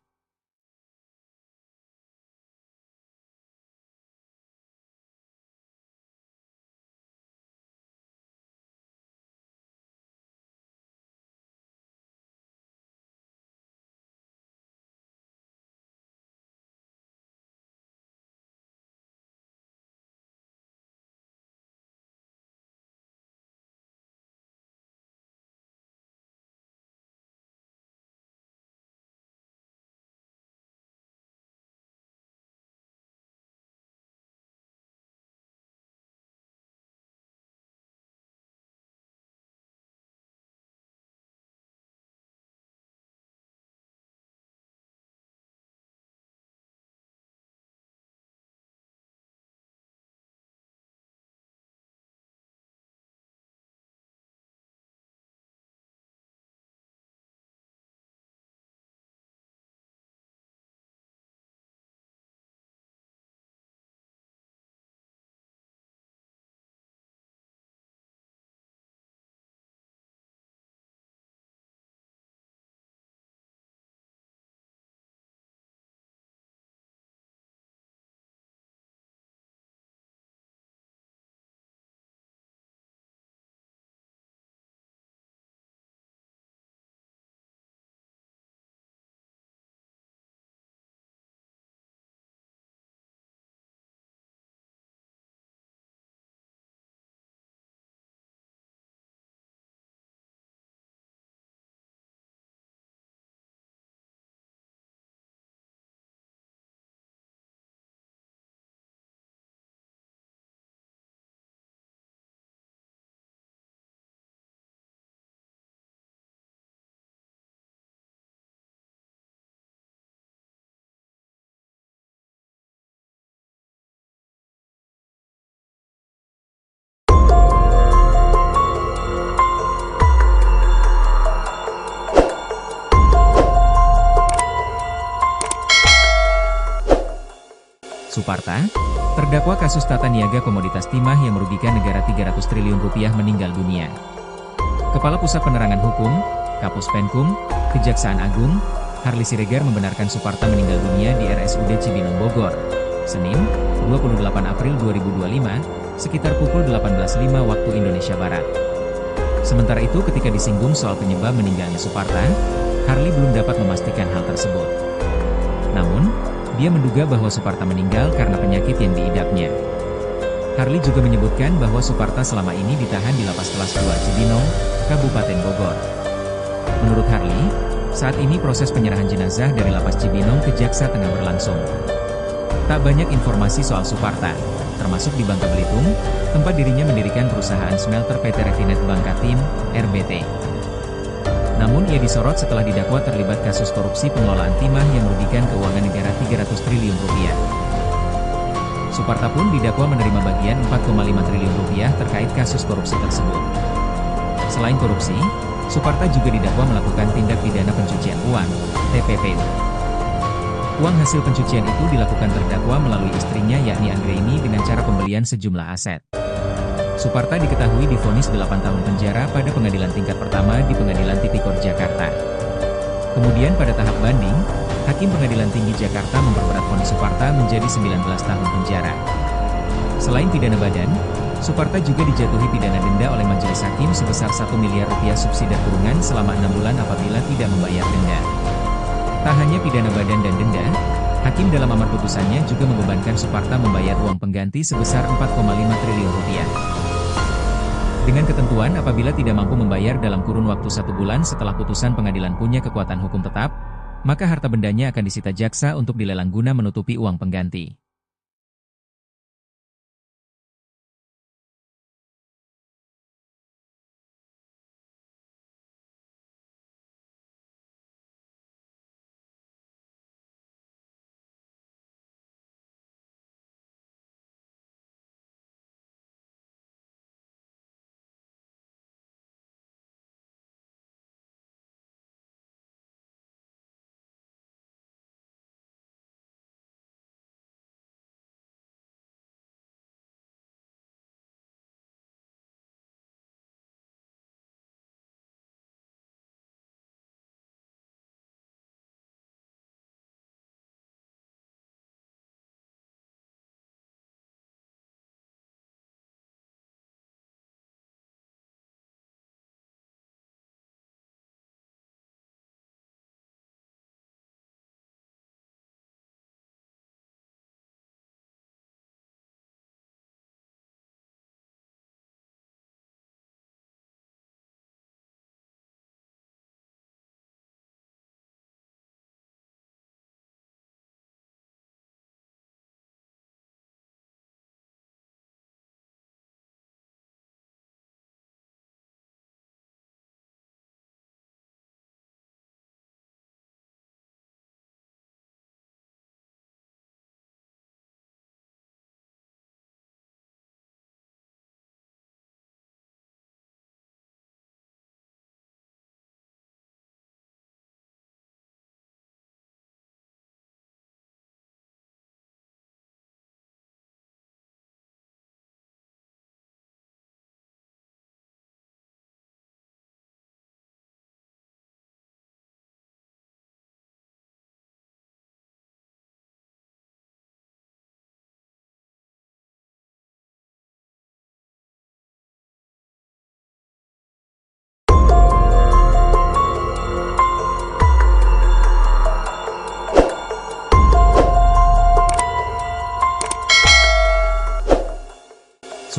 Suparta, terdakwa kasus tata niaga komoditas timah yang merugikan negara 300 triliun rupiah meninggal dunia. Kepala Pusat Penerangan Hukum, Kapus Penkum, Kejaksaan Agung, Harli Siregar membenarkan Suparta meninggal dunia di RSUD Cibinong Bogor, Senin, 28 April 2025, sekitar pukul 18.05 waktu Indonesia Barat. Sementara itu ketika disinggung soal penyebab meninggalnya Suparta, Harli belum dapat memastikan hal tersebut. Namun, dia menduga bahwa Suparta meninggal karena penyakit yang diidapnya. Harli juga menyebutkan bahwa Suparta selama ini ditahan di Lapas Kelas 2 Cibinong, Kabupaten Bogor. Menurut Harli, saat ini proses penyerahan jenazah dari Lapas Cibinong ke Jaksa tengah berlangsung. Tak banyak informasi soal Suparta, termasuk di Bangka Belitung, tempat dirinya mendirikan perusahaan smelter PT Refinet Bangkatim, RBT. Namun ia disorot setelah didakwa terlibat kasus korupsi pengelolaan timah yang merugikan keuangan negara 300 triliun rupiah. Suparta pun didakwa menerima bagian 4,5 triliun rupiah terkait kasus korupsi tersebut. Selain korupsi, Suparta juga didakwa melakukan tindak pidana pencucian uang, TPPU. Uang hasil pencucian itu dilakukan terdakwa melalui istrinya yakni Anggraini dengan cara pembelian sejumlah aset. Suparta diketahui divonis 8 tahun penjara pada pengadilan tingkat pertama di Pengadilan Tipikor Jakarta. Kemudian pada tahap banding, Hakim Pengadilan Tinggi Jakarta memperberat vonis Suparta menjadi 19 tahun penjara. Selain pidana badan, Suparta juga dijatuhi pidana denda oleh majelis hakim sebesar 1 miliar rupiah subsidi kurungan selama 6 bulan apabila tidak membayar denda. Tak hanya pidana badan dan denda, Hakim dalam amar putusannya juga membebankan Suparta membayar uang pengganti sebesar 4,5 triliun rupiah. Dengan ketentuan apabila tidak mampu membayar dalam kurun waktu 1 bulan setelah putusan pengadilan punya kekuatan hukum tetap, maka harta bendanya akan disita jaksa untuk dilelang guna menutupi uang pengganti.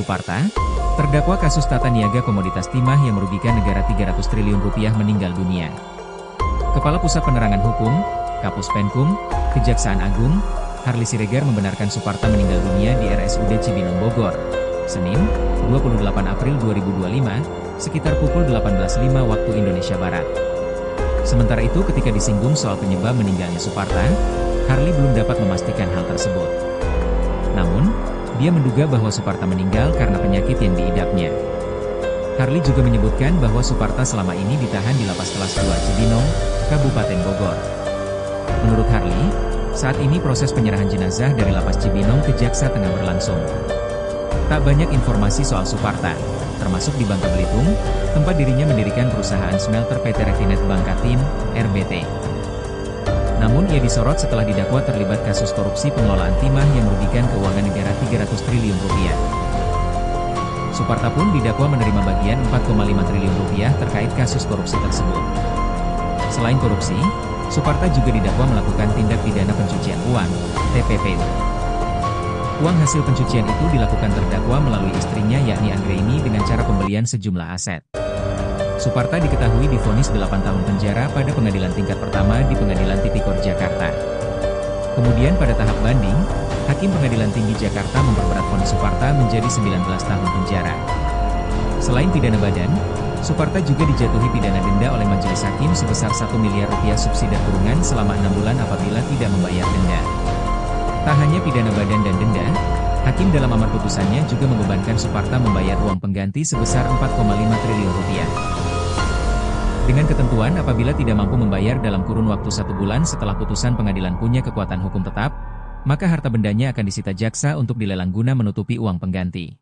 Suparta, terdakwa kasus tata niaga komoditas timah yang merugikan negara 300 triliun rupiah meninggal dunia. Kepala Pusat Penerangan Hukum, Kapus Penkum, Kejaksaan Agung, Harli Siregar membenarkan Suparta meninggal dunia di RSUD Cibinong Bogor, Senin, 28 April 2025, sekitar pukul 18.05 waktu Indonesia Barat. Sementara itu ketika disinggung soal penyebab meninggalnya Suparta, Harli belum dapat memastikan hal tersebut. Namun, dia menduga bahwa Suparta meninggal karena penyakit yang diidapnya. Harli juga menyebutkan bahwa Suparta selama ini ditahan di Lapas Kelas 2 Cibinong, Kabupaten Bogor. Menurut Harli, saat ini proses penyerahan jenazah dari Lapas Cibinong ke Jaksa tengah berlangsung. Tak banyak informasi soal Suparta, termasuk di Bangka Belitung, tempat dirinya mendirikan perusahaan smelter PT Refinet Bangkatim, RBT. Namun ia disorot setelah didakwa terlibat kasus korupsi pengelolaan timah yang merugikan keuangan negara 300 triliun rupiah. Suparta pun didakwa menerima bagian 4,5 triliun rupiah terkait kasus korupsi tersebut. Selain korupsi, Suparta juga didakwa melakukan tindak pidana pencucian uang, TPPU. Uang hasil pencucian itu dilakukan terdakwa melalui istrinya yakni Anggraini dengan cara pembelian sejumlah aset. Suparta diketahui divonis 8 tahun penjara pada pengadilan tingkat pertama di Pengadilan Tipikor Jakarta. Kemudian pada tahap banding, Hakim Pengadilan Tinggi Jakarta memperberat vonis Suparta menjadi 19 tahun penjara. Selain pidana badan, Suparta juga dijatuhi pidana denda oleh majelis hakim sebesar 1 miliar rupiah subsidi kurungan selama 6 bulan apabila tidak membayar denda. Tak hanya pidana badan dan denda, Hakim dalam amar putusannya juga membebankan Suparta membayar uang pengganti sebesar 4,5 triliun rupiah. Dengan ketentuan apabila tidak mampu membayar dalam kurun waktu 1 bulan setelah putusan pengadilan punya kekuatan hukum tetap, maka harta bendanya akan disita jaksa untuk dilelang guna menutupi uang pengganti.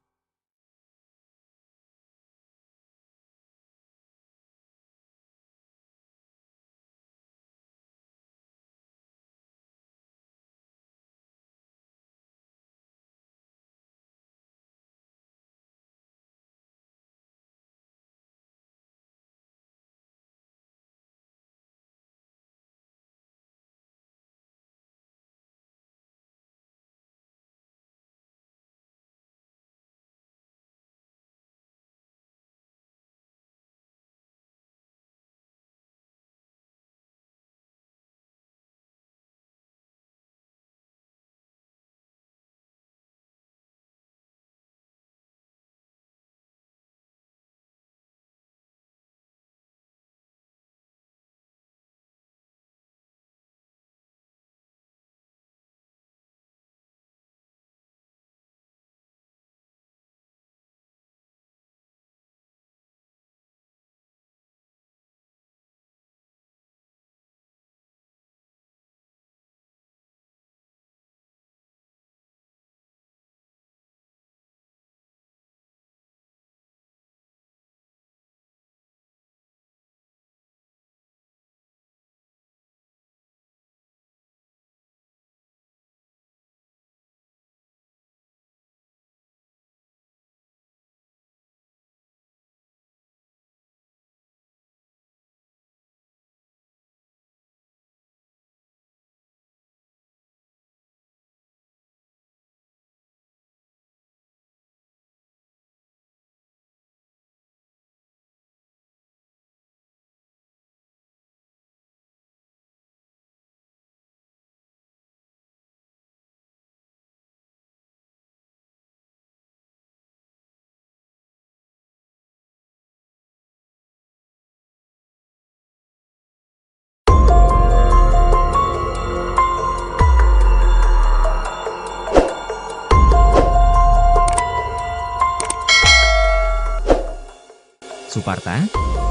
Suparta,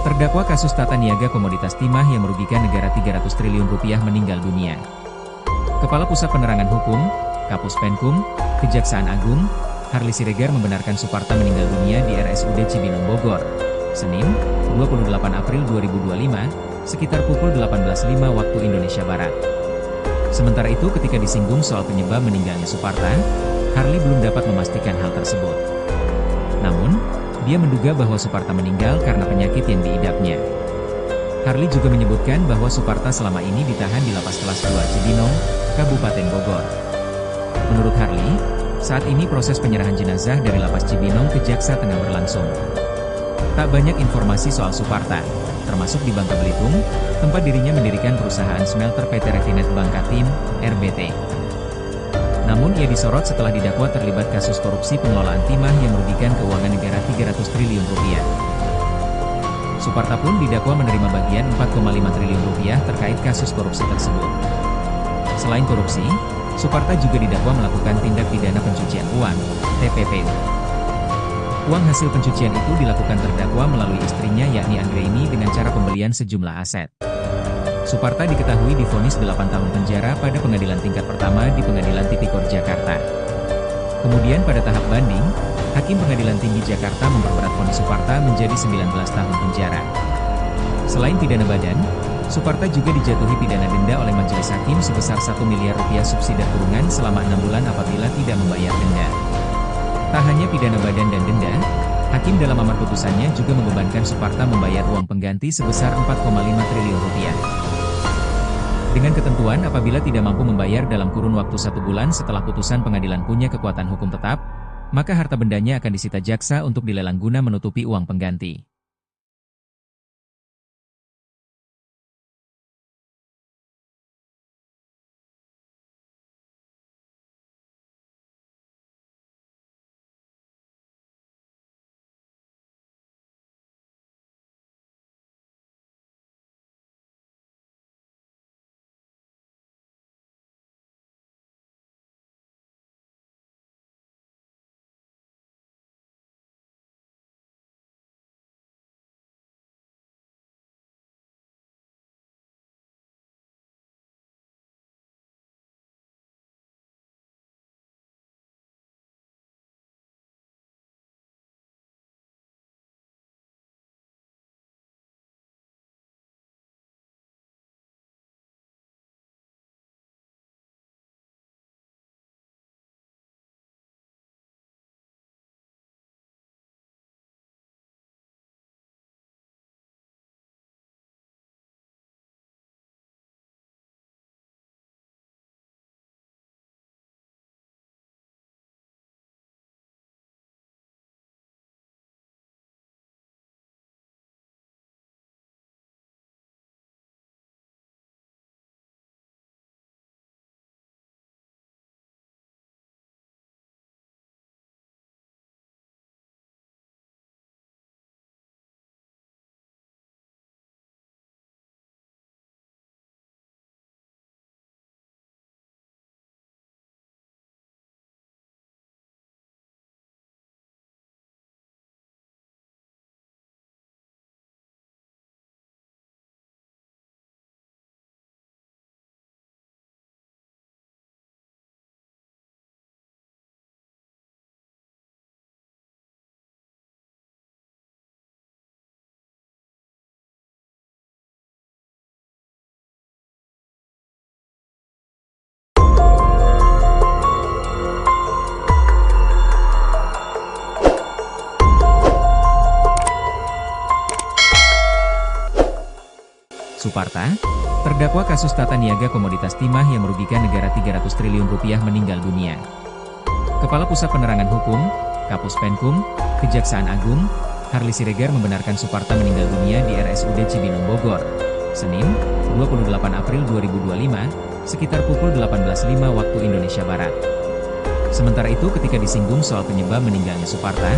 terdakwa kasus tata niaga komoditas timah yang merugikan negara 300 triliun rupiah meninggal dunia. Kepala Pusat Penerangan Hukum, Kapus Penkum, Kejaksaan Agung, Harli Siregar membenarkan Suparta meninggal dunia di RSUD Cibinong Bogor, Senin, 28 April 2025, sekitar pukul 18.05 waktu Indonesia Barat. Sementara itu ketika disinggung soal penyebab meninggalnya Suparta, Harli belum dapat memastikan hal tersebut. Namun, dia menduga bahwa Suparta meninggal karena penyakit yang diidapnya. Harli juga menyebutkan bahwa Suparta selama ini ditahan di Lapas Kelas 2 Cibinong, Kabupaten Bogor. Menurut Harli, Saat ini proses penyerahan jenazah dari Lapas Cibinong ke Jaksa tengah berlangsung. Tak banyak informasi soal Suparta, termasuk di Bangka Belitung, tempat dirinya mendirikan perusahaan smelter PT Refinet Bangkatim, RBT. Namun ia disorot setelah didakwa terlibat kasus korupsi pengelolaan timah yang merugikan keuangan negara 300 triliun rupiah. Suparta pun didakwa menerima bagian 4,5 triliun rupiah terkait kasus korupsi tersebut. Selain korupsi, Suparta juga didakwa melakukan tindak pidana pencucian uang, TPPU. Uang hasil pencucian itu dilakukan terdakwa melalui istrinya yakni Anggraini dengan cara pembelian sejumlah aset. Suparta diketahui divonis 8 tahun penjara pada pengadilan tingkat pertama di Pengadilan Tipikor Jakarta. Kemudian pada tahap banding, Hakim Pengadilan Tinggi Jakarta memperberat vonis Suparta menjadi 19 tahun penjara. Selain pidana badan, Suparta juga dijatuhi pidana denda oleh majelis hakim sebesar 1 miliar rupiah subsidi kurungan selama 6 bulan apabila tidak membayar denda. Tak hanya pidana badan dan denda, Hakim dalam amar putusannya juga membebankan Suparta membayar uang pengganti sebesar 4,5 triliun rupiah. Dengan ketentuan apabila tidak mampu membayar dalam kurun waktu 1 bulan setelah putusan pengadilan punya kekuatan hukum tetap, maka harta bendanya akan disita jaksa untuk dilelang guna menutupi uang pengganti. Suparta, terdakwa kasus tata niaga komoditas timah yang merugikan negara 300 triliun rupiah meninggal dunia. Kepala Pusat Penerangan Hukum, Kapus Penkum, Kejaksaan Agung, Harli Siregar membenarkan Suparta meninggal dunia di RSUD Cibinong Bogor, Senin, 28 April 2025, sekitar pukul 18.05 waktu Indonesia Barat. Sementara itu ketika disinggung soal penyebab meninggalnya Suparta,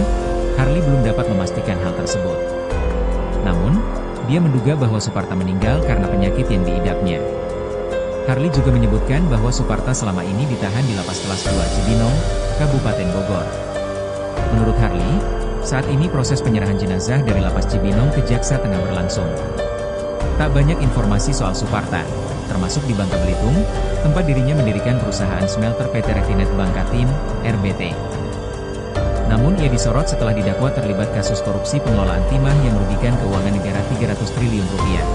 Harli belum dapat memastikan hal tersebut. Namun, dia menduga bahwa Suparta meninggal karena penyakit yang diidapnya. Harli juga menyebutkan bahwa Suparta selama ini ditahan di Lapas Kelas 2 Cibinong, Kabupaten Bogor. Menurut Harli, saat ini proses penyerahan jenazah dari Lapas Cibinong ke Jaksa tengah berlangsung. Tak banyak informasi soal Suparta, termasuk di Bangka Belitung, tempat dirinya mendirikan perusahaan smelter PT Refinet Bangkatim, RBT. Namun ia disorot setelah didakwa terlibat kasus korupsi pengelolaan timah yang merugikan keuangan negara 300 triliun rupiah.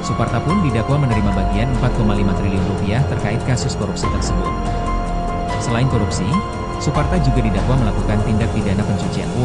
Suparta pun didakwa menerima bagian 4,5 triliun rupiah terkait kasus korupsi tersebut. Selain korupsi, Suparta juga didakwa melakukan tindak pidana pencucian uang.